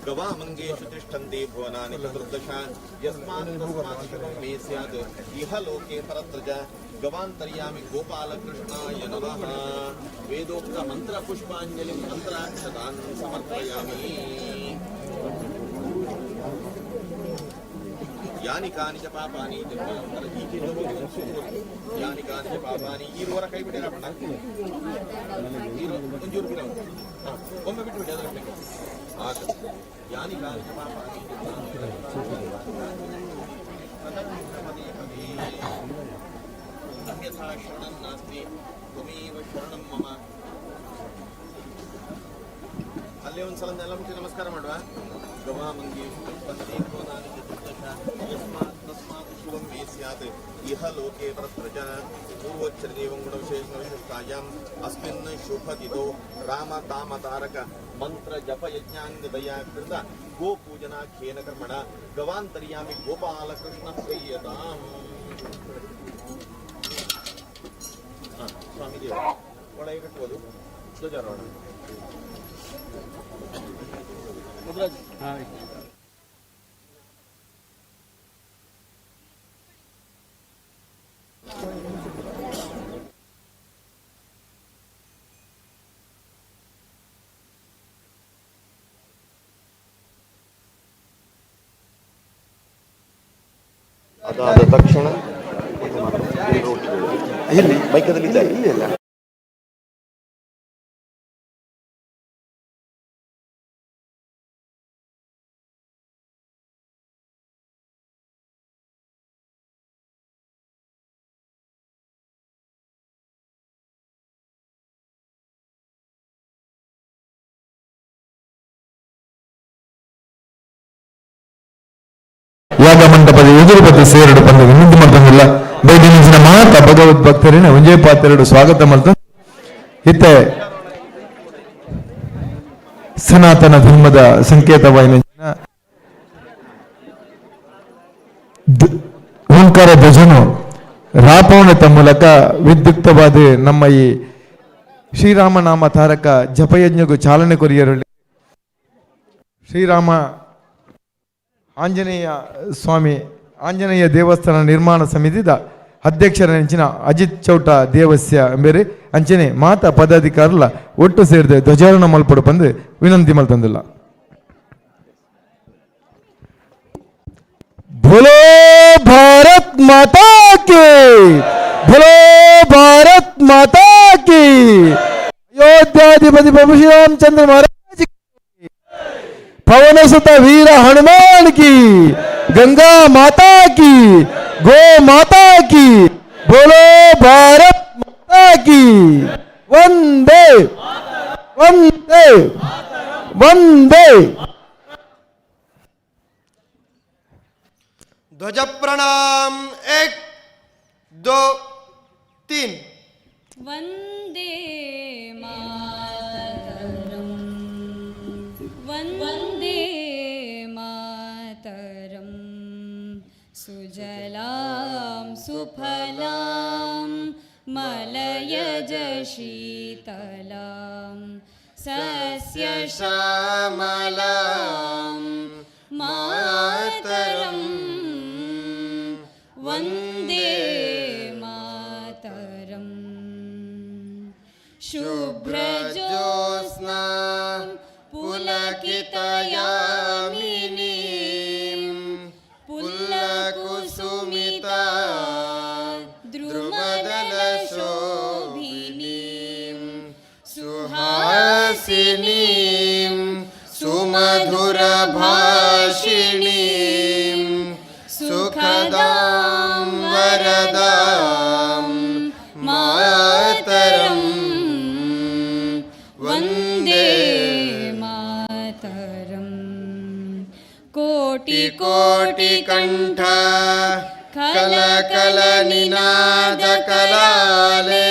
गवामङ्गेषु तिष्ठन्ति भुवनानि चतुर्दश यस्मात् तस्मात् शुभं मे स्यात् इह लोके परत्र च गवान्तर्यामि गोपालकृष्णाय नमः। वेदोक्तमन्त्रपुष्पाञ्जलिं मन्त्राक्षतान् समर्पयामि। यानि कानि च पापानि यानि कानि च पापानि ಈ ರೋರ ಕೈ ಬಿಡಿರಪ್ಪ ಒಂಚೂರು ಬಿಡ ಒಮ್ಮೆ ಬಿಟ್ಟು ಬಿಡಿ ಅದರ ಆಗ ಯಾನಿ ಕಾನಿ ಚ ಪಾಪಾನಿ ಅನ್ಯಥಾ ಶರಣಂ ನಾಸ್ತಿ ತ್ವಮೇವ ಶರಣಂ ಮಮ. ಅಲ್ಲೇ ಒಂದ್ಸಲ ಎಲ್ಲ ಮುಟ್ಟಿ ನಮಸ್ಕಾರ ಮಾಡುವ. ಗವಾಮಂಗಿ शुभं मे स्यात् इह लोके परत्र पूर्वोच्चरदेवं गुणविशेषणविशिष्टायाम् अस्मिन् शुभदितो रामतामतारक मन्त्रजपयज्ञाङ्गदया कृत गोपूजनाख्येन कर्मणा गवान्तर्यामि गोपालकृष्णप्रियताम्. ಸ್ವಾಮಿದೇವ ಒಳಗೆ ಕಟ್ಟುವುದು ಧ್ವಜಾರೋಹಣ ಮುದ್ರಾಜ್. ಅದಾದ ತಕ್ಷಣ ಇಲ್ಲಿ ಮೈಕದಲ್ಲಿ ಇಲ್ಲಿ ಅಲ್ಲ ಯಾಗ ಮಂಟಪದ ಎದುರುಪತಿ ಸೇರಡು ಬಂದು ವಿನಂತಿ ಮಾಡ್ತಂಗಿಲ್ಲ ಬೈದಿನ ಮಾತ ಭಗವದ್ ಭಕ್ತರಿನ ಒಂಜೇ ಪಾತ್ರೆರಡು ಸ್ವಾಗತ ಮಾಡ್ತ ಇತ್ತೆ ಸನಾತನ ಧರ್ಮದ ಸಂಕೇತವಾಯಿನ ಓಂಕಾರ ಧ್ವಜನು ರಾಪವಣದ ಮೂಲಕ ವಿದ್ಯುಕ್ತವಾದ ನಮ್ಮ ಈ ಶ್ರೀರಾಮನಾಮ ತಾರಕ ಜಪಯಜ್ಞಗೂ ಚಾಲನೆ ಕೊರಿಯರು. ಶ್ರೀರಾಮ ಆಂಜನೇಯ ಸ್ವಾಮಿ ಆಂಜನೇಯ ದೇವಸ್ಥಾನ ನಿರ್ಮಾಣ ಸಮಿತಿದ ಅಧ್ಯಕ್ಷರ ನೆಂಚಿನ ಅಜಿತ್ ಚೌಟ ದೇವಸ್ಯ ಬೇರೆ ಅಂಚನೆ ಮಾತ ಪದಾಧಿಕಾರಲ ಒಟ್ಟು ಸೇರಿದ ಧ್ವಜಾರೋಹಣ ಮಲ್ಪಡು ಬಂದು ವಿನಂತಿ ಮಲ್ತಂದಿಲ್ಲ. ಭೋಲೋ ಭಾರತ್ ಮಾತಾ ಕಿ, ಭೋಲೋ ಭಾರತ್ ಮಾತಾ ಕಿ. ಅಯೋಧ್ಯಾಧಿಪತಿ ಪ್ರಭು ಶ್ರೀರಾಮಚಂದ್ರ ಮಹಾರಾಜ್, पवन सुत वीर हनुमान की, गंगा माता की, गो माता की, बोलो भारत माता की. वंदे वंदे वंदे. ध्वज प्रणाम. 1 2 3. वंदे मातरम वंदे मातरम. सुजलां सुफलां मलयज शीतलां सस्यश्यामलां मातरं वंदे मातरं. शुभ्रज्योत्स्ना पुलकितयामिनीं पुल्लकुसुमिता द्रुमदलशोभिनीं सुहासिनीं सुमधुरभाषिणीं सुखदां वरदां मातरं वन्दे कोटि कोटि कंठ कल कल निनाद कलाले.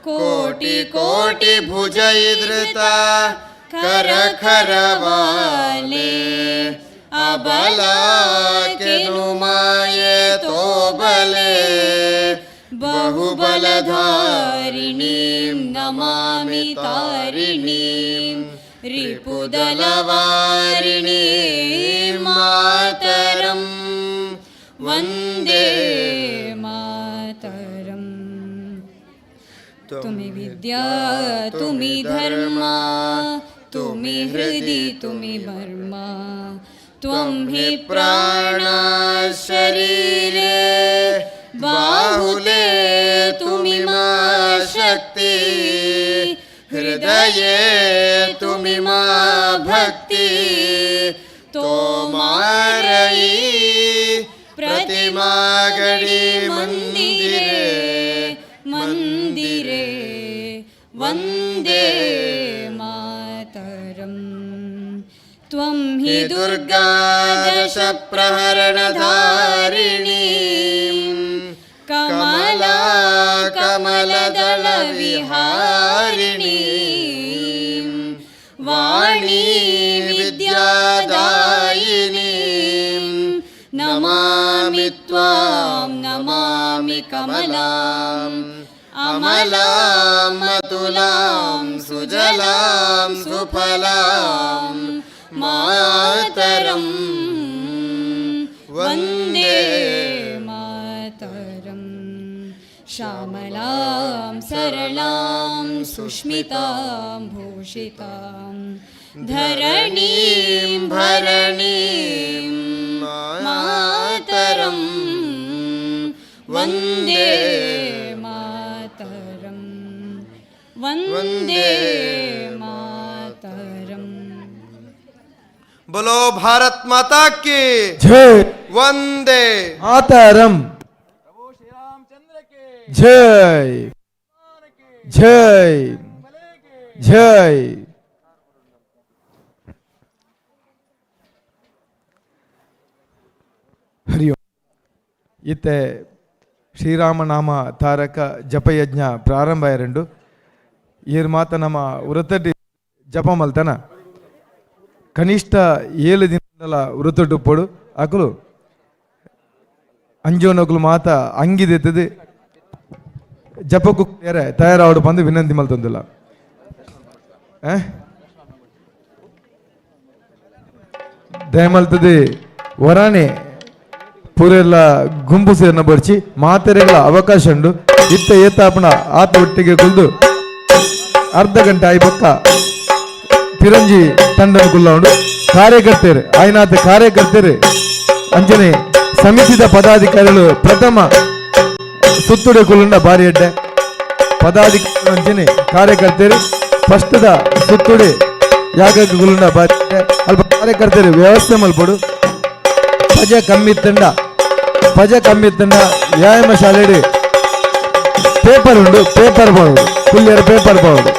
कोटि कोटि भुजैधृता कर खर वाले. अबला के नुमाये तो बले. बहुबलधारिणीं नमामि तारिणीं रिपुदलवारिणी मातरं वन्दे मातरम् तुमि विद्या तुमि धर्मा तुमि हृदि तुमि मर्मा त्वं हि प्राणा शरीरे बाहुले तुमि मा शक्ति हृदये तुमि मा भक्ति तोमारयी प्रतिमा गड़ी मंदिरे मंदिरे वन्दे मातरम् त्वं हि दुर्गा दश प्रहरणधारिणी कमला कमलदल विहारिणी वाणी विद्यादायिनी नमामि त्वां नमामि कमलाम् अमलां अतुलां सुजलां सुफलां मातरं वन्दे मातरम् श्यामलां सरलां सुष्मितां भूषितां धरणीं भरणीं मातरं वन्दे मातरं वन्दे मातरम्। बोलो भारत माता की जय वंदे मातरम जय जय जय। ಹರಿ ಓಂ. ಇತ್ತೆ ಶ್ರೀರಾಮನಾಮ ತಾರಕ ಜಪಯಜ್ಞ ಪ್ರಾರಂಭ ಎರಡು ಈರ್ ಮಾತ ನಮ್ಮ ವೃತ್ತಟಿ ಜಪ ಮಲ್ತನ ಕನಿಷ್ಠ 7 ದಿನದಲ್ಲ ವೃತ್ತಟ್ಟು ಪೊಡು ಅಕಲು ಅಂಜೋನಕಲು ಮಾತ ಅಂಗಿದೆತ್ತದು ಜಪಕ್ಕೂ ತಯಾರಾವಡು ಬಂದು ವಿನಂತಿ ಮಲ್ತಂದಿಲ್ಲ. ದಯಮಲ್ತದೆ ವರಾಣೆ ಪೂರೆಲ್ಲ ಗುಂಪು ಸೇರ್ನ ಬರ್ಚಿ ಮಾತೆರೆಗಳ ಅವಕಾಶ ಉಂಡು ಇತ್ತ ಏತಾಪಣ ಆತ ಒಟ್ಟಿಗೆ ಕುಲ್ದು ಅರ್ಧ ಗಂಟೆ ಆಯಿ ಪಕ್ಕ ಪಿರಂಜಿ ತಂಡನ ಕುಲ್ಲ ಉಂಡು ಕಾರ್ಯಕರ್ತರು ಆಯ್ನಾಥ ಕಾರ್ಯಕರ್ತರು ಅಂಜನೆ ಸಮಿತಿದ ಪದಾಧಿಕಾರಿಗಳು ಪ್ರಥಮ ಸುತ್ತುಡೆ ಕುಲ್ಲುಂಡ ಬಾರಿ ಎಡ್ಡೆ ಪದಾಧಿಕಾರಿ ಅಂಜನೆ ಕಾರ್ಯಕರ್ತರು ಫಸ್ಟದ ಸುತ್ತುಡೆ ಯಾಗ ಕುಲ್ಲುಂಡ ಬಾರಿ ಎಡ್ಡೆ ಅಲ್ಪ ಕಾರ್ಯಕರ್ತರು ವ್ಯವಸ್ಥೆ ಮಲ್ಪಡು ಪಜ ಕಮ್ಮಿ ತಂಡ ವ್ಯಾಯಾಮ ಶಾಲೆ ಪೇಪರ್ ಉಂಡು ಪೇಪರ್ ಬಾವುಡು ಕುಲ್ಯರ ಪೇಪರ್ ಬಾವುಡು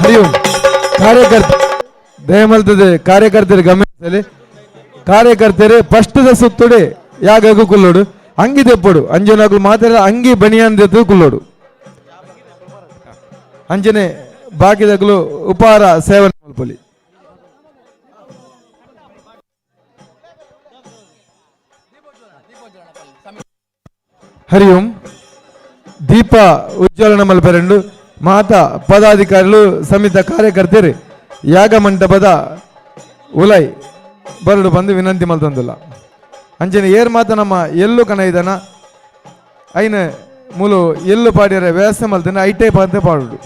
ಹರಿ ಓಂ. ಕಾರ್ಯಕರ್ತ ದಯಮಲ್ತದೆ ಕಾರ್ಯಕರ್ತರು ಗಮನಿಸಲಿ. ಕಾರ್ಯಕರ್ತರು ಫಸ್ಟದ ಸುತ್ತುಡೆ ಯಾಗು ಕುಲ್ಲೋಡು ಅಂಗಿ ತೆಪ್ಪಡು ಅಂಜನಾಗು ಮಾತ್ರ ಅಂಗಿ ಬನಿಯಾನ್ ತೆತ್ತು ಕುಲ್ಲೋಡು ಅಂಜನೆ ಬಾಕಿದಗಲು ಉಪಹಾರ ಸೇವನೆ ಮಲ್ಪಲಿ. ಹರಿ ಓಂ. ದೀಪ ಉಜ್ವಲನ ಮಲ್ಪರೆಂಡು ಮಾತಾ ಪದಾಧಿಕಾರಿಗಳು ಸಮಿತ ಕಾರ್ಯಕರ್ತರು ಯಾಗ ಮಂಟಪದ ಉಲೈ ಬರಡು ಬಂದು ವಿನಂತಿ ಮಲ್ತಂದಿಲ್ಲ ಅಂಜನೆ ಏರ್ ಮಾತ ನಮ್ಮ ಎಲ್ಲು ಕಣ ಇದನ ಐನ ಮೂಲು ಎಲ್ಲು ಪಾಡ್ಯರ ವ್ಯವಸ್ಥೆ ಮಲ್ತಾನೆ ಐಟೇ ಪಾತೆ ಪಾಡುಡು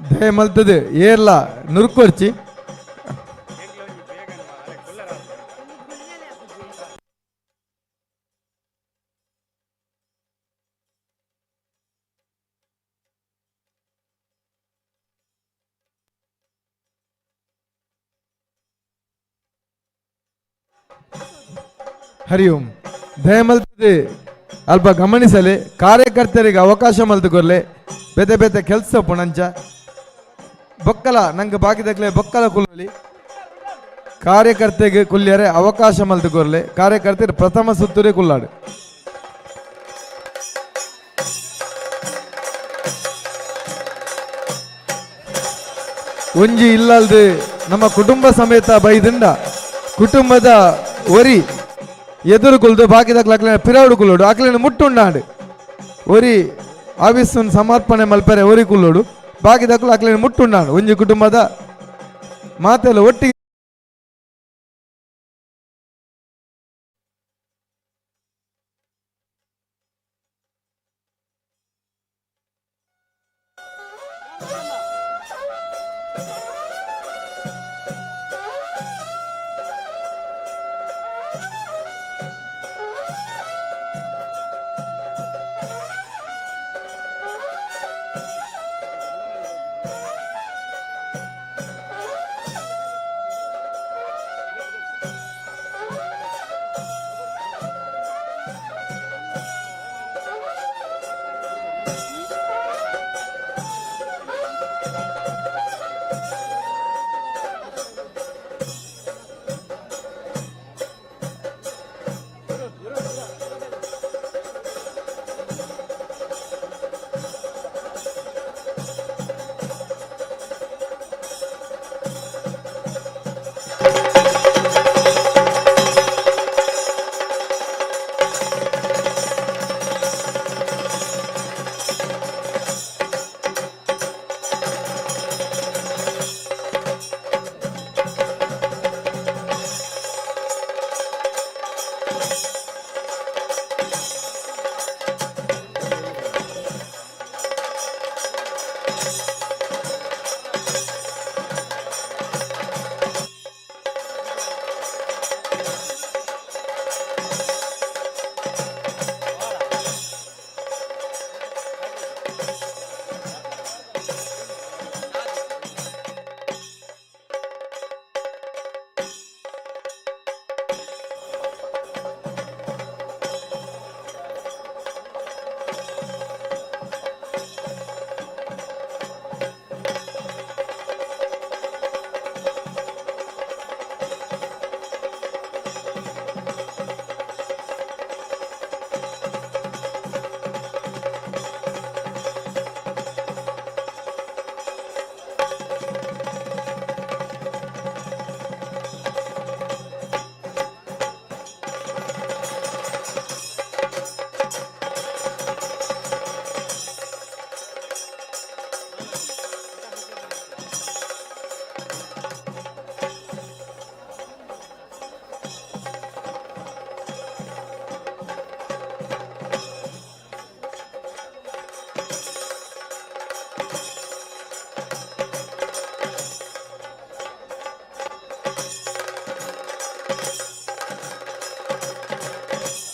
ದಯ ಮಲ್ತದೆ ಏರ್ಲ ನುರ್ಕೊರ್ಚಿ ಹರಿ ಓಂ. ದಯ ಮಲ್ತದೆ ಅಲ್ಪ ಗಮನಿಸಲಿ. ಕಾರ್ಯಕರ್ತರಿಗೆ ಅವಕಾಶ ಮಲ್ತುಕೊರ್ಲೆ ಬೇತೆ ಬೇತೆ ಕೆಲಸ ಪುಣಂಚ ಬೊಕ್ಕಲ ನಂಗೆ ಬಾಕಿದಾಗಲೇ ಬೊಕ್ಕಲ ಕುಲ್ಲಲಿ ಕಾರ್ಯಕರ್ತೆಗೆ ಕುಲ್ಯರೆ ಅವಕಾಶ ಮಲ್ತುಕೊರ್ಲೆ ಕಾರ್ಯಕರ್ತರು ಪ್ರಥಮ ಸುತ್ತೂರೇ ಕುಲ್ಲಾಡು ಒಂಜಿ ಇಲ್ಲಲ್ದು ನಮ್ಮ ಕುಟುಂಬ ಸಮೇತ ಬೈದಿಂದ ಕುಟುಂಬದ ಒರಿ ಎದುರು ಕುಲ್ದು ಬಾಕಿದಾಕ್ಲ ಅಕ್ಲೇನ ಪಿರವುಡು ಕುಲ್ಲೋಡು ಅಕ್ಲೇನ ಮುಟ್ಟುಂಡಾಂಡು ಒರಿ ಆವಿಸ್ಸನ್ನು ಸಮರ್ಪಣೆ ಮಲ್ಪರೆ ಒರಿ ಕುಲ್ಲೋಡು ಬಾಕಿದಾಕ್ಲ ಅಕ್ಲೇನ ಮುಟ್ಟುಂಡಾಂಡು ಒಂಜಿ ಕುಟುಂಬದ ಮಾತೆಲ್ಲ ಒಟ್ಟಿಗೆ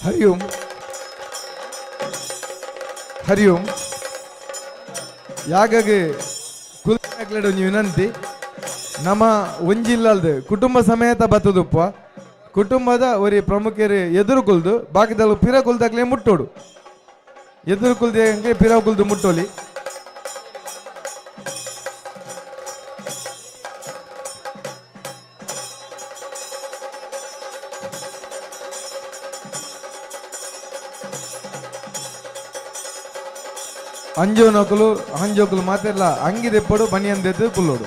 ಹರಿ ಓಂ ಹರಿ ಓಂ ಯಾಗಾಗಿ ಕುಲ್ಕಡೆ ಒಂದು ವಿನಂತಿ ನಮ್ಮ ಒಂಜಿಲ್ಲಲ್ದು ಕುಟುಂಬ ಸಮೇತ ಬತ್ತದಪ್ಪ ಕುಟುಂಬದ ಒರಿ ಪ್ರಮುಖರು ಎದುರು ಕುಲ್ದು ಬಾಕಿದಲ್ಲ ಪಿರ ಕುಲ್ದಾಗ್ಲೇ ಮುಟ್ಟೋಡು ಎದುರು ಕುಲ್ದೆ ಪಿರ ಕುಲ್ದು ಮುಟ್ಟೋಲಿ ಅಂಜೋನಕಲು ಅಂಜೋಕಲು ಮಾತೆಲ್ಲ ಅಂಗಿದೆಪ್ಪಡು ಬನಿಯಂದೆದ್ದು ಕುಲ್ಲೋಡು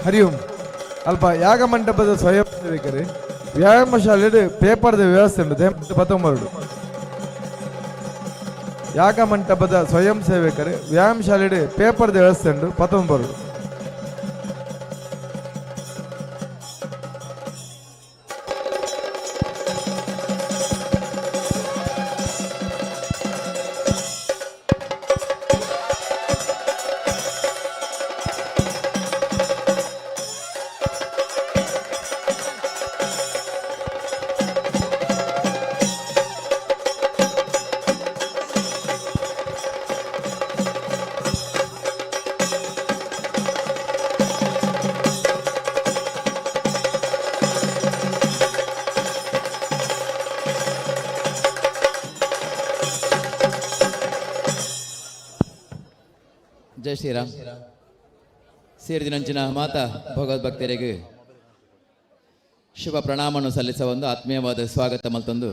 ಹರಿ ಓಂ. ಅಲ್ಪ ಯಾಗ ಮಂಟಪದ ಸ್ವಯಂ ಸೇವಕರು ವ್ಯಾಯಾಮ ಶಾಲೆ ಪೇಪರ್ದ ವ್ಯವಸ್ಥೆ ಉಂಟು 19. ಯಾಗ ಮಂಟಪದ ಸ್ವಯಂ ಸೇವಕರು ವ್ಯಾಯಾಮ ಶಾಲೆ ಪೇಪರ್ದ ವ್ಯವಸ್ಥೆ ಉಂಟು 19. ಜೈ ಶ್ರೀರಾಮ್. ಸೇರಿದಿನಂಚಿನ ಮಾತಾ ಭಗವದ್ಭಕ್ತರಿಗೆ ಶುಭ ಪ್ರಣಾಮವನ್ನು ಸಲ್ಲಿಸುವ ಒಂದು ಆತ್ಮೀಯವಾದ ಸ್ವಾಗತ ಮಲ್ತೊಂದು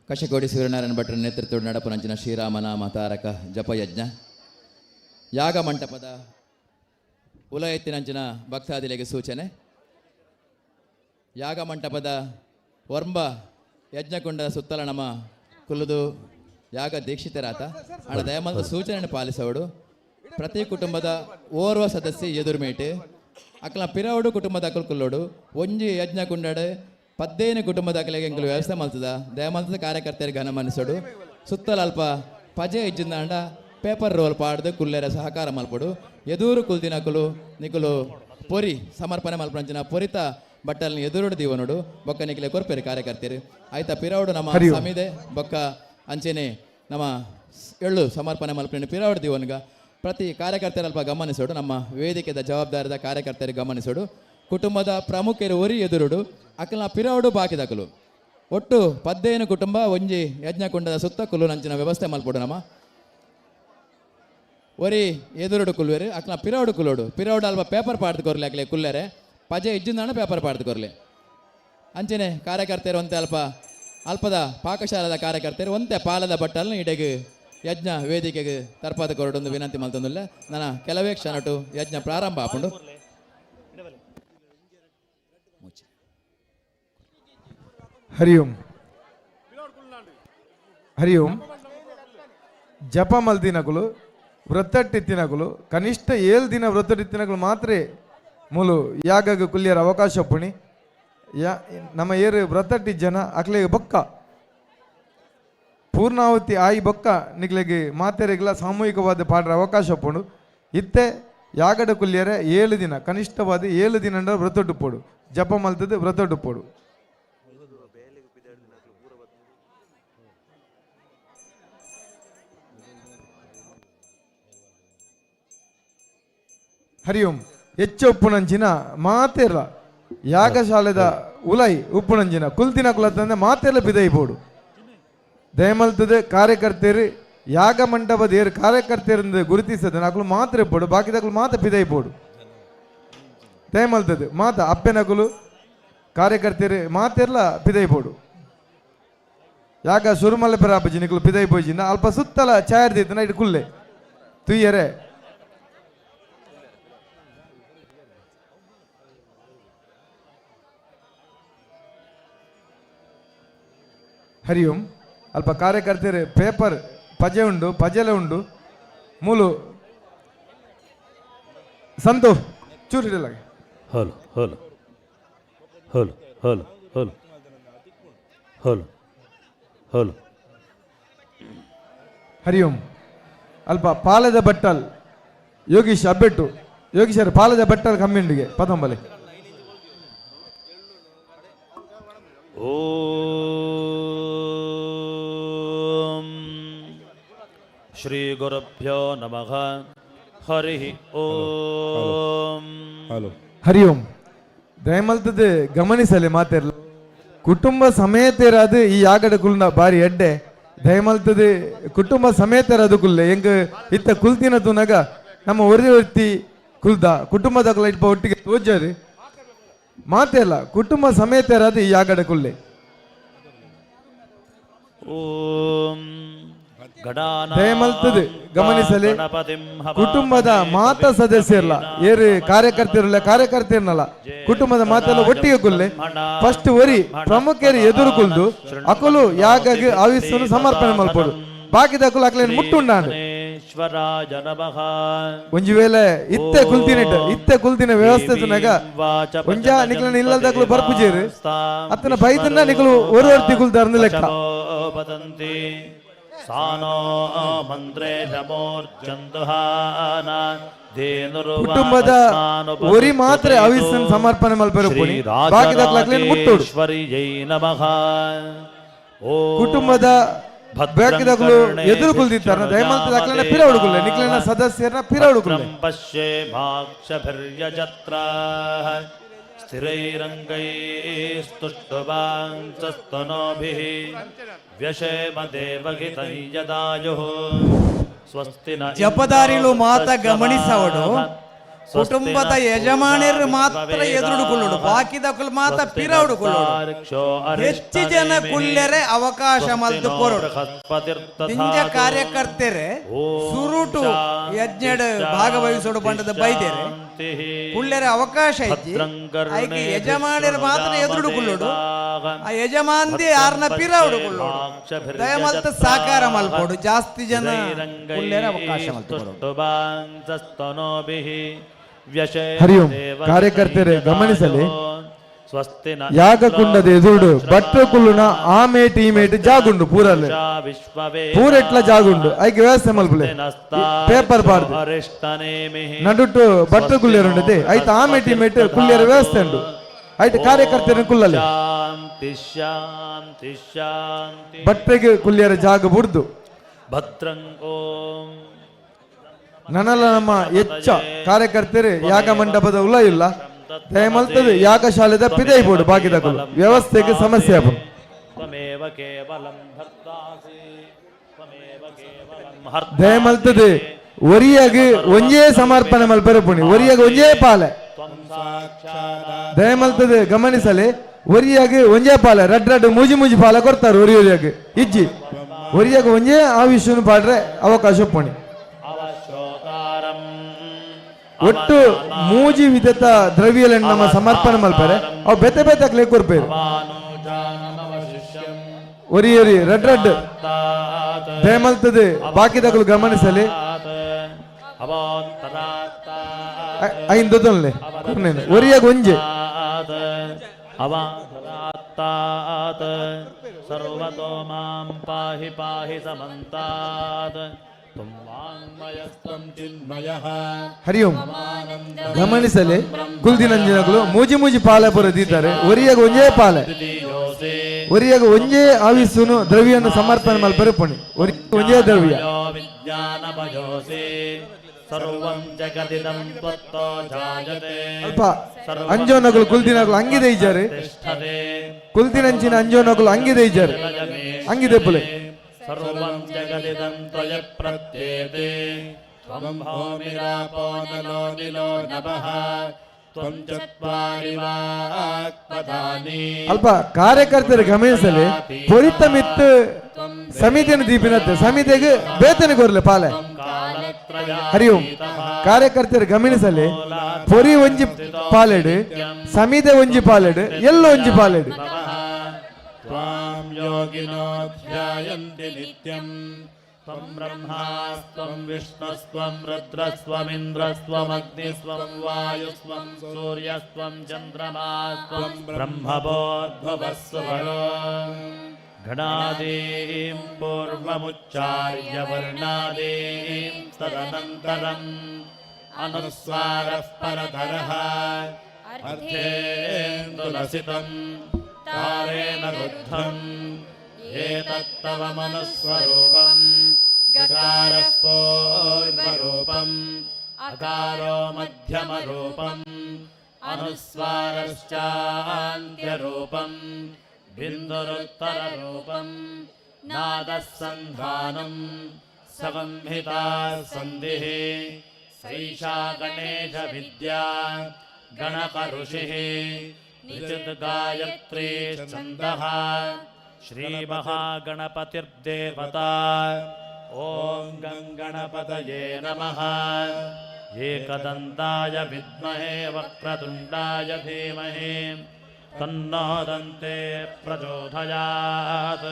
ಕಶಕೋಡಿ ಸೂರ್ಯನಾರಾಯಣ ಭಟ್ರ ನೇತೃತ್ವದ ನಡಪನಂಚಿನ ಶ್ರೀರಾಮನಾಮ ತಾರಕ ಜಪಯಜ್ಞ ಯಾಗ ಮಂಟಪದ ಉಲ ಎತ್ತಿನಂಚಿನ ಭಕ್ತಾದಿಗಳಿಗೆ ಸೂಚನೆ. ಯಾಗ ಮಂಟಪದ ವರ್ಂಬ ಯಜ್ಞಕುಂಡದ ಸುತ್ತಲ ನಮ್ಮ ಕುಲುದು ಯಾಗ ದೀಕ್ಷಿತರಾತ ಅಣ್ಣ ದಯಮಂತ ಸೂಚನೆಯನ್ನು ಪಾಲಿಸೋಡು. ಪ್ರತಿ ಕುಟುಂಬದ ಓರ್ವ ಸದಸ್ಯ ಎದುರುಮೇಟು ಅಕ್ಕಲ ಪಿರವಡು ಕುಟುಂಬದ ಅಕ್ಕಲು ಕುಲ್ಲೋಡು ಒಂಜಿ ಯಜ್ಞ ಕುಂಡಡೆ 15 ಕುಟುಂಬದ ಅಕ್ಕಲಿಗೆ ಎಂಕಲು ವ್ಯವಸ್ಥೆ ಮಾಡ್ತದ ದಯಮಂತದ ಕಾರ್ಯಕರ್ತರಿಗೆ ಗನ ಮನಿಸೋಡು. ಸುತ್ತಲ ಅಲ್ಪ ಪಜೆ ಇಜ್ಜಿಂದಾಂಡ ಪೇಪರ್ ರೋಲ್ ಪಾಡ್ದು ಕುಲ್ಲೆರ ಸಹಕಾರ ಮಲ್ಪಡು. ಎದೂರು ಕುಲ್ದಿನ ಅಕ್ಕಲು ನಿಕುಲು ಪೊರಿ ಸಮರ್ಪಣೆ ಮಲ್ಪಂಚಿನ ಪೊರಿತ ಬಟ್ಟಲ್ನ ಎದುರುಡು ದೀವನೋಡು ಬೊಕ್ಕ ನಿಖಿಲೆ ಕೊರ್ಪೇರಿ ಕಾರ್ಯಕರ್ತರು ಆಯ್ತಾ ಪಿರವಡು ನಮ್ಮ ಸಮಿದೆ ಬೊಕ್ಕ ಅಂಚೆನೆ ನಮ್ಮ ಎಳ್ಳು ಸಮರ್ಪಣೆ ಮಲ್ಪನೆ ಪಿರವಡು ದೀವನ್ಗ ಪ್ರತಿ ಕಾರ್ಯಕರ್ತರ ಅಲ್ಪ ಗಮನಿಸೋಡು. ನಮ್ಮ ವೇದಿಕೆದ ಜವಾಬ್ದಾರಿದ ಕಾರ್ಯಕರ್ತರಿಗೆ ಗಮನಿಸೋಡು. ಕುಟುಂಬದ ಪ್ರಮುಖರು ಒರಿ ಎದುರುಡು ಅಕ್ಕಲ ಪಿರವಡು ಬಾಕಿದಕಲು ಒಟ್ಟು 15 ಕುಟುಂಬ ಒಂಜಿ ಯಜ್ಞಕುಂಡದ ಸುತ್ತ ಕುಲ್ಲು ನಂಚಿನ ವ್ಯವಸ್ಥೆ ಮಲ್ಪಡು. ನಮ್ಮ ಒರಿ ಎದುರುಡು ಕುಲ್ವೇರು ಅಕ್ಕಲ ಪಿರವಡು ಕುಲ್ಲೋಡು ಪಿರವಡು ಅಲ್ಪ ಪೇಪರ್ ಪಾಡ್ದು ಕೊರ್ಲಿ ಅಕ್ಲೆ ಕುಲ್ಲೆರೆ ಪಜೆ ಇಜ್ಜಿಂದಾಣ ಪೇಪರ್ ಪಾಡ್ದು ಕೊರ್ಲಿ ಅಂಚೆನೆ ಕಾರ್ಯಕರ್ತರು ಒಂತೆ ಅಲ್ಪದ ಪಾಕಶಾಲದ ಕಾರ್ಯಕರ್ತರು ಒಂತೆ ಪಾಲದ ಬಟ್ಟಲ್ನ ಇಡೆಗೆ ಯಜ್ಞ ವೇದಿಕೆಗೆ ತರ್ಪಾದ ಕೊರಡೊಂದು ವಿನಂತಿ ಮಲ್ತಂದಿಲ್ಲ. ನಾನು ಕೆಲವೇ ಕ್ಷಣಟು ಯಜ್ಞ ಪ್ರಾರಂಭ ಆಪುಂಡು. ಹರಿ ಓಂ. ಹರಿ ಓಂ. ಜಪ ಮಲ್ದಿನಕುಲು ವ್ರತಟ್ಟಿತ್ತಿನಕುಲು ಕನಿಷ್ಠ 7 ದಿನ ವ್ರತಟ್ಟಿತ್ತಿನಕುಲು ಮಾತ್ರ ಮೂಲು ಯಾಗಗ ಕುಲ್ಯರ ಅವಕಾಶ ಪುಣಿ ನಮ್ಮ ಏರು ವ್ರತಟ್ಟಿ ಜನ ಅಕ್ಲೆಗೆ ಬೊಕ್ಕ ಪೂರ್ಣಾವತಿ ಆಯಿ ಬೊಕ್ಕ ನಿಕ್ಲೆಗೆ ಮಾತೆರೆಗ್ಲ ಸಾಮೂಹಿಕವಾದ ಪಾಡ್ರ ಅವಕಾಶ ಪೋಡು. ಇತ್ತೆ ಯಾಗಡ ಕುಲ್ಯರ 7 ದಿನ ಕನಿಷ್ಠವಾದ 7 ದಿನ ವ್ರತೊಟ್ಟು ಪೋಡು ಜಪ ಮಲ್ತದ ವ್ರತೊಟ್ಟು ಪೋಡು. ಹರಿ ಓಂ. ಹೆಚ್ಚು ಉಪ್ಪುನಂಚಿನ ಮಾತೆರ ಯಾಗಶಾಲೆದ ಉಲೈ ಉಪ್ಪುನಂಚಿನ ಕುಲ್ತಿನ ಕುಲತಂದೆ ಮಾತೆಲ್ಲ ಬಿದೈ ಬೋಡು ದಯಮಲ್ತದ ಕಾರ್ಯಕರ್ತರು ಯಾಗ ಮಂಟಪದ ಏರು ಕಾರ್ಯಕರ್ತರಿಂದ ಗುರುತಿಸದ ನಕಲು ಮಾತ್ರ ಪೋಡು ಬಾಕಿದಕಲು ಮಾತ್ರ ಪಿದೈ ಪೋಡು ದಯಮಲ್ತದ ಮಾತ ಅಪ್ಪೆನಕಲು ಕಾರ್ಯಕರ್ತರು ಮಾತೆಲ್ಲ ಪಿದೈ ಪೋಡು ಯಾಗ ಸುರುಮಲ್ಲ ಪೆರಾಪಜಿ ನಿಕಲು ಪಿದೈ ಪೋಜಿನ ಅಲ್ಪ ಸುತ್ತಲ ಛಾಯರ್ದಿತ್ತನ ಇಟ್ಟು ಕುಲ್ಲೆ ತುಯ್ಯರೆ. ಹರಿ ಓಂ. ಅಲ್ಪ ಕಾರ್ಯಕರ್ತರು ಪೇಪರ್ ಪಜೆ ಉಂಡು ಪಜೆಲೆ ಉಂಡು ಮೂಲು ಸಂತು ಚೂರಿಡಲ್ಲ ಹೌಲು ಹೌಲು ಹೌಲು ಹೌಲು ಹೌಲು ಹೌಲು ಹೌಲು. ಹರಿ ಓಂ. ಅಲ್ಪ ಪಾಲದ ಬಟ್ಟಲ್ ಯೋಗೀಶ್ ಅಬ್ಬೆಟ್ಟು ಯೋಗೀಶರು ಪಾಲದ ಬಟ್ಟಲ್ ಕಮ್ಮಿಂಡಿಗೆ 19. ಓಂ ಶ್ರೀ ಗುರುಭ್ಯೋ ನಮಃ. ಹರಿ ಓಂ. ಹರಿ ಓಂ. ದಯಮಲ್ತದ ಗಮನಿಸಲಿ ಮಾತೆರ್ಲ ಕುಟುಂಬ ಸಮೇತರಾದ ಈ ಯಾಗಡ ಕುಲ್ನ ಬಾರಿ ಎಡ್ಡೆ ದಯಮಲ್ತದ ಕುಟುಂಬ ಸಮೇತರಾದ ಕುಲ್ಲೆ ಹೆಂಗ ಇತ್ತ ಕುಲ್ತಿನ ತುನಗ ನಮ್ಮ ಒರ್ತಿ ಕುಲ್ದ ಕುಟುಂಬದ ಇಟ್ಪ ಒಟ್ಟಿಗೆ ತೋಜರು ಮಾತೆಲ್ಲ ಕುಟುಂಬ ಸಮೇತರಾದ ಈ ಯಾಗಡ ಕುಲ್ಲೆ. ಓಂ ದಯಮಲ್ತದೆ ಗಮನಿಸಲಿ. ಕುಟುಂಬದ ಮಾತ ಸದಸ್ಯರಲ್ಲ ಏರು ಕಾರ್ಯಕರ್ತಿರಲ್ಲ ಕುಟುಂಬದ ಮಾತೆಲ್ಲ ಒಟ್ಟಿಗೆ ಕುಲ್ಲೆ ಫಸ್ಟ್ ಒರಿ ಪ್ರಮುಖರು ಎದುರು ಕುಲ್ದು ಅಕುಲು ಯಾಗಾಗಿ ಆವಿಸ್ಸನ್ನು ಸಮರ್ಪಣೆ ಮಲ್ಪಡು ಬಾಕಿದ ಅಕುಲು ಅಕ್ಲೇನು ಮುಟ್ಟುಂಡಾಂಡು ಒಂಜಿ ವೇಳೆ ಇತ್ತೆ ಕುಲ್ತಿನ ವ್ಯವಸ್ಥೆ ತುನಗ ಒಂಜ ನಿಕ್ಲನ ಇಲ್ಲದಕ್ಲು ಬರ್ಪುಜೇರು ಅತ್ತನ ಬೈದನ್ನ ನಿಕ್ಲು ಒರ್ತಿ ಕುಲ್ತಾರ್ನ ಲೆಕ್ಕ ಕುಟುಂಬದ ಒರಿ ಮಾತ್ರ ಆವಿಸ್ಸನ್ನು ಸಮರ್ಪಣೆ ಮಲ್ಪರು ಬಾಕಿದ ಅಕ್ಲೇನು ಮುಟ್ಟೋಡು ಕುಟುಂಬದ ಬೇಕಿದಾಗಲು ಎದುರು ಕುಲ್ದಿತ್ತಾರ ದಯಮಂತ ದಾಖಲೆ ಪಿರ ಹುಡುಕುಲ್ಲ ನಿಕ್ಲನ ಸದಸ್ಯರನ್ನ ಪಿರ ಹುಡುಕುಲ್ಲ ಪಶ್ಯೆ ಭಾಕ್ಷಭಿರ್ಯಜತ್ರ ಸ್ಥಿರೈರಂಗೈಸ್ತುಷ್ಟುಭಾಂಸಸ್ತನೋಭಿಃ ವ್ಯಶೇಮ ದೇವಹಿತಂ ಯದಾಯುಃ ಸ್ವಸ್ತಿ ನ ಜಪದಾರಿಲು ಮಾತ ಗಮನಿಸವಡು ಕುಟುಂಬದ ಯಜಮಾನರು ಮಾತ್ರ ಎದುರುಡುಕೊಳ್ಳೋಡು ಬಾಕಿದಕ್ಕಲು ಮಾತ ಪಿರ ಹುಡುಕೊಳ್ಳೋಡು ಹೆಚ್ಚು ಜನ ಕುಲ್ಲೆರೆ ಅವಕಾಶ ಮಲ್ದು ಕೊರೋಡು ನಿಂಜ ಕಾರ್ಯಕರ್ತೆರೆ ಸುರುಟು ಯಜ್ಞ ಭಾಗವಹಿಸೋಡು ಬಂಡದ ಬೈದೇರೆ ಕುಲ್ಲೆರೆ ಅವಕಾಶ ಐತಿ ಐಕೆ ಯಜಮಾನರು ಮಾತ್ರ ಎದುರುಡುಕೊಳ್ಳೋಡು ಆ ಯಜಮಾನ್ದಿ ಯಾರನ್ನ ಪಿರ ಹುಡುಕೊಳ್ಳೋಡು ದಯಮಲ್ತ ಸಾಕಾರ ಮಲ್ಪೋಡು ಜಾಸ್ತಿ ಜನ ಕುಲ್ಲೆರೆ ಅವಕಾಶ ಮಲ್ತು ಹರಿ ಓಂ ಕಾರ್ಯಕರ್ತರೆ ಗಮನಿಸಲಿ ಯಾಗ ಕುಂಡದ ಎದುರುಡು ಬಟ್ಟ ಕುಲ್ಲುನ ಆ ಮೇಟ್ ಈ ಮೇಟ್ ಜಾಗುಂಡು ಪೂರಲ್ಲ ಪೂರೆಟ್ಲ ಜಾಗುಂಡು ಐಕೆ ವ್ಯವಸ್ಥೆ ಮಲ್ಪಲೆ ಪೇಪರ್ ಬಾರ್ದು ನಡುಟ್ಟು ಬಟ್ಟ ಕುಲ್ಲೇರುಂಡದೆ ಐತ ಆ ಮೇಟ್ ಈ ಮೇಟ್ ಕುಲ್ಲೇರ ವ್ಯವಸ್ಥೆ ಉಂಡು ಐತ ಕಾರ್ಯಕರ್ತರ ಕುಲ್ಲಲ್ಲ ಬಟ್ಟೆಗೆ ಕುಲ್ಲೇರ ಜಾಗ ಬುಡ್ದು ಭದ್ರಂಗೋ ನನಲ ನಮ್ಮ ಹೆಚ್ಚ ಕಾರ್ಯಕರ್ತರು ಯಾಗ ಮಂಟಪದ ಉಲ ಇಲ್ಲ ದಯಮಲ್ತದೆ ಯಾಗ ಶಾಲೆದ ಪಿದೈ ಬೋರ್ಡ್ ಬಾಕಿದಗಳು ವ್ಯವಸ್ಥೆಗೆ ಸಮಸ್ಯೆ ಆಪುಂಡು ದಯಮಲ್ತದೆ ಒರಿಯಾಗಿ ಒಂಜೇ ಸಮರ್ಪಣೆ ಮಲ್ಪರೆ ಪುಣಿ ಒರಿಯಾಗಿ ಒಂಜೇ ಪಾಲೆ ದಯಮಲ್ತದೆ ಗಮನಿಸಲಿ ಒರಿಯಾಗಿ ಒಂಜೇ ಪಾಲೆ ರಡ್ ಮೂಜಿ ಪಾಲೆ ಕೊಡ್ತಾರೆ ಒರಿಯಾಗಿ ಇಜ್ಜಿ ಒರಿಯಾಗಿ ಒಂಜೇ ಆವಿಷ್ಯನು ಪಾಡ್ರೆ ಅವಕಾಶ ಪುಣಿ ಒಟ್ಟು ಮೂಜಿ ವಿಧದ ದ್ರವ್ಯಗಳನ್ನು ನಮ್ಮ ಸಮರ್ಪಣೆ ಮಲ್ಪರೆ ಅವು ಬೆತೆ ಬೆತ್ತಕ್ಲೆ ಕೊರ್ಪೇರು ಒರಿ ರಡ್ ದಯಮಲ್ತದೆ ಬಾಕಿದಗಳು ಗಮನಿಸಲಿ ಐನ್ ದೊದನ್ಲೆ ಒರಿಯಾಗ ಒಂಜೆ ಸರ್ವತೋ ಮಾಂ ಪಾಹಿ ಪಾಹಿ ಸಮಂತಾತ್ ಹರಿ ಓಂ ಗಮನಿಸಲಿ ಕುಲ್ದಿನಂಜನಗಳು ಮೂಜಿ ಪಾಲೆ ಬರೆದಿದ್ದಾರೆ ಒರಿಯಾಗ ಒಂಜೇ ಪಾಲೆ ಒರಿಯಾಗ ಒಂಜೇ ಆವಿಸ್ಸುನು ದ್ರವ್ಯವನ್ನು ಸಮರ್ಪಣೆ ಮಲ್ಪರೆ ಪುಣಿ ಒಂಜೇ ದ್ರವ್ಯ ಅಲ್ಪ ಅಂಜೋನಗಳು ಕುಲ್ದಿನಗಳು ಅಂಗಿದೆ ಇದ್ದಾರೆ ಕುಲ್ದಿನಂಚಿನ ಅಂಜೋನಗಳು ಅಂಗಿದೆ ಇದ್ದಾರೆ ಅಂಗಿದೆ ಪುಲೆ ಸರ್ವಂ ಜಗದಿದಂ ತ್ವಯ ಪ್ರತ್ಯೇತೆ ತ್ವಂ ಭೂಮಿರಾಪೋ ನಲೋ ನಿಲೋ ನಭಃ ತ್ವಂ ಚತ್ವಾರಿ ವಾಕ್ಪದಾನಿ ಅಲ್ಪ ಕಾರ್ಯಕರ್ತರು ಗಮನಿಸಲಿ ಪೊರಿತ ಮಿತ್ತು ಸಮಿತಿಯನ್ನು ದೀಪಿನತ್ತೆ ಸಮಿತಿಗೆ ಬೇತನೆ ಕೊರ್ಲೆ ಪಾಲೆ ಹರಿ ಓಂ ಕಾರ್ಯಕರ್ತರು ಗಮನಿಸಲಿ ಪೊರಿ ಒಂಜಿ ಪಾಲೆಡು ಸಮಿತಿ ಒಂಜಿ ಪಾಲೆಡು ಎಲ್ಲೋ ಒಂಜಿ ಪಾಲೆಡು ತ್ವಾಂ ಯೋಗಿನೋ ಧ್ಯಾಯಂತಿ ನಿತ್ಯಂ ತ್ವಂ ಬ್ರಹ್ಮಾಸ್ತ್ವಂ ವಿಷ್ಣುಸ್ತ್ವಂ ರುದ್ರಸ್ತ್ವಮಿಂದ್ರಸ್ತ್ವಂ ಅಗ್ನಿಸ್ತ್ವಂ ವಾಯುಸ್ತ್ವಂ ಸೂರ್ಯಸ್ತ್ವಂ ಚಂದ್ರಮಾಸ್ತ್ವಂ ಬ್ರಹ್ಮಭೋದ್ಭವಸ್ವರೋ ಘನಾದೀಂ ಪೂರ್ವಮುಚ್ಚಾರ್ಯ ವರ್ಣಾದೀಂ ತದನಂತರಂ ಅನುಸ್ವಾರಃ ಪರತರಃ ಅರ್ಥೇಂದುಲಸಿತಂ ತಾರೇಣ ರುದ್ಧಂ ಏತತ್ತವ ಮನಸ್ವರೂಪಂ ಗಕಾರಃ ಪೂರ್ವರೂಪಂ ಅಕಾರೋ ಮಧ್ಯಮರೂಪಂ ಅನುಸ್ವಾರಶ್ಚಾನ್ತ್ಯರೂಪಂ ಬಿಂದುರುತ್ತರರೂಪಂ ನಾದಃ ಸಂಧಾನಂ ಸಂಹಿತಾ ಸಂಧಿಃ ಸೈಷಾ ಗಣೇಶ ವಿದ್ಯಾ ಗಣಕ ಋಷಿಃ ನಿಚಿತ್ ಗಾಯತ್ರಿ ಛಂದಃ ಶ್ರೀ ಮಹಾಗಣಪತಿರ್ದೇವತಾ ॐ गङ्गणपतये नमः एकदन्ताय विद्महे वक्रतुण्डाय धीमहि तन्नो दन्ते प्रचोदयात्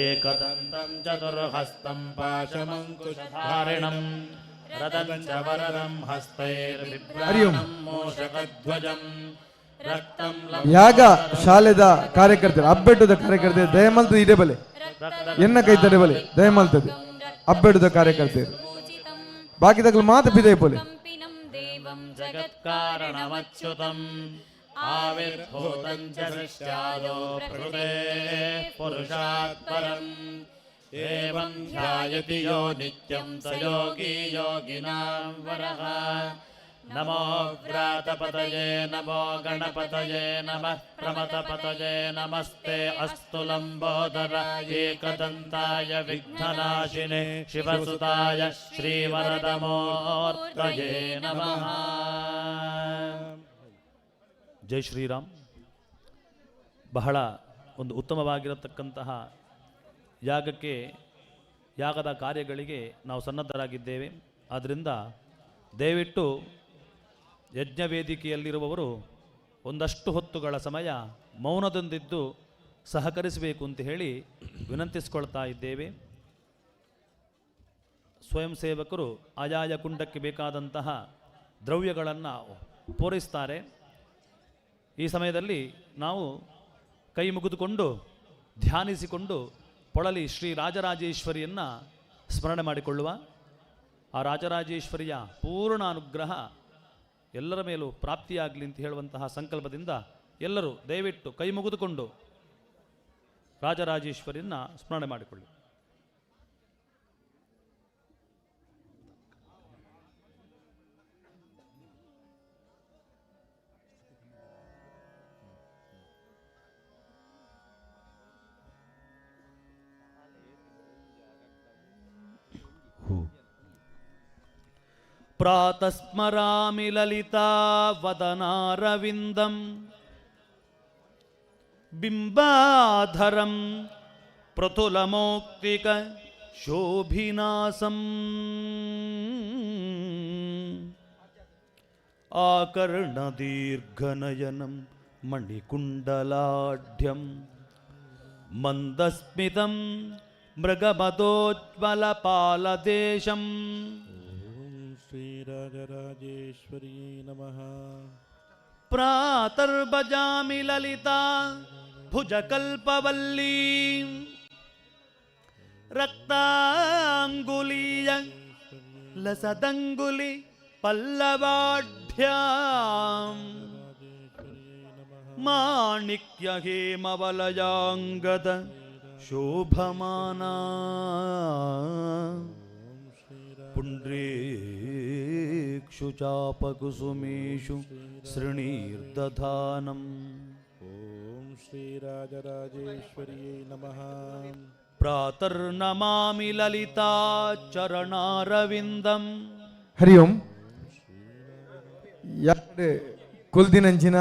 एकदन्तं चतुर्हस्तं पाशमङ्कुशधारिणं रदं च वरदं हस्तैर्बिभ्राणं मूषकध्वजं रक्तं ಯಾಗ ಶಾಲೆದ ಕಾರ್ಯಕರ್ತರು ಅಬ್ಬೆಟ್ಟದ ಕಾರ್ಯಕರ್ತರು ದಯಮಲ್ತದ ಇಡೆ ಬಲೆ ಎನ್ನ ಕೈತಡೆ ಬಲೆ ದಯಮಲ್ತದೆ ಅಬ್ಬೆಟ್ಟದ ಕಾರ್ಯಕರ್ತರು ಬಾಕಿ ತಗಲು ಮಾತು ಪಿದೆ ಪೋಲೆ जगत्कारणमच्युतम् आविर्भूतं च सृष्ट्यादो प्रकृते पुरुषात् परम् एवं ध्यायति यो नित्यं स योगी योगिनां वरः नमो व्रातपतये नमो गणपतये नमः प्रमथपतये नमस्ते अस्तु लम्बोदराय एकदन्ताय विघ्ननाशिने शिवसुताय श्रीवरदमूर्तये नमः ಜೈ ಶ್ರೀರಾಮ್. ಬಹಳ ಒಂದು ಉತ್ತಮವಾಗಿರತಕ್ಕಂತಹ ಯಾಗದ ಕಾರ್ಯಗಳಿಗೆ ನಾವು ಸನ್ನದ್ಧರಾಗಿದ್ದೇವೆ. ಆದ್ದರಿಂದ ದಯವಿಟ್ಟು ಯಜ್ಞ ವೇದಿಕೆಯಲ್ಲಿರುವವರು ಒಂದಷ್ಟು ಹೊತ್ತುಗಳ ಸಮಯ ಮೌನದೊಂದಿದ್ದು ಸಹಕರಿಸಬೇಕು ಅಂತ ಹೇಳಿ ವಿನಂತಿಸಿಕೊಳ್ತಾ ಇದ್ದೇವೆ. ಸ್ವಯಂ ಸೇವಕರು ಆಯಾಯ ಕುಂಡಕ್ಕೆ ಬೇಕಾದಂತಹ ದ್ರವ್ಯಗಳನ್ನು ಪೂರೈಸ್ತಾರೆ. ಈ ಸಮಯದಲ್ಲಿ ನಾವು ಕೈ ಮುಗಿದುಕೊಂಡು ಧ್ಯಾನಿಸಿಕೊಂಡು ಪೊಳಲಿ ಶ್ರೀ ರಾಜರಾಜೇಶ್ವರಿಯನ್ನು ಸ್ಮರಣೆ ಮಾಡಿಕೊಳ್ಳುವ. ಆ ರಾಜರಾಜೇಶ್ವರಿಯ ಪೂರ್ಣ ಅನುಗ್ರಹ ಎಲ್ಲರ ಮೇಲೂ ಪ್ರಾಪ್ತಿಯಾಗಲಿ ಅಂತ ಹೇಳುವಂತಹ ಸಂಕಲ್ಪದಿಂದ ಎಲ್ಲರೂ ದಯವಿಟ್ಟು ಕೈ ಮುಗಿದುಕೊಂಡು ರಾಜರಾಜೇಶ್ವರಿಯನ್ನು ಸ್ಮರಣೆ ಮಾಡಿಕೊಳ್ಳಿ. ಪ್ರಾತಸ್ಮರಾಮಿ ಲಲಿತಾ ವದನಾರವಿಂದಂ ಬಿಂಬಾಧರಂ ಪ್ರತುಲಮೌಕ್ತಿಕ ಶೋಭಿನಾಸಂ ಆಕರ್ಣದೀರ್ಘನಯನಂ ಮಣಿಕುಂಡಲಾಢ್ಯಂ ಮಂದಸ್ಮಿತಂ ಮೃಗಮದೋಜ್ವಲಪಾಲದೇಶಂ श्रीराजराजेश्वरी नमः प्रातर्भजामि ललिता भुजकल्पवल्ली रक्ताङ्गुलीय लसदङ्गुलि पल्लवाढ्यां माणिक्य हेमवलयाङ्गद शोभमाना पुण्ड्रेक्षु चापकुसुमेषु सृणीर्दधानम् ॐ श्रीराजराजेश्वर्यै नमः प्रातर्नमामि ललिता चरणारविन्दम् ಹರಿ ಓಂ. ಯಾಕಡೆ ಕುಲ್ದಿನಂಚಿನ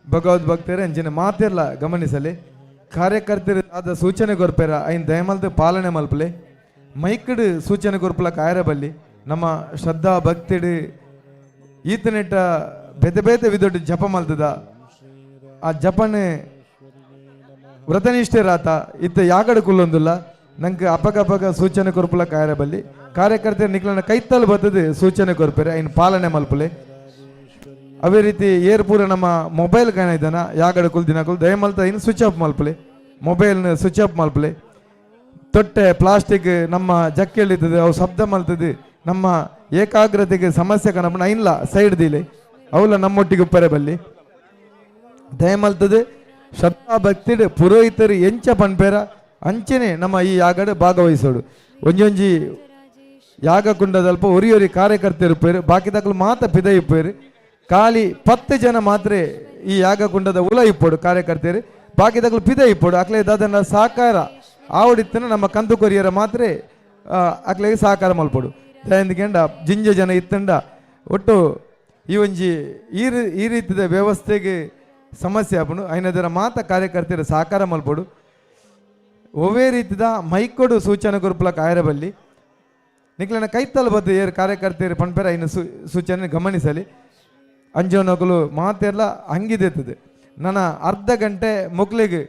ಭಗವದ್ಭಕ್ತರೇ ಅಂಚಿನ ಮಾತೆಲ್ಲ ಗಮನಿಸಲಿ. ಕಾರ್ಯಕರ್ತರು ಆದ ಸೂಚನೆ ಕೊರ್ಪೇರ ಐನ್ ದಯಮಲ್ದ ಪಾಲನೆ ಮಲ್ಪಲೆ ಮೈಕಡ್ ಸೂಚನೆ ಕೊರ್ಪಲ ಕಾಯರಬಲ್ಲಿ ನಮ್ಮ ಶ್ರದ್ಧಾ ಭಕ್ತಿಡ್ ಈತನೆಟ್ಟ ಬೇತೆ ಬೇತೆ ವಿದೊಟ್ಟು ಜಪ ಮಲ್ತದ ಆ ಜಪನೆ ವ್ರತನಿಷ್ಠೆ ರಾತ ಇತ್ತ ಯಾಗಡ ಕುಲ್ಲೊಂದುಲ್ಲ ನಂಗೆ ಅಪಗ ಸೂಚನೆ ಕೊರ್ಪಲ ಕಾಯರಬಲ್ಲಿ ಕಾರ್ಯಕರ್ತರು ನಿಕ್ಲನ ಕೈತಲ್ ಬರ್ತದೆ ಸೂಚನೆ ಕೊರ್ಪೇರೆ ಐನ್ ಪಾಲನೆ ಮಲ್ಪಲೆ. ಅವೇ ರೀತಿ ಏರ್ಪೂರ ನಮ್ಮ ಮೊಬೈಲ್ ಕಾಣ ಇದ್ದಾನ ಯಾಗಡ ಕುಲ್ದಿನ ಕುಲ್ ದಯಮಲ್ತ ಇನ್ನು ಸ್ವಿಚ್ ಆಫ್ ಮಲ್ಪಲೆ ಮೊಬೈಲ್ನ ಸ್ವಿಚ್ ಆಫ್ ಮಲ್ಪಲೆ. ತೊಟ್ಟೆ ಪ್ಲಾಸ್ಟಿಕ್ ನಮ್ಮ ಜಕ್ಕೆಳಿತದೆ ಅವು ಶಬ್ದ ಮಲ್ತದೆ ನಮ್ಮ ಏಕಾಗ್ರತೆಗೆ ಸಮಸ್ಯೆ ಕಣಪಣ ಇಲ್ಲ ಸೈಡ್ ದಿಲೆ ಅವಲ್ಲ ನಮ್ಮೊಟ್ಟಿಗೆ ಉಪ್ಪರೆ ಬಲ್ಲಿ ದಯಮಲ್ತದೆ. ಶ್ರದ್ಧಾ ಭಕ್ತಿಡ್ ಪುರೋಹಿತರು ಎಂಚ ಪನ್ಪೇರ ಅಂಚನೆ ನಮ್ಮ ಈ ಯಾಗಡ ಭಾಗವಹಿಸೋಡು. ಒಂಜೊಂಜಿ ಯಾಗ ಕುಂಡದಲ್ಪ ಒರಿಯೊರಿ ಕಾರ್ಯಕರ್ತರು ಇಪ್ಪೇರು ಬಾಕಿ ತಕ್ಕಲು ಮಾತ ಪಿದ ಇಪ್ಪೇರು ಖಾಲಿ 10 ಜನ ಮಾತ್ರ ಈ ಯಾಗ ಕುಂಡದ ಉಲ ಇಪ್ಪೋಡು ಕಾರ್ಯಕರ್ತರು ಬಾಕಿ ತಕ್ಕಲು ಪಿದ ಇಪ್ಪೋಡು ಅಕ್ಲೆ ಅದನ್ನ ಸಹಕಾರ ಆವಡಿತ್ತನ ನಮ್ಮ ಕಂದು ಕೊರಿಯರ ಮಾತ್ರ ಅಕ್ಲೆಗೆ ಸಹಕಾರ ಮಲ್ಪೋಡು ದಯಂದಿಕೆಂಡ ಜಿಂಜ ಜನ ಇತ್ತಂಡ ಒಟ್ಟು ಈ ಒಂಜಿ ಈ ರೀತಿಯ ವ್ಯವಸ್ಥೆಗೆ ಸಮಸ್ಯೆ ಆಪುಂಡು ಐನದರ ಮಾತ ಕಾರ್ಯಕರ್ತರ ಸಹಕಾರ ಮಲ್ಪೋಡು. ಒವೇ ರೀತಿದ ಮೈಕೊಡು ಸೂಚನೆ ಗುರುಪುಲ ಕಾಯರಬಲ್ಲಿ ನಿಕ್ಲನ ಕೈತಲ್ ಬದ್ದು ಏರು ಕಾರ್ಯಕರ್ತೆಯರು ಪಂಪೆರ ಇನ್ನು ಸೂಚನೆ ಗಮನಿಸಲಿ. ಅಂಜೋನಕಲು ಮಾತೆಲ್ಲ ಹಂಗಿದೇತದೆ. ನನ್ನ ಅರ್ಧ ಗಂಟೆ ಮುಕ್ಲಿಗೆ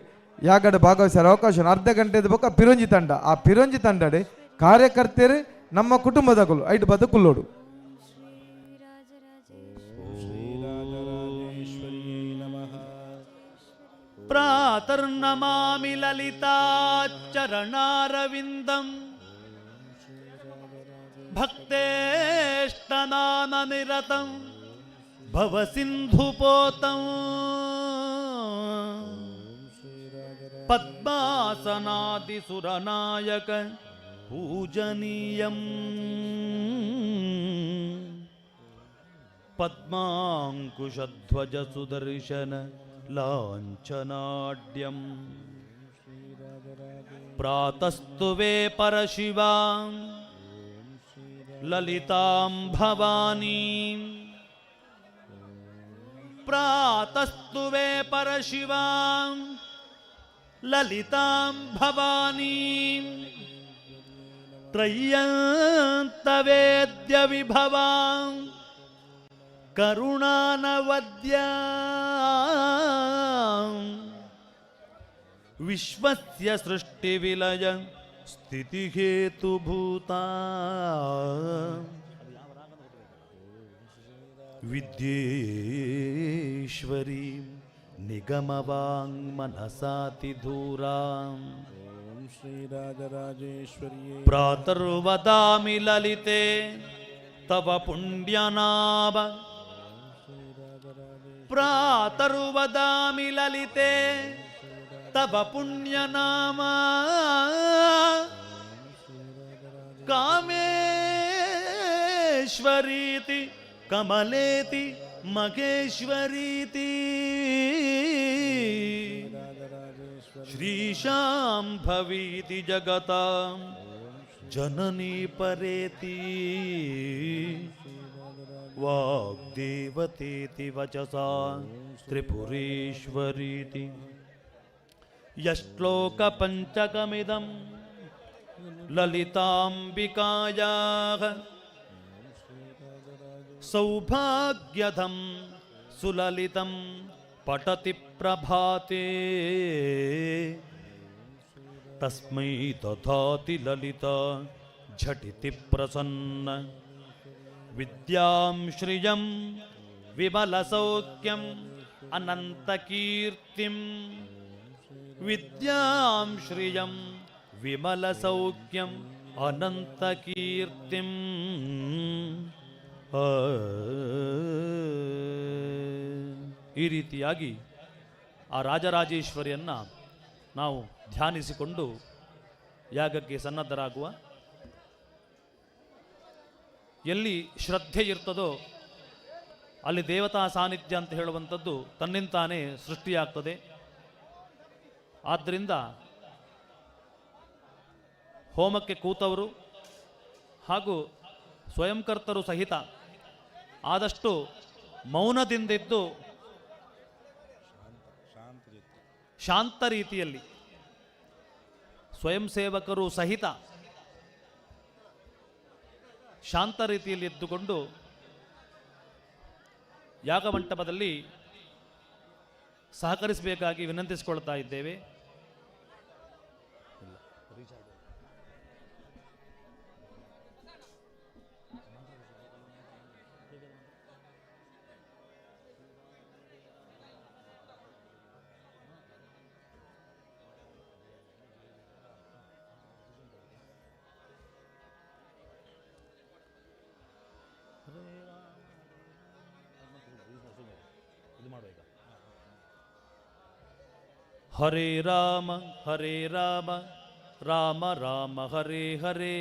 ಯಾಗಡೆ ಭಾಗವಹಿಸೋ ಅವಕಾಶ ಅರ್ಧ ಗಂಟೆದ ಬೊಕ್ಕ ಪಿರಂಜಿ ತಂಡ. ಆ ಪಿರಂಜಿ ತಂಡಡೆ ಕಾರ್ಯಕರ್ತೆಯರು ನಮ್ಮ ಕುಟುಂಬದಗಳು ಐದು ಬದುಕುಲ್ಲೋಡು. ಪ್ರಾತರ್ನಮಾಮಿ ಲಲಿತಾಚರಣಾರವಿಂದಂ ಭಕ್ತೇಷ್ಟನಾನ ನಿರತಂ ಭವಸಿಂಧುಪೋತಂ ಪದ್ಮಾಸನಾದಿಸುರನಾಯಕ ಪೂಜನೀಯಂ ಪದ್ಮಾಂಕುಶಧ್ವಜ ಸುದರ್ಶನ ಲಾಂಛನಾಢ್ಯಂ ಪ್ರಾತಸ್ತುವೇ ಪರಶಿವಾಂ ಲಲಿತಾಂ ಭವಾನೀಂ ಪ್ರಾತಸ್ತುವೇ ಪರಶಿವಾಂ ಲಲಿತಾಂ ಭವಾನೀಂ ತ್ರಯಂತವೇದ್ಯ ವಿಭವಾಂ ಕರುಣಾನವದ್ಯಾಂ ವಿಶ್ವಸ್ಯ ಸೃಷ್ಟಿವಿಲಯ ಸ್ಥಿತಿಹೇತುಭೂತಾ ವಿದ್ಯೇಶ್ವರೀ ನಿಗಮವಾಂಗ್ಮನಸಾತಿಧೂರಾಂ श्रीराजराजेश्वर्यै ಪ್ರಾತರ್ವದಾಮಿ ಲಲಿತೆ ತವ ಪುಣ್ಯನಾಮ ಪ್ರಾತರ್ವದಾಮಿ ಲಲಿತೆ ತವ ಪುಣ್ಯನಾಮ ಕಾಮೇಶ್ವರೀತಿ ಕಮಲೇತಿ ಮಗೇಶ್ವರೀತಿ ಶ್ರೀಶಾಂಭವೀತಿ ಜಗತಾಂ ಜನನೀ ಪರೇತಿ ವಾಗ್ದೇವತೇತಿ ವಚಸಾ ತ್ರಿಪುರೇಶ್ವರೀತಿ ಯಶ್ಲೋಕ ಪಂಚಕಮಿದಂ ಲಲಿತಾಂಬಿಕಾಯಾಃ ಸೌಭಾಗ್ಯದಂ ಸುಲಲಿತಂ ಪಠತಿ ಪ್ರಭಾತೆ ತಸ್ಮೈ ತಥಾತಿ ಲಲಿತಾ ಝಟಿತಿ ಪ್ರಸನ್ನ ವಿದ್ಯಾಂ ಶ್ರಿಯಂ ವಿಮಲಸೌಖ್ಯಂ ಅನಂತಕೀರ್ತಿಂ ವಿದ್ಯಾಂ ಶ್ರಿಯಂ ವಿಮಲಸೌಖ್ಯಂ ಅನಂತಕೀರ್ತಿಂ ಈ ರೀತಿಯಾಗಿ ಆ ರಾಜರಾಜೇಶ್ವರಿಯನ್ನು ನಾವು ಧ್ಯಾನಿಸಿಕೊಂಡು ಯಾಗಕ್ಕೆ ಸನ್ನದ್ಧರಾಗುವ. ಎಲ್ಲಿ ಶ್ರದ್ಧೆ ಇರ್ತದೋ ಅಲ್ಲಿ ದೇವತಾ ಸಾನ್ನಿಧ್ಯ ಅಂತ ಹೇಳುವಂಥದ್ದು ತನ್ನಿಂತಾನೇ ಸೃಷ್ಟಿಯಾಗ್ತದೆ. ಆದ್ದರಿಂದ ಹೋಮಕ್ಕೆ ಕೂತವರು ಹಾಗೂ ಸ್ವಯಂಕರ್ತರು ಸಹಿತ ಆದಷ್ಟು ಮೌನದಿಂದಿದ್ದು ಶಾಂತ ರೀತಿಯಲ್ಲಿ, ಸ್ವಯಂ ಸೇವಕರು ಸಹಿತ ಶಾಂತ ರೀತಿಯಲ್ಲಿ ಎದ್ದುಕೊಂಡು ಯಾಗಮಂಟಪದಲ್ಲಿ ಸಹಕರಿಸಬೇಕಾಗಿ ವಿನಂತಿಸಿಕೊಳ್ತಾ ಇದ್ದೇವೆ. ಹರೇ ರಾಮ ರಾಮ ರಾಮ ಹರೇ ಹರೇ,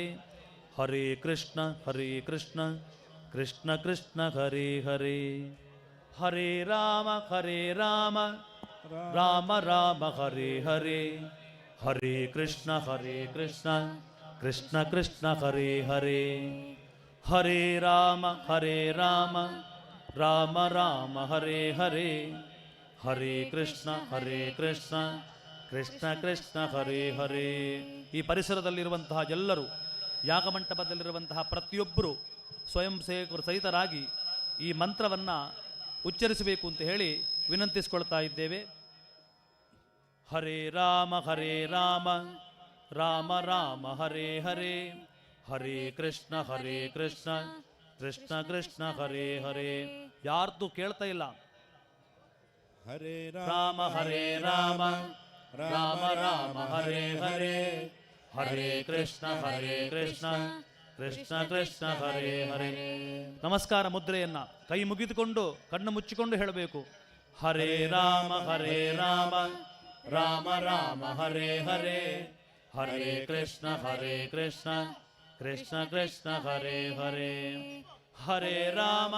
ಹರೇ ಕೃಷ್ಣ ಕೃಷ್ಣ ಕೃಷ್ಣ ಹರೇ ಹರೇ. ಹರೇ ರಾಮ ರಾಮ ರಾಮ ಹರೇ ಹರೇ, ಹರೇ ಕೃಷ್ಣ ಕೃಷ್ಣ ಕೃಷ್ಣ ಹರೇ ಹರೇ. ಹರೇ ರಾಮ ರಾಮ ರಾಮ ಹರೇ ಹರೇ, ಹರೇ ಕೃಷ್ಣ ಕೃಷ್ಣ ಕೃಷ್ಣ ಹರೇ ಹರೇ. ಈ ಪರಿಸರದಲ್ಲಿರುವಂತಹ ಎಲ್ಲರೂ, ಯಾಗಮಂಟಪದಲ್ಲಿರುವಂತಹ ಪ್ರತಿಯೊಬ್ಬರು ಸ್ವಯಂ ಸೇವಕರು ಸಹಿತರಾಗಿ ಈ ಮಂತ್ರವನ್ನು ಉಚ್ಚರಿಸಬೇಕು ಅಂತ ಹೇಳಿ ವಿನಂತಿಸಿಕೊಳ್ತಾ ಇದ್ದೇವೆ. ಹರೇ ರಾಮ ರಾಮ ರಾಮ ಹರೇ ಹರೇ, ಹರೇ ಕೃಷ್ಣ ಕೃಷ್ಣ ಕೃಷ್ಣ ಹರೇ ಹರೇ. ಯಾರ್ದು ಕೇಳ್ತಾ ಇಲ್ಲ. ಹರೇ ರಾಮ ರಾಮ ರಾಮ ಹರೇ ಹರೇ, ಹರೇ ಕೃಷ್ಣ ಕೃಷ್ಣ ಕೃಷ್ಣ ಹರೇ ಹರೇ. ನಮಸ್ಕಾರ ಮುದ್ರೆಯನ್ನ ಕೈ ಮುಗಿದುಕೊಂಡು ಕಣ್ಣು ಮುಚ್ಚಿಕೊಂಡು ಹೇಳಬೇಕು. ಹರೇ ರಾಮ ರಾಮ ರಾಮ ಹರೇ ಹರೇ, ಹರೇ ಕೃಷ್ಣ ಕೃಷ್ಣ ಕೃಷ್ಣ ಹರೇ ಹರೇ. ಹರೇ ರಾಮ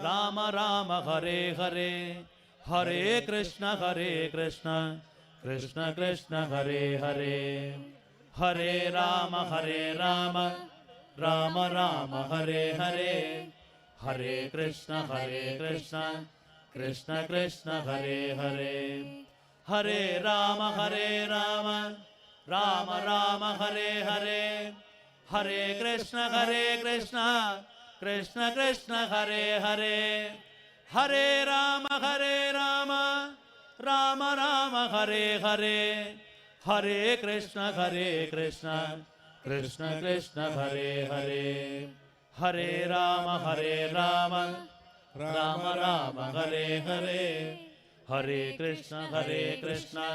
ರಾಮ ರಾಮ ಹರೇ ಹರೇ, ಹರೇ ಕೃಷ್ಣ ಕೃಷ್ಣ ಕೃಷ್ಣ ಹರೇ ಹರೇ. ಹರೇ ರಾಮ ರಾಮ ರಾಮ ಹರೇ ಹರೇ, ಹರೇ ಕೃಷ್ಣ ಕೃಷ್ಣ ಕೃಷ್ಣ ಹರೇ ಹರೇ. ಹರೇ ರಾಮ ರಾಮ ರಾಮ ಹರೇ ಹರೇ, ಹರೇ ಕೃಷ್ಣ ಕೃಷ್ಣ ಕೃಷ್ಣ ಹರೇ ಹರೇ. ಹರೇ ರಾಮ ರಾಮ ರಾಮ ಹರೇ ಹರೇ, ಹರೇ ಕೃಷ್ಣ ಕೃಷ್ಣ ಕೃಷ್ಣ ಹರೇ ಹರೇ. ಹರೇ ರಾಮ ರಾಮ ರಾಮ ಹರೇ ಹರೇ, ಹರೇ ಕೃಷ್ಣ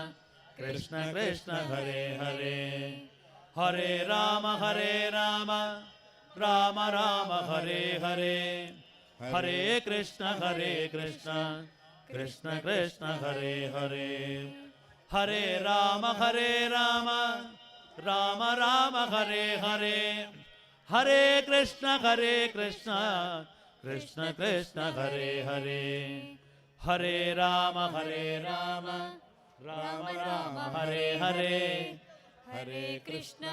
ಕೃಷ್ಣ ಕೃಷ್ಣ ಹರೇ ಹರೇ. ಹರೇ ರಾಮ ರಾಮ ರಾಮ ಹರೇ ಹರೇ, ಹರೇ ಕೃಷ್ಣ ಕೃಷ್ಣ ಕೃಷ್ಣ ಹರೇ ಹರೇ. ಹರೇ ರಾಮ ರಾಮ ರಾಮ ಹರೇ ಹರೇ, ಹರೇ ಕೃಷ್ಣ ಕೃಷ್ಣ ಕೃಷ್ಣ ಹರೇ ಹರೇ. ಹರೇ ರಾಮ ರಾಮ ರಾಮ ಹರೇ ಹರೇ, ಹರೇ ಕೃಷ್ಣ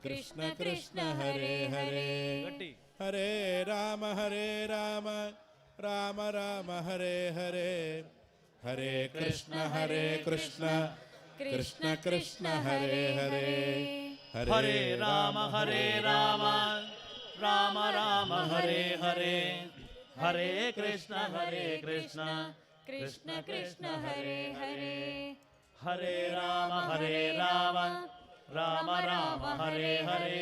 ಕೃಷ್ಣ ಕೃಷ್ಣ ಹರೇ ಹರೇ. ಗಟ್ಟಿ. ಹರೇ ರಾಮ ರಾಮ ರಾಮ ಹರೇ ಹರೇ, ಹರೇ ಕೃಷ್ಣ ಕೃಷ್ಣ ಕೃಷ್ಣ ಹರೇ ಹರೇ. ಹರೇ ರಾಮ ರಾಮ ರಾಮ ಹರೇ ಹರೇ, ಹರೇ ಕೃಷ್ಣ ಕೃಷ್ಣ ಕೃಷ್ಣ ಹರೇ ಹರೇ. ಹರೇ ರಾಮ ರಾಮ ರಾಮ ಹರೇ ಹರೇ,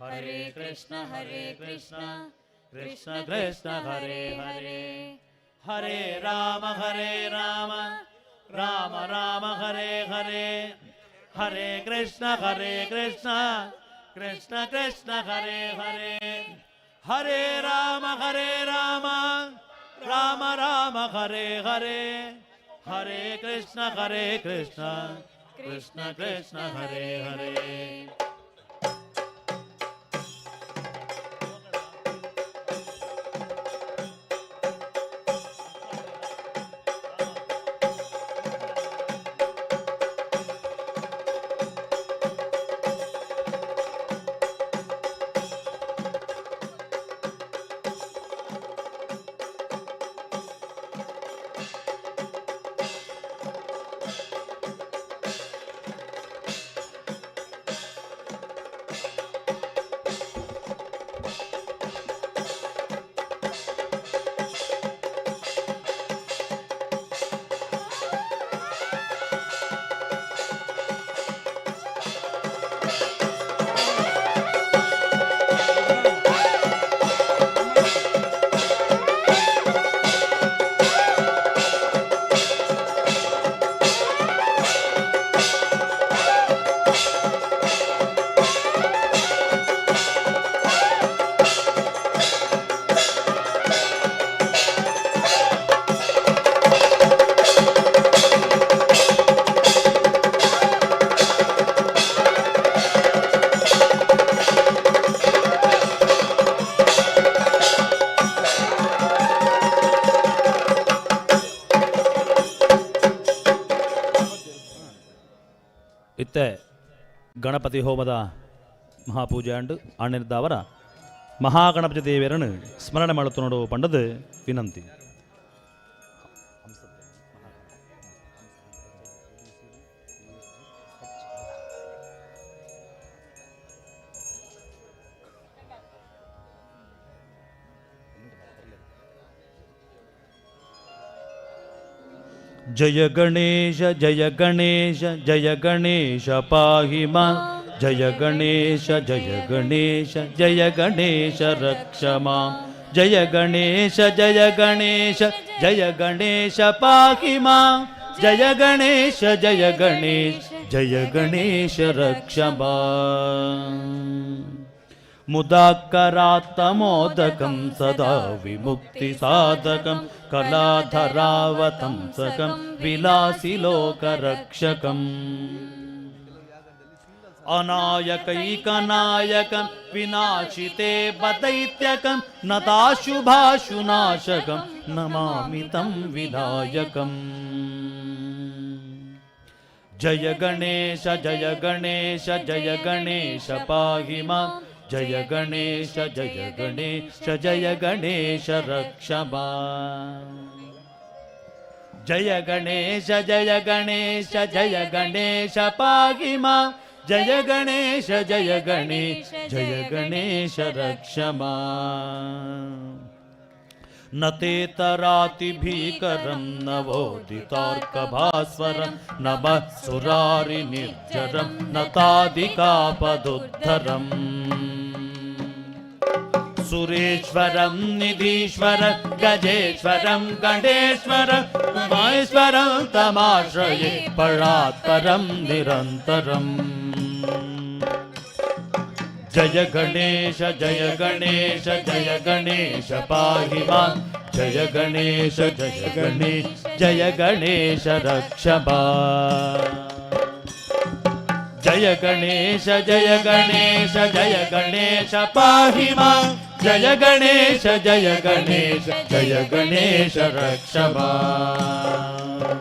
ಹರೇ ಕೃಷ್ಣ ಕೃಷ್ಣ ಕೃಷ್ಣ ಹರೇ ಹರೇ. ಹರೇ ರಾಮ ರಾಮ ರಾಮ ಹರೇ ಹರೇ, ಹರೇ ಕೃಷ್ಣ ಕೃಷ್ಣ ಕೃಷ್ಣ ಹರೇ ಹರೇ. ಹರೇ ರಾಮ ರಾಮ ರಾಮ ಹರೇ ಹರೇ, ಹರೇ ಕೃಷ್ಣ ಕೃಷ್ಣ ಕೃಷ್ಣ ಹರೇ ಹರೇ. ಇತ್ತೆ ಗಣಪತಿ ಹೋಮದ ಮಹಾಪೂಜೆ ಅಂಡು ಅಣ್ಣಿರ್ದವರ ಮಹಾಗಣಪತಿ ದೇವಿಯರನ್ನು ಸ್ಮರಣೆ ಮಾಡುತ್ತ ನೋಡು ಪಂಡದು ವಿನಂತಿ. जय गणेश जय गणेश जय गणेश पाहि मां जय गणेश जय गणेश जय गणेश रक्ष मां जय गणेश जय गणेश जय गणेश पाहि मां जय गणेश जय गणेश जय गणेश रक्ष मां मुदाकरात्तमोदकं सदा विमुक्तिसाधकं कलाधरावतंसकं विलासिलोकरक्षकम् अनायकैकनायकं विनाशिते बदैत्यकं नताशुभाशुनाशकं नमामि तं विनायकम् जय गणेश जय गणेश जय गणेश पाहि मां जय गणेश जय गणेश जय गणेश रक्ष मां जय गणेश जय गणेश जय गणेश पाहि मां जय गणेश जय गणेश जय गणेश रक्ष मां न तेतरातिभीकरं नवोदितार्कभास्वरं नमः सुरारिनिर्जरं नतादिकापदुद्धरम् सुरेश्वरं निधीश्वरं गजेश्वरं गणेश्वरं महेश्वरं तमाश्रये परात्परं निरन्तरम् जय गणेश जय गणेश जय गणेश पाहि मां जय गणेश जय गणेश जय गणेश रक्ष मां जय गणेश जय गणेश जय गणेश पाहि मां जय गणेश जय गणेश जय गणेश रक्ष मां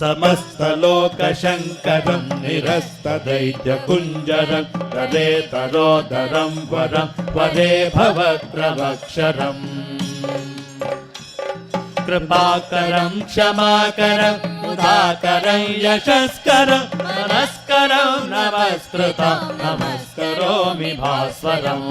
समस्तलोकशङ्करं निरस्तदैत्यकुञ्जरं तदेतरोदरं वरं वरे भवत्रवक्षरम् कृपाकरं क्षमाकरं मुदाकरं यशस्करं नमस्करं नमस्कृतं नमस्करोमि भास्वरम्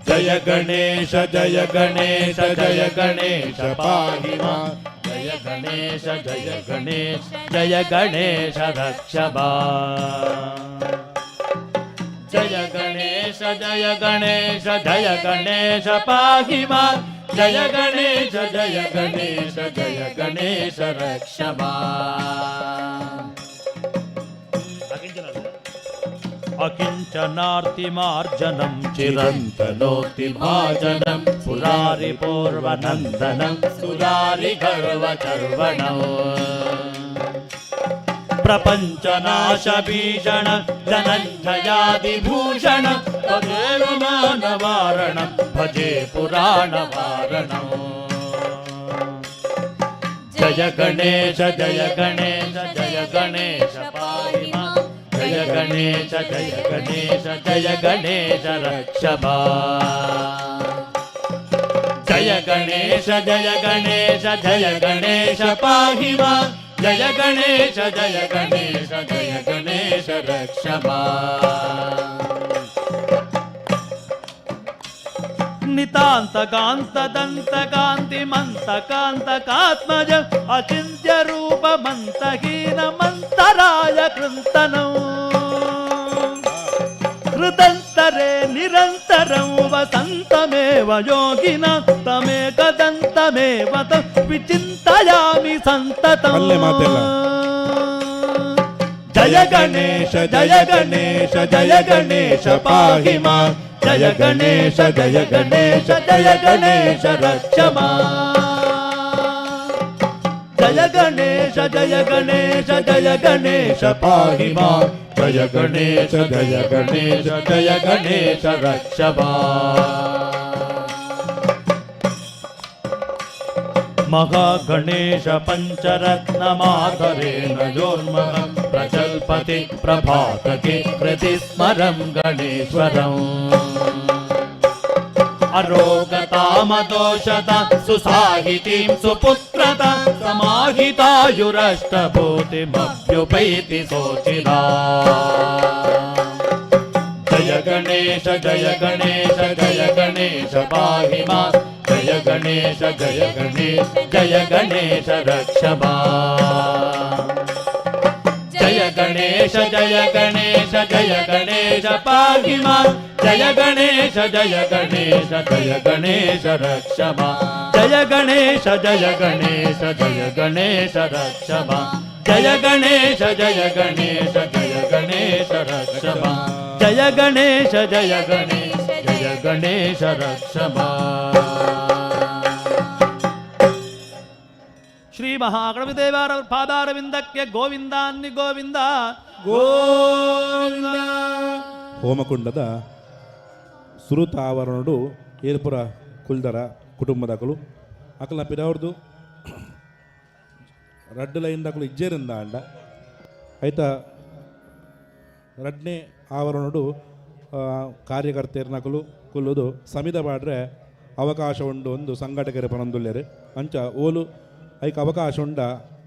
जय गणेश जय गणेश जय गणेश पाहि मां जय गणेश जय गणेश जय गणेश रक्ष मां जय गणेश जय गणेश जय गणेश पाहि मां जय गणेश जय गणेश जय गणेश रक्ष मां अकिञ्चनार्तिमार्जनं चिरन्तनोतिभाजनं सुरारिपूर्वनन्दनं सुरारिगर्वचर्वणौ प्रपञ्चनाशभीषण धनञ्जयादिभूषण तदेव मानवारणं भजे पुराणवारणम् जय गणेश जय गणेश जय गणेश पाहि मां जय गणेश जय गणेश जय गणेश रक्ष मां जय गणेश जय गणेश जय गणेश पाहि मां जय गणेश जय गणेश जय गणेश रक्ष मां नितान्तकान्तदन्तकान्तिमन्तकान्तकात्मज अचिन्त्यरूपमन्तहीनमन्तराय कृन्तनम् हृदन्तरे निरन्तरं वसन्तमेव योगिना तमेकदन्तमेव विचिन्तयामि सन्ततम् जय गणेश जय गणेश जय गणेश पाहि मां जय गणेश जय गणेश जय गणेश रक्ष मां जय गणेश जय गणेश जय गणेश पाहि मां जय गणेश जय गणेश जय गणेश रक्ष मां महागणेश पञ्चरत्नमाधरेण योन्महं प्रजल्पति प्रभातके प्रतिस्मरं गणेश्वरम् अरोगतामदोषता सुसाहितीं सुपुत्रता समाहितायुरष्टभूतिमभ्युपैति शोचिता जय गणेश जय गणेश जय गणेश गणेश पाहि मां जय गणेश जय गणेश जय गणेश रक्ष मां जय गणेश जय गणेश जय गणेश पाहि मां जय गणेश जय गणेश जय गणेश रक्ष मां जय गणेश जय गणेश जय गणेश रक्ष मां जय गणेश जय गणेश जय गणेश रक्ष मां जय गणेश जय गणेश जय गणेश रक्ष मां ಶ್ರೀ ಮಹಾಗಣಪತಿದೇವರ ಪಾದಾರವಿಂದಕ್ಕೆ ಗೋವಿಂದಾನ್ನಿ ಗೋವಿಂದ ಗೋವಿಂದ. ಹೋಮಕುಂಡದ ಸುರುತ ಆವರಣಡು ಏರ್ಪುರ ಕುಲ್ದರ ಕುಟುಂಬದಕಲು ಅಕಲ ಪಿರವ್ರದು ರಡ್ಡು ಲೈನ್ದಕಲು ಇಜ್ಜೇರಿಂದ ಅಂಡ ಐತ ರಡ್ನೆ ಆವರಣಡು ಕಾರ್ಯಕರ್ತೆಯರ್ನಕಲು ಕುಲ್ಲುದು ಸಮಿದ ಬಾಡ್ರೆ ಅವಕಾಶ ಉಂಡು ಒಂದು ಸಂಘಟಕರ ಪನಂದುಲ್ಲೆರು ಅಂಚ ಓಲು ಐಕ ಅವಕಾಶ ಉಂಡ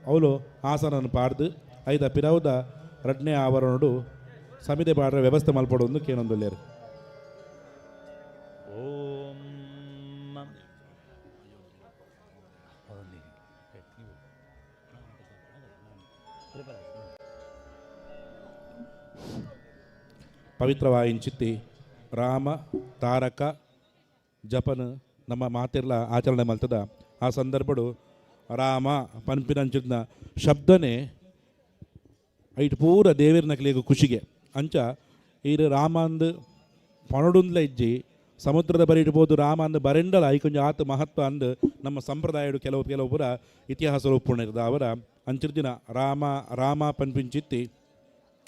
ಅವಳು ಆಸನನ್ನು ಪಾಡ್ದು ಐದ ಪಿರವುದ ರಡ್ನೆ ಆವರಣಡು ಸಮಿದೆ ಬಾಡ್ರೆ ವ್ಯವಸ್ಥೆ ಮಲ್ಪಡೊಂದು ಕೇನೊಂದುಲ್ಲೆರು. ಓಂ ಪವಿತ್ರವಾಯಿಂಚಿತ್ತಿ ರಾಮ ತಾರಕ ಜಪನ ನಮ್ಮ ಮಾತೆಲ್ಲ ಆಚರಣೆ ಮಲ್ತದ ಆ ಸಂದರ್ಭಡು ರಾಮ ಪನ್ಪಿನಂಚಿನ ಶಬ್ದನೇ ಐಟ್ ಪೂರ ದೇವೇರ್ನ ಕ್ಲಿಯಗ ಖುಷಿಗೆ ಅಂಚ ಈರು ರಾಮ ಅಂದು ಪಣಡುಂದ್ಲ ಇಜ್ಜಿ ಸಮುದ್ರದ ಬರಿ ಇಡ್ಬೋದು ರಾಮ ಅಂದು ಬರೆಂಡಲ ಐಕೊಂಜ ಆತ ಮಹತ್ವ ಅಂದು ನಮ್ಮ ಸಂಪ್ರದಾಯಡು ಕೆಲವು ಪುರ ಇತಿಹಾಸ ಒಪ್ಪುಣಿರ್ದ ಅವರ ಅಂಚಿರ್ದಿನ ರಾಮ ರಾಮ ಪನ್ಪಿಂಚಿತ್ತಿ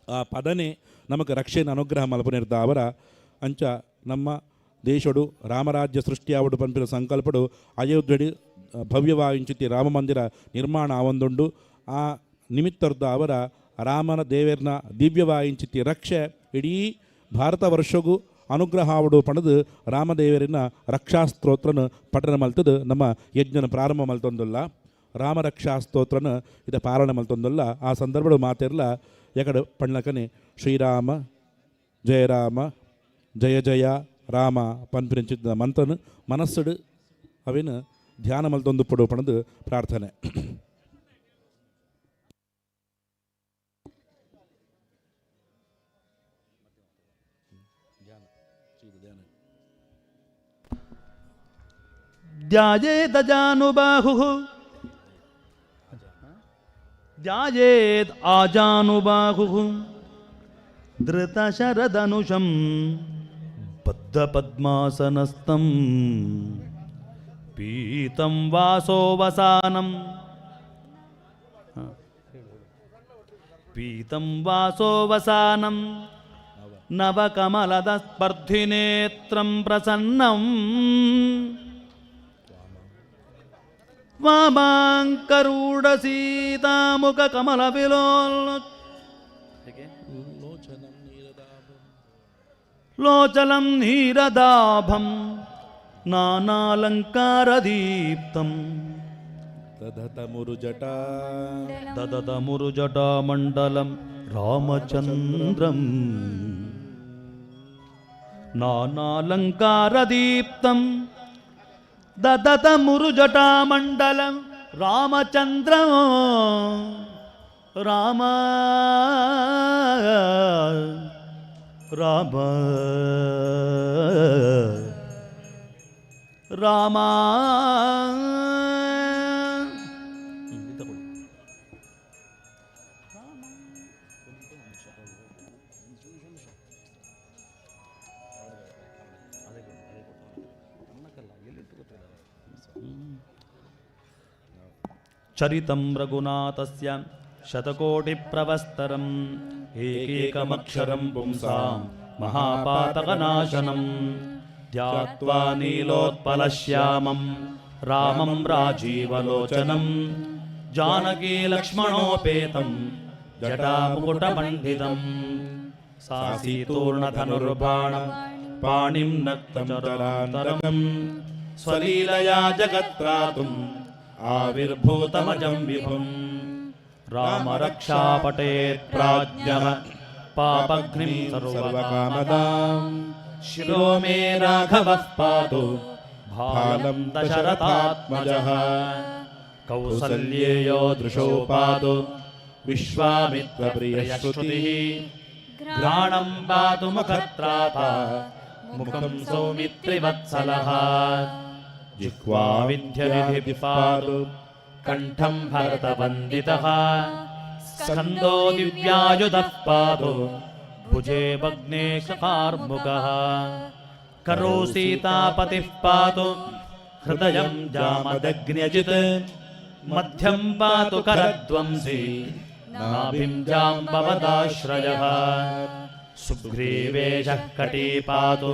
ಆ ಪದನೇ ನಮಗೆ ರಕ್ಷೆನ ಅನುಗ್ರಹ ಮಲ್ಪನಿರ್ದ ಅವರ ಅಂಚ ನಮ್ಮ ದೇಶಡು ರಾಮರಾಜ್ಯ ಸೃಷ್ಟಿಯಾವಡು ಪನ್ಪಿನ ಸಂಕಲ್ಪಡು ಅಯೋಧ್ಯೆಡು ಭವ್ಯವಾಗಿಂಚಿತಿ ರಾಮ ಮಂದಿರ ನಿರ್ಮಾಣ ಆವೊಂದುಂಡು ಆ ನಿಮಿತ್ತರ್ದ ಅವರ ರಾಮನ ದೇವೇರ್ನ ದಿವ್ಯವಾಯಿಂಚಿತಿ ರಕ್ಷೆ ಇಡೀ ಭಾರತ ವರ್ಷಗೂ ಅನುಗ್ರಹ ಆವಡು ಪಣದು ರಾಮದೇವರಿನ ರಕ್ಷಾಸ್ತೋತ್ರನ ಪಠನ ಮಲ್ತದು ನಮ್ಮ ಯಜ್ಞನ ಪ್ರಾರಂಭ ಮಲ್ತೊಂದುಲ್ಲ ರಾಮ ರಕ್ಷಾಸ್ತೋತ್ರನ ಇದು ಪಾಲನೆ ಮಲ್ತೊಂದುಲ್ಲ ಆ ಸಂದರ್ಭಡು ಮಾತೆರ್ಲ ಯಾಕಡೆ ಪಣ್ಣಕನೆ ಶ್ರೀರಾಮ ಜಯರಾಮ ಜಯ ಜಯ ರಾಮ ಪನ್ಪಿನ ಮಂತನು ಮನಸ್ಸುಡು ಅವೇನು ಧ್ಯಾನ ಮಲ್ತೊಂದು ಪಡು ಪಣದು ಪ್ರಾರ್ಥನೆ. ಧ್ಯಾಯೇತ್ ಅಜಾನುಬಾಹುಃ ಧ್ಯಾಯೇತ್ ಆಜಾನುಬಾಹುಃ ಧೃತಶರಧನುಷಂ ಬದ್ಧಪದ್ಮಾಸನಸ್ಥಂ ಪೀತಂ ವಾಸೋವಸಾನಂ ಪೀತಂ ವಾಸೋವಸಾನಂ ನವಕಮಲದ ಸ್ಪರ್ಧಿನೇತ್ರಂ ಪ್ರಸನ್ನಂ ವಾಮಾಂಕರೂಢ ಸೀತಾಮುಖ ಕಮಲ ಲೋಚನಂ ನೀರದಾಭಂ ನಾನಾಲಂಕಾರದೀಪ್ತಂ ದದತ ಮುರುಜಟಾಮಂಡಲಂ ರಾಮಚಂದ್ರಂ ನಾನಾಲಂಕಾರದೀಪ್ತಂ ದದತ ಮುರುಜಟಾಮಂಡಲಂ ರಾಮಚಂದ್ರಂ ರಾಮ ರಾಮ ರಾಮ ಚರಿತಂ ರಘುನಾಥಸ್ಯ ಶತಕೋಟಿಪ್ರವಸ್ತರಂ ಏಕೇಕಮಕ್ಷರಂ ಪುಂಸಾಂ ಮಹಾಪಾತಕನಾಶನಂ ಧ್ಯಾತ್ವಾ ನೀಲೋತ್ಪಲಶ್ಯಾಮಂ ರಾಮಂ ರಾಜೀವಲೋಚನಂ ಜಾನಕೀ ಲಕ್ಷ್ಮಣೋಪೇತಂ ಜಟಾಮುಕುಟಮಂಡಿತಂ ಸಾಸೀತೂರ್ಣಧನುರ್ಬಾಣಂ ಪಾಣಿಂ ನಕ್ತಚರಾಂತರಂ ಸ್ವಲೀಲಯಾ ಜಗತ್ರಾತುಂ ಆವಿರ್ಭೂತಮಜಂ ವಿಭುಂ ರಾಮ ರಕ್ಷಾಪಟೇತ್ ಪ್ರಾಜ್ಞಃ ಪಾಪಘ್ನಿಂ ಸರ್ವಕಾಮದಾಂ शिरो मे राघवः पातु भालं दशरथात्मजः कौसल्येयो दृशो पातु विश्वामित्रप्रियश्रुतिः घ्राणं पातु मुखत्राता मुखं सौमित्रिवत्सलः जिह्वा विद्यनिधिः पातु कण्ठं भरतवन्दितः स्कन्दो दिव्यायुधः पातु भुजे भग्नेशकार्मुकः करो सीतापतिः पातु हृदयं जामदग्न्यजित् मध्यं पातु करध्वंसी नाभिं जाम्बवदाश्रयः सुग्रीवेशः कटी पातु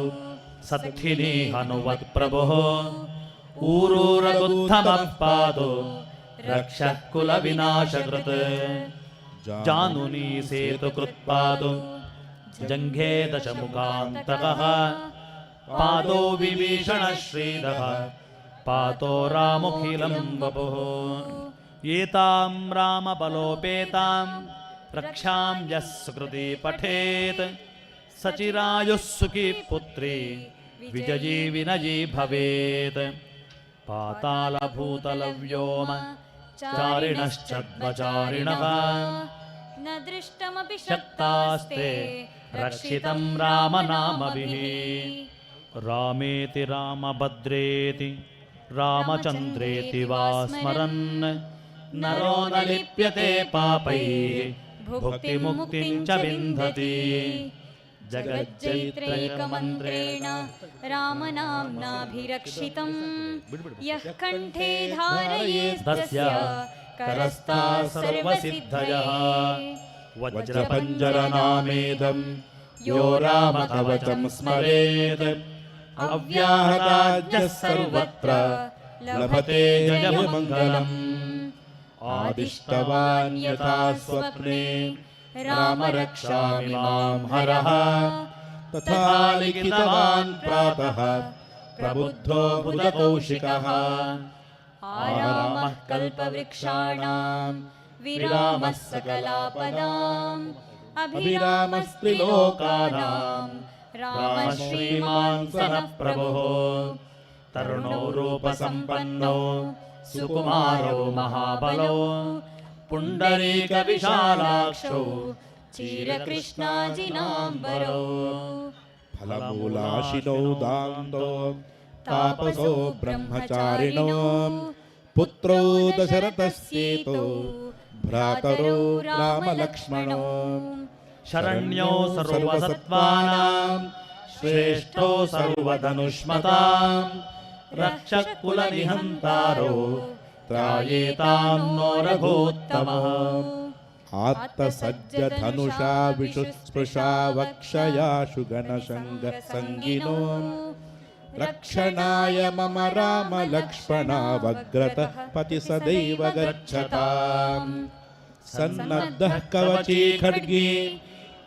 सत्थिनी हनुमत्प्रभुः ऊरूरगुत्थमः पातु रक्षः कुलविनाशकृत् जानुनी सेतुकृत् पातु जङ्घे दशमुखान्तकः पादो विभीषणः श्रीदः पातो रामोऽखिलं वपुः एतां रामबलोपेतां रक्षां यः सुकृती पठेत् सचिरायुः सुखी पुत्री विजयी विनयी भवेत् पातालभूतलव्योम चारिणश्चद्मचारिणः न दृष्टमपि शक्तास्ते रक्षितं रामनामभिः रामेति रामभद्रेति रामचन्द्रेति वा स्मरन् नरो न लिप्यते पापैः भुक्तिमुक्तिं च विन्दति जगज्जैत्रैकमन्त्रेण रामनाम्नाभिरक्षितं यः कण्ठे धारयेस्तस्य करस्ताः सर्वसिद्धयः वज्रपञ्जरनामेदं यो रामकवचं स्मरेत् अव्याहताद्यः सर्वत्र लभते जयमङ्गलम् आदिष्टवान् यथा स्वप्ने राम रक्षामि मां हरः तथा लिखितवान् प्रातः प्रबुद्धो बुधकौशिकः आरामः कल्पवृक्षाणां विरामः सकलापदाम् अभिरामस्त्रिलोकानां रामः श्रीमान् सनः प्रभुः तरुणो रूपसम्पन्नो सुकुमारो महाबलो पुण्डरीकविशालाक्षो चिरकृष्णाजिनाम्बरो फलमूलाशिनो दान्तो तापसो ब्रह्मचारिणो पुत्रो दशरथस्येतो भ्रातरो रामलक्ष्मणो शरण्यो सर्वसत्त्वानां श्रेष्ठो सर्वधनुष्मतां रक्षकुलनिहन्तारो त्रायेतां नो रघोत्तमः आत्तसज्जधनुषा विशुस्पृशा वक्षयाशु गणसङ्गिनो रक्षणाय मम राम लक्ष्मणावग्रतः पति सदैव गच्छताम् सन्नद्धः कवची खड्गी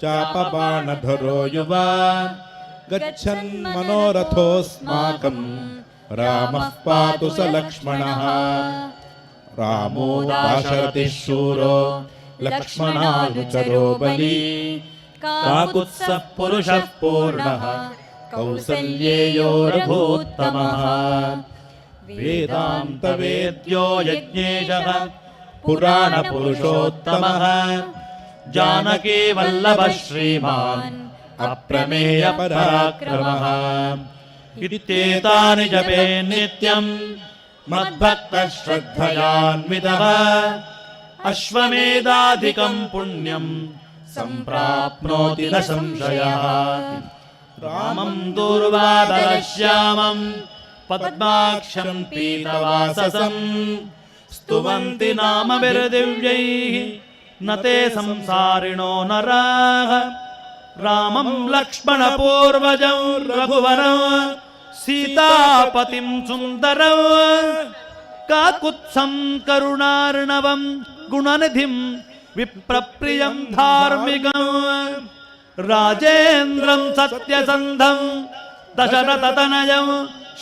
चापबाणधरो युवा गच्छन् मनोरथोऽस्माकं रामः पातु स लक्ष्मणः रामो दाशरथिः शूरो लक्ष्मणानुचरो बली काकुत्स्थः पुरुषः पूर्णः कौसल्येयो रघोत्तमः वेदान्तवेद्यो यज्ञेशः पुराणपुरुषोत्तमः जानकी वल्लभः श्रीमान् अप्रमेयपराक्रमः इत्येतानि जपे नित्यं मद्भक्तः श्रद्धयान्वितः अश्वमेधाधिकं पुण्यं सम्प्राप्नोति न संशयः रामं दूर्वाधरश्यामं पद्माक्षं पीतवाससं स्तुवन्ति नामभिर्दिव्यैः न ते संसारिणो नराः रामं लक्ष्मणपूर्वजं रघुवरं सीतापतिं सुन्दरं काकुत्स्थं करुणार्णवं गुणनिधिं विप्रप्रियं धार्मिकं राजेन्द्रं सत्यसन्धं दशरथतनयं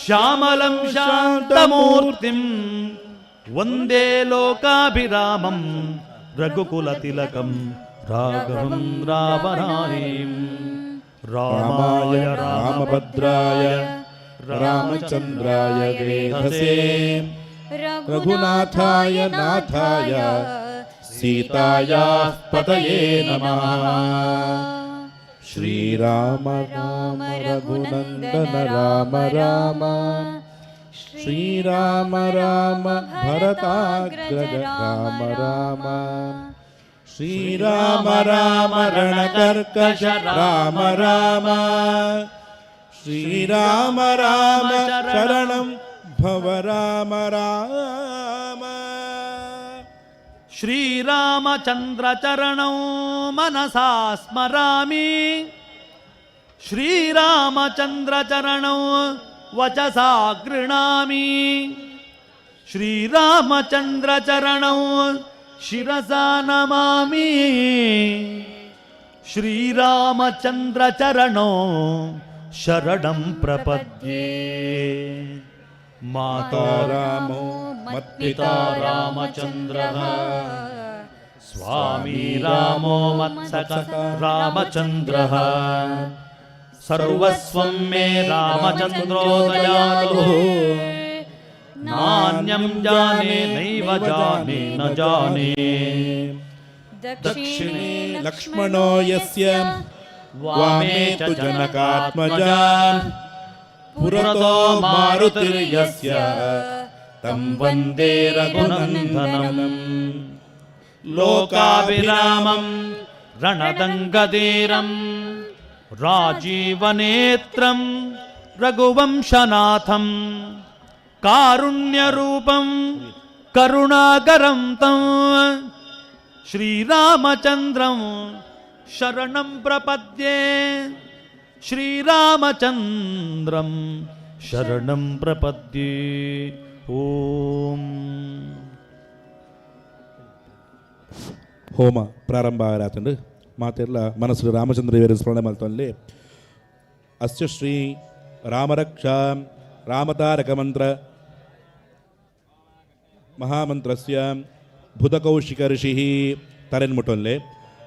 श्यामलं शान्तमूर्तिं वन्दे लोकाभिरामं रघुकुलतिलकं राघवं रामरायं ರಾಮಾಯ ರಾಮಭದ್ರಾಯ ರಾಮಚಂದ್ರಾಯ ವೇಧಸೇ ರಘುನಾಥಾಯ ನಾಥಾಯ ಸೀತಾಯಾಃ ಪತಯೇ ನಮಃ. ಶ್ರೀರಾಮ ರಾಮ ರಘುನಂದನ ರಾಮ ರಾಮ ಶ್ರೀರಾಮ ರಾಮ ಭರತಾಗ್ರಜ ರಾಮ ರಾಮ ಶ್ರೀರಾಮ ರಾಮ ರಣಕರ್ಕಶ ರಾಮ ರಾಮ ಶ್ರೀರಾಮ ರಾಮ ಶರಣಂ ಭವ ರಾಮ ರಾಮ. ಶ್ರೀರಾಮಚಂದ್ರ ಚರಣೌ ಮನಸಾ ಸ್ಮರಾಮಿ ಶ್ರೀರಾಮಚಂದ್ರ ಚರಣೌ ವಚಸಾ ಗೃಣಾಮಿ ಶ್ರೀರಾಮಚಂದ್ರ ಚರಣೌ ಶಿರಸಾ ನಮಾಮಿ ಶ್ರೀರಾಮಚಂದ್ರ ಚರಣೋ ಶರಣಂ ಪ್ರಪದ್ಯೆ. ಮಾತಾ ರಾಮೋ ಮತ್ಪಿತಾ ರಾಮಚಂದ್ರಃ ಸ್ವಾಮಿ ರಾಮೋ ಮತ್ಸಖ ರಾಮಚಂದ್ರಃ ಸರ್ವಸ್ವಂ ಮೇ ರಾಮಚಂದ್ರೋ ದಯಾಳುಃ ನಾನ್ಯಂ ಜಾನೆ ನೈವ ಜಾನೆ ನ ಜಾನೆ. ದಕ್ಷಿಣೇ ಲಕ್ಷ್ಮಣೋ ಯಸ್ಯ ವಾಮೇ ತು ಜನಕಾತ್ಮಜಾ ಪುರತೋ ಮಾರುತಿರ್ಯಸ್ಯ ತಂ ವಂದೇ ರಘುನಂದನಂ. ಲೋಕಾಭಿರಾಮಂ ರಣದಂಗಧೀರಂ ರಾಜೀವನೇತ್ರಂ ರಘುವಂಶನಾಥಂ ಕಾರುಣ್ಯರೂಪಂ ಕರುಣಾಕರಂ ತಂ ಶ್ರೀರಾಮಚಂದ್ರಂ ಶರಣಂ ಪ್ರಪದ್ಯೆ. ಶ್ರೀರಾಮಚಂದ್ರಂ ಶರಣಂ ಪ್ರಪದ್ಯೆ. ಓಂ. ಹೋಮ ಪ್ರಾರಂಭ ಆಗಲಾತಂಡು ಮಾತೆಲ್ಲ ಮನಸ್ಸು ರಾಮಚಂದ್ರ ದೇವರ ಸ್ಮರಣೆ ಮಾಡ್ತಲ್ಲಿ ಅಸ್ಯ ಶ್ರೀ ರಾಮರಕ್ಷಾ ರಾಮತಾರಕ ಮಂತ್ರ ಮಹಾಮಂತ್ರಸ್ಯ ಭುತಕೌಶಿಕ ಋಷಿ ತರೆನ್ಮುಟೊಲ್ಲೆ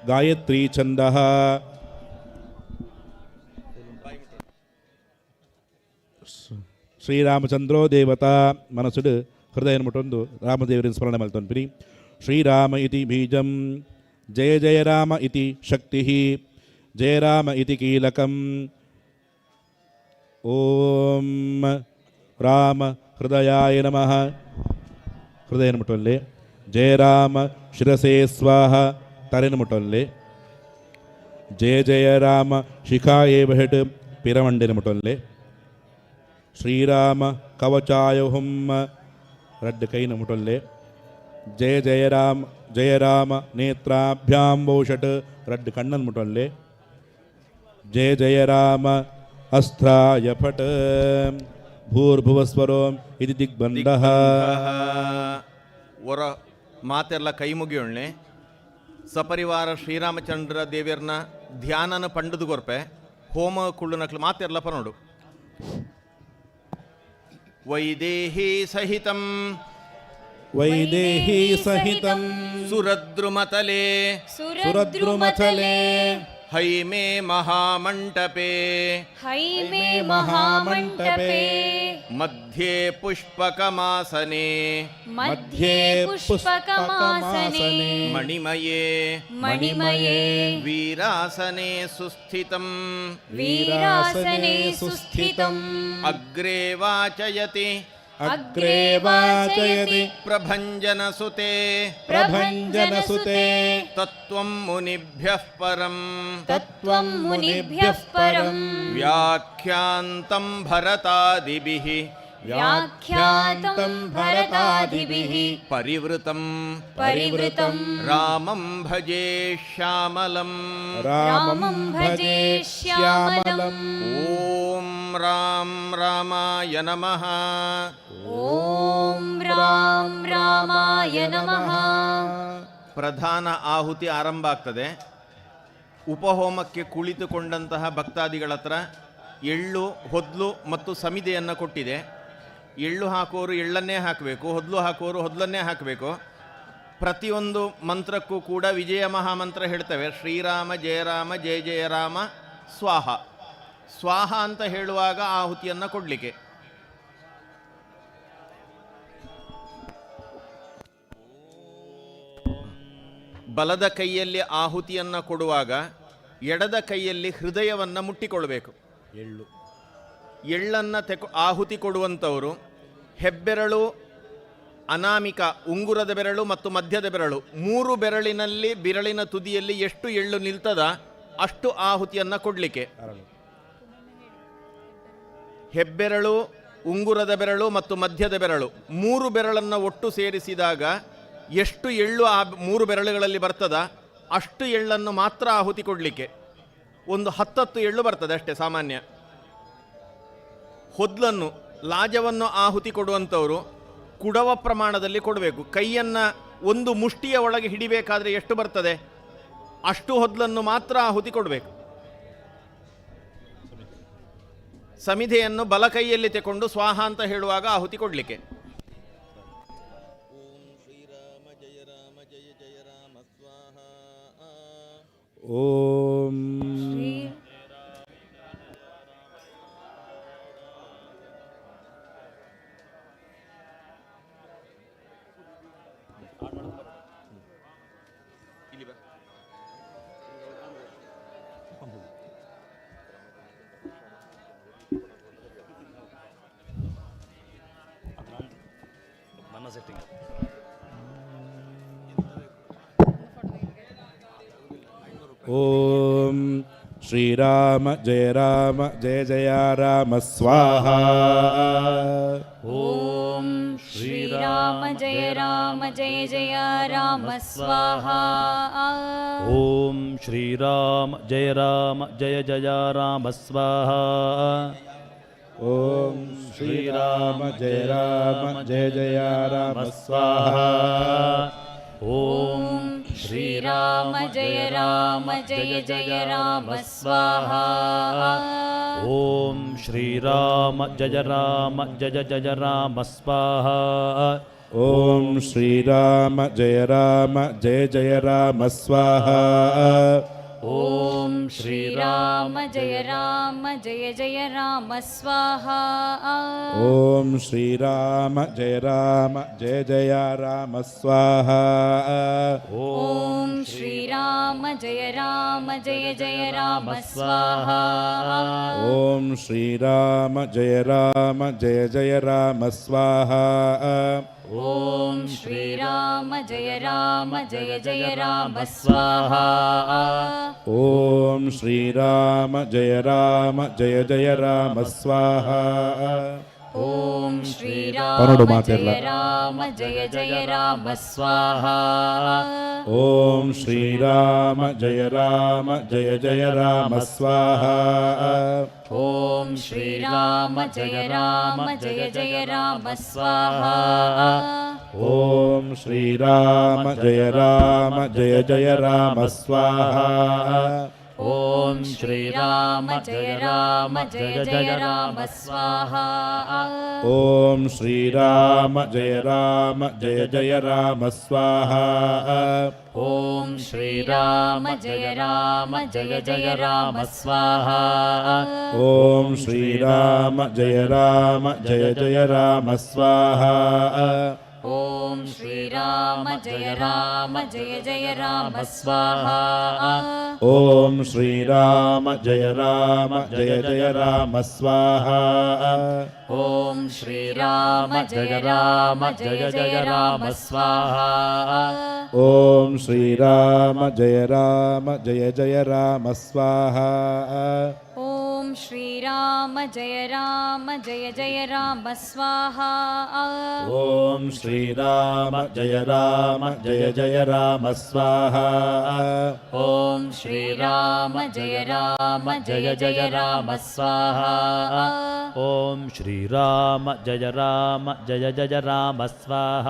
ಗಾಯತ್ರಿ ಛಂದ ಶ್ರೀರಾಮಚಂದ್ರೋ ದೇವತಾ ಮನಸ್ಸುಡು ಹೃದಯ ಮುಟ್ಟೊಂದು ರಾಮದೇವರಿನ ಸ್ಮರಣೆ ಮಾಡ್ತೊಂಡ್ಬಿರಿ. ಶ್ರೀರಾಮ ಇತಿ ಬೀಜಂ ಜಯ ಜಯ ರಾಮ ಇತಿ ಶಕ್ತಿ ಜಯ ರಾಮ ಇತಿ ಕೀಲಕಂ. ಓಂ ರಾಮ ಹೃದಯಾಯ ನಮಃ. ಹೃದಯ ಮುಟ್ಟೊಲ್ಲೆ ಜಯ ರಾಮ ಶಿರಸೇ ಸ್ವಾಹ ತರೆನ ಮುಟ್ಟೊಲ್ಲೆ ಜಯ ಜಯ ರಾಮ ಶಿಖಾಯೇ ಬಹಟ್ ಪಿರಮಂಡಿನ ಮುಟ್ಟೊಲ್ಲೆ ಶ್ರೀರಾಮ ಕವಚಾಯ ಹುಮ್ಮ ರಡ್ಡು ಕೈನ ಮುಟೊಲ್ಲೆ ಜಯ ಜಯ ರಾಮ ನೇತ್ರಾಭ್ಯಾಂಬೌಷಟ್ ರಡ್ಡು ಕಣ್ಣನ್ ಮುಟೊಲ್ಲೆ ಜಯ ಜಯ ರಾಮ ಅಸ್ತ್ರಾಯ ಫಟ್ ಭೂರ್ಭುವಸ್ವರೋಂ ಇದು ದಿಗ್ಬಂಧ. ಒರ ಮಾತೆಲ್ಲ ಕೈ ಮುಗಿಯೊಳ್ಳೆ ಸಪರಿವಾರ ಶ್ರೀರಾಮಚಂದ್ರ ದೇವಿಯರ್ನ ಧ್ಯಾನನ ಪಂಡದು ಗೊರ್ಪೆ ಹೋಮ ಕುಳ್ಳುನಕ್ಲು ಮಾತೆಲ್ಲ ಪನೋಡು. ವೈದೇಹಿ ಸಹಿತಂ ವೈದೇಹಿ ಸಹಿತಂ ಸುರದ್ರುಮತಲೆ ಸುರದ್ರುಮಥಲೆ ಹೈಮೇ ಮಹಾಮಂಟಪೆ ಹೈಮೇ ಮಹಾಮಂಟಪೇ ಮಧ್ಯೆ ಪುಷ್ಪಕಮಾಸನೆ ಮಧ್ಯೆ ಪುಷ್ಪಕಮಾಸನೆ ಮಣಿಮಯೇ ಮಣಿಮಯೇ ವೀರಾಸನೆ ಸುಸ್ಥಿತಂ ವೀರಾಸನೆ ಸುಸ್ಥಿತಂ ಅಗ್ರೇ ವಾಚಯತಿ ಅಗ್ರೇ ವಾಚಯತಿ ಪ್ರಭಂಜನಸುತೆ ಪ್ರಭಂಜನಸುತೆ ತತ್ವಂ ಮುನಿಭ್ಯಃ ಪರಂ ತತ್ವಂ ಮುನಿಭ್ಯಃ ಪರಂ ವ್ಯಾಖ್ಯಾಂತಂ ಭರತಾದಿಭಿಃ ವ್ಯಾಖ್ಯಾತಂ ಭರತಾದಿಭಿಃ ಪರಿವೃತಂ ಪರಿವೃತಂ ರಾಮಂ ಭಜೆ ಶ್ಯಾಮಲಂ ರಾಮಂ ಭಜೆ ಶ್ಯಾಮಲಂ ಓಂ ರಾಮ ರಾಮಾಯ ನಮಃ ಓಂ ರಾಮ ರಾಮಾಯ ನಮಃ. ಪ್ರಧಾನ ಆಹುತಿ ಆರಂಭ ಆಗ್ತದೆ. ಉಪಹೋಮಕ್ಕೆ ಕುಳಿತುಕೊಂಡಂತಹ ಭಕ್ತಾದಿಗಳ ಹತ್ರ ಎಳ್ಳು ಹೊದ್ಲು ಮತ್ತು ಸಮಿದೆಯನ್ನು ಕೊಟ್ಟಿದೆ. ಎಳ್ಳು ಹಾಕೋರು ಎಳ್ಳನ್ನೇ ಹಾಕಬೇಕು, ಹೊದ್ಲು ಹಾಕೋರು ಹೊದ್ಲನ್ನೇ ಹಾಕಬೇಕು. ಪ್ರತಿಯೊಂದು ಮಂತ್ರಕ್ಕೂ ಕೂಡ ವಿಜಯ ಮಹಾಮಂತ್ರ ಹೇಳ್ತೇವೆ. ಶ್ರೀರಾಮ ಜಯ ರಾಮ ಜಯ ಜಯ ರಾಮ ಸ್ವಾಹ. ಸ್ವಾಹ ಅಂತ ಹೇಳುವಾಗ ಆಹುತಿಯನ್ನು ಕೊಡಲಿಕ್ಕೆ. ಬಲದ ಕೈಯಲ್ಲಿ ಆಹುತಿಯನ್ನು ಕೊಡುವಾಗ ಎಡದ ಕೈಯಲ್ಲಿ ಹೃದಯವನ್ನು ಮುಟ್ಟಿಕೊಳ್ಬೇಕು. ಎಳ್ಳನ್ನು ಆಹುತಿ ಕೊಡುವಂಥವರು ಹೆಬ್ಬೆರಳು, ಅನಾಮಿಕ ಉಂಗುರದ ಬೆರಳು ಮತ್ತು ಮಧ್ಯದ ಬೆರಳು, 3 ಬೆರಳಿನಲ್ಲಿ ಬಿರಳಿನ ತುದಿಯಲ್ಲಿ ಎಷ್ಟು ಎಳ್ಳು ನಿಲ್ತದ ಅಷ್ಟು ಆಹುತಿಯನ್ನು ಕೊಡಲಿಕ್ಕೆ. ಹೆಬ್ಬೆರಳು, ಉಂಗುರದ ಬೆರಳು ಮತ್ತು ಮಧ್ಯದ ಬೆರಳು 3 ಬೆರಳನ್ನು ಒಟ್ಟು ಸೇರಿಸಿದಾಗ ಎಷ್ಟು ಎಳ್ಳು ಆ 3 ಬೆರಳುಗಳಲ್ಲಿ ಬರ್ತದ ಅಷ್ಟು ಎಳ್ಳನ್ನು ಮಾತ್ರ ಆಹುತಿ ಕೊಡಲಿಕ್ಕೆ. ಒಂದು 10 ಎಳ್ಳು ಬರ್ತದೆ ಅಷ್ಟೇ ಸಾಮಾನ್ಯ. ಹೊದ್ಲನ್ನು, ಲಾಜವನ್ನು ಆಹುತಿ ಕೊಡುವಂಥವರು ಕುಡವ ಪ್ರಮಾಣದಲ್ಲಿ ಕೊಡಬೇಕು. ಕೈಯನ್ನು ಒಂದು ಮುಷ್ಟಿಯ ಒಳಗೆ ಹಿಡಿಬೇಕಾದ್ರೆ ಎಷ್ಟು ಬರ್ತದೆ ಅಷ್ಟು ಹೊದ್ಲನ್ನು ಮಾತ್ರ ಆಹುತಿ ಕೊಡಬೇಕು. ಸಮಿಧೆಯನ್ನು ಬಲ ಕೈಯಲ್ಲಿ ತೆಕೊಂಡು ಸ್ವಾಹ ಅಂತ ಹೇಳುವಾಗ ಆಹುತಿ ಕೊಡಲಿಕ್ಕೆ. ಓಂ ಓಂ ಶ್ರೀರಾಮ ಜಯ ರಾಮ ಜಯ ಜಯ ರಾಮ ಸ್ವಾಹ. ಓಂ ಶ್ರೀರಾಮ ಜಯ ರಾಮ ಜಯ ಜಯ ರಾಮ ಸ್ವಾಹ. ಓಂ ಶ್ರೀರಾಮ ಜಯ ರಾಮ ಜಯ ಜಯ ರಾಮ ಸ್ವಾಹ. ಓಂ ಶ್ರೀರಾಮ ಜಯ ರಾಮ ಜಯ ಜಯ ರಾಮ ಸ್ವಾಹ. ಓಂ ಶ್ರೀರಾಮ ಜಯ ರಾಮ ಜಯ ಜಯ ರಾಮ ಸ್ವಾಹ. ಓಂ ಶ್ರೀರಾಮ ಜಯ ರಾಮ ಜಯ ಜಯ ರಾಮ ಸ್ವಾಹ. ಓಂ ಶ್ರೀರಾಮ ಜಯ ರಾಮ ಜಯ ಜಯ ರಾಮ ಸ್ವಾಹ. ಓಂ ಶ್ರೀರಾಮ ಜಯ ರಾಮ ಜಯ ಜಯ ರಾಮ ಸ್ವಾಹ. ಓಂ ಶ್ರೀರಾಮ ಜಯ ರಾಮ ಜಯ ಜಯ ರಾಮ ಸ್ವಾಹ. ಓಂ ಶ್ರೀರಾಮ ಜಯ ರಾಮ ಜಯ ಜಯ ರಾಮ ಸ್ವಾಹ. ಓಂ ಶ್ರೀರಾಮ ಜಯ ರಾಮ ಜಯ ಜಯ ರಾಮ ಸ್ವಾಹ. ಓಂ ಶ್ರೀರಾಮ ಜಯ ರಾಮ ಜಯ ಜಯ ರಾಮ ಸ್ವಾಹ. ಓಂ ಶ್ರೀರಾಮ ಜಯ ರಾಮ ಜಯ ಜಯ ರಾಮ ಸ್ವಾಹ. ಓಂ ಶ್ರೀರಾಮ ಕನ್ನಡ ಜಯ ಮಾತೆಲ್ಲ. ರಾಮ ಜಯ ಜಯ ರಾಮ ಸ್ವಾಹ. ಓಂ ಶ್ರೀರಾಮ ಜಯ ರಾಮ ಜಯ ಜಯ ರಾಮ ಸ್ವಾಹ. ಓಂ ಶ್ರೀರಾಮ ಜಯ ರಾಮ ಜಯ ಜಯ ರಾಮ ಸ್ವಾಹ. ಓಂ ಶ್ರೀರಾಮ ಜಯ ರಾಮ ಜಯ ಜಯ ರಾಮ ಸ್ವಾಹ. ಓಂ ಶ್ರೀರಾಮ ಜಯ ರಾಮ ಜಯ ಜಯ ರಾಮ ಸ್ವಾಹ. ಓಂ ಶ್ರೀರಾಮ ಜಯ ರಾಮ ಜಯ ಜಯ ರಾಮ ಸ್ವಾಹ. ಓಂ ಶ್ರೀರಾಮ ಜಯ ರಾಮ ಜಯ ಜಯ ರಾಮ ಸ್ವಾಹ. ಓಂ ಶ್ರೀರಾಮ ಜಯ ರಾಮ ಜಯ ಜಯ ರಾಮ ಸ್ವಾಹ. ಓಂ ಶ್ರೀರಾಮ ಜಯ ರಾಮ ಜಯ ಜಯ ರಾಮ ಸ್ವಾಹ. ಓಂ ಶ್ರೀರಾಮ ಜಯ ರಾಮ ಜಯ ಜಯ ರಾಮ ಸ್ವಾಹ. ಓಂ ಶ್ರೀರಾಮ ಜಯ ರಾಮ ಜಯ ಜಯ ರಾಮ ಸ್ವಾಹ. ಓಂ ಶ್ರೀರಾಮ ಜಯ ರಾಮ ಜಯ ಜಯ ರಾಮ ಸ್ವಾಹ. ಓಂ ಶ್ರೀರಾಮ ಜಯ ರಾಮ ಜಯ ಜಯ ರಾಮ ಸ್ವಾಹ. ಓಂ ಶ್ರೀರಾಮ ಜಯ ರಾಮ ಜಯ ಜಯ ರಾಮ ಸ್ವಾಹ. ಓಂ ಶ್ರೀರಾಮ ಜಯ ರಾಮ ಜಯ ಜಯ ರಾಮ ಸ್ವಾಹ. ಓಂ ಶ್ರೀರಾಮ ಜಯ ರಾಮ ಜಯ ಜಯ ರಾಮ ಸ್ವಾಹ.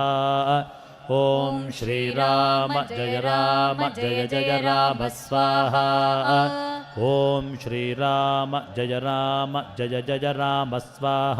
ಓಂ ಶ್ರೀರಾಮ ಜಯ ರಾಮ ಜಯ ಜಯ ರಾಮ ಸ್ವಾಹ. ಓಂ ಶ್ರೀರಾಮ ಜಯ ರಾಮ ಜಯ ಜಯ ರಾಮ ಸ್ವಾಹ.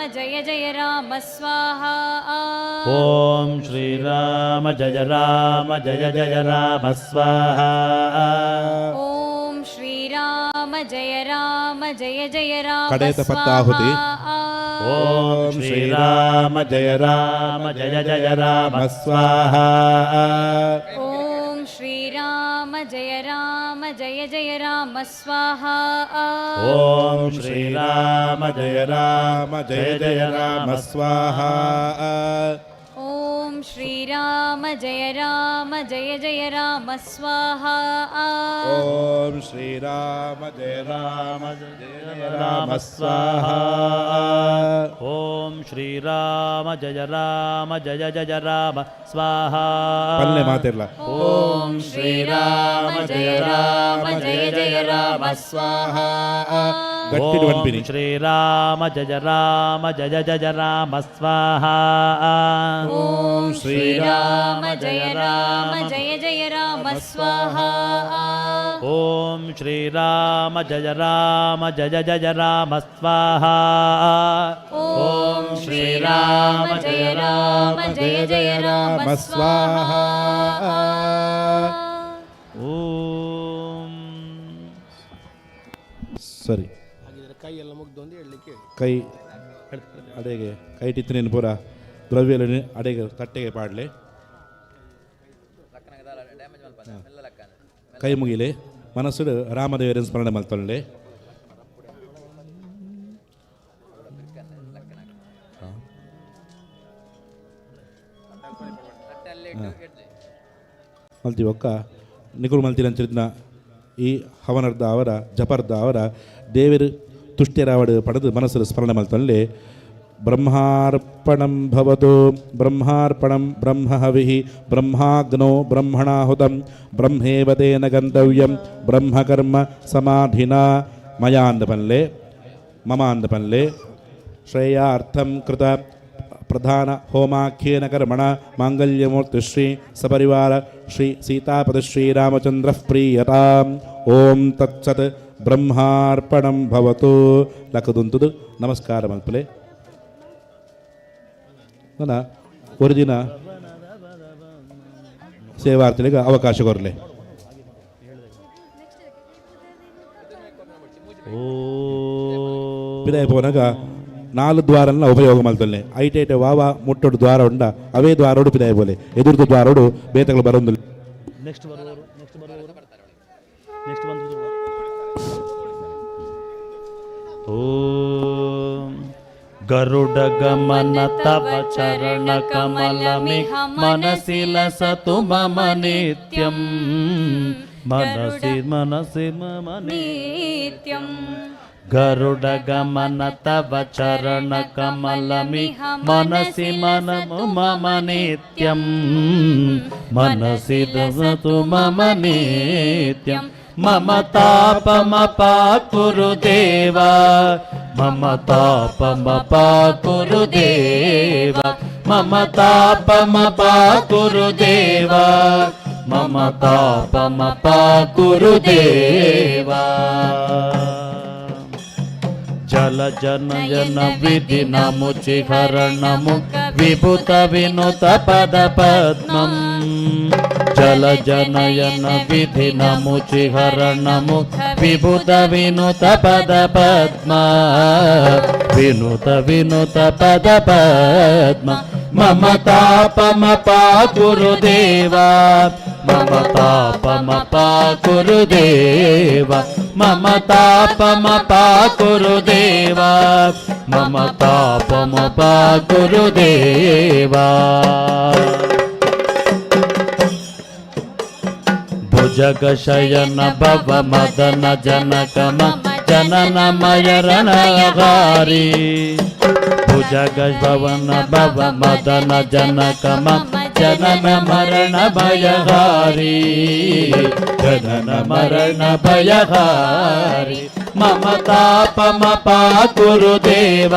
जय जय राम स्वाहा ॐ श्रीराम जय राम जय जय राम स्वाहा ॐ श्रीराम जय जय राम ಕಡೆಯ ಪತ್ತಾಹುತಿ. ॐ श्रीराम जय जय राम स्वाहा ॐ श्रीराम जय जय राम स्वाहा ॐ श्रीराम जय जय राम स्वाहा ॐ श्रीराम जय जय राम स्वाहा ಓಂ ಶ್ರೀರಾಮ ಜಯ ರಾಮ ಜಯ ರಾಮ ಸ್ವಾಹಾ ॐ श्रीराम जय जय राम स्वाहा ಪಲ್ಲೆ ಮಾತಿರ್ಲ ॐ श्रीराम जय जय राम स्वाहा ಗಟ್ಟಿಡ್ ಬಂದ್ಬಿನಿ ॐ श्रीराम जय जय राम स्वाहा ॐ श्रीराम जय जय राम स्वाहा ॐ श्रीराम जय जय राम स्वाहा ॐ श्रीराम जय जय राम स्वाहा ॐ ಸರಿ ಕೈ ಅಡೆಗೆ ಕೈ ಟಿತ್ತಿನೇನು ಪೂರ ದ್ರವ್ಯ ಅಡೆಗೆ ತಟ್ಟೆಗೆ ಪಾಡಲೆ ಕೈ ಮುಗಿಲೆ ಮನಸ್ಸು ರಾಮದೇವರ ಸ್ಮರಣೆ ಮಲ್ತೊಳ್ಳೆ ಮಲ್ತಿ ಒಕ್ಕ ನಿಗುರು ಮಲ್ತಿರಂಚಿನ ಈ ಹವನರ್ದ ಅವರ ಜಪರ್ದ ಅವರ ದೇವರು ತುಷ್ಟ್ಯರಾವಡು ಪಡೆದು ಮನಸ್ಸು ಸ್ಮರಣೆ ಮಲ್ತೊಳ್ಳೆ ಬ್ರಹ್ಮಾರ್ಪಣಂ ಭವತು ಬ್ರಹ್ಮಾರ್ಪಣಂ ಬ್ರಹ್ಮಹವಿಃ ಬ್ರಹ್ಮಾಗ್ನೋ ಬ್ರಹ್ಮಣಾಹುತಂ ಬ್ರಹ್ಮೇವತೇನ ಗಂತವ್ಯಂ ಬ್ರಹ್ಮಕರ್ಮ ಸಮಾಧಿನಾ ಮಯಾ ಅಂದಪನ್ಲೆ ಮಮ ಅಂದಪನ್ಲೆ ಶ್ರೇಯಾರ್ಥಂ ಕೃತ ಪ್ರಧಾನ ಹೋಮಾಖ್ಯೇನ ಕರ್ಮಣ ಮಾಂಗಲ್ಯಮೂರ್ತಿ ಶ್ರೀ ಸಪರಿವಾರ ಶ್ರೀ ಸೀತಾಪದ ಶ್ರೀರಾಮಚಂದ್ರ ಪ್ರೀಯತಾಂ ಓಂ ತತ್ಸತ್ ಬ್ರಹ್ಮಾರ್ಪಣಂ ಭವತು ಲಕ್ಕದುಂತುದು ನಮಸ್ಕಾರ ಮಲ್ಪಲೆ ನನ್ನ ಒಂದು ದಿನ ಸೇವಾರ್ಥಿಗಳಿಗೆ ಅವಕಾಶ ಕೊರಲೆ ವಿದಾಯ ಪೋನಾಗ 4 ದ್ವಾರನ ಉಪಯೋಗ ಮಾಡ್ತಲ್ಲೆ ಐಟೈಟ ವಾವ ಮುಟ್ಟೋಡು ದ್ವಾರ ಉಂಡ ಅವೇ ದ್ವಾರೋಡು ಪಿದಾಯ ಬೋಲೆ ಎದುರ್ದು ದ್ವಾರೋಡು ಬೇತಗಳು ಬರೋದಿಲ್ಲ ನೆಕ್ಸ್ಟ್ ಬರುವವರು ಓಂ ಗರುಡ ಗಮನ ತವ ಚರಣ ಕಮಲಮಿಹ ಮನಸಿ ಲಸತು ಮಮ ನಿತ್ಯಂ ಮನಸಿ ಮಮ नित्यं ಗರುಡ ಗಮನ ತವ ಚರಣ ಕಮಲಮಿಹ ಮನಸಿ ಮಮ ನಿತ್ಯಂ ಮನಸಿ ಲಸತು ಮಮ ನಿತ್ಯಂ ಮಮ ತಾಪಮಪ ಕುರು ದೇವ ಮಮ ತಾಪಮಪ ಕುರು ದೇವ ಮಮ ತಾಪಮಪ ಕುರು ದೇವ ಮಮ ತಾಪಮಪ ಕುರು ದೇವ ಜಲ ಜನಯನ ವಿಧಿ ನಮುಚಿ ಹರಣಮು ವಿಭುತ ವಿನುತ ಪದ ಪದ್ಮಂ ಜಲ ಜನಯನ ವಿಧಿ ನಮುಚಿ ಹರಣಮು ವಿಭುತ ವಿನುತ ಪದ ಪದ್ಮ ವಿನುತ ವಿನುತ ಪದ ಪದ್ಮ ಮಮ ತಾಪಮಪ ಗುರುದೇವ ಮಮ ತಾಪಮಪ ಗುರುದೇವ ಮಮ ತಾಪಮಪ ಗುರುದೇವ ಮಮ ತಾಪಮಪ ಗುರುದೇವ ಭುಜಗ ಶಯನ ಭವ ಮದನ ಜನಕ ಜನನ ಮಯರಣಗಾರಿ ಭುಜಗ ಭವನ ಭವ ಮದನ ಜನಕ ಜನನ ಮರಣ ಭಯಹಾರಿ ಜನನ ಮರಣ ಭಯಹಾರಿ ಮಮ ತಾಪಮಪ ಗುರುದೇವ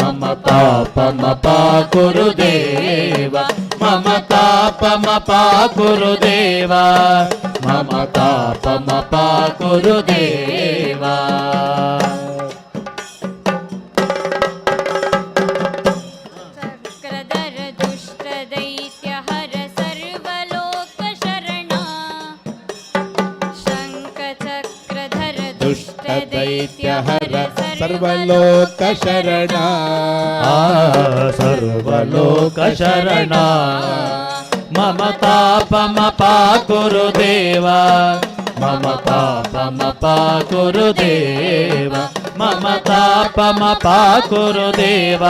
ಮಮ ತಾಪಮಪ ಗುರುದೇವ ಮಮ ತಾಪಮಪ ಗುರುದೇವ ಮಮ ತಾಪಮಪ ಗುರುದೇವ ದುಷ್ಟ ದೈತ್ಯ ಹರ ಸರ್ವಲೋಕ ಶರಣ ಸರ್ವಲೋಕ ಶರಣ ಮಮ ತಾಪಮಪ ಕುರುದೇವ ಮಮ ತಾಪಮಪ ಕುರುದೇವ ಮಮ ತಾಪಮಪ ಕುರುದೇವ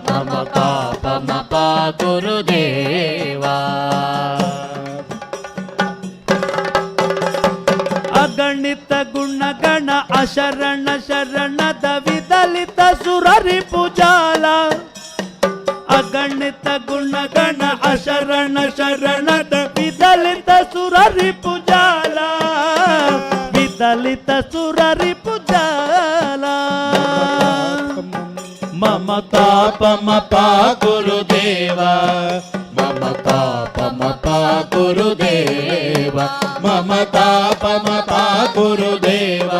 ಮಮ ತಾಪಮಪ ಕುರುದೇವ ಅಗಣಿತ ಗುಣಗಣ ಅಶರಣ ಶರಣದ ವಿದಲಿತ ಸುರರಿ ಪೂಜಾಲ ಅಗಣಿತ ಗುಣಗಣ ಅಶರಣ ಶರಣದ ವಿದಲಿತ ಸುರರಿ ಪೂಜಾಲ ವಿದಲಿತ ಸುರರಿ ಪೂಜಾಲ ಮಮ ತಾಪಮಪ ಗುರುದೇವ ಮಮ ತಾಪಮಪ ಗುರುದೇವ ಮಮ ತಾಪಮಪ ಗುರುದೇವ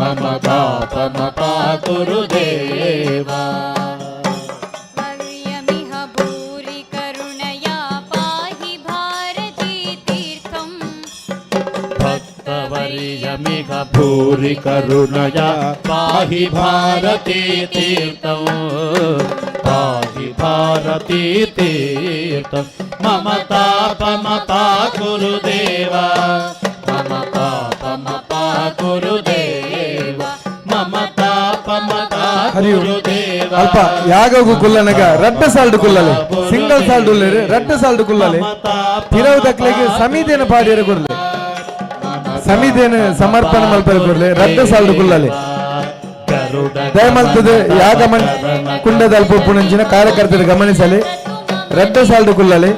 ಮಮ ತಾಪಮಪ ಗುರುದೇವ वर्यमिह भूरि करुणया पाहि भारती तीर्थम् ಭಕ್ತವರ್ಯಮಿಹ ಭೂರಿ ಕರುಣಯ ಪಾಹಿ ಭಾರತೀ ತೀರ್ಥಂ ಪಾಹಿ ಭಾರತೀ ತೀರ್ಥಂ ಮಮ ತಾಪಮಪ ಗುರುದೇವ ಮಮ ತಾಪಮಪ ಗುರುದೇವ ಮಮ ತಾಪಮಪ ಹರಿ ಓಂ. ಗುರುದೇವ ಅಲ್ಪ ಯಾಗಗು ಕುಲ್ಲನಗ ರಡ್ಡ ಸಾಲ್ಡು ಕುಲ್ಲಲೆ ಸಿಂಗಲ್ ಸಾಲ್ಡು ಉಲ್ಲೇರಿ ರಡ್ಡ ಸಾಲ್ಡು ಕುಲ್ಲಲೆ ತಿರವು ದಕ್ಲೆಗೆ ಸಮಿದೇನ ಪಾಡಿಯರು ಕೊರ್ಲೆ ಸಮಿದೇನ ಸಮರ್ಪಣೆ ಮಲ್ಪರೆ ಕೊರ್ಲೆ ರಡ್ಡ ಸಾಲ್ಡು ಕುಲ್ಲಲೆ ದಯಮಲ್ತದೆ ಯಾಗ ಕುಂಡದ ಅಲ್ಪ ಪುಣಂಚಿನ ಕಾರ್ಯಕರ್ತರ ಗಮನಿಸಲಿ ರಡ್ಡ ಸಾಲ್ಡು ಕುಲ್ಲಲೆ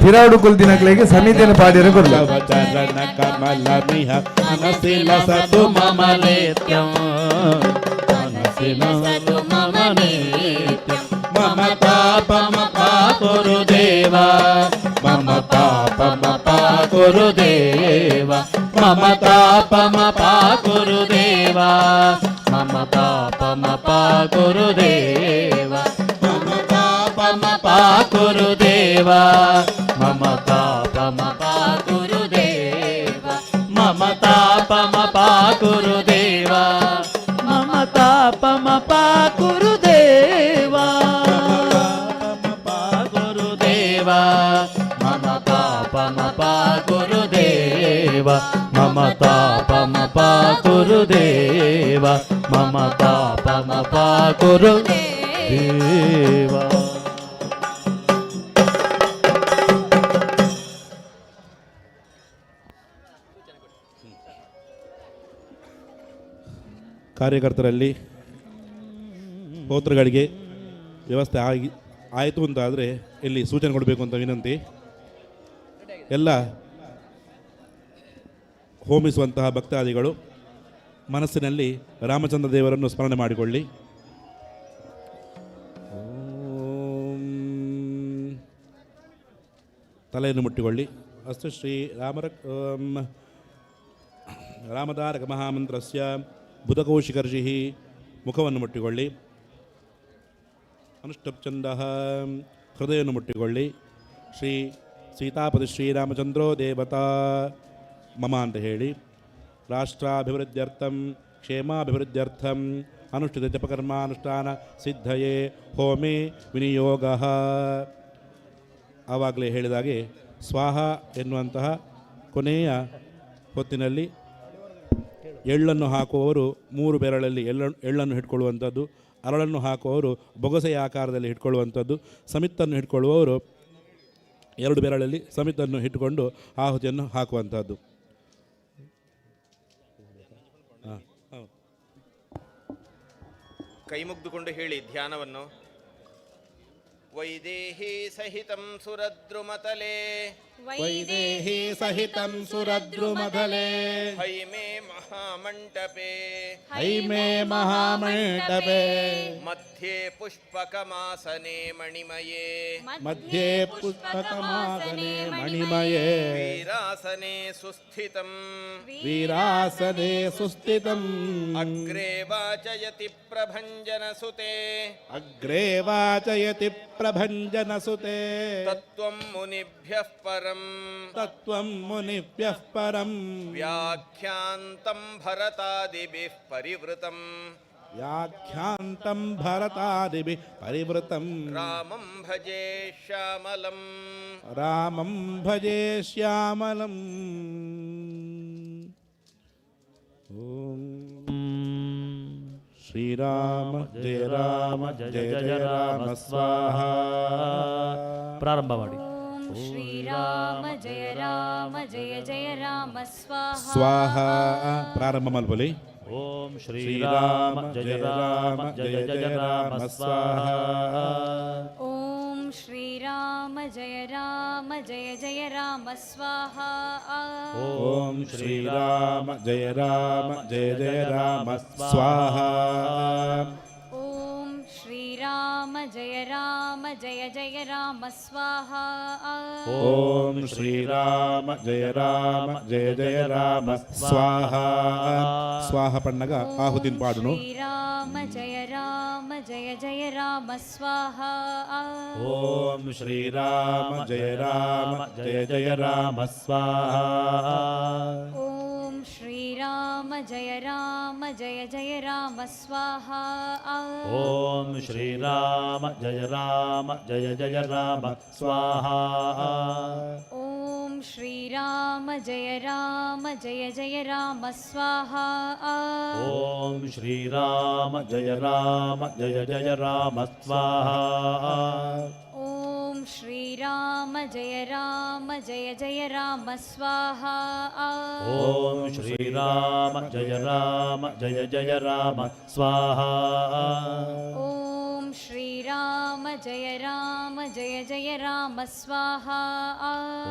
ತಿರವುಡು ಕುಲ್ದಿನಕ್ಲೆಗೆ ಸಮಿದೇನ ಪಾಡಿಯರು ಕೊರ್ಲೆ ಚರಣ ಕಮಲ ಮಿಹ ಮನಸಿ ಲಸತು ಮಮ ನಿತ್ಯಂ ಮನಸಿ ಲಸತು ಮಮ ನಿತ್ಯಂ ಮಮ ತಾಪಮಪ ಗುರುದೇವ ಮಮ ತಾಪಮಪ ಗುರುದೇವ ಮಮ ತಾಪಮಪ ಗುರುದೇವ ಮಮ ತಾಪಮಪ ಗುರುದೇವ ಮಮ ತಾಪಮಪ ಗುರುದೇವ ಮಮ ತಾಪಮಪ ಗುರುದೇವ ಮಮ ತಾಪಮಪ ಗುರುದೇವ ಮಮ ತಾಪಮಪ ಗುರುದೇವ ಗುರುದೇವ ಮಮ ತಾಪಮಪ ಗುರುದೇವ ಮಮ ತಾಪಮಪ ಗುರುದೇವ ಮಮ ತಾಪಮಪ ಗುರುದೇವ ಕಾರ್ಯಕರ್ತರಲ್ಲಿ ಹೋತ್ರಗಳಿಗೆ ವ್ಯವಸ್ಥೆ ಆಯಿತು ಅಂತಾದರೆ ಇಲ್ಲಿ ಸೂಚನೆ ಕೊಡಬೇಕು ಅಂತ ವಿನಂತಿ. ಎಲ್ಲ ಹೋಮಿಸುವಂತಹ ಭಕ್ತಾದಿಗಳು ಮನಸ್ಸಿನಲ್ಲಿ ರಾಮಚಂದ್ರ ದೇವರನ್ನು ಸ್ಮರಣೆ ಮಾಡಿಕೊಳ್ಳಿ. ತಲೆಯನ್ನು ಮುಟ್ಟಿಕೊಳ್ಳಿ. ಅಸ್ತು ಶ್ರೀ ರಾಮತಾರಕ ಮಹಾಮಂತ್ರಸ್ಯ ಬುಧಕೌಶಿಕರ್ಷಿ ಮುಖವನ್ನು ಮುಟ್ಟಿಕೊಳ್ಳಿ. ಅನುಷ್ಠಪ್ಚಂದ ಹೃದಯವನ್ನು ಮುಟ್ಟಿಕೊಳ್ಳಿ. ಶ್ರೀ ಸೀತಾಪತಿ ಶ್ರೀರಾಮಚಂದ್ರೋ ದೇವತಾ ಮಮ ಅಂತ ಹೇಳಿ ರಾಷ್ಟ್ರಾಭಿವೃದ್ಧ್ಯರ್ಥಂ ಕ್ಷೇಮಾಭಿವೃದ್ಧ್ಯರ್ಥಂ ಅನುಷ್ಠಿತ ಜಪಕರ್ಮಾನುಷ್ಠಾನ ಸಿದ್ಧಯೇ ಹೋಮೇ ವಿನಿಯೋಗ. ಆವಾಗಲೇ ಹೇಳಿದಾಗೆ ಸ್ವಾಹ ಎನ್ನುವಂತಹ ಕೊನೆಯ ಹೊತ್ತಿನಲ್ಲಿ ಎಳ್ಳನ್ನು ಹಾಕುವವರು 3 ಬೆರಳಲ್ಲಿ ಎಳ್ಳನ್ನು ಹಿಡ್ಕೊಳ್ಳುವಂಥದ್ದು, ಅರಳನ್ನು ಹಾಕುವವರು ಬೊಗಸೆಯ ಆಕಾರದಲ್ಲಿ ಹಿಡ್ಕೊಳ್ಳುವಂಥದ್ದು, ಸಮಿತ್ತನ್ನು ಹಿಡ್ಕೊಳ್ಳುವವರು 2 ಬೆರಳಲ್ಲಿ ಸಮಿತ್ತನ್ನು ಇಟ್ಟುಕೊಂಡು ಆಹುತಿಯನ್ನು ಹಾಕುವಂಥದ್ದು. ಕೈ ಮುಗ್ದುಕೊಂಡು ಹೇಳಿ ಧ್ಯಾನವನ್ನು. ವೈದೇಹಿ ಸಹಿತಂ ಸುರದ್ರುಮತಲೆ ವೈದೇಹಿ ಸಹಿತಂ ಸುರದ್ರುಮತಲೆ ಹೈಮೇ ಮಹಾಮಂಟಪೆ ಹೈಮೇ ಮಹಾಮಂಟಪೆ ಮಧ್ಯೆ ಪುಷ್ಪಕಮಾಸನೆ ಮಣಿಮಯೇ ಮಧ್ಯೆ ಪುಷ್ಪಕಮಾಸನೆ ಮಣಿಮಯೇ ವೀರಾಸನೆ ಸುಸ್ಥಿತಂ ವೀರಾಸನೆ ಸುಸ್ಥಿತಂ ಅಗ್ರೇ ವಾಚಯತಿ ಪ್ರಭಂಜನ ಸುತೆ ಅಗ್ರೇ ವಾಚಯತಿ ಪ್ರಭಂಜನ ಸುತೆ ತತ್ವಂ ಮುನಿಭ್ಯಃ ಪರಂ ತತ್ವಂ ಮುನಿಭ್ಯಃ ಪರಂ ವ್ಯಾಖ್ಯಾಂತಂ व्याख्यान्तं भरतादिभिः परिवृतम् व्याख्यान्तं भरतादिभिः परिवृतं रामं भजे श्यामलम् रामं भजे श्यामलम् ॐ श्रीराम जय राम जय जय राम स्वाहा ಪ್ರಾರಂಭ ಮಾಡಿ. ಓಂ ಶ್ರೀರಾಮ ಜಯ ರಾಮ ಜಯ ಜಯ ರಾಮ ಸ್ವಾಹ स्वाहा ಪ್ರಾರಂಭ ಮಲ್ಪಲಿ ಓಂ ಶ್ರೀರಾಮ ಜಯ ರಾಮ ಜಯ ಜಯ ರಾಮ ಸ್ವಾಹ. ಓಂ ಶ್ರೀರಾಮ ಜಯ ರಾಮ ಜಯ ಜಯ ರಾಮ ಸ್ವಾಹ ಓಂ ಶ್ರೀರಾಮ ಜಯ ರಾಮ ಜಯ ಜಯ ರಾಮ ಸ್ವಾಹಾ ಓಂ ಶ್ರೀರಾಮ ಜಯ ರಾಮ ಜಯ ಜಯ ರಾಮ ಸ್ವಾಹ ಓಂ ಶ್ರೀರಾಮ ಜಯ ರಾಮ ಜಯ ಜಯ ರಾಮ ಸ್ವಾಹಾ ಸ್ವಾಹ ಪಣ್ಣಗ ಆಹುತಿನ ಪಾಡುನು ಶ್ರೀರಾಮ ಜಯ ರಾಮ ಜಯ ಜಯ ರಾಮ ಸ್ವಾಹ ಓಂ ಶ್ರೀರಾಮ ಜಯ ರಾಮ ಜಯ ಜಯ ರಾಮ ಸ್ವಾಹ. ಓಂ ಶ್ರೀರಾಮ ಜಯ ರಾಮ ಜಯ ಜಯ ರಾಮ ಸ್ವಾಹ ಓಂ ಶ್ರೀರಾಮ ಜಯ ರಾಮ ಜಯ ಜಯ ರಾಮ ಸ್ವಾಹ. ಓಂ ಶ್ರೀರಾಮ ಜಯ ರಾಮ ಜಯ ಜಯ ರಾಮ ಸ್ವಾಹ ಓಂ ಶ್ರೀರಾಮ ಜಯ ರಾಮ ಜಯ ಜಯ ರಾಮ ಸ್ವಾಹ. ಓಂ ಶ್ರೀರಾಮ ಜಯ ರಾಮ ಜಯ ಜಯ ರಾಮ ಸ್ವಾಹ ಓಂ ಶ್ರೀರಾಮ ಜಯ ರಾಮ ಜಯ ಜಯ ರಾಮ ಸ್ವಾಹ. ಓಂ ಶ್ರೀರಾಮ ಜಯ ರಾಮ ಜಯ ಜಯ ರಾಮ ಸ್ವಾಹ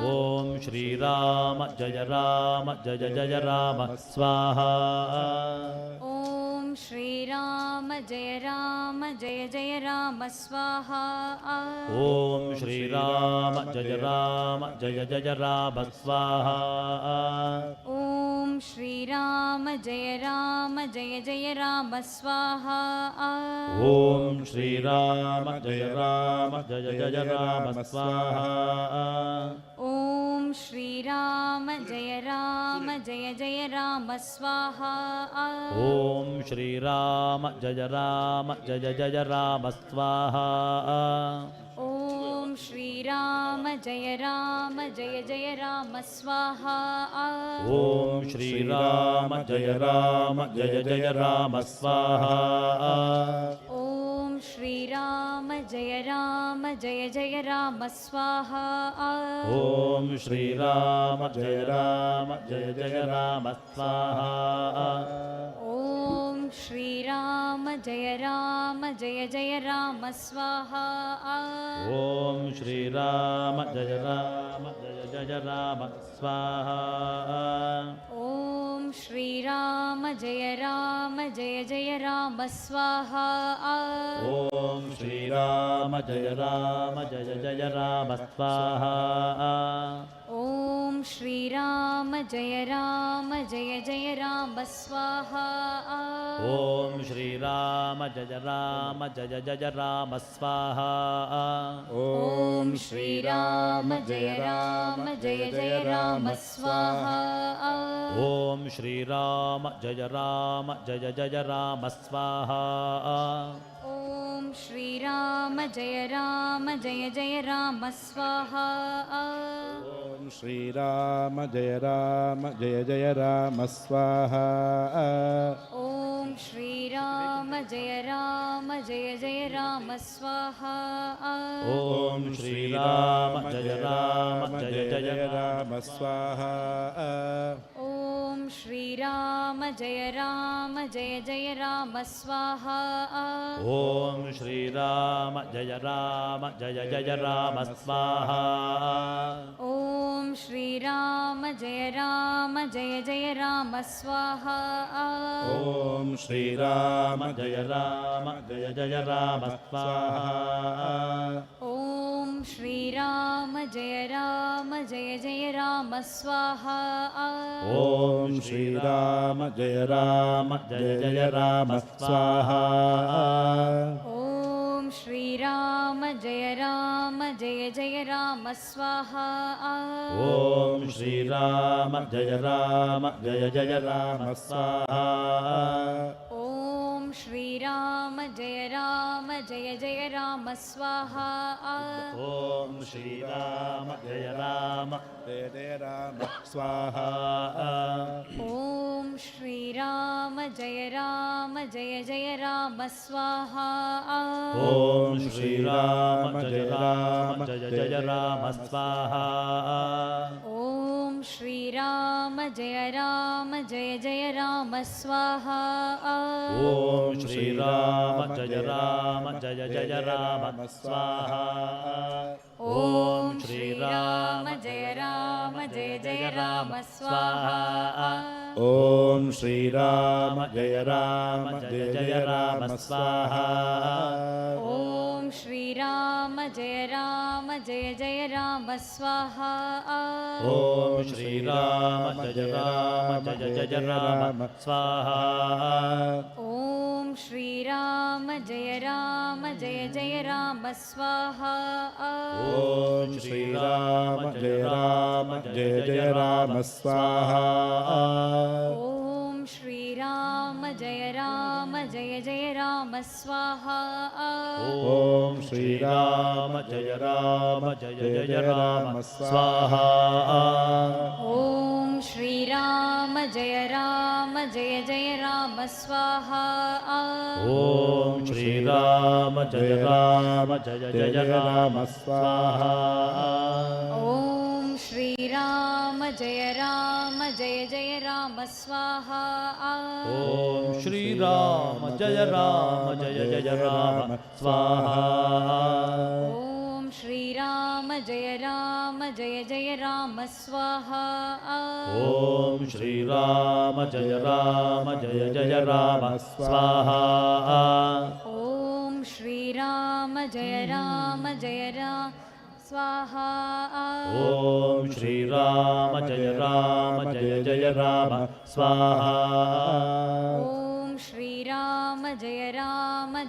ಓಂ ಶ್ರೀರಾಮ ಜಯ ರಾಮ ಜಯ ಜಯ ರಾಮ ಸ್ವಾಹ. ಓಂ ಶ್ರೀರಾಮ ಜಯ ರಾಮ ಜಯ ಜಯ ರಾಮ ಸ್ವಾಹ ಓಂ ಶ್ರೀರಾಮ ಜಯ ರಾಮ ಜಯ ಜಯ ರಾಮ ಸ್ವಾಹ. ಓಂ ಶ್ರೀರಾಮ ಜಯ ರಾಮ ಜಯ ಜಯ ರಾಮ ಸ್ವಾಹ ಓಂ ಶ್ರೀರಾಮ ಜಯ ರಾಮ ಜಯ ಜಯ ರಾಮ ಸ್ವಾಹ. ಓಂ ಶ್ರೀರಾಮ ಜಯ ರಾಮ ಜಯ ಜಯ ರಾಮ ಸ್ವಾಹ ಓಂ ಶ್ರೀರಾಮ ಜಯ ರಾಮ ಜಯ ಜಯ ರಾಮ ಸ್ವಾಹ. ಓಂ ಶ್ರೀರಾಮ ಜಯ ರಾಮ ಜಯ ಜಯ ರಾಮ ಸ್ವಾಹ ಓಂ ಶ್ರೀರಾಮ ಜಯ ರಾಮ ಜಯ ಜಯ ರಾಮ ಸ್ವಾಹ. ಓಂ ಶ್ರೀರಾಮ ಜಯ ರಾಮ ಜಯ ಜಯ ರಾಮ ಸ್ವಾಹ ಓಂ ಶ್ರೀರಾಮ ಜಯ ರಾಮ ಜಯ ಜಯ ರಾಮ ಸ್ವಾಹ. ಓಂ ಶ್ರೀರಾಮ ಜಯ ರಾಮ ಜಯ ಜಯ ರಾಮ ಸ್ವಾಹ ಓಂ ಶ್ರೀರಾಮ ಜಯ ರಾಮ ಜಯ ಜಯ ರಾಮ ಸ್ವಾಹ. ಓಂ ಶ್ರೀರಾಮ ಜಯ ರಾಮ ಜಯ ಜಯ ರಾಮ ಸ್ವಾಹ ಓಂ ಶ್ರೀರಾಮ ಜಯ ರಾಮ ಜಯ ಜಯ ರಾಮ ಸ್ವಾಹ. ಓಂ ಶ್ರೀರಾಮ ಜಯ ರಾಮ ಜಯ ಜಯ ರಾಮ ಸ್ವಾಹ ಓಂ ಶ್ರೀರಾಮ ಜಯ ರಾಮ ಜಯ ಜಯ ರಾಮ ಸ್ವಾಹ. ಓಂ ಶ್ರೀರಾಮ ಜಯ ರಾಮ ಜಯ ಜಯ ರಾಮ ಸ್ವಾಹ ಓಂ ಶ್ರೀರಾಮ ಜಯ ರಾಮ ಜಯ ಜಯ ರಾಮ ಸ್ವಾಹ. ಓಂ ಶ್ರೀರಾಮ ಜಯ ರಾಮ ಜಯ ಜಯ ರಾಮ ಸ್ವಾಹ ಓಂ ಶ್ರೀರಾಮ ಜಯ ರಾಮ ಜಯ ಜಯ ರಾಮ ಸ್ವಾಹಾ ಓಂ ಶ್ರೀರಾಮ ಜಯ ರಾಮ ಜಯ ಜಯ ರಾಮ ಸ್ವಾಹ ಓಂ ಶ್ರೀರಾಮ ಜಯ ರಾಮ ಜಯ ಜಯ ರಾಮ ಸ್ವಾಹಾ ಓಂ ಶ್ರೀರಾಮ ಜಯ ರಾಮ ಜಯ ಜಯ ರಾಮ ಸ್ವಾಹ ಓಂ ಶ್ರೀರಾಮ ಜಯ ರಾಮ ಜಯ ಜಯ ರಾಮ ಸ್ವಾಹ. ಓಂ ಶ್ರೀರಾಮ ಜಯ ರಾಮ ಜಯ ಜಯ ರಾಮ ಸ್ವಾಹ ಓಂ ಶ್ರೀರಾಮ ಜಯ ರಾಮ ಜಯ ಜಯ ರಾಮ ಸ್ವಾಹ. ಓಂ ಶ್ರೀರಾಮ ಜಯ ರಾಮ ಜಯ ಜಯ ರಾಮ ಸ್ವಾಹ ಓಂ ಶ್ರೀರಾಮ ಜಯ ರಾಮ ಜಯ ಜಯ ರಾಮ ಸ್ವಾಹಾ ಓಂ श्रीराम जय जय राम स्वाहा ಓಂ ಶ್ರೀರಾಮ ಜಯ ರಾಮ ಸ್ವಾಹಾ ಓಂ ಶ್ರೀರಾಮ ಜಯ ಜಯ ರಾಮ ಸ್ವಾಹಾ ಓಂ ಶ್ರೀರಾಮ ಜಯ ರಾಮ ಸ್ವಾಹಾ ಓಂ ಶ್ರೀರಾಮ ಜಯ ಜಯ ರಾಮ ಸ್ವಾಹಾ ಓಂ ಶ್ರೀರಾಮ ಜಯ ರಾಮ ಸ್ವಾಹಾ ಓಂ ಶ್ರೀರಾಮ ಜಯ ಜಯ ರಾಮ ಸ್ವಾಹಾ ಓಂ ಶ್ರೀರಾಮ ಜಯ ಜಯ ರಾಮ ಸ್ವಾಹಾ ಓಂ ಶ್ರೀರಾಮ ಜಯ ಜಯ ರಾಮ ಸ್ವಾಹಾ ಓಂ ಶ್ರೀರಾಮ ಜಯ ಜಯ ರಾಮ ಸ್ವಾಹಾ ಓಂ ಶ್ರೀರಾಮ ಜಯ ಜಯ ರಾಮ ಸ್ವಾಹಾ ಓಂ ಶ್ರೀರಾಮ ಜಯ ಜಯ ರಾಮ ಸ್ವಾಹಾ ಓಂ ಶ್ರೀರಾಮ ಜಯ ಜಯ ರಾಮ ಸ್ವಾಹಾ ಓಂ ಶ್ರೀರಾಮ ಜಯ ಜಯ ರಾಮ ಸ್ವಾಹಾ ಓಂ ಶ್ರೀರಾಮ ಜಯ ಜಯ ರಾಮ ಸ್ವಾಹಾ ಓಂ ಶ್ರೀರಾಮ ಜಯ ಜಯ ರಾಮ ಸ್ವಾಹಾ ಓಂ ಶ್ರೀರಾಮ ಜಯ ಜಯ ರಾಮ ಸ್ವಾಹಾ ಓಂ ಶ್ರೀರಾಮ ಜಯ ಜಯ ರಾಮ ಸ್ವಾಹಾ ಓಂ ಶ್ರೀರಾಮ ಜಯ ಜಯ ರಾಮ ಸ್ವಾಹಾ ಓಂ ಶ್ರೀರಾಮ ಜಯ ಜಯ ರಾಮ ಸ್ವಾಹಾ ಓಂ ಶ್ರೀರಾಮ ಜಯ ಜಯ ರಾಮ ಸ್ವಾಹಾ ಓಂ ಶ್ರೀರಾಮ ಜಯ ಜಯ ರಾಮ ಸ್ವಾಹಾ ಓಂ ಶ್ರೀರಾಮ ಜಯ ಜಯ ಸ್ವಾಹಾ ಓಂ ಶ್ರೀರಾಮ ಜಯ ಜಯ ರಾಮ ಸ್ವಾಹಾ ಓಂ ಶ್ರೀರಾಮ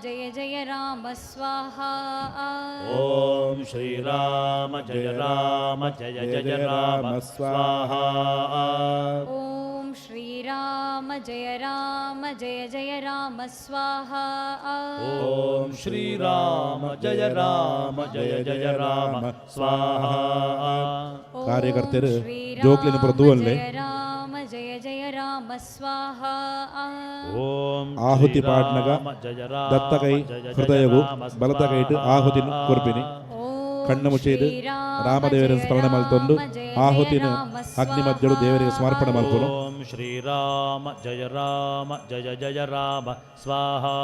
ಜಯ ಜಯ ರಾಮ ಸ್ವಾಹಾ ಓಂ ಶ್ರೀರಾಮ ಜಯ ಜಯ ರಾಮ ಸ್ವಾಹಾ ಓಂ ಶ್ರೀರಾಮ ಜಯ ಜಯ ರಾಮ ಸ್ವಾಹಾ ಓಂ ಶ್ರೀರಾಮ ಜಯ ಜಯ ರಾಮ ಸ್ವಾಹಾ ಕಾರ್ಯಕರ್ತರು ಜೋಕ್ಲಿನ ಪ್ರದುವಲ್ಲೇ ಜಯ ಜಯ ರಾಮ ಸ್ವಾಹಾ ಓಂ ಆಹುತಿ ಪಾಡ್ನಗ ದತ್ತ ಕೈ ಹೃದಯವು ಬಲದ ಕೈಟ್ ಆಹುತಿನ ಕೊರ್ಪಿನಿ ಕಣ್ಣು ಮುಚ್ಚಿದು ರಾಮದೇವರನ್ನು ಸ್ಮರಣೆ ಮಲ್ತೊಂದು ಆಹುತಿನ ಅಗ್ನಿ ಮಧ್ಯಳು ದೇವರಿಗೆ ಸಮರ್ಪಣೆ ಮಲ್ಪನು ಓಂ ಶ್ರೀರಾಮ ಜಯ ಜಯ ರಾಮ ಸ್ವಾಹಾ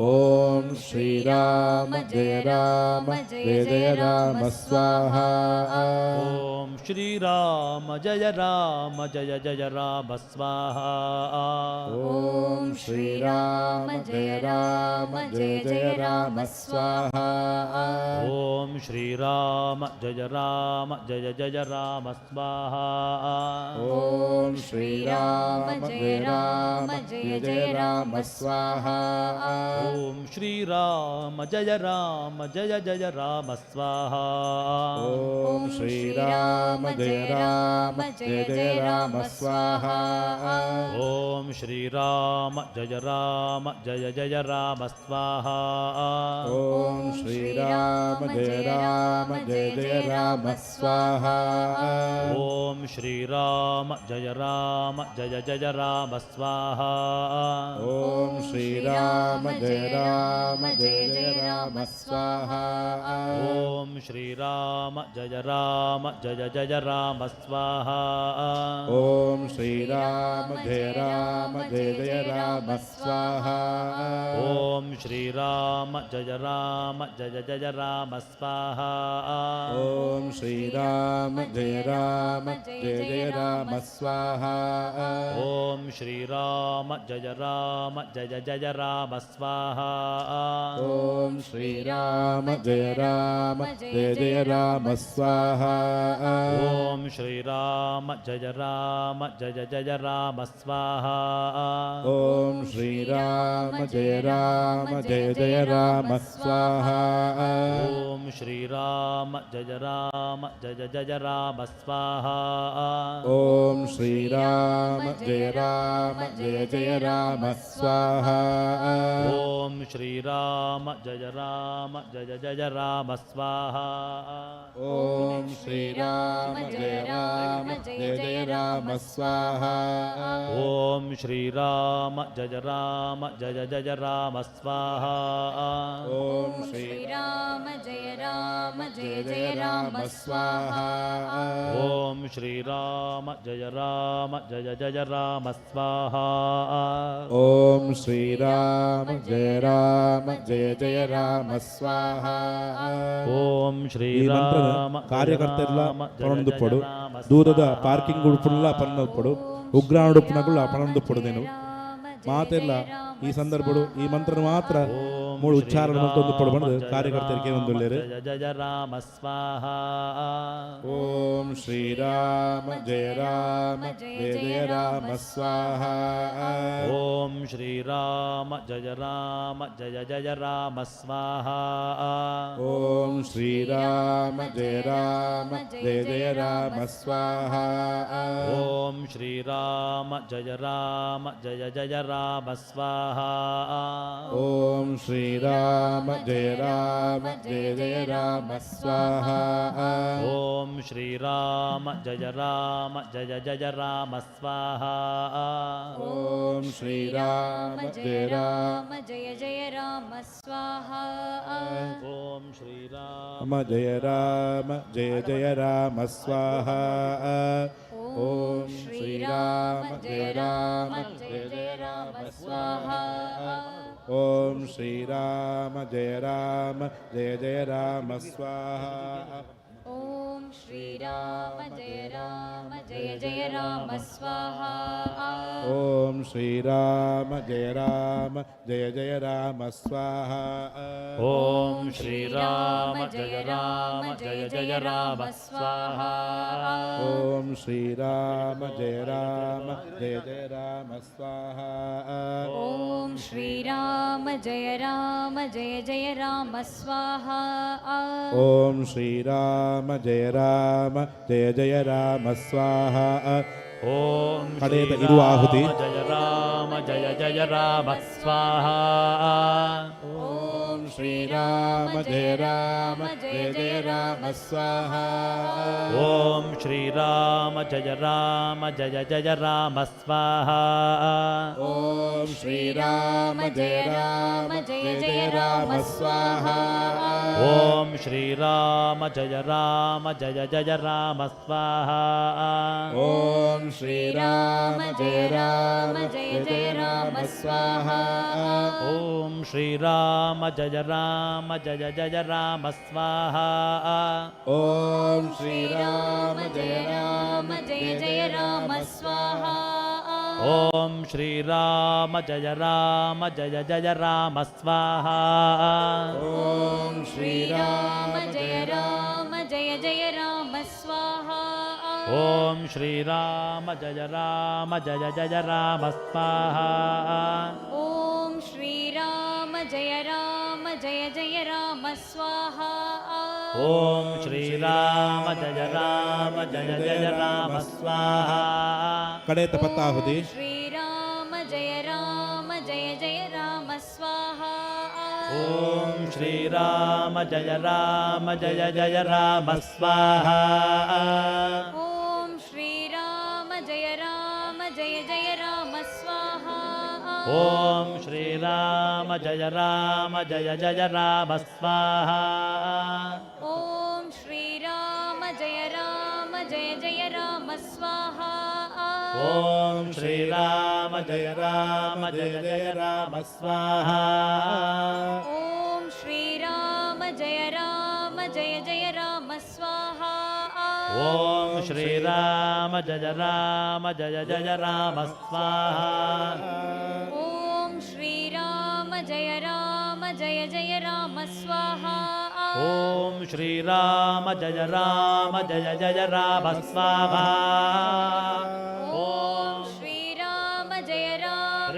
ಓಂ ಶ್ರೀರಾಮ ಜಯ ಜಯ ರಾಮ ಸ್ವಾಹಾ ಓಂ ಶ್ರೀರಾಮ ಜಯ ಜಯ ರಾಮ ಸ್ವಾಹಾ ಓಂ ಶ್ರೀರಾಮ ಜಯ ಜಯ ರಾಮ ಸ್ವಾಹಾ ಓಂ ಶ್ರೀರಾಮ ಜಯ ಜಯ ರಾಮ ಸ್ವಾಹಾ ಓಂ ಶ್ರೀರಾಮ ಜಯ ಜಯ ರಾಮ ಸ್ವಾಹಾ ಓಂ ಶ್ರೀರಾಮ ಜಯ ಜಯ ರಾಮ ಸ್ವಾಹಾ ಓಂ ಶ್ರೀರಾಮ ಜಯ ಜಯ ರಾಮ ಸ್ವಾಹಾ ಓಂ ಶ್ರೀರಾಮ ಜಯ ಜಯ ರಾಮ ಸ್ವಾಹಾ ಓಂ ಶ್ರೀರಾಮ ಜಯ ಜಯ ರಾಮ ಸ್ವಾಹಾ ಓಂ ಶ್ರೀರಾಮ ಜಯ ಜಯ ರಾಮ ಸ್ವಾಹಾ ಓಂ ಶ್ರೀರಾಮ ಜಯ ಜಯ ರಾಮ ಸ್ವಾಹಾ ಓಂ ಶ್ರೀರಾಮ ಜಯ ಜಯ ರಾಮ ಸ್ವಾಹಾ ಓಂ ಶ್ರೀರಾಮ ಜಯ ಜಯ ರಾಮ ಸ್ವಾಹಾ ಓಂ ಶ್ರೀರಾಮ ಜಯ ಜಯ ರಾಮ ಸ್ವಾಹಾ ಓಂ ಶ್ರೀರಾಮ ಜಯ ಜಯ ರಾಮ ಸ್ವಾಹಾ ಓಂ ಶ್ರೀರಾಮ ಜಯ ಜಯ ರಾಮ ಸ್ವಾಹಾ ಓಂ ಶ್ರೀರಾಮ ಜಯ ಜಯ ರಾಮ ಸ್ವಾಹಾ ಓಂ ಶ್ರೀರಾಮ ಜಯ ಜಯ ರಾಮ ಸ್ವಾಹಾ ಓಂ ಶ್ರೀರಾಮ ಜಯ ರಾಮ ಜಯ ಜಯ ರಾಮ ಸ್ವಾಹ. ಓಂ ಶ್ರೀರಾಮ ಜಯ ರಾಮ ಜಯ ಜಯ ರಾಮ ಸ್ವಾಹ. ಓಂ ಶ್ರೀರಾಮ ಜಯ ರಾಮ ಜಯ ಜಯ ರಾಮ ಸ್ವಾಹ. ಓಂ ಶ್ರೀರಾಮ ಜಯ ರಾಮ ಜಯ ಜಯ ರಾಮ ಸ್ವಾಹ. ಓಂ ಶ್ರೀರಾಮ ಜಯ ರಾಮ ಜಯ ಜಯ ರಾಮ ಸ್ವಾಹ. ಓಂ ಶ್ರೀರಾಮ ಜಯ ರಾಮ ಜಯ ಜಯ ರಾಮ ಸ್ವಾಹ. ಓಂ ಶ್ರೀರಾಮ ಜಯ ರಾಮ ಜಯ ಜಯ ರಾಮ ಸ್ವಾಹ. ಓಂ ಶ್ರೀರಾಮ ಜಯ ರಾಮ ಜಯ ಜಯ ರಾಮ ಸ್ವಾಹ. ಓಂ ಶ್ರೀರಾಮ ಜಯ ರಾಮ ಜಯ ಜಯ ರಾಮ ಸ್ವಾಹ. ಓಂ ಶ್ರೀರಾಮ ಕಾರ್ಯಕರ್ತೆಲ್ಲ ಪಣಂದುಪ್ಪಡು ದೂರದ ಪಾರ್ಕಿಂಗ್ ಉಡುಪುಲ್ಲ ಪನ್ನೊಪ್ಪಡು ಉಗ್ರಾಣ ಉಡುಪುನಗುಲ್ಲ ಪಣಂದುಪ್ಪಡು ನೀನು ಮಾತೆಲ್ಲ ಈ ಸಂದರ್ಭಡು ಈ ಮಂತ್ರ ಮಾತ್ರ ಮೂಳು ಉಚ್ಚಾರಣೆ ಮತ್ತೊಂದು ಪಡು ಬಂದು ಕಾರ್ಯಕರ್ತರಿಗೆ ಒಂದು ಜಯ ಜಯ ರಾಮ ಸ್ವಾಹ. ಓಂ ಶ್ರೀರಾಮ ಜಯ ರಾಮ ಜಯ ಜಯ ರಾಮ ಸ್ವಾಹ. ಓಂ ಶ್ರೀರಾಮ ಜಯ ರಾಮ ಜಯ ಜಯ ರಾಮ ಸ್ವಾಹ. ಓಂ ಶ್ರೀರಾಮ ಜಯ ರಾಮ ಜಯ ಜಯ ರಾಮ ಸ್ವಾಹ. ಓಂ ಶ್ರೀರಾಮ ಜಯ ರಾಮ ಜಯ ಜಯ ರಾಮ ಸ್ವಾಹ. ಓಂ ಶ್ರೀರಾಮ ಜಯ ರಾಮ ಜಯ ಜಯ ರಾಮ ಸ್ವಾಹ. ಓಂ ಶ್ರೀರಾಮ ಜಯ ರಾಮ ಜಯ ಜಯ ರಾಮ ಸ್ವಾಹ. ಓಂ ಶ್ರೀರಾಮ ಜಯ ರಾಮ ಜಯ ಜಯ ರಾಮ ಸ್ವಾಹ. ಓಂ ಶ್ರೀರಾಮ ರಾಮ ಜಯ ರಾಮ ಜಯ ಜಯ ರಾಮ ಸ್ವಾಹ. ಓಂ ಶ್ರೀರಾಮ ಜಯ ರಾಮ ಜಯ ಜಯ ರಾಮ ಸ್ವಾಹ. ಓಂ ಶ್ರೀರಾಮ ಜಯ ರಾಮ ಜಯ ಜಯ ರಾಮ ಸ್ವಾಹ. ಓಂ ಶ್ರೀರಾಮ ಜಯ ರಾಮ ಜಯ ಜಯ ರಾಮ ಸ್ವಾಹ. ಓಂ ಶ್ರೀರಾಮ ಜಯ ರಾಮ ಜಯ ಜಯ ರಾಮ ಸ್ವಾಹ. ಓಂ ಶ್ರೀರಾಮ ಜಯ ರಾಮ ಜಯ ಜಯ ರಾಮ ಸ್ವಾಹ. ಓಂ ಶ್ರೀರಾಮ ಜಯ ರಾಮ ಜಯ ಜಯ ರಾಮ ಸ್ವಾಹ. ಓಂ ಶ್ರೀರಾಮ ಜಯ ರಾಮ ಜಯ ಜಯ ರಾಮ ಸ್ವಾಹ. ಓಂ ಶ್ರೀರಾಮ ಜಯ ರಾಮ ಜಯ ಜಯ ರಾಮ ಸ್ವಾಹ. ಓಂ ಕಡೆಯದ ಇರುವ ಆಹುತಿ. ಜಯ ರಾಮ ಜಯ ಜಯ ರಾಮ ಸ್ವಾಹ. ಓಂ ಶ್ರೀರಾಮ ಜಯ ರಾಮ ಜಯ ಜಯ ರಾಮ ಸ್ವಾಹ. ಓಂ ಶ್ರೀರಾಮ ಜಯ ರಾಮ ಜಯ ಜಯ ರಾಮ ಸ್ವಾಹ. ಓಂ ಶ್ರೀರಾಮ ಜಯ ರಾಮ ಜಯ ಜಯ ರಾಮ ಸ್ವಾಹ. ಓಂ ಶ್ರೀರಾಮ ಜಯ ರಾಮ ಜಯ ಜಯ ರಾಮ ಸ್ವಾಹ. ಓಂ ಶ್ರೀರಾಮ ಜಯ ರಾಮ ಜಯ ಜಯ ರಾಮ ಸ್ವಾಹ. ಓಂ ಶ್ರೀರಾಮ ಜಯ ರಾಮ ಜಯ ಜಯ ರಾಮ ಸ್ವಾಹ. ಓಂ ಶ್ರೀರಾಮ ಜಯ ರಾಮ ಜಯ ಜಯ ರಾಮ ಸ್ವಾಹ. ಓಂ ಶ್ರೀರಾಮ ಜಯ ರಾಮ ಜಯ ಜಯ ರಾಮ ಸ್ವಾಹ. ಓಂ ಶ್ರೀರಾಮ ಜಯ ರಾಮ ಜಯ ಜಯ ರಾಮ ಸ್ವಾಹ. ಓಂ ಶ್ರೀರಾಮ ಜಯ ರಾಮ ಜಯ ಜಯ ರಾಮ ಸ್ವಾಹ. ಓಂ ಶ್ರೀರಾಮ ಜಯ ರಾಮ ಜಯ ಜಯ ರಾಮ ಸ್ವಾಹ. ಓಂ ಶ್ರೀರಾಮ ಜಯ ರಾಮ ಜಯ ಜಯ ರಾಮ ಸ್ವಾಹ. ಕಡೆಯ ತಪತ್ತಾಹುತಿ. ಶ್ರೀರಾಮ ಜಯ ರಾಮ ಜಯ ಜಯ ರಾಮ ಸ್ವಾಹ. ಓಂ ಶ್ರೀರಾಮ ಜಯ ರಾಮ ಜಯ ಜಯ ರಾಮ ಸ್ವಾಹ. ಓಂ ಶ್ರೀರಾಮ ಜಯ ರಾಮ ಜಯ ಜಯ ರಾಮ ಸ್ವಾಹ. ಓಂ ಶ್ರೀರಾಮ ಜಯ ರಾಮ ಜಯ ಜಯ ರಾಮ ಸ್ವಾಹ. ಓಂ ಶ್ರೀರಾಮ ಜಯ ರಾಮ ಜಯ ಜಯ ರಾಮ ಸ್ವಾಹ. ಓಂ ಶ್ರೀರಾಮ ಜಯ ರಾಮ ಜಯ ಜಯ ರಾಮ ಸ್ವಾಹ. ಓಂ ಶ್ರೀರಾಮ ಜಯ ರಾಮ ಜಯ ಜಯ ರಾಮ ಸ್ವಾಹ. ಓಂ ಶ್ರೀರಾಮ ಜಯ ರಾಮ ಜಯ ಜಯ ರಾಮ ಸ್ವಾಹ. ಓಂ ಶ್ರೀರಾಮ ಜಯ ರಾಮ ಜಯ ಜಯ ರಾಮ ಸ್ವಾಹ. ಓಂ ಶ್ರೀರಾಮ ಜಯ ರಾಮ ಜಯ ಜಯ ರಾಮ ಸ್ವಾಹ. ಓಂ ಶ್ರೀರಾಮ ಜಯ ರಾಮ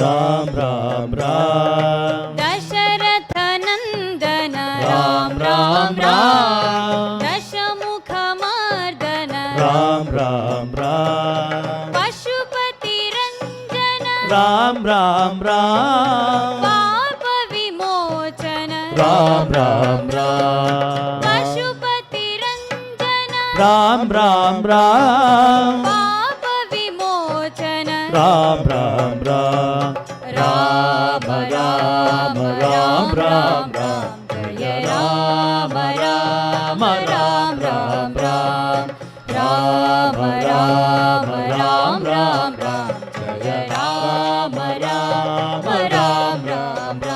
ರಾಮ ರಾಮ ರಾಮ ದಶರಥ ನಂದನ ರಾಮ ರಾಮ ರಾಮ ದಶಮುಖ ಮರ್ದನ ರಾಮ ರಾಮ ರಾಮ ಪಶುಪತಿ ರಂಜನ ರಾಮ ರಾಮ ರಾಮ ಪಾಪ ವಿಮೋಚನ ರಾಮ ರಾಮ ರಾಮ ಪಶುಪತಿ ರಂಜನ ರಾಮ ರಾಮ ರಾಮ ಪಾಪ ವಿಮೋಚನ ರಾಮ ರಾಮ ರಾಮ ರಾಮ ರಾಮ ರಾಮ ರಾಮ ಜಯ ರಾಮ ರಾಮ ರಾಮ ರಾಮ ರಾಮ ರಾಮ ರಾಮ ರಾಮ ರಾಮ ಜಯ ರಾಮ ರಾಮ ರಾಮ ರಾಮ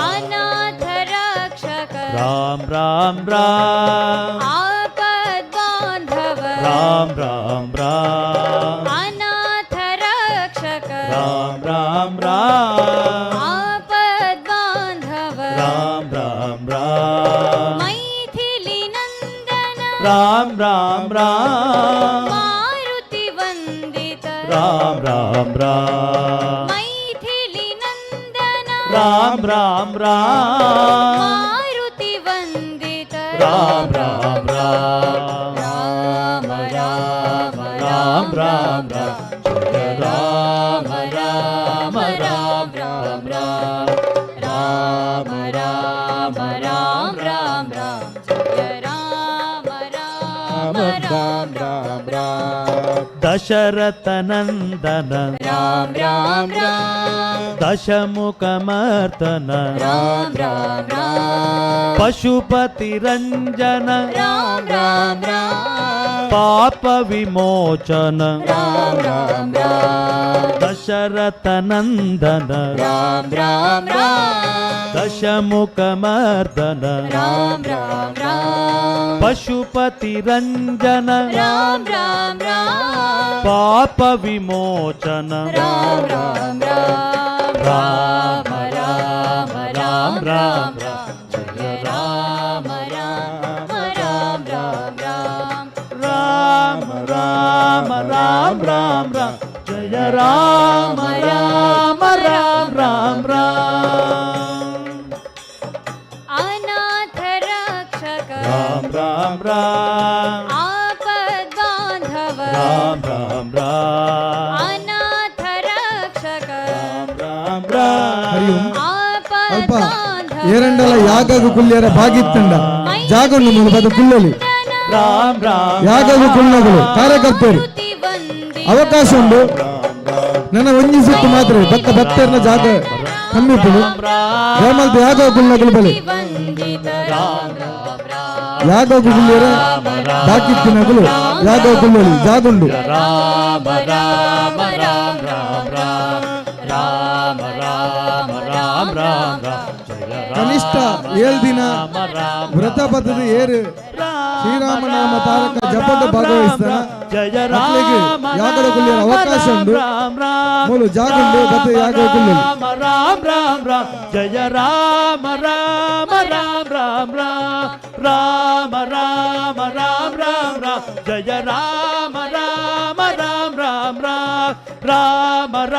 ಅನಾಥ ರಕ್ಷಕ ರಾಮ ರಾಮ ರಾಮ ಆಪದ್ ಬಾಂಧವ ರಾಮ ರಾಮ ರಾಮ ಅನಾಥ ರಕ್ಷಕ ರಾಮ ರಾಮ ರಾಮ ಆಪದ್ ಬಾಂಧವ ರಾಮ ರಾಮ ರಾಮ ಮೈಥಿಲಿ ನಂದನ ರಾಮ ರಾಮ ರಾಮ ಮಾರುತಿ ವಂದಿತ ರಾಮ ರಾಮ ರಾಮ ಮೈಥಿಲಿ ನಂದನ ರಾಮ ರಾಮ ರಾಮ ಮಾರುತಿ ವಂದಿತ ರಾಮ ರಾಮ ರಾಮ ರಾಮ ರಾಮ ರಾಮ ರಾಮ ರಾಮ ರಾಮ ರಾಮ ರಾಮ ರಾಮ ರಾಮ ರಾಮ ರಾಮ ರಾಮ ಜಯ ರಾಮ ರಾಮ ರಾಮ ರಾಮ ದಶರಥ ನಂದನ ರಾಮ ರಾಮ ರಾಮ ದಶಮುಖ ಮರ್ದನ ರಾಮ ರಾಮ ರಾಮ ಪಶುಪತಿ ರಂಜನ ರಾಮ ರಾಮ ರಾಮ ಪಾಪ ವಿಮೋಚನ ರಾಮ ರಾಮ ರಾಮ ದಶರಥ ನಂದನ ರಾಮ ರಾಮ ರಾಮ ದಶಮುಖ ಮರ್ದನ ರಾಮ ರಾಮ ರಾಮ ಪಶುಪತಿ ರಂಜನ ರಾಮ ರಾಮ ರಾಮ ಪಾಪ ವಿಮೋಚನ ರಾಮ ರಾಮ ರಾಮ ರಾಮ ರಾಮ ರಾಮ ಜಯ ರಾಮ ರಾಮ ರಾಮ ರಾಮ ರಾಮ ರಾಮ ರಾಮ ರಾಮ ಜಯ ರಾಮ ರಾಮ ರಾಮ ರಾಮ ರಾಮ ಅನಾಥ ರಕ್ಷಕ ರಾಮ ರಾಮ ರಾಮ ಆಪದ್ ಬಾಂಧವ ರಾಮ ರಾಮ ರಾಮ ಅನಾಥ ರಕ್ಷಕ ರಾಮ ರಾಮ ಹರಿ ಓಂ. ಆಪದ್ ಅಲ್ಪ ಬಾಂಧವ ಏರಂಡಲ ಯಾಗಗು ಕುಲ್ಯರ ಭಾಗಿತ್ತಂಡ ಜಾಗನ್ನು ಮುಳುಬದು ಕುಲ್ಲಲಿ ರಾಮ ರಾಮ ಯಾಗಗು ಕುಲ್ಲಗಳು ಕಾರ್ಯಕರ್ತರು ಮಾರುತಿ ವಂದಿತ ಅವಕಾಶ ಉಂಟು ನನ್ನ ಒಂಜಿ ಸುತ್ತು ಮಾತ್ರ ಬತ್ತ ಬತ್ತರ್ನ ಜಾಗ ಕಮ್ಮಿಪ್ಪುಡು ಗ್ರಾಮದ ಯಾಗ ಕುಲ್ಲಗಳು ಬಲೆ ವಂದಿತ ಯಾಗ ಕುಲ್ಯರ ಬಾಕಿತ್ತಿನಗಳು ಯಾಗ ಕುಲ್ಲಲಿ ಜಾಗುಂಡು ರಾಮ ರಾಮ ರಾಮ ರಾಮ ರಾಮ ರಾಮ ರಾಮ ರಾಮ ಜಯ ಕನಿಷ್ಠ 7 ದಿನ ವ್ರತ ಬದ್ಧದ ಏರು ಶ್ರೀರಾಮನಾಮ ತಾರಕ ಜಪದ ಭಾಗವಹಿಸ್ತಾನ ಜಯ ಮಕ್ಕಳಿಗೆ ಯಾಗದ ಕುಲ್ಲಿಯರ ಅವಕಾಶ ಉಂಟು ಮೂಲು ಜಾಗುಂಡು ಬತ್ತ ಯಾಗ ಕುಲ್ಲಲಿ ರಾಮ ರಾಮ ರಾಮ ರಾಮ ಜಯ ರಾಮ ರಾಮ ರಾಮ ರಾಮ ರಾಮ ರಾಮ ರಾಮ ರಾಮ ರಾಮ ಜಯ ರಾಮ ರಾಮ ರಾಮ ರಾಮ ರಾಮ ರಾಮ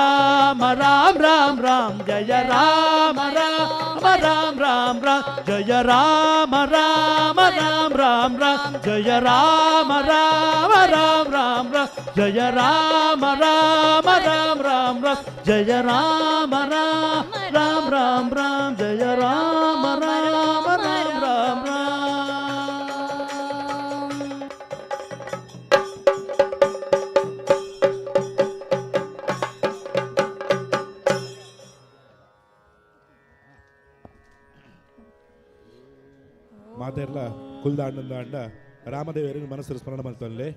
ರಾಮ ರಾಮ ರಾಮ ಜಯ ರಾಮ ರಾಮ ರಾಮ ರಾಮ ರಾಮ ಜಯ ರಾಮ ರಾಮ ರಾಮ ರಾಮ ರಾಮ ಜಯ ರಾಮ ರಾಮ ರಾಮ ರಾಮ ರಾಮ ಜಯ ರಾಮ ರಾಮ ರಾಮ ರಾಮ ರಾಮ ಜಯ ರಾಮ ರಾಮ ರಾಮ ರಾಮ ರಾಮ ಜಯ ರಾಮ ರಾಮ ರಾಮ ರಾಮ ರಾಮ ಮಾತೆರ್ಲ ಕುಲ್ದ ಅಣ್ಣಂದ ಅಂಡ ರಾಮದೇವರಿಗೆ ಮನಸ್ಸು ಸ್ಮರಣ ಮಾಡ್ತಲ್ಲೇ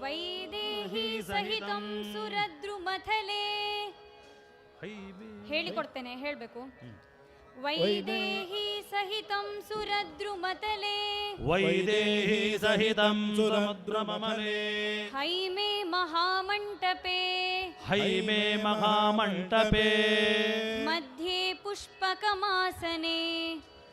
ವೈದೇಹಿ ಸಹಿತಂ ಸುರದ್ರುಮಥಲೆ ಹೇಳಿಕೊಡ್ತೇನೆ ಹೇಳ್ಬೇಕು ವೈದೇಹಿ ಸಹಿತಂ ಸುರದ್ರುಮತಲೆ ವೈದೇಹಿ ಸಹಿತಂ ಸುರಮದ್ರಮಮಲೆ ಹೈಮೆ ಮಹಾಮಂಟಪೆ ಹೈಮೆ ಮಹಾಮಂಟಪೆ ಮಧ್ಯೆ ಪುಷ್ಪಕಮಾಸನೆ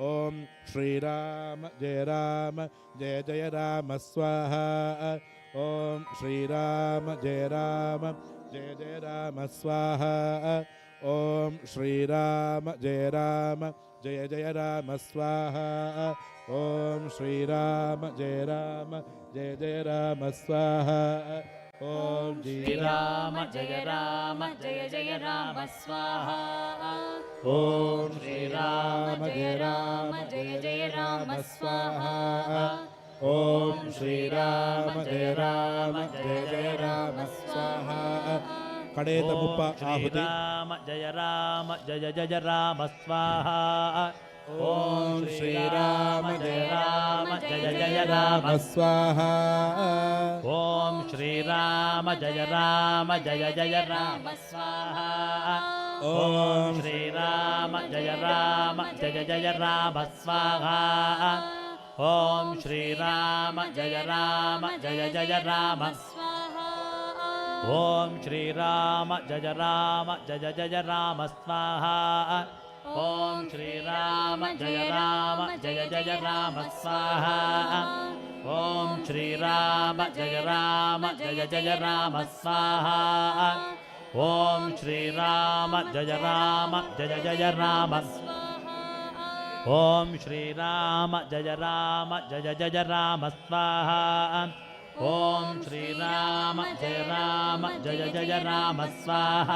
ಓಂ ಶ್ರೀರಾಮ ಜಯ ರಾಮ ಜಯ ಜಯ ರಾಮ ಸ್ವಾಹ ಓಂ ಶ್ರೀರಾಮ ಜಯ ರಾಮ ಜಯ ಜಯ ರಾಮ ಸ್ವಾಹ ಓಂ ಶ್ರೀರಾಮ ಜಯ ರಾಮ ಜಯ ಜಯ ರಾಮ ಸ್ವಾಹ ಓಂ ಶ್ರೀರಾಮ ಜಯ ರಾಮ ಜಯ ಜಯ ರಾಮ ಸ್ವಾಹ ಓಂ ಶ್ರೀರಾಮ ಜಯ ರಾಮ ಜಯ ಜಯ ರಾಮ ಸ್ವಾಹ ಓಂ ಶ್ರೀರಾಮ ಜಯ ರಾಮ ಜಯ ಜಯ ರಾಮ ಸ್ವಾಹ ಓಂ ಶ್ರೀರಾಮ ಜಯ ರಾಮ ಜಯ ಜಯ ರಾಮ ಸ್ವಾಹ ಕಡೆಯದ ಮುಪ್ಪ ಆಹುತಿ ರಾಮ ಜಯ ರಾಮ ಜಯ ಜಯ ರಾಮ ಸ್ವಾಹ ಓಂ ಶ್ರೀರಾಮ ಜಯ ರಾಮ ಜಯ ಜಯ ರಾಮ ಸ್ವಾಹ ಓಂ ಶ್ರೀರಾಮ ಜಯ ರಾಮ ಜಯ ಜಯ ರಾಮ ಸ್ವಾಹ ಓಂ ಶ್ರೀರಾಮ ಜಯ ರಾಮ ಜಯ ಜಯ ರಾಮ ಸ್ವಾಹ ಓಂ ಶ್ರೀರಾಮ ಜಯ ರಾಮ ಜಯ ಜಯ ರಾಮ ಓಂ ಶ್ರೀರಾಮ ಜಯ ರಾಮ ಜಯ ಜಯ ರಾಮ ಸ್ವಾಹ ಓಂ ಶ್ರೀರಾಮ ಜಯ ರಾಮ ಜಯ ಜಯ ರಾಮ ಸ್ವಾಹ ಓಂ ಶ್ರೀರಾಮ ಜಯ ರಾಮ ಜಯ ಜಯ ರಾಮ ಸ್ವಾಹ ಓಂ ಶ್ರೀರಾಮ ಜಯ ರಾಮ ಜಯ ಜಯ ರಾಮ ಓಂ ಶ್ರೀರಾಮ ಜಯ ರಾಮ ಜಯ ಜಯ ರಾಮ ಸ್ವಾಹ ಓಂ ಶ್ರೀರಾಮ ಜಯ ರಾಮ ಜಯ ಜಯ ರಾಮ ಸ್ವಾಹ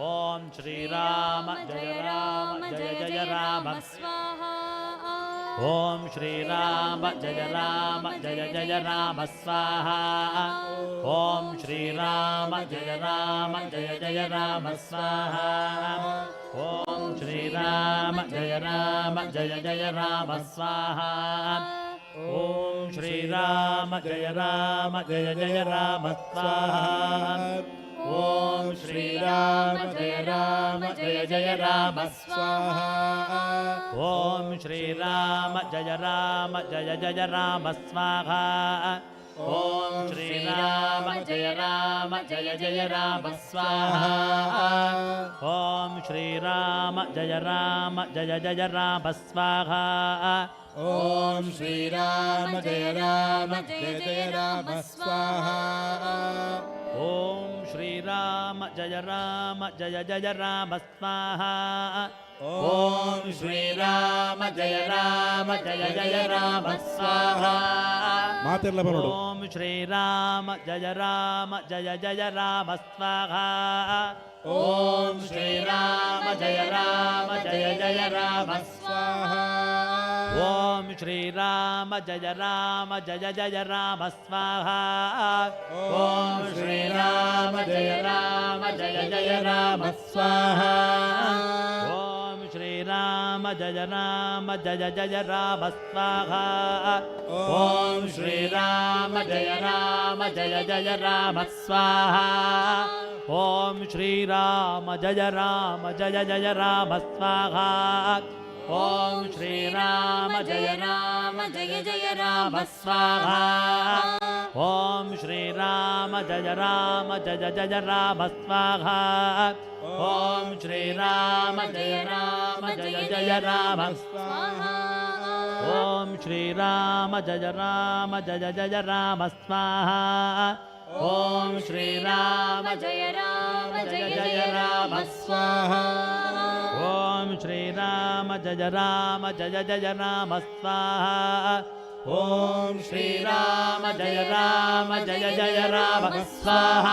ಓಂ ಶ್ರೀರಾಮ ಜಯ ರಾಮ ಜಯ ಜಯ ರಾಮ ಓಂ ಶ್ರೀರಾಮ ಜಯ ರಾಮ ಜಯ ಜಯ ರಾಮ ಸ್ವಾಹ ಓಂ ಶ್ರೀರಾಮ ಜಯ ರಾಮ ಜಯ ಜಯ ರಾಮ ಸ್ವಾಹ ಓಂ ಶ್ರೀರಾಮ ಜಯ ರಾಮ ಜಯ ಜಯ ರಾಮ ಸ್ವಾಹ ಓಂ ಶ್ರೀರಾಮ ಜಯ ರಾಮ ಜಯ ಜಯ ರಾಮ ಸ್ವಾಹ ಓಂ ಶ್ರೀರಾಮ ಜಯ ರಾಮ ಜಯ ಜಯ ರಾಮ ಸ್ವಾಹ ಓಂ ಶ್ರೀರಾಮ ಜಯ ರಾಮ ಜಯ ಜಯ ರಾಮ ಸ್ವಾಹ ಓಂ ಶ್ರೀರಾಮ ಜಯ ರಾಮ ಜಯ ಜಯ ರಾಮ ಸ್ವಾಹ ಓಂ ಶ್ರೀರಾಮ ಜಯ ರಾಮ ಜಯ ಜಯ ರಾಮ ಸ್ವಾಹ ಓಂ ಶ್ರೀರಾಮ ಜಯ ರಾಮ ಜಯ ಜಯ ರಾಮ ಸ್ವಾಹ ಓಂ ಶ್ರೀರಾಮ ಜಯ ರಾಮ ಜಯ ಜಯ ರಾಮ ಸ್ವಾಹ ಓಂ ಶ್ರೀರಾಮ ಜಯ ರಾಮ ಜಯ ಜಯ ರಾಮ ಸ್ವಾಹ ಮಾತೆಲ್ಲ ಬರೋಡು ಓಂ ಶ್ರೀರಾಮ ಜಯ ರಾಮ ಜಯ ಜಯ ರಾಮ ಸ್ವಾಹ ಓಂ ಶ್ರೀರಾಮ ಜಯ ರಾಮ ಜಯ ಜಯ ರಾಮ ಸ್ವಾಹ ಓಂ ಶ್ರೀರಾಮ ಜಯ ರಾಮ ಜಯ ಜಯ ರಾಮ ಸ್ವಾಹ ಓಂ ಶ್ರೀರಾಮ ಜಯ ರಾಮ ಜಯ ಜಯ ರಾಮ ಸ್ವಾಹ ಓಂ ಶ್ರೀರಾಮ ಜಯ ರಾಮ ಜಯ ಜಯ ರಾಮ ಸ್ವಾಹ ಓಂ ಶ್ರೀರಾಮ ಜಯ ರಾಮ ಜಯ ಜಯ ರಾಮ ಸ್ವಾಹ ಓಂ ಶ್ರೀರಾಮ ಜಯ ರಾಮ ಜಯ ಜಯ ರಾಮ ಸ್ವಾಹ ಓಂ ಶ್ರೀರಾಮ ಜಯ ರಾಮ ಜಯ ಜಯ ರಾಮ ಸ್ವಾಹ ಓಂ ಶ್ರೀರಾಮ ಜಯ ರಾಮ ಜಯ ಜಯ ರಾಮ ಸ್ವಾಹ ಓಂ ಶ್ರೀರಾಮ ಜಯ ರಾಮ ಜಯ ಜಯ ರಾಮ ಸ್ವಾಹ ಓಂ ಶ್ರೀರಾಮ ಜಯ ರಾಮ ಜಯ ಜಯ ರಾಮ ಸ್ವಾಹ ಓಂ ಶ್ರೀರಾಮ ಜಯ ರಾಮ ಜಯ ಜಯ ರಾಮ ಸ್ವಾಹ ಓಂ ಶ್ರೀರಾಮ ಜಯ ರಾಮ ಜಯ ಜಯ ರಾಮ ಸ್ವಾಹ ಓಂ ಶ್ರೀರಾಮ ಜಯ ರಾಮ ಜಯ ಜಯ ರಾಮ ಸ್ವಾಹ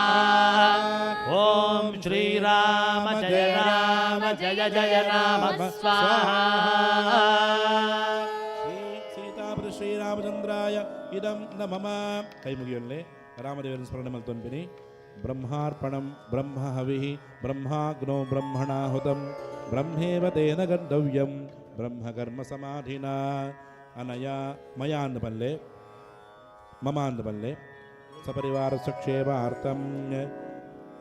ಓಂ ಶ್ರೀರಾಮ ಜಯ ರಾಮ ಜಯ ಜಯ ರಾಮ ಸ್ವಾಹ ಸೀತಾಪತಿ ಶ್ರೀರಾಮಚಂದ್ರಾಯ ಇದಂ ನಮಃ ಕೈ ಮುಗಿಯೊಳ್ಳೆ ರಾಮದೇವರ ಸ್ಮರಣೆ ಮಲ್ತೊನ್ಬಿನಿ ಬ್ರಹ್ಮಾರ್ಪಣಂ ಬ್ರಹ್ಮ ಹವಿಃ ಬ್ರಹ್ಮಾಗ್ನೋ ಬ್ರಹ್ಮಣಾಹುತಂ ಬ್ರಹ್ಮೇವ ತೇನ ಗಂತವ್ಯಂ ಬ್ರಹ್ಮಕರ್ಮ ಸಮಾಧಿನ ಅನಯ ಮಯ ಅಂದಬಲ್ಲೆ ಮಮ ಅಂದಬಲ್ಲೆ ಸಪರಿವಾರ ಸುಕ್ಷೇಮಾರ್ಥಂ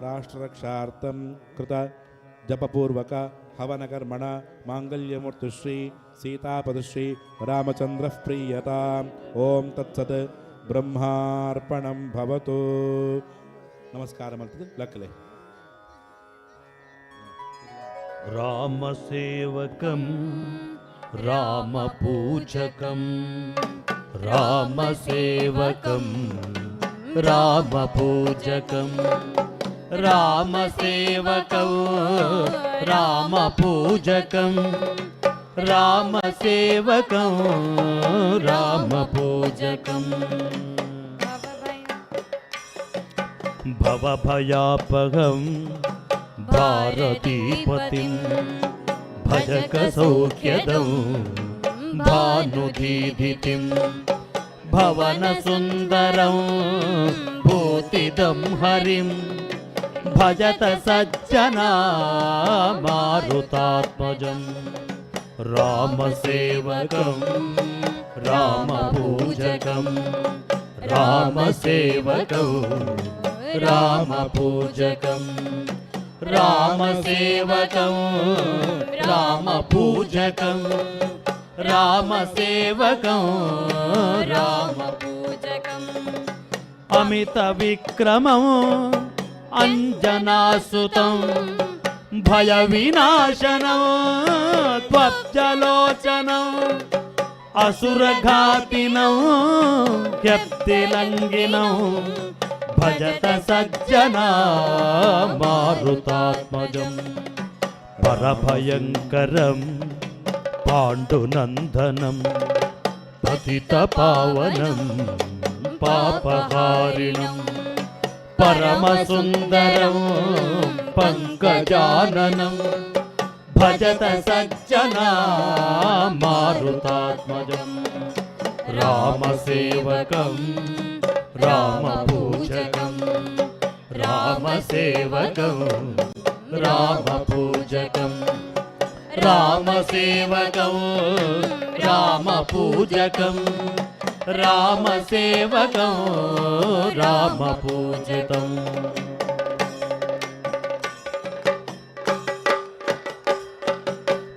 ರಾಷ್ಟ್ರರಕ್ಷಾರ್ಥಂ ಕೃತ ಜಪಪೂರ್ವಕ ಹವನಕರ್ಮಣ ಮಾಂಗಲ್ಯಮೂರ್ತಿಶ್ರೀ ಸೀತಾಪತಿಶ್ರೀ ರಾಮಚಂದ್ರ ಪ್ರೀಯತಾಂ ಓಂ ತತ್ಸತ್ ಬ್ರಹ್ಮಾರ್ಪಣಂ ಭವತು ನಮಸ್ಕಾರ ಮಾಡ್ತಿದ್ದು ಲಕ್ಕಲೆ ರಾಮಸೇವಕಂ రామపూజకం రామసేవకం రామపూజకం రామసేవకం రామపూజకం రామసేవకం రామపూజకం భవభయాపహం భారతీపతిం భజక సౌఖ్యదం భానుదీధితిం భవన సుందరం భూతిదం హరిం భజత సజ్జనా మారుతాత్మజం రామసేవకం రామపూజకం రామసేవకం రామపూజకం రామసేవకం రామపూజకం రామసేవకం రామపూజకం అమిత విక్రమం అంజనాసుతం భయ వినాశనం త్వబ్జలోచనం అసురఘాతినం హ్యప్తిలంఘినం భజత సజ్జనా మారుతాత్మజం పరభయంకరం పాండునందనం పతిత పావనం పాపహారిణం పరమసుందరం పంకజాననం భజత సజ్జనా మారుతాత్మజం రామసేవకం రామపూజకం రామసేవకం రామపూజకం రామసేవకం రామపూజకం రామసేవకం రామపూజితం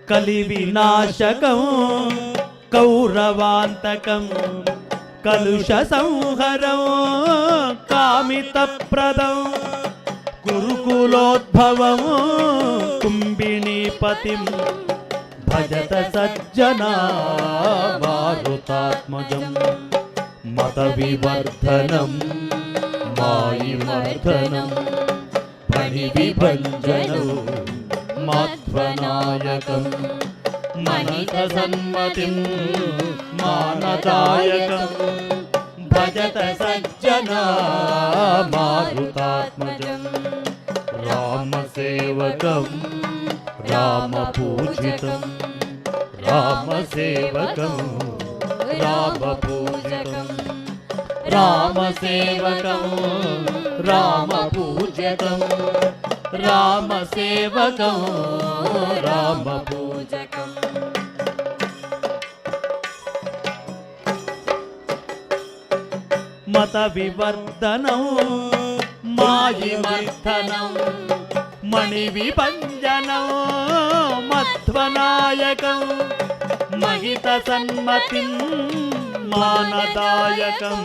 కలి వినాశకం కౌరవాంతకం కలుష సంహరం కామితప్రదం గురుకులోద్భవం కుంభిణీపతిం భజత సజ్జనా మారుతాత్మజం మత వివర్ధనం మాయిమర్ధనం పణి విభంజనం మాధ్వనాయకం మనిత సన్మతిం మానదాయకం భజత సజ్జనా మారుతాత్మజం రామసేవకం రామపూజితం రామసేవకం రామపూజితం రామసేవకం రామపూజితం రామసేవకం రామపూజకం మత వివర్ధనం మాయిమర్ధనం మణి విభంజనం మధ్వనాయకం మహిత సన్మతిం మానదాయకం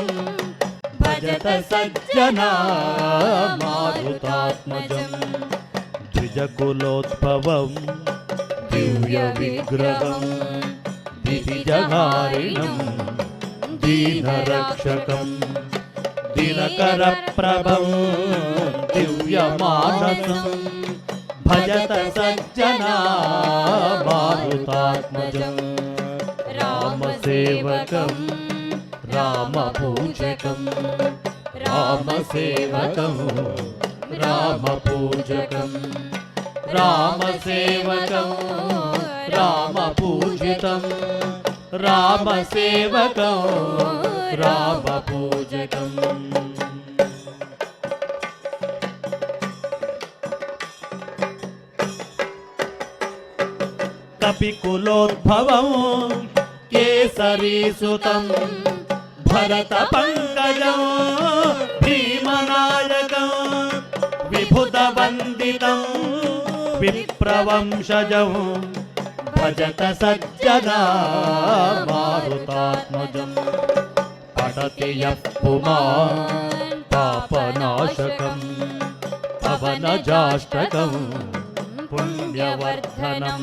భజత సజ్జనా మారుతాత్మజం ద్విజకులోద్భవం దివ్య విగ్రహం దివిజహారిణం దీనరక్షకం దినకర ప్రభం దివ్యమానసం భజత సజ్జనా మారుతాత్మజం రామసేవకం రామపూజకం రామసేవకం రామపూజకం రామసేవకం రామపూజితం రామసేవకం రామపూజకం కపికులోద్భవం కేసరీసుతం భరత పంకజం భీమనాయకం విభుత వందితం విప్రవంశజం భజత సజ్జనా మారుతాత్మజం పఠతి యః పుమాన్ పాపనాశకం పవనజాష్టకం పుణ్యవర్ధనం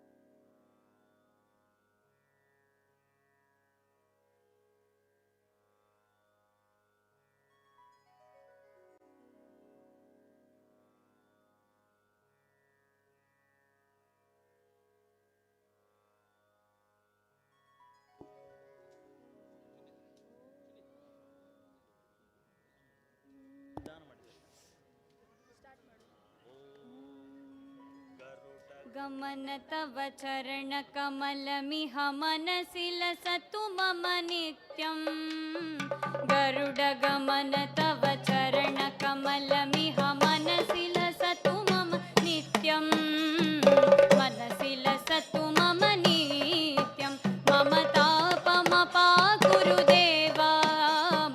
गमन तव चरण कमलमिह मनसि लसतु मम नित्यं गरुड गमन तव चरण कमलमिह मनसि लसतु मम नित्यं मनसि लसतु मम नित्यं मम तापमपाकुरु देवा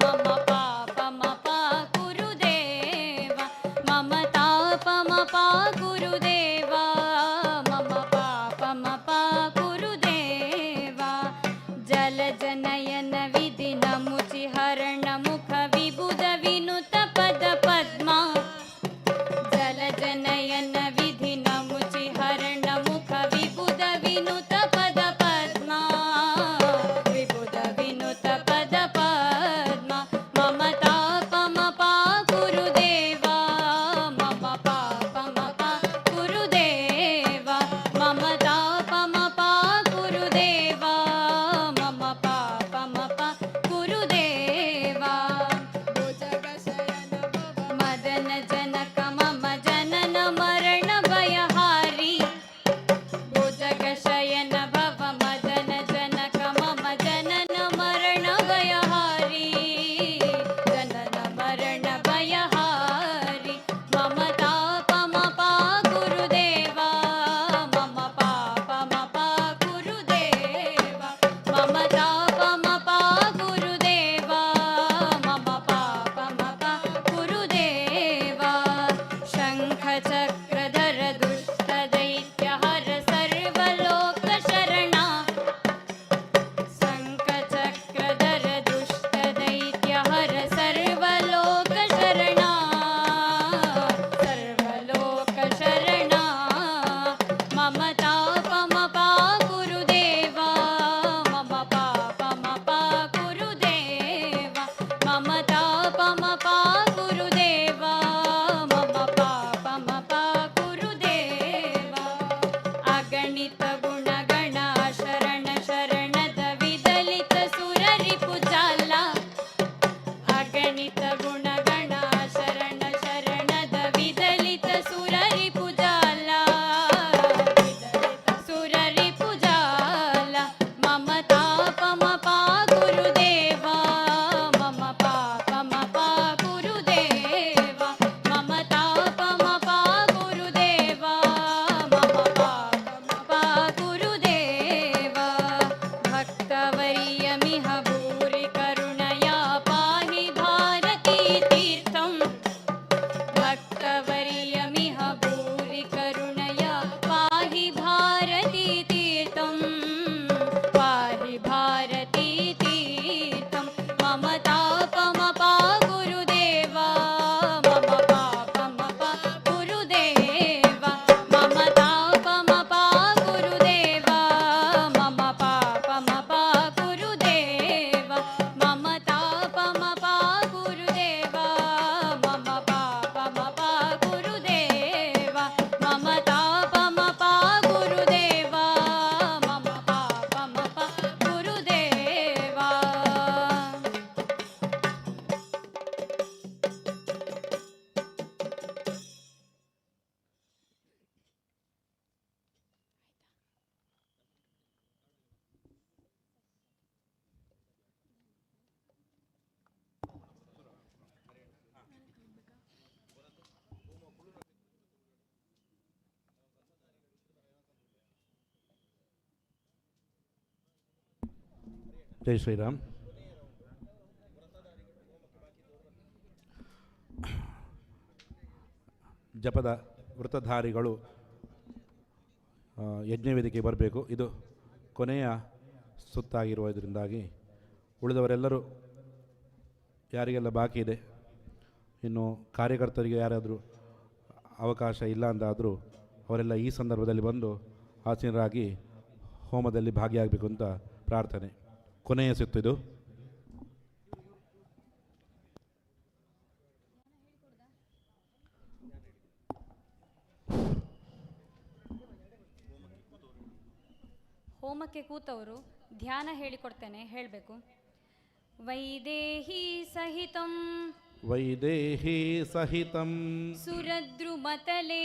मम पापमपाकुरु देवा मम तापमपाकुरु देवा मम पापमपाकुरु देवा जलजनयन विधिन मुचिहरण मुख विबुध विनुत पद पद्मा जलजनयन विधिन मुचिहरण मुख विबुध विनुत पद पद्मा विबुध विनुत पद पद्मा मम तापमपाकुरु देवा मम पापमपाकुरु देवा मम तापमपाकुरु देवा मम पापमपाकुरु देवा मदन जनक मम जनन मरण भयहारी भुजगशयन भव मदन जनक मम जनन मरण भयहारी जनन मरण भयहारी मम तापमपाकुरु देवा मम पापमपाकुरु देवा मम तापमपाकुरु देवा मम पापमपाकुरु देवा शङ्ख चक्रधर दुष्ट दैत्य हर सर्वलोक शरणा शङ्ख चक्रधर दुष्ट दैत्य हर सर्वलोक शरणा सर्वलोक शरणा मम तापमपाकुरु देवा मम पापमपाकुरु देवा मम तापमपाकुरु देवा मम पापमपाकुरु देवा अगणित गुणगण शरण शरणद विदलित सुररिपुजाಲ अगणित गुणगण शरण शरणद विदलित सुररिपुजाಲ सुररिपुजाಲ मम तापमपाकुरु देवा मम पापमपाकुरु देवा मम तापमपाकुरु देवा मम पापमपाकुरु देवा भक्तवर्यमिह भूरि करुणया पाहि भारती तीर्थं भक्तवर्यमिह भूरि करुणया पाहि भारती तीर्थं पाहि भारती तीर्थं मम तापमपाकुरु देवा मम पापमपाकुरु देवा मम तापमपाकुरु देवा मम पापमपाकुरु देवा मम तापमपाकुरु देवा मम पापमपाकुरु देवा मम तापमपाकुरु देवा मम पापमपाकुरु देवा ಜೈ ಶ್ರೀರಾಮ್. ಜಪದ ವೃತಧಾರಿಗಳು ಯಜ್ಞವೇದಿಕೆ ಬರಬೇಕು. ಇದು ಕೊನೆಯ ಸುತ್ತಾಗಿರುವುದರಿಂದಾಗಿ ಉಳಿದವರೆಲ್ಲರೂ ಯಾರಿಗೆಲ್ಲ ಬಾಕಿ ಇದೆ, ಇನ್ನು ಕಾರ್ಯಕರ್ತರಿಗೆ ಯಾರಾದರೂ ಅವಕಾಶ ಇಲ್ಲ ಅಂತಾದರೂ ಅವರೆಲ್ಲ ಈ ಸಂದರ್ಭದಲ್ಲಿ ಬಂದು ಆಸೀನರಾಗಿ ಹೋಮದಲ್ಲಿ ಭಾಗಿಯಾಗಬೇಕು ಅಂತ ಪ್ರಾರ್ಥನೆ. ಕೊನೆಯ ಸುತ್ತು ಇದು. ಹೋಮಕ್ಕೆ ಕೂತವರು ಧ್ಯಾನ ಹೇಳಿಕೊಡ್ತೇನೆ, ಹೇಳಬೇಕು. ವೈದೇಹಿ ಸಹಿತಂ ವೈದೇಹಿ ಸಹಿತಂ ಸುರದ್ರುಮತಲೆ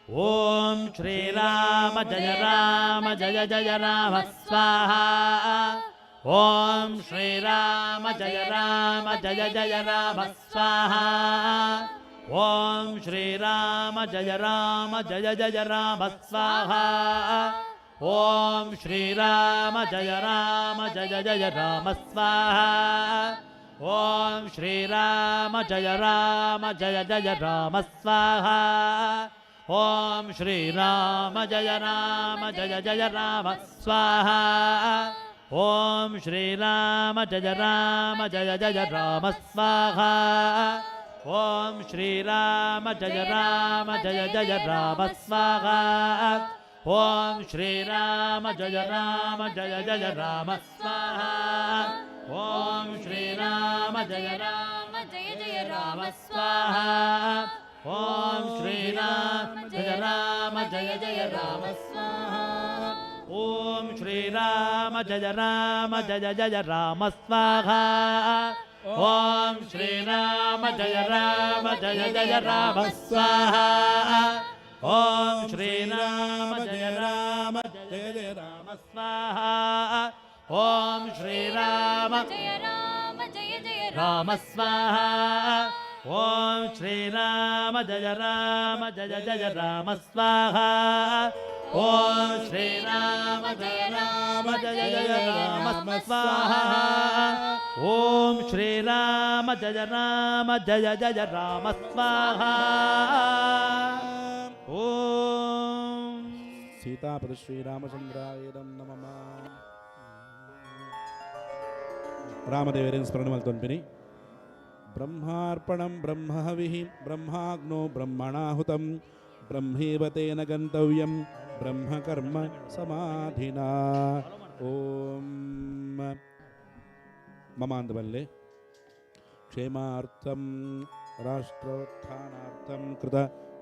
ಓಂ ಶ್ರೀರಾಮ ಜಯ ರಾಮ ಜಯ ಜಯ ರಾಮ ಸ್ವಾಹ. ಓಂ ಶ್ರೀರಾಮ ಜಯ ರಾಮ ಜಯ ಜಯ ರಾಮ ಸ್ವಾಹ. ಓಂ ಶ್ರೀರಾಮ ಜಯ ರಾಮ ಜಯ ಜಯ ರಾಮ ಸ್ವಾಹ. ಓಂ ಶ್ರೀರಾಮ ಜಯ ರಾಮ ಜಯ ಜಯ ರಾಮ ಸ್ವಾಹ. ಓಂ ಶ್ರೀರಾಮ ಜಯ ರಾಮ ಜಯ ಜಯ ರಾಮ ಸ್ವಾಹ. ಓಂ ಶ್ರೀರಾಮ ಜಯ ರಾಮ ಜಯ ಜಯ ರಾಮ ಸ್ವಾಹ. ಓಂ ಶ್ರೀರಾಮ ಜಯ ರಾಮ ಜಯ ಜಯ ರಾಮ ಸ್ವಾಹ. ಓಂ ಶ್ರೀರಾಮ ಜಯ ರಾಮ ಜಯ ಜಯ ರಾಮ ಸ್ವಾಹ. ಓಂ ಶ್ರೀರಾಮ ಜಯ ರಾಮ ಜಯ ಜಯ ರಾಮ ಸ್ವಾಹ. ಓಂ ಶ್ರೀರಾಮ ಜಯ ರಾಮ ಜಯ ಜಯ ರಾಮ ಸ್ವಾಹ. ಓಂ ಶ್ರೀರಾಮ ಜಯ ರಾಮ ಜಯ ಜಯ ರಾಮ ಸ್ವಾಹ. ಓಂ ಶ್ರೀರಾಮ ಜಯ ರಾಮ ಜಯ ಜಯ ರಾಮ ಸ್ವಾಹ. ಓಂ ಶ್ರೀರಾಮ ಜಯ ರಾಮ ಜಯ ಜಯ ರಾಮ ಸ್ವಾಹ. ಓಂ ಶ್ರೀರಾಮ ಜಯ ರಾಮ ಜಯ ಜಯ ರಾಮ ಸ್ವಾಹ. ಓಂ ಶ್ರೀರಾಮ ಜಯ ರಾಮ ಜಯ ಜಯ ರಾಮ ಸ್ವಾಹ. ಓಂ ಶ್ರೀರಾಮ ಜಯ ರಾಮ ಜಯ ಜಯ ರಾಮ ಸ್ವಾಹ. ಓಂ ಶ್ರೀರಾಮ ಜಯ ರಾಮ ಜಯ ಜಯ ರಾಮ ಸ್ವಾಹ. ಓಂ ಶ್ರೀರಾಮ ಜಯ ರಾಮ ಜಯ ಜಯ ರಾಮ ಸ್ವಾಹ. ಓಂ ಸೀತಾಪದ ಶ್ರೀರಾಮಚಂದ್ರಾಯ ನಮಃ. ರಾಮದೇವರೇನು ಸ್ಮರಣೆ ಮಲ್ತೊಂಪಿನಿ. ಬ್ರಹ್ಮಾರ್ಪಣಂ ಬ್ರಹ್ಮಹವಿಃ ಬ್ರಹ್ಮಾಗ್ನೋ ಬ್ರಹ್ಮಣಾಹುತಂ ಬ್ರಹ್ಮೇವ ತೇನ ಗಂತವ್ಯಂ ಬ್ರಹ್ಮಕರ್ಮ ಸಮಾಧಿನಾ. ಓಂ ಮಮಾಂಧವಲ್ಲೇ ಕ್ಷೇಮಾರ್ಥಂ ರಾಷ್ಟ್ರೋತ್ಥಾನಾರ್ಥಂ ಕೃತ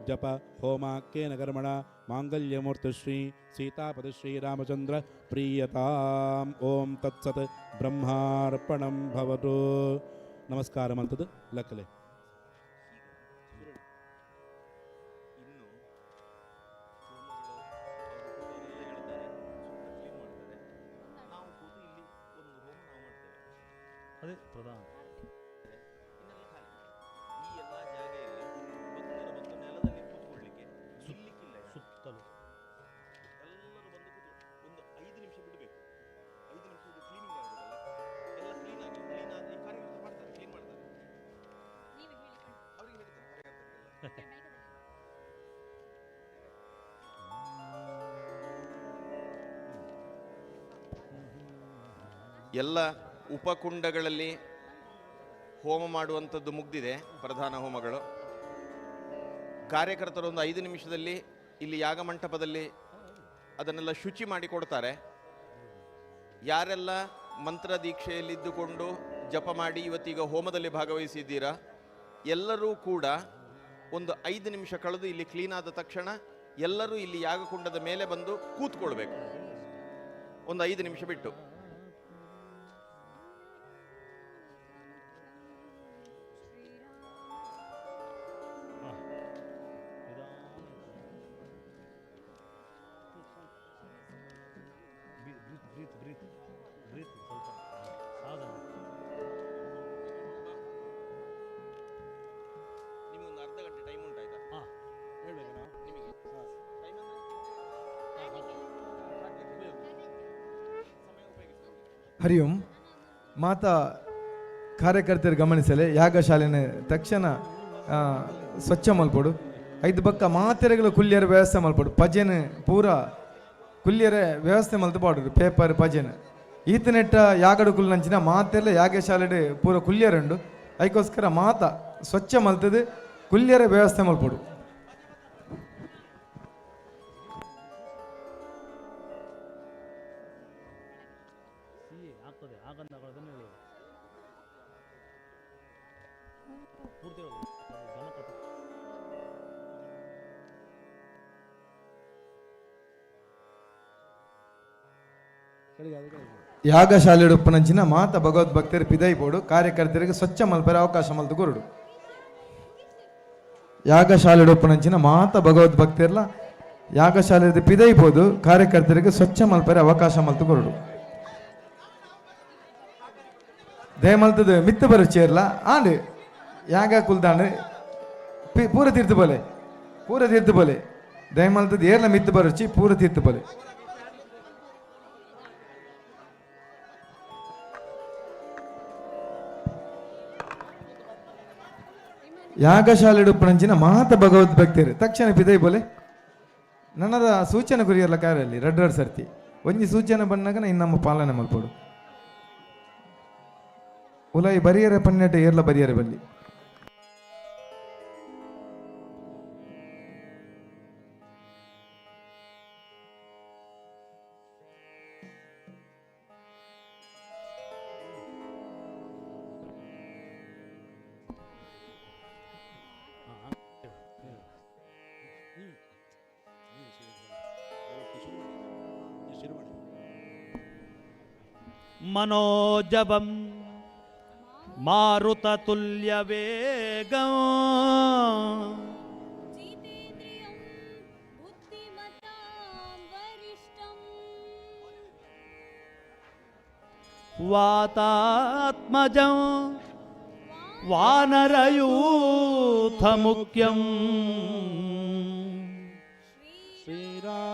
ಜಪ ಹೋಮಾಕ್ಯೇನ ಕರ್ಮಣ ಮಾಂಗಲ್ಯಮೂರ್ತಿ ಶ್ರೀ ಸೀತಾಪದ ಶ್ರೀರಾಮಚಂದ್ರ ಪ್ರೀಯತಾಂ. ಓಂ ತತ್ಸತ್ ಬ್ರಹ್ಮಾರ್ಪಣಂ ಭವತು. ನಮಸ್ಕಾರ ಮಂತದ್ದು ಲಕ್ಕಲೆ. ಅದೇ ಪ್ರಧಾನ. ಸುತ್ತಲೂ ಎಲ್ಲ ಉಪಕುಂಡಗಳಲ್ಲಿ ಹೋಮ ಮಾಡುವಂಥದ್ದು ಮುಗ್ದಿದೆ. ಪ್ರಧಾನ ಹೋಮಗಳು. ಕಾರ್ಯಕರ್ತರು ಒಂದು 5 ನಿಮಿಷದಲ್ಲಿ ಇಲ್ಲಿ ಯಾಗಮಂಟಪದಲ್ಲಿ ಅದನ್ನೆಲ್ಲ ಶುಚಿ ಮಾಡಿಕೊಡ್ತಾರೆ. ಯಾರೆಲ್ಲ ಮಂತ್ರ ದೀಕ್ಷೆಯಲ್ಲಿದ್ದುಕೊಂಡು ಜಪ ಮಾಡಿ ಇವತ್ತೀಗ ಹೋಮದಲ್ಲಿ ಭಾಗವಹಿಸಿದ್ದೀರಾ, ಎಲ್ಲರೂ ಕೂಡ ಒಂದು 5 ನಿಮಿಷ ಕಳೆದು ಇಲ್ಲಿ ಕ್ಲೀನ್ ಆದ ತಕ್ಷಣ ಎಲ್ಲರೂ ಇಲ್ಲಿ ಯಾಗಕುಂಡದ ಮೇಲೆ ಬಂದು ಕೂತ್ಕೊಳ್ಬೇಕು. ಒಂದು 5 ನಿಮಿಷ ಬಿಟ್ಟು. ನಿಮಗೊಂದು ಅರ್ಧ ಗಂಟೆ ಟೈಮ್ ಉಂಟಾಯ್ತಾ? ಹರಿ ಓಂ. ಮಾತಾ ಕಾರ್ಯಕರ್ತರು ಗಮನಿಸಲೆ ಯಾಗಶಾಲೆನ ತಕ್ಷಣ ಸ್ವಚ್ಛ ಮಲ್ಪಡು. 5 ಬಕ್ಕ ಮಾತೆರೆಗಳ ಕುಲ್ಯರ ವ್ಯವಸ್ಥೆ ಮಲ್ಪಡು. ಭಜನೆ ಪೂರ ಕುಲ್ಯರ ವ್ಯವಸ್ಥೆ ಮಲ್ತು ಪಾಡುದು. ಪೇಪರ್ ಭಜನೆ ಈತನೆಟ್ಟ ಯಾಗಡು ಕುಲ್ನಂಚಿನ ಮಾತೆಲ್ಲ ಯಾಗಶಾಲೆ ಪೂರ ಕುಲ್ಯರುಂಡು. ಅದಕ್ಕೋಸ್ಕರ ಮಾತ ಸ್ವಚ್ಛ ಮಲ್ತದು ಕುಲ್ಯರ ವ್ಯವಸ್ಥೆ ಮಲ್ಪಡು. ಆಗ್ತದೆ ಆಗಂದ ಪೂರ್ತಿ ಯಾಗಶಾಲೆ ಉಪ್ಪನಂಚಿನ ಮಾತ ಭಗವದ್ಭಕ್ತರು ಪಿದೈ ಬೋಡು ಕಾರ್ಯಕರ್ತರಿಗೆ ಸ್ವಚ್ಛ ಮಲ್ಪರ ಅವಕಾಶ ಮಲ್ತು ಕೊರಡು. ಯಾಗಶಾಲೆ ಒಪ್ಪನಂಚಿನ ಮಾತ ಭಗವದ್ಭಕ್ತಿರ್ಲ ಯಾಗಶಾಲೆ ಪಿದೈಬೋದು ಕಾರ್ಯಕರ್ತರಿಗೆ ಸ್ವಚ್ಛ ಮಲ್ಪರೆ ಅವಕಾಶ ಮಲ್ತು ಕೊರಡು ದಯಮಲ್ತದ ಮಿತ್ತ ಬರುಚೇರ್ಲ ಆಂಡ್ ಯಾಗ ಕುಲ್ದಾಂಡ್ ಪೂರ ತೀರ್ಥ ಬೋಲೆ ದಯಮಲ್ತದ ಏರ್ಲ ಮಿತ್ತ ಬರುಚಿ ಪೂರ ತೀರ್ಥ ಬೋಲೆ ಯಾಗಶಾಲೆ ಉಪ್ಪನಂಚಿನ ಮಾತ ಭಗವದ್ಭಕ್ತಿರು ತಕ್ಷಣ ಪಿದೈ ಬೋಲೆ ನನ್ನದ ಸೂಚನೆ ಕುರಿಯಲ್ಲ ಕಾರ್ಯಲ್ಲಿ ರೆಡ್ ಸರ್ತಿ ಒಂಜಿ ಸೂಚನೆ ಬಂದಾಗ ಇನ್ನಮ್ಮ ಪಾಲನೆ ಮಲ್ಪಡು ಉಲಾಯಿ ಬರಿಯರೆ ಪನ್ನೆಟ ಏರ್ಲ ಬರಿಯರೆ ಬಲ್ಲಿ मनोजवं मारुततुल्यवेगं जितेन्द्रियं बुद्धिमतां वरिष्ठं वातात्मजं वानरयूथमुख्यं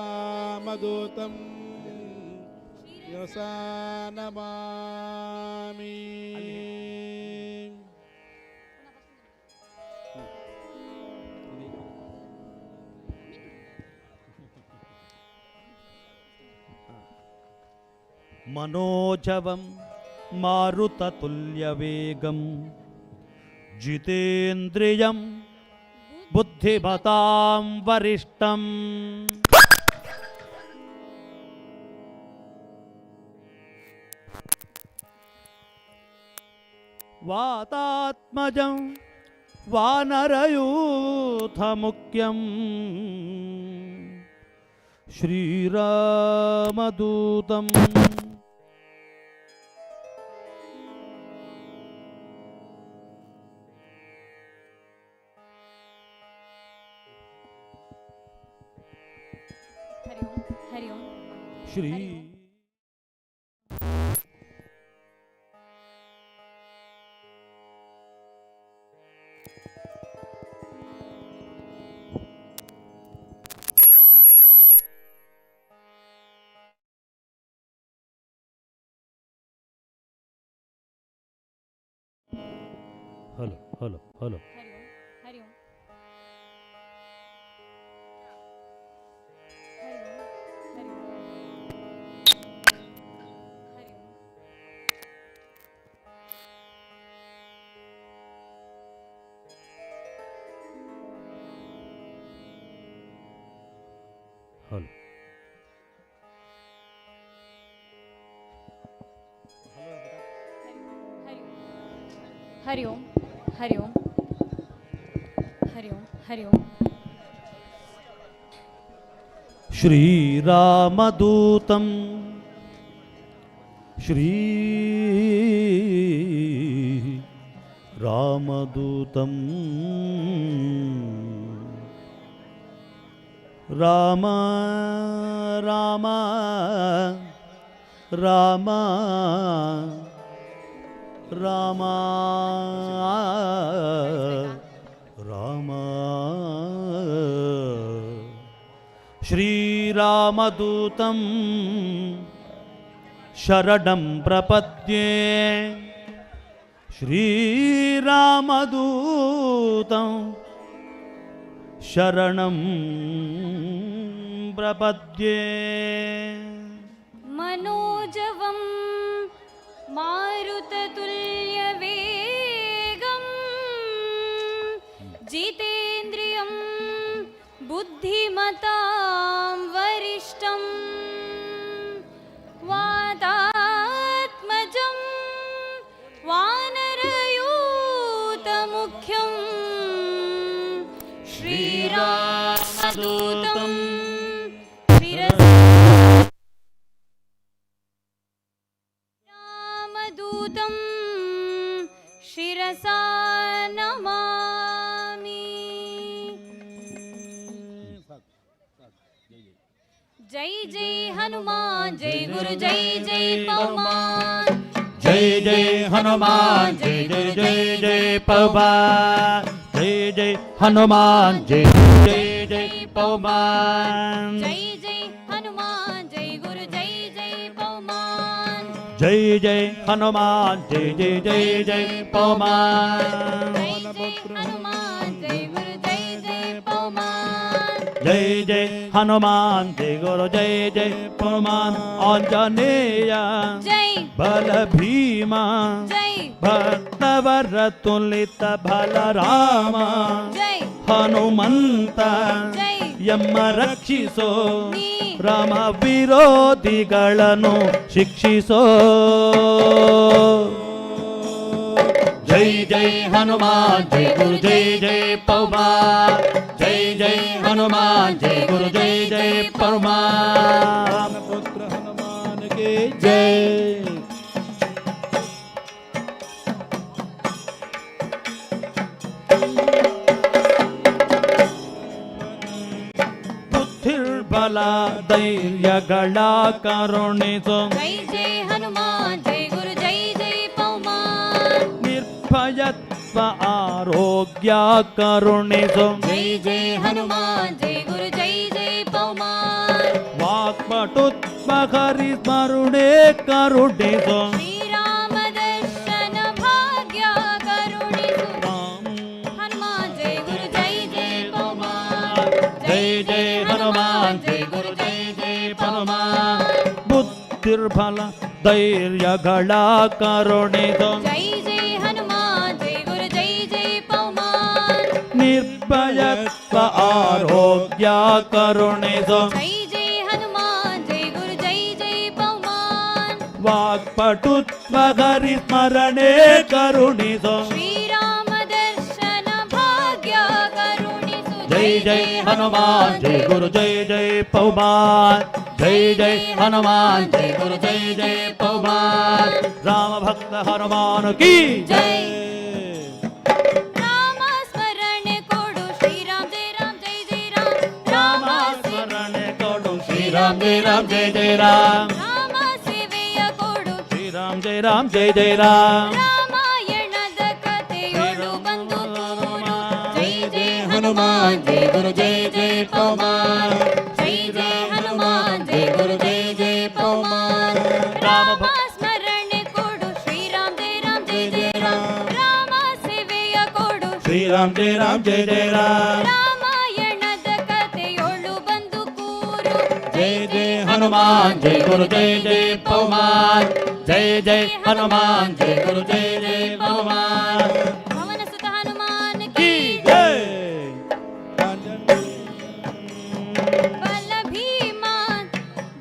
ಶ್ರೀರಾಮದೂತಂ ನಮಾಮಿ. मनोजवं मारुततुल्यवेगं जितेन्द्रियं बुद्धिमतां वरिष्ठं वातात्मजं वानरयूथमुख्यं श्रीरामदूतं Hari Om Shri hello hello hello Hari Om hello Hari Om Hari Om Hari Om Hari Om श्रीरामदूतं रामदूतं राम राम राम राम राम श्रीरामदूतं शरणं प्रपद्ये श्रीरामदूतं शरणं प्रपद्ये मनोजवं मारुततुल्यवेगं जितेन्द्रियं बुद्धिमतां वरिष्ठं वातात्मजं वानरयूथमुख्यं श्रीरामदूतं रामदूतं शिरसा नमामि जय जय हनुमान जय गुरु जय जय पवन जय जय हनुमान जय जय जय जय पवन जय जय हनुमान जय जय जय पवन जय जय हनुमान जय गुरु जय जय पवन जय जय हनुमान जय जय जय जय पवन जय जय हनुमान जय गुरु जय जय पवन जय जय हनुमान जय गुरु जय जय पवन आंजनेय जय बल भीमा जय भक्तवर तुलित बलराಮ जय ಹನುಮಂತ जय ಯಮ್ಮ ರಕ್ಷಿಸೋ ನೀ ರಾಮ ವಿರೋಧಿಗಳನ್ನು ಶಿಕ್ಷಿಸೋ ಜೈ ಜೈ ಹನುಮಾನ್ ಜೈ ಗುರು ಜೈ ಜೈ ಪವಮಾನ್ ಜೈ ಜೈ ಹನುಮಾನ್ ಜೈ ಗುರು ಜೈ ಜೈ ಪವಮಾನ್ ಪುತ್ರ ಹನುಮಾನ್ಗೆ ಜೈ ಬಲ ಧೈರ್ಯಗಳ ಕರುಣಿಸೋ जय जय हनुमान जय गुरु जय जय पवन ನಿರ್ಭಯತ್ವ ಆರೋಗ್ಯ ಕರುಣಿಸೋ जय जय हनुमान जय गुरु जय जय पवन ವಾಕ್ಪಟುತ್ವ ಹರಿಸ್ಮರುಣೆ ಕರುಣಿಸೋ श्री राम दर्शन भाग्य करुणिसु हनुमान जय गुरु जय जय पवन ಜೈ ಜೈ ಹನುಮಾನ್ ಜೈ ಗುರು ಜೈ ಜೈ ಹನುಮಾನ್ ಬುದ್ಧಿರ್ಬಲ ಧೈರ್ಯಗಳ ಕರುಣಿಸೋ जय जय हनुमान जय गुरु जय जय पवन ನಿರ್ಭಯತ್ವ ಆರೋಗ್ಯ ಕರುಣಿಸೋ जय जय हनुमान जय गुरु जय जय पवन ವಾಕ್ಪಟುತ್ವ ಹರಿಸ್ಮರಣೆ ಕರುಣಿಸೋ श्री राम दर्शन भाग्य करुणिसु जय जय हनुमान जय गुरु जय जय पवमान जय जय हनुमान जय गुरु जय जय पवमान राम भक्त हनुमान की जय राम स्मरण कोडु श्री राम जय जय राम राम स्मरण कोडु श्री राम जय जय राम राम सेवेय कोडु श्री राम जय जय राम ರಾಮಾಯಣದ ಕಥೆಯೊಳು ಬಂದು ಕೂರು ಜೈ ಜೈ ಹನುಮಾನ್ ಜೈ ಗುರು ಜೈ ಜೈ ಪವಮಾನ್ ಜೈ ಜೈ ಹನುಮಾನ್ ಜೈ ಗುರು ಜೈ ಜೈ ಪವಮಾನ್ ರಾಮ ಸ್ಮರಣೆ ಕೊಡು ಶ್ರೀರಾಮ್ ಜೈ ಜೈ ರಾಮ್ ರಾಮ ಸೇವೆಯ ಕೊಡು श्री राम जय जय राम ರಾಮಾಯಣದ ಕಥೆಯೊಳು ಬಂದು ಕೂರು जय जय हनुमान जय गुरु जय जय पवमान जय जय हनुमान जय गुरु जय जय पवमान ಪವನ ಸುತ ಹನುಮಾನ್ की ಕಿ जय ಬಲ ಭೀಮಾನ್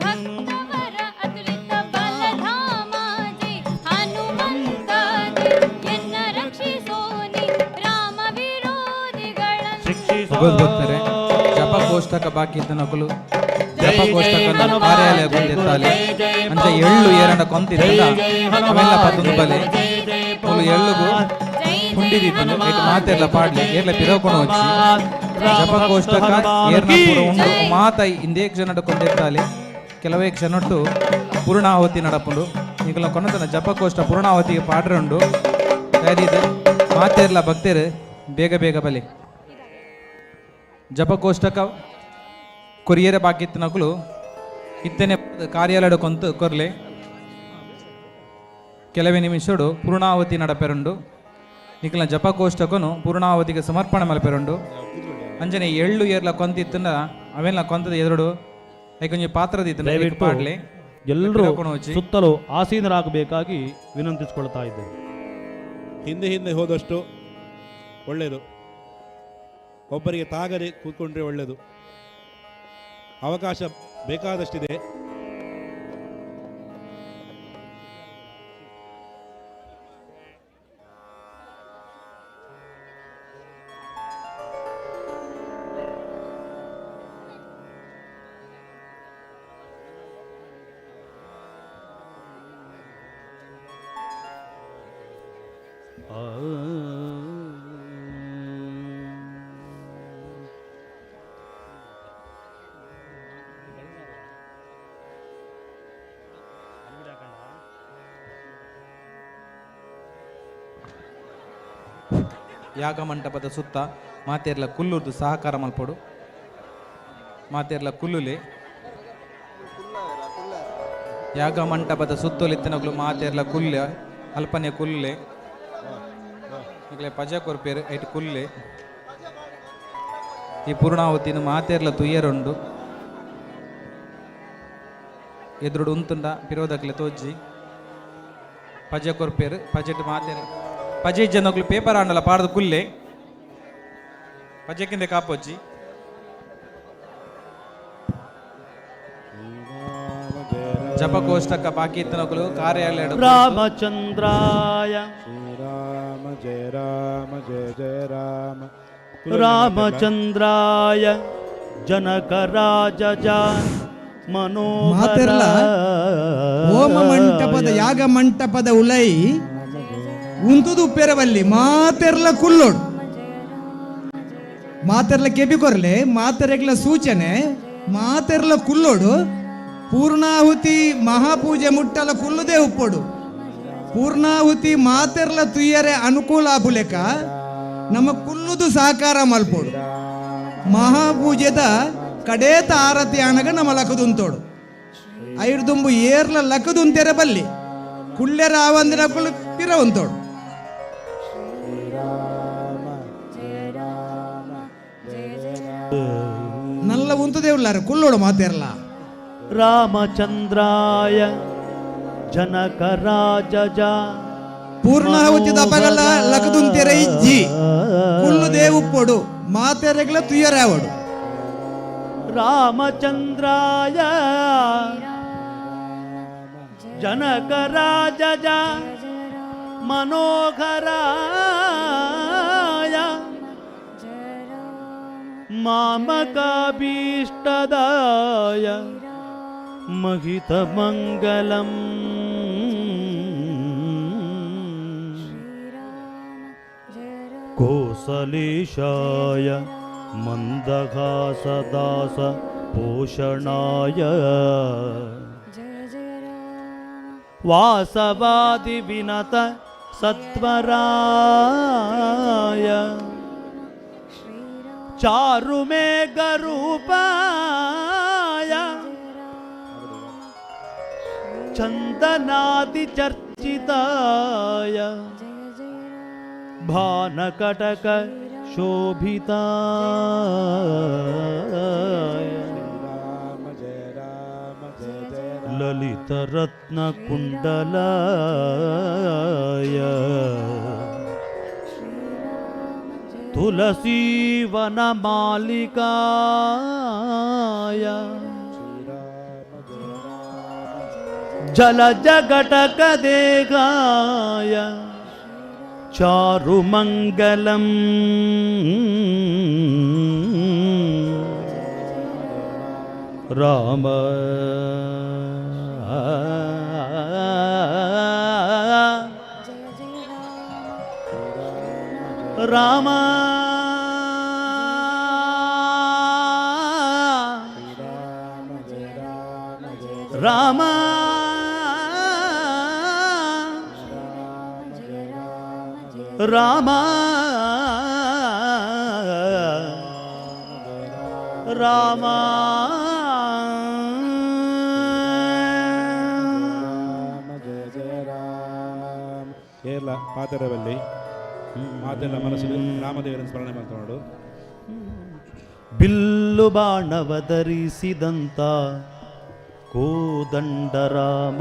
ಭಕ್ತವರ ಅತುಲಿತ ಬಲಧಾಮ ಜೈ ಹನುಮಂತ ಜೈ ಎನ್ನ ರಕ್ಷಿಸೋನಿ ರಾಮ ವಿರೋಧಿಗಳನ್ನು ಶಿಕ್ಷಿಸೋ ಭಗವದ್ಭಕ್ತರೇ ಜಪಕೋಷ್ಟಕ ಬಾಕಿ ಇದ್ದ ನಕಲು ಜಪಕೋಷ್ಟಕನ ಕಾರ್ಯಾಲಯ ಬಂದಿತ್ತಾಲೆ ಅಂಚ ಎಳ್ಳು ಏರಣ ಕೊಂತಿದ್ದ ಅವೆಲ್ಲ ಪತ್ತೊಂದು ಬಲೆ ಅವಳು ಎಳ್ಳುಗು ಹುಂಡಿದಿದ್ದನು ಇಟ್ಟು ಮಾತೆಲ್ಲ ಪಾಡ್ಲಿ ಏರ್ಲ ಪಿರೋಕೊಂಡು వచ్చి ಜಪಕೋಷ್ಟಕ ಏರ್ನ ಪೂರ ಉಂಡು ಮಾತ ಇಂದೇ ಕ್ಷಣ ಕೊಂದಿತ್ತಾಲೆ ಕೆಲವೇ ಕ್ಷಣಟ್ಟು ಪೂರ್ಣಾಹುತಿ ನಡಪುಂಡು ಈಗಲ ಕೊನತನ ಜಪಕೋಷ್ಟ ಪೂರ್ಣಾಹುತಿಗೆ ಪಾಡ್ರೆ ಉಂಡು ಅದಿದೆ ಮಾತೆರ್ಲ ಭಕ್ತರು ಬೇಗ ಬೇಗ ಬಲೆ ಜಪಕೋಷ್ಟಕ ಕೊರಿಯರ ಬಾಕಿತ್ತಿನಕಲು ಇತ್ತನೆ ಕಾರ್ಯಾಲಯ ಕೊಂತ ಕೊರ್ಲೆ ಕೆಲವೇ ನಿಮಿಷಡು ಪೂರ್ಣಾವತಿ ನಡಪೆರುಂಡು ನಿಖಲ ಜಪಕೋಷ್ಟಕನು ಪೂರ್ಣಾವತಿಗೆ ಸಮರ್ಪಣೆ ಮಲ್ಪೆರುಂಡು ಅಂಜನೆ ಎಳ್ಳು ಏರ್ಲ ಕೊಂತಿತ್ತನ ಅವೆಲ್ಲ ಕೊಂತದ ಎದುರು ಐಕೊಂಜಿ ಪಾತ್ರದಿತ್ತನ ದಯವಿಟ್ಟು ಪಾಡ್ಲೆ ಎಲ್ಲರೂ వచ్చి ಸುತ್ತಲೂ ಆಸೀನರಾಗಬೇಕಾಗಿ ವಿನಂತಿಸಿಕೊಳ್ತಾ ಇದ್ದೇವೆ. ಹಿಂದೆ ಹಿಂದೆ ಹೋದಷ್ಟು ಒಳ್ಳೆಯದು. ಒಬ್ಬರಿಗೆ ತಾಗದೆ ಕೂತ್ಕೊಂಡ್ರೆ ಒಳ್ಳೆಯದು. ಅವಕಾಶ ಬೇಕಾದಷ್ಟಿದೆ. ಯಾಗ ಮಂಟಪದ ಸುತ್ತ ಮಾತೆರ್ಲ ಕುಲ್ಲುದು ಸಹಕಾರ ಮಲ್ಪಡು. ಮಾತೆರ್ಲ ಕುಲ್ಲುಲೆ ಯಾಗ ಮಂಟಪದ ಸುತ್ತಲಿತ್ತಿನಗಳು ಮಾತೆರ್ಲ ಕುಲ್ಲೆ ಅಲ್ಪನೆ ಕುಲ್ಲೆ ಈಗಲೇ ಪಜ ಕೊರ್ಪೇರು ಐಟ್ ಕುಲ್ಲೆ. ಈ ಪೂರ್ಣಾವತಿನ ಮಾತೆರ್ಲ ತುಯ್ಯರುಂಡು ಎದುರುಡು ಉಂತುಂಡ ಪಿರೋದಕ್ಲೆ ತೋಜಿ ಪಜ ಕೊರ್ಪೇರು ಪಜೆಟ್ ಮಾತೆರ್ ಪಜೆ ಜನಗಳು ಪೇಪರ್ ಆಂಡಲ ಪಾಡ್ದು ಕುಲ್ಲೆ ಪಜೆಕ್ಕಿಂದ ಕಾಪೊಜ್ಜಿ. ಜಪಕೋಷ್ಟಕ ಬಾಕಿ ಇತ್ತನಗಳು ಕಾರ್ಯಾಲಯ ರಾಮಚಂದ್ರಾಯ ಶ್ರೀರಾಮ ಜಯ ರಾಮ ಜಯ ಜಯ ರಾಮ. ರಾಮಚಂದ್ರಾಯ ಜನಕ ರಾಜ ಮಾತೆರ್ಲ ಹೋಮ ಮಂಟಪದ ಯಾಗ ಮಂಟಪದ ಉಲೈ ಉಂತುದು ಉಪ್ಪೆರವಲ್ಲಿ ಮಾತೆರ್ಲ ಕುಲ್ಲೋಡು ಮಾತೆರ್ಲ ಕೆಬಿ ಕೊರ್ಲೆ ಮಾತೆರೆಗ್ಲ ಸೂಚನೆ ಮಾತೆರ್ಲ ಕುಲ್ಲೋಡು ಪೂರ್ಣಾಹುತಿ ಮಹಾಪೂಜೆ ಮುಟ್ಟಲ ಕುಲ್ಲುದೇ ಉಪ್ಪೋಡು. ಪೂರ್ಣಾಹುತಿ ಮಾತೆರ್ಲ ತುಯ್ಯರೆ ಅನುಕೂಲ ಆಬುಲೆಕ ನಮ್ಮ ಕುಲ್ಲುದು ಸಹಕಾರ ಮಲ್ಪೋಡು. ಮಹಾಪೂಜೆದ ಕಡೇತ ಆರತಿ ಆನಗ ನಮ್ಮ ಲಕದುಂತೋಡು ಐರ್ದುಂಬು ಏರ್ಲ ಲಕದುಂತೆರೆ ಬಲ್ಲಿ ಕುಳ್ಳೆರ ಆವಂದಿನ ಕುಳ್ಳು ಪಿರ ಉಂತೋಡು. ನಲ್ಲ ಉಂತದೇ ಉಳ್ಳಾರ ಕುಲ್ಲೋಡು ಮಾತೆರ್ಲ. ರಾಮಚಂದ್ರಾಯ ಜನಕ ರಾಜ ಪೂರ್ಣಾಹುತಿ ದಪಗಲ ಲಕದುಂತೆರೆ ಇಜ್ಜಿ ಕುಲ್ಲು ದೇವು ಪೊಡು ಮಾತೆರೆಗ್ಲ ತುಯ್ಯರಾವಡು. ರಾಮಚಂದ್ರಾಯ ಜನಕ ರಾಜ ಮನೋಹರಾಯ ಮಾಮಕಾಭೀಷ್ಟದಾಯ ಮಹಿತ ಮಂಗಲಂ. ಕೋಸಲೇಶಾಯ ಮಂದಹಾಸದಾಸ ಪೋಷಣಾಯ ವಾಸವಾದಿ ವಿನತ ಸತ್ವರಾಯ ಚಾರುಮೇಘರೂಪಾಯ ಚಂದನಾದಿ ಚರ್ಚಿತಾಯ ಭಾನಕಟಕ ಶೋಭಿತಾಯ ಲಲಿತರತ್ನ ಕುಂಡಲಾಯ ತುಳಸೀವನ ಮಾಲಿಕಾಯ ಜಲ ಜಗಟಕ ದೇಗಾಯ ಚಾರುಮಂಗಲಂ. ರಾಮ ರಾಮ ರಾಮ ರಾಮ ರಾಮ ಏರ್ಲ ಪಾತೆರವಲ್ಲಿ ಮಾತೆಲ್ಲ ಮನಸ್ಸು ರಾಮದೇವರನ್ನು ಸ್ಮರಣೆ ಮಾಡ್ಕೊಂಡು ಬಿಲ್ಲು ಬಾಣವ ಧರಿಸಿದಂತ ಕೋದಂಡರಾಮ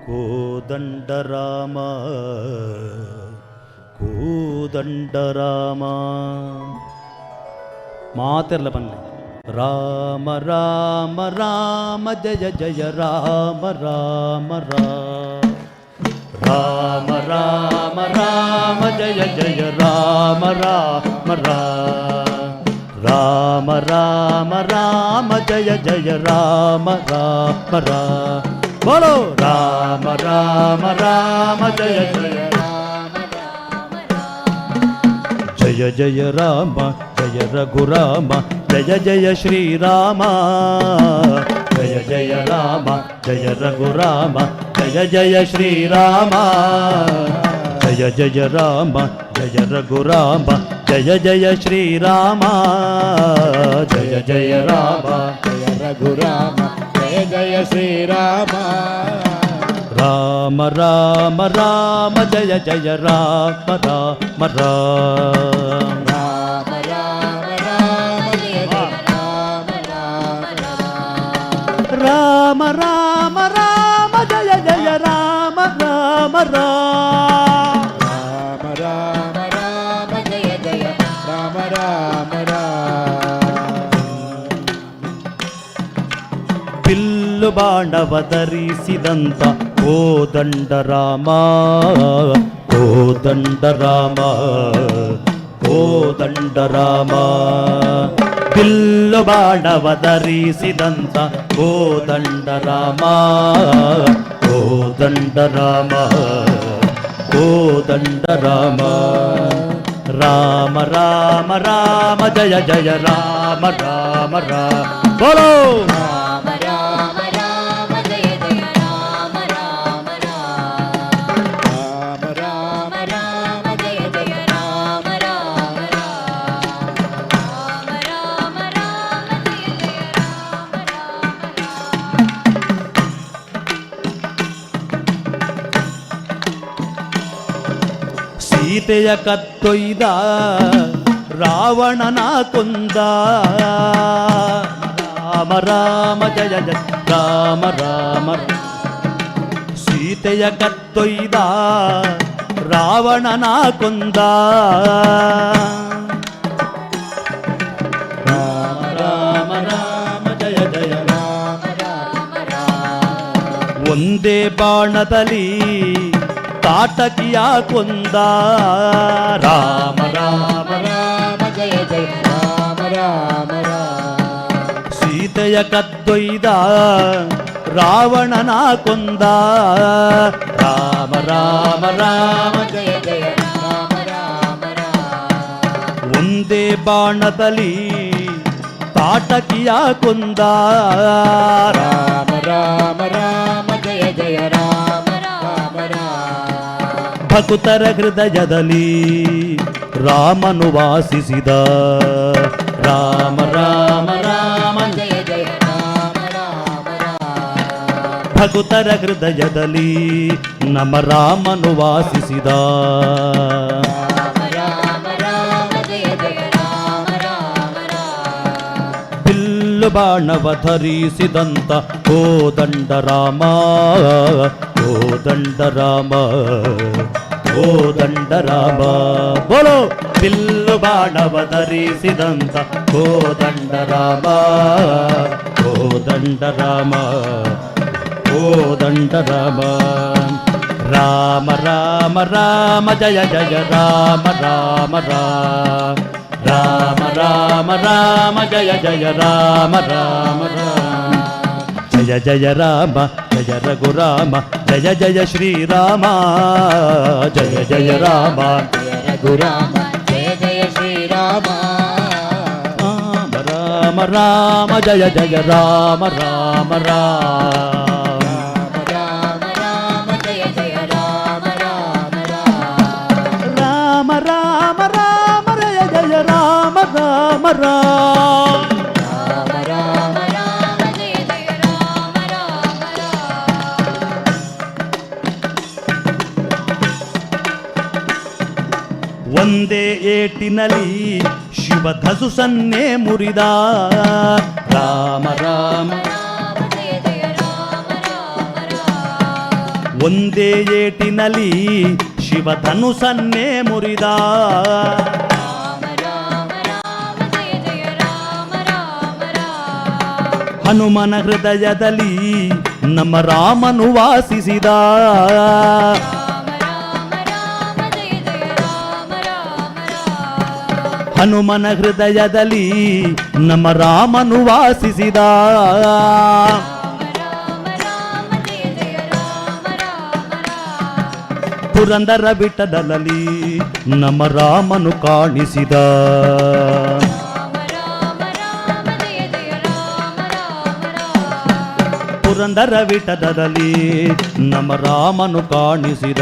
ಕೋದಂಡರಾಮ ಕೋದಂಡರಾಮ ಮಾತೆರ್ಲ ಬನ್ನಿ. ರಾಮ ರಾಮ ರಾಮ ಜಯ ಜಯ ರಾಮ ರಾಮ ರಾಮ ರಾಮ ರಾಮ ಜಯ ಜಯ ರಾಮ ರಾಮ ರಾಮ ರಾಮ ರಾಮ ಜಯ ಜಯ ರಾಮ ರಾಮ ಬೋಲೋ ರಾಮ ರಾಮ ರಾಮ ಜಯ ಜಯ ಜಯ ಜಯ ರಾಮ ಜಯ ರಘುರಾಮ ಜಯ ಜಯ ಶ್ರೀರಾಮ ಜಯ ಜಯ ರಾಮ ಜಯ ರಘುರಾಮ ಜಯ ಜಯ ಶ್ರೀರಾಮ ಜಯ ಜಯ ರಾಮ ಜಯ ರಘುರಾಮ ಜಯ ಜಯ ಶ್ರೀರಾಮ ಜಯ ಜಯ ರಾಮ ಜಯ ರಘುರಾಮ ಜಯ ಜಯ ಶ್ರೀರಾಮ ರಾಮ ರಾಮ ರಾಮ ಜಯ ಜಯ ರಾಮ ರಾಮ ರಾಮ ರಾಮ ರಾಮ ರಾಮ ಜಯ ಜಯ ರಾಮ ರಾಮ ರಾಮ ರಾಮ ರಾಮ ಜಯ ಜಯ ರಾಮ ರಾಮ ರಾಮ ಬಿಲ್ಲು ಬಾಣವ ಧರಿಸಿದಂತ ಕೋದಂಡ ರಾಮ ಕೋದಂಡ ರಾಮ ಕೋದಂಡ ರಾಮ ಬಿಲ್ಲು ಬಾಣವ ಧರಿಸಿದಂತ ಕೋದಂಡ ರಾಮ ಕೋದಂಡ ರಾಮ ಕೋದಂಡ ರಾಮ ರಾಮ ರಾಮ ರಾಮ ಜಯ ಜಯ ರಾಮ ರಾಮ ರಾಮ ಬೋಲೋ ರಾಮ ರಾಮ ರಾಮ ಜಯ ಜಯ ರಾಮ ರಾಮ ರಾಮ ರಾಮ ರಾಮ ಜಯ ಜಯ ರಾಮ ರಾಮ ರಾಮ ರಾಮ ರಾಮ ಜಯ ಜಯ ರಾಮ ರಾಮ ಸೀತೆಯ ಕತ್ತೊಯ್ದ ರಾವಣನ ಕೊಂದ ರಾಮ ರಾಮ ಜಯ ಜಯ ರಾಮ ರಾಮ ಸೀತೆಯ ಕತ್ತೊಯ್ದ ರಾವಣನ ಕೊಂದ ರಾಮ ರಾಮ ರಾಮ ಜಯ ಜಯ ರಾಮ ರಾಮ ರಾಮ ಒಂದೇ ಬಾಣದಲ್ಲಿ ತಾಟಕಿಯ ಕೊಂದ ರಾಮ ರಾಮ ರಾಮ ಜಯ ಜಯ ರಾಮ ರಾಮ ರಾಮ ಸೀತೆಯ ಕದ್ದೊಯ್ದ ರಾವಣನ ಕೊಂದ ರಾಮ ರಾಮ ರಾಮ ಜಯ ಜಯ ರಾಮ ರಾಮ ರಾಮ ಒಂದೇ ಬಾಣದಲ್ಲಿ ತಾಟಕಿಯ ಕೊಂದ ರಾಮ ರಾಮ ರಾಮ ಜಯ ಜಯ ರಾಮ ರಾಮ ರಾಮ ಭಕುತರ ಹೃದಯದಲ್ಲಿ ರಾಮನು ವಾಸಿಸಿದ ರಾಮ ರಾಮ ರಾಮ ಜಯ ಜಯ ರಾಮ ರಾಮ ರಾಮ ಭಕುತರ ಹೃದಯದಲ್ಲಿ ನಮ್ಮ ರಾಮನು ವಾಸಿಸಿದ ರಾಮ ರಾಮ ರಾಮ ಜಯ ಜಯ ರಾಮ ರಾಮ ರಾಮ ಬಿಲ್ಲು ಬಾಣವ ಧರಿಸಿದಂತ ಕೋದಂಡ ರಾಮ ಕೋದಂಡ ರಾಮ ಕೋದಂಡ ರಾಮ ಬೋಲೋ ಬಿಲ್ಲು ಬಾಣವ ಧರಿಸಿದಂತ ಕೋದಂಡ ರಾಮ ಕೋದಂಡ ರಾಮ ಕೋದಂಡ ರಾಮ ರಾಮ ರಾಮ ರಾಮ ಜಯ ಜಯ ರಾಮ ರಾಮ ರಾಮ ರಾಮ ರಾಮ ರಾಮ ಜಯ ಜಯ ರಾಮ ರಾಮ ರಾಮ ಜಯ ಜಯ ರಾಮ ಜಯ ರಘುರಾಮ ಜಯ ಜಯ ಶ್ರೀರಾಮ ಜಯ ಜಯ ರಾಮ ಜಯ ರಘುರಾಮ ಜಯ ಜಯ ಶ್ರೀರಾಮ ರಾಮ ರಾಮ ರಾಮ ಜಯ ಜಯ ರಾಮ ರಾಮ ರಾಮ ರಾಮ ರಾಮ ಜಯ ಜಯ ರಾಮ ರಾಮ ರಾಮ ರಾಮ ರಾಮ ಜಯ ಜಯ ರಾಮ ರಾಮ ರಾಮ ಒಂದೇ ಏಟಿನಲ್ಲಿ ಶಿವಧಸು ಸನ್ನೆ ಮುರಿದ ರಾಮ ರಾಮ ಒಂದೇ ಏಟಿನಲ್ಲಿ ಶಿವಧನುಸನ್ನೇ ಮುರಿದ ಹನುಮನ ಹೃದಯದಲ್ಲಿ ನಮ್ಮ ರಾಮನು ವಾಸಿಸಿದ ಹನುಮನ ಹೃದಯದಲ್ಲಿ ನಮ್ಮ ರಾಮನು ವಾಸಿಸಿದ ಪುರಂದರ ಬಿಟ್ಟದಲ್ಲಿ ನಮ್ಮ ರಾಮನು ಕಾಣಿಸಿದ ಪುರಂದರ ಬಿಟ್ಟದಲ್ಲಿ ನಮ್ಮ ರಾಮನು ಕಾಣಿಸಿದ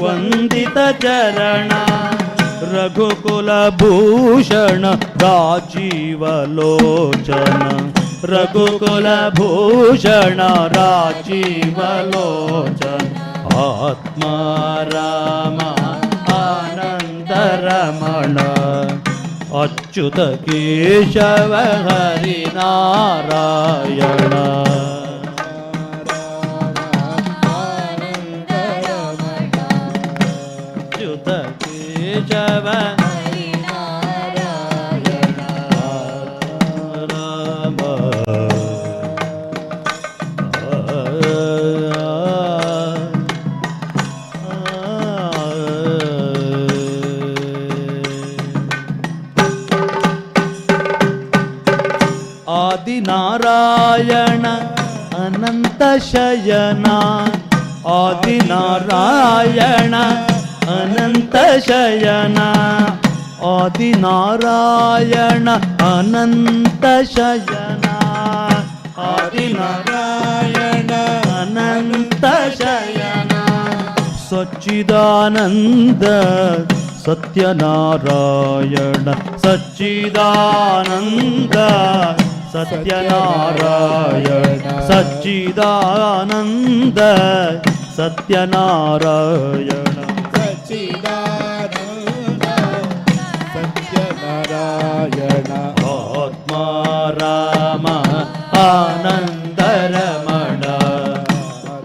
ವಂದಿತ ಚರಣ ರಘುಕುಲ ಭೂಷಣ ರಾಜೀವ ಲೋಚನ ರಘುಕುಲ ಭೂಷಣ ರಾಜೀವ ಲೋಚನ ಆತ್ಮ ರಾಮ ಆನಂದ ರಮಣ ಅಚ್ಯುತ ಕೇಶವ ಹರಿ ನಾರಾಯಣ ಅಚ್ಯುತ ಕೇಶವ ರಾಮ ಆದಿನಾರಾಯಣ ಅನಂತ ಶಯನ ಆದಿನಾರಾಯಣ ಅನಂತ ಶಯನ ಆದಿನಾರಾಯಣ ಅನಂತ ಶಯನ ಆದಿನಾರಾಯಣ ಅನಂತ ಶಯನ ಸಚ್ಚಿದಾನಂದ ಸತ್ಯನಾರಾಯಣ ಸಚ್ಚಿದಾನಂದ ಸತ್ಯನಾರಾಯಣ ಸಚ್ಚಿದಾನಂದ ಸತ್ಯನಾರಾಯಣ ಸಚ್ಚಿದಾನಂದ ಸತ್ಯನಾರಾಯಣ ಆತ್ಮ ರಾಮ ಆನಂದ ರಮಣ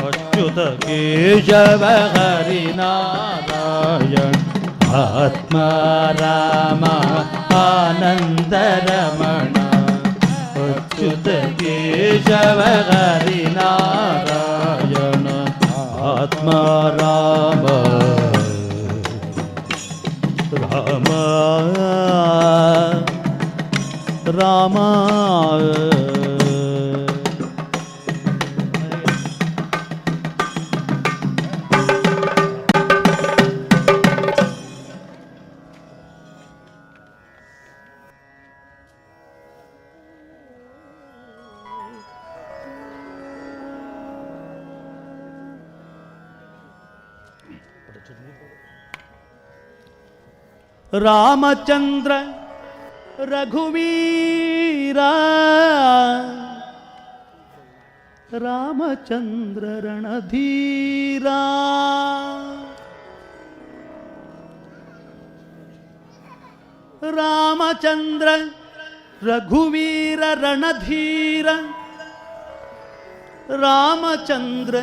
ಅಚ್ಯುತ ಕೇಶವ ಹರಿ ನಾರಾಯಣ ಆತ್ಮ ರಾಮ ಆನಂದ ರಮಣ ಅಚ್ಯುತ ಕೇಶವ ಹರಿ ನಾರಾಯಣ ಆತ್ಮ ರಾಮ ರಾಮ ರಾಮ ರಾಮಚಂದ್ರ ರಘುವೀರ ರಾಮಚಂದ್ರ ರಣಧೀರ ರಾಮಚಂದ್ರ ರಘುವೀರ ರಣಧೀರ ರಾಮಚಂದ್ರ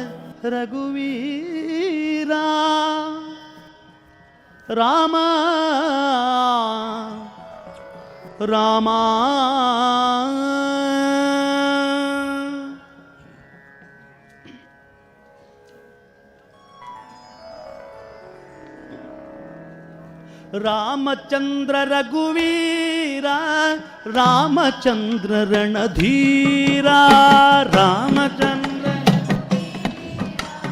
ರಘುವೀರ ರಾಮ ರಾಮ ರಾಮಚಂದ್ರ ರಘುವೀರ ರಾಮಚಂದ್ರ ರಣಧೀರ ರಾಮಚಂದ್ರ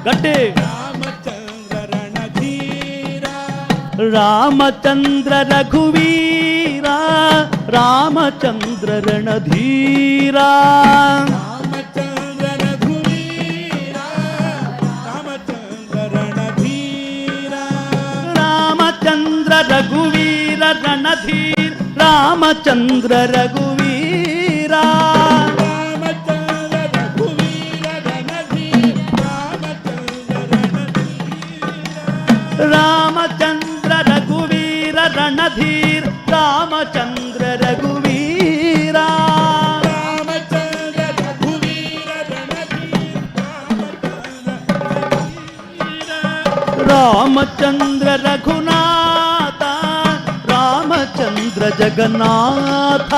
ಗಟ್ಟಿ ರಾಮಚಂದ್ರ ರಘುವೀರ ರಾಮಚಂದ್ರ ರಣಧೀರ ರಾಮಚಂದ್ರ ರಘುವೀರ ರಾಮಚಂದ್ರ ರಣಧೀರ ರಾಮಚಂದ್ರ ರಘುವೀರ ರಣಧೀರ ರಾಮಚಂದ್ರ ರಘುವೀರ ರಾಮಚಂದ್ರ ರಘುವೀರ ರಣಧೀರ ರಾಮಚಂದ್ರ ರಘುವೀರ ರಾಮಚಂದ್ರ ರಘುವೀರ ರಾಮಚಂದ್ರ ರಘುನಾಥ ರಾಮಚಂದ್ರ ಜಗನ್ನಾಥ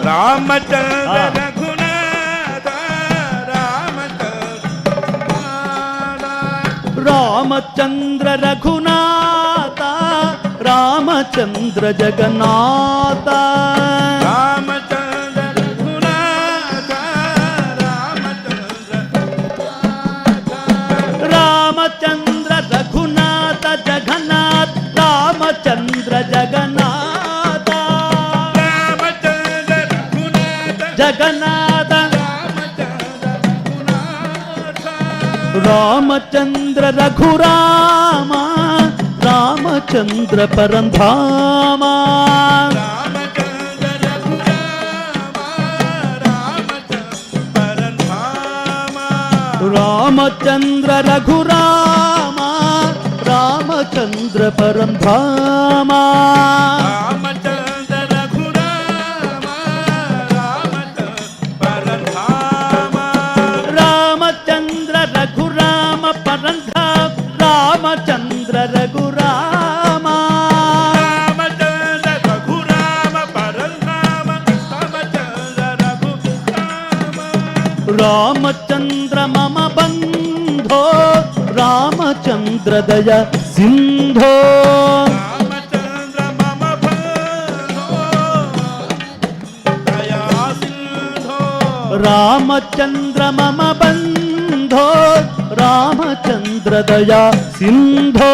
ರಾಮಚಂದ್ರ ರಘುನಾಥ ರಾಮಚಂದ್ರ ರಘುನಾಥ ರಾಮಚಂದ್ರ ಜಗನ್ನಾಥ ರಾಮಚಂದ್ರ ರಘುನಾಥ ರಾಮಚಂದ್ರ ರಘುನಾಥ ಜಗನ್ನಾಥ ರಾಮಚಂದ್ರ ಜಗನ್ನಾಥ ರಾಮಚಂದ್ರ ರಘುನಾಥ ಜಗನ್ನಾಥ ರಾಮಚಂದ್ರ ರಘುರಾಮ ರಾಮಚಂದ್ರ ಪರಂಧಾಮ ರಾಮಚಂದ್ರ ರಘುರಾಮ ರಾಮಚಂದ್ರ ಪರಂಧಾಮ ರಾಮಚಂದ್ರ ರಘುರಾಮ ಪರಂಧಾಮ ರಾಮಚಂದ್ರ ರಘುರಾಮ ರಾಮಚಂದ್ರ ಮಮ ಬಂಧೋ ರಾಮಚಂದ್ರ ದಯ ಸಿಂಧೋ ರಾಮಚಂದ್ರ ಮಮ ಬಂಧೋ ರಾಮಚಂದ್ರ ದಯ ಸಿಂಧೋ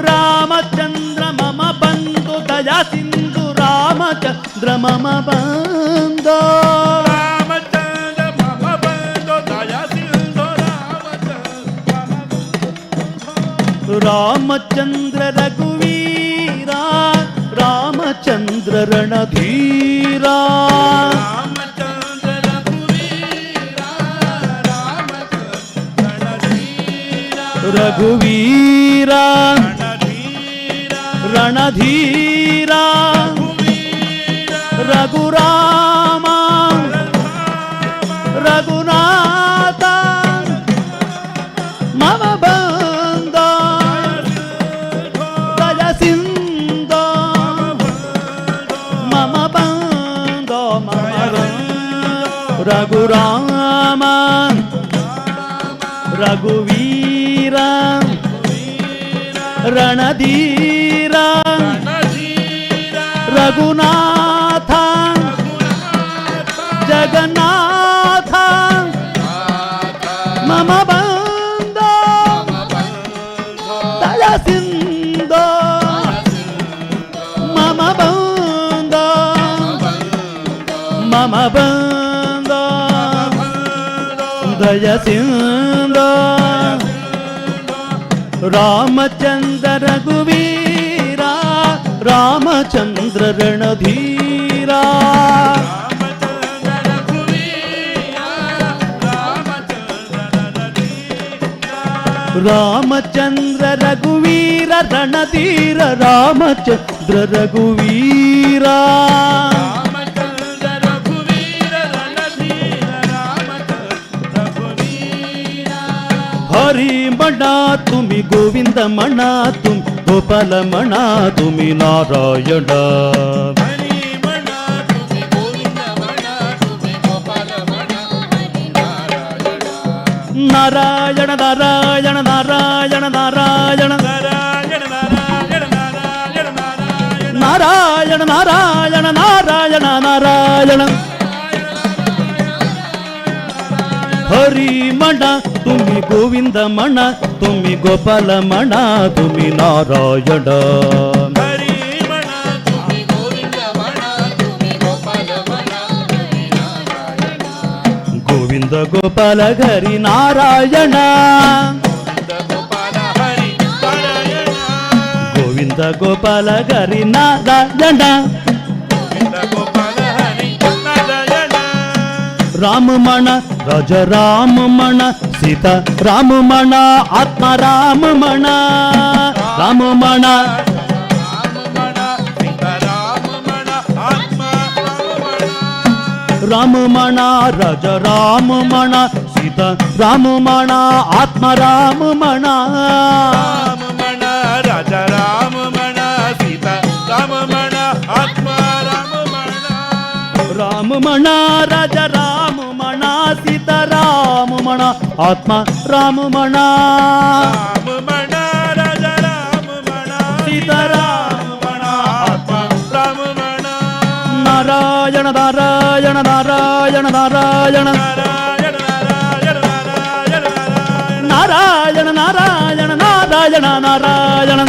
ರಾಮಚಂದ್ರ ಮಮ ಬಂಧು ದಯಾ ಸಿಂಧು ರಾಮಚಂದ್ರ ಮಮ ಬಂಧೋ ರಾಮಚಂದ್ರ ರಘುವೀರ ರಾಮಚಂದ್ರ ರಣಧೀರ ರಘುವೀರ ರಣಧೀರ ರಘುರಾಮ ರಘುನಾಥ ಮಮ ಬಂದ ದಯ ಸಿಂಧ ಮಮ ಬಂದ ಮಮ ರಘುರಾಮ ರಘುವೀರ ರಣಧೀರ ರಘುನಾಥ ಜಗನ್ನಾಥ ಮಮ ಬಂದ ದಯ ಸಿಂಧ ಮಮ ಬಂದ ಮಮ ಬಂದ ದಯ ಸಿಂಧ ರಾಮಚಂದ್ರ ರಘುವೀರ ರಾಮಚಂದ್ರ ರಣಧೀರ ರಾಮಚಂದ್ರ ರಘುವೀರ ರಣಧೀರ ರಾಮಚಂದ್ರ ರಘುವೀರ हरि मणा तुम्ही गोविंद मणा तुम गोपाल मणा तुम्ही नारायण नारायण नारायण नारायण नारायण नारायण नारायण नारायण नारायण हरि मणा तुम्ही गोविंद मणा तुम्ही गोपाल मणा तुम्ही नारायण गोविंद गोपाल हरि नारायण गोविंद गोपाल हरि नारायण राम मण राज राम मण सीता राम मण आत्मा राम मण राम मण राम मण राज राम मण सीता राम मण आत्मा राम मण राजा राम मण सीता राम मण आत्मा राम मण राजा राम मण सीता राम मण आत्मा राम मण राम मण राजा राम मण सीता राम मण आत्मा राम मण नारायण नारायण नारायण नारायण नारायण नारायण नारायण नारायण नारायण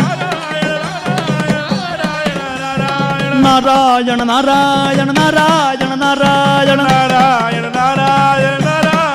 नारायण नारायण नारायण नारायण नारायण नारायण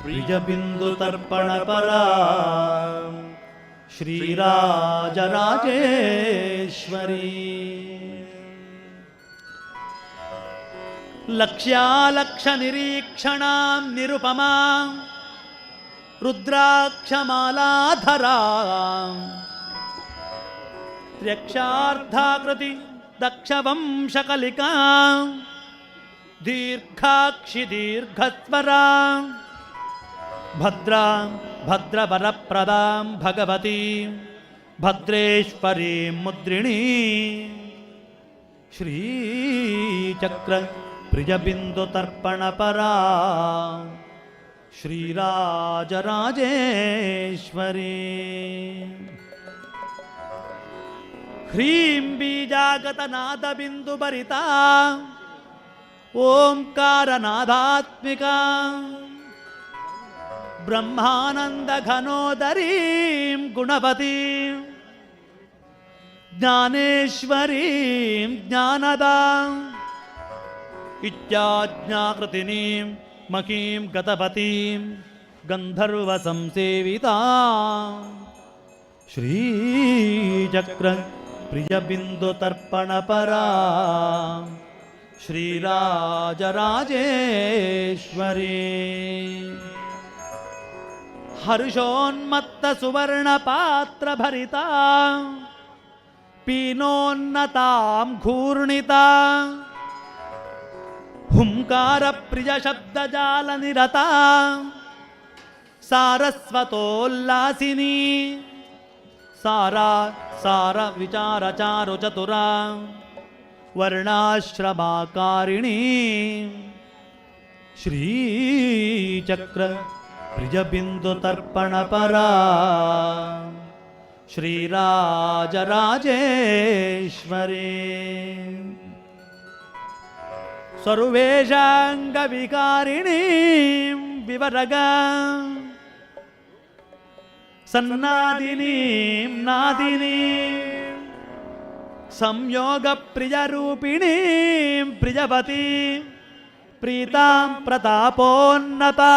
प्रियबिन्दुतर्पणपरा श्रीराजराजेश्वरी लक्ष्यालक्षनिरीक्षणां निरुपमां रुद्राक्षमालाधरां त्र्यक्षार्धाकृति दक्षवंशकलिकां दीर्घाक्षि दीर्घस्वरां भद्रां भद्रवरप्रदां भगवतीं भद्रेश्वरीं मुद्रिणीं श्रीचक्र प्रियबिन्दुतर्पणपरा श्रीराजराजेश्वरी ह्रीं बीजागतनादबिन्दुभरिता ओंकारनादात्मिका ब्रह्मानन्दघनोदरीं गुणवतीं ज्ञानेश्वरीं ज्ञानदाम् इत्याज्ञाकृतिनीं मकीं गतवतीं गन्धर्वसंसेवितां श्रीचक्र प्रियबिन्दुतर्पणपरा श्रीराजराजेश्वरी हर्षोन्मत्तसुवर्णपात्रभरिता पीनोन्नतां घूर्णितां हुंकारप्रियशब्दजालनिरता सारस्वतोल्लासिनी सारविचारचारुचतुरा वर्णाश्रमाकारिणी श्रीचक्र प्रियबिन्दुतर्पणपरा श्रीराजराजेश्वरी सर्वेशाङ्गविकारिणीं विवरगा सन्नादिनीं नादिनीं संयोगप्रियरूपिणीं प्रियवतीं प्रीतां प्रतापोन्नता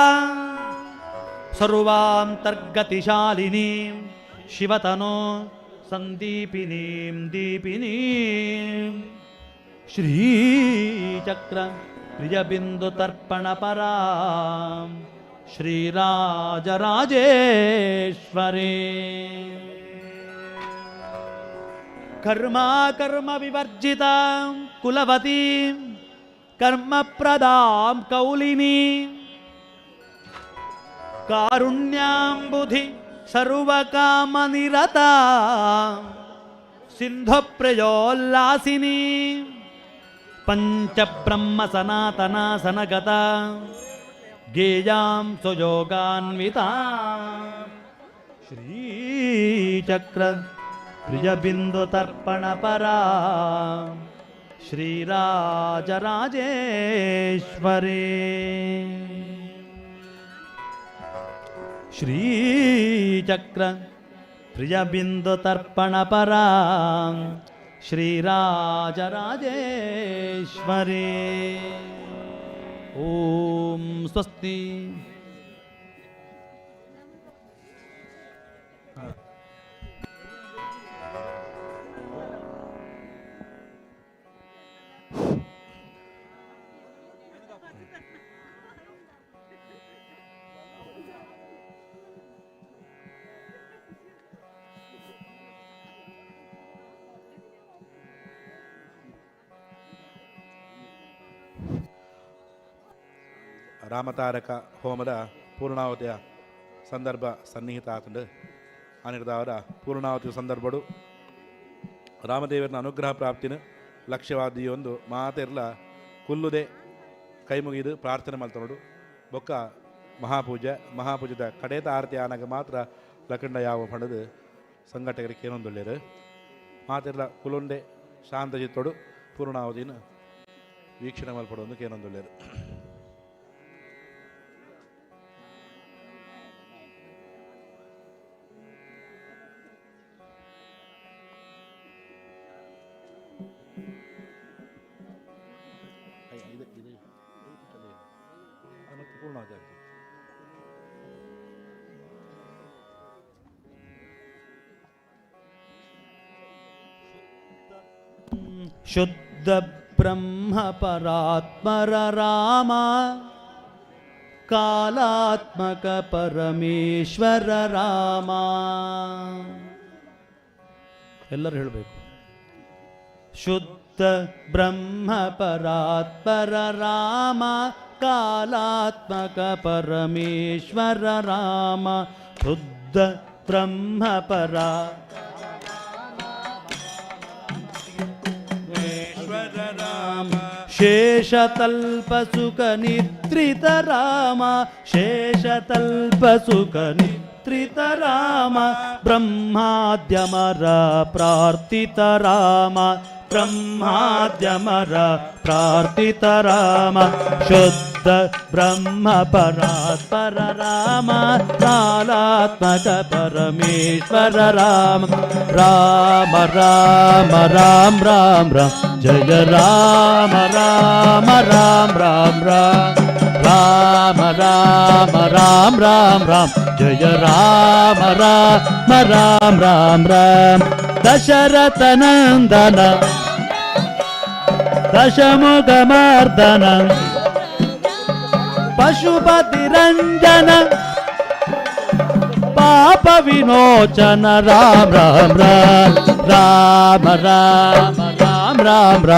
सर्वान्तर्गतिशालिनीं शिवतनो सन्दीपिनीं दीपिनीं श्रीचक्र प्रियबिन्दुतर्पणपरा श्रीराजराजेश्वरी कर्म विवर्जितां कुलवतीं कर्मप्रदां कौलिनीं कारुण्याम्बुधि सर्वकामनिरता सिन्धुप्रियोल्लासिनी पंचब्रह्म सनातना सनगता गेयां सुयोगान्विता श्रीचक्र प्रियबिन्दुतर्पणपरा श्रीराजराजेश्वरी श्रीचक्र प्रियबिन्दुतर्पणपरा श्रीराजराजेश्वरी ओम स्वस्ति। ರಾಮತಾರಕ ಹೋಮದ ಪೂರ್ಣಾವತಿಯ ಸಂದರ್ಭ ಸನ್ನಿಹಿತ ಆತಂಡು ಅನಿರ್ದಾವರ ಪೂರ್ಣಾವತಿ ಸಂದರ್ಭಡು ರಾಮದೇವರನ ಅನುಗ್ರಹ ಪ್ರಾಪ್ತಿನ ಲಕ್ಷ್ಯವಾದಿ ಒಂದು ಮಾತೆರ್ಲ ಕುಲ್ಲುದೆ ಕೈ ಮುಗಿದು ಪ್ರಾರ್ಥನೆ ಮಲ್ತನೋಡು ಬೊಕ್ಕ ಮಹಾಪೂಜದ ಕಡೇತ ಆರತಿ ಆನಾಗ ಮಾತ್ರ ಲಕಂಡ ಯಾವ ಪಣದು ಸಂಘಟಕರಿಗೆ ಏನೊಂದುಳ್ಳೇರು ಮಾತೆರ್ಲ ಕುಲುಂಡೆ ಶಾಂತಚಿತ್ತೋಡು ಪೂರ್ಣಾವತಿನ ವೀಕ್ಷಣೆ ಮಲ್ಪಡೋದು ಏನೊಂದುಳ್ಳೇರು. ಶುದ್ಧ ಬ್ರಹ್ಮ ಪರಾತ್ಮರ ರಾಮ ಕಾಲಾತ್ಮಕ ಪರಮೇಶ್ವರ ರಾಮ. ಎಲ್ಲರೂ ಹೇಳಬೇಕು. ಶುದ್ಧ ಬ್ರಹ್ಮ ಪರಾತ್ಪರ ರಾಮ ಕಾಲಾತ್ಮಕ ಪರಮೇಶ್ವರ ರಾಮ. ಶುದ್ಧ ಬ್ರಹ್ಮ ಪರಾ ಶೇಷತಲ್ಪ ಸುಖ ನಿದ್ರಿತ ರಾಮ ಶೇಷತಲ್ಪ ಸುಖ ನಿದ್ರಿತ ರಾಮ. ಬ್ರಹ್ಮಾದ್ಯಮರ ಪ್ರಾರ್ಥಿತ ರಾಮ ಬ್ರಹ್ಮಾದ್ಯಮರ ಪ್ರಾರ್ಥಿತ ರಾಮ. ಶುದ್ಧ ಬ್ರಹ್ಮ ಪರಾತ್ಪರ ರಾಮ ಕಾಲಾತ್ಮಕ ಪರಮೇಶ್ವರ ರಾಮ. ರಾಮ ರಾಮ ರಾಮ ರಾಮ ರಾಮ ಜಯ ರಾಮ ರಾಮ ರಾಮ ರಾಮ ರಾಮ ರಾಮ ರಾಮ ರಾಮ ರಾಮ ಜಯ ರಾಮ ರಾಮ ರಾಮ ರಾಮ ರಾಮ. ದಶರಥ ನಂದನ ದಶಮುಖ ಮರ್ದನ ಪಶುಪತಿ ರಂಜನ ಪಾಪ ವಿಮೋಚನ ರಾಮ ರಾಮ ರಾಮ ರಾಮ ರಾಮ ರಾಮ ರಾಮ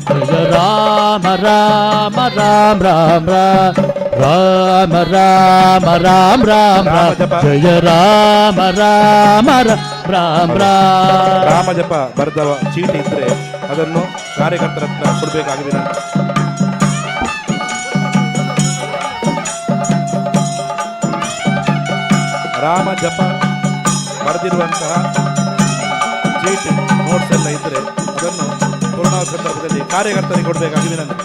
ಜಯ ರಾಮ ರಾಮ ರಾಮ ರಾಮ ರಾಮ ರಾಮ ರಾಮ ರಾಮ ಜಯ ರಾಮ ರಾಮ ರಾಮ ರಾಮ. ರಾಮ ಜಪ ಬರೆದ ಚೀಟಿ ಇದ್ರೆ ಅದನ್ನು ಕಾರ್ಯಕರ್ತರ ಹತ್ರ ಕೊಡಬೇಕಾಗಿ ವಿನಂತಿ. ರಾಮ ಜಪ ಬರೆದಿರುವಂತಹ ಚೀಟಿ ನೋಟ್ಸ್ ಎಲ್ಲ ಇದ್ರೆ ಅದನ್ನು ಕೊರೋನಾ ಸಂದರ್ಭದಲ್ಲಿ ಕಾರ್ಯಕರ್ತರಿಗೆ ಕೊಡಬೇಕಾಗಿ ವಿನಂತಿ.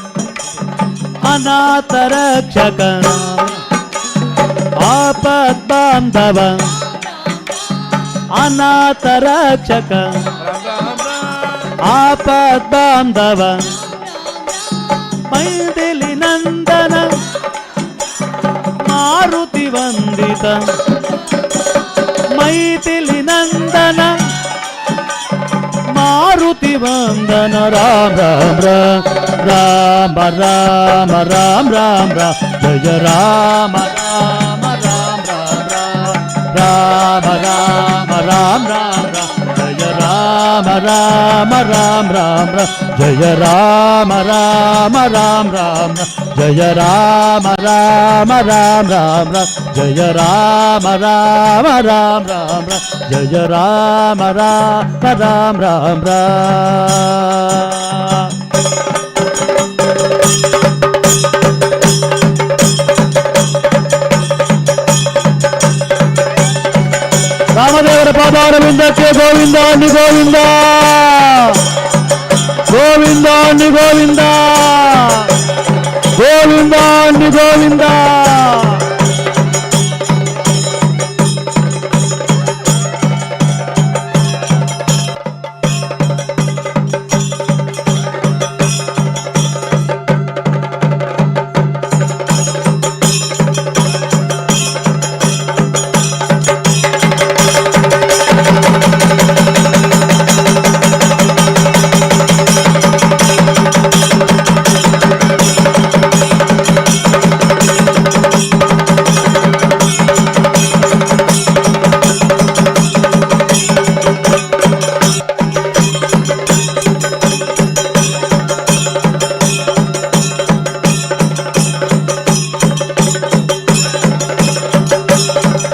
ಅನಾಥ ರಕ್ಷಕ ಆಪದ್ ಬಾಂಧವ ಅನಾಥ ರಕ್ಷಕ ಆಪದ್ ಬಾಂಧವ ಮೈದಿಲಿ ನಂದನ ಮಾರುತಿ ವಂದಿತ ಮೈಥಿಲಿ ನಂದನ ಮಾರುತಿ ವಂದನ ರಾಮ ರಾಮ ರಾಮ ರಾಮ ರಾಮ ರಾಮ ಜಯ ರಾಮ ರಾಮ ರಾಮ ರಾಮ ರಾಮ ರಾಮ ರಾಮ ಜಯ ರಾಮ ರಾಮ ರಾಮ ರಾಮ ಜಯ ರಾಮ ರಾಮ ರಾಮ ರಾಮ ಜಯ ರಾಮ ರಾಮ ರಾಮ ರಾಮ ಜಯ ರಾಮ ರಾಮ ರಾಮ ರಾಮ ಜಯ ರಾಮ ರಾಮ ರಾಮ ರಾಮ ರಾಮದೇವರ ಪಾದಾರವಿಂದಕ್ಕೆ ಗೋವಿಂದ ಅನ್ನಿ ಗೋವಿಂದ ಗೋವಿಂದ ಅನ್ನಿ ಗೋವಿಂದ ಗೋವಿಂದ ಅನ್ನಿ ಗೋವಿಂದ.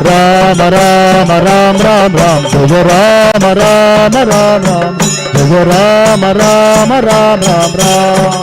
राम राम राम राम राम जय राम राम राम राम जय राम राम राम राम राम.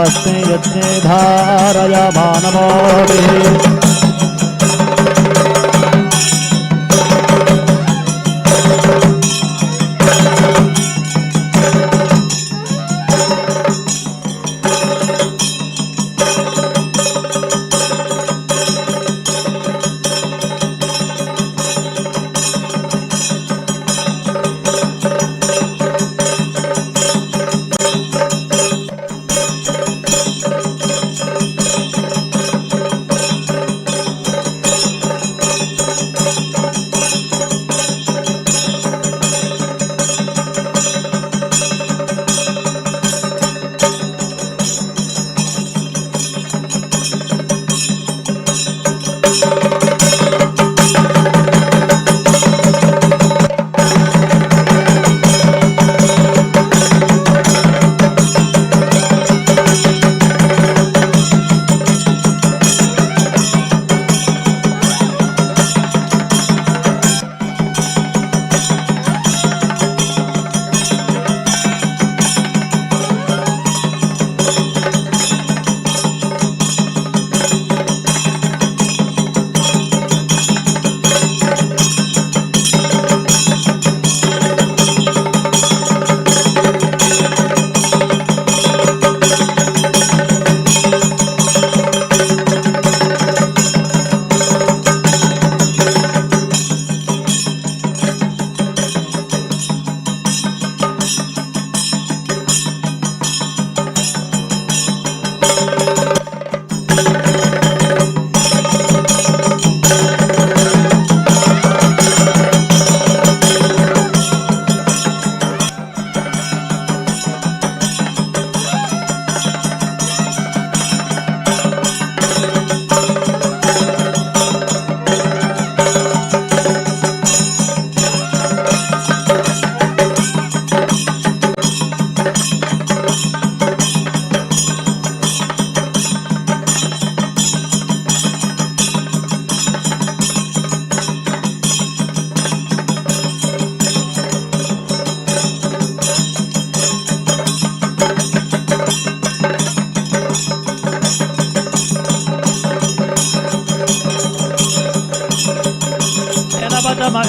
तस्मै यज्ञे धारयमानमोभिः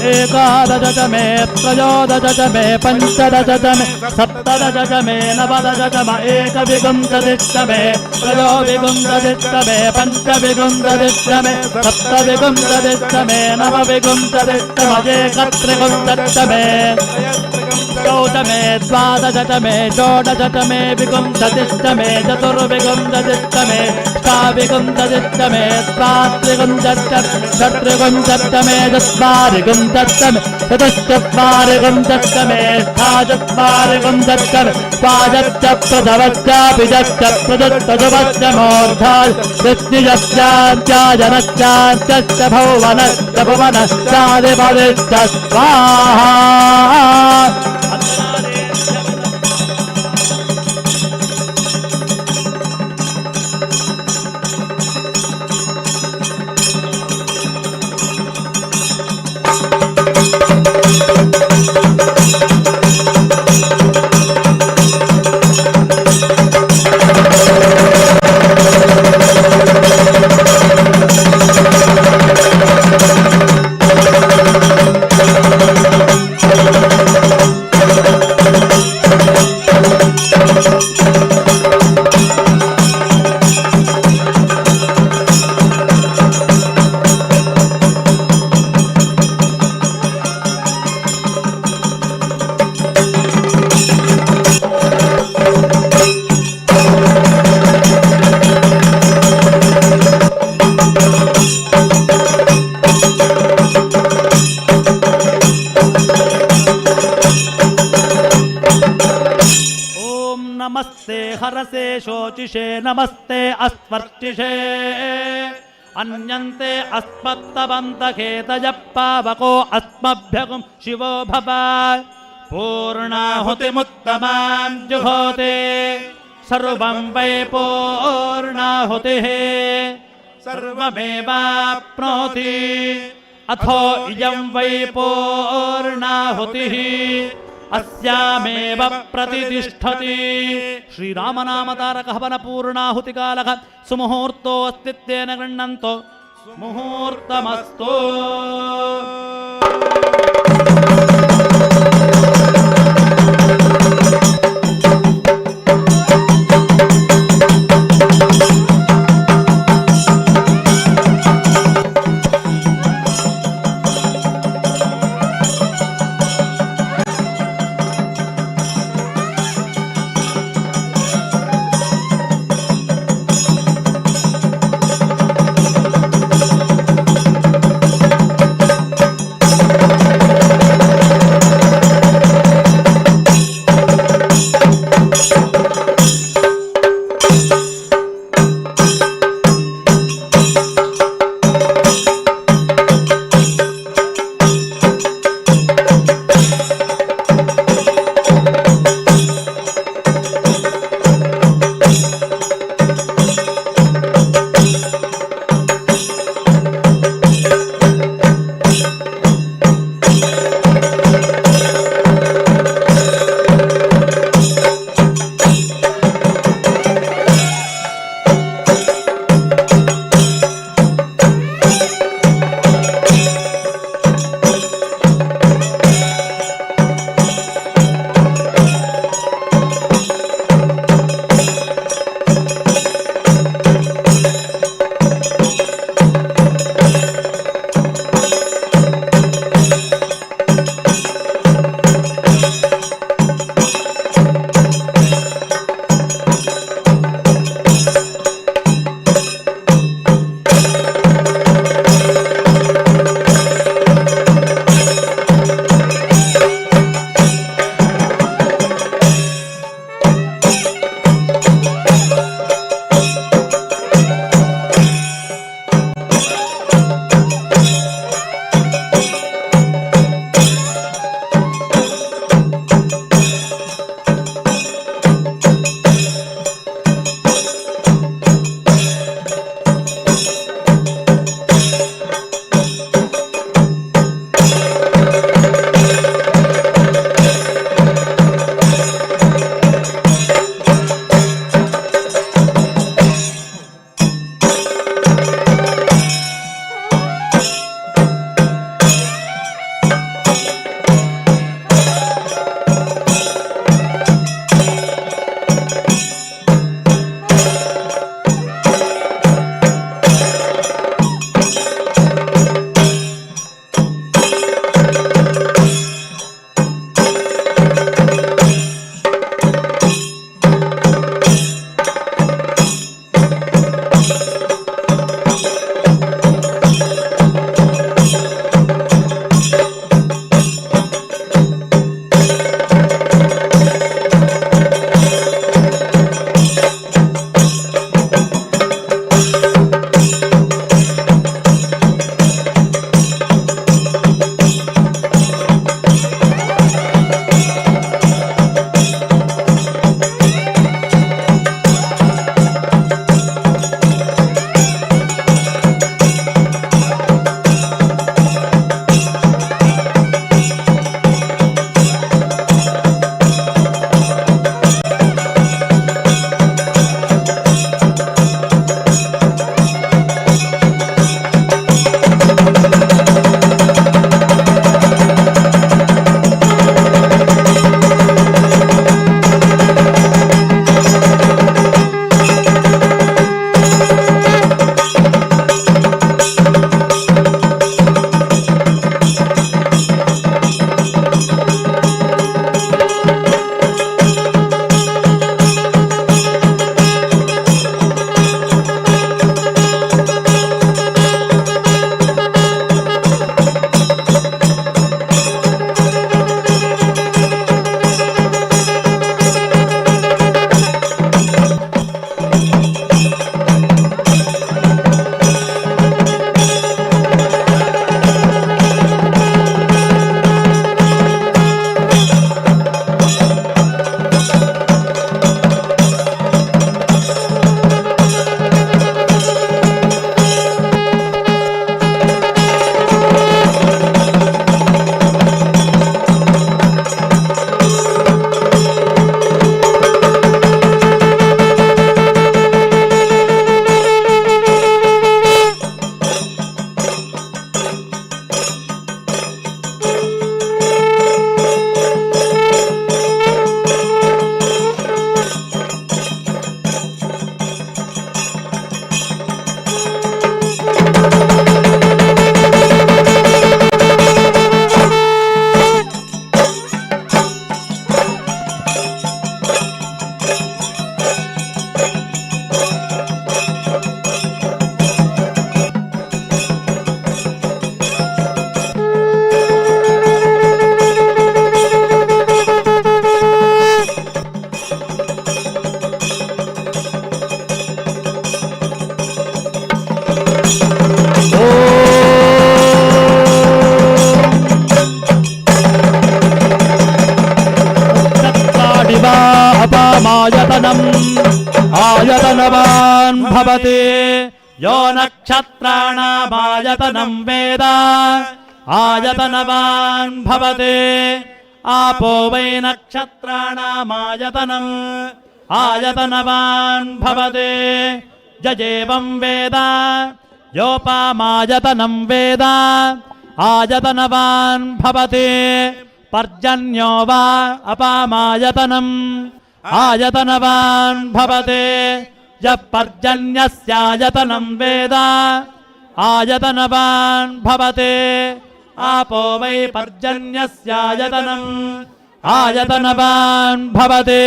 एकादश मे त्रयोदश मे पंचदश मे सप्तदश मे नवदश मे एकविंशतिश्च मे त्रयोविंशतिश्च मे पंचविंशतिश्च मे सप्तविंशतिश्च मे नवविंशतिश्च मयेकत्रिंशतिश्च मे चौदश मे द्वादश मे षोडश मे विंशतिश्च मे चतुर्विंशतिश्च मे अष्टाविंशतिश्च मे द्वात्रिंशतिश्च षट्त्रिंशतिश्च मे चत्वारिंशतिश्च मे चतुश्चत्वारिंशतिश्च मे अष्टाचत्वारिंशतिश्च मे द्वादश प्रथमश्च बीजश्च प्रदत्तश्च मूर्धाश्च तृतीयश्चान्त्याजनश्चान्त्यश्च भुवनश्च भुवनश्चादिपदिश्च स्वाहा हरसे शोचिषे नमस्ते अस्पर्शिषे अन्यन्ते अस्मत्तवन्तखेतज पावको अस्मभ्यगुं शिवो भव पूर्णाहुतिमुत्तमां जुहोते सर्वं वै पूर्णाहुतिः सर्वमेवाप्नोति अथो इयं वै पूर्णाहुतिः अस्यामेव प्रतिष्ठति श्रीरामनामतारकः हवनपूर्णाहुतिकालः सुमुहूर्तोऽस्तित्वेन गृह्णन्तो मुहूर्तमस्तु आयतनवान् भवति यो नक्षत्राणामायतनं वेद आयतनवान् भवति आपो वै नक्षत्राणामायतनम् आयतनवान् भवति यजेवं वेद योपामायतनं वेद आयतनवान् भवति पर्जन्यो वा अपामायतनम् आयतनवान् भवति यः पर्जन्यस्यायतनं वेद आयतनवान् भवति आपो वै पर्जन्यस्यायतनम् आयतनवान् भवति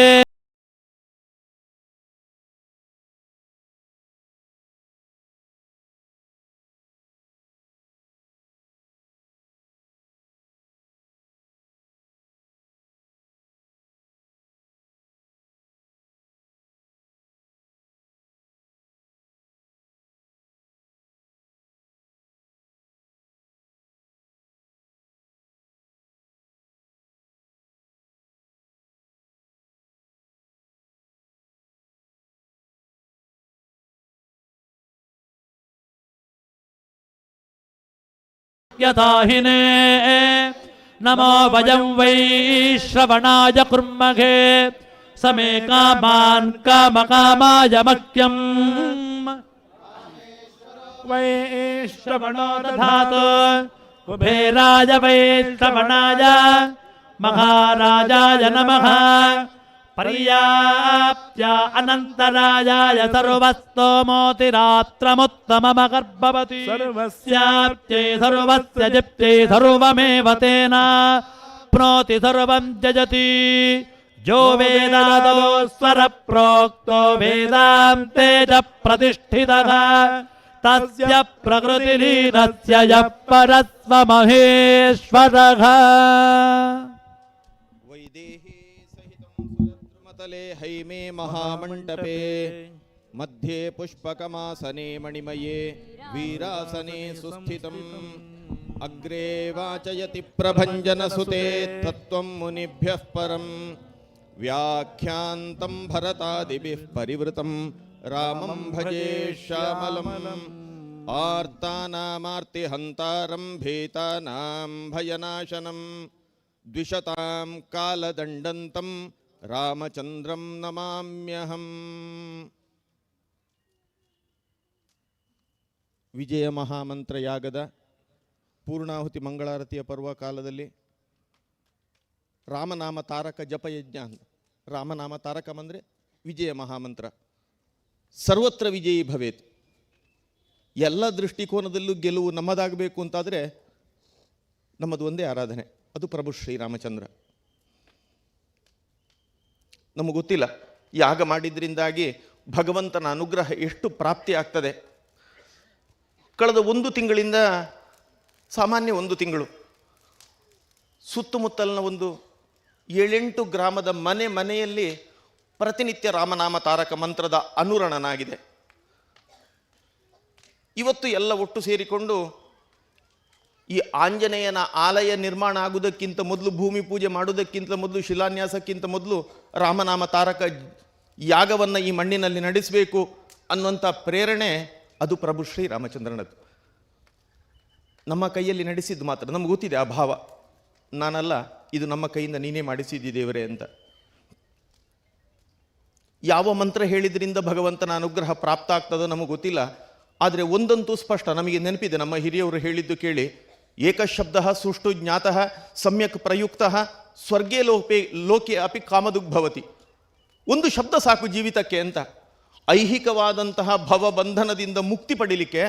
यथाहिने नमो वयं वै श्रवणाय कुर्महे समे कामान् कामकामाय मह्यम् वै श्रवणो दधातु कुबेराय वै श्रवणाय महाराजाय नमः पर्याप्त्य अनन्तरायाय सर्वस्तोमोतिरात्रमुत्तममगर्भवति सर्वस्याप्त्यै सर्वस्य जिप्त्यै सर्वमेव तेन प्नोति सर्वं जजति जो वेदादो स्वरप्रोक्तो वेदान्ते च प्रतिष्ठितः तस्य प्रकृतिलीनस्य यः परस्वमहेश्वरः तले हैमे महामण्डपे मध्ये पुष्पकमासने मणिमये वीरासने सुस्थितम् अग्रे वाचयति प्रभञ्जनसुते तत्त्वं मुनिभ्यः परं व्याख्यान्तं भरतादिभिः परिवृतं रामं भजे श्यामलम् आर्तानामार्तिहन्तारं भीतानां भयनाशनं द्विषतां कालदण्डन्तं ರಾಮಚಂದ್ರಂ ನಮಾಮ್ಯಹಂ. ವಿಜಯ ಮಹಾಮಂತ್ರ ಯಾಗದ ಪೂರ್ಣಾಹುತಿ ಮಂಗಳಾರತಿಯ ಪರ್ವಕಾಲದಲ್ಲಿ ರಾಮನಾಮ ತಾರಕ ಜಪಯಜ್ಞ ಅಂತ. ರಾಮನಾಮ ತಾರಕಂ ಅಂದರೆ ವಿಜಯ ಮಹಾಮಂತ್ರ. ಸರ್ವತ್ರ ವಿಜಯಿ ಭವೇತ್. ಎಲ್ಲ ದೃಷ್ಟಿಕೋನದಲ್ಲೂ ಗೆಲುವು ನಮ್ಮದಾಗಬೇಕು ಅಂತಾದರೆ ನಮ್ಮದು ಒಂದೇ ಆರಾಧನೆ, ಅದು ಪ್ರಭು ಶ್ರೀರಾಮಚಂದ್ರ. ನಮಗೆ ಗೊತ್ತಿಲ್ಲ ಯಾಗ ಮಾಡಿದ್ರಿಂದಾಗಿ ಭಗವಂತನ ಅನುಗ್ರಹ ಎಷ್ಟು ಪ್ರಾಪ್ತಿ ಆಗ್ತದೆ. ಕಳೆದ 1 ತಿಂಗಳಿಂದ, ಸಾಮಾನ್ಯ 1 ತಿಂಗಳು, ಸುತ್ತಮುತ್ತಲಿನ ಒಂದು 7-8 ಗ್ರಾಮದ ಮನೆಯಲ್ಲಿ ಪ್ರತಿನಿತ್ಯ ರಾಮನಾಮ ತಾರಕ ಮಂತ್ರದ ಅನುರಣನಾಗಿದೆ. ಇವತ್ತು ಎಲ್ಲ ಒಟ್ಟು ಸೇರಿಕೊಂಡು ಈ ಆಂಜನೇಯನ ಆಲಯ ನಿರ್ಮಾಣ ಆಗುವುದಕ್ಕಿಂತ ಮೊದಲು, ಭೂಮಿ ಪೂಜೆ ಮಾಡುವುದಕ್ಕಿಂತ ಮೊದಲು, ಶಿಲಾನ್ಯಾಸಕ್ಕಿಂತ ಮೊದಲು ರಾಮನಾಮ ತಾರಕ ಯಾಗವನ್ನು ಈ ಮಣ್ಣಿನಲ್ಲಿ ನಡೆಸಬೇಕು ಅನ್ನುವಂಥ ಪ್ರೇರಣೆ ಅದು ಪ್ರಭು ಶ್ರೀರಾಮಚಂದ್ರನದ್ದು. ನಮ್ಮ ಕೈಯಲ್ಲಿ ನಡೆಸಿದ್ದು ಮಾತ್ರ ನಮ್ಗೆ ಗೊತ್ತಿದೆ ಆ ಭಾವ. ನಾನಲ್ಲ, ಇದು ನಮ್ಮ ಕೈಯಿಂದ ನೀನೇ ಮಾಡಿಸಿದ್ದಿ ದೇವರೇ ಅಂತ. ಯಾವ ಮಂತ್ರ ಹೇಳಿದ್ರಿಂದ ಭಗವಂತನ ಅನುಗ್ರಹ ಪ್ರಾಪ್ತ ಆಗ್ತದೋ ನಮಗೆ ಗೊತ್ತಿಲ್ಲ. ಆದರೆ ಒಂದಂತೂ ಸ್ಪಷ್ಟ, ನಮಗೆ ನೆನಪಿದೆ, ನಮ್ಮ ಹಿರಿಯವರು ಹೇಳಿದ್ದು ಕೇಳಿ, ಏಕಶಬ್ದ ಸುಷ್ಟು ಜ್ಞಾತಃ ಸಮ್ಯಕ್ ಪ್ರಯುಕ್ತ ಸ್ವರ್ಗೇ ಲೋಕೆ ಅಪಿ ಕಾಮದುಗ್ಭವತಿ. ಒಂದು ಶಬ್ದ ಸಾಕು ಜೀವಿತಕ್ಕೆ ಅಂತ. ಐಹಿಕವಾದಂತಹ ಭವಬಂಧನದಿಂದ ಮುಕ್ತಿ ಪಡೀಲಿಕ್ಕೆ,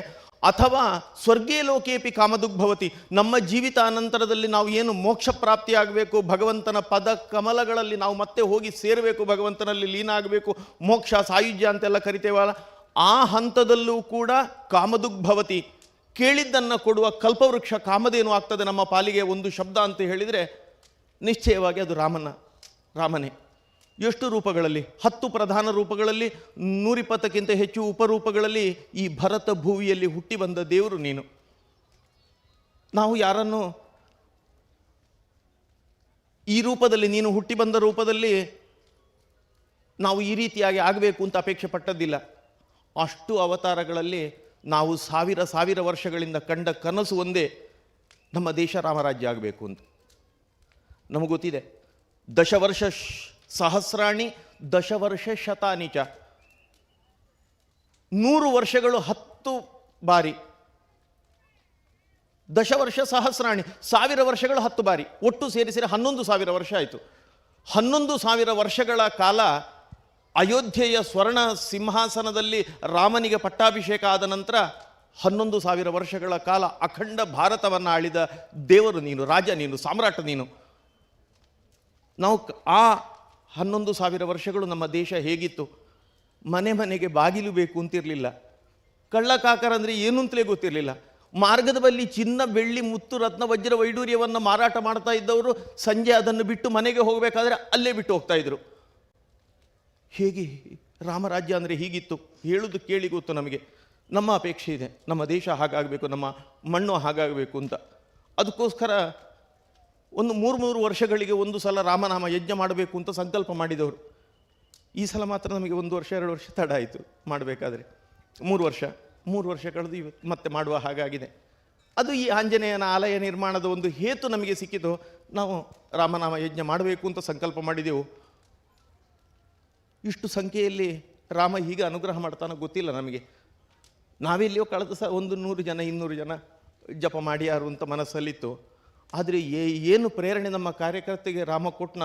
ಅಥವಾ ಸ್ವರ್ಗೇ ಲೋಕೇಪಿ ಕಾಮದುಗ್ಭವತಿ, ನಮ್ಮ ಜೀವಿತ ಅನಂತರದಲ್ಲಿ ನಾವು ಏನು ಮೋಕ್ಷ ಪ್ರಾಪ್ತಿಯಾಗಬೇಕು, ಭಗವಂತನ ಪದ ಕಮಲಗಳಲ್ಲಿ ನಾವು ಮತ್ತೆ ಹೋಗಿ ಸೇರಬೇಕು, ಭಗವಂತನಲ್ಲಿ ಲೀನ ಆಗಬೇಕು, ಮೋಕ್ಷ ಸಾಯುಜ್ಯ ಅಂತೆಲ್ಲ ಕರಿತೇವಲ್ಲ, ಆ ಹಂತದಲ್ಲೂ ಕೂಡ ಕಾಮದುಗ್ಭವತಿ, ಕೇಳಿದ್ದನ್ನು ಕೊಡುವ ಕಲ್ಪವೃಕ್ಷ ಕಾಮಧೇನು ಆಗ್ತದೆ ನಮ್ಮ ಪಾಲಿಗೆ ಒಂದು ಶಬ್ದ ಅಂತ ಹೇಳಿದರೆ ನಿಶ್ಚಯವಾಗಿ ಅದು ರಾಮನೇ. ಎಷ್ಟು ರೂಪಗಳಲ್ಲಿ? 10 ಪ್ರಧಾನ ರೂಪಗಳಲ್ಲಿ, 120ಕ್ಕಿಂತ ಹೆಚ್ಚು ಉಪರೂಪಗಳಲ್ಲಿ ಈ ಭರತ ಭೂವಿಯಲ್ಲಿ ಹುಟ್ಟಿ ಬಂದ ದೇವರು ನೀನು. ನಾವು ಯಾರನ್ನು ಈ ರೂಪದಲ್ಲಿ, ನೀನು ಹುಟ್ಟಿ ಬಂದ ರೂಪದಲ್ಲಿ ನಾವು ಈ ರೀತಿಯಾಗಿ ಆಗಬೇಕು ಅಂತ ಅಪೇಕ್ಷೆ ಪಟ್ಟದ್ದಿಲ್ಲ. ಅಷ್ಟು ಅವತಾರಗಳಲ್ಲಿ ನಾವು ಸಾವಿರ ವರ್ಷಗಳಿಂದ ಕಂಡ ಕನಸು ಒಂದೇ, ನಮ್ಮ ದೇಶ ರಾಮರಾಜ್ಯ ಆಗಬೇಕು ಅಂತ. ನಮಗೆ ಗೊತ್ತಿದೆ, ದಶವರ್ಷ ಸಹಸ್ರಾಣಿ ದಶವರ್ಷ ಶತಾನಿ ಚ, 100 ವರ್ಷಗಳು 10 ಬಾರಿ, ದಶವರ್ಷ ಸಹಸ್ರಾಣಿ 1000 ವರ್ಷಗಳು 10 ಬಾರಿ, ಒಟ್ಟು ಸೇರಿಸಿದರೆ 11,000 ವರ್ಷ ಆಯಿತು. 11,000 ವರ್ಷಗಳ ಕಾಲ ಅಯೋಧ್ಯೆಯ ಸ್ವರ್ಣ ಸಿಂಹಾಸನದಲ್ಲಿ ರಾಮನಿಗೆ ಪಟ್ಟಾಭಿಷೇಕ ಆದ ನಂತರ 11,000 ವರ್ಷಗಳ ಕಾಲ ಅಖಂಡ ಭಾರತವನ್ನು ಆಳಿದ ದೇವರು ನೀನು, ರಾಜ ನೀನು, ಸಾಮ್ರಾಟ ನೀನು. ನಾವು ಆ 11,000 ವರ್ಷಗಳು ನಮ್ಮ ದೇಶ ಹೇಗಿತ್ತು? ಮನೆಗೆ ಬಾಗಿಲು ಬೇಕು ಅಂತಿರಲಿಲ್ಲ, ಕಳ್ಳಕಾಕರ ಅಂದರೆ ಏನು ಅಂತಲೇ ಗೊತ್ತಿರಲಿಲ್ಲ. ಮಾರ್ಗದ ಬಳಿ ಚಿನ್ನ, ಬೆಳ್ಳಿ, ಮುತ್ತು, ರತ್ನ, ವಜ್ರ, ವೈಡೂರ್ಯವನ್ನು ಮಾರಾಟ ಮಾಡ್ತಾ ಇದ್ದವರು ಸಂಜೆ ಅದನ್ನು ಬಿಟ್ಟು ಮನೆಗೆ ಹೋಗಬೇಕಾದ್ರೆ ಅಲ್ಲೇ ಬಿಟ್ಟು ಹೋಗ್ತಾ ಇದ್ರು. ಹೇಗೆ ರಾಮರಾಜ್ಯ ಅಂದರೆ ಹೀಗಿತ್ತು ಹೇಳುವುದು ಕೇಳಿ ಗೊತ್ತು ನಮಗೆ. ನಮ್ಮ ಅಪೇಕ್ಷೆ ಇದೆ, ನಮ್ಮ ದೇಶ ಹಾಗಾಗಬೇಕು, ನಮ್ಮ ಮಣ್ಣು ಹಾಗಾಗಬೇಕು ಅಂತ. ಅದಕ್ಕೋಸ್ಕರ ಒಂದು 3 ವರ್ಷಗಳಿಗೆ ಒಂದು ಸಲ ರಾಮನಾಮ ಯಜ್ಞ ಮಾಡಬೇಕು ಅಂತ ಸಂಕಲ್ಪ ಮಾಡಿದವರು. ಈ ಸಲ ಮಾತ್ರ ನಮಗೆ 1 ವರ್ಷ 2 ವರ್ಷ ತಡ ಆಯಿತು ಮಾಡಬೇಕಾದ್ರೆ. 3 ವರ್ಷ ಕಳೆದು ಇವತ್ತು ಮತ್ತೆ ಮಾಡುವ ಹಾಗಾಗಿದೆ. ಅದು ಈ ಆಂಜನೇಯನ ಆಲಯ ನಿರ್ಮಾಣದ ಒಂದು ಹೇತು ನಮಗೆ ಸಿಕ್ಕಿತು. ನಾವು ರಾಮನಾಮ ಯಜ್ಞ ಮಾಡಬೇಕು ಅಂತ ಸಂಕಲ್ಪ ಮಾಡಿದೆವು. ಇಷ್ಟು ಸಂಖ್ಯೆಯಲ್ಲಿ ರಾಮ ಹೀಗೆ ಅನುಗ್ರಹ ಮಾಡ್ತಾನೋ ಗೊತ್ತಿಲ್ಲ ನಮಗೆ. ನಾವೆಲ್ಲಿಯೋ ಕಳೆದ 100 ಜನ 200 ಜನ ಜಪ ಮಾಡಿ ಯಾರು ಅಂತ ಮನಸ್ಸಲ್ಲಿತ್ತು. ಆದರೆ ಏನು ಪ್ರೇರಣೆ ನಮ್ಮ ಕಾರ್ಯಕರ್ತೆಗೆ ರಾಮ ಕೊಟ್ಟನ,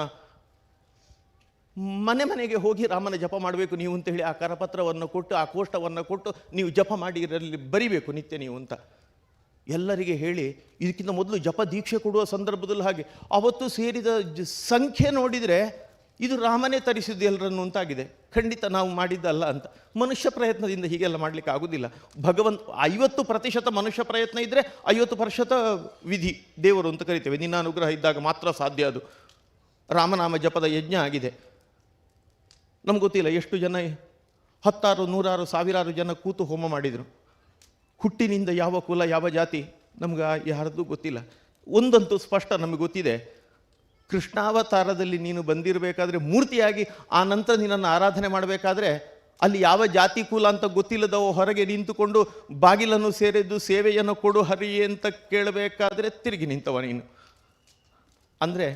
ಮನೆಗೆ ಹೋಗಿ ರಾಮನ ಜಪ ಮಾಡಬೇಕು ನೀವು ಅಂತ ಹೇಳಿ ಆ ಕರಪತ್ರವನ್ನು ಕೊಟ್ಟು, ಆ ಕೋಷ್ಟವನ್ನು ಕೊಟ್ಟು, ನೀವು ಜಪ ಮಾಡಿ ಇದರಲ್ಲಿ ಬರಿಬೇಕು ನಿತ್ಯ ನೀವು ಅಂತ ಎಲ್ಲರಿಗೆ ಹೇಳಿ, ಇದಕ್ಕಿಂತ ಮೊದಲು ಜಪ ದೀಕ್ಷೆ ಕೊಡುವ ಸಂದರ್ಭದಲ್ಲಿ ಹಾಗೆ ಅವತ್ತು ಸೇರಿದ ಸಂಖ್ಯೆ ನೋಡಿದರೆ ಇದು ರಾಮನೇ ತರಿಸಿದ್ದು ಎಲ್ಲರನ್ನು ಅಂತಾಗಿದೆ. ಖಂಡಿತ ನಾವು ಮಾಡಿದ್ದಲ್ಲ ಅಂತ. ಮನುಷ್ಯ ಪ್ರಯತ್ನದಿಂದ ಹೀಗೆಲ್ಲ ಮಾಡಲಿಕ್ಕೆ ಆಗೋದಿಲ್ಲ. ಭಗವಂತ 50% ಮನುಷ್ಯ ಪ್ರಯತ್ನ ಇದ್ದರೆ 50% ವಿಧಿ ದೇವರು ಅಂತ ಕರಿತೇವೆ. ನಿನ್ನ ಅನುಗ್ರಹ ಇದ್ದಾಗ ಮಾತ್ರ ಸಾಧ್ಯ ಅದು. ರಾಮನಾಮ ಜಪದ ಯಜ್ಞ ಆಗಿದೆ. ನಮ್ಗೆ ಗೊತ್ತಿಲ್ಲ ಎಷ್ಟು ಜನ, 10 100 1000 ಜನ ಕೂತು ಹೋಮ ಮಾಡಿದರು. ಹುಟ್ಟಿನಿಂದ ಯಾವ ಕುಲ ಯಾವ ಜಾತಿ ನಮ್ಗೆ ಯಾರದ್ದು ಗೊತ್ತಿಲ್ಲ. ಒಂದಂತೂ ಸ್ಪಷ್ಟ ನಮಗೆ ಗೊತ್ತಿದೆ, ಕೃಷ್ಣಾವತಾರದಲ್ಲಿ ನೀನು ಬಂದಿರಬೇಕಾದ್ರೆ ಮೂರ್ತಿಯಾಗಿ ಆ ನಂತರ ನಿನ್ನನ್ನು ಆರಾಧನೆ ಮಾಡಬೇಕಾದ್ರೆ ಅಲ್ಲಿ ಯಾವ ಜಾತಿ ಕುಲ ಅಂತ ಗೊತ್ತಿಲ್ಲದವ ಹೊರಗೆ ನಿಂತುಕೊಂಡು ಬಾಗಿಲನ್ನು ಸೇರಿದ್ದು ಸೇವೆಯನ್ನು ಕೊಡು ಹರಿಯೇ ಅಂತ ಕೇಳಬೇಕಾದ್ರೆ ತಿರುಗಿ ನಿಂತವ ನೀನು. ಅಂದರೆ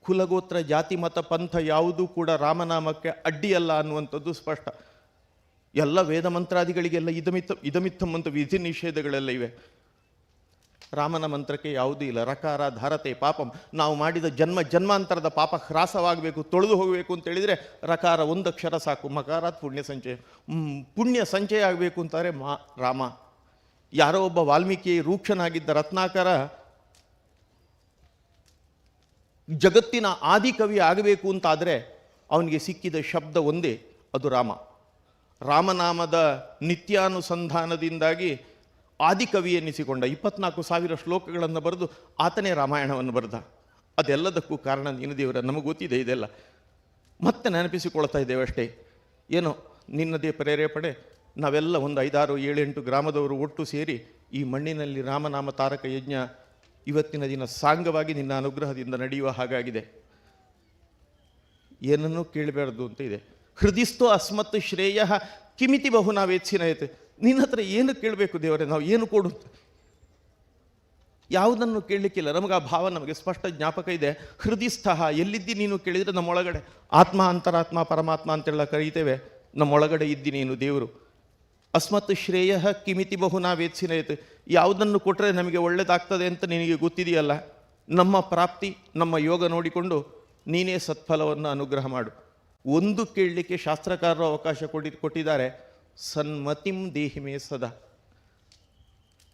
ಕುಲಗೋತ್ರ ಜಾತಿ ಮತ ಪಂಥ ಯಾವುದೂ ಕೂಡ ರಾಮನಾಮಕ್ಕೆ ಅಡ್ಡಿಯಲ್ಲ ಅನ್ನುವಂಥದ್ದು ಸ್ಪಷ್ಟ. ಎಲ್ಲ ವೇದ ಮಂತ್ರಾದಿಗಳಿಗೆಲ್ಲ ಇದಮಿತ್ತಂ ಅಂತ ವಿಧಿ ನಿಷೇಧಗಳೆಲ್ಲ ಇವೆ. ರಾಮನ ಮಂತ್ರಕ್ಕೆ ಯಾವುದೂ ಇಲ್ಲ. ರಕಾರ ಧಾರತೆ ಪಾಪಂ, ನಾವು ಮಾಡಿದ ಜನ್ಮಾಂತರದ ಪಾಪ ಹ್ರಾಸವಾಗಬೇಕು, ತೊಳೆದು ಹೋಗಬೇಕು ಅಂತ ಹೇಳಿದರೆ ರಕಾರ 1 ಅಕ್ಷರ ಸಾಕು. ಮಕಾರಾತ್ ಪುಣ್ಯ ಸಂಚಯ, ಪುಣ್ಯ ಸಂಚಯ ಆಗಬೇಕು ಅಂತಾರೆ ರಾಮ. ಯಾರೋ ಒಬ್ಬ ವಾಲ್ಮೀಕಿ ರೂಕ್ಷನಾಗಿದ್ದ ರತ್ನಾಕರ ಜಗತ್ತಿನ ಆದಿಕವಿ ಆಗಬೇಕು ಅಂತಾದರೆ ಅವನಿಗೆ ಸಿಕ್ಕಿದ ಶಬ್ದ ಒಂದೇ, ಅದು ರಾಮ. ರಾಮನಾಮದ ನಿತ್ಯಾನುಸಂಧಾನದಿಂದಾಗಿ ಆದಿಕವಿ ಎನ್ನಿಸಿಕೊಂಡ. 24,000 ಶ್ಲೋಕಗಳನ್ನು ಬರೆದು ಆತನೇ ರಾಮಾಯಣವನ್ನು ಬರೆದ. ಅದೆಲ್ಲದಕ್ಕೂ ಕಾರಣ ನೀನು ದೇವರ. ನಮಗೆ ಗೊತ್ತಿದೆ ಇದೆಲ್ಲ, ಮತ್ತೆ ನೆನಪಿಸಿಕೊಳ್ತಾ ಇದ್ದೇವೆ ಅಷ್ಟೇ. ಏನೋ ನಿನ್ನದೇ ಪ್ರೇರೇಪಣೆ ನಾವೆಲ್ಲ ಒಂದು 5 6 7 8 ಗ್ರಾಮದವರು ಒಟ್ಟು ಸೇರಿ ಈ ಮಣ್ಣಿನಲ್ಲಿ ರಾಮನಾಮ ತಾರಕ ಯಜ್ಞ ಇವತ್ತಿನ ದಿನ ಸಾಂಗವಾಗಿ ನಿನ್ನ ಅನುಗ್ರಹದಿಂದ ನಡೆಯುವ ಹಾಗಾಗಿದೆ. ಏನನ್ನೂ ಕೇಳಬಾರ್ದು ಅಂತ ಇದೆ. ಹೃದಯಸ್ಥೋ ಅಸ್ಮತ್ ಶ್ರೇಯ ಕಿಮಿತಿ ಬಹುನಾ ವೇತ್ಸಿನಯತೆ. ನಿನ್ನ ಹತ್ರ ಏನು ಕೇಳಬೇಕು ದೇವರೇ, ನಾವು ಏನು ಕೊಡು, ಯಾವುದನ್ನು ಕೇಳಲಿಕ್ಕಿಲ್ಲ. ನಮಗೆ ಆ ಭಾವ ನಮಗೆ ಸ್ಪಷ್ಟ ಜ್ಞಾಪಕ ಇದೆ. ಹೃದಯಸ್ಥ ಎಲ್ಲಿದ್ದಿ ನೀನು ಕೇಳಿದರೆ ನಮ್ಮೊಳಗಡೆ ಆತ್ಮ, ಅಂತರಾತ್ಮ, ಪರಮಾತ್ಮ ಅಂತೆಲ್ಲ ಕರೀತೇವೆ. ನಮ್ಮೊಳಗಡೆ ಇದ್ದಿ ನೀನು ದೇವರು. ಅಸ್ಮತ್ ಶ್ರೇಯ ಕಿಮಿತಿ ಬಹುನಾ ವೇತ್ಸಿನಯತೆ. ಯಾವುದನ್ನು ಕೊಟ್ಟರೆ ನಮಗೆ ಒಳ್ಳೆಯದಾಗ್ತದೆ ಅಂತ ನಿನಗೆ ಗೊತ್ತಿದೆಯಲ್ಲ. ನಮ್ಮ ಪ್ರಾಪ್ತಿ, ನಮ್ಮ ಯೋಗ ನೋಡಿಕೊಂಡು ನೀನೇ ಸತ್ಫಲವನ್ನು ಅನುಗ್ರಹ ಮಾಡು. ಒಂದು ಕೇಳಲಿಕ್ಕೆ ಶಾಸ್ತ್ರಕಾರರು ಅವಕಾಶ ಕೊಟ್ಟಿದ್ದಾರೆ, ಸನ್ಮತಿಂ ದೇಹಿಮೇ ಸದಾ.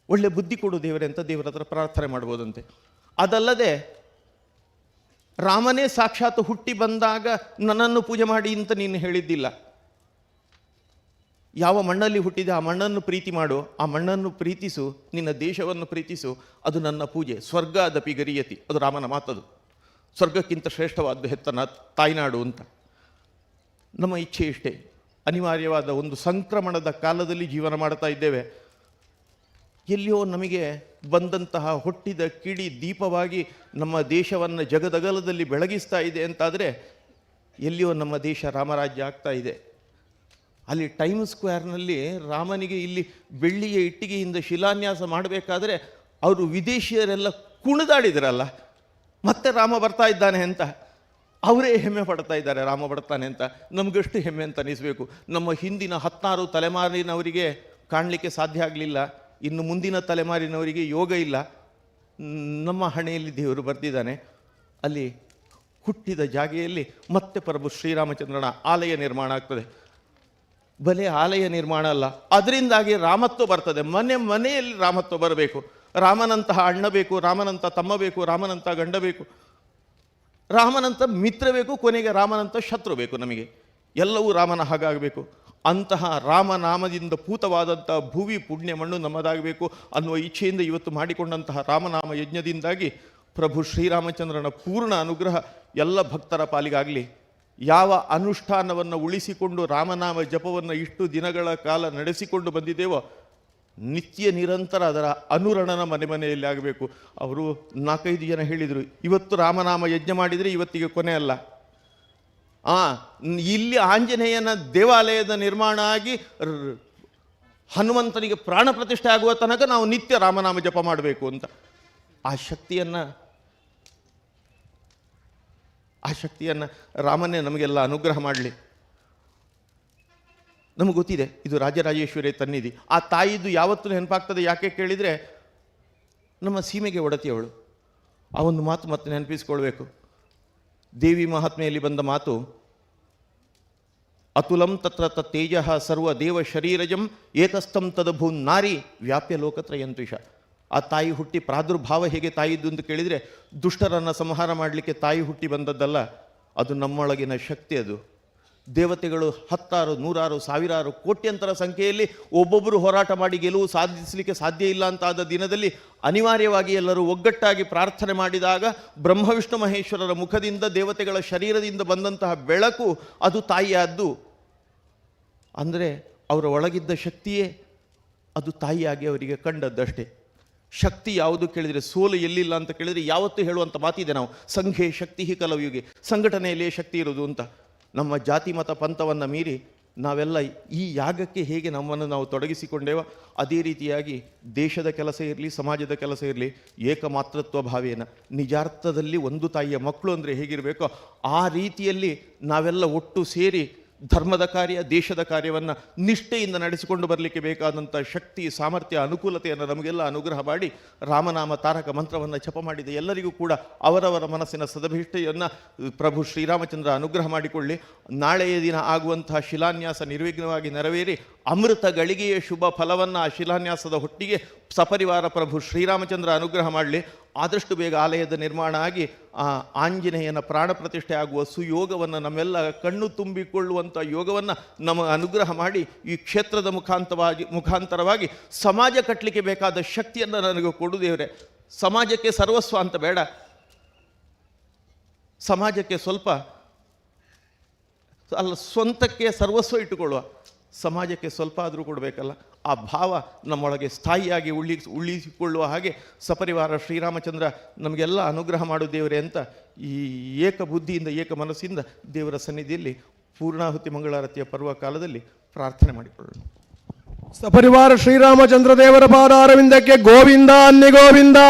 ಒಳ್ಳೆ ಬುದ್ಧಿ ಕೊಡು ದೇವರೇ ಅಂತ ದೇವರ ಹತ್ರ ಪ್ರಾರ್ಥನೆ ಮಾಡ್ಬೋದಂತೆ. ಅದಲ್ಲದೆ ರಾಮನೇ ಸಾಕ್ಷಾತ್ ಹುಟ್ಟಿ ಬಂದಾಗ ನನ್ನನ್ನು ಪೂಜೆ ಮಾಡಿ ಅಂತ ನೀನು ಹೇಳಿದ್ದಿಲ್ಲ. ಯಾವ ಮಣ್ಣಲ್ಲಿ ಹುಟ್ಟಿದೆ ಆ ಮಣ್ಣನ್ನು ಪ್ರೀತಿ ಮಾಡು, ಆ ಮಣ್ಣನ್ನು ಪ್ರೀತಿಸು, ನಿನ್ನ ದೇಶವನ್ನು ಪ್ರೀತಿಸು, ಅದು ನನ್ನ ಪೂಜೆ. ಸ್ವರ್ಗಾದಪಿ ಗರಿಯತಿ, ಅದು ರಾಮನ ಮಾತದು. ಸ್ವರ್ಗಕ್ಕಿಂತ ಶ್ರೇಷ್ಠವಾದ ಹೆತ್ತನ ತಾಯ್ನಾಡು ಅಂತ. ನಮ್ಮ ಇಚ್ಛೆ ಇಷ್ಟೇ. ಅನಿವಾರ್ಯವಾದ ಒಂದು ಸಂಕ್ರಮಣದ ಕಾಲದಲ್ಲಿ ಜೀವನ ಮಾಡ್ತಾ ಇದ್ದೇವೆ. ಎಲ್ಲಿಯೋ ನಮಗೆ ಬಂದಂತಹ ಹುಟ್ಟಿದ ಕಿಡಿ ದೀಪವಾಗಿ ನಮ್ಮ ದೇಶವನ್ನು ಜಗದಗಲದಲ್ಲಿ ಬೆಳಗಿಸ್ತಾ ಇದೆ ಅಂತಾದರೆ ಎಲ್ಲಿಯೋ ನಮ್ಮ ದೇಶ ರಾಮರಾಜ್ಯ ಆಗ್ತಾ ಇದೆ. ಅಲ್ಲಿ ಟೈಮ್ ಸ್ಕ್ವೇರ್ನಲ್ಲಿ ರಾಮನಿಗೆ ಇಲ್ಲಿ ಬೆಳ್ಳಿಯ ಇಟ್ಟಿಗೆಯಿಂದ ಶಿಲಾನ್ಯಾಸ ಮಾಡಬೇಕಾದ್ರೆ ಅವರು ವಿದೇಶಿಯರೆಲ್ಲ ಕುಣಿದಾಡಿದ್ರಲ್ಲ, ಮತ್ತೆ ರಾಮ ಬರ್ತಾ ಇದ್ದಾನೆ ಅಂತ ಅವರೇ ಹೆಮ್ಮೆ ಪಡ್ತಾ ಇದ್ದಾರೆ. ರಾಮ ಬರ್ತಾನೆ ಅಂತ ನಮಗೆಷ್ಟು ಹೆಮ್ಮೆ ಅಂತ ಅನಿಸಬೇಕು. ನಮ್ಮ ಹಿಂದಿನ 16 ತಲೆಮಾರಿನವರಿಗೆ ಕಾಣಲಿಕ್ಕೆ ಸಾಧ್ಯ ಆಗಲಿಲ್ಲ, ಇನ್ನು ಮುಂದಿನ ತಲೆಮಾರಿನವರಿಗೆ ಯೋಗ ಇಲ್ಲ. ನಮ್ಮ ಹಣೆಯಲ್ಲಿ ದೇವರು ಬರ್ತಿದ್ದಾನೆ. ಅಲ್ಲಿ ಹುಟ್ಟಿದ ಜಾಗೆಯಲ್ಲಿ ಮತ್ತೆ ಪ್ರಭು ಶ್ರೀರಾಮಚಂದ್ರನ ಆಲಯ ನಿರ್ಮಾಣ ಆಗ್ತದೆ. ಬಲೆ ಆಲಯ ನಿರ್ಮಾಣ ಅಲ್ಲ, ಅದರಿಂದಾಗಿ ರಾಮತ್ವ ಬರ್ತದೆ. ಮನೆಯಲ್ಲಿ ರಾಮತ್ವ ಬರಬೇಕು. ರಾಮನಂತಹ ಅಣ್ಣ ಬೇಕು, ರಾಮನಂತ ತಮ್ಮ ಬೇಕು, ರಾಮನಂತ ಗಂಡ ಬೇಕು, ರಾಮನಂತ ಮಿತ್ರ ಬೇಕು, ಕೊನೆಗೆ ರಾಮನಂತ ಶತ್ರು ಬೇಕು. ನಮಗೆ ಎಲ್ಲವೂ ರಾಮನ ಹಾಗಾಗಬೇಕು. ಅಂತಹ ರಾಮನಾಮದಿಂದ ಪೂತವಾದಂಥ ಭುವಿ ಪುಣ್ಯ ಮಣ್ಣು ನಮ್ಮದಾಗಬೇಕು ಅನ್ನುವ ಇಚ್ಛೆಯಿಂದ ಇವತ್ತು ಮಾಡಿಕೊಂಡಂತಹ ರಾಮನಾಮ ಯಜ್ಞದಿಂದಾಗಿ ಪ್ರಭು ಶ್ರೀರಾಮಚಂದ್ರನ ಪೂರ್ಣ ಅನುಗ್ರಹ ಎಲ್ಲ ಭಕ್ತರ ಪಾಲಿಗಾಗಲಿ. ಯಾವ ಅನುಷ್ಠಾನವನ್ನು ಉಳಿಸಿಕೊಂಡು ರಾಮನಾಮ ಜಪವನ್ನು ಇಷ್ಟು ದಿನಗಳ ಕಾಲ ನಡೆಸಿಕೊಂಡು ಬಂದಿದ್ದೇವೋ ನಿತ್ಯ ನಿರಂತರ ಅದರ ಅನುರಣನ ಮನೆಯಲ್ಲಿ ಆಗಬೇಕು. ಅವರು 4-5 ಜನ ಹೇಳಿದರು, ಇವತ್ತು ರಾಮನಾಮ ಯಜ್ಞ ಮಾಡಿದರೆ ಇವತ್ತಿಗೆ ಕೊನೆ ಅಲ್ಲ. ಇಲ್ಲಿ ಆಂಜನೇಯನ ದೇವಾಲಯದ ನಿರ್ಮಾಣ ಆಗಿ ಹನುಮಂತನಿಗೆ ಪ್ರಾಣ ಪ್ರತಿಷ್ಠೆ ಆಗುವ ತನಕ ನಾವು ನಿತ್ಯ ರಾಮನಾಮ ಜಪ ಮಾಡಬೇಕು ಅಂತ. ಆ ಶಕ್ತಿಯನ್ನು ರಾಮನೇ ನಮಗೆಲ್ಲ ಅನುಗ್ರಹ ಮಾಡಲಿ. ನಮಗೆ ಗೊತ್ತಿದೆ ಇದು ರಾಜರಾಜೇಶ್ವರಿ ತನ್ನಿಧಿ. ಆ ತಾಯಿದು ಯಾವತ್ತೂ ನೆನಪಾಗ್ತದೆ. ಯಾಕೆ ಕೇಳಿದರೆ ನಮ್ಮ ಸೀಮೆಗೆ ಒಡತಿಯವಳು. ಆ ಒಂದು ಮಾತು ಮತ್ತೆ ನೆನಪಿಸ್ಕೊಳ್ಬೇಕು. ದೇವಿ ಮಹಾತ್ಮೆಯಲ್ಲಿ ಬಂದ ಮಾತು, ಅತುಲಂ ತತ್ರ ತೇಜ ಸರ್ವ ದೇವ ಶರೀರಜಂ ಏಕಸ್ಥಂ ತದಭೂನ್ ನಾರಿ ವ್ಯಾಪ್ಯ ಲೋಕತ್ರಯಂತ್ವಿಷ. ಆ ತಾಯಿ ಹುಟ್ಟಿ ಪ್ರಾದುರ್ಭಾವ ಹೇಗೆ ತಾಯಿದ್ದು ಅಂತ ಕೇಳಿದರೆ ದುಷ್ಟರನ್ನು ಸಂಹಾರ ಮಾಡಲಿಕ್ಕೆ ತಾಯಿ ಹುಟ್ಟಿ ಬಂದದ್ದಲ್ಲ, ಅದು ನಮ್ಮೊಳಗಿನ ಶಕ್ತಿ. ಅದು ದೇವತೆಗಳು 10 100 ಸಾವಿರಾರು ಕೋಟ್ಯಂತರ ಸಂಖ್ಯೆಯಲ್ಲಿ ಒಬ್ಬೊಬ್ಬರು ಹೋರಾಟ ಮಾಡಿ ಗೆಲುವು ಸಾಧಿಸಲಿಕ್ಕೆ ಸಾಧ್ಯ ಇಲ್ಲ ಅಂತಾದ ದಿನದಲ್ಲಿ ಅನಿವಾರ್ಯವಾಗಿ ಎಲ್ಲರೂ ಒಗ್ಗಟ್ಟಾಗಿ ಪ್ರಾರ್ಥನೆ ಮಾಡಿದಾಗ ಬ್ರಹ್ಮ ವಿಷ್ಣು ಮಹೇಶ್ವರರ ಮುಖದಿಂದ ದೇವತೆಗಳ ಶರೀರದಿಂದ ಬಂದಂತಹ ಬೆಳಕು ಅದು ತಾಯಿಯಾದ್ದು. ಅಂದರೆ ಅವರ ಒಳಗಿದ್ದ ಶಕ್ತಿಯೇ ಅದು ತಾಯಿಯಾಗಿ ಅವರಿಗೆ ಕಂಡದ್ದಷ್ಟೇ. ಶಕ್ತಿ ಯಾವುದು ಕೇಳಿದರೆ ಸೋಲು ಎಲ್ಲಿಲ್ಲ ಅಂತ ಕೇಳಿದರೆ ಯಾವತ್ತೂ ಹೇಳುವಂಥ ಮಾತಿದೆ ನಾವು, ಸಂಘೆ ಶಕ್ತಿ ಕಲಯುಗೆ, ಸಂಘಟನೆಯಲ್ಲಿಯೇ ಶಕ್ತಿ ಇರೋದು ಅಂತ. ನಮ್ಮ ಜಾತಿ ಮತ ಪಂಥವನ್ನು ಮೀರಿ ನಾವೆಲ್ಲ ಈ ಯಾಗಕ್ಕೆ ಹೇಗೆ ನಮ್ಮನ್ನು ನಾವು ತೊಡಗಿಸಿಕೊಂಡೇವೋ ಅದೇ ರೀತಿಯಾಗಿ ದೇಶದ ಕೆಲಸ ಇರಲಿ, ಸಮಾಜದ ಕೆಲಸ ಇರಲಿ, ಏಕಮಾತೃತ್ವ ಭಾವೇನ ನಿಜಾರ್ಥದಲ್ಲಿ ಒಂದು ತಾಯಿಯ ಮಕ್ಕಳು ಅಂದರೆ ಹೇಗಿರಬೇಕೋ ಆ ರೀತಿಯಲ್ಲಿ ನಾವೆಲ್ಲ ಒಟ್ಟು ಸೇರಿ ಧರ್ಮದ ಕಾರ್ಯ, ದೇಶದ ಕಾರ್ಯವನ್ನು ನಿಷ್ಠೆಯಿಂದ ನಡೆಸಿಕೊಂಡು ಬರಲಿಕ್ಕೆ ಬೇಕಾದಂಥ ಶಕ್ತಿ, ಸಾಮರ್ಥ್ಯ, ಅನುಕೂಲತೆಯನ್ನು ನಮಗೆಲ್ಲ ಅನುಗ್ರಹ ಮಾಡಿ ರಾಮನಾಮ ತಾರಕ ಮಂತ್ರವನ್ನು ಜಪ ಮಾಡಿದ ಎಲ್ಲರಿಗೂ ಕೂಡ ಅವರವರ ಮನಸ್ಸಿನ ಸದಭಿಷ್ಟೆಯನ್ನು ಪ್ರಭು ಶ್ರೀರಾಮಚಂದ್ರ ಅನುಗ್ರಹ ಮಾಡಿಕೊಳ್ಳಿ. ನಾಳೆಯ ದಿನ ಆಗುವಂತಹ ಶಿಲಾನ್ಯಾಸ ನಿರ್ವಿಘ್ನವಾಗಿ ನೆರವೇರಿ ಅಮೃತ ಗಳಿಗೆಯ ಶುಭ ಫಲವನ್ನು ಆ ಶಿಲಾನ್ಯಾಸದ ಹೊಟ್ಟಿಗೆ ಸಪರಿವಾರ ಪ್ರಭು ಶ್ರೀರಾಮಚಂದ್ರ ಅನುಗ್ರಹ ಮಾಡಲಿ. ಆದಷ್ಟು ಬೇಗ ಆಲಯದ ನಿರ್ಮಾಣ ಆಗಿ ಆ ಆಂಜನೇಯನ ಪ್ರಾಣ ಪ್ರತಿಷ್ಠೆ ಆಗುವ ಸುಯೋಗವನ್ನು ನಮ್ಮೆಲ್ಲ ಕಣ್ಣು ತುಂಬಿಕೊಳ್ಳುವಂಥ ಯೋಗವನ್ನು ನಮಗೆ ಅನುಗ್ರಹ ಮಾಡಿ ಈ ಕ್ಷೇತ್ರದ ಮುಖಾಂತರವಾಗಿ ಸಮಾಜ ಕಟ್ಟಲಿಕ್ಕೆ ಬೇಕಾದ ಶಕ್ತಿಯನ್ನು ನನಗೆ ಕೊಡು ದೇವರೇ. ಸಮಾಜಕ್ಕೆ ಸರ್ವಸ್ವ ಅಂತ ಬೇಡ, ಸಮಾಜಕ್ಕೆ ಸ್ವಲ್ಪ ಅಲ್ಲ, ಸ್ವಂತಕ್ಕೆ ಸರ್ವಸ್ವ ಇಟ್ಟುಕೊಳ್ಳುವ, ಸಮಾಜಕ್ಕೆ ಸ್ವಲ್ಪ ಆದರೂ ಕೊಡಬೇಕಲ್ಲ. ಆ ಭಾವ ನಮ್ಮೊಳಗೆ ಸ್ಥಾಯಿಯಾಗಿ ಉಳಿಸಿಕೊಳ್ಳುವ ಹಾಗೆ ಸಪರಿವಾರ ಶ್ರೀರಾಮಚಂದ್ರ ನಮಗೆಲ್ಲ ಅನುಗ್ರಹ ಮಾಡು ದೇವರೇ ಅಂತ ಈ ಏಕ ಬುದ್ಧಿಯಿಂದ ಏಕ ಮನಸ್ಸಿಂದ ದೇವರ ಸನ್ನಿಧಿಯಲ್ಲಿ ಪೂರ್ಣಾಹುತಿ ಮಂಗಳಾರತಿಯ ಪರ್ವ ಕಾಲದಲ್ಲಿ ಪ್ರಾರ್ಥನೆ ಮಾಡಿಕೊಳ್ಳೋಣ. ಸಪರಿವಾರ ಶ್ರೀರಾಮಚಂದ್ರ ದೇವರ ಪಾದಾರವಿಂದಕ್ಕೆ ಗೋವಿಂದ ಅನ್ನಿ ಗೋವಿಂದ.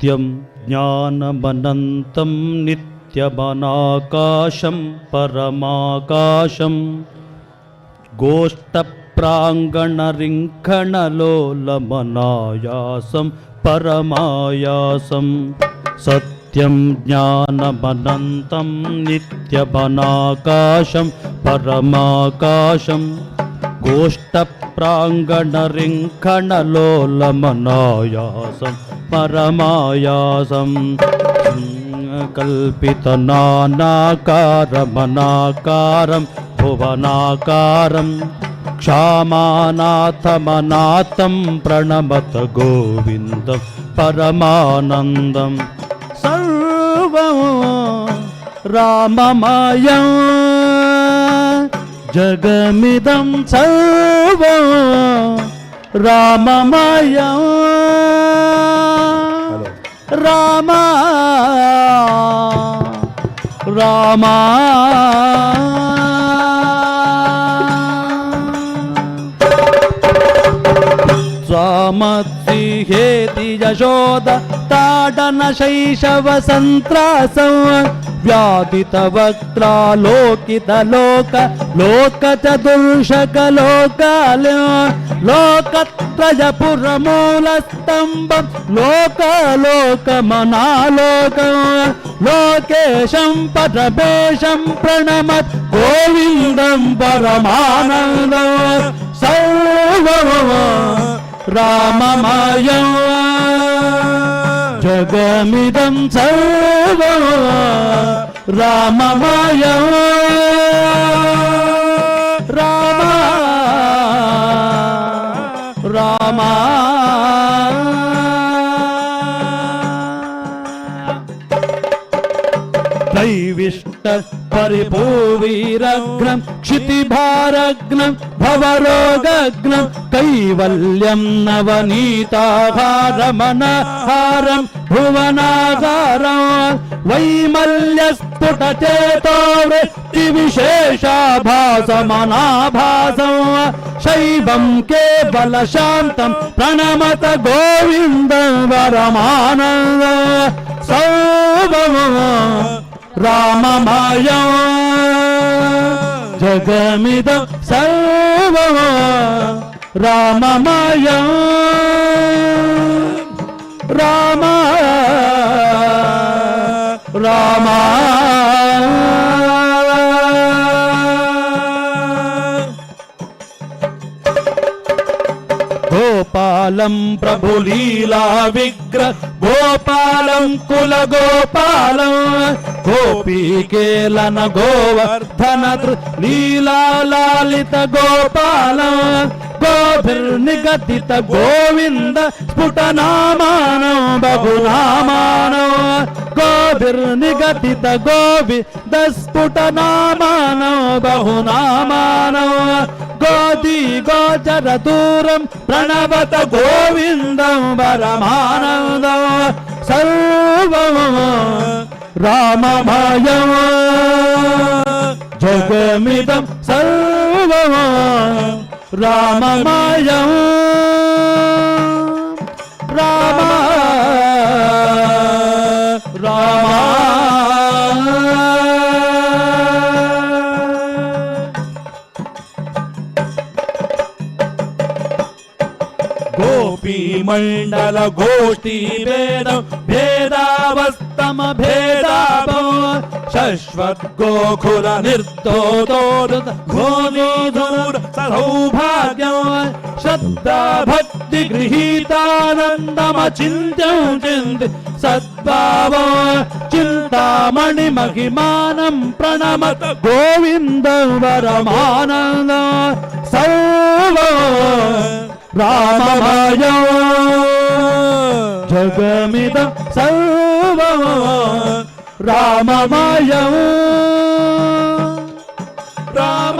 सत्यं ज्ञानमनन्तं नित्यमनाकाशं परमाकाशं गोष्ठप्राङ्गणरिङ्खणलोलमनायासं परमायासं सत्यं ज्ञानमनन्तं नित्यमनाकाशं परमाकाशं गोष्ठप्राङ्गणरिङ्खणलोलमनायासं परमायासं कल्पितनानाकारमनाकारं भुवनाकारं क्षामानाथमनाथं प्रणमत गोविन्दं परमानन्दं सर्वं राममयं जगमिदं सर्वं राममयं रामा रामा स्वामत्सिहेति यशोद ताडन शैशव सन्त्रासं व्याधितवक्त्रालोकितलोक लोकचतुर्शकलोकाल लोकत्रयपुरमूलस्तम्भं लोकलोकमनालोकं लोकेशं परमेशं प्रणमत् गोविन्दं परमानन्दं सर्वं राममयं जगमिदं सर्वं राममयं राम राम दैविष्ट परिभूवीरग्नं क्षितिभारग्नं भवरोगग्नं कैवल्यं नवनीताहारमनहारं भुवनागारं वैमल्यस्फुटचेतो वृत्तिविशेषाभासमनाभासं शैवं केवलशान्तं प्रणमत गोविन्दं परमानन्दं सर्वं राममयं जगमिदं सर्वं राममयं राम राम गोपालं प्रभुलीला विग्रह गोपालं कुलगोपालं गोपीकेलन गोवर्धन लीलालालित गोपालं गोभिर्निगदित गोविन्द स्फुटनामानो बहुनामानो गोभिर्निगदित गोविन्द स्फुटनामानो बहुनामानो गोदी गोचर दूरं प्रणवत गोविन्दं परमानन्दं सर्वं राममयं जगमिदं सर्वं राममयं राम राम गोपीमण्डल गोष्ठी भेदं भेदावस्तम भेदाभं शश्वत् गोकुल निर्दोदोद घोनीधूर सौभाग्यं श्रद्धा भक्ति गृहीतानन्दमचिन्त्यं चिन्त्य सद्भावं चिन्तामणि महिमानं प्रणमत गोविन्दं परमानन्दं सर्वं राममयं जगमिदं सर्वं राममयं राम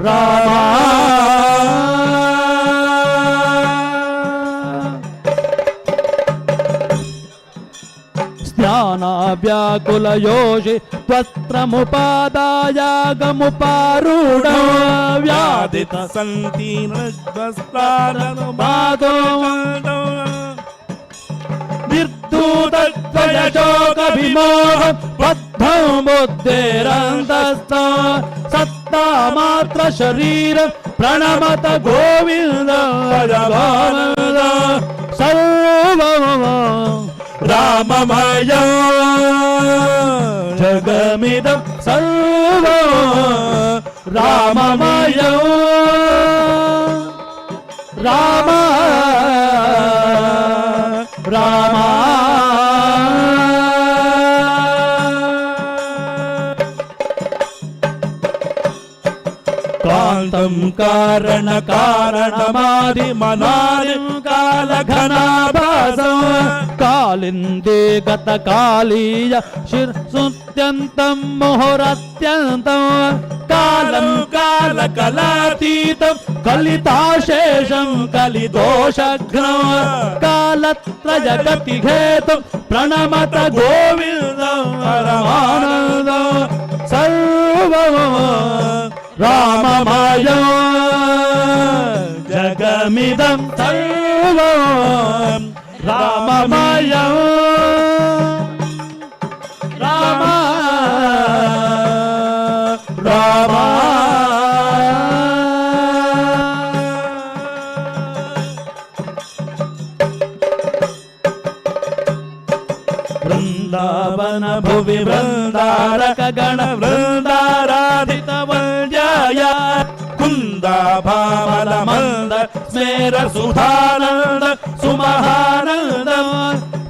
राम स्नानाव्याकुलयोषि त्वत्रमुपादायागमुपारूढं व्याधित सन्ति भय शोक विमोह बद्धं बुद्धिरन्तस्थ सत्ता मात्र शरीर प्रणमत गोविंद सर्वं राममय जगमिदं सर्वं राममय राम राम कान्तं कारण कारणमादि मनादिं कालघनाभासं कालिन्दे गत कालीय शिरसुत्यन्तं मुहुरत्यन्तं कालं कालकलातीतं कलिताशेषं कलिदोषघ्नं कालत्रयगतिहेतुं प्रणमत गोविन्दं परमानन्दं सर्वं राममय जगमिदं सर्वं राममय राम राम वृंदावन भुवि वृंदारक गण वृंदाराधित वन्द्याय कुंदा भामल मंद स्मेर सुधानंद सुमहानंद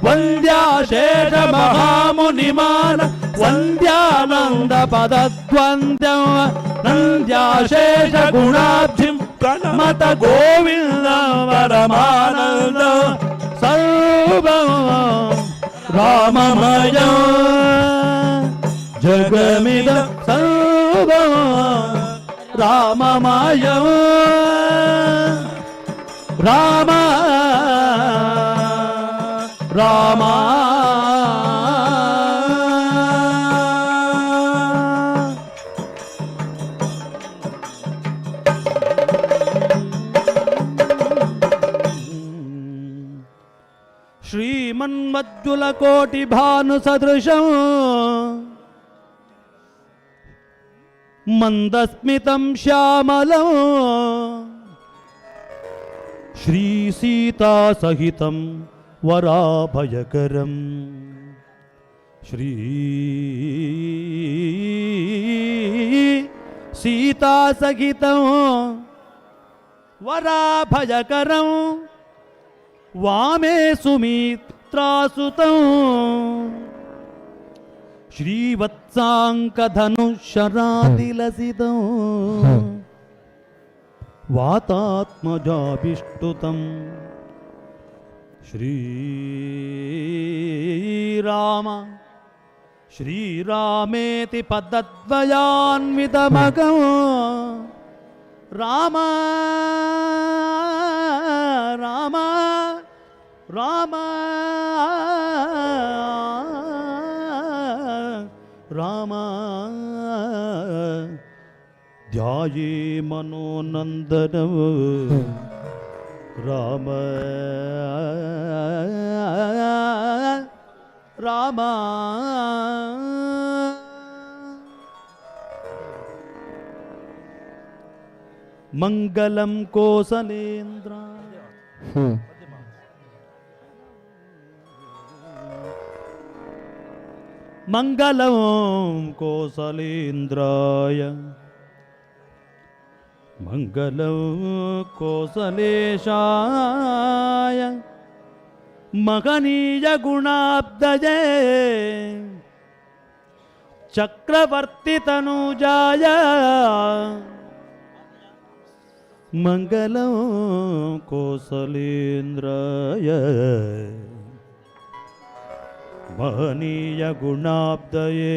वन्द्याशेष महामुनिमान वन्द्यानंद पदद्वन्द्यं नन्द्याशेष गुणाब्धिं प्रणमत गोविंद परमानंद सर्वं राममय जगमिदं सर्वं राममय राम राम श्रीमन्मज्जुलकोटिभानुसदृशं मन्दस्मितं श्यामलं श्रीसीतासहितं वराभयकरं सीतासहितं वराभयकरं वामे सुमित्रासुतं श्रीवत्साङ्कधनुशरादिलसितं वातात्मजाभिष्टुतं श्रीराम श्रीरामेति पदद्वयान्वितमगं राम राम राम राम ध्याये मनोनन्दनं राम राम मंगलम कोसलेन्द्राय मंगलम कोसलेन्द्राय मंगलम कोसलेशाय महनीय गुणाब्दये चक्रवर्ती तनुजाय मंगलम कौसलेन्द्राय महनीय गुणाब्दये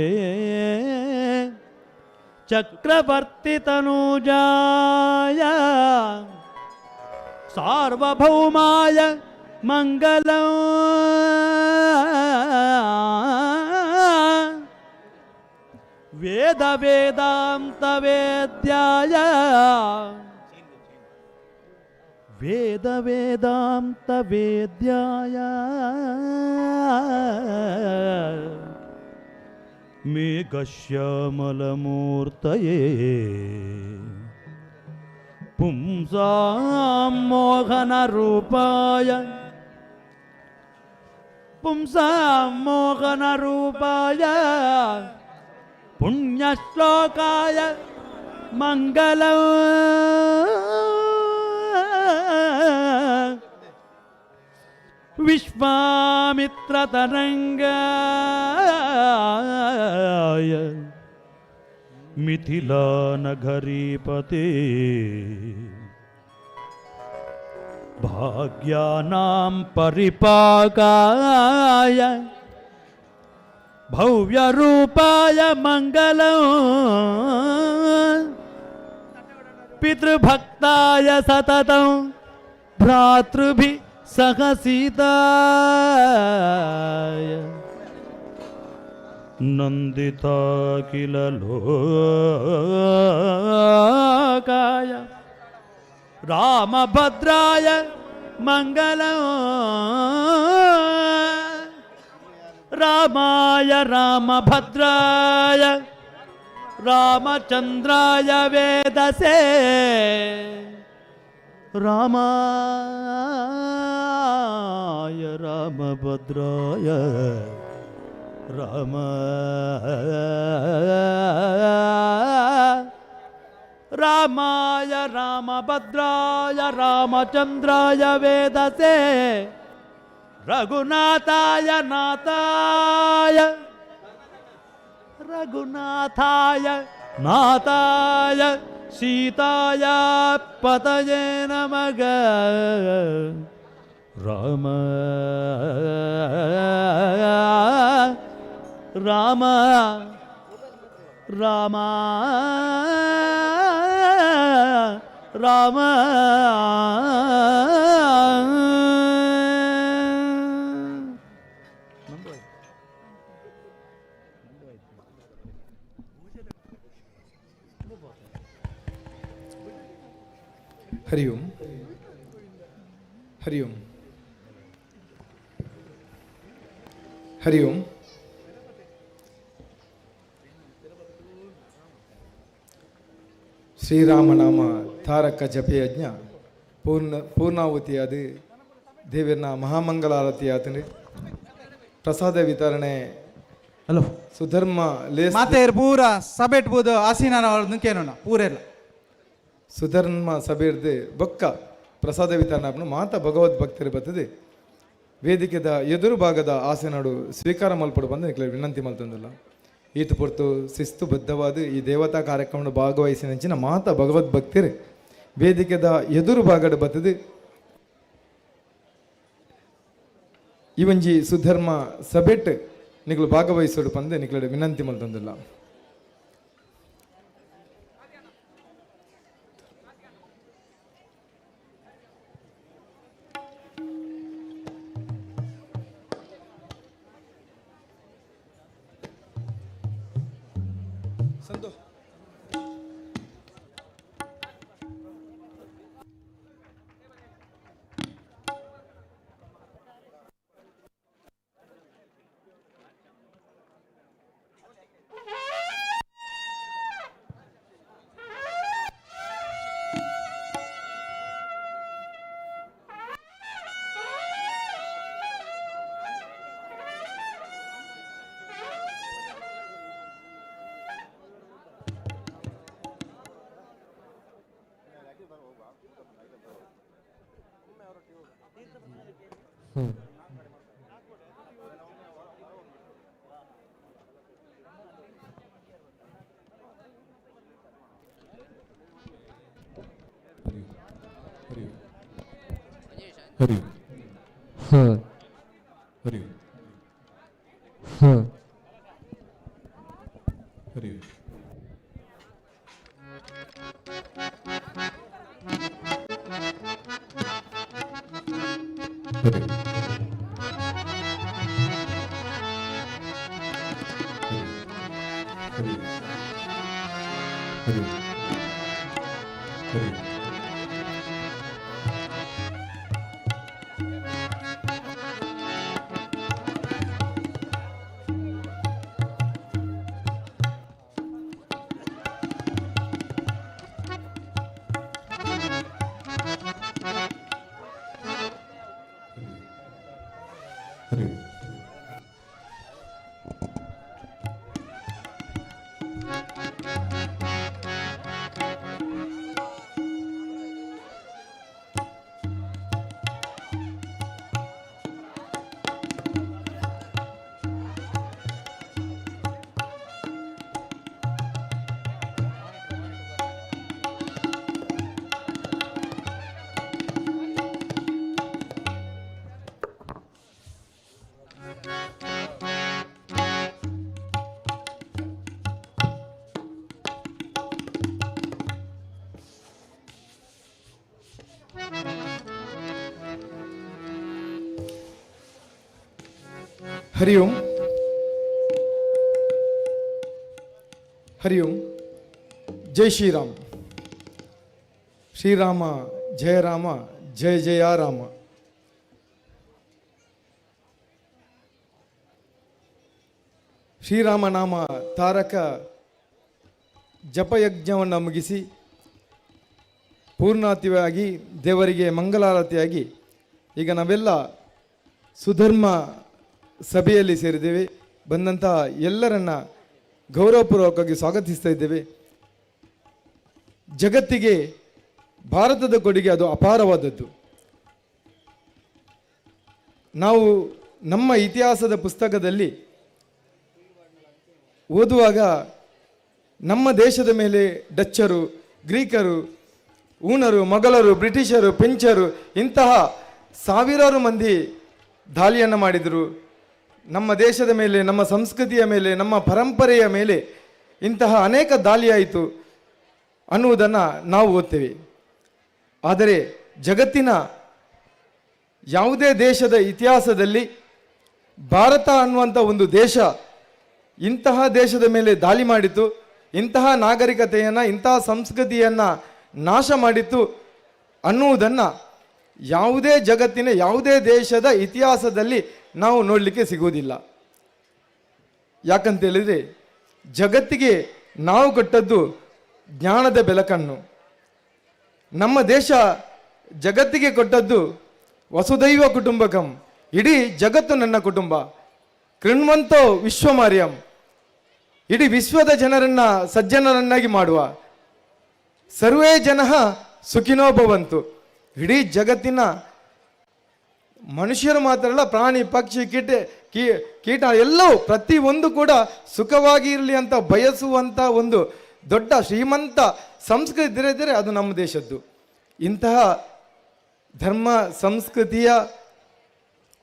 चक्रवर्ती तनुजाय सार्वभौमाय मंगलम वेद वेदांत वेद्याय ವೇದ ವೇದಾಂತ ವೇದ್ಯಾಯ ಮೇಘಶ್ಯಾಮಲಮೂರ್ತಯೇ ಪುಂಸಾಂ ಮೋಹನ ರೂಪಾಯ ಪುಣ್ಯಶ್ಲೋಕಾಯ ಮಂಗಲಂ ವಿಶ್ವಾಮಿತ್ರತರಂಗಾಯ ಮಿಥಿಲಾನಗರೀಪತೆ ಭಾಗ್ಯಾನಾಂ ಪರಿಪಾಕಾಯ ಭವ್ಯರೂಪಾಯ ಮಂಗಲಂ ಪಿತೃಭಕ್ತಾಯ ಸತತಂ ಭ್ರಾತೃಭಿ ಸಹ ಸೀತಾಯ ನಂದಿತಾಖಿಲ ಲೋಕಾಯ ರಾಮಭದ್ರಾಯ ಮಂಗಲಂ ರಾಮಾಯ ರಾಮಭದ್ರಾಯ ರಾಮಚಂದ್ರಾಯ ವೇದಸೇ ರಾಮಾಯ ರಾಮಭದ್ರಾಯ ರಾಮಾಯ ರಾಮಭದ್ರಾಯ ರಾಮಚಂದ್ರಾಯ ವೇದಸೇ ರಘುನಾಥಾಯ ನಾಥಾಯ ರಘುನಾಥಾಯ ನಾಥಾಯ ಸೀತಾಯ ಪತಯೇ ನಮಃ ರಾಮ ರಾಮ ರಾಮ ರಾಮ ಹರಿ ಓಂ ಹರಿ ಓಂ ಹರಿ ಓಂ ಶ್ರೀರಾಮನಾಮ ತಾರಕ ಜಪಯಜ್ಞ ಪೂರ್ಣಾಹುತಿಯಾದ ದೇವರನ್ನ ಮಹಾಮಂಗಲಾರತಿ ಆತಂದ್ರೆ ಪ್ರಸಾದ ವಿತರಣೆ ಹಲೋ ಸುಧರ್ಮ ಲೇಸ್ ಮತ್ತೆ ಪೂರ ಸಭೆ ಇಟ್ಬೋದು ಆಸೀನ ಕೇಳೋಣ ಪೂರ ಇಲ್ಲ ಸುಧರ್ಮ ಸಭೆರ್ದು ಬೊಕ್ಕ ಪ್ರಸಾದ ವಿತರಣೆ ಮಾತ ಭಗವದ್ ಭಕ್ತರು ಬರ್ತದೆ ವೇದಿಕೆದ ಎದುರು ಭಾಗದ ಆಸೆನಾಡು ಸ್ವೀಕಾರ ಮಲ್ಪಡು ಬಂದು ನಿಕ್ಲೆ ವಿನಂತಿ ಮಲ್ತಂದಿಲ್ಲ ಈತ ಪೊರ್ತು ಶಿಸ್ತುಬದ್ಧವಾದ ಈ ದೇವತಾ ಕಾರ್ಯಕ್ರಮ ಭಾಗವಹಿಸಿನ ಮಾತ ಭಗವದ್ ಭಕ್ತರು ವೇದಿಕೆದ ಎದುರು ಭಾಗದ ಬರ್ತದೆ ಇವಂಜಿ ಸುಧರ್ಮ ಸಭೆಟ್ ನಿಗಳು ಭಾಗವಹಿಸೋಡು ಬಂದು ನಿಕ್ಲೆ ವಿನಂತಿ ಮಲ್ತಂದಿಲ್ಲ ಸಂತೋ हरि हरि हरि हरि हरि हरि ಹರಿ ಓಂ. ಹರಿ ಓಂ. ಹರಿ ಓಂ. ಜೈ ಶ್ರೀರಾಮ್. ಶ್ರೀರಾಮ ಜಯ ರಾಮ, ಜಯ ಜಯ ರಾಮ. ಶ್ರೀರಾಮನಾಮ ತಾರಕ ಜಪಯಜ್ಞವನ್ನು ಮುಗಿಸಿ ಪೂರ್ಣಾತಿವಾಗಿ ದೇವರಿಗೆ ಮಂಗಲಾರತಿಯಾಗಿ ಈಗ ನಾವೆಲ್ಲ ಸುಧರ್ಮ ಸಭೆಯಲ್ಲಿ ಸೇರಿದ್ದೇವೆ. ಬಂದಂತಹ ಎಲ್ಲರನ್ನ ಗೌರವಪೂರ್ವಕವಾಗಿ ಸ್ವಾಗತಿಸ್ತಾ ಇದ್ದೇವೆ. ಜಗತ್ತಿಗೆ ಭಾರತದ ಕೊಡುಗೆ ಅದು ಅಪಾರವಾದದ್ದು. ನಾವು ನಮ್ಮ ಇತಿಹಾಸದ ಪುಸ್ತಕದಲ್ಲಿ ಓದುವಾಗ ನಮ್ಮ ದೇಶದ ಮೇಲೆ ಡಚ್ಚರು, ಗ್ರೀಕರು, ಊನರು, ಮೊಘಲರು, ಬ್ರಿಟಿಷರು, ಫ್ರೆಂಚರು ಇಂತಹ ಸಾವಿರಾರು ಮಂದಿ ದಾಳಿಯನ್ನು ಮಾಡಿದರು. ನಮ್ಮ ದೇಶದ ಮೇಲೆ, ನಮ್ಮ ಸಂಸ್ಕೃತಿಯ ಮೇಲೆ, ನಮ್ಮ ಪರಂಪರೆಯ ಮೇಲೆ ಇಂತಹ ಅನೇಕ ದಾಳಿಯಾಯಿತು ಅನ್ನುವುದನ್ನು ನಾವು ಓದ್ತೇವೆ. ಆದರೆ ಜಗತ್ತಿನ ಯಾವುದೇ ದೇಶದ ಇತಿಹಾಸದಲ್ಲಿ ಭಾರತ ಅನ್ನುವಂಥ ಒಂದು ದೇಶ ಇಂತಹ ದೇಶದ ಮೇಲೆ ದಾಳಿ ಮಾಡಿತು, ಇಂತಹ ನಾಗರಿಕತೆಯನ್ನು, ಇಂತಹ ಸಂಸ್ಕೃತಿಯನ್ನು ನಾಶ ಮಾಡಿತ್ತು ಅನ್ನುವುದನ್ನು ಯಾವುದೇ ಜಗತ್ತಿನ ಯಾವುದೇ ದೇಶದ ಇತಿಹಾಸದಲ್ಲಿ ನಾವು ನೋಡಲಿಕ್ಕೆ ಸಿಗುವುದಿಲ್ಲ. ಯಾಕಂತ ಹೇಳಿದರೆ ಜಗತ್ತಿಗೆ ನಾವು ಕೊಟ್ಟದ್ದು ಜ್ಞಾನದ ಬೆಳಕನ್ನು. ನಮ್ಮ ದೇಶ ಜಗತ್ತಿಗೆ ಕೊಟ್ಟದ್ದು ವಸುದೈವ ಕುಟುಂಬಕಂ, ಇಡೀ ಜಗತ್ತು ನನ್ನ ಕುಟುಂಬ, ಕೃಣ್ವಂತೋ ವಿಶ್ವಮಾರ್ಯಂ, ಇಡೀ ವಿಶ್ವದ ಜನರನ್ನ ಸಜ್ಜನರನ್ನಾಗಿ ಮಾಡುವ, ಸರ್ವೇ ಜನ ಸುಖಿನೋ ಭವಂತು, ಇಡೀ ಜಗತ್ತಿನ ಮನುಷ್ಯರು ಮಾತ್ರ ಅಲ್ಲ, ಪ್ರಾಣಿ ಪಕ್ಷಿ ಕೀಟ ಎಲ್ಲವೂ ಪ್ರತಿಯೊಂದು ಕೂಡ ಸುಖವಾಗಿ ಇರಲಿ ಅಂತ ಬಯಸುವಂಥ ಒಂದು ದೊಡ್ಡ ಶ್ರೀಮಂತ ಸಂಸ್ಕೃತಿ ಇದ್ದರೆ ಅದು ನಮ್ಮ ದೇಶದ್ದು. ಇಂತಹ ಧರ್ಮ ಸಂಸ್ಕೃತಿಯ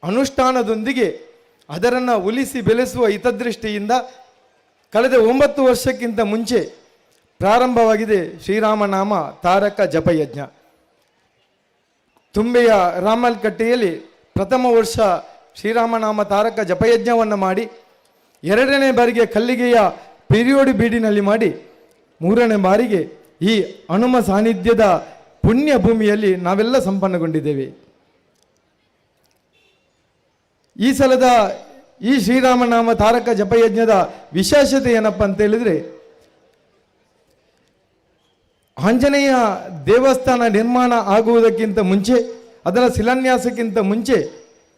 ಅನುಷ್ಠಾನದೊಂದಿಗೆ ಅದರನ್ನು ಉಳಿಸಿ ಬೆಳೆಸುವ ಹಿತದೃಷ್ಟಿಯಿಂದ ಕಳೆದ 9 ವರ್ಷಕ್ಕಿಂತ ಮುಂಚೆ ಪ್ರಾರಂಭವಾಗಿದೆ ಶ್ರೀರಾಮನಾಮ ತಾರಕ ಜಪಯಜ್ಞ. ತುಂಬೆಯ ರಾಮಲ್ಕಟ್ಟೆಯಲ್ಲಿ ಪ್ರಥಮ ವರ್ಷ ಶ್ರೀರಾಮನಾಮ ತಾರಕ ಜಪಯಜ್ಞವನ್ನು ಮಾಡಿ, 2ನೇ ಬಾರಿಗೆ ಕಲ್ಲಿಗೆಯ ಪಿರಿಯೋಡಿ ಬೀಡಿನಲ್ಲಿ ಮಾಡಿ, 3ನೇ ಬಾರಿಗೆ ಈ ಹನುಮ ಸಾನ್ನಿಧ್ಯದ ಪುಣ್ಯ ಭೂಮಿಯಲ್ಲಿ ನಾವೆಲ್ಲ ಸಂಪನ್ನಗೊಂಡಿದ್ದೇವೆ. ಈ ಸಲದ ಈ ಶ್ರೀರಾಮನಾಮ ತಾರಕ ಜಪಯಜ್ಞದ ವಿಶೇಷತೆ ಏನಪ್ಪ ಅಂತ ಹೇಳಿದ್ರೆ, ಆಂಜನೇಯ ದೇವಸ್ಥಾನ ನಿರ್ಮಾಣ ಆಗುವುದಕ್ಕಿಂತ ಮುಂಚೆ, ಅದರ ಶಿಲಾನ್ಯಾಸಕ್ಕಿಂತ ಮುಂಚೆ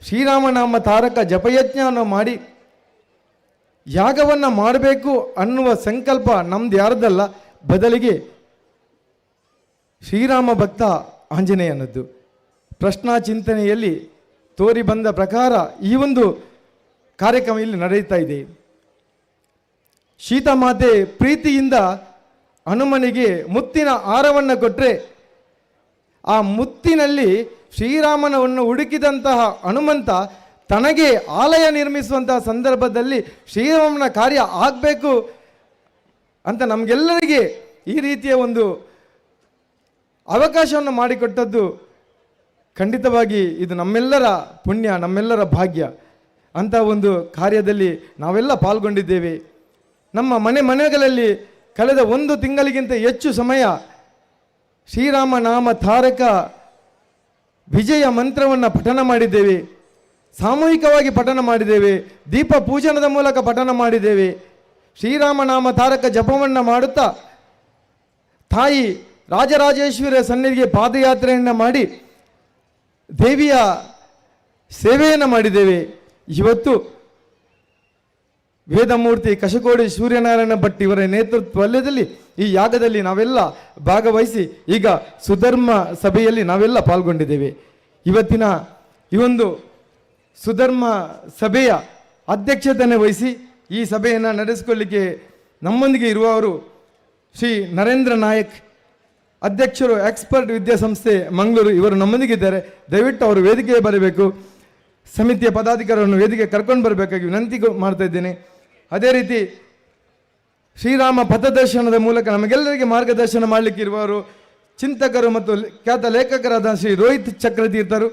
ಶ್ರೀರಾಮನಾಮ ತಾರಕ ಜಪಯಜ್ಞವನ್ನು ಮಾಡಿ ಯಾಗವನ್ನು ಮಾಡಬೇಕು ಅನ್ನುವ ಸಂಕಲ್ಪ ನಮ್ದು ಯಾರದಲ್ಲ, ಬದಲಿಗೆ ಶ್ರೀರಾಮ ಭಕ್ತ ಆಂಜನೇಯನದ್ದು. ಪ್ರಶ್ನಾ ಚಿಂತನೆಯಲ್ಲಿ ತೋರಿ ಬಂದ ಪ್ರಕಾರ ಈ ಒಂದು ಕಾರ್ಯಕ್ರಮ ಇಲ್ಲಿ ನಡೆಯುತ್ತಾ ಇದೆ. ಸೀತಾಮಾತೆ ಪ್ರೀತಿಯಿಂದ ಹನುಮನಿಗೆ ಮುತ್ತಿನ ಹಾರವನ್ನು ಕೊಟ್ಟರೆ, ಆ ಮುತ್ತಿನಲ್ಲಿ ಶ್ರೀರಾಮನವನ್ನು ಹುಡುಕಿದಂತಹ ಹನುಮಂತ ತನಗೆ ಆಲಯ ನಿರ್ಮಿಸುವಂತಹ ಸಂದರ್ಭದಲ್ಲಿ ಶ್ರೀರಾಮನ ಕಾರ್ಯ ಆಗಬೇಕು ಅಂತ ನಮಗೆಲ್ಲರಿಗೆ ಈ ರೀತಿಯ ಒಂದು ಅವಕಾಶವನ್ನು ಮಾಡಿಕೊಟ್ಟದ್ದು ಖಂಡಿತವಾಗಿ ಇದು ನಮ್ಮೆಲ್ಲರ ಪುಣ್ಯ, ನಮ್ಮೆಲ್ಲರ ಭಾಗ್ಯ. ಅಂತ ಒಂದು ಕಾರ್ಯದಲ್ಲಿ ನಾವೆಲ್ಲ ಪಾಲ್ಗೊಂಡಿದ್ದೇವೆ. ನಮ್ಮ ಮನೆಗಳಲ್ಲಿ ಕಳೆದ 1 ತಿಂಗಳಿಗಿಂತ ಹೆಚ್ಚು ಸಮಯ ಶ್ರೀರಾಮನಾಮ ತಾರಕ ವಿಜಯ ಮಂತ್ರವನ್ನು ಪಠನ ಮಾಡಿದ್ದೇವೆ, ಸಾಮೂಹಿಕವಾಗಿ ಪಠನ ಮಾಡಿದ್ದೇವೆ, ದೀಪ ಪೂಜನದ ಮೂಲಕ ಪಠನ ಮಾಡಿದ್ದೇವೆ. ಶ್ರೀರಾಮನಾಮ ತಾರಕ ಜಪವನ್ನು ಮಾಡುತ್ತಾ ತಾಯಿ ರಾಜರಾಜೇಶ್ವರಿಯ ಸನ್ನಿಧಿಗೆ ಪಾದಯಾತ್ರೆಯನ್ನು ಮಾಡಿ ದೇವಿಯ ಸೇವೆಯನ್ನು ಮಾಡಿದ್ದೇವೆ. ಇವತ್ತು ವೇದಮೂರ್ತಿ ಕಶಕೋಡಿ ಸೂರ್ಯನಾರಾಯಣ ಭಟ್ ಇವರ ನೇತೃತ್ವದಲ್ಲಿ ಈ ಯಾಗದಲ್ಲಿ ನಾವೆಲ್ಲ ಭಾಗವಹಿಸಿ ಈಗ ಸುಧರ್ಮ ಸಭೆಯಲ್ಲಿ ನಾವೆಲ್ಲ ಪಾಲ್ಗೊಂಡಿದ್ದೇವೆ. ಇವತ್ತಿನ ಈ ಒಂದು ಸುಧರ್ಮ ಸಭೆಯ ಅಧ್ಯಕ್ಷತೆಯನ್ನು ವಹಿಸಿ ಈ ಸಭೆಯನ್ನು ನಡೆಸಿಕೊಳ್ಳಿಕ್ಕೆ ನಮ್ಮೊಂದಿಗೆ ಇರುವವರು ಶ್ರೀ ನರೇಂದ್ರ ನಾಯಕ್, ಅಧ್ಯಕ್ಷರು ಎಕ್ಸ್ಪರ್ಟ್ ವಿದ್ಯಾಸಂಸ್ಥೆ ಮಂಗಳೂರು, ಇವರು ನಮ್ಮೊಂದಿಗಿದ್ದಾರೆ. ದಯವಿಟ್ಟು ಅವರು ವೇದಿಕೆಗೆ ಬರಬೇಕು. ಸಮಿತಿಯ ಪದಾಧಿಕಾರಿಗಳನ್ನು ವೇದಿಕೆ ಕರ್ಕೊಂಡು ಬರಬೇಕಾಗಿ ವಿನಂತಿ ಮಾಡ್ತಾ ಇದ್ದೇನೆ. ಅದೇ ರೀತಿ ಶ್ರೀರಾಮ ಪಥದರ್ಶನದ ಮೂಲಕ ನಮಗೆಲ್ಲರಿಗೆ ಮಾರ್ಗದರ್ಶನ ಮಾಡಲಿಕ್ಕೆ ಇರುವವರು ಚಿಂತಕರು ಮತ್ತು ಖ್ಯಾತ ಲೇಖಕರಾದ ಶ್ರೀ ರೋಹಿತ್ ಚಕ್ರತೀರ್ಥರು,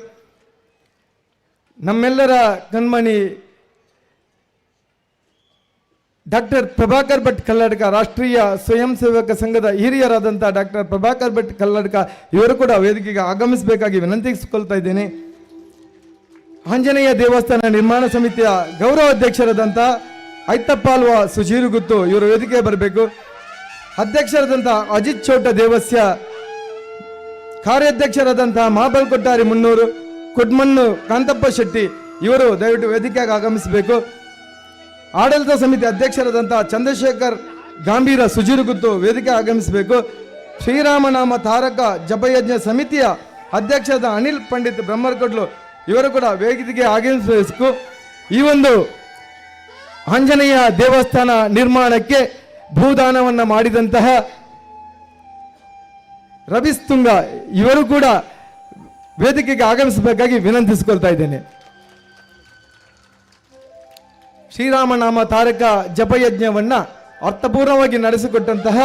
ನಮ್ಮೆಲ್ಲರ ಕಣ್ಮಣಿ ಡಾಕ್ಟರ್ ಪ್ರಭಾಕರ್ ಭಟ್ ಕಲ್ಲಡ್ಕ, ರಾಷ್ಟ್ರೀಯ ಸ್ವಯಂ ಸೇವಕ ಸಂಘದ ಹಿರಿಯರಾದಂಥ ಡಾಕ್ಟರ್ ಪ್ರಭಾಕರ್ ಭಟ್ ಕಲ್ಲಡ್ಕ, ಇವರು ಕೂಡ ವೇದಿಕೆಗೆ ಆಗಮಿಸಬೇಕಾಗಿ ವಿನಂತಿಸಿಕೊಳ್ತಾ ಇದ್ದೇನೆ. ಆಂಜನೇಯ ದೇವಸ್ಥಾನ ನಿರ್ಮಾಣ ಸಮಿತಿಯ ಗೌರವ ಅಧ್ಯಕ್ಷರಾದಂಥ ಐತಪ್ಪಾಲ್ವ ಸುಜೀರುಗುತ್ತು, ಇವರು ವೇದಿಕೆಗೆ ಬರಬೇಕು. ಅಧ್ಯಕ್ಷರಾದಂಥ ಅಜಿತ್ ಚೌಟ ದೇವಸ್ಯ, ಕಾರ್ಯಾಧ್ಯಕ್ಷರಾದಂಥ ಮಹಾಬಲ್ ಕೊಟ್ಟಾರಿ ಮುನ್ನೂರು, ಕೊಡ್ಮಣ್ಣು ಕಾಂತಪ್ಪ ಶೆಟ್ಟಿ, ಇವರು ದಯವಿಟ್ಟು ವೇದಿಕೆಗೆ ಆಗಮಿಸಬೇಕು. ಆಡಳಿತ ಸಮಿತಿ ಅಧ್ಯಕ್ಷರಾದಂಥ ಚಂದ್ರಶೇಖರ್ ಗಾಂಭೀರ ಸುಜೀರುಗುತ್ತು ವೇದಿಕೆ ಆಗಮಿಸಬೇಕು. ಶ್ರೀರಾಮನಾಮ ತಾರಕ ಜಪಯಜ್ಞ ಸಮಿತಿಯ ಅಧ್ಯಕ್ಷರಾದ ಅನಿಲ್ ಪಂಡಿತ್ ಬ್ರಹ್ಮರ್ಕೊಡ್ಲು, ಇವರು ಕೂಡ ವೇದಿಕೆಗೆ ಆಗಮಿಸಬೇಕು. ಈ ಒಂದು ಆಂಜನೇಯ ದೇವಸ್ಥಾನ ನಿರ್ಮಾಣಕ್ಕೆ ಭೂದಾನವನ್ನು ಮಾಡಿದಂತಹ ರವಿಸ್ತುಂಗ, ಇವರು ಕೂಡ ವೇದಿಕೆಗೆ ಆಗಮಿಸಬೇಕಾಗಿ ವಿನಂತಿಸಿಕೊಳ್ತಾ ಇದ್ದೇನೆ. ಶ್ರೀರಾಮನಾಮ ತಾರಕ ಜಪಯಜ್ಞವನ್ನು ಅರ್ಥಪೂರ್ಣವಾಗಿ ನಡೆಸಿಕೊಟ್ಟಂತಹ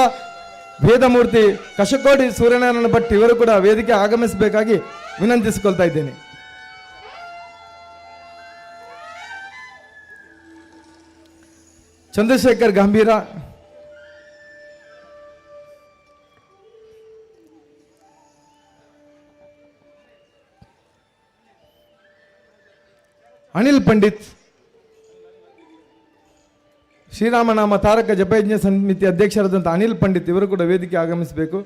ವೇದಮೂರ್ತಿ ಕಶಕೋಡಿ ಸೂರ್ಯನಾರಾಯಣ ಭಟ್, ಇವರು ಕೂಡ ವೇದಿಕೆ ಆಗಮಿಸಬೇಕಾಗಿ ವಿನಂತಿಸಿಕೊಳ್ತಾ ಇದ್ದೇನೆ. ಚಂದ್ರಶೇಖರ್ ಗಂಭೀರ, ಅನಿಲ್ ಪಂಡಿತ್, ಶ್ರೀರಾಮನಾಮ ತಾರಕ ಜಪಯಜ್ಞ ಸಮಿತಿ ಅಧ್ಯಕ್ಷರಾದಂಥ ಅನಿಲ್ ಪಂಡಿತ್, ಇವರು ಕೂಡ ವೇದಿಕೆ ಆಗಮಿಸಬೇಕು.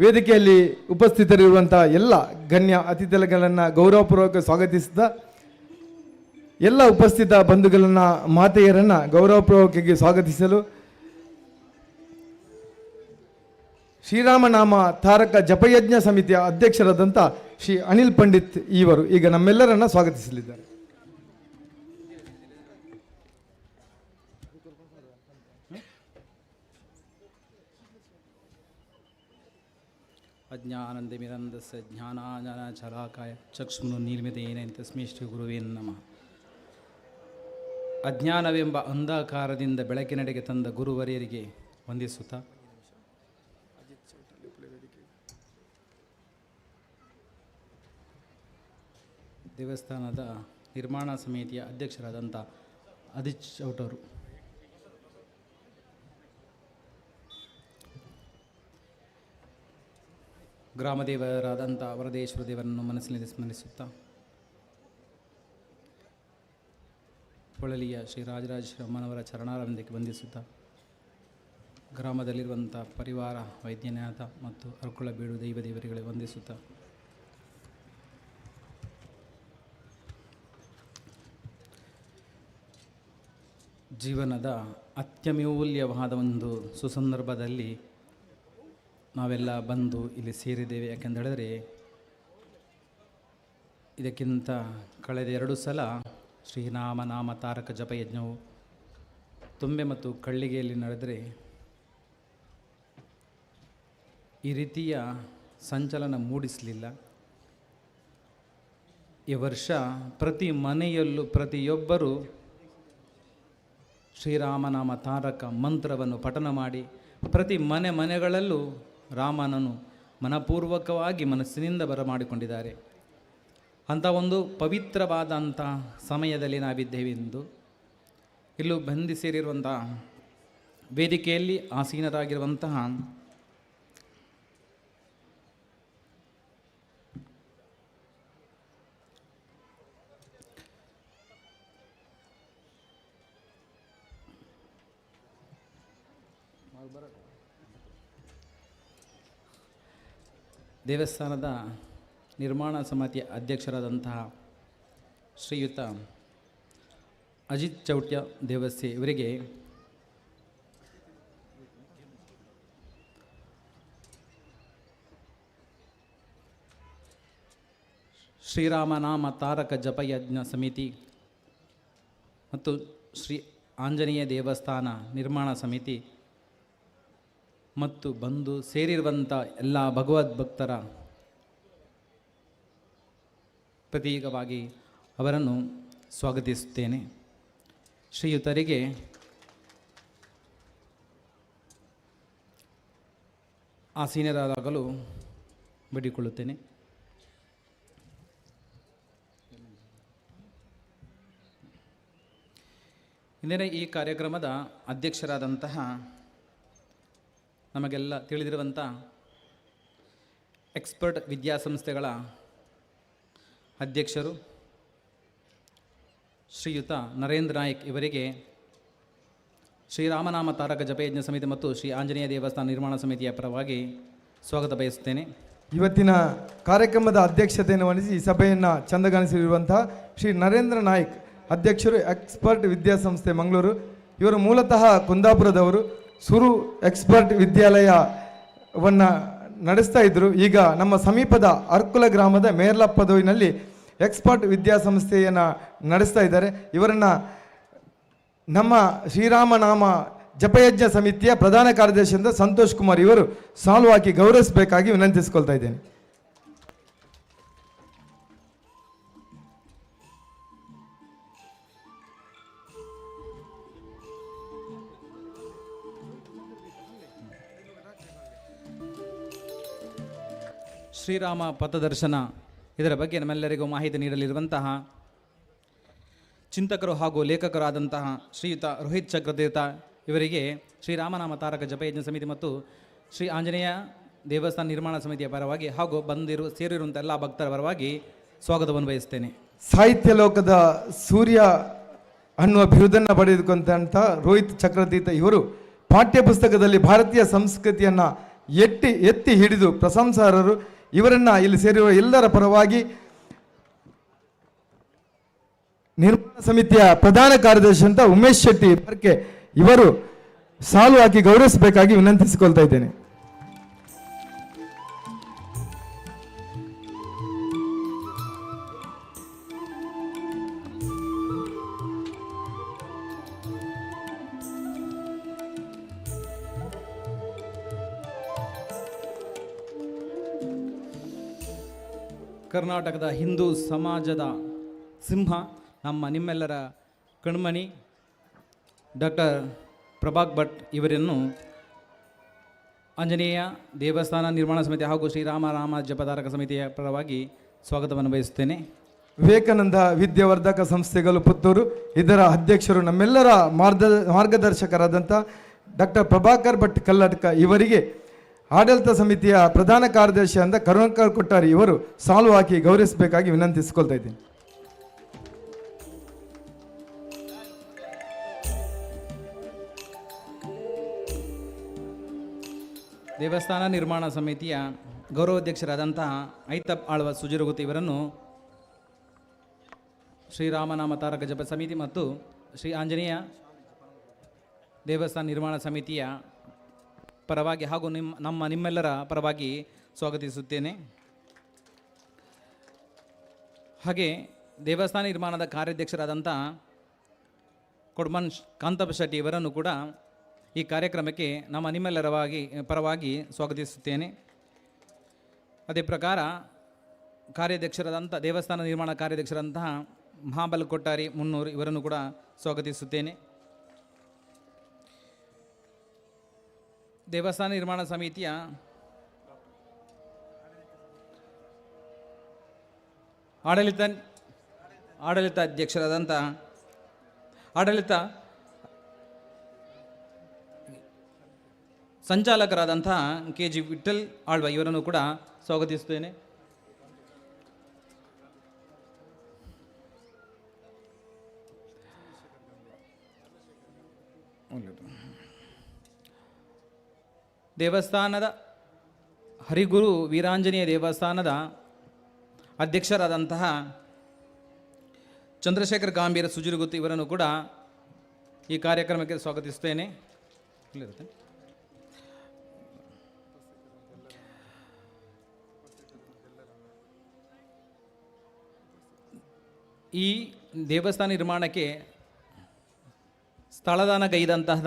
ವೇದಿಕೆಯಲ್ಲಿ ಉಪಸ್ಥಿತರಿರುವಂತಹ ಎಲ್ಲ ಗಣ್ಯ ಅತಿಥಿಗಳನ್ನು ಗೌರವಪೂರ್ವಕ ಸ್ವಾಗತಿಸಿದ ಎಲ್ಲ ಉಪಸ್ಥಿತ ಬಂಧುಗಳನ್ನು, ಮಾತೆಯರನ್ನು ಗೌರವಪೂರ್ವಕವಾಗಿ ಸ್ವಾಗತಿಸಲು ಶ್ರೀರಾಮನಾಮ ತಾರಕ ಜಪಯಜ್ಞ ಸಮಿತಿಯ ಅಧ್ಯಕ್ಷರಾದಂಥ ಶ್ರೀ ಅನಿಲ್ ಪಂಡಿತ್ ಇವರು ಈಗ ನಮ್ಮೆಲ್ಲರನ್ನ ಸ್ವಾಗತಿಸಲಿದ್ದಾರೆ. ಅಜ್ಞಾನಂದಮಿರಂದಸ್ಯ ಜ್ಞಾನಾಂಜನಶಲಾಕಾಯ ಚಕ್ಷುಷು ನಿರ್ಮಿತೇನ ತಸ್ಮೈ ಶ್ರೀ ಗುರುವೇ ನಮಃ. ಅಜ್ಞಾನವೆಂಬ ಅಂಧಕಾರದಿಂದ ಬೆಳಕಿನೆಡೆಗೆ ತಂದ ಗುರುವರಿಯರಿಗೆ ವಂದಿಸುತ್ತಾ ದೇವಸ್ಥಾನದ ನಿರ್ಮಾಣ ಸಮಿತಿಯ ಅಧ್ಯಕ್ಷರಾದಂಥ ಅಜಿತ್ ಚೌಟರು, ಗ್ರಾಮದೇವರಾದಂಥ ವರದೇಶ್ವರ ದೇವರನ್ನು ಮನಸ್ಸಿನಲ್ಲಿ ಸ್ಮರಿಸುತ್ತಾ ಹೊಳಲಿಯ ಶ್ರೀ ರಾಜರಾಜೇಶ್ವರಮ್ಮನವರ ಚರಣಾರವಿಂದಕ್ಕೆ ವಂದಿಸುತ್ತಾ ಗ್ರಾಮದಲ್ಲಿರುವಂಥ ಪರಿವಾರ ವೈದ್ಯನಾಥ ಮತ್ತು ಅರ್ಕುಳ ಬೀಡು ದೈವ ದೇವರುಗಳಿಗೆ ವಂದಿಸುತ್ತಾ ಜೀವನದ ಅತ್ಯಮೂಲ್ಯವಾದ ಒಂದು ಸುಸಂದರ್ಭದಲ್ಲಿ ನಾವೆಲ್ಲ ಬಂದು ಇಲ್ಲಿ ಸೇರಿದ್ದೇವೆ. ಯಾಕೆಂದೇಳಿದರೆ ಇದಕ್ಕಿಂತ ಕಳೆದ 2 ಸಲ ಶ್ರೀರಾಮನಾಮ ತಾರಕ ಜಪಯಜ್ಞವು ತುಂಬೆ ಮತ್ತು ಕಳ್ಳಿಗೆಯಲ್ಲಿ ನಡೆದರೆ ಈ ರೀತಿಯ ಸಂಚಲನ ಮೂಡಿಸಲಿಲ್ಲ. ಈ ವರ್ಷ ಪ್ರತಿ ಮನೆಯಲ್ಲೂ ಪ್ರತಿಯೊಬ್ಬರೂ ಶ್ರೀರಾಮನಾಮ ತಾರಕ ಮಂತ್ರವನ್ನು ಪಠನ ಮಾಡಿ ಪ್ರತಿ ಮನೆಗಳಲ್ಲೂ ರಾಮನನ್ನು ಮನಪೂರ್ವಕವಾಗಿ ಮನಸ್ಸಿನಿಂದ ಬರಮಾಡಿಕೊಂಡಿದ್ದಾರೆ. ಅಂಥ ಒಂದು ಪವಿತ್ರವಾದಂಥ ಸಮಯದಲ್ಲಿ ನಾವಿದ್ದೇವೆಂದು ಇಲ್ಲೂ ಬಂದು ಸೇರಿರುವಂಥ ವೇದಿಕೆಯಲ್ಲಿ ಆಸೀನರಾಗಿರುವಂತಹ ದೇವಸ್ಥಾನದ ನಿರ್ಮಾಣ ಸಮಿತಿಯ ಅಧ್ಯಕ್ಷರಾದಂತಹ ಶ್ರೀಯುತ ಅಜಿತ್ ಚೌಟ್ಯ ದೇವಸ್ಯ ಇವರಿಗೆ ಶ್ರೀರಾಮನಾಮ ತಾರಕ ಜಪಯಜ್ಞ ಸಮಿತಿ ಮತ್ತು ಶ್ರೀ ಆಂಜನೇಯ ದೇವಸ್ಥಾನ ನಿರ್ಮಾಣ ಸಮಿತಿ ಮತ್ತು ಬಂದು ಸೇರಿರುವಂಥ ಎಲ್ಲ ಭಗವದ್ಭಕ್ತರ ಪ್ರತೀಕವಾಗಿ ಅವರನ್ನು ಸ್ವಾಗತಿಸುತ್ತೇನೆ. ಶ್ರೀಯುತರಿಗೆ ಆಸೀನರಾಗಲು ಬೇಡಿಕೊಳ್ಳುತ್ತೇನೆ. ಇಂದಿನ ಈ ಕಾರ್ಯಕ್ರಮದ ಅಧ್ಯಕ್ಷರಾದಂತಹ ನಮಗೆಲ್ಲ ತಿಳಿದಿರುವಂಥ ಎಕ್ಸ್ಪರ್ಟ್ ವಿದ್ಯಾಸಂಸ್ಥೆಗಳ ಅಧ್ಯಕ್ಷರು ಶ್ರೀಯುತ ನರೇಂದ್ರ ನಾಯ್ಕ್ ಇವರಿಗೆ ಶ್ರೀರಾಮನಾಮ ತಾರಕ ಜಪಯಜ್ಞ ಸಮಿತಿ ಮತ್ತು ಶ್ರೀ ಆಂಜನೇಯ ದೇವಸ್ಥಾನ ನಿರ್ಮಾಣ ಸಮಿತಿಯ ಪರವಾಗಿ ಸ್ವಾಗತ ಬಯಸುತ್ತೇನೆ. ಇವತ್ತಿನ ಕಾರ್ಯಕ್ರಮದ ಅಧ್ಯಕ್ಷತೆಯನ್ನು ವಹಿಸಿ ಈ ಸಭೆಯನ್ನು ಚಂದಗಾಣಿಸಿರುವಂತಹ ಶ್ರೀ ನರೇಂದ್ರ ನಾಯ್ಕ್ ಅಧ್ಯಕ್ಷರು, ಎಕ್ಸ್ಪರ್ಟ್ ವಿದ್ಯಾಸಂಸ್ಥೆ ಮಂಗಳೂರು. ಇವರು ಮೂಲತಃ ಕುಂದಾಪುರದವರು. ಸುರು ಎಕ್ಸ್ಪರ್ಟ್ ವಿದ್ಯಾಲಯವನ್ನು ನಡೆಸ್ತಾ ಇದ್ದರು. ಈಗ ನಮ್ಮ ಸಮೀಪದ ಅರ್ಕುಲ ಗ್ರಾಮದ ಮೇರ್ಲಪ್ಪದೋಯಿನಲ್ಲಿ ಎಕ್ಸ್ಪರ್ಟ್ ವಿದ್ಯಾಸಂಸ್ಥೆಯನ್ನು ನಡೆಸ್ತಾ ಇದ್ದಾರೆ. ಇವರನ್ನು ನಮ್ಮ ಶ್ರೀರಾಮನಾಮ ಜಪಯಜ್ಞ ಸಮಿತಿಯ ಪ್ರಧಾನ ಕಾರ್ಯದರ್ಶಿಯಿಂದ ಸಂತೋಷ್ ಕುಮಾರ್ ಇವರು ಸಾಲು ಹಾಕಿ ಗೌರವಿಸಬೇಕಾಗಿ ವಿನಂತಿಸಿಕೊಳ್ತಾ ಇದ್ದೇನೆ. ಶ್ರೀರಾಮ ಪಥದರ್ಶನ ಇದರ ಬಗ್ಗೆ ನಮ್ಮೆಲ್ಲರಿಗೂ ಮಾಹಿತಿ ನೀಡಲಿರುವಂತಹ ಚಿಂತಕರು ಹಾಗೂ ಲೇಖಕರಾದಂತಹ ಶ್ರೀಯುತ ರೋಹಿತ್ ಚಕ್ರತೀರ್ಥ ಇವರಿಗೆ ಶ್ರೀರಾಮನಾಮ ತಾರಕ ಜಪಯಜ್ಞ ಸಮಿತಿ ಮತ್ತು ಶ್ರೀ ಆಂಜನೇಯ ದೇವಸ್ಥಾನ ನಿರ್ಮಾಣ ಸಮಿತಿಯ ಪರವಾಗಿ ಹಾಗೂ ಸೇರಿರುವಂಥ ಎಲ್ಲ ಭಕ್ತರ ಪರವಾಗಿ ಸ್ವಾಗತವನ್ನು ಬಯಸ್ತೇನೆ. ಸಾಹಿತ್ಯ ಲೋಕದ ಸೂರ್ಯ ಅನ್ನುವ ಬಿರುದನ್ನು ಪಡೆದುಕೊಂಡಂಥ ರೋಹಿತ್ ಚಕ್ರತೀರ್ಥ ಇವರು ಪಾಠ್ಯ ಪುಸ್ತಕದಲ್ಲಿ ಭಾರತೀಯ ಸಂಸ್ಕೃತಿಯನ್ನು ಎತ್ತಿ ಹಿಡಿದು ಪ್ರಶಂಸಾರ್ಹರು. ಇವರನ್ನು ಇಲ್ಲಿ ಸೇರಿರುವ ಎಲ್ಲರ ಪರವಾಗಿ ನಿರ್ಮಾಣ ಸಮಿತಿಯ ಪ್ರಧಾನ ಕಾರ್ಯದರ್ಶಿ ಅಂತ ಉಮೇಶ್ ಶೆಟ್ಟಿ ಬರ್ಕೆ ಇವರು ಸಾಲು ಹಾಕಿ ಗೌರವಿಸಬೇಕಾಗಿ ವಿನಂತಿಸಿಕೊಳ್ತಾ ಇದ್ದೇನೆ. ಕರ್ನಾಟಕದ ಹಿಂದೂ ಸಮಾಜದ ಸಿಂಹ, ನಿಮ್ಮೆಲ್ಲರ ಕಣ್ಮಣಿ ಡಾಕ್ಟರ್ ಪ್ರಭಾಕ್ ಭಟ್ ಇವರನ್ನು ಆಂಜನೇಯ ದೇವಸ್ಥಾನ ನಿರ್ಮಾಣ ಸಮಿತಿ ಹಾಗೂ ಶ್ರೀರಾಮನಾಮ ಜಪತಾರಕ ಸಮಿತಿಯ ಪರವಾಗಿ ಸ್ವಾಗತವನ್ನು ಬಯಸುತ್ತೇನೆ. ವಿವೇಕಾನಂದ ವಿದ್ಯಾವರ್ಧಕ ಸಂಸ್ಥೆಗಳು ಪುತ್ತೂರು ಇದರ ಅಧ್ಯಕ್ಷರು ನಮ್ಮೆಲ್ಲರ ಮಾರ್ಗದರ್ಶಕರಾದಂಥ ಡಾಕ್ಟರ್ ಪ್ರಭಾಕರ್ ಭಟ್ ಕಲ್ಲಡ್ಕ ಇವರಿಗೆ ಆಡಳಿತ ಸಮಿತಿಯ ಪ್ರಧಾನ ಕಾರ್ಯದರ್ಶಿ ಅಂತ ಕರುಣಾಕರ್ ಕೊಟ್ಟಾರಿ ಇವರು ಸಾಲು ಹಾಕಿ ಗೌರವಿಸಬೇಕಾಗಿ ವಿನಂತಿಸಿಕೊಳ್ತಾ ಇದ್ದೀನಿ. ದೇವಸ್ಥಾನ ನಿರ್ಮಾಣ ಸಮಿತಿಯ ಗೌರವಾಧ್ಯಕ್ಷರಾದಂತಹ ಐತಪ್ ಆಳ್ವ ಸುಜಿರುಗುತಿ ಇವರನ್ನು ಶ್ರೀರಾಮನಾಮ ತಾರಕ ಜಪ ಸಮಿತಿ ಮತ್ತು ಶ್ರೀ ಆಂಜನೇಯ ದೇವಸ್ಥಾನ ನಿರ್ಮಾಣ ಸಮಿತಿಯ ಪರವಾಗಿ ಹಾಗೂ ನಿಮ್ಮೆಲ್ಲರ ಪರವಾಗಿ ಸ್ವಾಗತಿಸುತ್ತೇನೆ. ಹಾಗೆ ದೇವಸ್ಥಾನ ನಿರ್ಮಾಣದ ಕಾರ್ಯಾಧ್ಯಕ್ಷರಾದಂಥ ಕೊಡ್ಮನ್ ಕಾಂತಪ್ಪ ಶೆಟ್ಟಿ ಇವರನ್ನು ಕೂಡ ಈ ಕಾರ್ಯಕ್ರಮಕ್ಕೆ ನಿಮ್ಮೆಲ್ಲರ ಪರವಾಗಿ ಸ್ವಾಗತಿಸುತ್ತೇನೆ. ಅದೇ ಪ್ರಕಾರ ದೇವಸ್ಥಾನ ನಿರ್ಮಾಣ ಕಾರ್ಯಾಧ್ಯಕ್ಷರಾದಂತಹ ಮಹಾಬಲ್ ಕೊಟ್ಟಾರಿ ಮುನ್ನೂರು ಇವರನ್ನು ಕೂಡ ಸ್ವಾಗತಿಸುತ್ತೇನೆ. ದೇವಸ್ಥಾನ ನಿರ್ಮಾಣ ಸಮಿತಿಯ ಆಡಳಿತ ಅಧ್ಯಕ್ಷರಾದಂಥ ಸಂಚಾಲಕರಾದಂತಹ KG ವಿಠಲ್ ಆಳ್ವ ಇವರನ್ನು ಕೂಡ ಸ್ವಾಗತಿಸುತ್ತೇನೆ. ದೇವಸ್ಥಾನದ ಹರಿಗುರು ವೀರಾಂಜನೇಯ ದೇವಸ್ಥಾನದ ಅಧ್ಯಕ್ಷರಾದಂತಹ ಚಂದ್ರಶೇಖರ್ ಗಾಂಭೀರ ಸುಜುರುಗುತ್ತಿ ಇವರನ್ನು ಕೂಡ ಈ ಕಾರ್ಯಕ್ರಮಕ್ಕೆ ಸ್ವಾಗತಿಸುತ್ತೇನೆ. ಇಲ್ಲಿರುತ್ತೆ. ಈ ದೇವಸ್ಥಾನ ನಿರ್ಮಾಣಕ್ಕೆ ಸ್ಥಳದಾನ ಗೈದಂತಹ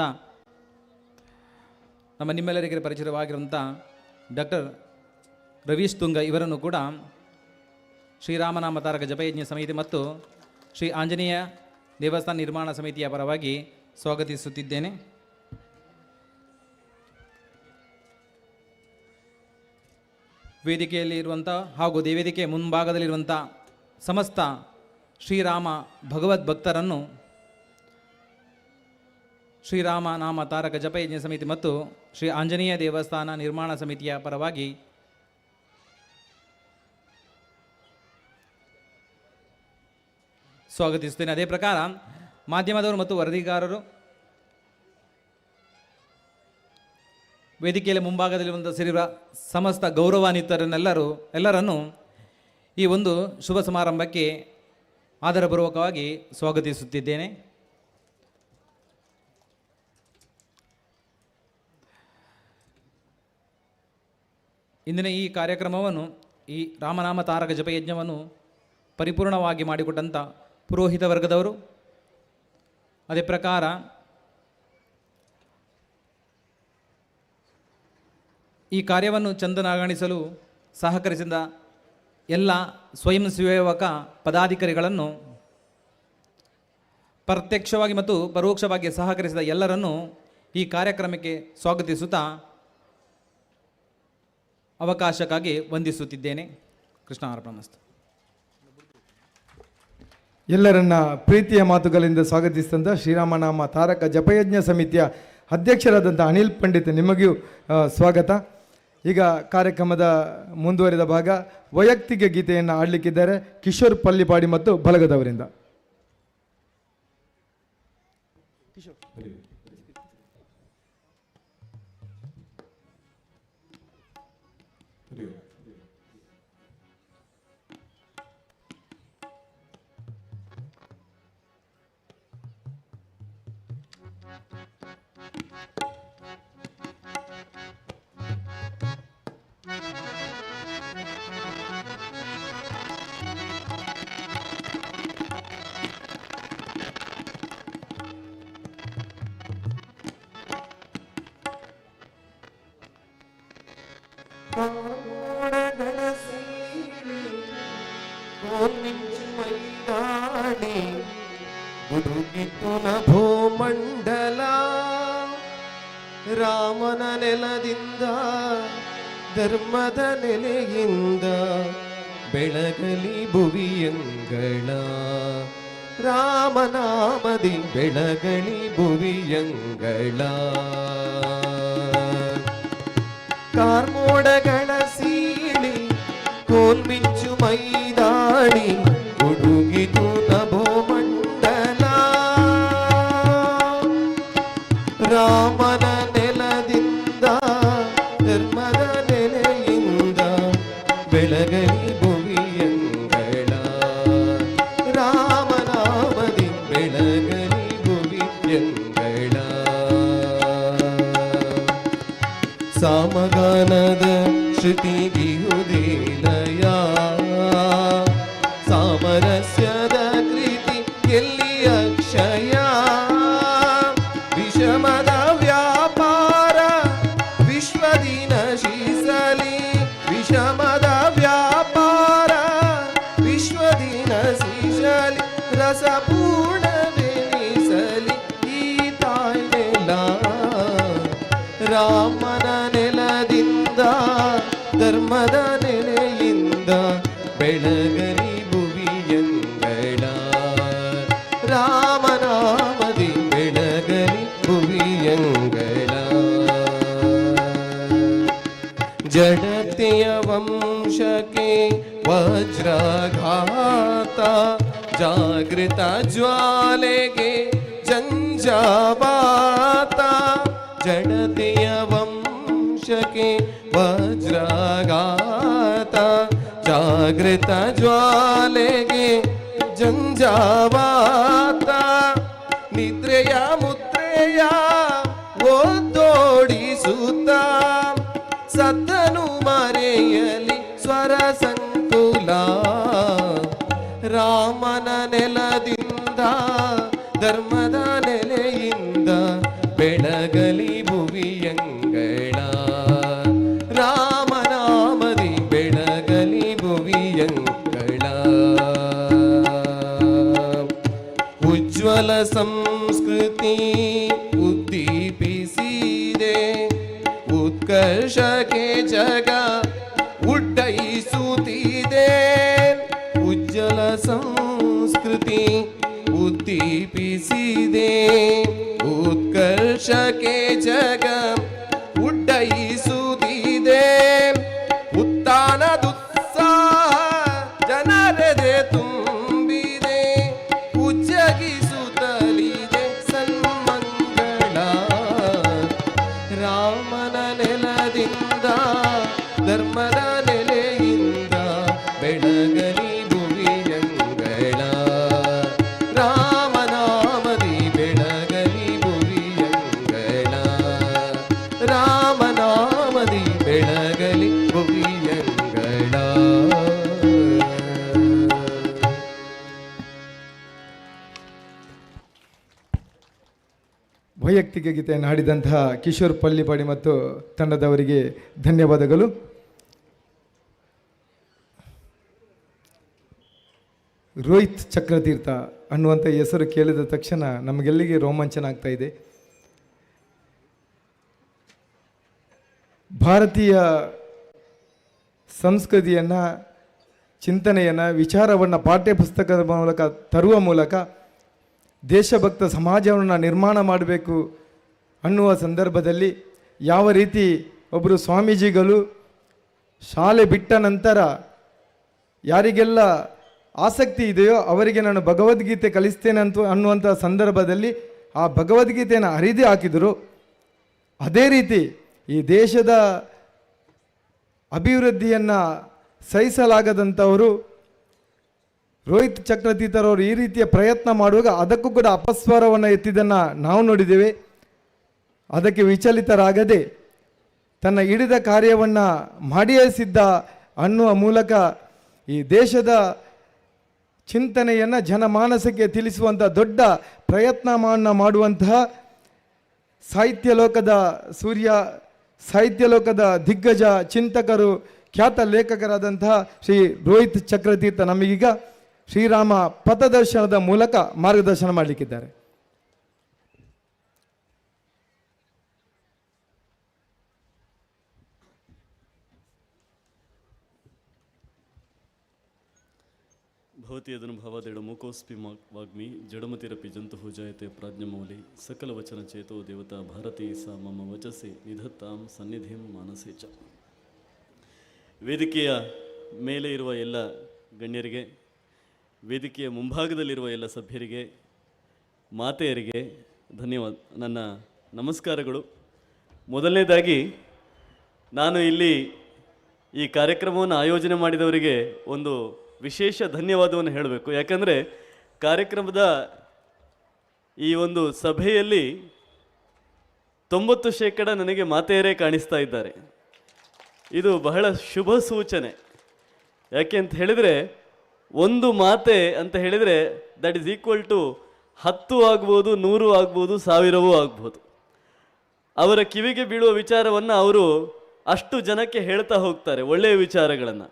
ನಮ್ಮ ನಿಮ್ಮೆಲ್ಲರಿಗೆ ಪರಿಚಿತವಾಗಿರುವಂಥ ಡಾಕ್ಟರ್ ರವೀಶ್ ತುಂಗ ಇವರನ್ನು ಕೂಡ ಶ್ರೀರಾಮನಾಮ ತಾರಕ ಜಪಯಜ್ಞ ಸಮಿತಿ ಮತ್ತು ಶ್ರೀ ಆಂಜನೇಯ ದೇವಸ್ಥಾನ ನಿರ್ಮಾಣ ಸಮಿತಿಯ ಪರವಾಗಿ ಸ್ವಾಗತಿಸುತ್ತಿದ್ದೇನೆ. ವೇದಿಕೆಯಲ್ಲಿ ಇರುವಂಥ ಹಾಗೂ ವೇದಿಕೆ ಮುಂಭಾಗದಲ್ಲಿರುವಂಥ ಸಮಸ್ತ ಶ್ರೀರಾಮ ಭಗವದ್ ಭಕ್ತರನ್ನು ಶ್ರೀರಾಮ ನಾಮ ತಾರಕ ಜಪಯಜ್ಞ ಸಮಿತಿ ಮತ್ತು ಶ್ರೀ ಆಂಜನೇಯ ದೇವಸ್ಥಾನ ನಿರ್ಮಾಣ ಸಮಿತಿಯ ಪರವಾಗಿ ಸ್ವಾಗತಿಸುತ್ತೇನೆ. ಅದೇ ಪ್ರಕಾರ ಮಾಧ್ಯಮದವರು ಮತ್ತು ವರದಿಗಾರರು ವೇದಿಕೆಯಲ್ಲಿ ಮುಂಭಾಗದಲ್ಲಿರುವಂಥ ಸೇರಿರುವ ಸಮಸ್ತ ಎಲ್ಲರನ್ನು ಈ ಒಂದು ಶುಭ ಸಮಾರಂಭಕ್ಕೆ ಆದರಪೂರ್ವಕವಾಗಿ ಸ್ವಾಗತಿಸುತ್ತಿದ್ದೇನೆ. ಇಂದಿನ ಈ ಕಾರ್ಯಕ್ರಮವನ್ನು, ಈ ರಾಮನಾಮ ತಾರಕ ಜಪಯಜ್ಞವನ್ನು ಪರಿಪೂರ್ಣವಾಗಿ ಮಾಡಿಕೊಟ್ಟಂಥ ಪುರೋಹಿತ ವರ್ಗದವರು, ಅದೇ ಪ್ರಕಾರ ಈ ಕಾರ್ಯವನ್ನು ಚಂದನಾಗಣಿಸಲು ಸಹಕರಿಸಿದ ಎಲ್ಲ ಸ್ವಯಂ ಸೇವಕ ಪದಾಧಿಕಾರಿಗಳನ್ನು, ಪ್ರತ್ಯಕ್ಷವಾಗಿ ಮತ್ತು ಪರೋಕ್ಷವಾಗಿ ಸಹಕರಿಸಿದ ಎಲ್ಲರನ್ನೂ ಈ ಕಾರ್ಯಕ್ರಮಕ್ಕೆ ಸ್ವಾಗತಿಸುತ್ತಾ ಅವಕಾಶಕ್ಕಾಗಿ ವಂದಿಸುತ್ತಿದ್ದೇನೆ. ಕೃಷ್ಣಾರ್ಪಣಮಸ್ತು. ಎಲ್ಲರನ್ನ ಪ್ರೀತಿಯ ಮಾತುಗಳಿಂದ ಸ್ವಾಗತಿಸಿದಂಥ ಶ್ರೀರಾಮನಾಮ ತಾರಕ ಜಪಯಜ್ಞ ಸಮಿತಿಯ ಅಧ್ಯಕ್ಷರಾದಂಥ ಅನಿಲ್ ಪಂಡಿತ್ ನಿಮಗೂ ಸ್ವಾಗತ. ಈಗ ಕಾರ್ಯಕ್ರಮದ ಮುಂದುವರಿದ ಭಾಗ ವೈಯಕ್ತಿಕ ಗೀತೆಯನ್ನು ಆಡಲಿಕ್ಕಿದ್ದಾರೆ ಕಿಶೋರ್ ಪಲ್ಲಿಪಾಡಿ ಮತ್ತು ಬಳಗದವರಿಂದ. ಭೂಮಂಡಲ ರಾಮನ ನೆಲದಿಂದ ಧರ್ಮದ ನೆಲೆಯಿಂದ ಬೆಳಗಲಿ ಭುವಿಯಂಗಳ ರಾಮನಾಮದಿ ಬೆಳಗಲಿ ಭುವಿಯಂಗಳ ಕಾರ್ಮೋಡಗಳ ಸೀಳಿ ಕೋಲ್ಮಿಂಚು ಮೈದಾಡಿ ಹುಡುಗಿತು ನಭೋಮಂಡಲ ರಾಮನ ನೆಲದಿಂದ ಧರ್ಮದ ನೆಲೆಯಿಂದ ಬೆಳಗಲಿ ಭುವಿಯಂಗಳ ರಾಮನಾಮದಿ ಬೆಳಗಲಿ ಭುವಿಯಂಗಳ ಸಾಮಗಾನದ ಶ್ರುತಿಗಿಹುದೇಲಯ ಸಾಮರಸ್ಯದ ಕೃತಿ ಎಲ್ಲಿ ಅಕ್ಷಯ ವಿಷಮದ ವ್ಯಾಪಾರ ವಿಶ್ವದಿ ನಶಿಸಲಿ ವಿಷಮದ ವ್ಯಾಪಾರ ವಿಶ್ವದಿ ನಶಿಸಲಿ ರಸಪೂರ್ಣವೆನಿಸಲಿ ಈ ತಾಯ್ನೆಲ ರಾಮನ ನೆಲದಿಂದ ಧರ್ಮದ ನೆಲೆಯಿಂದ ಬೆಳಗಲಿ ಭುವಿಯಂಗಳ ರಾಮನಾಮದಿ ಬೆಳಗಲಿ ಭುವಿಯಂಗಳ ಜಡತೆಯ ವಂಶಕ್ಕೆ ವಜ್ರಘಾತ ಜಾಗೃತ ಜ್ವಾಲೆಗೆ ಜಂಜಾಬಾತ ಜಡತೆಯ ವಂಶ ಅಂಶಕ್ಕೆ ವಜ್ರಾಘಾತ ಜಾಗೃತ ಜ್ವಾಲೆಗೆ ಜಂಜಾವಾತ ನಿದ್ರೆಯ ಮುದ್ರೆಯ ಓದೋಡಿಸುತ್ತ ಸತ್ತನು ಮರೆಯಲಿ ಸ್ವರ ಸಂಕುಲ ರಾಮನ ನೆಲದಿಂದ ಧರ್ಮದ ನೆಲೆಯಿಂದ ಬೆಳಗಲಿ ಭುವಿಯಂಗಳ ರಾಮನಾಮದಿ ಬೆಳಗಲಿ ಭುವಿಯಂಗಳ ಉಜ್ವಲ ಸಂಸ್ಕೃತಿ ಉದ್ದೀಪಿಸಿದೆ ಉತ್ಕರ್ಷಕ್ಕೆ ಜಗ ಉಡ್ಡಯಿಸುತ್ತಿದೆ ಉಜ್ವಲ ಸಂಸ್ಕೃತಿ ಉದ್ದೀಪಿಸಿದೆ ಉತ್ಕರ್ಷಕ್ಕೆ ಜಗ ಉಡ್ಡಯಿಸುತ್ತಿದೆ ಉತ್ಥಾನದುತ್ಸಾಹ ಜನರೆದೆ ತುಂಬಿದೆ ಉಜ್ಜಗಿಸುತ್ತಲಿದೆ ಸನ್ಮಂಗಳ ರಾಮನ ನೆಲದಿಂದ ಧರ್ಮದ ನೆಲೆಯಿಂದ ಬೆಳಗಲಿ ಭುವಿಯಂಗಳ ರಾಮನಾಮದಿ ಬೆಳಗಲಿ ಭುವಿಯಂಗಳ ರಾಮನಾಮದಿ ಬೆಳಗಲಿ ಭುವಿಯಂಗಳ. ವೈಯಕ್ತಿಕ ಗೀತೆಯನ್ನು ಹಾಡಿದಂತಹ ಕಿಶೋರ್ ಪಳ್ಳಿಪಾಡಿ ಮತ್ತು ತಂಡದವರಿಗೆ ಧನ್ಯವಾದಗಳು. ರೋಹಿತ್ ಚಕ್ರತೀರ್ಥ ಅನ್ನುವಂಥ ಹೆಸರು ಕೇಳಿದ ತಕ್ಷಣ ನಮಗೆಲ್ಲಿಗೆ ರೋಮಾಂಚನ ಆಗ್ತಾ ಇದೆ. ಭಾರತೀಯ ಸಂಸ್ಕೃತಿಯನ್ನು, ಚಿಂತನೆಯನ್ನು, ವಿಚಾರವನ್ನು ಪಾಠ್ಯಪುಸ್ತಕದ ಮೂಲಕ ತರುವ ಮೂಲಕ ದೇಶಭಕ್ತ ಸಮಾಜವನ್ನು ನಿರ್ಮಾಣ ಮಾಡಬೇಕು ಅನ್ನುವ ಸಂದರ್ಭದಲ್ಲಿ ಯಾವ ರೀತಿ ಒಬ್ಬರು ಸ್ವಾಮೀಜಿಗಳು ಶಾಲೆ ಬಿಟ್ಟ ನಂತರ ಯಾರಿಗೆಲ್ಲ ಆಸಕ್ತಿ ಇದೆಯೋ ಅವರಿಗೆ ನಾನು ಭಗವದ್ಗೀತೆ ಕಲಿಸ್ತೇನೆ ಅನ್ನುವಂಥ ಸಂದರ್ಭದಲ್ಲಿ ಆ ಭಗವದ್ಗೀತೆಯನ್ನು ಹರಿದು ಹಾಕಿದರು. ಅದೇ ರೀತಿ ಈ ದೇಶದ ಅಭಿವೃದ್ಧಿಯನ್ನು ಸಹಿಸಲಾಗದಂಥವರು ರೋಹಿತ್ ಚಕ್ರತೀರ್ಥರವರು ಈ ರೀತಿಯ ಪ್ರಯತ್ನ ಮಾಡುವಾಗ ಅದಕ್ಕೂ ಕೂಡ ಅಪಸ್ವರವನ್ನು ಎತ್ತಿದ್ದನ್ನು ನಾವು ನೋಡಿದ್ದೇವೆ. ಅದಕ್ಕೆ ವಿಚಲಿತರಾಗದೆ ತನ್ನ ಹಿಡಿದ ಕಾರ್ಯವನ್ನು ಮಾಡಿಯೇ ಸಿದ್ಧ ಅನ್ನುವ ಮೂಲಕ ಈ ದೇಶದ ಚಿಂತನೆಯನ್ನು ಜನಮಾನಸಕ್ಕೆ ತಿಳಿಸುವಂಥ ದೊಡ್ಡ ಪ್ರಯತ್ನವನ್ನು ಮಾಡುವಂತಹ ಸಾಹಿತ್ಯ ಲೋಕದ ಸೂರ್ಯ, ಸಾಹಿತ್ಯ ಲೋಕದ ದಿಗ್ಗಜ ಚಿಂತಕರು, ಖ್ಯಾತ ಲೇಖಕರಾದಂತಹ ಶ್ರೀ ರೋಹಿತ್ ಚಕ್ರತೀರ್ಥ ನಮಗೀಗ ಶ್ರೀರಾಮ ಪಥದರ್ಶನದ ಮೂಲಕ ಮಾರ್ಗದರ್ಶನ ಮಾಡಲಿಕ್ಕಿದ್ದಾರೆ. ಭವತಿ ಅನುಭವದೆಡು ಮುಕೋಸ್ಪಿ ವಾಗ್ಮಿ ಜಡಮತಿರಪಿ ಜಂತು ಜಾಯತೆ ಪ್ರಾಜ್ಞಮೌಲಿ ಸಕಲ ವಚನ ಚೇತೋ ದೇವತಾ ಭಾರತೀ ಸ ಮಮ ವಚಸಿ ನಿಧತ್ತಾಂ ಸನ್ನಿಧಿಂ ಮಾನಸೇ ಚ. ವೇದಿಕೆಯ ಮೇಲೆ ಇರುವ ಎಲ್ಲ ಗಣ್ಯರಿಗೆ, ವೇದಿಕೆಯ ಮುಂಭಾಗದಲ್ಲಿರುವ ಎಲ್ಲ ಸಭ್ಯರಿಗೆ, ಮಾತೆಯರಿಗೆ ಧನ್ಯವಾದ, ನನ್ನ ನಮಸ್ಕಾರಗಳು. ಮೊದಲನೇದಾಗಿ ನಾನು ಇಲ್ಲಿ ಈ ಕಾರ್ಯಕ್ರಮವನ್ನು ಆಯೋಜನೆ ಮಾಡಿದವರಿಗೆ ಒಂದು ವಿಶೇಷ ಧನ್ಯವಾದವನ್ನು ಹೇಳಬೇಕು. ಯಾಕಂದರೆ ಕಾರ್ಯಕ್ರಮದ ಈ ಒಂದು ಸಭೆಯಲ್ಲಿ 90% ನನಗೆ ಮಾತೆಯರೇ ಕಾಣಿಸ್ತಾ ಇದ್ದಾರೆ. ಇದು ಬಹಳ ಶುಭ ಸೂಚನೆ. ಯಾಕೆ ಅಂತ ಹೇಳಿದರೆ, ಒಂದು ಮಾತೆ ಅಂತ ಹೇಳಿದರೆ ದಟ್ ಈಸ್ ಈಕ್ವಲ್ ಟು 10 ಆಗ್ಬೋದು, 100 ಆಗ್ಬೋದು, 1000 ಆಗ್ಬೋದು. ಅವರ ಕಿವಿಗೆ ಬೀಳುವ ವಿಚಾರವನ್ನು ಅವರು ಅಷ್ಟು ಜನಕ್ಕೆ ಹೇಳ್ತಾ ಹೋಗ್ತಾರೆ, ಒಳ್ಳೆಯ ವಿಚಾರಗಳನ್ನು.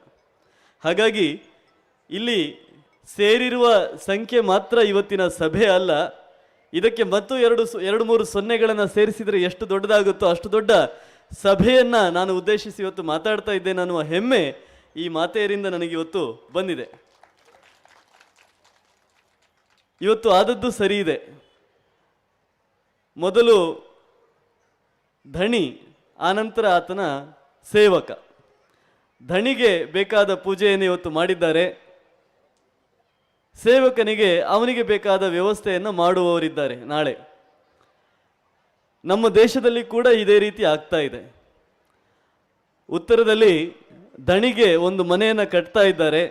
ಹಾಗಾಗಿ ಇಲ್ಲಿ ಸೇರಿರುವ ಸಂಖ್ಯೆ ಮಾತ್ರ ಇವತ್ತಿನ ಸಭೆ ಅಲ್ಲ, ಇದಕ್ಕೆ ಮತ್ತು 2-3 ಸೊನ್ನೆಗಳನ್ನು ಸೇರಿಸಿದರೆ ಎಷ್ಟು ದೊಡ್ಡದಾಗುತ್ತೋ ಅಷ್ಟು ದೊಡ್ಡ ಸಭೆಯನ್ನು ನಾನು ಉದ್ದೇಶಿಸಿ ಇವತ್ತು ಮಾತಾಡ್ತಾ ಇದ್ದೇನೆ ಅನ್ನುವ ಹೆಮ್ಮೆ ಈ ಮಾತೆಯರಿಂದ ನನಗೆ ಇವತ್ತು ಬಂದಿದೆ. ಇವತ್ತು ಆದದ್ದು ಸರಿ ಇದೆ. ಮೊದಲು ಧಣಿ, ಆನಂತರ ಆತನ ಸೇವಕ. ಧಣಿಗೆ ಬೇಕಾದ ಪೂಜೆಯನ್ನು ಇವತ್ತು ಮಾಡಿದ್ದಾರೆ, ಸೇವಕನಿಗೆ ಅವನಿಗೆ ಬೇಕಾದ ವ್ಯವಸ್ಥೆಯನ್ನು ಮಾಡುವವರಿದ್ದಾರೆ ನಾಳೆ. ನಮ್ಮ ದೇಶದಲ್ಲಿ ಕೂಡ ಇದೇ ರೀತಿ ಆಗ್ತಾ ಇದೆ. ಉತ್ತರದಲ್ಲಿ ದಣಿಗೆ ಒಂದು ಮನೆಯನ್ನು ಕಟ್ತಾ ಇದ್ದಾರೆ.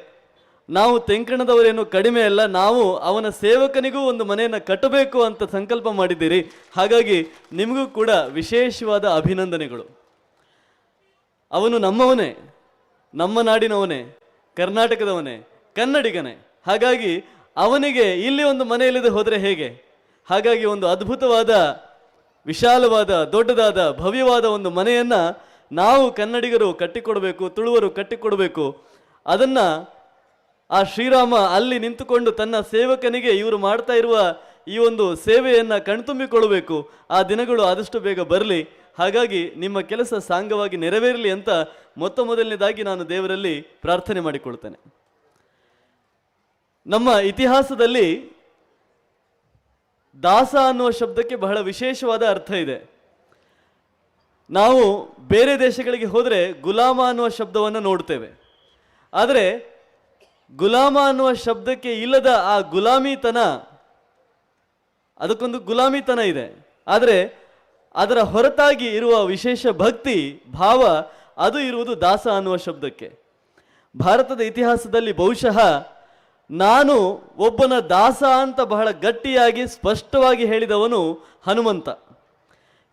ನಾವು ತೆಂಕಣದವರೇನು ಕಡಿಮೆ ಅಲ್ಲ, ನಾವು ಅವನ ಸೇವಕನಿಗೂ ಒಂದು ಮನೆಯನ್ನು ಕಟ್ಟಬೇಕು ಅಂತ ಸಂಕಲ್ಪ ಮಾಡಿದ್ದೀರಿ. ಹಾಗಾಗಿ ನಿಮಗೂ ಕೂಡ ವಿಶೇಷವಾದ ಅಭಿನಂದನೆಗಳು. ಅವನು ನಮ್ಮವನೇ, ನಮ್ಮ ನಾಡಿನವನೇ, ಕರ್ನಾಟಕದವನೇ, ಕನ್ನಡಿಗನೇ. ಹಾಗಾಗಿ ಅವನಿಗೆ ಇಲ್ಲಿ ಒಂದು ಮನೆಯಲ್ಲಿದೆ ಹೋದರೆ ಹೇಗೆ? ಹಾಗಾಗಿ ಒಂದು ಅದ್ಭುತವಾದ, ವಿಶಾಲವಾದ, ದೊಡ್ಡದಾದ, ಭವ್ಯವಾದ ಒಂದು ಮನೆಯನ್ನು ನಾವು ಕನ್ನಡಿಗರು ಕಟ್ಟಿಕೊಡಬೇಕು, ತುಳುವರು ಕಟ್ಟಿಕೊಡಬೇಕು. ಅದನ್ನು ಆ ಶ್ರೀರಾಮ ಅಲ್ಲಿ ನಿಂತುಕೊಂಡು ತನ್ನ ಸೇವಕನಿಗೆ ಇವರು ಮಾಡ್ತಾ ಇರುವ ಈ ಒಂದು ಸೇವೆಯನ್ನು ಕಣ್ತುಂಬಿಕೊಳ್ಳಬೇಕು. ಆ ದಿನಗಳು ಆದಷ್ಟು ಬೇಗ ಬರಲಿ. ಹಾಗಾಗಿ ನಿಮ್ಮ ಕೆಲಸ ಸಾಂಗವಾಗಿ ನೆರವೇರಲಿ ಅಂತ ಮೊದಲನೇದಾಗಿ ನಾನು ದೇವರಲ್ಲಿ ಪ್ರಾರ್ಥನೆ ಮಾಡಿಕೊಳ್ತೇನೆ. ನಮ್ಮ ಇತಿಹಾಸದಲ್ಲಿ ದಾಸ ಅನ್ನುವ ಶಬ್ದಕ್ಕೆ ಬಹಳ ವಿಶೇಷವಾದ ಅರ್ಥ ಇದೆ. ನಾವು ಬೇರೆ ದೇಶಗಳಿಗೆ ಹೋದರೆ ಗುಲಾಮ ಅನ್ನುವ ಶಬ್ದವನ್ನು ನೋಡ್ತೇವೆ. ಆದರೆ ಗುಲಾಮ ಅನ್ನುವ ಶಬ್ದಕ್ಕೆ ಇಲ್ಲದ ಆ ಗುಲಾಮಿತನ, ಅದಕ್ಕೊಂದು ಗುಲಾಮಿತನ ಇದೆ. ಆದರೆ ಅದರ ಹೊರತಾಗಿ ಇರುವ ವಿಶೇಷ ಭಕ್ತಿ ಭಾವ ಅದು ಇರುವುದು ದಾಸ ಅನ್ನುವ ಶಬ್ದಕ್ಕೆ. ಭಾರತದ ಇತಿಹಾಸದಲ್ಲಿ ಬಹುಶಃ ನಾನು ಒಬ್ಬನ ದಾಸ ಅಂತ ಬಹಳ ಗಟ್ಟಿಯಾಗಿ ಸ್ಪಷ್ಟವಾಗಿ ಹೇಳಿದವನು ಹನುಮಂತ.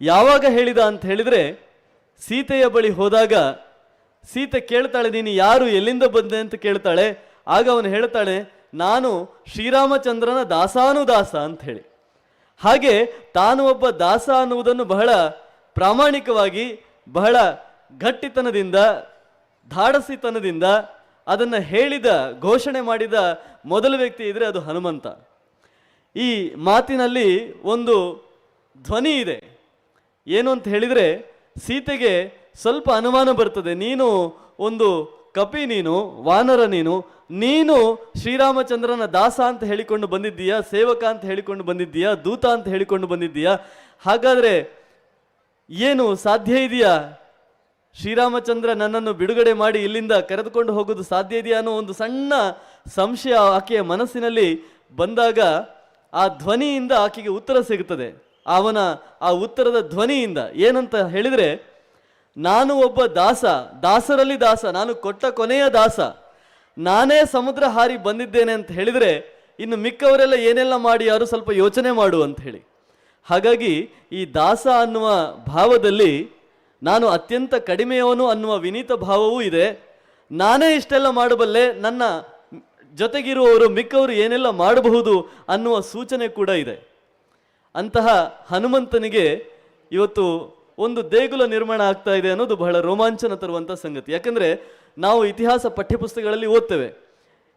ಯಾವಾಗ ಹೇಳಿದ ಅಂತ ಹೇಳಿದರೆ, ಸೀತೆಯ ಬಳಿ ಹೋದಾಗ ಸೀತೆ ಕೇಳ್ತಾಳೆ, ನೀನು ಯಾರು, ಎಲ್ಲಿಂದ ಬಂದೆ ಅಂತ ಕೇಳ್ತಾಳೆ. ಆಗ ಅವನು ಹೇಳ್ತಾಳೆ, ನಾನು ಶ್ರೀರಾಮಚಂದ್ರನ ದಾಸಾನುದಾಸ ಅಂತ ಹೇಳಿ. ಹಾಗೆ ತಾನು ಒಬ್ಬ ದಾಸ ಅನ್ನುವುದನ್ನು ಬಹಳ ಪ್ರಾಮಾಣಿಕವಾಗಿ, ಬಹಳ ಗಟ್ಟಿತನದಿಂದ, ಧಾಡಸಿತನದಿಂದ ಅದನ್ನು ಹೇಳಿದ, ಘೋಷಣೆ ಮಾಡಿದ ಮೊದಲ ವ್ಯಕ್ತಿ ಇದ್ರೆ ಅದು ಹನುಮಂತ. ಈ ಮಾತಿನಲ್ಲಿ ಒಂದು ಧ್ವನಿ ಇದೆ. ಏನು ಅಂತ ಹೇಳಿದರೆ, ಸೀತೆಗೆ ಸ್ವಲ್ಪ ಅನುಮಾನ ಬರ್ತದೆ. ನೀನು ಒಂದು ಕಪಿ, ನೀನು ವಾನರ, ನೀನು ಶ್ರೀರಾಮಚಂದ್ರನ ದಾಸ ಅಂತ ಹೇಳಿಕೊಂಡು ಬಂದಿದ್ದೀಯಾ, ಸೇವಕ ಅಂತ ಹೇಳಿಕೊಂಡು ಬಂದಿದ್ದೀಯಾ, ದೂತ ಅಂತ ಹೇಳಿಕೊಂಡು ಬಂದಿದ್ದೀಯಾ? ಹಾಗಾದರೆ ಏನು ಸಾಧ್ಯ ಇದೆಯಾ? ಶ್ರೀರಾಮಚಂದ್ರ ನನ್ನನ್ನು ಬಿಡುಗಡೆ ಮಾಡಿ ಇಲ್ಲಿಂದ ಕರೆದುಕೊಂಡು ಹೋಗೋದು ಸಾಧ್ಯ ಇದೆಯಾ ಅನ್ನೋ ಒಂದು ಸಣ್ಣ ಸಂಶಯ ಆಕೆಯ ಮನಸ್ಸಿನಲ್ಲಿ ಬಂದಾಗ ಆ ಧ್ವನಿಯಿಂದ ಆಕೆಗೆ ಉತ್ತರ ಸಿಗುತ್ತದೆ. ಅವನ ಆ ಉತ್ತರದ ಧ್ವನಿಯಿಂದ ಏನಂತ ಹೇಳಿದರೆ, ನಾನು ಒಬ್ಬ ದಾಸ, ದಾಸರಲ್ಲಿ ದಾಸ, ನಾನು ಕೊಟ್ಟ ಕೊನೆಯ ದಾಸ, ನಾನೇ ಸಮುದ್ರ ಹಾರಿ ಬಂದಿದ್ದೇನೆ ಅಂತ ಹೇಳಿದರೆ ಇನ್ನು ಮಿಕ್ಕವರೆಲ್ಲ ಏನೆಲ್ಲ ಮಾಡಿ ಯಾರು ಸ್ವಲ್ಪ ಯೋಚನೆ ಮಾಡು ಅಂತ ಹೇಳಿ. ಹಾಗಾಗಿ ಈ ದಾಸ ಅನ್ನುವ ಭಾವದಲ್ಲಿ ನಾನು ಅತ್ಯಂತ ಕಡಿಮೆಯವನು ಅನ್ನುವ ವಿನೀತ ಭಾವವೂ ಇದೆ. ನಾನೇ ಇಷ್ಟೆಲ್ಲ ಮಾಡಬಲ್ಲೆ, ನನ್ನ ಜೊತೆಗಿರುವವರು ಮಿಕ್ಕವರು ಏನೆಲ್ಲ ಮಾಡಬಹುದು ಅನ್ನುವ ಸೂಚನೆ ಕೂಡ ಇದೆ. ಅಂತಹ ಹನುಮಂತನಿಗೆ ಇವತ್ತು ಒಂದು ದೇಗುಲ ನಿರ್ಮಾಣ ಆಗ್ತಾ ಇದೆ ಅನ್ನೋದು ಬಹಳ ರೋಮಾಂಚನ ತರುವಂಥ ಸಂಗತಿ. ಯಾಕಂದರೆ ನಾವು ಇತಿಹಾಸ ಪಠ್ಯಪುಸ್ತಕಗಳಲ್ಲಿ ಓದ್ತೇವೆ.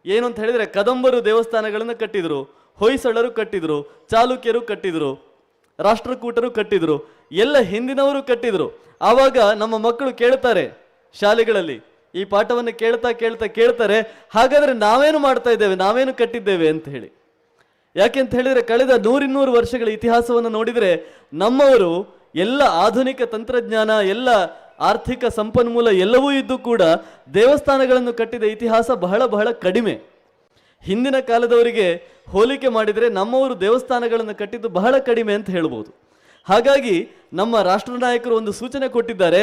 ಏನು ಅಂತ ಹೇಳಿದರೆ, ಕದಂಬರು ದೇವಸ್ಥಾನಗಳನ್ನು ಕಟ್ಟಿದರು, ಹೊಯ್ಸಳರು ಕಟ್ಟಿದರು, ಚಾಲುಕ್ಯರು ಕಟ್ಟಿದರು, ರಾಷ್ಟ್ರಕೂಟರು ಕಟ್ಟಿದರು, ಎಲ್ಲ ಹಿಂದಿನವರು ಕಟ್ಟಿದರು. ಆವಾಗ ನಮ್ಮ ಮಕ್ಕಳು ಕೇಳ್ತಾರೆ ಶಾಲೆಗಳಲ್ಲಿ, ಈ ಪಾಠವನ್ನು ಕೇಳ್ತಾರೆ, ಹಾಗಾದರೆ ನಾವೇನು ಮಾಡ್ತಾ ಇದ್ದೇವೆ, ನಾವೇನು ಕಟ್ಟಿದ್ದೇವೆ ಅಂತ ಹೇಳಿ. ಯಾಕೆ ಅಂತ ಹೇಳಿದರೆ, ಕಳೆದ 100-200 ವರ್ಷಗಳ ಇತಿಹಾಸವನ್ನು ನೋಡಿದರೆ ನಮ್ಮವರು ಎಲ್ಲ ಆಧುನಿಕ ತಂತ್ರಜ್ಞಾನ, ಎಲ್ಲ ಆರ್ಥಿಕ ಸಂಪನ್ಮೂಲ ಎಲ್ಲವೂ ಇದ್ದು ಕೂಡ ದೇವಸ್ಥಾನಗಳನ್ನು ಕಟ್ಟಿದ ಇತಿಹಾಸ ಬಹಳ ಬಹಳ ಕಡಿಮೆ. ಹಿಂದಿನ ಕಾಲದವರಿಗೆ ಹೋಲಿಕೆ ಮಾಡಿದರೆ ನಮ್ಮವರು ದೇವಸ್ಥಾನಗಳನ್ನು ಕಟ್ಟಿದ್ದು ಬಹಳ ಕಡಿಮೆ ಅಂತ ಹೇಳ್ಬೋದು. ಹಾಗಾಗಿ ನಮ್ಮ ರಾಷ್ಟ್ರ ನಾಯಕರು ಒಂದು ಸೂಚನೆ ಕೊಟ್ಟಿದ್ದಾರೆ,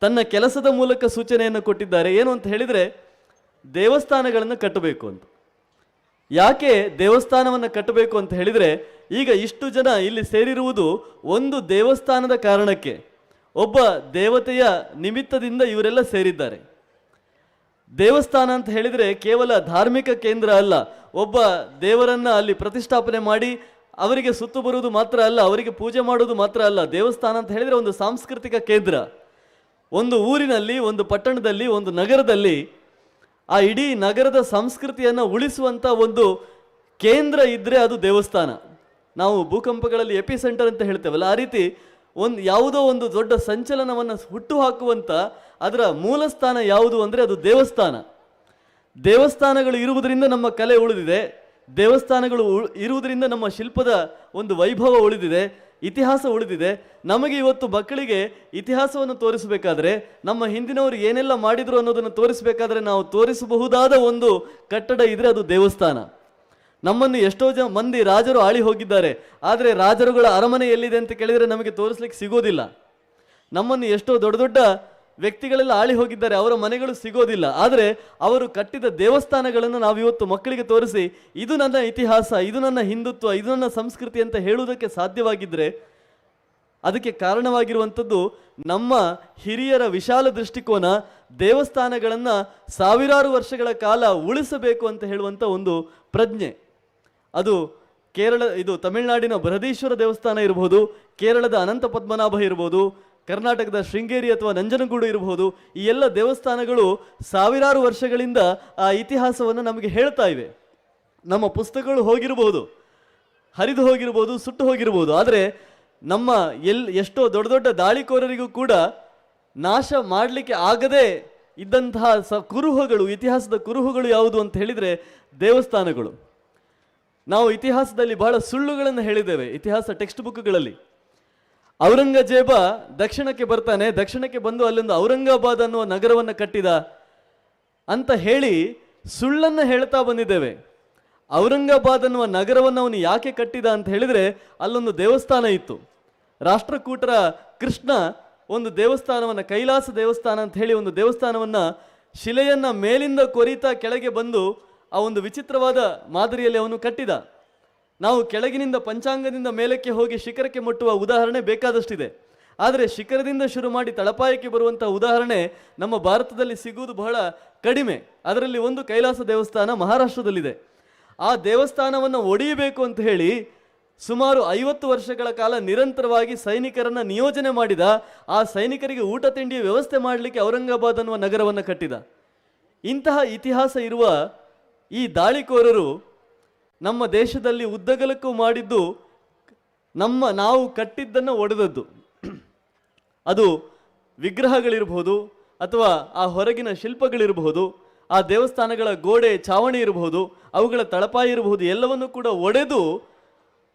ತನ್ನ ಕೆಲಸದ ಮೂಲಕ ಸೂಚನೆಯನ್ನು ಕೊಟ್ಟಿದ್ದಾರೆ. ಏನು ಅಂತ ಹೇಳಿದರೆ, ದೇವಸ್ಥಾನಗಳನ್ನು ಕಟ್ಟಬೇಕು ಅಂತ. ಯಾಕೆ ದೇವಸ್ಥಾನವನ್ನು ಕಟ್ಟಬೇಕು ಅಂತ ಹೇಳಿದರೆ, ಈಗ ಇಷ್ಟು ಜನ ಇಲ್ಲಿ ಸೇರಿರುವುದು ಒಂದು ದೇವಸ್ಥಾನದ ಕಾರಣಕ್ಕೆ, ಒಬ್ಬ ದೇವತೆಯ ನಿಮಿತ್ತದಿಂದ ಇವರೆಲ್ಲ ಸೇರಿದ್ದಾರೆ. ದೇವಸ್ಥಾನ ಅಂತ ಹೇಳಿದರೆ ಕೇವಲ ಧಾರ್ಮಿಕ ಕೇಂದ್ರ ಅಲ್ಲ, ಒಬ್ಬ ದೇವರನ್ನ ಅಲ್ಲಿ ಪ್ರತಿಷ್ಠಾಪನೆ ಮಾಡಿ ಅವರಿಗೆ ಸುತ್ತು ಬರುವುದು ಮಾತ್ರ ಅಲ್ಲ, ಅವರಿಗೆ ಪೂಜೆ ಮಾಡುವುದು ಮಾತ್ರ ಅಲ್ಲ. ದೇವಸ್ಥಾನ ಅಂತ ಹೇಳಿದರೆ ಒಂದು ಸಾಂಸ್ಕೃತಿಕ ಕೇಂದ್ರ. ಒಂದು ಊರಿನಲ್ಲಿ, ಒಂದು ಪಟ್ಟಣದಲ್ಲಿ, ಒಂದು ನಗರದಲ್ಲಿ ಆ ಇಡೀ ನಗರದ ಸಂಸ್ಕೃತಿಯನ್ನು ಉಳಿಸುವಂಥ ಒಂದು ಕೇಂದ್ರ ಇದ್ದರೆ ಅದು ದೇವಸ್ಥಾನ. ನಾವು ಭೂಕಂಪಗಳಲ್ಲಿ ಎಪಿ ಸೆಂಟರ್ ಅಂತ ಹೇಳ್ತೇವಲ್ಲ, ಆ ರೀತಿ ಯಾವುದೋ ಒಂದು ದೊಡ್ಡ ಸಂಚಲನವನ್ನು ಹುಟ್ಟು ಹಾಕುವಂಥ ಅದರ ಮೂಲ ಸ್ಥಾನ ಯಾವುದು ಅಂದರೆ ಅದು ದೇವಸ್ಥಾನ. ದೇವಸ್ಥಾನಗಳು ಇರುವುದರಿಂದ ನಮ್ಮ ಕಲೆ ಉಳಿದಿದೆ, ದೇವಸ್ಥಾನಗಳು ಇರುವುದರಿಂದ ನಮ್ಮ ಶಿಲ್ಪದ ಒಂದು ವೈಭವ ಉಳಿದಿದೆ, ಇತಿಹಾಸ ಉಳಿದಿದೆ. ನಮಗೆ ಇವತ್ತು ಮಕ್ಕಳಿಗೆ ಇತಿಹಾಸವನ್ನು ತೋರಿಸಬೇಕಾದ್ರೆ, ನಮ್ಮ ಹಿಂದಿನವರು ಏನೆಲ್ಲ ಮಾಡಿದ್ರು ಅನ್ನೋದನ್ನು ತೋರಿಸಬೇಕಾದ್ರೆ ನಾವು ತೋರಿಸಬಹುದಾದ ಒಂದು ಕಟ್ಟಡ ಇದ್ರೆ ಅದು ದೇವಸ್ಥಾನ. ನಮ್ಮನ್ನು ಎಷ್ಟೋ ಮಂದಿ ರಾಜರು ಆಳಿ ಹೋಗಿದ್ದಾರೆ, ಆದರೆ ರಾಜರುಗಳ ಅರಮನೆ ಎಲ್ಲಿದೆ ಅಂತ ಕೇಳಿದರೆ ನಮಗೆ ತೋರಿಸ್ಲಿಕ್ಕೆ ಸಿಗೋದಿಲ್ಲ. ನಮ್ಮನ್ನು ಎಷ್ಟೋ ದೊಡ್ಡ ದೊಡ್ಡ ವ್ಯಕ್ತಿಗಳೆಲ್ಲ ಆಳಿ ಹೋಗಿದ್ದಾರೆ, ಅವರ ಮನೆಗಳು ಸಿಗೋದಿಲ್ಲ. ಆದರೆ ಅವರು ಕಟ್ಟಿದ ದೇವಸ್ಥಾನಗಳನ್ನು ನಾವಿವತ್ತು ಮಕ್ಕಳಿಗೆ ತೋರಿಸಿ ಇದು ನನ್ನ ಇತಿಹಾಸ, ಇದು ನನ್ನ ಹಿಂದುತ್ವ, ಇದು ನನ್ನ ಸಂಸ್ಕೃತಿ ಅಂತ ಹೇಳುವುದಕ್ಕೆ ಸಾಧ್ಯವಾಗಿದ್ದರೆ ಅದಕ್ಕೆ ಕಾರಣವಾಗಿರುವಂಥದ್ದು ನಮ್ಮ ಹಿರಿಯರ ವಿಶಾಲ ದೃಷ್ಟಿಕೋನ. ದೇವಸ್ಥಾನಗಳನ್ನು ಸಾವಿರಾರು ವರ್ಷಗಳ ಕಾಲ ಉಳಿಸಬೇಕು ಅಂತ ಹೇಳುವಂಥ ಒಂದು ಪ್ರಜ್ಞೆ. ಅದು ಇದು ತಮಿಳುನಾಡಿನ ಬೃಹದೀಶ್ವರ ದೇವಸ್ಥಾನ ಇರಬಹುದು, ಕೇರಳದ ಅನಂತ ಪದ್ಮನಾಭ ಇರಬಹುದು, ಕರ್ನಾಟಕದ ಶೃಂಗೇರಿ ಅಥವಾ ನಂಜನಗೂಡು ಇರಬಹುದು. ಈ ಎಲ್ಲ ದೇವಸ್ಥಾನಗಳು ಸಾವಿರಾರು ವರ್ಷಗಳಿಂದ ಆ ಇತಿಹಾಸವನ್ನು ನಮಗೆ ಹೇಳ್ತಾ ಇವೆ. ನಮ್ಮ ಪುಸ್ತಕಗಳು ಹೋಗಿರಬಹುದು, ಹರಿದು ಹೋಗಿರ್ಬೋದು, ಸುಟ್ಟು ಹೋಗಿರ್ಬೋದು. ಆದರೆ ನಮ್ಮ ಎಷ್ಟೋ ದೊಡ್ಡ ದೊಡ್ಡ ದಾಳಿಕೋರರಿಗೂ ಕೂಡ ನಾಶ ಮಾಡಲಿಕ್ಕೆ ಆಗದೇ ಇದ್ದಂತಹ ಕುರುಹುಗಳು, ಇತಿಹಾಸದ ಕುರುಹುಗಳು ಯಾವುದು ಅಂತ ಹೇಳಿದರೆ ದೇವಸ್ಥಾನಗಳು. ನಾವು ಇತಿಹಾಸದಲ್ಲಿ ಬಹಳ ಸುಳ್ಳುಗಳನ್ನು ಹೇಳಿದ್ದೇವೆ ಇತಿಹಾಸ ಟೆಕ್ಸ್ಟ್ ಬುಕ್ಗಳಲ್ಲಿ. ಔರಂಗಜೇಬ ದಕ್ಷಿಣಕ್ಕೆ ಬರ್ತಾನೆ, ದಕ್ಷಿಣಕ್ಕೆ ಬಂದು ಅಲ್ಲೊಂದು ಔರಂಗಾಬಾದ್ ಅನ್ನುವ ನಗರವನ್ನು ಕಟ್ಟಿದ ಅಂತ ಹೇಳಿ ಸುಳ್ಳನ್ನು ಹೇಳ್ತಾ ಬಂದಿದ್ದೇವೆ. ಔರಂಗಾಬಾದ್ ಅನ್ನುವ ನಗರವನ್ನು ಅವನು ಯಾಕೆ ಕಟ್ಟಿದ ಅಂತ ಹೇಳಿದರೆ ಅಲ್ಲೊಂದು ದೇವಸ್ಥಾನ ಇತ್ತು. ರಾಷ್ಟ್ರಕೂಟರ ಕೃಷ್ಣ ಒಂದು ದೇವಸ್ಥಾನವನ್ನು, ಕೈಲಾಸ ದೇವಸ್ಥಾನ ಅಂತ ಹೇಳಿ ಒಂದು ದೇವಸ್ಥಾನವನ್ನು ಶಿಲೆಯನ್ನು ಮೇಲಿಂದ ಕೊರಿತಾ ಕೆಳಗೆ ಬಂದು ಆ ಒಂದು ವಿಚಿತ್ರವಾದ ಮಾದರಿಯಲ್ಲಿ ಅವನು ಕಟ್ಟಿದ. ನಾವು ಕೆಳಗಿನಿಂದ ಪಂಚಾಂಗದಿಂದ ಮೇಲಕ್ಕೆ ಹೋಗಿ ಶಿಖರಕ್ಕೆ ಮುಟ್ಟುವ ಉದಾಹರಣೆ ಬೇಕಾದಷ್ಟಿದೆ. ಆದರೆ ಶಿಖರದಿಂದ ಶುರು ಮಾಡಿ ತಳಪಾಯಕ್ಕೆ ಬರುವಂಥ ಉದಾಹರಣೆ ನಮ್ಮ ಭಾರತದಲ್ಲಿ ಸಿಗುವುದು ಬಹಳ ಕಡಿಮೆ. ಅದರಲ್ಲಿ ಒಂದು ಕೈಲಾಸ ದೇವಸ್ಥಾನ ಮಹಾರಾಷ್ಟ್ರದಲ್ಲಿದೆ. ಆ ದೇವಸ್ಥಾನವನ್ನು ಒಡೆಯಬೇಕು ಅಂತ ಹೇಳಿ ಸುಮಾರು 50 ವರ್ಷಗಳ ಕಾಲ ನಿರಂತರವಾಗಿ ಸೈನಿಕರನ್ನು ನಿಯೋಜನೆ ಮಾಡಿದ. ಆ ಸೈನಿಕರಿಗೆ ಊಟ ತಿಂಡಿಯ ವ್ಯವಸ್ಥೆ ಮಾಡಲಿಕ್ಕೆ ಔರಂಗಾಬಾದ್ ಅನ್ನುವ ನಗರವನ್ನು ಕಟ್ಟಿದ. ಇಂತಹ ಇತಿಹಾಸ ಇರುವ ಈ ದಾಳಿಕೋರರು ನಮ್ಮ ದೇಶದಲ್ಲಿ ಉದ್ದಗಲಕ್ಕೂ ಮಾಡಿದ್ದು ನಾವು ಕಟ್ಟಿದ್ದನ್ನು ಒಡೆದದ್ದು. ಅದು ವಿಗ್ರಹಗಳಿರಬಹುದು ಅಥವಾ ಆ ಹೊರಗಿನ ಶಿಲ್ಪಗಳಿರಬಹುದು, ಆ ದೇವಸ್ಥಾನಗಳ ಗೋಡೆ ಚಾವಣಿ ಇರಬಹುದು, ಅವುಗಳ ತಳಪಾಯಿ ಇರಬಹುದು, ಎಲ್ಲವನ್ನು ಕೂಡ ಒಡೆದು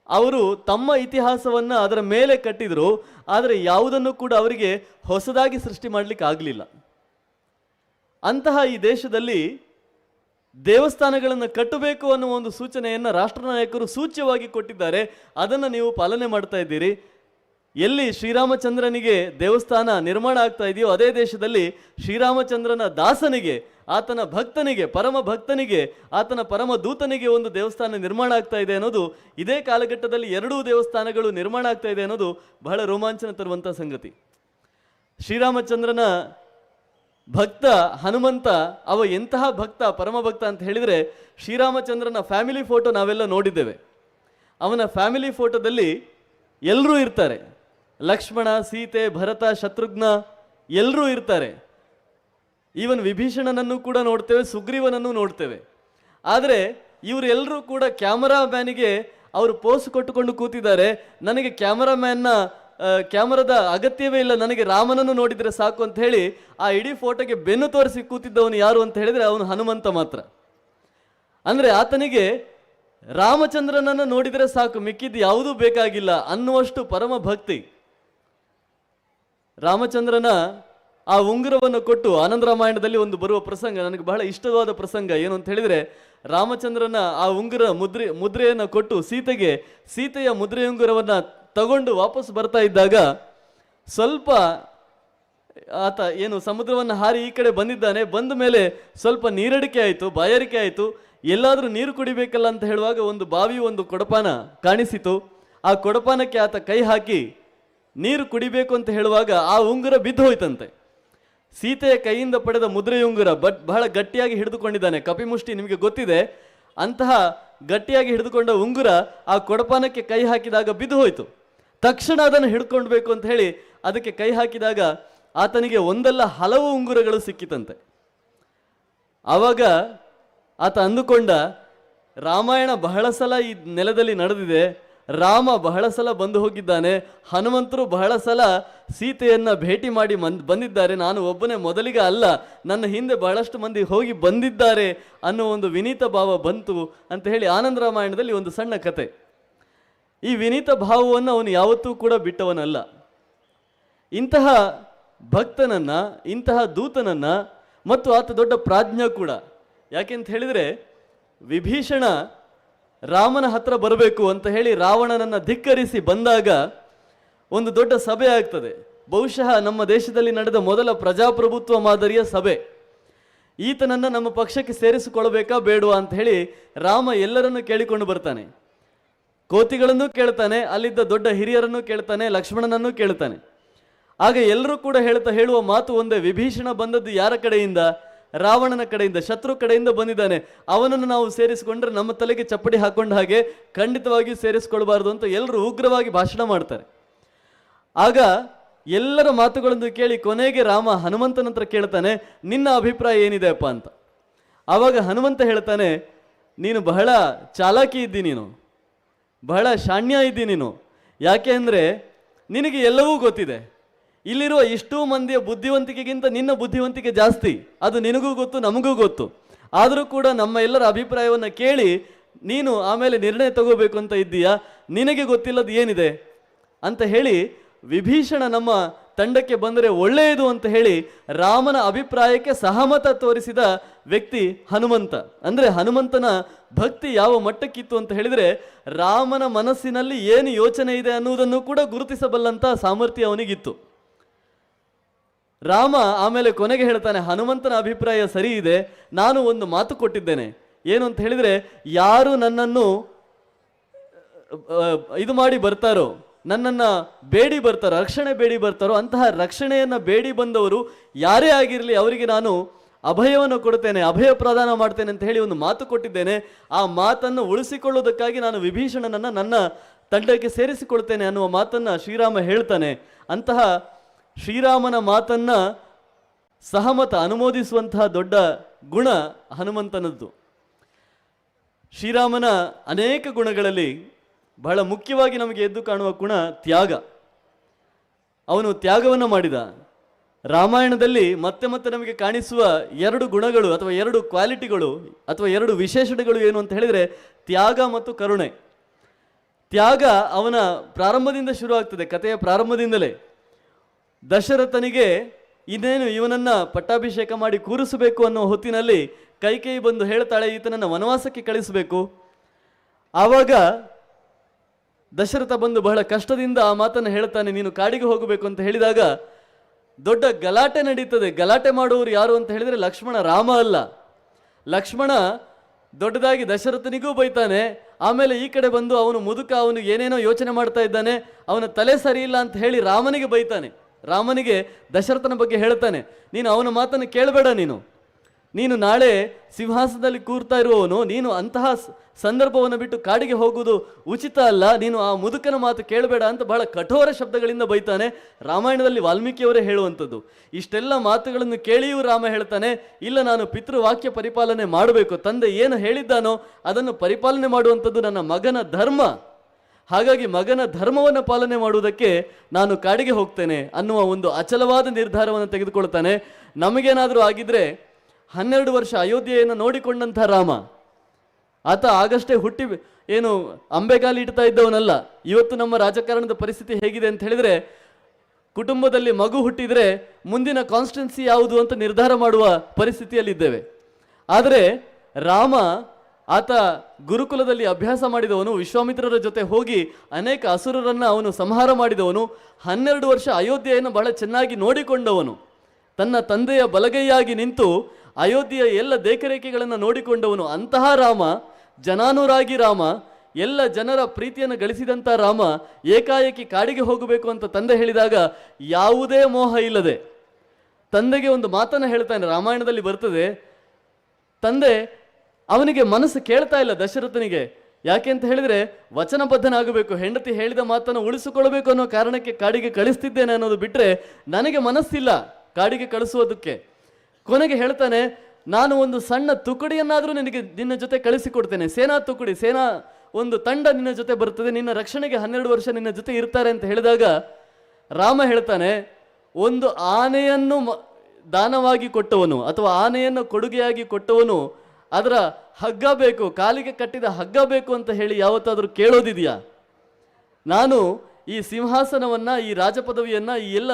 ಅವರು ತಮ್ಮ ಇತಿಹಾಸವನ್ನು ಅದರ ಮೇಲೆ ಕಟ್ಟಿದರು. ಆದರೆ ಯಾವುದನ್ನು ಕೂಡ ಅವರಿಗೆ ಹೊಸದಾಗಿ ಸೃಷ್ಟಿ ಮಾಡಲಿಕ್ಕೆ ಆಗಲಿಲ್ಲ. ಅಂತಹ ಈ ದೇಶದಲ್ಲಿ ದೇವಸ್ಥಾನಗಳನ್ನು ಕಟ್ಟಬೇಕು ಅನ್ನುವ ಒಂದು ಸೂಚನೆಯನ್ನು ರಾಷ್ಟ್ರ ನಾಯಕರು ಸೂಚ್ಯವಾಗಿ ಕೊಟ್ಟಿದ್ದಾರೆ. ಅದನ್ನು ನೀವು ಪಾಲನೆ ಮಾಡ್ತಾ ಇದ್ದೀರಿ. ಎಲ್ಲಿ ಶ್ರೀರಾಮಚಂದ್ರನಿಗೆ ದೇವಸ್ಥಾನ ನಿರ್ಮಾಣ ಆಗ್ತಾ ಇದೆಯೋ ಅದೇ ದೇಶದಲ್ಲಿ ಶ್ರೀರಾಮಚಂದ್ರನ ದಾಸನಿಗೆ, ಆತನ ಭಕ್ತನಿಗೆ, ಪರಮ ಭಕ್ತನಿಗೆ, ಆತನ ಪರಮ ದೂತನಿಗೆ ಒಂದು ದೇವಸ್ಥಾನ ನಿರ್ಮಾಣ ಆಗ್ತಾ ಇದೆ ಅನ್ನೋದು, ಇದೇ ಕಾಲಘಟ್ಟದಲ್ಲಿ 2 ದೇವಸ್ಥಾನಗಳು ನಿರ್ಮಾಣ ಆಗ್ತಾ ಇದೆ ಅನ್ನೋದು ಬಹಳ ರೋಮಾಂಚನ ತರುವಂಥ ಸಂಗತಿ. ಶ್ರೀರಾಮಚಂದ್ರನ ಭಕ್ತ ಹನುಮಂತ, ಅವ ಎಂತಹ ಭಕ್ತ, ಪರಮ ಭಕ್ತ ಅಂತ ಹೇಳಿದರೆ, ಶ್ರೀರಾಮಚಂದ್ರನ ಫ್ಯಾಮಿಲಿ ಫೋಟೋ ನಾವೆಲ್ಲ ನೋಡಿದ್ದೇವೆ. ಅವನ ಫ್ಯಾಮಿಲಿ ಫೋಟೋದಲ್ಲಿ ಎಲ್ಲರೂ ಇರ್ತಾರೆ. ಲಕ್ಷ್ಮಣ, ಸೀತೆ, ಭರತ, ಶತ್ರುಘ್ನ ಎಲ್ಲರೂ ಇರ್ತಾರೆ. ಈವನ್ ವಿಭೀಷಣನನ್ನು ಕೂಡ ನೋಡ್ತೇವೆ, ಸುಗ್ರೀವನನ್ನು ನೋಡ್ತೇವೆ. ಆದರೆ ಇವರೆಲ್ಲರೂ ಕೂಡ ಕ್ಯಾಮರಾ ಮ್ಯಾನಿಗೆ ಅವರು ಪೋಸ್ ಕೊಟ್ಟುಕೊಂಡು ಕೂತಿದ್ದಾರೆ. ನನಗೆ ಕ್ಯಾಮರಾದ ಅಗತ್ಯವೇ ಇಲ್ಲ, ನನಗೆ ರಾಮನನ್ನು ನೋಡಿದರೆ ಸಾಕು ಅಂತ ಹೇಳಿ ಆ ಇಡೀ ಫೋಟೋಗೆ ಬೆನ್ನು ತೋರಿಸಿ ಕೂತಿದ್ದವನು ಯಾರು ಅಂತ ಹೇಳಿದರೆ ಅವನು ಹನುಮಂತ ಮಾತ್ರ. ಅಂದರೆ ಆತನಿಗೆ ರಾಮಚಂದ್ರನನ್ನು ನೋಡಿದರೆ ಸಾಕು, ಮಿಕ್ಕಿದ್ದು ಯಾವುದೂ ಬೇಕಾಗಿಲ್ಲ ಅನ್ನುವಷ್ಟು ಪರಮ ಭಕ್ತಿ. ರಾಮಚಂದ್ರನ ಆ ಉಂಗುರವನ್ನು ಕೊಟ್ಟು ಆನಂದ ರಾಮಾಯಣದಲ್ಲಿ ಒಂದು ಬರುವ ಪ್ರಸಂಗ ನನಗೆ ಬಹಳ ಇಷ್ಟವಾದ ಪ್ರಸಂಗ. ಏನು ಅಂತ ಹೇಳಿದರೆ, ರಾಮಚಂದ್ರನ ಆ ಮುದ್ರೆಯನ್ನು ಕೊಟ್ಟು ಸೀತೆಯ ಮುದ್ರೆ ಉಂಗುರವನ್ನು ತಗೊಂಡು ವಾಪಸ್ ಬರ್ತಾ ಇದ್ದಾಗ ಸ್ವಲ್ಪ ಆತ ಸಮುದ್ರವನ್ನು ಹಾರಿ ಈ ಕಡೆ ಬಂದಿದ್ದಾನೆ. ಬಂದ ಮೇಲೆ ಸ್ವಲ್ಪ ನೀರಡಿಕೆ ಆಯಿತು, ಬಾಯಾರಿಕೆ ಆಯಿತು. ಎಲ್ಲಾದರೂ ನೀರು ಕುಡಿಬೇಕಲ್ಲ ಅಂತ ಹೇಳುವಾಗ ಒಂದು ಬಾವಿ, ಒಂದು ಕೊಡಪಾನ ಕಾಣಿಸಿತು. ಆ ಕೊಡಪಾನಕ್ಕೆ ಆತ ಕೈ ಹಾಕಿ ನೀರು ಕುಡಿಬೇಕು ಅಂತ ಹೇಳುವಾಗ ಆ ಉಂಗುರ ಬಿದ್ದು ಹೋಯ್ತಂತೆ. ಸೀತೆಯ ಕೈಯಿಂದ ಪಡೆದ ಮುದ್ರೆಯುಂಗುರ ಬಹಳ ಗಟ್ಟಿಯಾಗಿ ಹಿಡಿದುಕೊಂಡಿದ್ದಾನೆ. ಕಪಿಮುಷ್ಟಿ ನಿಮಗೆ ಗೊತ್ತಿದೆ. ಅಂತಹ ಗಟ್ಟಿಯಾಗಿ ಹಿಡಿದುಕೊಂಡ ಉಂಗುರ ಆ ಕೊಡಪಾನಕ್ಕೆ ಕೈ ಹಾಕಿದಾಗ ಬಿದ್ದು ಹೋಯಿತು. ತಕ್ಷಣ ಅದನ್ನು ಹಿಡ್ಕೊಳ್ಬೇಕು ಅಂತ ಹೇಳಿ ಅದಕ್ಕೆ ಕೈ ಹಾಕಿದಾಗ ಆತನಿಗೆ ಒಂದಲ್ಲ ಹಲವು ಉಂಗುರಗಳು ಸಿಕ್ಕಿತಂತೆ. ಆವಾಗ ಆತ ಅಂದುಕೊಂಡ, ರಾಮಾಯಣ ಬಹಳ ಸಲ ಈ ನೆಲದಲ್ಲಿ ನಡೆದಿದೆ, ರಾಮ ಬಹಳ ಸಲ ಬಂದು ಹೋಗಿದ್ದಾನೆ, ಹನುಮಂತರು ಬಹಳ ಸಲ ಸೀತೆಯನ್ನು ಭೇಟಿ ಮಾಡಿ ಬಂದಿದ್ದಾರೆ, ನಾನು ಒಬ್ಬನೇ ಮೊದಲಿಗೆ ಅಲ್ಲ, ನನ್ನ ಹಿಂದೆ ಬಹಳಷ್ಟು ಮಂದಿ ಹೋಗಿ ಬಂದಿದ್ದಾರೆ ಅನ್ನೋ ಒಂದು ವಿನೀತ ಭಾವ ಬಂತು ಅಂತ ಹೇಳಿ ಆನಂದ ರಾಮಾಯಣದಲ್ಲಿ ಒಂದು ಸಣ್ಣ ಕತೆ. ಈ ವಿನೀತ ಭಾವವನ್ನು ಅವನು ಯಾವತ್ತೂ ಕೂಡ ಬಿಟ್ಟವನಲ್ಲ. ಇಂತಹ ಭಕ್ತನನ್ನ, ಇಂತಹ ದೂತನನ್ನ, ಮತ್ತು ಆತ ದೊಡ್ಡ ಪ್ರಾಜ್ಞ ಕೂಡ. ಯಾಕೆಂತ ಹೇಳಿದರೆ, ವಿಭೀಷಣ ರಾಮನ ಹತ್ರ ಬರಬೇಕು ಅಂತ ಹೇಳಿ ರಾವಣನನ್ನು ಧಿಕ್ಕರಿಸಿ ಬಂದಾಗ ಒಂದು ದೊಡ್ಡ ಸಭೆ ಆಗ್ತದೆ. ಬಹುಶಃ ನಮ್ಮ ದೇಶದಲ್ಲಿ ನಡೆದ ಮೊದಲ ಪ್ರಜಾಪ್ರಭುತ್ವ ಮಾದರಿಯ ಸಭೆ. ಈತನನ್ನು ನಮ್ಮ ಪಕ್ಷಕ್ಕೆ ಸೇರಿಸಿಕೊಳ್ಳಬೇಕಾ ಬೇಡವಾ ಅಂತ ಹೇಳಿ ರಾಮ ಎಲ್ಲರನ್ನೂ ಕೇಳಿಕೊಂಡು ಬರ್ತಾನೆ. ಕೋತಿಗಳನ್ನು ಕೇಳ್ತಾನೆ, ಅಲ್ಲಿದ್ದ ದೊಡ್ಡ ಹಿರಿಯರನ್ನು ಕೇಳ್ತಾನೆ, ಲಕ್ಷ್ಮಣನನ್ನು ಕೇಳ್ತಾನೆ. ಆಗ ಎಲ್ಲರೂ ಕೂಡ ಹೇಳುವ ಮಾತು ಒಂದೇ, ವಿಭೀಷಣ ಬಂದದ್ದು ಯಾರ ಕಡೆಯಿಂದ? ರಾವಣನ ಕಡೆಯಿಂದ, ಶತ್ರು ಕಡೆಯಿಂದ ಬಂದಿದ್ದಾನೆ. ಅವನನ್ನು ನಾವು ಸೇರಿಸಿಕೊಂಡ್ರೆ ನಮ್ಮ ತಲೆಗೆ ಚಪ್ಪಡಿ ಹಾಕೊಂಡ ಹಾಗೆ, ಖಂಡಿತವಾಗಿಯೂ ಸೇರಿಸಿಕೊಳ್ಬಾರ್ದು ಅಂತ ಎಲ್ಲರೂ ಉಗ್ರವಾಗಿ ಭಾಷಣ ಮಾಡ್ತಾರೆ. ಆಗ ಎಲ್ಲರ ಮಾತುಗಳನ್ನು ಕೇಳಿ ಕೊನೆಗೆ ರಾಮ ಹನುಮಂತನ ಹತ್ರ ಕೇಳ್ತಾನೆ, ನಿನ್ನ ಅಭಿಪ್ರಾಯ ಏನಿದೆ ಅಪ್ಪ ಅಂತ. ಆವಾಗ ಹನುಮಂತ ಹೇಳ್ತಾನೆ, ನೀನು ಬಹಳ ಚಾಲಾಕಿ ಇದ್ದಿ, ನೀನು ಬಹಳ ಶಾಣ್ಯ ಇದ್ದಿ ನೀನು. ಯಾಕೆ ಅಂದರೆ ನಿನಗೆ ಎಲ್ಲವೂ ಗೊತ್ತಿದೆ. ಇಲ್ಲಿರುವ ಇಷ್ಟೂ ಮಂದಿಯ ಬುದ್ಧಿವಂತಿಕೆಗಿಂತ ನಿನ್ನ ಬುದ್ಧಿವಂತಿಕೆ ಜಾಸ್ತಿ, ಅದು ನಿನಗೂ ಗೊತ್ತು, ನಮಗೂ ಗೊತ್ತು. ಆದರೂ ಕೂಡ ನಮ್ಮ ಎಲ್ಲರ ಅಭಿಪ್ರಾಯವನ್ನು ಕೇಳಿ ನೀನು ಆಮೇಲೆ ನಿರ್ಣಯ ತಗೋಬೇಕು ಅಂತ ಇದ್ದೀಯಾ, ನಿನಗೆ ಗೊತ್ತಿಲ್ಲದು ಏನಿದೆ ಅಂತ ಹೇಳಿ ವಿಭೀಷಣ ನಮ್ಮ ತಂಡಕ್ಕೆ ಬಂದರೆ ಒಳ್ಳೆಯದು ಅಂತ ಹೇಳಿ ರಾಮನ ಅಭಿಪ್ರಾಯಕ್ಕೆ ಸಹಮತ ತೋರಿಸಿದ ವ್ಯಕ್ತಿ ಹನುಮಂತ. ಅಂದರೆ ಹನುಮಂತನ ಭಕ್ತಿ ಯಾವ ಮಟ್ಟಕ್ಕಿತ್ತು ಅಂತ ಹೇಳಿದರೆ, ರಾಮನ ಮನಸ್ಸಿನಲ್ಲಿ ಏನು ಯೋಚನೆ ಇದೆ ಅನ್ನುವುದನ್ನು ಕೂಡ ಗುರುತಿಸಬಲ್ಲಂತ ಸಾಮರ್ಥ್ಯ ಅವನಿಗಿತ್ತು. ರಾಮ ಆಮೇಲೆ ಕೊನೆಗೆ ಹೇಳ್ತಾನೆ, ಹನುಮಂತನ ಅಭಿಪ್ರಾಯ ಸರಿ ಇದೆ, ನಾನು ಒಂದು ಮಾತು ಕೊಟ್ಟಿದ್ದೇನೆ. ಏನು ಅಂತ ಹೇಳಿದರೆ, ಯಾರು ನನ್ನನ್ನು ಇದು ಮಾಡಿ ಬರ್ತಾರೋ, ನನ್ನನ್ನು ಬೇಡಿ ಬರ್ತಾರೋ, ರಕ್ಷಣೆ ಬೇಡಿ ಬರ್ತಾರೋ, ಅಂತಹ ರಕ್ಷಣೆಯನ್ನು ಬೇಡಿ ಬಂದವರು ಯಾರೇ ಆಗಿರಲಿ ಅವರಿಗೆ ನಾನು ಅಭಯವನ್ನು ಕೊಡ್ತೇನೆ, ಅಭಯ ಪ್ರದಾನ ಮಾಡ್ತೇನೆ ಅಂತ ಹೇಳಿ ಒಂದು ಮಾತು ಕೊಟ್ಟಿದ್ದೇನೆ. ಆ ಮಾತನ್ನು ಉಳಿಸಿಕೊಳ್ಳುವುದಕ್ಕಾಗಿ ನಾನು ವಿಭೀಷಣನನ್ನು ನನ್ನ ತಂಡಕ್ಕೆ ಸೇರಿಸಿಕೊಳ್ತೇನೆ ಅನ್ನುವ ಮಾತನ್ನು ಶ್ರೀರಾಮ ಹೇಳ್ತಾನೆ. ಅಂತಹ ಶ್ರೀರಾಮನ ಮಾತನ್ನ ಸಹಮತ ಅನುಮೋದಿಸುವಂತಹ ದೊಡ್ಡ ಗುಣ ಹನುಮಂತನದ್ದು. ಶ್ರೀರಾಮನ ಅನೇಕ ಗುಣಗಳಲ್ಲಿ ಬಹಳ ಮುಖ್ಯವಾಗಿ ನಮಗೆ ಎದ್ದು ಕಾಣುವ ಗುಣ ತ್ಯಾಗ. ಅವನು ತ್ಯಾಗವನ್ನು ಮಾಡಿದ. ರಾಮಾಯಣದಲ್ಲಿ ಮತ್ತೆ ಮತ್ತೆ ನಮಗೆ ಕಾಣಿಸುವ ಎರಡು ಗುಣಗಳು ಅಥವಾ ಎರಡು ಕ್ವಾಲಿಟಿಗಳು ಅಥವಾ ಎರಡು ವಿಶೇಷಣಗಳು ಏನು ಅಂತ ಹೇಳಿದರೆ ತ್ಯಾಗ ಮತ್ತು ಕರುಣೆ. ತ್ಯಾಗ ಅವನ ಪ್ರಾರಂಭದಿಂದ ಶುರು ಆಗ್ತದೆ, ಕಥೆಯ ಪ್ರಾರಂಭದಿಂದಲೇ. ದಶರಥನಿಗೆ ಇನ್ನೇನು ಇವನನ್ನ ಪಟ್ಟಾಭಿಷೇಕ ಮಾಡಿ ಕೂರಿಸಬೇಕು ಅನ್ನೋ ಹೊತ್ತಿನಲ್ಲಿ ಕೈಕೇಯಿ ಬಂದು ಹೇಳ್ತಾಳೆ, ಈತನನ್ನು ವನವಾಸಕ್ಕೆ ಕಳಿಸಬೇಕು. ಆವಾಗ ದಶರಥ ಬಂದು ಬಹಳ ಕಷ್ಟದಿಂದ ಆ ಮಾತನ್ನು ಹೇಳ್ತಾನೆ, ನೀನು ಕಾಡಿಗೆ ಹೋಗಬೇಕು ಅಂತ ಹೇಳಿದಾಗ ದೊಡ್ಡ ಗಲಾಟೆ ನಡೀತದೆ. ಗಲಾಟೆ ಮಾಡುವವರು ಯಾರು ಅಂತ ಹೇಳಿದರೆ ಲಕ್ಷ್ಮಣ, ರಾಮ ಅಲ್ಲ. ಲಕ್ಷ್ಮಣ ದೊಡ್ಡದಾಗಿ ದಶರಥನಿಗೂ ಬೈತಾನೆ. ಆಮೇಲೆ ಈ ಕಡೆ ಬಂದು ಅವನು ಮುದುಕ, ಅವನು ಏನೇನೋ ಯೋಚನೆ ಮಾಡ್ತಾ ಇದ್ದಾನೆ, ಅವನ ತಲೆ ಸರಿ ಇಲ್ಲ ಅಂತ ಹೇಳಿ ರಾಮನಿಗೆ ಬೈತಾನೆ. ರಾಮನಿಗೆ ದಶರಥನ ಬಗ್ಗೆ ಹೇಳ್ತಾನೆ, ನೀನು ಅವನ ಮಾತನ್ನು ಕೇಳಬೇಡ, ನೀನು ನಾಳೆ ಸಿಂಹಾಸನದಲ್ಲಿ ಕೂರ್ತಾ ಇರುವವನು, ನೀನು ಅಂತಹ ಸಂದರ್ಭವನ್ನು ಬಿಟ್ಟು ಕಾಡಿಗೆ ಹೋಗುವುದು ಉಚಿತ ಅಲ್ಲ, ನೀನು ಆ ಮುದುಕನ ಮಾತು ಕೇಳಬೇಡ ಅಂತ ಬಹಳ ಕಠೋರ ಶಬ್ದಗಳಿಂದ ಬೈತಾನೆ. ರಾಮಾಯಣದಲ್ಲಿ ವಾಲ್ಮೀಕಿಯವರೇ ಹೇಳುವಂಥದ್ದು. ಇಷ್ಟೆಲ್ಲ ಮಾತುಗಳನ್ನು ಕೇಳಿಯೂ ರಾಮ ಹೇಳ್ತಾನೆ, ಇಲ್ಲ, ನಾನು ಪಿತೃವಾಕ್ಯ ಪರಿಪಾಲನೆ ಮಾಡಬೇಕು, ತಂದೆ ಏನು ಹೇಳಿದ್ದಾನೋ ಅದನ್ನು ಪರಿಪಾಲನೆ ಮಾಡುವಂಥದ್ದು ನನ್ನ ಮಗನ ಧರ್ಮ. ಹಾಗಾಗಿ ಮಗನ ಧರ್ಮವನ್ನು ಪಾಲನೆ ಮಾಡುವುದಕ್ಕೆ ನಾನು ಕಾಡಿಗೆ ಹೋಗ್ತೇನೆ ಅನ್ನುವ ಒಂದು ಅಚಲವಾದ ನಿರ್ಧಾರವನ್ನು ತೆಗೆದುಕೊಳ್ತಾನೆ. ನಮಗೇನಾದರೂ ಆಗಿದ್ರೆ 12 ವರ್ಷ ಅಯೋಧ್ಯೆಯನ್ನು ನೋಡಿಕೊಂಡಂಥ ರಾಮ, ಆತ ಆಗಷ್ಟೇ ಹುಟ್ಟಿ ಏನು ಅಂಬೆಗಾಲಿ ಇಡ್ತಾ ಇದ್ದವನಲ್ಲ. ಇವತ್ತು ನಮ್ಮ ರಾಜಕಾರಣದ ಪರಿಸ್ಥಿತಿ ಹೇಗಿದೆ ಅಂತ ಹೇಳಿದರೆ, ಕುಟುಂಬದಲ್ಲಿ ಮಗು ಹುಟ್ಟಿದರೆ ಮುಂದಿನ ಕಾನ್ಸ್ಟಿಟ್ಯೂನ್ಸಿ ಯಾವುದು ಅಂತ ನಿರ್ಧಾರ ಮಾಡುವ ಪರಿಸ್ಥಿತಿಯಲ್ಲಿದ್ದೇವೆ. ಆದರೆ ರಾಮ, ಆತ ಗುರುಕುಲದಲ್ಲಿ ಅಭ್ಯಾಸ ಮಾಡಿದವನು, ವಿಶ್ವಾಮಿತ್ರರ ಜೊತೆ ಹೋಗಿ ಅನೇಕ ಅಸುರರನ್ನು ಅವನು ಸಂಹಾರ ಮಾಡಿದವನು, 12 ವರ್ಷ ಅಯೋಧ್ಯೆಯನ್ನು ಬಹಳ ಚೆನ್ನಾಗಿ ನೋಡಿಕೊಂಡವನು, ತನ್ನ ತಂದೆಯ ಬಲಗೈಯಾಗಿ ನಿಂತು ಅಯೋಧ್ಯೆಯ ಎಲ್ಲ ದೇಖರೇಖೆಗಳನ್ನು ನೋಡಿಕೊಂಡವನು. ಅಂತಹ ರಾಮ, ಜನಾನುರಾಗಿ ರಾಮ, ಎಲ್ಲ ಜನರ ಪ್ರೀತಿಯನ್ನು ಗಳಿಸಿದಂಥ ರಾಮ ಏಕಾಏಕಿ ಕಾಡಿಗೆ ಹೋಗಬೇಕು ಅಂತ ತಂದೆ ಹೇಳಿದಾಗ ಯಾವುದೇ ಮೋಹ ಇಲ್ಲದೆ ತಂದೆಗೆ ಒಂದು ಮಾತನ್ನು ಹೇಳ್ತಾನೆ. ರಾಮಾಯಣದಲ್ಲಿ ಬರ್ತದೆ, ತಂದೆ ಅವನಿಗೆ ಮನಸ್ಸು ಕೇಳ್ತಾ ಇಲ್ಲ ದಶರಥನಿಗೆ. ಯಾಕೆ ಅಂತ ಹೇಳಿದರೆ ವಚನಬದ್ಧನಾಗಬೇಕು, ಹೆಂಡತಿ ಹೇಳಿದ ಮಾತನ್ನು ಉಳಿಸಿಕೊಳ್ಬೇಕು ಅನ್ನೋ ಕಾರಣಕ್ಕೆ ಕಾಡಿಗೆ ಕಳಿಸ್ತಿದ್ದೇನೆ ಅನ್ನೋದು ಬಿಟ್ಟರೆ ನನಗೆ ಮನಸ್ಸಿಲ್ಲ ಕಾಡಿಗೆ ಕಳಿಸುವುದಕ್ಕೆ. ಕೊನೆಗೆ ಹೇಳ್ತಾನೆ, ನಾನು ಒಂದು ಸಣ್ಣ ತುಕಡಿಯನ್ನಾದರೂ ನಿನ್ನ ಜೊತೆ ಕಳಿಸಿಕೊಡ್ತೇನೆ, ಸೇನಾ ತುಕಡಿ, ಸೇನಾ ಒಂದು ತಂಡ ನಿನ್ನ ಜೊತೆ ಬರ್ತದೆ, ನಿನ್ನ ರಕ್ಷಣೆಗೆ 12 ವರ್ಷ ನಿನ್ನ ಜೊತೆ ಇರ್ತಾರೆ ಅಂತ ಹೇಳಿದಾಗ ರಾಮ ಹೇಳ್ತಾನೆ, ಒಂದು ಆನೆಯನ್ನು ದಾನವಾಗಿ ಕೊಟ್ಟವನು ಅಥವಾ ಆನೆಯನ್ನು ಕೊಡುಗೆಯಾಗಿ ಕೊಟ್ಟವನು ಅದರ ಹಗ್ಗ ಬೇಕು, ಕಾಲಿಗೆ ಕಟ್ಟಿದ ಹಗ್ಗ ಬೇಕು ಅಂತ ಹೇಳಿ ಯಾವತ್ತಾದರೂ ಕೇಳೋದಿದೆಯಾ? ನಾನು ಈ ಸಿಂಹಾಸನವನ್ನು, ಈ ರಾಜಪದವಿಯನ್ನು, ಈ ಎಲ್ಲ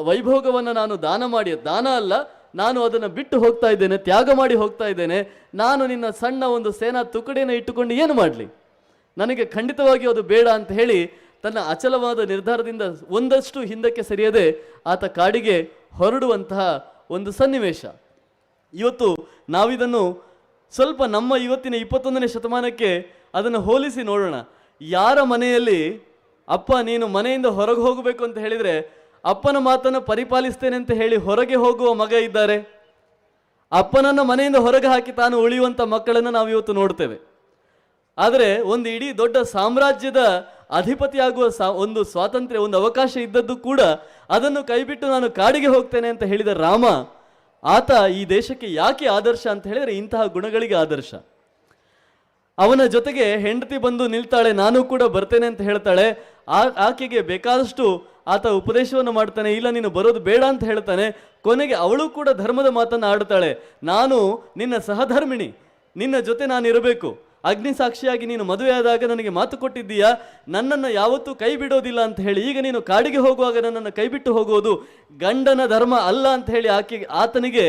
ವೈಭೋಗವನ್ನು ನಾನು ದಾನ ಅಲ್ಲ, ನಾನು ಅದನ್ನು ಬಿಟ್ಟು ಹೋಗ್ತಾ ಇದ್ದೇನೆ, ತ್ಯಾಗ ಮಾಡಿ ಹೋಗ್ತಾ ಇದ್ದೇನೆ. ನಾನು ನಿನ್ನ ಸಣ್ಣ ಒಂದು ಸೇನಾ ತುಕಡಿಯನ್ನು ಇಟ್ಟುಕೊಂಡು ಏನು ಮಾಡಲಿ? ನನಗೆ ಖಂಡಿತವಾಗಿಯೂ ಅದು ಬೇಡ ಅಂತ ಹೇಳಿ ತನ್ನ ಅಚಲವಾದ ನಿರ್ಧಾರದಿಂದ ಒಂದಷ್ಟು ಹಿಂದಕ್ಕೆ ಸರಿಯದೆ ಆತ ಕಾಡಿಗೆ ಹೊರಡುವಂತಹ ಒಂದು ಸನ್ನಿವೇಶ. ಇವತ್ತು ನಾವಿದನ್ನು ಸ್ವಲ್ಪ ನಮ್ಮ ಇವತ್ತಿನ 21ನೇ ಶತಮಾನಕ್ಕೆ ಅದನ್ನು ಹೋಲಿಸಿ ನೋಡೋಣ. ಯಾರ ಮನೆಯಲ್ಲಿ ಅಪ್ಪ ನೀನು ಮನೆಯಿಂದ ಹೊರಗೆ ಹೋಗಬೇಕು ಅಂತ ಹೇಳಿದರೆ ಅಪ್ಪನ ಮಾತನ್ನು ಪರಿಪಾಲಿಸ್ತೇನೆ ಅಂತ ಹೇಳಿ ಹೊರಗೆ ಹೋಗುವ ಮಗ ಇದ್ದಾರೆ? ಅಪ್ಪನನ್ನು ಮನೆಯಿಂದ ಹೊರಗೆ ಹಾಕಿ ತಾನು ಉಳಿಯುವಂಥ ಮಕ್ಕಳನ್ನು ನಾವು ಇವತ್ತು ನೋಡ್ತೇವೆ. ಆದರೆ ಒಂದು ಇಡೀ ದೊಡ್ಡ ಸಾಮ್ರಾಜ್ಯದ ಅಧಿಪತಿಯಾಗುವ ಒಂದು ಸ್ವಾತಂತ್ರ್ಯ, ಒಂದು ಅವಕಾಶ ಇದ್ದದ್ದು ಕೂಡ ಅದನ್ನು ಕೈಬಿಟ್ಟು ನಾನು ಕಾಡಿಗೆ ಹೋಗ್ತೇನೆ ಅಂತ ಹೇಳಿದ ರಾಮ, ಆತ ಈ ದೇಶಕ್ಕೆ ಯಾಕೆ ಆದರ್ಶ ಅಂತ ಹೇಳಿದರೆ ಇಂತಹ ಗುಣಗಳಿಗೆ ಆದರ್ಶ. ಅವನ ಜೊತೆಗೆ ಹೆಂಡತಿ ಬಂದು ನಿಲ್ತಾಳೆ, ನಾನು ಕೂಡ ಬರ್ತೇನೆ ಅಂತ ಹೇಳ್ತಾಳೆ. ಆಕೆಗೆ ಬೇಕಾದಷ್ಟು ಆತ ಉಪದೇಶವನ್ನು ಮಾಡ್ತಾನೆ, ಇಲ್ಲ ನೀನು ಬರೋದು ಬೇಡ ಅಂತ ಹೇಳ್ತಾನೆ. ಕೊನೆಗೆ ಅವಳು ಕೂಡ ಧರ್ಮದ ಮಾತನ್ನು ಆಡ್ತಾಳೆ, ನಾನು ನಿನ್ನ ಸಹಧರ್ಮಿಣಿ, ನಿನ್ನ ಜೊತೆ ನಾನು ಇರಬೇಕು, ಅಗ್ನಿ ಸಾಕ್ಷಿಯಾಗಿ ನೀನು ಮದುವೆಯಾದಾಗ ನನಗೆ ಮಾತು ಕೊಟ್ಟಿದ್ದೀಯಾ, ನನ್ನನ್ನು ಯಾವತ್ತೂ ಕೈ ಬಿಡೋದಿಲ್ಲ ಅಂತ ಹೇಳಿ. ಈಗ ನೀನು ಕಾಡಿಗೆ ಹೋಗುವಾಗ ನನ್ನನ್ನು ಕೈ ಬಿಟ್ಟು ಹೋಗುವುದು ಗಂಡನ ಧರ್ಮ ಅಲ್ಲ ಅಂತ ಹೇಳಿ ಆತನಿಗೆ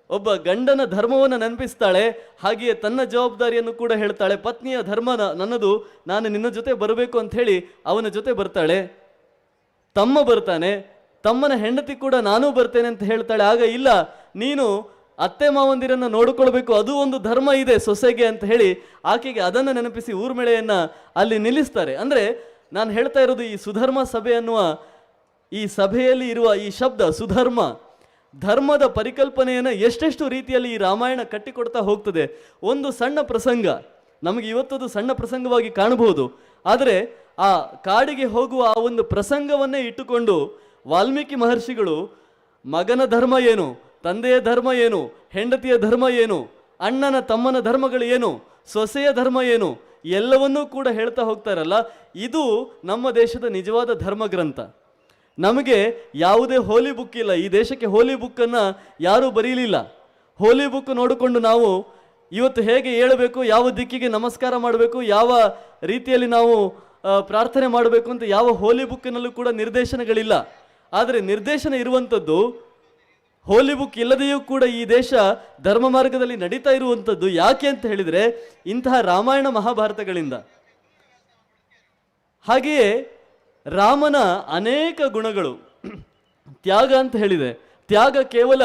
ಒಬ್ಬ ಗಂಡನ ಧರ್ಮವನ್ನು ನೆನಪಿಸ್ತಾಳೆ. ಹಾಗೆಯೇ ತನ್ನ ಜವಾಬ್ದಾರಿಯನ್ನು ಕೂಡ ಹೇಳ್ತಾಳೆ, ಪತ್ನಿಯ ಧರ್ಮ ನನ್ನದು, ನಾನು ನಿನ್ನ ಜೊತೆ ಬರಬೇಕು ಅಂತ ಹೇಳಿ ಅವನ ಜೊತೆ ಬರ್ತಾಳೆ. ತಮ್ಮ ಬರ್ತಾನೆ, ತಮ್ಮನ ಹೆಂಡತಿ ಕೂಡ ನಾನೂ ಬರ್ತೇನೆ ಅಂತ ಹೇಳ್ತಾಳೆ. ಆಗ ಇಲ್ಲ, ನೀನು ಅತ್ತೆ ಮಾವಂದಿರನ್ನು ನೋಡಿಕೊಳ್ಬೇಕು, ಅದು ಒಂದು ಧರ್ಮ ಇದೆ ಸೊಸೆಗೆ ಅಂತ ಹೇಳಿ ಆಕೆಗೆ ಅದನ್ನು ನೆನಪಿಸಿ ಊರ್ಮಿಳೆಯನ್ನು ಅಲ್ಲಿ ನಿಲ್ಲಿಸ್ತಾರೆ. ಅಂದರೆ ನಾನು ಹೇಳ್ತಾ ಇರೋದು ಈ ಸುಧರ್ಮ ಸಭೆ ಅನ್ನುವ ಈ ಸಭೆಯಲ್ಲಿ ಇರುವ ಈ ಶಬ್ದ ಸುಧರ್ಮ, ಧರ್ಮದ ಪರಿಕಲ್ಪನೆಯನ್ನು ಎಷ್ಟೆಷ್ಟು ರೀತಿಯಲ್ಲಿ ಈ ರಾಮಾಯಣ ಕಟ್ಟಿಕೊಡ್ತಾ ಹೋಗ್ತದೆ. ಒಂದು ಸಣ್ಣ ಪ್ರಸಂಗ ನಮಗೆ ಇವತ್ತದು ಸಣ್ಣ ಪ್ರಸಂಗವಾಗಿ ಕಾಣಬಹುದು, ಆದರೆ ಆ ಕಾಡಿಗೆ ಹೋಗುವ ಆ ಒಂದು ಪ್ರಸಂಗವನ್ನೇ ಇಟ್ಟುಕೊಂಡು ವಾಲ್ಮೀಕಿ ಮಹರ್ಷಿಗಳು ಮಗನ ಧರ್ಮ ಏನು, ತಂದೆಯ ಧರ್ಮ ಏನು, ಹೆಂಡತಿಯ ಧರ್ಮ ಏನು, ಅಣ್ಣನ ತಮ್ಮನ ಧರ್ಮಗಳು ಏನು, ಸೊಸೆಯ ಧರ್ಮ ಏನು, ಎಲ್ಲವನ್ನೂ ಕೂಡ ಹೇಳ್ತಾ ಹೋಗ್ತಾರಲ್ಲ. ಇದು ನಮ್ಮ ದೇಶದ ನಿಜವಾದ ಧರ್ಮ ಗ್ರಂಥ. ನಮಗೆ ಯಾವುದೇ ಹೋಲಿ ಬುಕ್ ಇಲ್ಲ. ಈ ದೇಶಕ್ಕೆ ಹೋಲಿ ಬುಕ್ಕನ್ನು ಯಾರೂ ಬರೀಲಿಲ್ಲ. ಹೋಲಿ ಬುಕ್ ನೋಡಿಕೊಂಡು ನಾವು ಇವತ್ತು ಹೇಗೆ ಹೇಳಬೇಕು, ಯಾವ ದಿಕ್ಕಿಗೆ ನಮಸ್ಕಾರ ಮಾಡಬೇಕು, ಯಾವ ರೀತಿಯಲ್ಲಿ ನಾವು ಪ್ರಾರ್ಥನೆ ಮಾಡಬೇಕು ಅಂತ ಯಾವ ಹೋಲಿ ಬುಕ್ಕಿನಲ್ಲೂ ಕೂಡ ನಿರ್ದೇಶನಗಳಿಲ್ಲ. ಆದರೆ ನಿರ್ದೇಶನ ಇರುವಂಥದ್ದು ಹೋಲಿ ಬುಕ್ ಇಲ್ಲದೆಯೂ ಕೂಡ ಈ ದೇಶ ಧರ್ಮ ಮಾರ್ಗದಲ್ಲಿ ನಡೀತಾ ಇರುವಂಥದ್ದು ಯಾಕೆ ಅಂತ ಹೇಳಿದರೆ ಇಂತಹ ರಾಮಾಯಣ ಮಹಾಭಾರತಗಳಿಂದ. ಹಾಗೆಯೇ ರಾಮನ ಅನೇಕ ಗುಣಗಳು, ತ್ಯಾಗ ಅಂತ ಹೇಳಿದೆ. ತ್ಯಾಗ ಕೇವಲ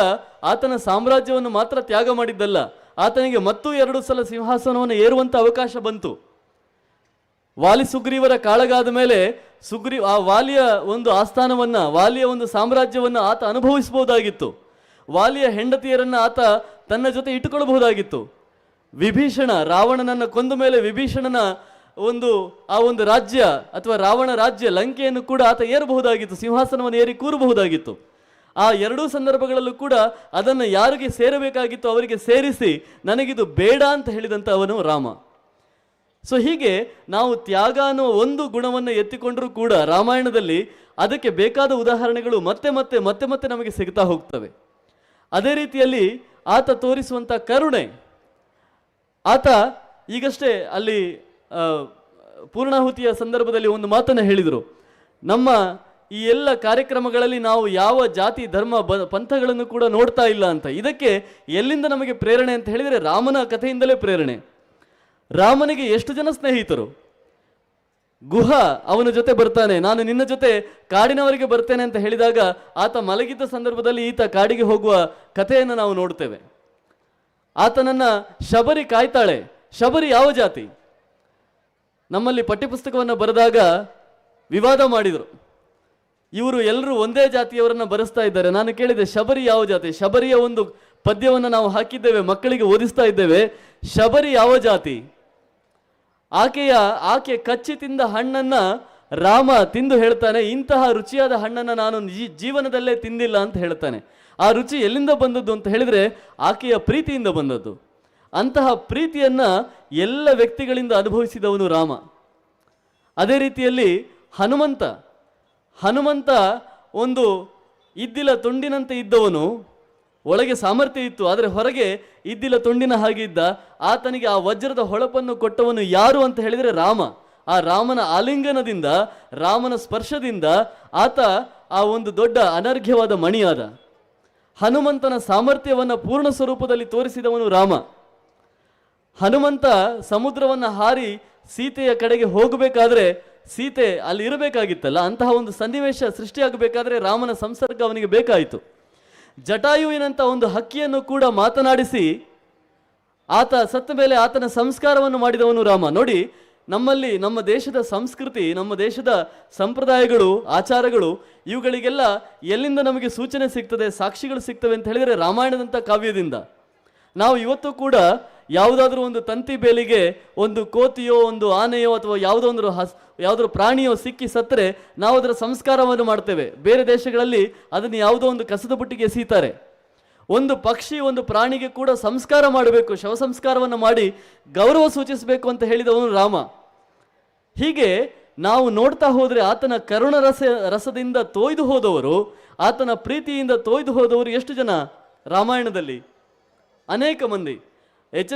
ಆತನ ಸಾಮ್ರಾಜ್ಯವನ್ನು ಮಾತ್ರ ತ್ಯಾಗ ಮಾಡಿದ್ದಲ್ಲ, ಆತನಿಗೆ ಮತ್ತೂ 2 ಸಲ ಸಿಂಹಾಸನವನ್ನು ಏರುವಂಥ ಅವಕಾಶ ಬಂತು. ವಾಲಿ ಸುಗ್ರೀವರ ಕಾಳಗಾದ ಮೇಲೆ ಆ ವಾಲಿಯ ಒಂದು ಆಸ್ಥಾನವನ್ನ, ವಾಲಿಯ ಒಂದು ಸಾಮ್ರಾಜ್ಯವನ್ನ ಆತ ಅನುಭವಿಸಬಹುದಾಗಿತ್ತು. ವಾಲಿಯ ಹೆಂಡತಿಯರನ್ನ ಆತ ತನ್ನ ಜೊತೆ ಇಟ್ಟುಕೊಳ್ಳಬಹುದಾಗಿತ್ತು. ವಿಭೀಷಣ, ರಾವಣನನ್ನು ಕೊಂದ ಮೇಲೆ ವಿಭೀಷಣನ ಆ ಒಂದು ರಾಜ್ಯ ಅಥವಾ ರಾವಣ ರಾಜ್ಯ ಲಂಕೆಯನ್ನು ಕೂಡ ಆತ ಏರಬಹುದಾಗಿತ್ತು, ಸಿಂಹಾಸನವನ್ನು ಏರಿ ಕೂರಬಹುದಾಗಿತ್ತು. ಆ 2 ಸಂದರ್ಭಗಳಲ್ಲೂ ಕೂಡ ಅದನ್ನು ಯಾರಿಗೆ ಸೇರಬೇಕಾಗಿತ್ತು ಅವರಿಗೆ ಸೇರಿಸಿ ನನಗಿದು ಬೇಡ ಅಂತ ಹೇಳಿದಂಥ ಅವನು ರಾಮ. ಸೊ ಹೀಗೆ ನಾವು ತ್ಯಾಗ ಅನ್ನುವ ಒಂದು ಗುಣವನ್ನು ಎತ್ತಿಕೊಂಡರೂ ಕೂಡ ರಾಮಾಯಣದಲ್ಲಿ ಅದಕ್ಕೆ ಬೇಕಾದ ಉದಾಹರಣೆಗಳು ಮತ್ತೆ ಮತ್ತೆ ಮತ್ತೆ ಮತ್ತೆ ನಮಗೆ ಸಿಗ್ತಾ ಹೋಗ್ತವೆ. ಅದೇ ರೀತಿಯಲ್ಲಿ ಆತ ತೋರಿಸುವಂಥ ಕರುಣೆ. ಆತ ಈಗಷ್ಟೇ ಅಲ್ಲಿ ಪೂರ್ಣಾಹುತಿಯ ಸಂದರ್ಭದಲ್ಲಿ ಒಂದು ಮಾತನ್ನು ಹೇಳಿದರು, ನಮ್ಮ ಈ ಎಲ್ಲ ಕಾರ್ಯಕ್ರಮಗಳಲ್ಲಿ ನಾವು ಯಾವ ಜಾತಿ ಧರ್ಮ ಪಂಥಗಳನ್ನು ಕೂಡ ನೋಡ್ತಾ ಇಲ್ಲ ಅಂತ. ಇದಕ್ಕೆ ಎಲ್ಲಿಂದ ನಮಗೆ ಪ್ರೇರಣೆ ಅಂತ ಹೇಳಿದರೆ ರಾಮನ ಕಥೆಯಿಂದಲೇ ಪ್ರೇರಣೆ. ರಾಮನಿಗೆ ಎಷ್ಟು ಜನ ಸ್ನೇಹಿತರು. ಗುಹ ಅವನ ಜೊತೆ ಬರ್ತಾನೆ, ನಾನು ನಿನ್ನ ಜೊತೆ ಕಾಡಿನವರೆಗೆ ಬರ್ತೇನೆ ಅಂತ ಹೇಳಿದಾಗ ಆತ ಮಲಗಿದ್ದ ಸಂದರ್ಭದಲ್ಲಿ ಈತ ಕಾಡಿಗೆ ಹೋಗುವ ಕಥೆಯನ್ನು ನಾವು ನೋಡ್ತೇವೆ. ಆತನನ್ನ ಶಬರಿ ಕಾಯ್ತಾಳೆ. ಶಬರಿ ಯಾವ ಜಾತಿ? ನಮ್ಮಲ್ಲಿ ಪಠ್ಯಪುಸ್ತಕವನ್ನು ಬರೆದಾಗ ವಿವಾದ ಮಾಡಿದರು, ಇವರು ಎಲ್ಲರೂ ಒಂದೇ ಜಾತಿಯವರನ್ನು ಬರೆಸ್ತಾ ಇದ್ದಾರೆ. ನಾನು ಕೇಳಿದೆ, ಶಬರಿ ಯಾವ ಜಾತಿ? ಶಬರಿಯ ಒಂದು ಪದ್ಯವನ್ನು ನಾವು ಹಾಕಿದ್ದೇವೆ, ಮಕ್ಕಳಿಗೆ ಓದಿಸ್ತಾ ಇದ್ದೇವೆ. ಶಬರಿ ಯಾವ ಜಾತಿ? ಆಕೆ ಕಚ್ಚಿ ತಿಂದ ಹಣ್ಣನ್ನ ರಾಮ ತಿಂದು ಹೇಳ್ತಾನೆ, ಇಂತಹ ರುಚಿಯಾದ ಹಣ್ಣನ್ನು ನಾನು ಜೀವನದಲ್ಲೇ ತಿಂದಿಲ್ಲ ಅಂತ ಹೇಳ್ತಾನೆ. ಆ ರುಚಿ ಎಲ್ಲಿಂದ ಬಂದದ್ದು ಅಂತ ಹೇಳಿದ್ರೆ ಆಕೆಯ ಪ್ರೀತಿಯಿಂದ ಬಂದದ್ದು. ಅಂತಹ ಪ್ರೀತಿಯನ್ನ ಎಲ್ಲ ವ್ಯಕ್ತಿಗಳಿಂದ ಅನುಭವಿಸಿದವನು ರಾಮ. ಅದೇ ರೀತಿಯಲ್ಲಿ ಹನುಮಂತ ಒಂದು ಇದ್ದಿಲ ತುಂಡಿನಂತೆ ಇದ್ದವನು. ಒಳಗೆ ಸಾಮರ್ಥ್ಯ ಇತ್ತು, ಆದರೆ ಹೊರಗೆ ಇದ್ದಿಲ ತುಂಡಿನ ಹಾಗೆ ಇದ್ದ. ಆತನಿಗೆ ಆ ವಜ್ರದ ಹೊಳಪನ್ನು ಕೊಟ್ಟವನು ಯಾರು ಅಂತ ಹೇಳಿದರೆ ರಾಮ. ಆ ರಾಮನ ಆಲಿಂಗನದಿಂದ, ರಾಮನ ಸ್ಪರ್ಶದಿಂದ ಆತ ಆ ಒಂದು ದೊಡ್ಡ ಅನರ್ಘ್ಯವಾದ ಮಣಿಯಾದ. ಹನುಮಂತನ ಸಾಮರ್ಥ್ಯವನ್ನು ಪೂರ್ಣ ಸ್ವರೂಪದಲ್ಲಿ ತೋರಿಸಿದವನು ರಾಮ. ಹನುಮಂತ ಸಮುದ್ರವನ್ನು ಹಾರಿ ಸೀತೆಯ ಕಡೆಗೆ ಹೋಗಬೇಕಾದ್ರೆ ಸೀತೆ ಅಲ್ಲಿ ಇರಬೇಕಾಗಿತ್ತಲ್ಲ, ಅಂತಹ ಒಂದು ಸನ್ನಿವೇಶ ಸೃಷ್ಟಿಯಾಗಬೇಕಾದ್ರೆ ರಾಮನ ಸಂಸರ್ಗ ಅವನಿಗೆ ಬೇಕಾಯಿತು. ಜಟಾಯುವಿನಂಥ ಒಂದು ಹಕ್ಕಿಯನ್ನು ಕೂಡ ಮಾತನಾಡಿಸಿ ಆತ ಸತ್ತ ಮೇಲೆ ಆತನ ಸಂಸ್ಕಾರವನ್ನು ಮಾಡಿದವನು ರಾಮ. ನೋಡಿ, ನಮ್ಮಲ್ಲಿ ನಮ್ಮ ದೇಶದ ಸಂಸ್ಕೃತಿ, ನಮ್ಮ ದೇಶದ ಸಂಪ್ರದಾಯಗಳು, ಆಚಾರಗಳು, ಇವುಗಳಿಗೆಲ್ಲ ಎಲ್ಲಿಂದ ನಮಗೆ ಸೂಚನೆ ಸಿಗ್ತದೆ, ಸಾಕ್ಷಿಗಳು ಸಿಗ್ತವೆ ಅಂತ ಹೇಳಿದರೆ ರಾಮಾಯಣದಂಥ ಕಾವ್ಯದಿಂದ. ನಾವು ಇವತ್ತು ಕೂಡ ಯಾವುದಾದ್ರೂ ಒಂದು ತಂತಿ ಬೇಲಿಗೆ ಒಂದು ಕೋತಿಯೋ ಒಂದು ಆನೆಯೋ ಅಥವಾ ಯಾವುದೋ ಪ್ರಾಣಿಯೋ ಸಿಕ್ಕಿ ಸತ್ತರೆ ನಾವು ಅದರ ಸಂಸ್ಕಾರವನ್ನು ಮಾಡ್ತೇವೆ. ಬೇರೆ ದೇಶಗಳಲ್ಲಿ ಅದನ್ನು ಯಾವುದೋ ಒಂದು ಕಸದ ಬುಟ್ಟಿಗೆ ಎಸೀತಾರೆ. ಒಂದು ಪಕ್ಷಿ, ಒಂದು ಪ್ರಾಣಿಗೆ ಕೂಡ ಸಂಸ್ಕಾರ ಮಾಡಬೇಕು, ಶವ ಸಂಸ್ಕಾರವನ್ನು ಮಾಡಿ ಗೌರವ ಸೂಚಿಸಬೇಕು ಅಂತ ಹೇಳಿದವನು ರಾಮ. ಹೀಗೆ ನಾವು ನೋಡ್ತಾ ಹೋದರೆ ಆತನ ಕರುಣ ರಸದಿಂದ ತೋಯ್ದು ಹೋದವರು, ಆತನ ಪ್ರೀತಿಯಿಂದ ತೋಯ್ದು ಹೋದವರು ಎಷ್ಟು ಜನ ರಾಮಾಯಣದಲ್ಲಿ? ಅನೇಕ ಮಂದಿ. ಎಚ್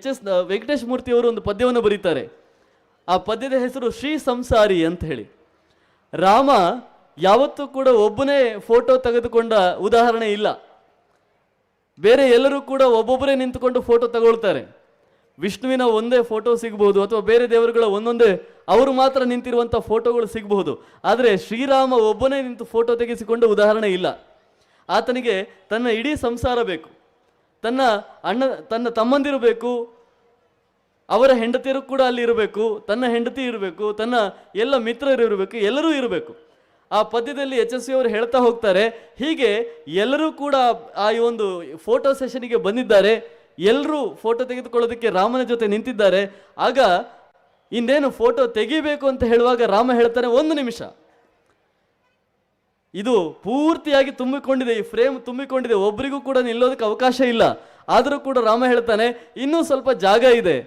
ಎಸ್ ವೆಂಕಟೇಶ್ ಮೂರ್ತಿಯವರು ಒಂದು ಪದ್ಯವನ್ನು ಬರೀತಾರೆ. ಆ ಪದ್ಯದ ಹೆಸರು ಶ್ರೀ ಸಂಸಾರಿ ಅಂತ ಹೇಳಿ. ರಾಮ ಯಾವತ್ತೂ ಕೂಡ ಒಬ್ಬನೇ ಫೋಟೋ ತೆಗೆದುಕೊಂಡ ಉದಾಹರಣೆ ಇಲ್ಲ. ಬೇರೆ ಎಲ್ಲರೂ ಕೂಡ ಒಬ್ಬೊಬ್ಬರೇ ನಿಂತುಕೊಂಡು ಫೋಟೋ ತಗೊಳ್ತಾರೆ. ವಿಷ್ಣುವಿನ ಒಂದೇ ಫೋಟೋ ಸಿಗಬಹುದು, ಅಥವಾ ಬೇರೆ ದೇವರುಗಳ ಒಂದೊಂದೇ ಅವರು ಮಾತ್ರ ನಿಂತಿರುವಂಥ ಫೋಟೋಗಳು ಸಿಗಬಹುದು. ಆದರೆ ಶ್ರೀರಾಮ ಒಬ್ಬನೇ ನಿಂತು ಫೋಟೋ ತೆಗೆಸಿಕೊಂಡ ಉದಾಹರಣೆ ಇಲ್ಲ. ಆತನಿಗೆ ತನ್ನ ಇಡೀ ಸಂಸಾರ ಬೇಕು, ತನ್ನ ತಮ್ಮಂದಿರು ಬೇಕು, ಅವರ ಹೆಂಡತಿಯರು ಕೂಡ ಅಲ್ಲಿ ಇರಬೇಕು, ತನ್ನ ಹೆಂಡತಿ ಇರಬೇಕು, ತನ್ನ ಎಲ್ಲ ಮಿತ್ರರು ಇರಬೇಕು, ಎಲ್ಲರೂ ಇರಬೇಕು. ಆ ಪದ್ಯದಲ್ಲಿ ಯಶಸ್ವಿ ಅವರು ಹೇಳ್ತಾ ಹೋಗ್ತಾರೆ, ಹೀಗೆ ಎಲ್ಲರೂ ಕೂಡ ಆ ಒಂದು ಫೋಟೋ ಸೆಷನ್ಗೆ ಬಂದಿದ್ದಾರೆ, ಎಲ್ಲರೂ ಫೋಟೋ ತೆಗೆದುಕೊಳ್ಳೋದಕ್ಕೆ ರಾಮನ ಜೊತೆ ನಿಂತಿದ್ದಾರೆ. ಆಗ ಇನ್ನೇನು ಫೋಟೋ ತೆಗಿಬೇಕು ಅಂತ ಹೇಳುವಾಗ ರಾಮ ಹೇಳ್ತಾನೆ, ಒಂದು ನಿಮಿಷ, ಇದು ಪೂರ್ತಿಯಾಗಿ ತುಂಬಿಕೊಂಡಿದೆ, ಈ ಫ್ರೇಮ್ ತುಂಬಿಕೊಂಡಿದೆ, ಒಬ್ಬರಿಗೂ ಕೂಡ ನಿಲ್ಲೋದಕ್ಕೆ ಅವಕಾಶ ಇಲ್ಲ. ಆದರೂ ಕೂಡ ರಾಮ ಹೇಳ್ತಾನೆ, ಇನ್ನೂ ಸ್ವಲ್ಪ ಜಾಗ ಇದೆ,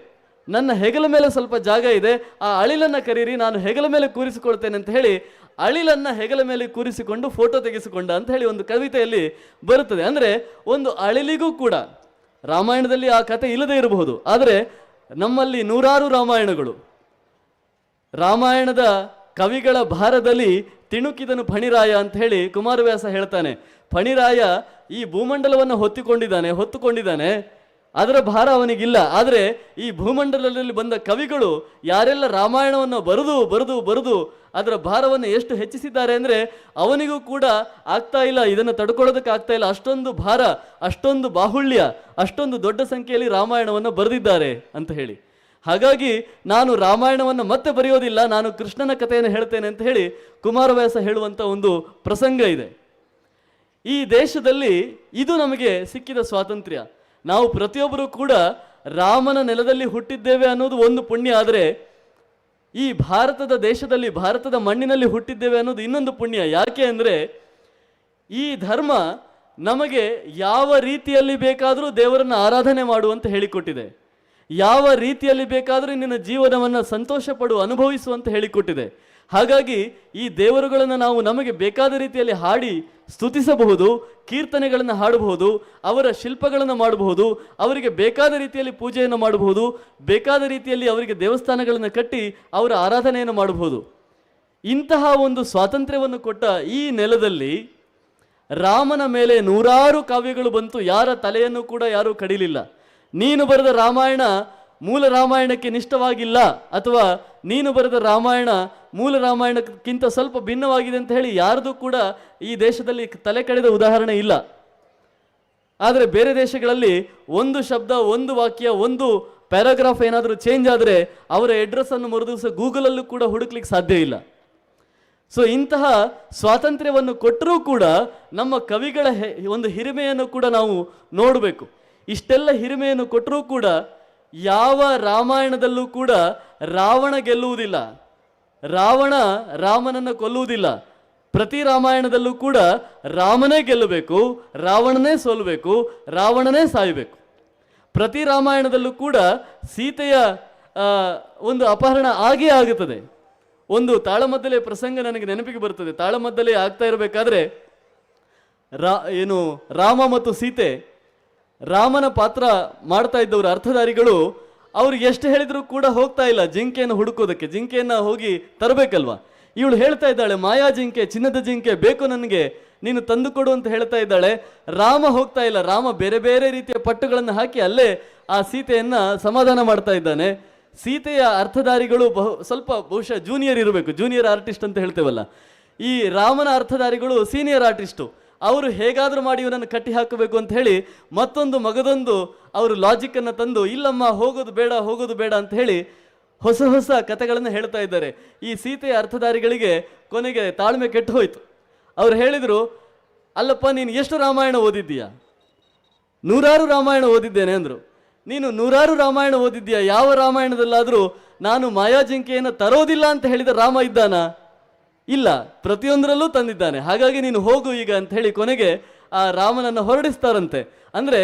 ನನ್ನ ಹೆಗಲ ಮೇಲೆ ಸ್ವಲ್ಪ ಜಾಗ ಇದೆ, ಆ ಅಳಿಲನ್ನು ಕರೀರಿ, ನಾನು ಹೆಗಲ ಮೇಲೆ ಕೂರಿಸಿಕೊಳ್ತೇನೆ ಅಂತ ಹೇಳಿ ಅಳಿಲನ್ನ ಹೆಗಲ ಮೇಲೆ ಕೂರಿಸಿಕೊಂಡು ಫೋಟೋ ತೆಗೆಸಿಕೊಂಡ ಅಂತ ಹೇಳಿ ಒಂದು ಕವಿತೆಯಲ್ಲಿ ಬರುತ್ತದೆ. ಅಂದರೆ ಒಂದು ಅಳಿಲಿಗೂ ಕೂಡ, ರಾಮಾಯಣದಲ್ಲಿ ಆ ಕಥೆ ಇಲ್ಲದೆ ಇರಬಹುದು, ಆದರೆ ನಮ್ಮಲ್ಲಿ ನೂರಾರು ರಾಮಾಯಣಗಳು. ರಾಮಾಯಣದ ಕವಿಗಳ ಭಾರದಲ್ಲಿ ತಿಣುಕಿದನು ಫಣಿರಾಯ ಅಂತ ಹೇಳಿ ಕುಮಾರವ್ಯಾಸ ಹೇಳ್ತಾನೆ. ಫಣಿರಾಯ ಈ ಭೂಮಂಡಲವನ್ನು ಹೊತ್ತುಕೊಂಡಿದ್ದಾನೆ, ಅದರ ಭಾರ ಅವನಿಗಿಲ್ಲ. ಆದರೆ ಈ ಭೂಮಂಡಲದಲ್ಲಿ ಬಂದ ಕವಿಗಳು ಯಾರೆಲ್ಲ ರಾಮಾಯಣವನ್ನು ಬರೆದು ಅದರ ಭಾರವನ್ನು ಎಷ್ಟು ಹೆಚ್ಚಿಸಿದ್ದಾರೆ ಅಂದರೆ ಅವನಿಗೂ ಕೂಡ ಆಗ್ತಾ ಇಲ್ಲ, ಇದನ್ನು ತಡ್ಕೊಳ್ಳೋದಕ್ಕೆ ಆಗ್ತಾ ಇಲ್ಲ. ಅಷ್ಟೊಂದು ಭಾರ, ಅಷ್ಟೊಂದು ಬಾಹುಳ್ಯ, ಅಷ್ಟೊಂದು ದೊಡ್ಡ ಸಂಖ್ಯೆಯಲ್ಲಿ ರಾಮಾಯಣವನ್ನು ಬರೆದಿದ್ದಾರೆ ಅಂತ ಹೇಳಿ. ಹಾಗಾಗಿ ನಾನು ರಾಮಾಯಣವನ್ನು ಮತ್ತೆ ಬರೆಯೋದಿಲ್ಲ, ನಾನು ಕೃಷ್ಣನ ಕಥೆಯನ್ನು ಹೇಳ್ತೇನೆ ಅಂತ ಹೇಳಿ ಕುಮಾರವ್ಯಾಸ ಹೇಳುವಂಥ ಒಂದು ಪ್ರಸಂಗ ಇದೆ. ಈ ದೇಶದಲ್ಲಿ ಇದು ನಮಗೆ ಸಿಕ್ಕಿದ ಸ್ವಾತಂತ್ರ್ಯ. ನಾವು ಪ್ರತಿಯೊಬ್ಬರೂ ಕೂಡ ರಾಮನ ನೆಲದಲ್ಲಿ ಹುಟ್ಟಿದ್ದೇವೆ ಅನ್ನೋದು ಒಂದು ಪುಣ್ಯ. ಆದರೆ ಈ ಭಾರತದ ದೇಶದಲ್ಲಿ, ಭಾರತದ ಮಣ್ಣಿನಲ್ಲಿ ಹುಟ್ಟಿದ್ದೇವೆ ಅನ್ನೋದು ಇನ್ನೊಂದು ಪುಣ್ಯ. ಯಾಕೆ ಅಂದರೆ ಈ ಧರ್ಮ ನಮಗೆ ಯಾವ ರೀತಿಯಲ್ಲಿ ಬೇಕಾದರೂ ದೇವರನ್ನು ಆರಾಧನೆ ಮಾಡುವಂತ ಹೇಳಿಕೊಟ್ಟಿದೆ, ಯಾವ ರೀತಿಯಲ್ಲಿ ಬೇಕಾದರೂ ನಿನ್ನ ಜೀವನವನ್ನು ಸಂತೋಷ ಪಡು, ಅನುಭವಿಸುವಂತ ಹೇಳಿಕೊಟ್ಟಿದೆ. ಹಾಗಾಗಿ ಈ ದೇವರುಗಳನ್ನು ನಾವು ನಮಗೆ ಬೇಕಾದ ರೀತಿಯಲ್ಲಿ ಹಾಡಿ ಸ್ತುತಿಸಬಹುದು, ಕೀರ್ತನೆಗಳನ್ನು ಹಾಡಬಹುದು, ಅವರ ಶಿಲ್ಪಗಳನ್ನು ಮಾಡಬಹುದು, ಅವರಿಗೆ ಬೇಕಾದ ರೀತಿಯಲ್ಲಿ ಪೂಜೆಯನ್ನು ಮಾಡಬಹುದು, ಬೇಕಾದ ರೀತಿಯಲ್ಲಿ ಅವರಿಗೆ ದೇವಸ್ಥಾನಗಳನ್ನು ಕಟ್ಟಿ ಅವರ ಆರಾಧನೆಯನ್ನು ಮಾಡಬಹುದು. ಇಂತಹ ಒಂದು ಸ್ವಾತಂತ್ರ್ಯವನ್ನು ಕೊಟ್ಟ ಈ ನೆಲದಲ್ಲಿ ರಾಮನ ಮೇಲೆ ನೂರಾರು ಕಾವ್ಯಗಳು ಬಂತು, ಯಾರ ತಲೆಯನ್ನು ಕೂಡ ಯಾರೂ ಕಡಿಲಿಲ್ಲ. ನೀನು ಬರೆದ ರಾಮಾಯಣ ಮೂಲ ರಾಮಾಯಣಕ್ಕೆ ನಿಷ್ಠವಾಗಿಲ್ಲ, ಅಥವಾ ನೀನು ಬರೆದ ರಾಮಾಯಣ ಮೂಲ ರಾಮಾಯಣಕ್ಕಿಂತ ಸ್ವಲ್ಪ ಭಿನ್ನವಾಗಿದೆ ಅಂತ ಹೇಳಿ ಯಾರ್ದು ಕೂಡ ಈ ದೇಶದಲ್ಲಿ ತಲೆ ಕಳೆದ ಉದಾಹರಣೆ ಇಲ್ಲ. ಆದರೆ ಬೇರೆ ದೇಶಗಳಲ್ಲಿ ಒಂದು ಶಬ್ದ, ಒಂದು ವಾಕ್ಯ, ಒಂದು ಪ್ಯಾರಾಗ್ರಾಫ್ ಏನಾದರೂ ಚೇಂಜ್ ಆದರೆ ಅವರ ಅಡ್ರೆಸ್ಸನ್ನು ಮರುದಿವಸ ಗೂಗಲಲ್ಲೂ ಕೂಡ ಹುಡುಕ್ಲಿಕ್ಕೆ ಸಾಧ್ಯ ಇಲ್ಲ. ಸೊ ಇಂತಹ ಸ್ವಾತಂತ್ರ್ಯವನ್ನು ಕೊಟ್ಟರೂ ಕೂಡ ನಮ್ಮ ಕವಿಗಳ ಒಂದು ಹಿರಿಮೆಯನ್ನು ಕೂಡ ನಾವು ನೋಡಬೇಕು. ಇಷ್ಟೆಲ್ಲ ಹಿರಿಮೆಯನ್ನು ಕೊಟ್ಟರೂ ಕೂಡ ಯಾವ ರಾಮಾಯಣದಲ್ಲೂ ಕೂಡ ರಾವಣ ಗೆಲ್ಲುವುದಿಲ್ಲ, ರಾವಣ ರಾಮನನ್ನು ಕೊಲ್ಲುವುದಿಲ್ಲ. ಪ್ರತಿ ರಾಮಾಯಣದಲ್ಲೂ ಕೂಡ ರಾಮನೇ ಗೆಲ್ಲಬೇಕು, ರಾವಣನೇ ಸೋಲಬೇಕು, ರಾವಣನೇ ಸಾಯಬೇಕು. ಪ್ರತಿ ರಾಮಾಯಣದಲ್ಲೂ ಕೂಡ ಸೀತೆಯ ಒಂದು ಅಪಹರಣ ಆಗೇ ಆಗುತ್ತದೆ. ಒಂದು ತಾಳಮದ್ದಲೆ ಪ್ರಸಂಗ ನನಗೆ ನೆನಪಿಗೆ ಬರ್ತದೆ. ತಾಳಮದ್ದಲೆ ಆಗ್ತಾ ಇರಬೇಕಾದ್ರೆ ರಾಮ ಮತ್ತು ಸೀತೆ, ರಾಮನ ಪಾತ್ರ ಮಾಡ್ತಾ ಇದ್ದವರು ಅರ್ಥಧಾರಿಗಳು, ಅವ್ರು ಎಷ್ಟು ಹೇಳಿದ್ರು ಕೂಡ ಹೋಗ್ತಾ ಇಲ್ಲ ಜಿಂಕೆಯನ್ನು ಹುಡುಕೋದಕ್ಕೆ, ಜಿಂಕೆಯನ್ನು ಹೋಗಿ ತರಬೇಕಲ್ವಾ. ಇವಳು ಹೇಳ್ತಾ ಇದ್ದಾಳೆ, ಮಾಯಾ ಜಿಂಕೆ, ಚಿನ್ನದ ಜಿಂಕೆ ಬೇಕು ನನಗೆ, ನೀನು ತಂದು ಕೊಡು ಅಂತ ಹೇಳ್ತಾ ಇದ್ದಾಳೆ. ರಾಮ ಹೋಗ್ತಾ ಇಲ್ಲ. ರಾಮ ಬೇರೆ ಬೇರೆ ರೀತಿಯ ಪಟ್ಟುಗಳನ್ನು ಹಾಕಿ ಅಲ್ಲೇ ಆ ಸೀತೆಯನ್ನ ಸಮಾಧಾನ ಮಾಡ್ತಾ ಇದ್ದಾನೆ. ಸೀತೆಯ ಅರ್ಥಧಾರಿಗಳು ಸ್ವಲ್ಪ ಬಹುಶಃ ಜೂನಿಯರ್ ಇರಬೇಕು, ಜೂನಿಯರ್ ಆರ್ಟಿಸ್ಟ್ ಅಂತ ಹೇಳ್ತೇವಲ್ಲ, ಈ ರಾಮನ ಅರ್ಥಧಾರಿಗಳು ಸೀನಿಯರ್ ಆರ್ಟಿಸ್ಟು. ಅವರು ಹೇಗಾದರೂ ಮಾಡಿ ಇವನನ್ನು ಕಟ್ಟಿ ಹಾಕಬೇಕು ಅಂತ ಹೇಳಿ ಮತ್ತೊಂದು ಮಗದೊಂದು ಅವರು ಲಾಜಿಕ್ಕನ್ನು ತಂದು, ಇಲ್ಲಮ್ಮ ಹೋಗೋದು ಬೇಡ ಅಂತ ಹೇಳಿ ಹೊಸ ಹೊಸ ಕಥೆಗಳನ್ನು ಹೇಳ್ತಾ ಇದ್ದಾರೆ. ಈ ಸೀತೆಯ ಅರ್ಥಧಾರಿಗಳಿಗೆ ಕೊನೆಗೆ ತಾಳ್ಮೆ ಕೆಟ್ಟು ಹೋಯಿತು. ಅವ್ರು ಹೇಳಿದರು, ಅಲ್ಲಪ್ಪ ನೀನು ಎಷ್ಟು ರಾಮಾಯಣ ಓದಿದ್ದೀಯಾ? 100 ರಾಮಾಯಣ ಓದಿದ್ದೇನೆ ಅಂದರು. ನೀನು 100 ರಾಮಾಯಣ ಓದಿದ್ದೀಯಾ? ಯಾವ ರಾಮಾಯಣದಲ್ಲಾದರೂ ನಾನು ಮಾಯಾಜಿಂಕೆಯನ್ನು ತರೋದಿಲ್ಲ ಅಂತ ಹೇಳಿದ ರಾಮ ಇದ್ದಾನಾ? ಇಲ್ಲ, ಪ್ರತಿಯೊಂದರಲ್ಲೂ ತಂದಿದ್ದಾನೆ. ಹಾಗಾಗಿ ನೀನು ಹೋಗು ಈಗ ಅಂತ ಹೇಳಿ ಕೊನೆಗೆ ಆ ರಾಮನನ್ನು ಹೊರಡಿಸ್ತಾರಂತೆ. ಅಂದರೆ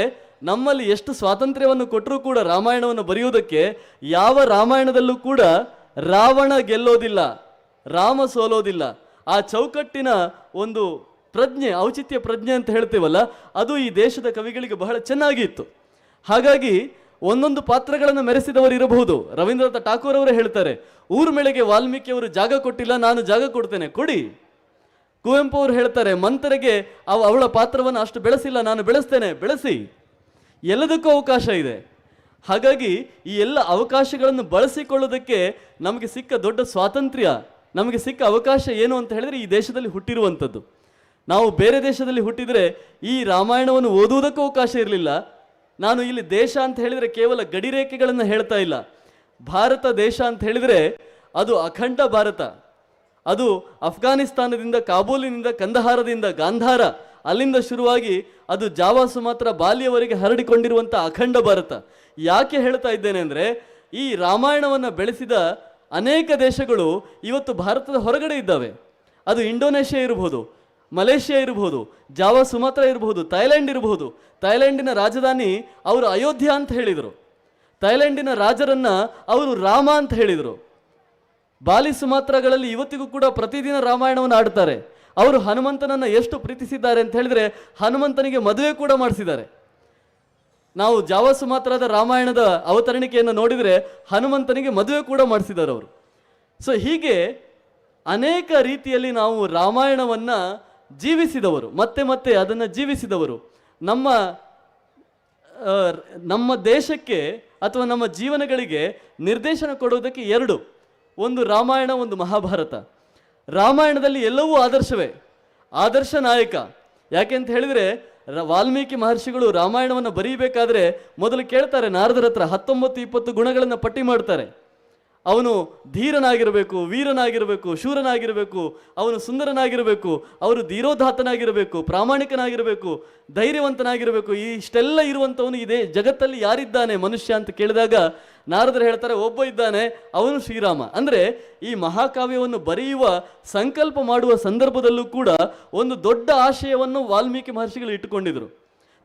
ನಮ್ಮಲ್ಲಿ ಎಷ್ಟು ಸ್ವಾತಂತ್ರ್ಯವನ್ನು ಕೊಟ್ಟರೂ ಕೂಡ ರಾಮಾಯಣವನ್ನು ಬರೆಯುವುದಕ್ಕೆ ಯಾವ ರಾಮಾಯಣದಲ್ಲೂ ಕೂಡ ರಾವಣ ಗೆಲ್ಲೋದಿಲ್ಲ, ರಾಮ ಸೋಲೋದಿಲ್ಲ. ಆ ಚೌಕಟ್ಟಿನ ಒಂದು ಪ್ರಜ್ಞೆ, ಔಚಿತ್ಯ ಪ್ರಜ್ಞೆ ಅಂತ ಹೇಳ್ತೇವಲ್ಲ, ಅದು ಈ ದೇಶದ ಕವಿಗಳಿಗೆ ಬಹಳ ಚೆನ್ನಾಗಿ ಇತ್ತು. ಹಾಗಾಗಿ ಒಂದೊಂದು ಪಾತ್ರಗಳನ್ನು ಮೆರೆಸಿದವರು ಇರಬಹುದು. ರವೀಂದ್ರನಾಥ ಠಾಕೂರ್ ಅವರೇ ಹೇಳ್ತಾರೆ, ಊರ್ಮಿಳೆಗೆ ವಾಲ್ಮೀಕಿ ಅವರು ಜಾಗ ಕೊಟ್ಟಿಲ್ಲ, ನಾನು ಜಾಗ ಕೊಡ್ತೇನೆ, ಕೊಡಿ. ಕುವೆಂಪು ಅವರು ಹೇಳ್ತಾರೆ, ಮಂಥರೆಗೆ ಅವಳ ಪಾತ್ರವನ್ನು ಅಷ್ಟು ಬೆಳೆಸಿಲ್ಲ, ನಾನು ಬೆಳೆಸ್ತೇನೆ, ಬೆಳೆಸಿ. ಎಲ್ಲದಕ್ಕೂ ಅವಕಾಶ ಇದೆ. ಹಾಗಾಗಿ ಈ ಎಲ್ಲ ಅವಕಾಶಗಳನ್ನು ಬಳಸಿಕೊಳ್ಳೋದಕ್ಕೆ ನಮಗೆ ಸಿಕ್ಕ ದೊಡ್ಡ ಸ್ವಾತಂತ್ರ್ಯ, ನಮಗೆ ಸಿಕ್ಕ ಅವಕಾಶ ಏನು ಅಂತ ಹೇಳಿದ್ರೆ ಈ ದೇಶದಲ್ಲಿ ಹುಟ್ಟಿರುವಂಥದ್ದು. ನಾವು ಬೇರೆ ದೇಶದಲ್ಲಿ ಹುಟ್ಟಿದರೆ ಈ ರಾಮಾಯಣವನ್ನು ಓದುವುದಕ್ಕೂ ಅವಕಾಶ ಇರಲಿಲ್ಲ. ನಾನು ಇಲ್ಲಿ ದೇಶ ಅಂತ ಹೇಳಿದರೆ ಕೇವಲ ಗಡಿರೇಖೆಗಳನ್ನು ಹೇಳ್ತಾ ಇಲ್ಲ. ಭಾರತ ದೇಶ ಅಂತ ಹೇಳಿದರೆ ಅದು ಅಖಂಡ ಭಾರತ. ಅದು ಅಫ್ಘಾನಿಸ್ತಾನದಿಂದ, ಕಾಬೂಲಿನಿಂದ, ಕಂದಹಾರದಿಂದ, ಗಾಂಧಾರ ಅಲ್ಲಿಂದ ಶುರುವಾಗಿ ಅದು ಜಾವಾ, ಸುಮಾತ್ರ, ಬಾಲಿಯವರೆಗೆ ಹರಡಿಕೊಂಡಿರುವಂಥ ಅಖಂಡ ಭಾರತ. ಯಾಕೆ ಹೇಳ್ತಾ ಇದ್ದೇನೆ ಅಂದರೆ, ಈ ರಾಮಾಯಣವನ್ನು ಬೆಳೆಸಿದ ಅನೇಕ ದೇಶಗಳು ಇವತ್ತು ಭಾರತದ ಹೊರಗಡೆ ಇದ್ದಾವೆ. ಅದು ಇಂಡೋನೇಷ್ಯಾ ಇರಬಹುದು, ಮಲೇಷ್ಯಾ ಇರಬಹುದು, ಜಾವಾ, ಸುಮಾತ್ರ ಇರಬಹುದು, ಥೈಲ್ಯಾಂಡ್ ಇರಬಹುದು. ಥೈಲ್ಯಾಂಡಿನ ರಾಜಧಾನಿ ಅವರು ಅಯೋಧ್ಯ ಅಂತ ಹೇಳಿದರು. ಥೈಲ್ಯಾಂಡಿನ ರಾಜರನ್ನ ಅವರು ರಾಮ ಅಂತ ಹೇಳಿದರು. ಬಾಲಿ, ಸುಮಾತ್ರಗಳಲ್ಲಿ ಇವತ್ತಿಗೂ ಕೂಡ ಪ್ರತಿದಿನ ರಾಮಾಯಣವನ್ನು ಆಡ್ತಾರೆ. ಅವರು ಹನುಮಂತನನ್ನು ಎಷ್ಟು ಪ್ರೀತಿಸಿದ್ದಾರೆ ಅಂತ ಹೇಳಿದ್ರೆ ಹನುಮಂತನಿಗೆ ಮದುವೆ ಕೂಡ ಮಾಡಿಸಿದ್ದಾರೆ. ನಾವು ಜಾವಾ, ಸುಮಾತ್ರದ ರಾಮಾಯಣದ ಅವತರಣಿಕೆಯನ್ನು ನೋಡಿದರೆ ಹನುಮಂತನಿಗೆ ಮದುವೆ ಕೂಡ ಮಾಡಿಸಿದ್ದಾರೆ ಅವರು. ಸೊ ಹೀಗೆ ಅನೇಕ ರೀತಿಯಲ್ಲಿ ನಾವು ರಾಮಾಯಣವನ್ನು ಜೀವಿಸಿದವರು, ಮತ್ತೆ ಮತ್ತೆ ಅದನ್ನು ಜೀವಿಸಿದವರು. ನಮ್ಮ ದೇಶಕ್ಕೆ ಅಥವಾ ನಮ್ಮ ಜೀವನಗಳಿಗೆ ನಿರ್ದೇಶನ ಕೊಡುವುದಕ್ಕೆ ಎರಡು, ಒಂದು ರಾಮಾಯಣ, ಒಂದು ಮಹಾಭಾರತ. ರಾಮಾಯಣದಲ್ಲಿ ಎಲ್ಲವೂ ಆದರ್ಶವೇ, ಆದರ್ಶ ನಾಯಕ. ಯಾಕೆ ಅಂತ ಹೇಳಿದರೆ ವಾಲ್ಮೀಕಿ ಮಹರ್ಷಿಗಳು ರಾಮಾಯಣವನ್ನು ಬರೀಬೇಕಾದ್ರೆ ಮೊದಲು ಕೇಳ್ತಾರೆ ನಾರದರ ಹತ್ರ, 19-20 ಗುಣಗಳನ್ನು ಪಟ್ಟಿ ಮಾಡ್ತಾರೆ. ಅವನು ಧೀರನಾಗಿರಬೇಕು, ವೀರನಾಗಿರಬೇಕು, ಶೂರನಾಗಿರಬೇಕು, ಅವನು ಸುಂದರನಾಗಿರಬೇಕು, ಅವರು ಧೀರೋದಾತ್ತನಾಗಿರಬೇಕು, ಪ್ರಾಮಾಣಿಕನಾಗಿರಬೇಕು, ಧೈರ್ಯವಂತನಾಗಿರಬೇಕು. ಇಷ್ಟೆಲ್ಲ ಇರುವಂಥವನು ಇದೇ ಜಗತ್ತಲ್ಲಿ ಯಾರಿದ್ದಾನೆ ಮನುಷ್ಯ ಅಂತ ಕೇಳಿದಾಗ ನಾರದರು ಹೇಳ್ತಾರೆ, ಒಬ್ಬ ಇದ್ದಾನೆ, ಅವನು ಶ್ರೀರಾಮ. ಅಂದರೆ ಈ ಮಹಾಕಾವ್ಯವನ್ನು ಬರೆಯುವ ಸಂಕಲ್ಪ ಮಾಡುವ ಸಂದರ್ಭದಲ್ಲೂ ಕೂಡ ಒಂದು ದೊಡ್ಡ ಆಶಯವನ್ನು ವಾಲ್ಮೀಕಿ ಮಹರ್ಷಿಗಳು ಇಟ್ಟುಕೊಂಡಿದ್ರು.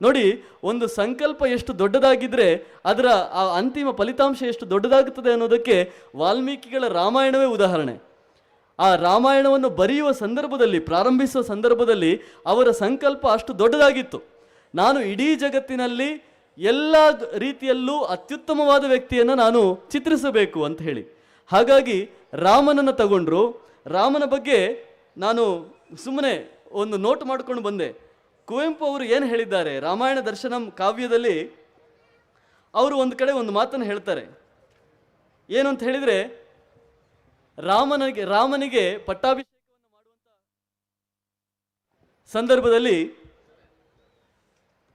ನೋಡಿ, ಒಂದು ಸಂಕಲ್ಪ ಎಷ್ಟು ದೊಡ್ಡದಾಗಿದ್ದರೆ ಅದರ ಆ ಅಂತಿಮ ಫಲಿತಾಂಶ ಎಷ್ಟು ದೊಡ್ಡದಾಗುತ್ತದೆ ಅನ್ನೋದಕ್ಕೆ ವಾಲ್ಮೀಕಿಗಳ ರಾಮಾಯಣವೇ ಉದಾಹರಣೆ. ಆ ರಾಮಾಯಣವನ್ನು ಬರೆಯುವ ಸಂದರ್ಭದಲ್ಲಿ, ಪ್ರಾರಂಭಿಸುವ ಸಂದರ್ಭದಲ್ಲಿ ಅವರ ಸಂಕಲ್ಪ ಅಷ್ಟು ದೊಡ್ಡದಾಗಿತ್ತು. ನಾನು ಇಡೀ ಜಗತ್ತಿನಲ್ಲಿ ಎಲ್ಲ ರೀತಿಯಲ್ಲೂ ಅತ್ಯುತ್ತಮವಾದ ವ್ಯಕ್ತಿಯನ್ನು ನಾನು ಚಿತ್ರಿಸಬೇಕು ಅಂತ ಹೇಳಿ. ಹಾಗಾಗಿ ರಾಮನನ್ನು ತಗೊಂಡ್ರು. ರಾಮನ ಬಗ್ಗೆ ನಾನು ಸುಮ್ಮನೆ ಒಂದು ನೋಟ್ ಮಾಡ್ಕೊಂಡು ಬಂದೆ. ಕುವೆಂಪು ಅವರು ಏನು ಹೇಳಿದ್ದಾರೆ ರಾಮಾಯಣ ದರ್ಶನಂ ಕಾವ್ಯದಲ್ಲಿ, ಅವರು ಒಂದು ಕಡೆ ಒಂದು ಮಾತನ್ನು ಹೇಳ್ತಾರೆ. ಏನು ಅಂತ ಹೇಳಿದರೆ, ರಾಮನಿಗೆ ಪಟ್ಟಾಭಿಷೇಕವನ್ನು ಮಾಡುವಂಥ ಸಂದರ್ಭದಲ್ಲಿ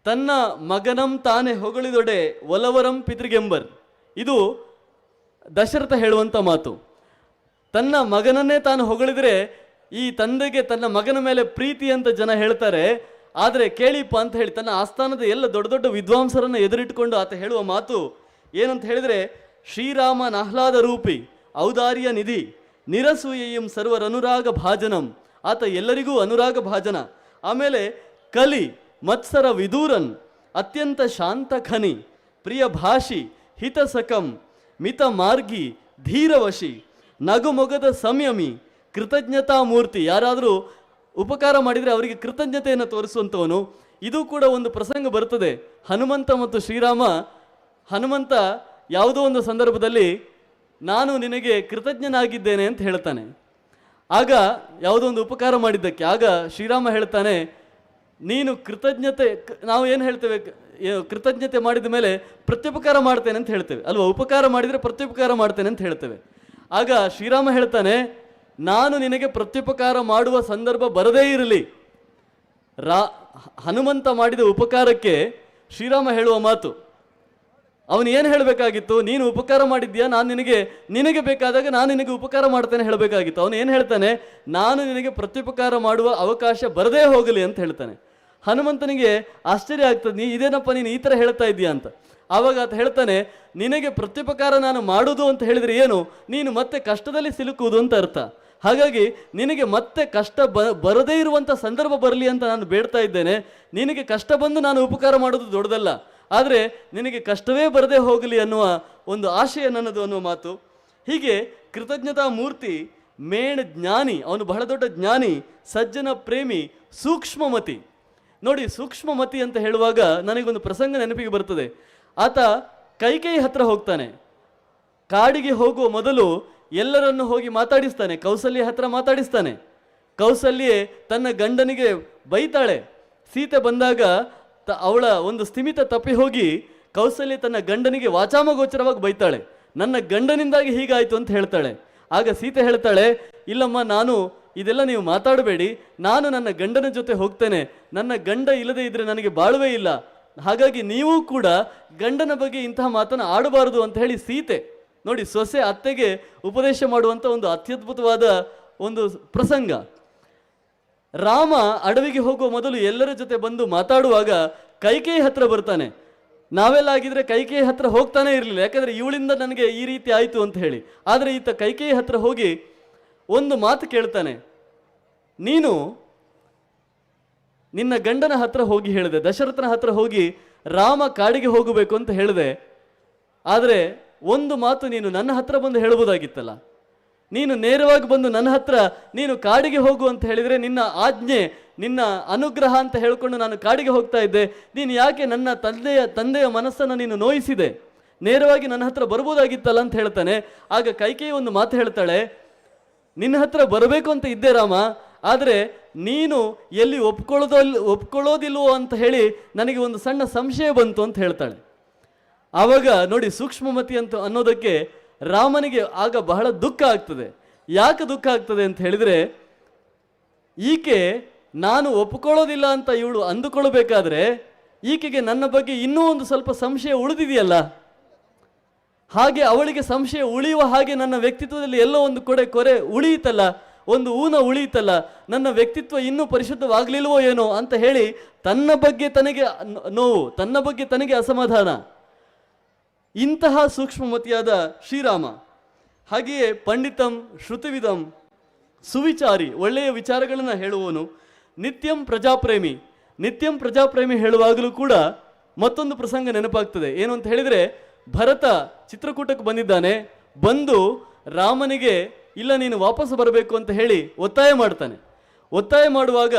ತನ್ನ ಮಗನಂ ತಾನೇ ಹೊಗಳಿದೊಡೆ ಒಲವರಂ ಪಿತೃಗೆಂಬರ್, ಇದು ದಶರಥ ಹೇಳುವಂಥ ಮಾತು. ತನ್ನ ಮಗನನ್ನೇ ತಾನು ಹೊಗಳಿದರೆ ಈ ತಂದೆಗೆ ತನ್ನ ಮಗನ ಮೇಲೆ ಪ್ರೀತಿ ಅಂತ ಜನ ಹೇಳ್ತಾರೆ. ಆದರೆ ಕೇಳಿಪ್ಪ ಅಂತ ಹೇಳಿ ತನ್ನ ಆಸ್ಥಾನದ ಎಲ್ಲ ದೊಡ್ಡ ದೊಡ್ಡ ವಿದ್ವಾಂಸರನ್ನು ಎದುರಿಟ್ಟುಕೊಂಡು ಆತ ಹೇಳುವ ಮಾತು ಏನಂತ ಹೇಳಿದರೆ, ಶ್ರೀರಾಮನ ಆಹ್ಲಾದ ರೂಪಿ ಔದಾರ್ಯ ನಿಧಿ ನಿರಸೂಯಂ ಸರ್ವರನುರಾಗ ಭಾಜನಂ, ಆತ ಎಲ್ಲರಿಗೂ ಅನುರಾಗ ಭಾಜನ. ಆಮೇಲೆ ಕಲಿ ಮತ್ಸರ ವಿದೂರನ್ ಅತ್ಯಂತ ಶಾಂತ ಖನಿ ಪ್ರಿಯ ಭಾಷಿ ಹಿತಸಕಂ ಮಿತ ಮಾರ್ಗಿ ಧೀರವಶಿ ನಗುಮೊಗದ ಸಂಯಮಿ ಕೃತಜ್ಞತಾ ಮೂರ್ತಿ. ಯಾರಾದರೂ ಉಪಕಾರ ಮಾಡಿದರೆ ಅವರಿಗೆ ಕೃತಜ್ಞತೆಯನ್ನು ತೋರಿಸುವಂಥವನು. ಇದು ಕೂಡ ಒಂದು ಪ್ರಸಂಗ ಬರ್ತದೆ. ಹನುಮಂತ ಮತ್ತು ಶ್ರೀರಾಮ, ಹನುಮಂತ ಯಾವುದೋ ಒಂದು ಸಂದರ್ಭದಲ್ಲಿ ನಾನು ನಿನಗೆ ಕೃತಜ್ಞನಾಗಿದ್ದೇನೆ ಅಂತ ಹೇಳ್ತಾನೆ. ಆಗ ಯಾವುದೋ ಒಂದು ಉಪಕಾರ ಮಾಡಿದ್ದಕ್ಕೆ ಆಗ ಶ್ರೀರಾಮ ಹೇಳ್ತಾನೆ, ನೀನು ಕೃತಜ್ಞತೆ, ನಾವು ಏನು ಹೇಳ್ತೇವೆ, ಕೃತಜ್ಞತೆ ಮಾಡಿದ ಮೇಲೆ ಪ್ರತ್ಯುಪಕಾರ ಮಾಡ್ತೇನೆ ಅಂತ ಹೇಳ್ತೇವೆ ಅಲ್ವಾ? ಉಪಕಾರ ಮಾಡಿದರೆ ಪ್ರತ್ಯುಪಕಾರ ಮಾಡ್ತೇನೆ ಅಂತ ಹೇಳ್ತೇವೆ. ಆಗ ಶ್ರೀರಾಮ ಹೇಳ್ತಾನೆ, ನಾನು ನಿನಗೆ ಪ್ರತ್ಯುಪಕಾರ ಮಾಡುವ ಸಂದರ್ಭ ಬರದೇ ಇರಲಿ. ಹನುಮಂತ ಮಾಡಿದ ಉಪಕಾರಕ್ಕೆ ಶ್ರೀರಾಮ ಹೇಳುವ ಮಾತು, ಅವನು ಏನು ಹೇಳಬೇಕಾಗಿತ್ತು? ನೀನು ಉಪಕಾರ ಮಾಡಿದ್ಯಾ, ನಾನು ನಿನಗೆ ಬೇಕಾದಾಗ ನಾನು ನಿನಗೆ ಉಪಕಾರ ಮಾಡ್ತೇನೆ ಹೇಳಬೇಕಾಗಿತ್ತು. ಅವನು ಏನು ಹೇಳ್ತಾನೆ? ನಾನು ನಿನಗೆ ಪ್ರತ್ಯುಪಕಾರ ಮಾಡುವ ಅವಕಾಶ ಬರದೇ ಹೋಗಲಿ ಅಂತ ಹೇಳ್ತಾನೆ. ಹನುಮಂತನಿಗೆ ಆಶ್ಚರ್ಯ ಆಗ್ತದೆ, ಇದೇನಪ್ಪ ನೀನು ಈ ಥರ ಹೇಳ್ತಾ ಇದೀಯಾ ಅಂತ. ಆವಾಗ ಆತ ಹೇಳ್ತಾನೆ, ನಿನಗೆ ಪ್ರತ್ಯುಪಕಾರ ನಾನು ಮಾಡುವುದು ಅಂತ ಹೇಳಿದರೆ ಏನು? ನೀನು ಮತ್ತೆ ಕಷ್ಟದಲ್ಲಿ ಸಿಲುಕುವುದು ಅಂತ ಅರ್ಥ. ಹಾಗಾಗಿ ನಿನಗೆ ಮತ್ತೆ ಕಷ್ಟ ಬರದೇ ಇರುವಂಥ ಸಂದರ್ಭ ಬರಲಿ ಅಂತ ನಾನು ಬೇಡ್ತಾ ಇದ್ದೇನೆ. ನಿನಗೆ ಕಷ್ಟ ಬಂದು ನಾನು ಉಪಕಾರ ಮಾಡೋದು ದೊಡ್ಡದಲ್ಲ, ಆದರೆ ನಿನಗೆ ಕಷ್ಟವೇ ಬರದೇ ಹೋಗಲಿ ಅನ್ನುವ ಒಂದು ಆಶಯ ನನ್ನದು ಅನ್ನುವ ಮಾತು. ಹೀಗೆ ಕೃತಜ್ಞತಾ ಮೂರ್ತಿ, ಮೇಣ ಜ್ಞಾನಿ, ಅವನು ಬಹಳ ದೊಡ್ಡ ಜ್ಞಾನಿ, ಸಜ್ಜನ ಪ್ರೇಮಿ, ಸೂಕ್ಷ್ಮಮತಿ. ನೋಡಿ, ಸೂಕ್ಷ್ಮಮತಿ ಅಂತ ಹೇಳುವಾಗ ನನಗೊಂದು ಪ್ರಸಂಗ ನೆನಪಿಗೆ ಬರ್ತದೆ. ಆತ ಕೈಕೇಯಿ ಹತ್ರ ಹೋಗ್ತಾನೆ. ಕಾಡಿಗೆ ಹೋಗುವ ಮೊದಲು ಎಲ್ಲರನ್ನು ಹೋಗಿ ಮಾತಾಡಿಸ್ತಾನೆ. ಕೌಸಲ್ಯ ಹತ್ರ ಮಾತಾಡಿಸ್ತಾನೆ. ಕೌಸಲ್ಯೆ ತನ್ನ ಗಂಡನಿಗೆ ಬೈತಾಳೆ. ಸೀತೆ ಬಂದಾಗ ಅವಳ ಒಂದು ಸ್ಥಿಮಿತ ತಪ್ಪಿ ಹೋಗಿ ಕೌಸಲ್ಯ ತನ್ನ ಗಂಡನಿಗೆ ವಾಚಾಮಗೋಚರವಾಗಿ ಬೈತಾಳೆ. ನನ್ನ ಗಂಡನಿಂದಾಗಿ ಹೀಗಾಯಿತು ಅಂತ ಹೇಳ್ತಾಳೆ. ಆಗ ಸೀತೆ ಹೇಳ್ತಾಳೆ, ಇಲ್ಲಮ್ಮ, ಇದೆಲ್ಲ ನೀವು ಮಾತಾಡಬೇಡಿ, ನಾನು ನನ್ನ ಗಂಡನ ಜೊತೆ ಹೋಗ್ತೇನೆ. ನನ್ನ ಗಂಡ ಇಲ್ಲದೆ ಇದ್ರೆ ನನಗೆ ಬಾಳುವೆ ಇಲ್ಲ. ಹಾಗಾಗಿ ನೀವು ಕೂಡ ಗಂಡನ ಬಗ್ಗೆ ಇಂತಹ ಮಾತನ್ನು ಆಡಬಾರದು ಅಂತ ಹೇಳಿ ಸೀತೆ, ನೋಡಿ, ಸೊಸೆ ಅತ್ತೆಗೆ ಉಪದೇಶ ಮಾಡುವಂಥ ಒಂದು ಅತ್ಯದ್ಭುತವಾದ ಒಂದು ಪ್ರಸಂಗ. ರಾಮ ಅಡವಿಗೆ ಹೋಗುವ ಮೊದಲು ಎಲ್ಲರ ಜೊತೆ ಬಂದು ಮಾತಾಡುವಾಗ ಕೈಕೇಯಿ ಹತ್ರ ಬರ್ತಾನೆ. ನಾವೆಲ್ಲ ಆಗಿದ್ರೆ ಕೈಕೇಯಿ ಹತ್ರ ಹೋಗ್ತಾನೆ ಇರಲಿಲ್ಲ, ಯಾಕಂದ್ರೆ ಇವಳಿಂದ ನನಗೆ ಈ ರೀತಿ ಆಯಿತು ಅಂತ ಹೇಳಿ. ಆದರೆ ಈತ ಕೈಕೇಯಿ ಹತ್ರ ಹೋಗಿ ಒಂದು ಮಾತು ಕೇಳ್ತಾನೆ. ನೀನು ನಿನ್ನ ಗಂಡನ ಹತ್ರ ಹೋಗಿ ಹೇಳಿದೆ, ದಶರಥನ ಹತ್ರ ಹೋಗಿ ರಾಮ ಕಾಡಿಗೆ ಹೋಗಬೇಕು ಅಂತ ಹೇಳಿದೆ. ಆದರೆ ಒಂದು ಮಾತು ನೀನು ನನ್ನ ಹತ್ರ ಬಂದು ಹೇಳ್ಬೋದಾಗಿತ್ತಲ್ಲ. ನೀನು ನೇರವಾಗಿ ಬಂದು ನನ್ನ ಹತ್ರ ನೀನು ಕಾಡಿಗೆ ಹೋಗು ಅಂತ ಹೇಳಿದರೆ ನಿನ್ನ ಆಜ್ಞೆ, ನಿನ್ನ ಅನುಗ್ರಹ ಅಂತ ಹೇಳ್ಕೊಂಡು ನಾನು ಕಾಡಿಗೆ ಹೋಗ್ತಾ ಇದ್ದೆ. ನೀನು ಯಾಕೆ ನನ್ನ ತಂದೆಯ ಮನಸ್ಸನ್ನು ನೀನು ನೋಯಿಸಿದೆ? ನೇರವಾಗಿ ನನ್ನ ಹತ್ರ ಬರ್ಬೋದಾಗಿತ್ತಲ್ಲ ಅಂತ ಹೇಳ್ತಾನೆ. ಆಗ ಕೈಕೇಯಿ ಒಂದು ಮಾತು ಹೇಳ್ತಾಳೆ, ನಿನ್ನ ಹತ್ರ ಬರಬೇಕು ಅಂತ ಇದ್ದೆ ರಾಮ, ಆದರೆ ನೀನು ಎಲ್ಲಿ ಒಪ್ಕೊಳ್ಳೋದಿಲ್ವೋ ಅಂತ ಹೇಳಿ ನನಗೆ ಒಂದು ಸಣ್ಣ ಸಂಶಯ ಬಂತು ಅಂತ ಹೇಳ್ತಾಳೆ. ಆವಾಗ ನೋಡಿ, ಸೂಕ್ಷ್ಮಮತಿ ಅಂತ ಅನ್ನೋದಕ್ಕೆ ರಾಮನಿಗೆ ಆಗ ಬಹಳ ದುಃಖ ಆಗ್ತದೆ. ಯಾಕೆ ದುಃಖ ಆಗ್ತದೆ ಅಂತ ಹೇಳಿದರೆ, ಈಕೆ ನಾನು ಒಪ್ಕೊಳ್ಳೋದಿಲ್ಲ ಅಂತ ಇವಳು ಅಂದುಕೊಳ್ಬೇಕಾದ್ರೆ ಈಕೆಗೆ ನನ್ನ ಬಗ್ಗೆ ಇನ್ನೂ ಒಂದು ಸ್ವಲ್ಪ ಸಂಶಯ ಉಳಿದಿದೆಯಲ್ಲ. ಹಾಗೆ ಅವಳಿಗೆ ಸಂಶಯ ಉಳಿಯುವ ಹಾಗೆ ನನ್ನ ವ್ಯಕ್ತಿತ್ವದಲ್ಲಿ ಎಲ್ಲೋ ಒಂದು ಕೊರೆ ಉಳಿಯಿತಲ್ಲ, ಒಂದು ಊನ ಉಳಿಯಿತಲ್ಲ, ನನ್ನ ವ್ಯಕ್ತಿತ್ವ ಇನ್ನೂ ಪರಿಶುದ್ಧವಾಗಲಿಲ್ವೋ ಏನೋ ಅಂತ ಹೇಳಿ ತನ್ನ ಬಗ್ಗೆ ತನಗೆ ನೋವು, ತನ್ನ ಬಗ್ಗೆ ತನಗೆ ಅಸಮಾಧಾನ. ಇಂತಹ ಸೂಕ್ಷ್ಮಮತಿಯಾದ ಶ್ರೀರಾಮ. ಹಾಗೆಯೇ ಪಂಡಿತಂ ಶ್ರುತಿವಿದಂ, ಸುವಿಚಾರಿ, ಒಳ್ಳೆಯ ವಿಚಾರಗಳನ್ನು ಹೇಳುವವನು, ನಿತ್ಯಂ ಪ್ರಜಾಪ್ರೇಮಿ. ನಿತ್ಯಂ ಪ್ರಜಾಪ್ರೇಮಿ ಹೇಳುವಾಗಲೂ ಕೂಡ ಮತ್ತೊಂದು ಪ್ರಸಂಗ ನೆನಪಾಗ್ತದೆ. ಏನು ಅಂತ ಹೇಳಿದರೆ, ಭರತ ಚಿತ್ರಕೂಟಕ್ಕೆ ಬಂದಿದ್ದಾನೆ. ಬಂದು ರಾಮನಿಗೆ ಇಲ್ಲ ನೀನು ವಾಪಸ್ ಬರಬೇಕು ಅಂತ ಹೇಳಿ ಒತ್ತಾಯ ಮಾಡ್ತಾನೆ. ಒತ್ತಾಯ ಮಾಡುವಾಗ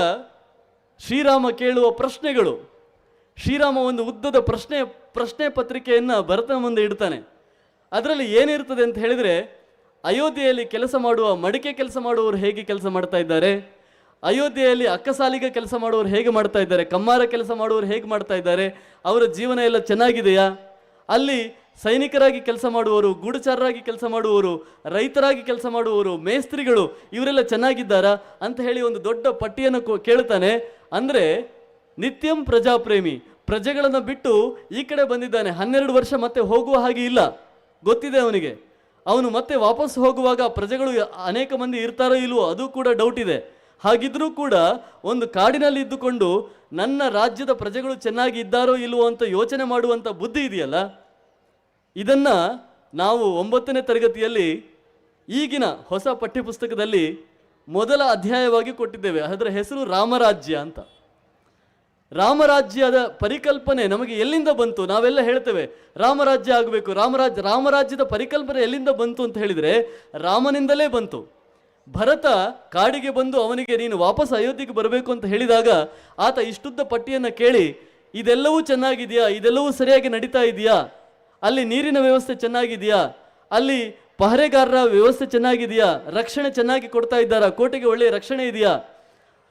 ಶ್ರೀರಾಮ ಕೇಳುವ ಪ್ರಶ್ನೆಗಳು, ಶ್ರೀರಾಮ ಒಂದು ಉದ್ದದ ಪ್ರಶ್ನೆ ಪತ್ರಿಕೆಯನ್ನು ಭರತನ ಮುಂದೆ ಇಡ್ತಾನೆ. ಅದರಲ್ಲಿ ಏನಿರ್ತದೆ ಅಂತ ಹೇಳಿದರೆ, ಅಯೋಧ್ಯೆಯಲ್ಲಿ ಕೆಲಸ ಮಾಡುವ ಮಡಿಕೆ ಕೆಲಸ ಮಾಡುವವರು ಹೇಗೆ ಕೆಲಸ ಮಾಡ್ತಾ ಇದ್ದಾರೆ, ಅಯೋಧ್ಯೆಯಲ್ಲಿ ಅಕ್ಕಸಾಲಿಗ ಕೆಲಸ ಮಾಡುವವರು ಹೇಗೆ ಮಾಡ್ತಾ ಇದ್ದಾರೆ, ಕಮ್ಮಾರ ಕೆಲಸ ಮಾಡುವವರು ಹೇಗೆ ಮಾಡ್ತಾ ಇದ್ದಾರೆ, ಅವರ ಜೀವನ ಎಲ್ಲ ಚೆನ್ನಾಗಿದೆಯಾ, ಅಲ್ಲಿ ಸೈನಿಕರಾಗಿ ಕೆಲಸ ಮಾಡುವವರು, ಗೂಢಚಾರರಾಗಿ ಕೆಲಸ ಮಾಡುವವರು, ರೈತರಾಗಿ ಕೆಲಸ ಮಾಡುವವರು, ಮೇಸ್ತ್ರಿಗಳು, ಇವರೆಲ್ಲ ಚೆನ್ನಾಗಿದ್ದಾರಾ ಅಂತ ಹೇಳಿ ಒಂದು ದೊಡ್ಡ ಪಟ್ಟಿಯನ್ನು ಕೇಳ್ತಾನೆ. ಅಂದರೆ ನಿತ್ಯಂ ಪ್ರಜಾಪ್ರೇಮಿ, ಪ್ರಜೆಗಳನ್ನು ಬಿಟ್ಟು ಈ ಕಡೆ ಬಂದಿದ್ದಾನೆ. 12 ವರ್ಷ ಮತ್ತೆ ಹೋಗುವ ಹಾಗೆ ಇಲ್ಲ, ಗೊತ್ತಿದೆ ಅವನಿಗೆ. ಅವನು ಮತ್ತೆ ವಾಪಸ್ ಹೋಗುವಾಗ ಪ್ರಜೆಗಳು ಅನೇಕ ಮಂದಿ ಇರ್ತಾರೋ ಇಲ್ವೋ ಅದು ಕೂಡ ಡೌಟ್ ಇದೆ. ಹಾಗಿದ್ರೂ ಕೂಡ ಒಂದು ಕಾಡಿನಲ್ಲಿ ಇದ್ದುಕೊಂಡು ನನ್ನ ರಾಜ್ಯದ ಪ್ರಜೆಗಳು ಚೆನ್ನಾಗಿ ಇದ್ದಾರೋ ಇಲ್ವೋ ಅಂತ ಯೋಚನೆ ಮಾಡುವಂಥ ಬುದ್ಧಿ ಇದೆಯಲ್ಲ, ಇದನ್ನ ನಾವು 9ನೇ ತರಗತಿಯಲ್ಲಿ ಈಗಿನ ಹೊಸ ಪಠ್ಯಪುಸ್ತಕದಲ್ಲಿ ಮೊದಲ ಅಧ್ಯಾಯವಾಗಿ ಕೊಟ್ಟಿದ್ದೇವೆ. ಅದರ ಹೆಸರು ರಾಮರಾಜ್ಯ ಅಂತ. ರಾಮರಾಜ್ಯದ ಪರಿಕಲ್ಪನೆ ನಮಗೆ ಎಲ್ಲಿಂದ ಬಂತು? ನಾವೆಲ್ಲ ಹೇಳ್ತೇವೆ ರಾಮರಾಜ್ಯ ಆಗಬೇಕು, ರಾಮರಾಜ್ಯದ ಪರಿಕಲ್ಪನೆ ಎಲ್ಲಿಂದ ಬಂತು ಅಂತ ಹೇಳಿದರೆ ರಾಮನಿಂದಲೇ ಬಂತು. ಭರತ ಕಾಡಿಗೆ ಬಂದು ಅವನಿಗೆ ನೀನು ವಾಪಸ್ ಅಯೋಧ್ಯೆಗೆ ಬರಬೇಕು ಅಂತ ಹೇಳಿದಾಗ ಆತ ಇಷ್ಟುದ್ದ ಪಟ್ಟಿಯನ್ನು ಕೇಳಿ, ಇದೆಲ್ಲವೂ ಚೆನ್ನಾಗಿದೆಯಾ, ಇದೆಲ್ಲವೂ ಸರಿಯಾಗಿ ನಡೀತಾ ಇದೆಯಾ, ಅಲ್ಲಿ ನೀರಿನ ವ್ಯವಸ್ಥೆ ಚೆನ್ನಾಗಿದೆಯಾ, ಅಲ್ಲಿ ಪಹರೆಗಾರರ ವ್ಯವಸ್ಥೆ ಚೆನ್ನಾಗಿದೆಯಾ, ರಕ್ಷಣೆ ಚೆನ್ನಾಗಿ ಕೊಡ್ತಾ ಇದ್ದಾರಾ, ಕೋಟೆಗೆ ಒಳ್ಳೆಯ ರಕ್ಷಣೆ ಇದೆಯಾ,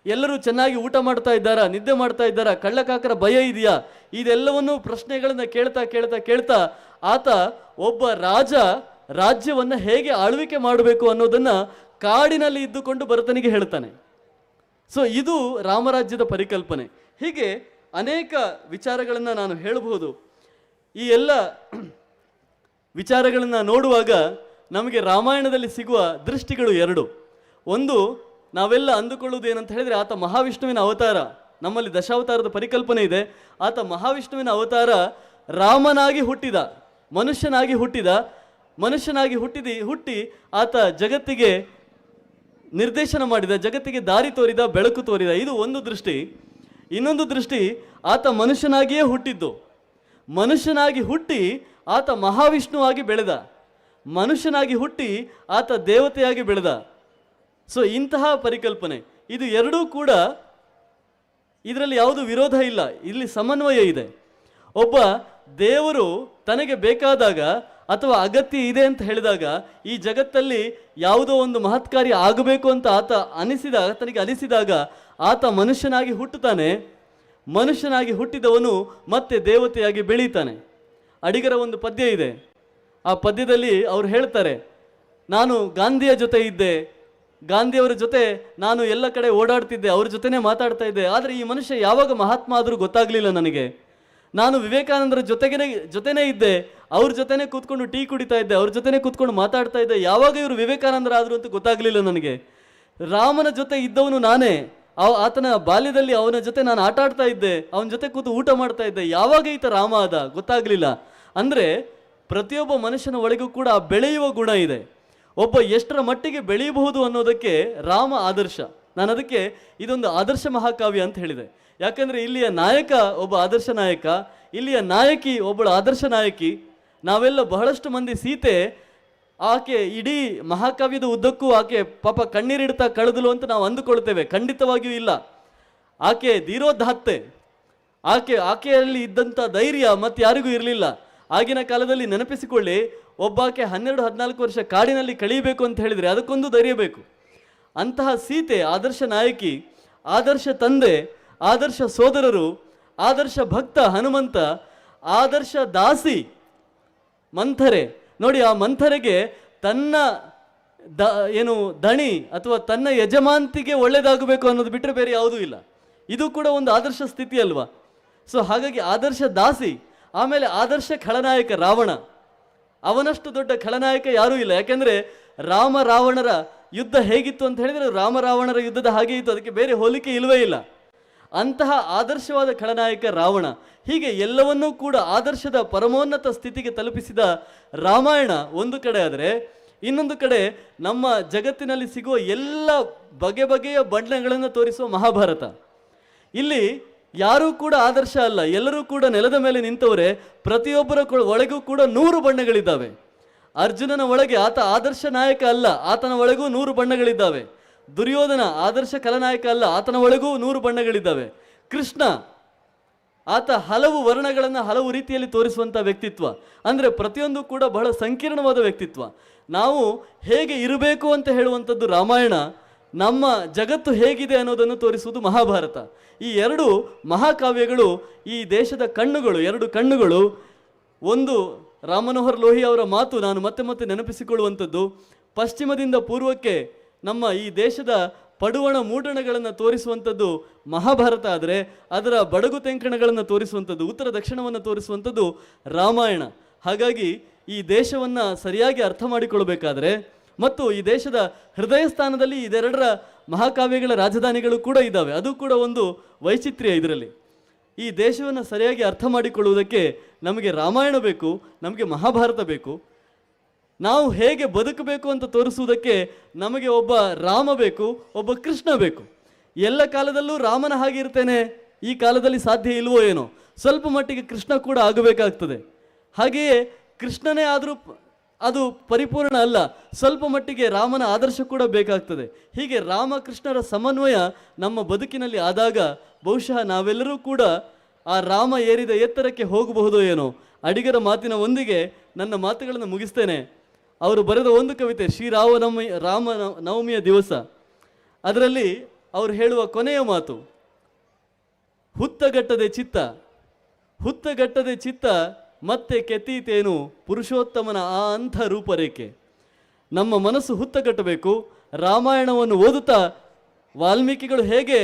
ಎಲ್ಲರೂ ಚೆನ್ನಾಗಿ ಊಟ ಮಾಡ್ತಾ ಇದ್ದಾರಾ, ನಿದ್ದೆ ಮಾಡ್ತಾ ಇದ್ದಾರಾ, ಕಳ್ಳಕಾಕರ ಭಯ ಇದೆಯಾ, ಇದೆಲ್ಲವನ್ನೂ ಪ್ರಶ್ನೆಗಳನ್ನ ಕೇಳ್ತಾ ಕೇಳ್ತಾ ಕೇಳ್ತಾ ಆತ ಒಬ್ಬ ರಾಜ ರಾಜ್ಯವನ್ನು ಹೇಗೆ ಆಳ್ವಿಕೆ ಮಾಡಬೇಕು ಅನ್ನೋದನ್ನ ಕಾಡಿನಲ್ಲಿ ಇದ್ದುಕೊಂಡು ಭರತನಿಗೆ ಹೇಳ್ತಾನೆ. ಸೊ ಇದು ರಾಮರಾಜ್ಯದ ಪರಿಕಲ್ಪನೆ. ಹೀಗೆ ಅನೇಕ ವಿಚಾರಗಳನ್ನು ನಾನು ಹೇಳಬಹುದು. ಈ ಎಲ್ಲ ವಿಚಾರಗಳನ್ನು ನೋಡುವಾಗ ನಮಗೆ ರಾಮಾಯಣದಲ್ಲಿ ಸಿಗುವ ದೃಷ್ಟಿಗಳು ಎರಡು. ಒಂದು, ನಾವೆಲ್ಲ ಅಂದುಕೊಳ್ಳುವುದು ಏನಂತ ಹೇಳಿದರೆ, ಆತ ಮಹಾವಿಷ್ಣುವಿನ ಅವತಾರ. ನಮ್ಮಲ್ಲಿ ದಶಾವತಾರದ ಪರಿಕಲ್ಪನೆ ಇದೆ. ಆತ ಮಹಾವಿಷ್ಣುವಿನ ಅವತಾರ, ರಾಮನಾಗಿ ಹುಟ್ಟಿದ, ಮನುಷ್ಯನಾಗಿ ಹುಟ್ಟಿ ಆತ ಜಗತ್ತಿಗೆ ನಿರ್ದೇಶನ ಮಾಡಿದ, ಜಗತ್ತಿಗೆ ದಾರಿ ತೋರಿದ, ಬೆಳಕು ತೋರಿದ. ಇದು ಒಂದು ದೃಷ್ಟಿ. ಇನ್ನೊಂದು ದೃಷ್ಟಿ, ಆತ ಮನುಷ್ಯನಾಗಿಯೇ ಹುಟ್ಟಿದ್ದು. ಮನುಷ್ಯನಾಗಿ ಹುಟ್ಟಿ ಆತ ಮಹಾವಿಷ್ಣುವಾಗಿ ಬೆಳೆದ, ಮನುಷ್ಯನಾಗಿ ಹುಟ್ಟಿ ಆತ ದೇವತೆಯಾಗಿ ಬೆಳೆದ. ಸೊ ಇಂತಹ ಪರಿಕಲ್ಪನೆ ಇದು ಎರಡೂ ಕೂಡ, ಇದರಲ್ಲಿ ಯಾವುದು ವಿರೋಧ ಇಲ್ಲ, ಇಲ್ಲಿ ಸಮನ್ವಯ ಇದೆ. ಒಬ್ಬ ದೇವರು ತನಗೆ ಬೇಕಾದಾಗ ಅಥವಾ ಅಗತ್ಯ ಇದೆ ಅಂತ ಹೇಳಿದಾಗ, ಈ ಜಗತ್ತಲ್ಲಿ ಯಾವುದೋ ಒಂದು ಮಹತ್ ಕಾರ್ಯ ಆಗಬೇಕು ಅಂತ ಆತನಿಗೆ ಅನಿಸಿದಾಗ ಆತ ಮನುಷ್ಯನಾಗಿ ಹುಟ್ಟುತ್ತಾನೆ. ಮನುಷ್ಯನಾಗಿ ಹುಟ್ಟಿದವನು ಮತ್ತೆ ದೇವತೆಯಾಗಿ ಬೆಳೀತಾನೆ. ಅಡಿಗರ ಒಂದು ಪದ್ಯ ಇದೆ. ಆ ಪದ್ಯದಲ್ಲಿ ಅವರು ಹೇಳ್ತಾರೆ, ನಾನು ಗಾಂಧಿಯ ಜೊತೆ ಇದ್ದೆ, ಗಾಂಧಿಯವರ ಜೊತೆ ನಾನು ಎಲ್ಲ ಕಡೆ ಓಡಾಡ್ತಿದ್ದೆ, ಅವ್ರ ಜೊತೆನೇ ಮಾತಾಡ್ತಾ ಇದ್ದೆ. ಆದರೆ ಈ ಮನುಷ್ಯ ಯಾವಾಗ ಮಹಾತ್ಮ ಆದರೂ ಗೊತ್ತಾಗಲಿಲ್ಲ ನನಗೆ. ನಾನು ವಿವೇಕಾನಂದರ ಜೊತೆನೇ ಇದ್ದೆ, ಅವ್ರ ಜೊತೆನೇ ಕೂತ್ಕೊಂಡು ಟೀ ಕುಡಿತಾ ಇದ್ದೆ, ಅವ್ರ ಜೊತೆನೇ ಕೂತ್ಕೊಂಡು ಮಾತಾಡ್ತಾ ಇದ್ದೆ. ಯಾವಾಗ ಇವರು ವಿವೇಕಾನಂದರಾದರು ಅಂತ ಗೊತ್ತಾಗಲಿಲ್ಲ ನನಗೆ. ರಾಮನ ಜೊತೆ ಇದ್ದವನು ನಾನೇ. ಆತನ ಬಾಲ್ಯದಲ್ಲಿ ಅವನ ಜೊತೆ ನಾನು ಆಟ ಆಡ್ತಾ ಇದ್ದೆ, ಅವನ ಜೊತೆ ಕೂತು ಊಟ ಮಾಡ್ತಾ ಇದ್ದೆ. ಯಾವಾಗ ಈತ ರಾಮ ಆದ ಗೊತ್ತಾಗಲಿಲ್ಲ. ಅಂದರೆ ಪ್ರತಿಯೊಬ್ಬ ಮನುಷ್ಯನ ಒಳಗೂ ಕೂಡ ಬೆಳೆಯುವ ಗುಣ ಇದೆ. ಒಬ್ಬ ಎಷ್ಟರ ಮಟ್ಟಿಗೆ ಬೆಳೆಯಬಹುದು ಅನ್ನೋದಕ್ಕೆ ರಾಮ ಆದರ್ಶ. ನಾನು ಅದಕ್ಕೆ ಇದೊಂದು ಆದರ್ಶ ಮಹಾಕಾವ್ಯ ಅಂತ ಹೇಳಿದೆ. ಯಾಕಂದರೆ ಇಲ್ಲಿಯ ನಾಯಕ ಒಬ್ಬ ಆದರ್ಶ ನಾಯಕ, ಇಲ್ಲಿಯ ನಾಯಕಿ ಒಬ್ಬಳು ಆದರ್ಶ ನಾಯಕಿ. ನಾವೆಲ್ಲ ಬಹಳಷ್ಟು ಮಂದಿ ಸೀತೆ, ಆಕೆ ಇಡೀ ಮಹಾಕಾವ್ಯದ ಉದ್ದಕ್ಕೂ ಆಕೆ ಪಾಪ ಕಣ್ಣೀರಿಡ್ತಾ ಕಳೆದಲು ಅಂತ ನಾವು ಅಂದುಕೊಳ್ತೇವೆ. ಖಂಡಿತವಾಗಿಯೂ ಇಲ್ಲ. ಆಕೆ ಧೀರೋದಾತ್ತೆ. ಆಕೆಯಲ್ಲಿ ಇದ್ದಂಥ ಧೈರ್ಯ ಮತ್ತೆ ಯಾರಿಗೂ ಇರಲಿಲ್ಲ. ಆಗಿನ ಕಾಲದಲ್ಲಿ ನೆನಪಿಸಿಕೊಳ್ಳಿ, ಒಬ್ಬಾಕೆ 12-14 ವರ್ಷ ಕಾಡಿನಲ್ಲಿ ಕಳೀಬೇಕು ಅಂತ ಹೇಳಿದರೆ ಅದಕ್ಕೊಂದು ಧೈರ್ಯ ಬೇಕು. ಅಂತಹ ಸೀತೆ ಆದರ್ಶ ನಾಯಕಿ, ಆದರ್ಶ ತಂದೆ, ಆದರ್ಶ ಸೋದರರು, ಆದರ್ಶ ಭಕ್ತ ಹನುಮಂತ, ಆದರ್ಶ ದಾಸಿ ಮಂಥರೆ. ನೋಡಿ, ಆ ಮಂಥರೆಗೆ ತನ್ನ ದಣಿ ಅಥವಾ ತನ್ನ ಯಜಮಾಂತಿಗೆ ಒಳ್ಳೇದಾಗಬೇಕು ಅನ್ನೋದು ಬಿಟ್ಟರೆ ಬೇರೆ ಯಾವುದೂ ಇಲ್ಲ. ಇದು ಕೂಡ ಒಂದು ಆದರ್ಶ ಸ್ಥಿತಿ ಅಲ್ವಾ? ಸೊ ಹಾಗಾಗಿ ಆದರ್ಶ ದಾಸಿ. ಆಮೇಲೆ ಆದರ್ಶ ಖಳನಾಯಕ ರಾವಣ. ಅವನಷ್ಟು ದೊಡ್ಡ ಖಳನಾಯಕ ಯಾರೂ ಇಲ್ಲ. ಯಾಕೆಂದರೆ ರಾಮ ರಾವಣರ ಯುದ್ಧ ಹೇಗಿತ್ತು ಅಂತ ಹೇಳಿದರೆ ರಾಮ ರಾವಣರ ಯುದ್ಧದ ಹಾಗೆ ಇತ್ತು, ಅದಕ್ಕೆ ಬೇರೆ ಹೋಲಿಕೆ ಇಲ್ಲವೇ ಇಲ್ಲ. ಅಂತಹ ಆದರ್ಶವಾದ ಖಳನಾಯಕ ರಾವಣ. ಹೀಗೆ ಎಲ್ಲವನ್ನೂ ಕೂಡ ಆದರ್ಶದ ಪರಮೋನ್ನತ ಸ್ಥಿತಿಗೆ ತಲುಪಿಸಿದ ರಾಮಾಯಣ ಒಂದು ಕಡೆ ಆದರೆ, ಇನ್ನೊಂದು ಕಡೆ ನಮ್ಮ ಜಗತ್ತಿನಲ್ಲಿ ಸಿಗುವ ಎಲ್ಲ ಬಗೆಯ ಬಣ್ಣಗಳನ್ನು ತೋರಿಸುವ ಮಹಾಭಾರತ. ಇಲ್ಲಿ ಯಾರೂ ಕೂಡ ಆದರ್ಶ ಅಲ್ಲ, ಎಲ್ಲರೂ ಕೂಡ ನೆಲದ ಮೇಲೆ ನಿಂತವರೇ. ಪ್ರತಿಯೊಬ್ಬರ ಒಳಗೂ ಕೂಡ 100 ಬಣ್ಣಗಳಿದ್ದಾವೆ. ಅರ್ಜುನನ ಒಳಗೆ ಆತ ಆದರ್ಶ ನಾಯಕ ಅಲ್ಲ, ಆತನ ಒಳಗೂ 100 ಬಣ್ಣಗಳಿದ್ದಾವೆ. ದುರ್ಯೋಧನ ಆದರ್ಶ ಖಲನಾಯಕ ಅಲ್ಲ, ಆತನ ಒಳಗೂ 100 ಬಣ್ಣಗಳಿದ್ದಾವೆ. ಕೃಷ್ಣ ಆತ ಹಲವು ವರ್ಣಗಳನ್ನು ಹಲವು ರೀತಿಯಲ್ಲಿ ತೋರಿಸುವಂಥ ವ್ಯಕ್ತಿತ್ವ. ಅಂದರೆ ಪ್ರತಿಯೊಂದು ಕೂಡ ಬಹಳ ಸಂಕೀರ್ಣವಾದ ವ್ಯಕ್ತಿತ್ವ. ನಾವು ಹೇಗೆ ಇರಬೇಕು ಅಂತ ಹೇಳುವಂಥದ್ದು ರಾಮಾಯಣ, ನಮ್ಮ ಜಗತ್ತು ಹೇಗಿದೆ ಅನ್ನೋದನ್ನು ತೋರಿಸುವುದು ಮಹಾಭಾರತ. ಈ ಎರಡು ಮಹಾಕಾವ್ಯಗಳು ಈ ದೇಶದ ಕಣ್ಣುಗಳು, 2 ಕಣ್ಣುಗಳು. ಒಂದು, ರಾಮ್ ಮನೋಹರ್ ಲೋಹಿಯಾ ಅವರ ಮಾತು ನಾನು ಮತ್ತೆ ಮತ್ತೆ ನೆನಪಿಸಿಕೊಳ್ಳುವಂಥದ್ದು, ಪಶ್ಚಿಮದಿಂದ ಪೂರ್ವಕ್ಕೆ ನಮ್ಮ ಈ ದೇಶದ ಪಡುವಣ ಮೂಡಣಗಳನ್ನು ತೋರಿಸುವಂಥದ್ದು ಮಹಾಭಾರತ ಆದರೆ, ಅದರ ಬಡಗು ತೆಂಕಣಗಳನ್ನು ತೋರಿಸುವಂಥದ್ದು, ಉತ್ತರ ದಕ್ಷಿಣವನ್ನು ತೋರಿಸುವಂಥದ್ದು ರಾಮಾಯಣ. ಹಾಗಾಗಿ ಈ ದೇಶವನ್ನು ಸರಿಯಾಗಿ ಅರ್ಥ ಮಾಡಿಕೊಳ್ಳಬೇಕಾದ್ರೆ, ಮತ್ತು ಈ ದೇಶದ ಹೃದಯ ಸ್ಥಾನದಲ್ಲಿ ಇದೆರಡರ ಮಹಾಕಾವ್ಯಗಳ ರಾಜಧಾನಿಗಳು ಕೂಡ ಇದ್ದಾವೆ. ಅದು ಕೂಡ ಒಂದು ವೈಚಿತ್ರ್ಯ ಇದರಲ್ಲಿ. ಈ ದೇಶವನ್ನು ಸರಿಯಾಗಿ ಅರ್ಥ ಮಾಡಿಕೊಳ್ಳುವುದಕ್ಕೆ ನಮಗೆ ರಾಮಾಯಣ ಬೇಕು, ನಮಗೆ ಮಹಾಭಾರತ ಬೇಕು. ನಾವು ಹೇಗೆ ಬದುಕಬೇಕು ಅಂತ ತೋರಿಸುವುದಕ್ಕೆ ನಮಗೆ ಒಬ್ಬ ರಾಮ ಬೇಕು, ಒಬ್ಬ ಕೃಷ್ಣ ಬೇಕು. ಎಲ್ಲ ಕಾಲದಲ್ಲೂ ರಾಮನ ಹಾಗೆ ಇರ್ತೇನೆ, ಈ ಕಾಲದಲ್ಲಿ ಸಾಧ್ಯ ಇಲ್ವೋ ಏನೋ. ಸ್ವಲ್ಪ ಮಟ್ಟಿಗೆ ಕೃಷ್ಣ ಕೂಡ ಆಗಬೇಕಾಗ್ತದೆ. ಹಾಗೆಯೇ ಕೃಷ್ಣನೇ ಆದರೂ ಅದು ಪರಿಪೂರ್ಣ ಅಲ್ಲ, ಸ್ವಲ್ಪ ಮಟ್ಟಿಗೆ ರಾಮನ ಆದರ್ಶ ಕೂಡ ಬೇಕಾಗ್ತದೆ. ಹೀಗೆ ರಾಮಕೃಷ್ಣರ ಸಮನ್ವಯ ನಮ್ಮ ಬದುಕಿನಲ್ಲಿ ಆದಾಗ ಬಹುಶಃ ನಾವೆಲ್ಲರೂ ಕೂಡ ಆ ರಾಮ ಏರಿದ ಎತ್ತರಕ್ಕೆ ಹೋಗಬಹುದೋ ಏನೋ. ಅಡಿಗರ ಮಾತಿನ ಒಂದಿಗೆ ನನ್ನ ಮಾತುಗಳನ್ನು ಮುಗಿಸ್ತೇನೆ. ಅವರು ಬರೆದ ಒಂದು ಕವಿತೆ, ರಾಮ ನವಮಿಯ ದಿವಸ. ಅದರಲ್ಲಿ ಅವರು ಹೇಳುವ ಕೊನೆಯ ಮಾತು, ಹುತ್ತಗಟ್ಟದೆ ಚಿತ್ತ ಮತ್ತೆ ಕೆತ್ತೀತೇನು ಪುರುಷೋತ್ತಮನ ಆ ಅಂಥ ರೂಪರೇಖೆ. ನಮ್ಮ ಮನಸ್ಸು ಹುತ್ತಗಟ್ಟಬೇಕು. ರಾಮಾಯಣವನ್ನು ಓದುತ್ತಾ ವಾಲ್ಮೀಕಿಗಳು ಹೇಗೆ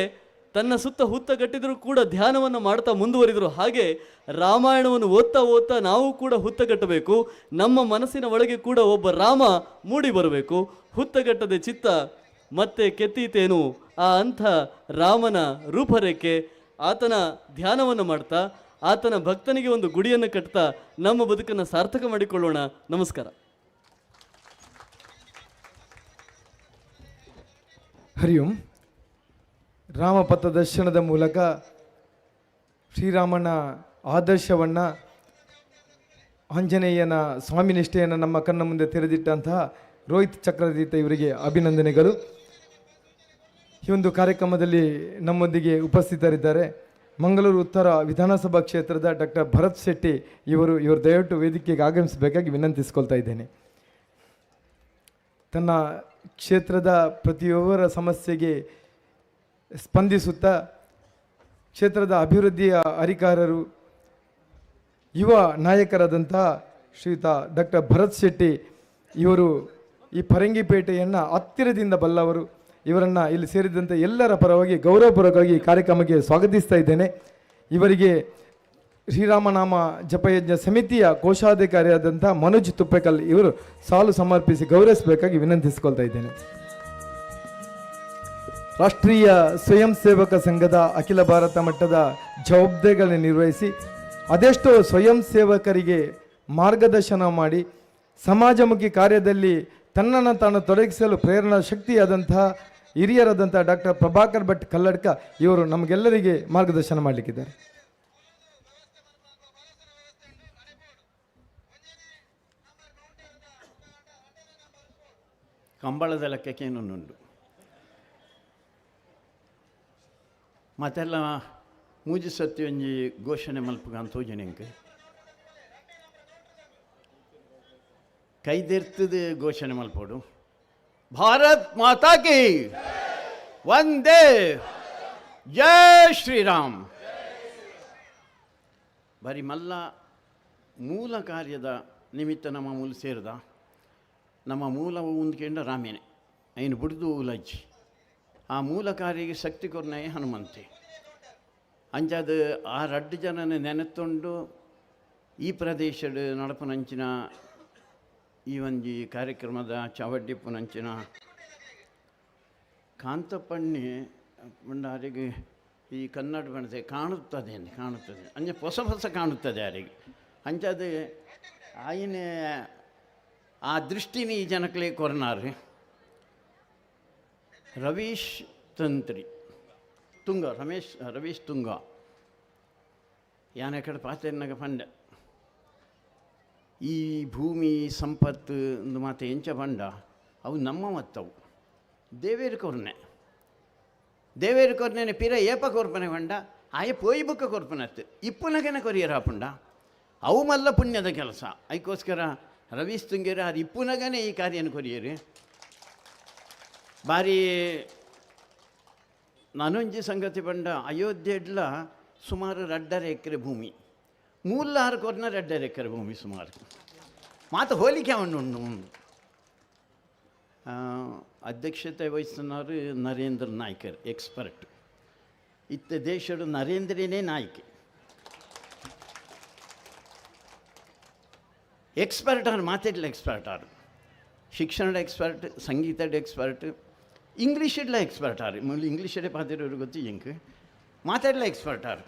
ತನ್ನ ಸುತ್ತ ಹುತ್ತಗಟ್ಟಿದರೂ ಕೂಡ ಧ್ಯಾನವನ್ನು ಮಾಡ್ತಾ ಮುಂದುವರಿದರು, ಹಾಗೆ ರಾಮಾಯಣವನ್ನು ಓದ್ತಾ ನಾವು ಕೂಡ ಹುತ್ತಗಟ್ಟಬೇಕು. ನಮ್ಮ ಮನಸ್ಸಿನ ಒಳಗೆ ಕೂಡ ಒಬ್ಬ ರಾಮ ಮೂಡಿ ಬರಬೇಕು. ಹುತ್ತಗಟ್ಟದೆ ಚಿತ್ತ ಮತ್ತೆ ಕೆತ್ತೀತೇನು ಆ ಅಂಥ ರಾಮನ ರೂಪರೇಖೆ. ಆತನ ಧ್ಯಾನವನ್ನು ಮಾಡ್ತಾ, ಆತನ ಭಕ್ತನಿಗೆ ಒಂದು ಗುಡಿಯನ್ನು ಕಟ್ತಾ ನಮ್ಮ ಬದುಕನ್ನು ಸಾರ್ಥಕ ಮಾಡಿಕೊಳ್ಳೋಣ. ನಮಸ್ಕಾರ. ಹರಿ ಓಂ. ರಾಮಪಥ ದರ್ಶನದ ಮೂಲಕ ಶ್ರೀರಾಮನ ಆದರ್ಶವನ್ನು, ಆಂಜನೇಯನ ಸ್ವಾಮಿ ನಿಷ್ಠೆಯನ್ನು ನಮ್ಮ ಕಣ್ಣ ಮುಂದೆ ತೆರೆದಿಟ್ಟಂತಹ ರೋಹಿತ್ ಚಕ್ರತೀರ್ಥ ಇವರಿಗೆ ಅಭಿನಂದನೆಗಳು. ಈ ಒಂದು ಕಾರ್ಯಕ್ರಮದಲ್ಲಿ ನಮ್ಮೊಂದಿಗೆ ಉಪಸ್ಥಿತರಿದ್ದಾರೆ ಮಂಗಳೂರು ಉತ್ತರ ವಿಧಾನಸಭಾ ಕ್ಷೇತ್ರದ ಡಾಕ್ಟರ್ ಭರತ್ ಶೆಟ್ಟಿ ಇವರು ದಯವಿಟ್ಟು ವೇದಿಕೆಗೆ ಆಗಮಿಸಬೇಕಾಗಿ ವಿನಂತಿಸ್ಕೊಳ್ತಾ ಇದ್ದೇನೆ. ತನ್ನ ಕ್ಷೇತ್ರದ ಪ್ರತಿಯೊಬ್ಬರ ಸಮಸ್ಯೆಗೆ ಸ್ಪಂದಿಸುತ್ತಾ ಕ್ಷೇತ್ರದ ಅಭಿವೃದ್ಧಿಯ ಅಧಿಕಾರರು, ಯುವ ನಾಯಕರಾದಂತಹ ಶ್ರೀಯುತ ಡಾಕ್ಟರ್ ಭರತ್ ಶೆಟ್ಟಿ ಇವರು ಈ ಫರಂಗಿಪೇಟೆಯನ್ನು ಹತ್ತಿರದಿಂದ ಬಲ್ಲವರು. ಇವರನ್ನು ಇಲ್ಲಿ ಸೇರಿದಂತೆ ಎಲ್ಲರ ಪರವಾಗಿ ಗೌರವಪೂರ್ವಕವಾಗಿ ಕಾರ್ಯಕ್ರಮಕ್ಕೆ ಸ್ವಾಗತಿಸ್ತಾ ಇದ್ದೇನೆ. ಇವರಿಗೆ ಶ್ರೀರಾಮನಾಮ ಜಪಯಜ್ಞ ಸಮಿತಿಯ ಕೋಶಾಧಿಕಾರಿಯಾದಂಥ ಮನೋಜ್ ತುಪ್ಪೆಕಲ್ ಇವರು ಸಾಲು ಸಮರ್ಪಿಸಿ ಗೌರವಿಸಬೇಕಾಗಿ ವಿನಂತಿಸಿಕೊಳ್ತಾ ಇದ್ದೇನೆ. ರಾಷ್ಟ್ರೀಯ ಸ್ವಯಂ ಸೇವಕ ಸಂಘದ ಅಖಿಲ ಭಾರತ ಮಟ್ಟದ ಜವಾಬ್ದಾರಿಗಳನ್ನು ನಿರ್ವಹಿಸಿ ಅದೆಷ್ಟೋ ಸ್ವಯಂ ಸೇವಕರಿಗೆ ಮಾರ್ಗದರ್ಶನ ಮಾಡಿ ಸಮಾಜಮುಖಿ ಕಾರ್ಯದಲ್ಲಿ ತನ್ನನ್ನು ತಾನು ತೊಡಗಿಸಲು ಪ್ರೇರಣಾ ಶಕ್ತಿಯಾದಂತಹ ಹಿರಿಯರಾದಂಥ ಡಾಕ್ಟರ್ ಪ್ರಭಾಕರ್ ಭಟ್ ಕಲ್ಲಡ್ಕ ಇವರು ನಮಗೆಲ್ಲರಿಗೆ ಮಾರ್ಗದರ್ಶನ ಮಾಡಲಿಕ್ಕಿದ್ದಾರೆ. ಕಂಬಳದ ಲೆಕ್ಕಕ್ಕೇನುಂಡು ಮತ್ತೆಲ್ಲ ಮೂಜಿ ಸತ್ತಿ ಒಂಜಿ ಘೋಷಣೆ ಮಲ್ಪಗ ಅಂತೋಜನೆಂಕ್ ಕೈದೆರ್ತದ ಘೋಷಣೆ ಮಲ್ಪೋಡು. ಭಾರತ್ ಮಾತಾ ಕಿ ವಂದೇ ಜೈ ಶ್ರೀರಾಮ್. ಬರೀ ಮಲ್ಲ ಮೂಲ ಕಾರ್ಯದ ನಿಮಿತ್ತ ನಮ್ಮ ಮೂಲ ಸೇರಿದ ನಮ್ಮ ಮೂಲ ಉಂದ್ಕೆಂಡ ರಾಮೇನೆ ಐನು ಬಿಡ್ದು ಉಲಜ್ಜಿ ಆ ಮೂಲ ಕಾರ್ಯಕ್ಕೆ ಶಕ್ತಿ ಕೊರ್ನಾಯ ಹನುಮಂತೆ ಅಂಚಾದ ಆ 2 ಜನನ ನೆನೆತ್ತೊಂಡು ಈ ಪ್ರದೇಶದ ನಡಪನಂಚಿನ ಈ ಒಂಜಿ ಕಾರ್ಯಕ್ರಮದ ಚಾವಡ್ಡಿಪ್ಪುನಂಚಿನ ಕಾಂತಪ್ಪಣ್ಣೆ ಯಾರಿಗೆ ಈ ಕನ್ನಡ ಬಣತೆ ಕಾಣುತ್ತದೆ ಅಂಚೆ ಹೊಸ ಕಾಣುತ್ತದೆ ಯಾರಿಗೆ ಅಂಚದು ಆಯ್ನ ಆ ದೃಷ್ಟಿನಿ ಈ ಜನಕ್ಲೇ ಕೊರನಾರು ರವೀಶ್ ತುಂಗ ಯಾನ ಕಡೆ ಪಾತೆರ್ನಾಗ ಪಂಡ ಈ ಭೂಮಿ ಸಂಪತ್ತು ಒಂದು ಮಾತು ಎಂಚ ಬಂಡ ಅವು ನಮ್ಮ ಮತ್ತವು ದೇವೇರು ಕೊರ್ನೆ ಪಿರ ಏಪ ಕೊರ್ಪನೆ ಬಂಡ ಆಯ ಪೋಯಿ ಬುಕ್ಕ ಕೊರ್ಪನತ್ತು ಇಪ್ಪುನಗನ ಕೊರಿಯರ ಹಾಪುಂಡ ಅವು ಮಲ್ಲ ಪುಣ್ಯದ ಕೆಲಸ ಅದಕ್ಕೋಸ್ಕರ ರವೀಶ್ ತುಂಗೇರ ಅದು ಇಪ್ಪುನಗನೇ ಈ ಕಾರ್ಯನ ಕೊರಿಯರು ಬಾರಿ ನಾನೊಂಜಿ ಸಂಗತಿ ಬಂಡ ಅಯೋಧ್ಯೆಡ್ಲ ಸುಮಾರು 2.5 ಎಕರೆ ಭೂಮಿ 3 ಕೊರ್ನ 2.5 ಎಕರೆ ಭೂಮಿ ಸುಮಾರು ಮಾತು ಹೋಲಿಕೆ ಉಂಡು. ಅಧ್ಯಕ್ಷತೆ ವಹಿಸಿನವರು ನರೇಂದ್ರ ನಾಯ್ಕರ್ ಎಕ್ಸ್ಪರ್ಟ್ ಇತ್ತ ದೇಶದ ನರೇಂದ್ರನೇ ನಾಯ್ಕೆ ಎಕ್ಸ್ಪರ್ಟ್ ಅವ್ರು ಮಾತಾಡಲ ಎಕ್ಸ್ಪರ್ಟ್ ಅವರು ಶಿಕ್ಷಣದ ಎಕ್ಸ್ಪರ್ಟ್ ಸಂಗೀತದ ಎಕ್ಸ್ಪರ್ಟ್ ಇಂಗ್ಲೀಷಡ್ಲ ಎಕ್ಸ್ಪರ್ಟ್ ಆರು ಮೊದಲು ಇಂಗ್ಲೀಷಡೇ ಪಾತಿರೋರು ಗೊತ್ತು ಎಂಕ್ ಮಾತಾಡಲ ಎಕ್ಸ್ಪರ್ಟ್ ಆರು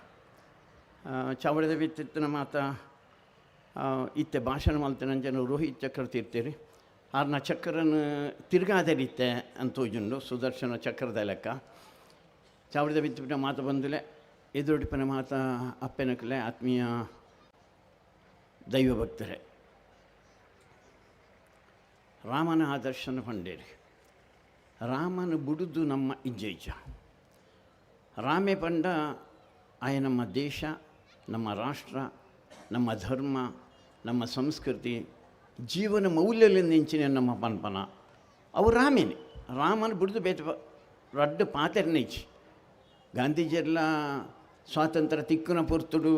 ಚಾವಡದ ಬಿತ್ತಿನ ಮಾತಾ ಇತ್ತೆ ಭಾಷಣ ಮಲ್ತೇನೆ ರೋಹಿತ್ ಚಕ್ರ ತೀರ್ತೀರಿ ಆರ್ನ ಚಕ್ರನ ತಿರ್ಗಾದರಿತ್ತೆ ಅಂತೋಜುಂಡು ಸುದರ್ಶನ ಚಕ್ರದ ಲೆಕ್ಕ ಚಾವಡದ ಬಿತ್ತಿನ ಮಾತು ಬಂದಲೆ ಎದುರುಡಿಪಿನ ಮಾತ ಅಪ್ಪೆನಕಲೆ ಆತ್ಮೀಯ ದೈವ ಭಕ್ತರೇ ರಾಮನ ಆದರ್ಶನ ಪಂಡೇರಿ ರಾಮನ ಬುಡುದು ನಮ್ಮ ಇಜ್ಜ ರಾಮೇ ಪಂಡ ಆಯ ನಮ್ಮ ದೇಶ ನಮ್ಮ ರಾಷ್ಟ್ರ ನಮ್ಮ ಧರ್ಮ ನಮ್ಮ ಸಂಸ್ಕೃತಿ ಜೀವನ ಮೌಲ್ಯದಿಂದ ಹೆಂಚಿನ ನಮ್ಮ ಪನ್ಪನ ಅವು ರಾಮೇನೆ ರಾಮನ ಬಿಡುದು ಬೇತ ರಡ್ಡು ಪಾತೆರ್ನೈಚಿ ಗಾಂಧೀಜಿಯೆಲ್ಲ ಸ್ವಾತಂತ್ರ್ಯ ತಿಕ್ಕುನ ಪುರ್ತುಡು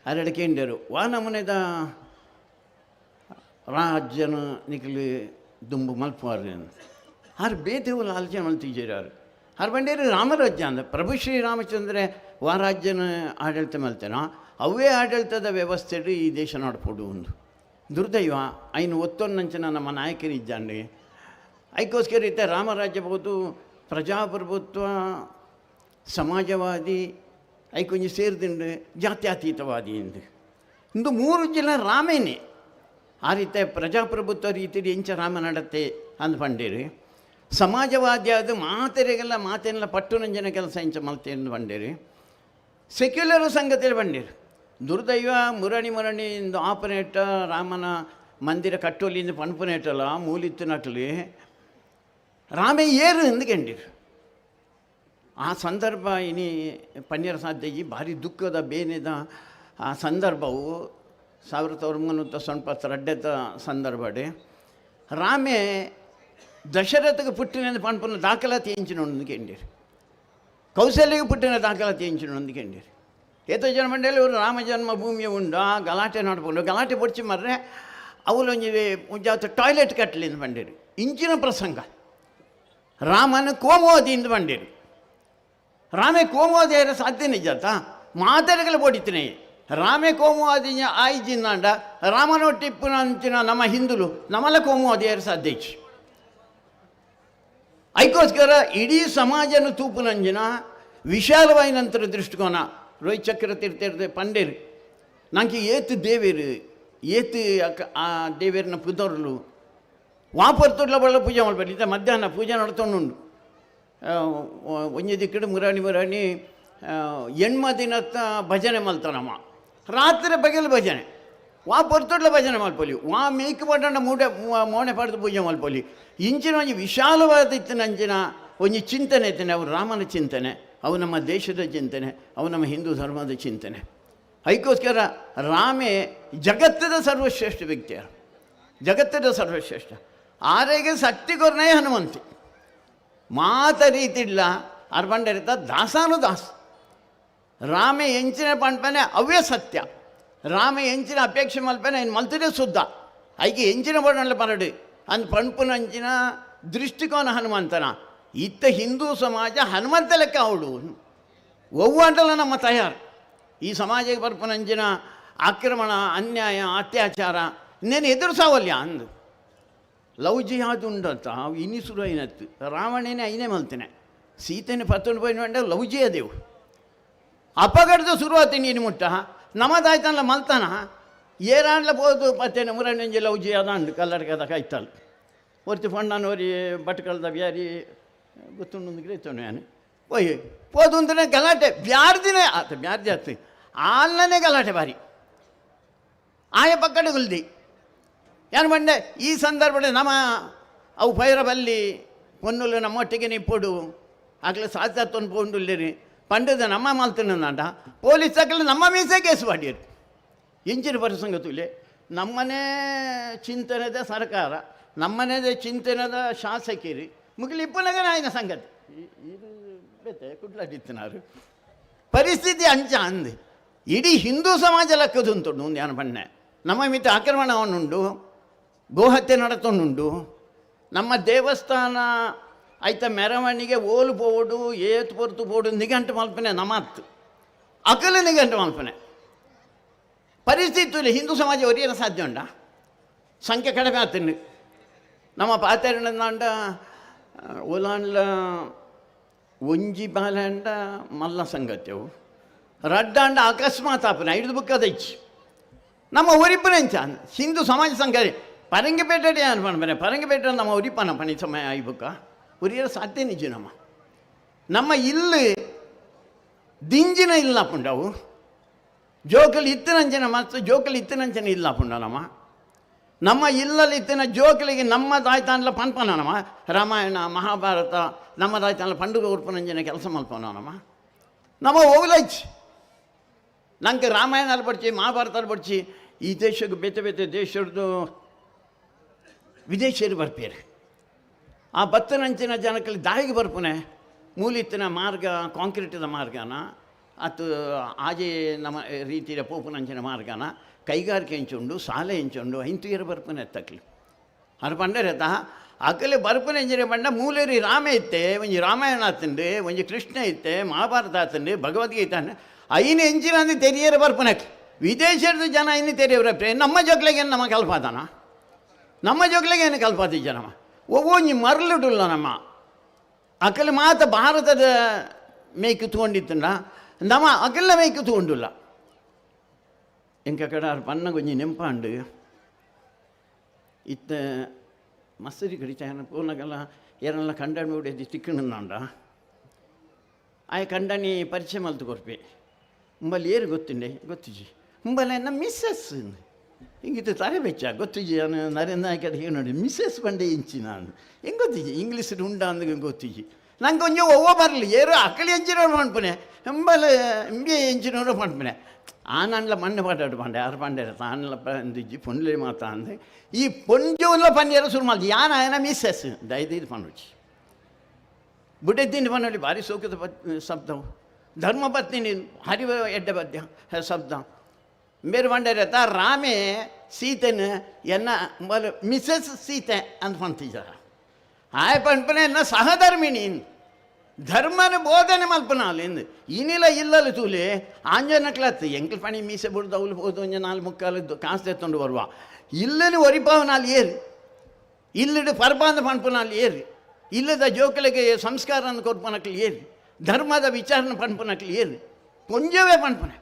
ಅರಡು ಕೇಂದ್ರರು ವಾ ನಮನೆದ ರಾಜ್ಯನ ನಿಖಲು ದುಂಬು ಮಲ್ಪುವಾರು ಆರು ಬೇತೆವುಲು ಆಲೋಚನೆ ಮಲ್ತಿದ್ದೀರಾರು ಆರು ಬಂಡೇರು ರಾಮರಾಜ್ಯ ಅಂದ ಪ್ರಭು ಶ್ರೀರಾಮಚಂದ್ರ ವಾ ರಾಜ್ಯನ ಆಡಳಿತ ಮಲ್ತೇನೋ ಅವೇ ಆಡಳಿತದ ವ್ಯವಸ್ಥೆಡು ಈ ದೇಶ ನೋಡ್ಪೋಡು ಒಂದು ದುರ್ದೈವ ಐನು ಒತ್ತೊನ್ನಂಚಿನ ನಮ್ಮ ನಾಯಕರಿದ್ದಾಂಡೆ ಐಕೋಸ್ಕರ ಇತ್ತೆ ರಾಮರಾಜ್ಯ ಬಹುದು ಪ್ರಜಾಪ್ರಭುತ್ವ ಸಮಾಜವಾದಿ ಐಕೊಂಜಿ ಸೇರಿದಿಂಡು ಜಾತ್ಯತೀತವಾದಿ ಎಂದು ಇಂದು 3 ಜನ ರಾಮೇನೆ ಆ ರೀತಿ ಪ್ರಜಾಪ್ರಭುತ್ವ ರೀತಿಯಲ್ಲಿ ಎಂಚ ರಾಮ ನಡತೆ ಅಂದು ಪಂಡೇರು ಸಮಾಜವಾದಿ ಅದು ಮಾತೇನೆಲ್ಲ ಪಟ್ಟುನಂಜನ ಕೆಲಸ ಇಂಚ ಮಲ್ತೆ ಎಂದು ಪಂಡೇರು ಸೆಕ್ಯುಲರ್ ಸಂಗತಿಯಲ್ಲಿ ಬಂಡೇರು ದುರ್ದೈವ ಮುರಣಿ ಇಂದು ಆಪನೇಟ ರಾಮನ ಮಂದಿರ ಕಟ್ಟೋಲಿಂದ ಪಣಪನೇಟಲ್ಲ ಮೂಲಿತ್ತು ನಕಲಿ ರಾಮೇ ಏರು ಎಂದು ಕಂಡಿರು ಆ ಸಂದರ್ಭ ಇನಿ ಪನ್ನೀರ ಸಾಧ್ಯಜಿ ಭಾರಿ ದುಃಖದ ಬೇನೆದ ಆ ಸಂದರ್ಭವು 1992 ಸಂದರ್ಭಡೆ ರಾಮೇ ದಶರಥಗೆ ಪುಟ್ಟಿನ ಪಣಪನ ದಾಖಲಾತಿ ಎಂಚಿನೊಂದು ಕಂಡಿರು ಕೌಶಲ್ಯಗೆ ಪುಟ್ಟಿನ ದಾಖಲಾತಿ ಎಂಚಿನೊಂದು ಕಂಡಿರು ಏತೋ ಜನ ಮಂಡಳಿ ಅವರು ರಾಮ ಜನ್ಮಭೂಮಿಯ ಉಂಡು ಆ ಗಲಾಟೆ ನೋಡ್ಕೊಂಡು ಗಲಾಟೆ ಪೊಡ್ಚಿ ಮರ್ರೆ ಅವಳು ಒಂಜಾತ ಟಾಯ್ಲೆಟ್ ಕಟ್ಟಲಿಂದ ಬಂಡೇರು ಇಂಚಿನ ಪ್ರಸಂಗ ರಾಮನ ಕೋಮುವಾದಿಯಿಂದ ಬಂಡೇರು ರಾಮೇ ಕೋಮುವಾದಿ ಸಾಧ್ಯ ನಿಜಾತ ಮಾತಾಡಗಲ ಪೋಡಿತೀನಿ ರಾಮೇ ಕೋಮುವಾದಿ ಆಯ್ಜಿಂದಾಂಡ ರಾಮನೊಟ್ಟಿಪ್ಪುನ ಅಂಚಿನ ನಮ್ಮ ಹಿಂದುಲು ನಮ್ಮಲ್ಲ ಕೋಮುವಾದಿ ಸಾಧ್ಯ ಐಕೋಸ್ಕರ ಇಡೀ ಸಮಾಜನ ತೂಪುನಂಜಿನ ವಿಶಾಲವಾದ ನಂತರ ದೃಷ್ಟಿಕೋನ ರೋಹಿತ್ ಚಕ್ರತೀರ್ಥ ಪಂಡೇರು ನಂಗೆ ಏತು ದೇವೇರು ಏತು ಆ ದೇವೇರನ ಪುದರ್ಲು ವಾಪರ್ತುಡ್ಲ ಬಳ್ಳ ಪೂಜೆ ಮಾಡ್ಬೇಡಿ ಇತ್ತ ಮಧ್ಯಾಹ್ನ ಪೂಜೆ ನಡ್ಕೊಂಡು ಒಂಜಿ ದಿಕ್ಕಡು ಮುರಾಣಿ ಎಣ್ಮ ದಿನತ್ತ ಭಜನೆ ಮಲ್ತಾನಮ್ಮ ರಾತ್ರಿ ಬಗೆಲು ಭಜನೆ ವಾ ಪೊರ್ತುಡ್ಲ ಭಜನೆ ಮಲ್ಪೊಲಿ ವಾ ಮೇಯ್ಕು ಪಟ್ಟಣ ಮೋಣೆ ಪಡೆದು ಪೂಜೆ ಮಲ್ಪೊಲಿ ಇಂಚಿನ ಒಂಜಿ ವಿಶಾಲವಾದ ಇತ್ತಿನ ಅಂಚಿನ ಒಂಜಿ ಚಿಂತನೆ ಇತ್ತನೆ ಅವರು ರಾಮನ ಚಿಂತನೆ ಅವು ನಮ್ಮ ದೇಶದ ಚಿಂತನೆ ಅವು ನಮ್ಮ ಹಿಂದೂ ಧರ್ಮದ ಚಿಂತನೆ ಅದಕ್ಕೋಸ್ಕರ ರಾಮೇ ಜಗತ್ತದ ಸರ್ವಶ್ರೇಷ್ಠ ವ್ಯಕ್ತಿಯರು ಜಗತ್ತದ ಸರ್ವಶ್ರೇಷ್ಠ ಆರೆಗೆ ಶಕ್ತಿ ಕೊರನೇ ಹನುಮಂತಿ ಮಾತ ರೀತಿಲ್ಲ ಅರ್ಬಂಡರಿತ ದಾಸಾನು ದಾಸ ರಾಮೇ ಎಂಚಿನ ಪಂಪನೆ ಅವೇ ಸತ್ಯ ರಾಮ ಎಂಚಿನ ಅಪೇಕ್ಷೆ ಮಲ್ಪನೆ ಇನ್ನು ಮಲ್ತದೇ ಶುದ್ಧ ಐಕೆ ಎಂಚಿನ ಬಣ್ಣ ಪರಡು ಅಂದ್ ಪಂಪುನಂಚಿನ ದೃಷ್ಟಿಕೋನ ಹನುಮಂತನ ಇತ್ತ ಹಿಂದೂ ಸಮಾಜ ಹನುಮಂತ ಲೆಕ್ಕ ಅವಳು ಒವ್ವಂಟಲ್ಲ ನಮ್ಮ ತಯಾರು ಈ ಸಮಾಜಕ್ಕೆ ಬರ್ಪನಂಚಿನ ಆಕ್ರಮಣ ಅನ್ಯಾಯ ಅತ್ಯಾಚಾರ ಇನ್ನೇನು ಎದುರಿಸಾವಲ್ಯ ಅಂದು ಲವ್ ಜಿಹಾದ್ ಉಂಡಂತ ಇನಿಸುರು ಐನತ್ತು ರಾವಣನೇ ಐನೇ ಮಲ್ತೇನೆ ಸೀತೆನೆ ಪತ್ತೊಂದು ಪೋಯಿನ ಲವ್ ಜಿಯಾದೇವು ಅಪಘಾತದ ಶುರುವಾತಿ ನೀನು ಮುಟ್ಟ ನಮ್ಮದಾಯ್ತಲ್ಲ ಮಲ್ತಾನ ಏರಾಂಡ್ಲ ಬೋದು ಪತ್ತೇನೆ ಮುರಣ್ಣಂಜಿ ಲವ್ ಜಿಯಾದ ಅಂಡು ಕಲ್ಲಡ್ಕದ ಕಾಯ್ತಲ್ಲ ಒರ್ತಿ ಫಣ್ಣನವರಿ ಬಟ್ಕಳ್ದ ಬ್ಯಾರಿ ಗೊತ್ತುಂಡು ಗ್ರೇತವನು ನಾನು ಓಯ್ ಪೋದು ಅಂದ್ರೆ ಗಲಾಟೆ ಬ್ಯಾರ್ದಿನೇ ಆತ ಬ್ಯಾರ್ದಿ ಆತು ಆಲ್ನೇ ಗಲಾಟೆ ಬಾರಿ ಆಯ ಪಕ್ಕಡೆ ಗುಲ್ದಿ ಏನು ಬಂಡೆ ಈ ಸಂದರ್ಭದಲ್ಲಿ ನಮ್ಮ ಅವು ಭೈರವಲ್ಲಿ ಪೊನ್ನುಲು ನಮ್ಮೊಟ್ಟಿಗೆ ನಿಪ್ಪೊಡು ಆಗಲೇ ಸಾಧ್ಯಾತೊಂದು ಪೋಂಡುಲ್ಲಿರಿ ಪಂಡದ ನಮ್ಮ ಮಾಲ್ತನಂದ ಪೊಲೀಸ್ ತಕ್ಕಲು ನಮ್ಮ ಮೀಸೆ ಕೇಸು ಮಾಡಿರು ಇಂಚಿನ ಪ್ರಸಂಗ ತುಲೆ ನಮ್ಮನೇ ಚಿಂತನೆದ ಸರ್ಕಾರ ನಮ್ಮನೇದ ಚಿಂತನೆದ ಶಾಸಕಿರಿ ಮುಗಿಲಿಪ್ಪನಾಗ ನಾಯಿನ ಸಂಗತಿ ಇದು ಬೇತೆ ಕುಡ್ಲಾಡಿತ್ತಿನಾರು ಪರಿಸ್ಥಿತಿ ಅಂಚ ಅಂದು ಇಡೀ ಹಿಂದೂ ಸಮಾಜ ಲೆಕ್ಕದುಂಟು ಒಂದು ಏನು ಬಣ್ಣೆ ನಮ್ಮ ಮಿತ ಆಕ್ರಮಣವನ್ನುಂಡು ಗೋಹತ್ಯೆ ನಡತೊಂಡುಂಡು ನಮ್ಮ ದೇವಸ್ಥಾನ ಆಯ್ತ ಮೆರವಣಿಗೆ ಓಲು ಪೋಡು ಏತು ಪೊರ್ತು ಪೋಡು ನಿಘಂಟು ಮಲ್ಪನೆ ನಮ್ಮತ್ತು ಅಕಲು ನಿಘಂಟು ಮಲ್ಪನೆ ಪರಿಸ್ಥಿತಿ ಹಿಂದೂ ಸಮಾಜ ಒರಿಯನ ಸಾಧ್ಯ ಉಂಡ ಸಂಖ್ಯೆ ಕಡಿಮೆ ಆತೀನಿ ನಮ್ಮ ಪಾತೆರಣ್ಣ ಒಲಾಂಡ್ಲ ಒಂಜಿ ಬಾಲಂಡ ಮಲ್ಲ ಸಂಗತ್ಯವು ರಡ್ಡಾಂಡ ಅಕಸ್ಮಾತ್ ಆಪನ ಹಿಡಿದು ಬುಕ್ಕದೈಚಿ ನಮ್ಮ ಒರಿಪನೆಂಚ ಹಿಂದೂ ಸಮಾಜ ಸಂಘ ಪರಂಗಿಪೇಟೆ ಅನ್ಪಣೆ ಪರಂಗಿಪೇಟೆ ನಮ್ಮ ಒರಿಪನ ಪಣಿ ಸಮಯ ಆಯ್ಬುಕ್ಕ ಒರಿಯರ ಸಾಧ್ಯ ನಿಜ ನಮ್ಮ ಇಲ್ಲಿ ದಿಂಜಿನ ಇಲ್ಲ ಪುಂಡವು ಜೋಕಲಿ ಇತ್ತಿನಂಚನ ಮತ್ತು ಜೋಕಲಿ ಇತ್ತಿನಂಚನ ಇಲ್ಲ ಪುಂಡ ನಮ್ಮ ಇಲ್ಲಲ್ಲಿ ಇತ್ತಿನ ಜೋಕಲಿಗೆ ನಮ್ಮದಾಯ್ತಾನ್ಲ ಪನ್ಪನ ರಾಮಾಯಣ ಮಹಾಭಾರತ ನಮ್ಮದಾಯ್ತಾನ್ಲ ಪಂಡುಗ ಉರ್ಪನಂಜನ ಕೆಲಸ ಮಲ್ಪನ ನಮ್ಮ ಹೋಗ್ಲೈಚ್ ನಂಗೆ ರಾಮಾಯಣ ಪಡ್ಚಿ ಮಹಾಭಾರತ ಪಡ್ಚಿ ಈ ದೇಶಕ್ಕೆ ಬೇತೆ ಬೇತೆ ದೇಶದ್ದು ವಿದೇಶಿಯರು ಬರ್ಪೇರು ಆ ಬತ್ತನಂಚಿನ ಜನಕ್ಕಲ್ಲಿ ದಾಯಿಗೆ ಬರ್ಪುನೆ ಮೂಲಿತ್ತಿನ ಮಾರ್ಗ ಕಾಂಕ್ರೀಟಿದ ಮಾರ್ಗನ ಅತ್ತು ಆಜೆ ನಮ್ಮ ರೀತಿಯ ಪೋಪುನಂಚಿನ ಮಾರ್ಗನ ಕೈಗಾರಿಕೆ ಹೆಂಚುಂಡು ಶಾಲೆ ಹೆಂಚುಂಡು ಐಂತುಯರ ಬರ್ಪನೆ ಎತ್ತಕ್ಲಿ ಅದು ಪಂಡರೆತ ಅಕಲೆ ಬರ್ಪನೆ ಎಂಜಿನ ಬಂಡ ಮೂಲೇರಿ ರಾಮ ಇತ್ತೆ ಒಂಜಿ ರಾಮಾಯಣ ಆತಂಡು ಒಂಜಿ ಕೃಷ್ಣ ಇತ್ತೆ ಮಹಾಭಾರತ ಆತಂಡು ಭಗವದ್ಗೀತೆ ಐನು ಎಂಚಿನ ಅಂದ್ರೆ ತೆರಿಯರ ಬರ್ಪನಕ್ಕೆ ವಿದೇಶದ ಜನ ಇನ್ನು ತೆರೆಯವ್ರೆ ನಮ್ಮ ಜೋಗ್ಲೆಗೆ ನಮ್ಮ ಕಲ್ಪಾತನ ನಮ್ಮ ಜೋಗ್ಲೆಗೆ ಏನು ಕಲ್ಪಾತಿ ಜನಮ ಒಂಜಿ ಮರಳುಡುಲ್ಲ ನಮ್ಮ ಅಕಲೆ ಮಾತ ಭಾರತದ ಮೇಯ್ಕು ತಗೊಂಡಿತ್ತಂಡ ನಮ್ಮ ಅಕಲ್ಲ ಮೇಯ್ಕು ತಗೊಂಡಿಲ್ಲ ಎಂಕ ಕಡೆ ಪನ್ನ ಕೊಂಚ ನೆಂಪಾಂಡು ಇತ್ತ ಮಸರಿ ಕಡಿತಾಯನ ಪೂರ್ಣಗೆಲ್ಲ ಏನೆಲ್ಲ ಕಂಡಾಣಿ ಹೊಡೆದು ತಿಕ್ಕಣಂಡ ಆಯ ಕಂಡಾಣಿ ಪರಿಚಯ ಮಲ್ತು ಕೊರ್ಪೆ ಮುಂಬಲ್ಲಿ ಏರು ಗೊತ್ತುಂಡೆ ಗೊತ್ತಿಜಿ ಮುಂಬಲ್ಲ ನಮ್ಮ ಮಿಸ್ಸಸ್ ಹಿಂಗಿತ್ತು ತಲೆ ಬೆಚ್ಚ ಗೊತ್ತಿಜಿ ನಾನು ನರೇಂದ್ರ ನಾಯಕ ಹೇಳಿ ನೋಡಿ ಮಿಸ್ಸಸ್ ಬಂಡೆ ಇಂಚಿ ನಾನು ಹೆಂಗೆ ಗೊತ್ತಿಜಿ ಇಂಗ್ಲೀಷ್ ಉಂಡ ಅಂದ ಗೊತ್ತಿಜಿ ನಂಗೆ ಕೊಂಚ ಒವ್ವ ಬರಲಿ ಏರು ಅಕ್ಕಳಿ ಎಂಚಿನವ್ರು ಮಾಡ್ಪನೆ ಎಂಬಲ್ಲ ಎಂಬಿ ಎಂಚಿನವರು ಮಾಡ್ಪನೆ ಆನಂಡ್ಲ ಮಣ್ಣು ಪಾಟಾಡು ಪಂಡೆ ಯಾರು ಪಂಡೇರ ತಾನಲ್ಲ ಪಂದಿಜ್ಜಿ ಪೊಂಡ್ಲೆ ಮಾತಾ ಅಂದೆ ಈ ಪೊಂಜುಲ್ಲ ಪನ್ಯರ ಶುರು ಮಾಡ್ದು ಯಾನ ಆಯನ ಮಿಸ್ಸಸ್ ದಯದೀದು ಪಂಡುಚಿ ಬುಡ್ಡೆದ್ದಿನ ಪನ್ನೊಳಿ ಭಾರಿ ಸೋಕದ ಶಬ್ದವು ಧರ್ಮಪತ್ನಿ ಹರಿವ ಎಡ್ಡೆ ಪದ್ಯ ಶಬ್ದ ಬೇರೆ ಪಂಡೇರ ರಾಮೆ ಸೀತೆನ ಎನ್ನ ಮಿಸ್ಸಸ್ ಸೀತೆ ಅಂತ ಪಂತಿದ್ದಾರ ಆಯ ಪಂಪನೆ ಎನ್ನ ಸಹಧರ್ಮಿಣಿ ಧರ್ಮನ ಬೋಧನೆ ಮಲ್ಪನಾಲಿಂದು ಇನ್ನಿಲ್ಲ ಇಲ್ಲಲ್ಲ ತೂಲೆ ಆಂಜನಕ್ಲತ್ತು ಎಂಕಲ್ ಪಣಿ ಮೀಸೆ ಬಿಡ್ದು ಅವಳು ಹೋದು ಒಂಜ 4 ಕಾಸು ತೆತ್ತೊಂಡು ಬರುವ ಇಲ್ಲನು ಒರಿಪಾವನಲ್ಲಿ ಏರು ಇಲ್ಲಡು ಪರ್ಬಾಂಧ ಪಂಪನಲ್ಲಿ ಏರು ಇಲ್ಲದ ಜೋಕಲಿಗೆ ಸಂಸ್ಕಾರನ ಕೊರ್ಪನಕ್ಲಿ ಏರು ಧರ್ಮದ ವಿಚಾರನ ಪಂಪನಕ್ಲಿ ಏರು ಕೊಂಜವೇ ಪಂಪನೆ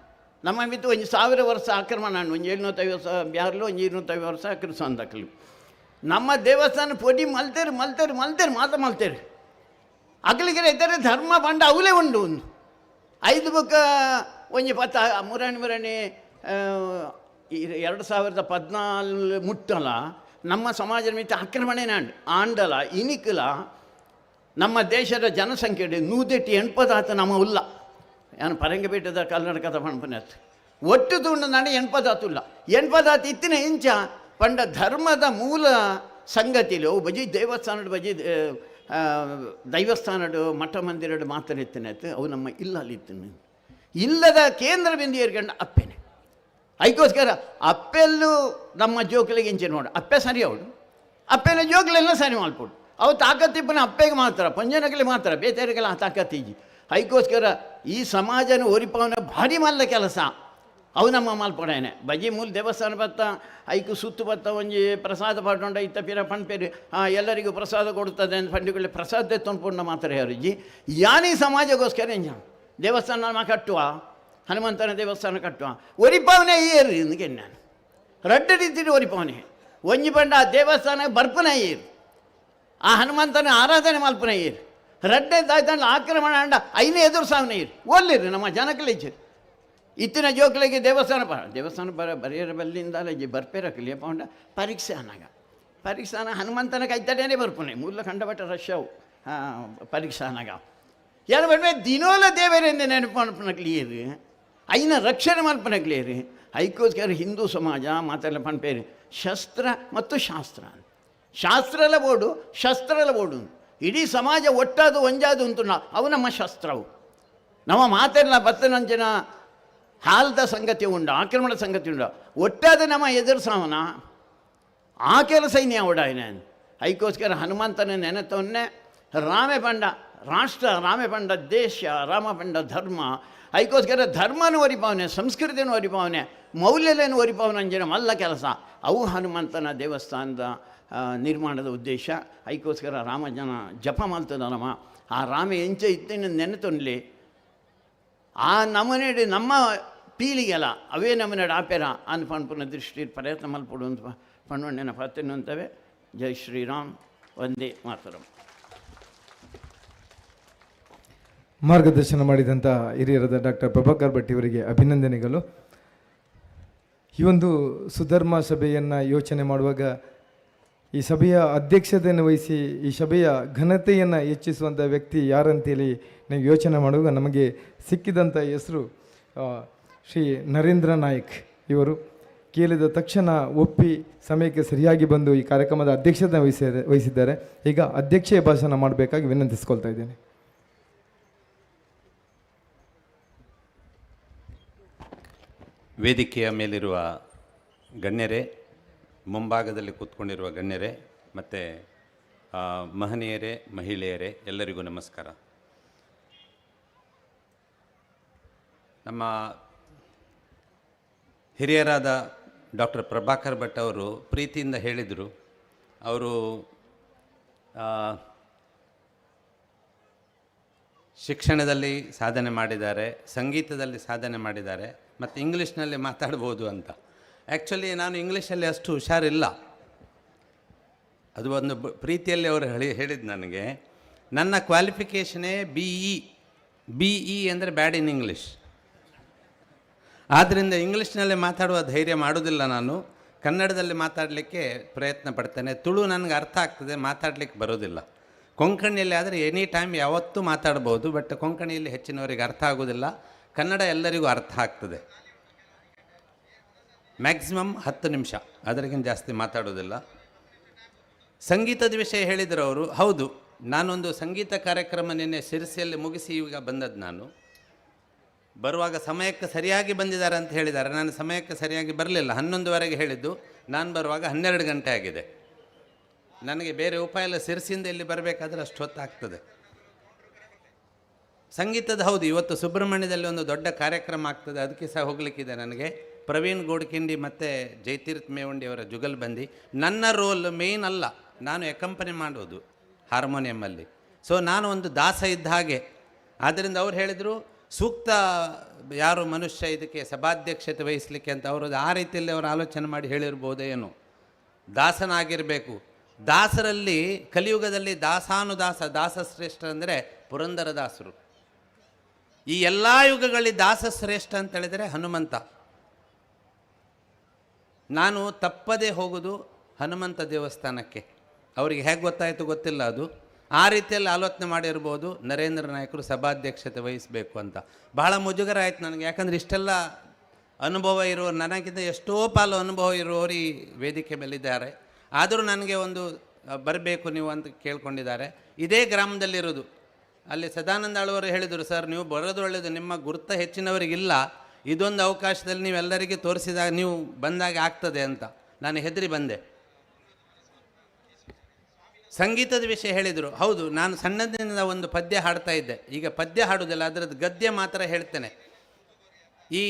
ನಮ್ಮ ಮಿತ್ತು ಒಂದು 1000 ವರ್ಷ ಆಕ್ರಮಣ ಒಂದು 750 ವರ್ಷ ಬ್ಯಾರ್ಲು ಒಂದು 250 ವರ್ಷ ಕ್ರಿಸ್ತಂದಕ್ಲು ನಮ್ಮ ದೇವಸ್ಥಾನ ಪೊಡಿ ಮಲ್ತೇರು ಮಾತ ಮಲ್ತೇರು ಅಗಲಿಗೆ ಇದ್ದರೆ ಧರ್ಮ ಬಂಡ ಅವಲೇ ಉಂಡು ಒಂದು 5 ಬುಕ್ಕ ಒಂಜಿ 10 ಮುರಾಣಿ 2014 ಮುಟ್ಟಲ ನಮ್ಮ ಸಮಾಜದ ಮಿತ್ತ ಆಕ್ರಮಣೆ ಆಂಡಲ ಇನಿಕಲ ನಮ್ಮ ದೇಶದ ಜನಸಂಖ್ಯೆ 180 ನಮ್ಮ ಉಲ್ಲ ಏನು ಪರಂಗಪೇಟದ ಕರ್ನಾಟಕದ ಪಣಪನೆತ್ತು ಒಟ್ಟು ತುಂಡು ನಾನು 80 ಇಲ್ಲ 80 ಇತ್ತಿನ ಇಂಚ ಪಂಡ ಧರ್ಮದ ಮೂಲ ಸಂಗತಿಲು ಬಜಿ ದೇವಸ್ಥಾನದ ಬಜಿ ದೈವಸ್ಥಾನಡು ಮಠ ಮಂದಿರಡು ಮಾತ್ರ ಎತ್ತಿನತ್ತು ಅವು ನಮ್ಮ ಇಲ್ಲಲ್ಲಿತ್ತು ಇಲ್ಲದ ಕೇಂದ್ರ ಬಿಂದು ಏರ್ಕಂಡು ಅಪ್ಪೆನೆ ಅದಕ್ಕೋಸ್ಕರ ಅಪ್ಪೆಲ್ಲೂ ನಮ್ಮ ಜೋಕಲಿಗೆ ಇಂಚೆ ನೋಡು ಅಪ್ಪೆ ಸರಿ ಅವಳು ಅಪ್ಪೆನ ಜೋಕಲೆಲ್ಲ ಸರಿ ಮಾಡ್ಕೊಡು ಅವು ತಾಕತ್ತಿಪ್ಪನ ಅಪ್ಪೆಗೆ ಮಾತ್ರ ಪಂಜನಗಳಿಗೆ ಮಾತ್ರ ಬೇತೆಯರಿಗೆಲ್ಲ ತಾಕತ್ತೀಜಿ ಅದಕ್ಕೋಸ್ಕರ ಈ ಸಮಾಜನ ಒರಿಪವನ ಭಾರಿ ಮಲ್ಲ ಕೆಲಸ ಅವು ನಮ್ಮ ಮಲ್ಪಡೇನೆ ಬಜಿ ಮೂಲ ದೇವಸ್ಥಾನ ಬತ್ತ ಐಕು ಸುತ್ತು ಬತ್ತ ಒಂಜಿ ಪ್ರಸಾದ ಪಾಟೊಂಡ ಇತ್ತ ಪಿರ ಪಂಡ್ಪೇರಿ ಎಲ್ಲರಿಗೂ ಪ್ರಸಾದ ಕೊಡುತ್ತದೆ ಅಂತ ಪಂಡಿಗಳು ಪ್ರಸಾದ ತೊಂದ್ಕೊಂಡ ಮಾತ್ರ ಯಾರಿಜಿ ಯಾನಿ ಸಮಾಜಗೋಸ್ಕರ ಎಂಜ ದೇವಸ್ಥಾನ ಕಟ್ಟುವ ಹನುಮಂತನ ದೇವಸ್ಥಾನ ಕಟ್ಟುವ ಒರಿಪವನೇ ಏರು ಇಂದಕ್ಕೆ ನಾನು ರಡ್ಡ ರೀತಿ ಒರಿಪವನೇ ಒಂಜಿ ಪಂಡ ಆ ದೇವಸ್ಥಾನ ಬರ್ಪನ ಏರು ಆ ಹನುಮಂತನ ಆರಾಧನೆ ಮಲ್ಪನ ಏರು ರಡ್ಡೆ ದಾಯ್ತಂಡ ಆಕ್ರಮಣ ಅಂಡ ಐನೇ ಎದುರು ಸಾವನ ಏರು ಒಲ್ಲಿರಿ ನಮ್ಮ ಜನಕಲಿಚ್ಚರು ಇತ್ತಿನ ಜೋಕ್ಲಿಗೆ ದೇವಸ್ಥಾನ ಬರೆಯರ ಬಲ್ಲಿಂದ ಬರ್ಪೇರಕಲಿ ಪೌಂಡ ಪರೀಕ್ಷೆ ಪರೀಕ್ಷಾನ ಹನುಮಂತನ ಕೈತಡೇನೆ ಬರ್ಪುನೆ ಮೂಲ ಕಂಡಬಟ್ಟ ರಶ್ಯವು ಪರೀಕ್ಷಾನಾಗ ಯಾರು ಬಡ್ವೆ ದಿನೋಲ ದೇವರಿಂದ ನೆನಪು ಮಲ್ಪನಕ್ಲಿಯರು ಐನ ರಕ್ಷಣೆ ಮಲ್ಪನಕ್ಲಿಯರು ಅದಕ್ಕೋಸ್ಕರ ಹಿಂದೂ ಸಮಾಜ ಮಾತೆಲ್ಲ ಪಂಪೇರು ಶಸ್ತ್ರ ಮತ್ತು ಶಾಸ್ತ್ರಲ ಬೋಡು ಶಸ್ತ್ರಲ ಬೋಡು ಇಡೀ ಸಮಾಜ ಒಟ್ಟಾದು ಒಂಜಾದು ಉಂಟು ಅವು ನಮ್ಮ ಶಸ್ತ್ರವು ನಮ್ಮ ಮಾತೆಲ್ಲ ಬತ್ತನಂಚಿನ ಹಾಲ್ದ ಸಂಗತಿ ಉಂಡ ಆಕ್ರಮಣ ಸಂಗತಿ ಉಂಡ ಒಟ್ಟಾದ ನಮ್ಮ ಎದುರು ಸಾವನ ಆ ಕೆಲಸ ಇನ್ನೇ ಓಡಾಯಿನ ಅದಕ್ಕೋಸ್ಕರ ಹನುಮಂತನ ನೆನೆತವನ್ನೇ ರಾಮೆ ಪಂಡ ರಾಷ್ಟ್ರ ರಾಮೆ ಪಂಡ ದೇಶ ರಾಮ ಪಂಡ ಧರ್ಮ ಅದಕ್ಕೋಸ್ಕರ ಧರ್ಮನೂ ಒರಿಪಾವನೆ ಸಂಸ್ಕೃತಿನೂ ಒರಿಪಾವನೆ ಮೌಲ್ಯಲೇನು ಒರಿಪಾವನೆ ಅಂಜಿನ ಮಲ್ಲ ಕೆಲಸ ಅವು ಹನುಮಂತನ ದೇವಸ್ಥಾನದ ನಿರ್ಮಾಣದ ಉದ್ದೇಶ ಅದಕ್ಕೋಸ್ಕರ ರಾಮ ಜನ ಜಪ ಮಾಡ್ತದ ನಮ್ಮ ಆ ರಾಮ ಎಂಚ ಇತ್ತಿನ ನೆನೆತೊನ್ಲಿ ಆ ನಮನೆಡಿ ನಮ್ಮ ಪೀಳಿಗೆಲ್ಲ ಅವೇ ನಮನೆಡು ಆಪೆರ ಅನ್ ಪಣ್ಪುನ ದೃಷ್ಟಿ ಪ್ರಯತ್ನ ಮಲ್ಪಡು ಅಂತ ಪಣ್ಣೊಣ್ಣೆನ ಪತ್ತನ್ನು ಅಂತವೆ. ಜೈ ಶ್ರೀರಾಮ್, ವಂದೇ ಮಾತರಂ. ಮಾರ್ಗದರ್ಶನ ಮಾಡಿದಂಥ ಹಿರಿಯರಾದ ಡಾಕ್ಟರ್ ಪ್ರಭಾಕರ್ ಭಟ್ ಇವರಿಗೆ ಅಭಿನಂದನೆಗಳು. ಈ ಒಂದು ಸುಧರ್ಮ ಸಭೆಯನ್ನು ಯೋಚನೆ ಮಾಡುವಾಗ ಈ ಸಭೆಯ ಅಧ್ಯಕ್ಷತೆಯನ್ನು ವಹಿಸಿ ಈ ಸಭೆಯ ಘನತೆಯನ್ನು ಹೆಚ್ಚಿಸುವಂಥ ವ್ಯಕ್ತಿ ಯಾರಂತೇಳಿ ನೀವು ಯೋಚನೆ ಮಾಡುವಾಗ ನಮಗೆ ಸಿಕ್ಕಿದಂಥ ಹೆಸರು ಶ್ರೀ ನರೇಂದ್ರ ನಾಯಕ್ ಇವರು. ಕೇಳಿದ ತಕ್ಷಣ ಒಪ್ಪಿ ಸಮಯಕ್ಕೆ ಸರಿಯಾಗಿ ಬಂದು ಈ ಕಾರ್ಯಕ್ರಮದ ಅಧ್ಯಕ್ಷತೆ ವಹಿಸಿದ್ದಾರೆ. ಈಗ ಅಧ್ಯಕ್ಷೀಯ ಭಾಷಣ ಮಾಡಬೇಕಾಗಿ ವಿನಂತಿಸ್ಕೊಳ್ತಾ ಇದ್ದೇನೆ. ವೇದಿಕೆಯ ಮೇಲಿರುವ ಗಣ್ಯರೇ, ಮುಂಭಾಗದಲ್ಲಿ ಕೂತ್ಕೊಂಡಿರುವ ಗಣ್ಯರೇ ಮತ್ತು ಮಹನೀಯರೇ, ಮಹಿಳೆಯರೇ, ಎಲ್ಲರಿಗೂ ನಮಸ್ಕಾರ. ನಮ್ಮ ಹಿರಿಯರಾದ ಡಾಕ್ಟರ್ ಪ್ರಭಾಕರ್ ಭಟ್ ಅವರು ಪ್ರೀತಿಯಿಂದ ಹೇಳಿದರು, ಅವರು ಶಿಕ್ಷಣದಲ್ಲಿ ಸಾಧನೆ ಮಾಡಿದ್ದಾರೆ, ಸಂಗೀತದಲ್ಲಿ ಸಾಧನೆ ಮಾಡಿದ್ದಾರೆ ಮತ್ತು ಇಂಗ್ಲೀಷ್ನಲ್ಲಿ ಮಾತಾಡ್ಬೋದು ಅಂತ. ಆ್ಯಕ್ಚುಲಿ ನಾನು ಇಂಗ್ಲೀಷಲ್ಲಿ ಅಷ್ಟು ಹುಷಾರಿಲ್ಲ. ಅದು ಒಂದು ಪ್ರೀತಿಯಲ್ಲಿ ಅವರು ಹೇಳಿದ್ದು ನನಗೆ. ನನ್ನ ಕ್ವಾಲಿಫಿಕೇಷನೇ ಬಿ ಇ ಅಂದರೆ ಬ್ಯಾಡ್ ಇನ್ ಇಂಗ್ಲೀಷ್. ಆದ್ದರಿಂದ ಇಂಗ್ಲೀಷ್ನಲ್ಲಿ ಮಾತಾಡುವ ಧೈರ್ಯ ಮಾಡೋದಿಲ್ಲ ನಾನು. ಕನ್ನಡದಲ್ಲಿ ಮಾತಾಡಲಿಕ್ಕೆ ಪ್ರಯತ್ನ ಪಡ್ತೇನೆ. ತುಳು ನನಗೆ ಅರ್ಥ ಆಗ್ತದೆ, ಮಾತಾಡಲಿಕ್ಕೆ ಬರೋದಿಲ್ಲ. ಕೊಂಕಣಿಯಲ್ಲಿ ಆದರೆ ಎನಿ ಟೈಮ್ ಯಾವತ್ತೂ ಮಾತಾಡ್ಬೋದು, ಬಟ್ ಕೊಂಕಣಿಯಲ್ಲಿ ಹೆಚ್ಚಿನವರಿಗೆ ಅರ್ಥ ಆಗೋದಿಲ್ಲ. ಕನ್ನಡ ಎಲ್ಲರಿಗೂ ಅರ್ಥ ಆಗ್ತದೆ. ಮ್ಯಾಕ್ಸಿಮಮ್ 10 ನಿಮಿಷ, ಅದಕ್ಕಿಂತ ಜಾಸ್ತಿ ಮಾತಾಡೋದಿಲ್ಲ. ಸಂಗೀತದ ವಿಷಯ ಹೇಳಿದರು ಅವರು. ಹೌದು, ನಾನೊಂದು ಸಂಗೀತ ಕಾರ್ಯಕ್ರಮ ನಿನ್ನೆ ಶಿರಸಿಯಲ್ಲಿ ಮುಗಿಸಿ ಈಗ ಬಂದದ್ದು. ನಾನು ಬರುವಾಗ ಸಮಯಕ್ಕೆ ಸರಿಯಾಗಿ ಬಂದಿದ್ದಾರೆ ಅಂತ ಹೇಳಿದ್ದಾರೆ. ನಾನು ಸಮಯಕ್ಕೆ ಸರಿಯಾಗಿ ಬರಲಿಲ್ಲ. 11ವರೆಗೆ ಹೇಳಿದ್ದು, ನಾನು ಬರುವಾಗ 12 ಗಂಟೆ ಆಗಿದೆ. ನನಗೆ ಬೇರೆ ಉಪಾಯ ಇಲ್ಲ, ಶಿರಸಿಯಿಂದ ಇಲ್ಲಿ ಬರಬೇಕಾದ್ರೆ ಅಷ್ಟು ಹೊತ್ತಾಗ್ತದೆ. ಸಂಗೀತದ ಹೌದು, ಇವತ್ತು ಸುಬ್ರಹ್ಮಣ್ಯದಲ್ಲಿ ಒಂದು ದೊಡ್ಡ ಕಾರ್ಯಕ್ರಮ ಆಗ್ತದೆ, ಅದಕ್ಕೆ ಸಹ ಹೋಗಲಿಕ್ಕಿದೆ ನನಗೆ. ಪ್ರವೀಣ್ ಗೋಡ್ಕಿಂಡಿ ಮತ್ತು ಜಯತೀರ್ಥ ಮೇವಂಡಿ ಅವರ ಜುಗಲ್ಬಂದಿ. ನನ್ನ ರೋಲ್ ಮೇಯ್ನ್ ಅಲ್ಲ, ನಾನು ಎಕಂಪನಿ ಮಾಡೋದು ಹಾರ್ಮೋನಿಯಮಲ್ಲಿ. ಸೊ ನಾನು ಒಂದು ದಾಸ ಇದ್ದ ಹಾಗೆ. ಆದ್ದರಿಂದ ಅವ್ರು ಹೇಳಿದರು, ಸೂಕ್ತ ಯಾರು ಮನುಷ್ಯ ಇದಕ್ಕೆ ಸಭಾಧ್ಯಕ್ಷತೆ ವಹಿಸಲಿಕ್ಕೆ ಅಂತ. ಅವರು ಆ ರೀತಿಯಲ್ಲಿ ಅವರು ಆಲೋಚನೆ ಮಾಡಿ ಹೇಳಿರ್ಬೋದೇ ಏನೋ. ದಾಸನಾಗಿರಬೇಕು. ದಾಸರಲ್ಲಿ ಕಲಿಯುಗದಲ್ಲಿ ದಾಸಾನುದಾಸ, ದಾಸಶ್ರೇಷ್ಠ ಅಂದರೆ ಪುರಂದರದಾಸರು. ಈ ಎಲ್ಲ ಯುಗಗಳಲ್ಲಿ ದಾಸಶ್ರೇಷ್ಠ ಅಂತ ಹೇಳಿದರೆ ಹನುಮಂತ. ನಾನು ತಪ್ಪದೇ ಹೋಗೋದು ಹನುಮಂತ ದೇವಸ್ಥಾನಕ್ಕೆ. ಅವರಿಗೆ ಹೇಗೆ ಗೊತ್ತಾಯಿತು ಗೊತ್ತಿಲ್ಲ, ಅದು ಆ ರೀತಿಯಲ್ಲಿ ಆಲೋಚನೆ ಮಾಡಿರ್ಬೋದು. ನರೇಂದ್ರ ನಾಯಕರು ಸಭಾಧ್ಯಕ್ಷತೆ ವಹಿಸಬೇಕು ಅಂತ. ಬಹಳ ಮುಜುಗರ ಆಯಿತು ನನಗೆ, ಯಾಕಂದರೆ ಇಷ್ಟೆಲ್ಲ ಅನುಭವ ಇರೋರು, ನನಗಿಂತ ಎಷ್ಟೋ ಪಾಲು ಅನುಭವ ಇರುವವರು ಈ ವೇದಿಕೆ ಮೇಲಿದ್ದಾರೆ. ಆದರೂ ನನಗೆ ಒಂದು ಬರಬೇಕು ನೀವು ಅಂತ ಕೇಳ್ಕೊಂಡಿದ್ದಾರೆ. ಇದೇ ಗ್ರಾಮದಲ್ಲಿರೋದು. ಅಲ್ಲಿ ಸದಾನಂದ ಆಳ್ವರು ಹೇಳಿದರು, ಸರ್ ನೀವು ಬರೋದು ಒಳ್ಳೆಯದು, ನಿಮ್ಮ ಗುರುತ ಹೆಚ್ಚಿನವರಿಗಿಲ್ಲ, ಇದೊಂದು ಅವಕಾಶದಲ್ಲಿ ನೀವೆಲ್ಲರಿಗೆ ತೋರಿಸಿದಾಗ ನೀವು ಬಂದಾಗ ಆಗ್ತದೆ ಅಂತ. ನಾನು ಹೆದರಿ ಬಂದೆ. ಸಂಗೀತದ ವಿಷಯ ಹೇಳಿದರು. ಹೌದು, ನಾನು ಸಣ್ಣದಿಂದ ಒಂದು ಪದ್ಯ ಹಾಡ್ತಾ ಇದ್ದೆ. ಈಗ ಪದ್ಯ ಹಾಡೋದಿಲ್ಲ, ಅದರದ್ದು ಗದ್ಯ ಮಾತ್ರ ಹೇಳ್ತೇನೆ. ಈ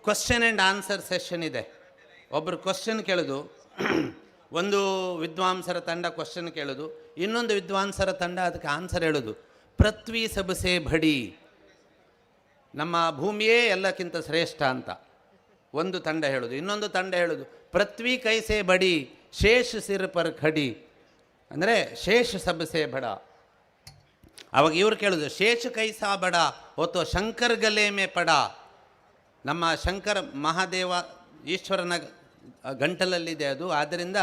ಕ್ವಶನ್ ಆ್ಯಂಡ್ ಆನ್ಸರ್ ಸೆಷನ್ ಇದೆ. ಒಬ್ಬರು ಕ್ವಶನ್ ಕೇಳೋದು, ಒಂದು ವಿದ್ವಾಂಸರ ತಂಡ ಕ್ವಶನ್ ಕೇಳೋದು, ಇನ್ನೊಂದು ವಿದ್ವಾಂಸರ ತಂಡ ಅದಕ್ಕೆ ಆನ್ಸರ್ ಹೇಳೋದು. ಪೃಥ್ವಿ ಸಬಸೆ ಭಡಿ, ನಮ್ಮ ಭೂಮಿಯೇ ಎಲ್ಲಕ್ಕಿಂತ ಶ್ರೇಷ್ಠ ಅಂತ ಒಂದು ತಂಡ ಹೇಳೋದು. ಇನ್ನೊಂದು ತಂಡ ಹೇಳೋದು, ಪೃಥ್ವಿ ಕೈಸೆ ಬಡಿ ಶೇಷ ಸಿರ್ ಪರ್ ಖಡಿ, ಅಂದರೆ ಶೇಷ ಸಬಸೆ ಬಡ. ಅವಾಗ ಇವರು ಕೇಳೋದು, ಶೇಷ ಕೈಸಾ ಬಡ ಹೊತ್ತೋ ಶಂಕರ್ ಗಲೆ ಮೇ ಪಡ. ನಮ್ಮ ಶಂಕರ ಮಹಾದೇವ ಈಶ್ವರನ ಗಂಟಲಲ್ಲಿದೆ ಅದು, ಆದ್ದರಿಂದ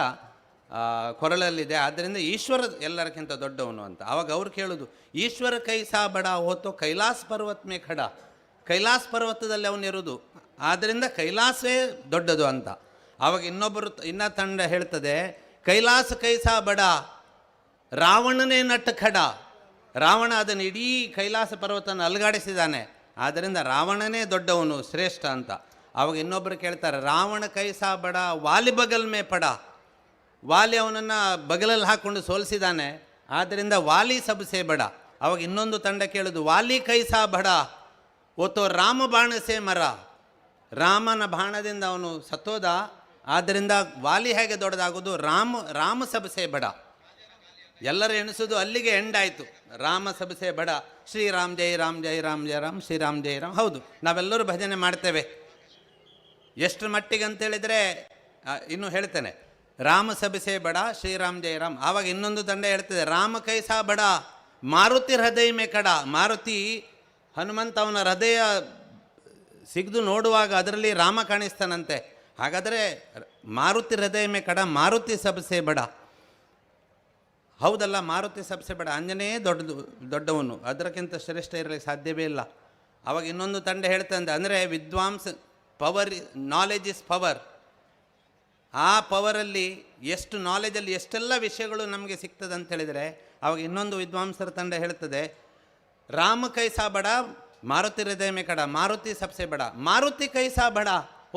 ಕೊರಳಲ್ಲಿದೆ, ಆದ್ದರಿಂದ ಈಶ್ವರ ಎಲ್ಲರಿಗಿಂತ ದೊಡ್ಡವನು ಅಂತ. ಆವಾಗ ಅವ್ರು ಕೇಳೋದು, ಈಶ್ವರ ಕೈಸಾ ಬಡ ಹೊತ್ತೋ ಕೈಲಾಸ ಪರ್ವತ ಮೇ ಖಡ. ಕೈಲಾಸ ಪರ್ವತದಲ್ಲಿ ಅವನಿರೋದು, ಆದ್ದರಿಂದ ಕೈಲಾಸವೇ ದೊಡ್ಡದು ಅಂತ. ಆವಾಗ ಇನ್ನೂ ತಂಡ ಹೇಳ್ತದೆ, ಕೈಲಾಸ ಕೈಸಾ ಬಡ ರಾವಣನೇ ನಟ್ಟ ಖಡ. ರಾವಣ ಅದನ್ನು ಇಡೀ ಕೈಲಾಸ ಪರ್ವತನ ಅಲುಗಾಡಿಸಿದ್ದಾನೆ, ಆದ್ದರಿಂದ ರಾವಣನೇ ದೊಡ್ಡವನು, ಶ್ರೇಷ್ಠ ಅಂತ. ಆವಾಗ ಇನ್ನೊಬ್ಬರು ಕೇಳ್ತಾರೆ, ರಾವಣ ಕೈಸಾ ಬಡ ವಾಲಿ ಬಗಲ್ ಮೇ ಪಡ. ವಾಲಿ ಅವನನ್ನು ಬಗಲಲ್ಲಿ ಹಾಕ್ಕೊಂಡು ಸೋಲಿಸಿದ್ದಾನೆ, ಆದ್ದರಿಂದ ವಾಲಿ ಸಬಸೆ ಬಡ. ಅವಾಗ ಇನ್ನೊಂದು ತಂಡ ಕೇಳೋದು, ವಾಲಿ ಕೈಸಾ ಬಡ ಓತೋ ರಾಮ ಬಾಣಸೆ ಮರ. ರಾಮನ ಬಾಣದಿಂದ ಅವನು ಸತ್ತೋದ, ಆದ್ದರಿಂದ ವಾಲಿ ಹೇಗೆ ದೊಡ್ಡದಾಗೋದು, ರಾಮ ಸಬಸೆ ಬಡ. ಎಲ್ಲರೂ ಎಣಿಸೋದು ಅಲ್ಲಿಗೆ ಎಂಡ್ ಆಯಿತು. ರಾಮ ಸಬಸೆ ಬಡ, ಶ್ರೀರಾಮ್ ಜೈ ರಾಮ್ ಜೈ ರಾಮ್ ಜೈ ರಾಮ್ ಶ್ರೀರಾಮ್ ಜೈ ರಾಮ್. ಹೌದು, ನಾವೆಲ್ಲರೂ ಭಜನೆ ಮಾಡ್ತೇವೆ. ಎಷ್ಟು ಮಟ್ಟಿಗೆ ಅಂತೇಳಿದರೆ ಇನ್ನೂ ಹೇಳ್ತೇನೆ, ರಾಮ ಸಬಸೆ ಬಡ ಶ್ರೀರಾಮ್ ಜೈ ರಾಮ್. ಆವಾಗ ಇನ್ನೊಂದು ತಂಡ ಹೇಳ್ತದೆ, ರಾಮ ಕೈಸಾ ಬಡ ಮಾರುತಿ ಹೃದಯ ಮೇ ಕಡ. ಮಾರುತಿ ಹನುಮಂತ ಅವನ ಹೃದಯ ಸಿಗ್ದು ನೋಡುವಾಗ ಅದರಲ್ಲಿ ರಾಮ ಕಾಣಿಸ್ತಾನಂತೆ. ಹಾಗಾದರೆ ಮಾರುತಿ ಹೃದಯ ಮೇ ಕಡ, ಮಾರುತಿ ಸಬಸೆ ಬಡ. ಹೌದಲ್ಲ, ಮಾರುತಿ ಸಬಸೆ ಬಡ, ಆಂಜನೇಯ ದೊಡ್ಡವನು, ಅದಕ್ಕಿಂತ ಶ್ರೇಷ್ಠ ಇರಲಿಕ್ಕೆ ಸಾಧ್ಯವೇ ಇಲ್ಲ. ಆವಾಗ ಇನ್ನೊಂದು ತಂಡ ಹೇಳ್ತಂದೆ, ಅಂದರೆ ವಿದ್ವಾಂಸ ಪವರ್, ನಾಲೆಜ್ ಇಸ್ ಪವರ್, ಆ ಪವರಲ್ಲಿ ಎಷ್ಟು ನಾಲೆಜಲ್ಲಿ ಎಷ್ಟೆಲ್ಲ ವಿಷಯಗಳು ನಮಗೆ ಸಿಗ್ತದೆ ಅಂತ ಹೇಳಿದರೆ, ಅವಾಗ ಇನ್ನೊಂದು ವಿದ್ವಾಂಸರ ತಂಡ ಹೇಳ್ತದೆ, ರಾಮ ಕೈಸಾ ಬಡ ಮಾರುತಿ ಹೃದಯ ಮೇ ಕಡ, ಮಾರುತಿ ಸಬ್ಸೆ ಬಡ, ಮಾರುತಿ ಕೈಸಾ ಬಡ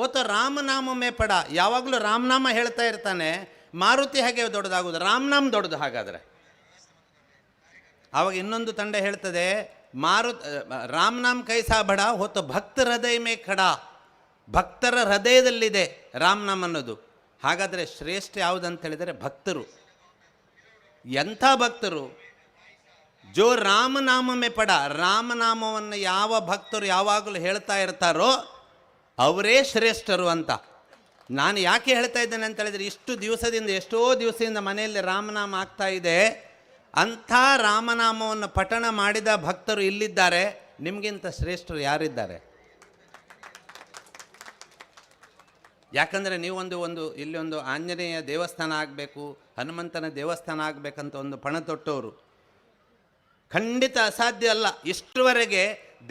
ಓತೋ ರಾಮನಾಮ ಮೇ ಪಡ. ಯಾವಾಗಲೂ ರಾಮನಾಮ ಹೇಳ್ತಾ ಇರ್ತಾನೆ, ಮಾರುತಿ ಹಾಗೆ ದೊಡ್ಡದಾಗೋದು, ರಾಮನಾಮ ದೊಡ್ಡದು. ಹಾಗಾದರೆ ಆವಾಗ ಇನ್ನೊಂದು ತಂಡ ಹೇಳ್ತದೆ, ರಾಮನಾಮ್ ಕೈಸಾ ಬಡ ಹೊತ್ತು ಭಕ್ತ ಹೃದಯ ಮೇ ಖಡ, ಭಕ್ತರ ಹೃದಯದಲ್ಲಿದೆ ರಾಮನಾಮ್ ಅನ್ನೋದು. ಹಾಗಾದರೆ ಶ್ರೇಷ್ಠ ಯಾವುದಂತ ಹೇಳಿದರೆ ಭಕ್ತರು. ಎಂಥ ಭಕ್ತರು? ಜೋ ರಾಮನಾಮ ಮೇ ಪಡ, ರಾಮನಾಮವನ್ನು ಯಾವ ಭಕ್ತರು ಯಾವಾಗಲೂ ಹೇಳ್ತಾ ಇರ್ತಾರೋ ಅವರೇ ಶ್ರೇಷ್ಠರು ಅಂತ. ನಾನು ಯಾಕೆ ಹೇಳ್ತಾ ಇದ್ದೇನೆ ಅಂತ ಹೇಳಿದರೆ, ಇಷ್ಟು ದಿವಸದಿಂದ ಎಷ್ಟೋ ದಿವಸದಿಂದ ಮನೆಯಲ್ಲಿ ರಾಮನಾಮ ಆಗ್ತಾ ಇದೆ. ಅಂಥ ರಾಮನಾಮವನ್ನು ಪಠಣ ಮಾಡಿದ ಭಕ್ತರು ಇಲ್ಲಿದ್ದಾರೆ. ನಿಮಗಿಂತ ಶ್ರೇಷ್ಠರು ಯಾರಿದ್ದಾರೆ? ಯಾಕಂದರೆ ನೀವು ಇಲ್ಲಿ ಒಂದು ಆಂಜನೇಯ ದೇವಸ್ಥಾನ ಆಗಬೇಕು, ಹನುಮಂತನ ದೇವಸ್ಥಾನ ಆಗಬೇಕಂತ ಒಂದು ಪಣ ತೊಟ್ಟವರು. ಖಂಡಿತ ಅಸಾಧ್ಯ ಅಲ್ಲ. ಇಷ್ಟರವರೆಗೆ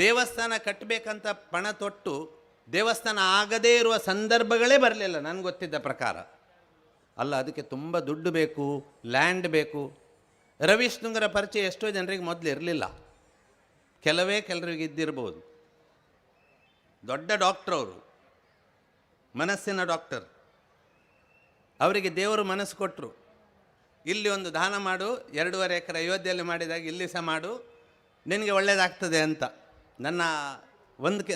ದೇವಸ್ಥಾನ ಕಟ್ಟಬೇಕಂತ ಪಣ ತೊಟ್ಟು ದೇವಸ್ಥಾನ ಆಗದೇ ಇರುವ ಸಂದರ್ಭಗಳೇ ಬರಲಿಲ್ಲ ನನಗೆ ಗೊತ್ತಿದ್ದ ಪ್ರಕಾರ. ಅಲ್ಲ, ಅದಕ್ಕೆ ತುಂಬ ದುಡ್ಡು ಬೇಕು, ಲ್ಯಾಂಡ್ ಬೇಕು. ರವಿಶೃಂಗರ ಪರಿಚಯ ಎಷ್ಟೋ ಜನರಿಗೆ ಮೊದಲು ಇರಲಿಲ್ಲ, ಕೆಲವರಿಗೆ ಇದ್ದಿರ್ಬೋದು. ದೊಡ್ಡ ಡಾಕ್ಟ್ರ್ ಅವರು, ಮನಸ್ಸಿನ ಡಾಕ್ಟರ್. ಅವರಿಗೆ ದೇವರು ಮನಸ್ಸು ಕೊಟ್ಟರು, ಇಲ್ಲಿ ಒಂದು ದಾನ ಮಾಡು, 2.5 ಎಕರೆ ಅಯೋಧ್ಯೆಯಲ್ಲಿ ಮಾಡಿದಾಗ ಇಲ್ಲಿ ಸಹ ಮಾಡು, ನಿನಗೆ ಒಳ್ಳೆಯದಾಗ್ತದೆ ಅಂತ.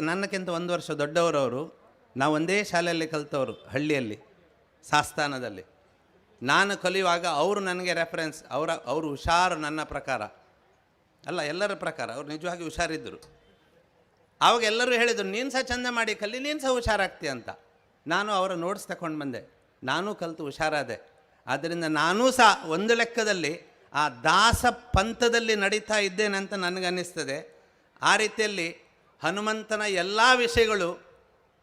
ನನ್ನಕ್ಕಿಂತ 1 ವರ್ಷ ದೊಡ್ಡವರವರು. ನಾವು ಒಂದೇ ಶಾಲೆಯಲ್ಲಿ ಕಲಿತವರು, ಹಳ್ಳಿಯಲ್ಲಿ, ಸಾಸ್ತಾನದಲ್ಲಿ. ನಾನು ಕಲಿಯುವಾಗ ಅವರು ನನಗೆ ರೆಫರೆನ್ಸ್. ಅವರು ಹುಷಾರು, ನನ್ನ ಪ್ರಕಾರ ಅಲ್ಲ, ಎಲ್ಲರ ಪ್ರಕಾರ ಅವರು ನಿಜವಾಗಿ ಹುಷಾರಿದ್ದರು. ಆವಾಗ ಎಲ್ಲರೂ ಹೇಳಿದರು, ನೀನು ಸಹ ಚಂದ ಮಾಡಿ ಕಲಿ, ನೀನು ಸಹ ಹುಷಾರಾಗ್ತೀಯ ಅಂತ. ನಾನು ಅವರ ನೋಟ್ಸ್ ತಗೊಂಡು ಬಂದೆ, ನಾನೂ ಕಲಿತು ಹುಷಾರಾದೆ. ಆದ್ದರಿಂದ ನಾನೂ ಸಹ ಒಂದು ಲೆಕ್ಕದಲ್ಲಿ ಆ ದಾಸ ಪಂಥದಲ್ಲಿ ನಡೀತಾ ಇದ್ದೇನೆ ಅಂತ ನನಗನ್ನಿಸ್ತದೆ. ಆ ರೀತಿಯಲ್ಲಿ ಹನುಮಂತನ ಎಲ್ಲ ವಿಷಯಗಳು,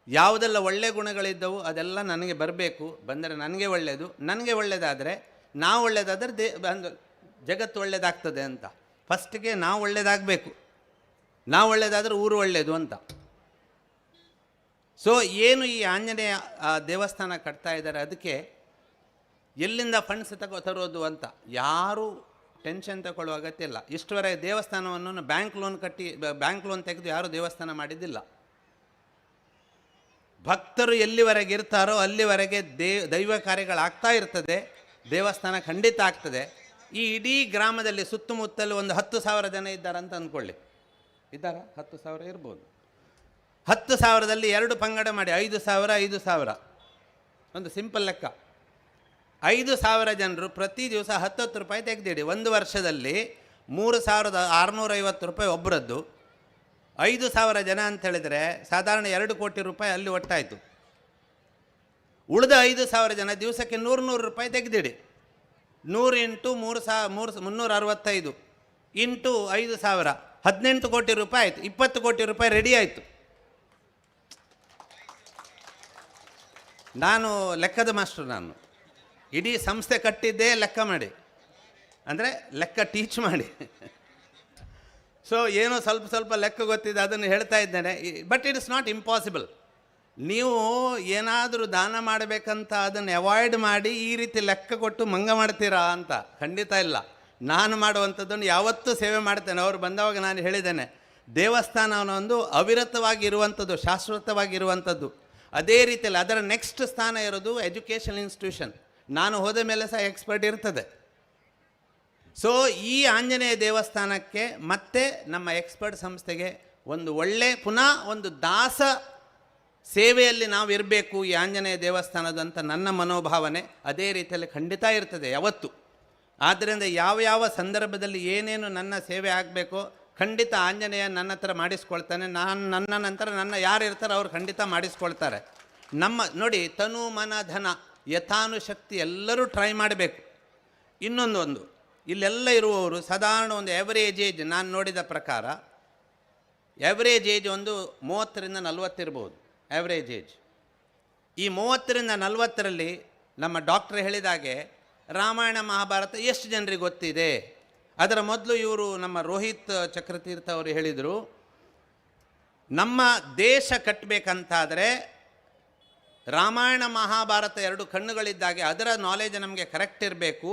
ಯಾವುದೆಲ್ಲ ಒಳ್ಳೆಯ ಗುಣಗಳಿದ್ದವು ಅದೆಲ್ಲ ನನಗೆ ಬರಬೇಕು. ಬಂದರೆ ನನಗೆ ಒಳ್ಳೆಯದು, ನನಗೆ ಒಳ್ಳೆಯದಾದರೆ, ನಾವು ಒಳ್ಳೆಯದಾದರೆ ಜಗತ್ತು ಒಳ್ಳೆಯದಾಗ್ತದೆ ಅಂತ. ಫಸ್ಟಿಗೆ ನಾವು ಒಳ್ಳೆಯದಾಗಬೇಕು, ನಾವು ಒಳ್ಳೆಯದಾದರೆ ಊರು ಒಳ್ಳೆಯದು ಅಂತ. ಸೊ ಏನು ಈ ಆಂಜನೇಯ ದೇವಸ್ಥಾನ ಕಟ್ತಾ ಇದ್ದಾರೆ, ಅದಕ್ಕೆ ಎಲ್ಲಿಂದ ಫಂಡ್ಸ್ ತರೋದು ಅಂತ ಯಾರೂ ಟೆನ್ಷನ್ ತಗೊಳ್ಳೋ ಅಗತ್ಯ ಇಲ್ಲ. ಇಷ್ಟುವರೆಗೆ ದೇವಸ್ಥಾನವನ್ನು ಬ್ಯಾಂಕ್ ಲೋನ್ ತೆಗೆದು ಯಾರೂ ದೇವಸ್ಥಾನ ಮಾಡಿದ್ದಿಲ್ಲ. ಭಕ್ತರು ಎಲ್ಲಿವರೆಗೆ ಇರ್ತಾರೋ ಅಲ್ಲಿವರೆಗೆ ದೈವ ಕಾರ್ಯಗಳಾಗ್ತಾ ಇರ್ತದೆ, ದೇವಸ್ಥಾನ ಖಂಡಿತ ಆಗ್ತದೆ. ಈ ಇಡೀ ಗ್ರಾಮದಲ್ಲಿ ಸುತ್ತಮುತ್ತಲು ಒಂದು 10,000 ಜನ ಇದ್ದಾರೆ ಅಂತ ಅಂದ್ಕೊಳ್ಳಿ. ಇದ್ದಾರಾ? 10,000 ಇರ್ಬೋದು. 10,000ದಲ್ಲಿ 2 ಪಂಗಡ ಮಾಡಿ 5,000 ಒಂದು ಸಿಂಪಲ್ ಲೆಕ್ಕ. 5,000 ಜನರು ಪ್ರತಿ ದಿವಸ 10 ರೂಪಾಯಿ ತೆಗೆದಿಡಿ. ಒಂದು ವರ್ಷದಲ್ಲಿ 3,650 ರೂಪಾಯಿ ಒಬ್ಬರದ್ದು. 5,000 ಜನ ಅಂತ ಹೇಳಿದರೆ ಸಾಧಾರಣ 2 ಕೋಟಿ ರೂಪಾಯಿ ಅಲ್ಲಿ ಒಟ್ಟಾಯಿತು. ಉಳಿದ 5,000 ಜನ ದಿವಸಕ್ಕೆ 100 ರೂಪಾಯಿ ತೆಗೆದಿಡಿ. 100 ಇಂಟು 365 ಇಂಟು 5,000 18 ಕೋಟಿ ರೂಪಾಯಿ ಆಯಿತು. 20 ಕೋಟಿ ರೂಪಾಯಿ ರೆಡಿ ಆಯಿತು. ನಾನು ಲೆಕ್ಕದ ಮಾಸ್ಟರ್. ನಾನು ಇಡೀ ಸಂಸ್ಥೆ ಕಟ್ಟಿದ್ದೇ ಲೆಕ್ಕ ಮಾಡಿ, ಅಂದರೆ ಲೆಕ್ಕ ಟೀಚ್ ಮಾಡಿ. ಸೊ ಏನೋ ಸ್ವಲ್ಪ ಲೆಕ್ಕ ಗೊತ್ತಿದೆ, ಅದನ್ನು ಹೇಳ್ತಾ ಇದ್ದೇನೆ. But it is not impossible. ನೀವು ಏನಾದರೂ ದಾನ ಮಾಡಬೇಕಂತ ಅದನ್ನು ಅವಾಯ್ಡ್ ಮಾಡಿ ಈ ರೀತಿ ಲೆಕ್ಕ ಕೊಟ್ಟು ಮಂಗ ಮಾಡ್ತೀರಾ ಅಂತ ಖಂಡಿತ ಇಲ್ಲ. ನಾನು ಮಾಡುವಂಥದ್ದನ್ನು ಯಾವತ್ತೂ ಸೇವೆ ಮಾಡ್ತೇನೆ. ಅವರು ಬಂದವಾಗ ನಾನು ಹೇಳಿದ್ದೇನೆ, ದೇವಸ್ಥಾನವನ್ನೊಂದು ಅವಿರತವಾಗಿರುವಂಥದ್ದು, ಶಾಶ್ವತವಾಗಿರುವಂಥದ್ದು. ಅದೇ ರೀತಿಯಲ್ಲಿ ಅದರ ನೆಕ್ಸ್ಟ್ ಸ್ಥಾನ ಇರೋದು ಎಜುಕೇಷನ್ ಇನ್ಸ್ಟಿಟ್ಯೂಷನ್. ನಾನು ಹೋದ ಮೇಲೆ ಸಹ ಎಕ್ಸ್ಪರ್ಟ್ ಇರ್ತದೆ. ಸೊ ಈ ಆಂಜನೇಯ ದೇವಸ್ಥಾನಕ್ಕೆ ಮತ್ತು ನಮ್ಮ ಎಕ್ಸ್ಪರ್ಟ್ ಸಂಸ್ಥೆಗೆ ಒಂದು ಒಳ್ಳೆ ಪುನಃ ಒಂದು ದಾಸ ಸೇವೆಯಲ್ಲಿ ನಾವು ಇರಬೇಕು ಈ ಆಂಜನೇಯ ದೇವಸ್ಥಾನದಂತ ನನ್ನ ಮನೋಭಾವನೆ. ಅದೇ ರೀತಿಯಲ್ಲಿ ಖಂಡಿತ ಇರ್ತದೆ ಯಾವತ್ತು. ಆದ್ದರಿಂದ ಯಾವ ಸಂದರ್ಭದಲ್ಲಿ ಏನೇನು ನನ್ನ ಸೇವೆ ಆಗಬೇಕೋ ಖಂಡಿತ ಆಂಜನೇಯ ನನ್ನ ಹತ್ರ ಮಾಡಿಸ್ಕೊಳ್ತಾನೆ. ನನ್ನ ನಂತರ ಯಾರು ಇರ್ತಾರೆ ಅವ್ರು ಖಂಡಿತ ಮಾಡಿಸ್ಕೊಳ್ತಾರೆ. ನೋಡಿ, ತನು ಮನ ಧನ ಯಥಾನುಶಕ್ತಿ ಎಲ್ಲರೂ ಟ್ರೈ ಮಾಡಬೇಕು. ಇನ್ನೊಂದು ಇಲ್ಲೆಲ್ಲ ಇರುವವರು ಸಾಧಾರಣ ಒಂದು ಎವರೇಜ್ ಏಜ್, ನಾನು ನೋಡಿದ ಪ್ರಕಾರ ಎವರೇಜ್ ಏಜ್ ಒಂದು 30ರಿಂದ 40 ಇರ್ಬೋದು ಎವರೇಜ್ ಏಜ್. ಈ 30ರಿಂದ 40ರಲ್ಲಿ ನಮ್ಮ ಡಾಕ್ಟ್ರ್ ಹೇಳಿದಾಗೆ ರಾಮಾಯಣ ಮಹಾಭಾರತ ಎಷ್ಟು ಜನರಿಗೆ ಗೊತ್ತಿದೆ? ಅದರ ಮೊದಲು ಇವರು ನಮ್ಮ ರೋಹಿತ್ ಚಕ್ರತೀರ್ಥ ಅವರು ಹೇಳಿದರು, ನಮ್ಮ ದೇಶ ಕಟ್ಟಬೇಕಂತಾದರೆ ರಾಮಾಯಣ ಮಹಾಭಾರತ ಎರಡು ಕಣ್ಣುಗಳಿದ್ದಾಗೆ ಅದರ ನಾಲೆಜ್ ನಮಗೆ ಕರೆಕ್ಟ್ ಇರಬೇಕು.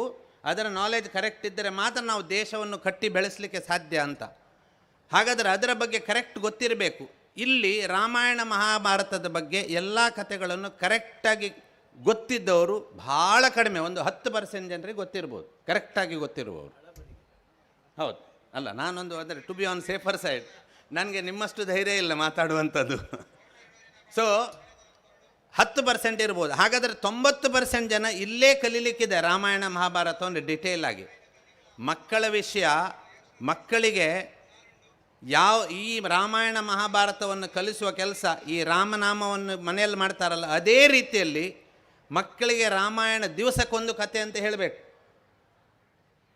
ಅದರ ನಾಲೆಜ್ ಕರೆಕ್ಟ್ ಇದ್ದರೆ ಮಾತ್ರ ನಾವು ದೇಶವನ್ನು ಕಟ್ಟಿ ಬೆಳೆಸಲಿಕ್ಕೆ ಸಾಧ್ಯ ಅಂತ. ಹಾಗಾದರೆ ಅದರ ಬಗ್ಗೆ ಕರೆಕ್ಟ್ ಗೊತ್ತಿರಬೇಕು. ಇಲ್ಲಿ ರಾಮಾಯಣ ಮಹಾಭಾರತದ ಬಗ್ಗೆ ಎಲ್ಲ ಕಥೆಗಳನ್ನು ಕರೆಕ್ಟಾಗಿ ಗೊತ್ತಿದ್ದವರು ಭಾಳ ಕಡಿಮೆ, ಒಂದು 10% ಜನರಿಗೆ ಗೊತ್ತಿರ್ಬೋದು, ಕರೆಕ್ಟಾಗಿ ಗೊತ್ತಿರುವವರು. ಹೌದು ಅಲ್ಲ, ನಾನೊಂದು ಅಂದರೆ to be on safer side, ನನಗೆ ನಿಮ್ಮಷ್ಟು ಧೈರ್ಯ ಇಲ್ಲ ಮಾತಾಡುವಂಥದ್ದು. ಸೊ 10% ಇರ್ಬೋದು. ಹಾಗಾದರೆ 90% ಜನ ಇಲ್ಲೇ ಕಲೀಲಿಕ್ಕಿದೆ ರಾಮಾಯಣ ಮಹಾಭಾರತವನ್ನು ಡಿಟೇಲ್ ಆಗಿ. ಮಕ್ಕಳ ವಿಷಯ, ಮಕ್ಕಳಿಗೆ ಈ ರಾಮಾಯಣ ಮಹಾಭಾರತವನ್ನು ಕಲಿಸುವ ಕೆಲಸ ಈ ರಾಮನಾಮವನ್ನು ಮನೆಯಲ್ಲಿ ಮಾಡ್ತಾರಲ್ಲ, ಅದೇ ರೀತಿಯಲ್ಲಿ ಮಕ್ಕಳಿಗೆ ರಾಮಾಯಣ ದಿವಸಕ್ಕೊಂದು ಕತೆ ಅಂತ ಹೇಳಬೇಕು,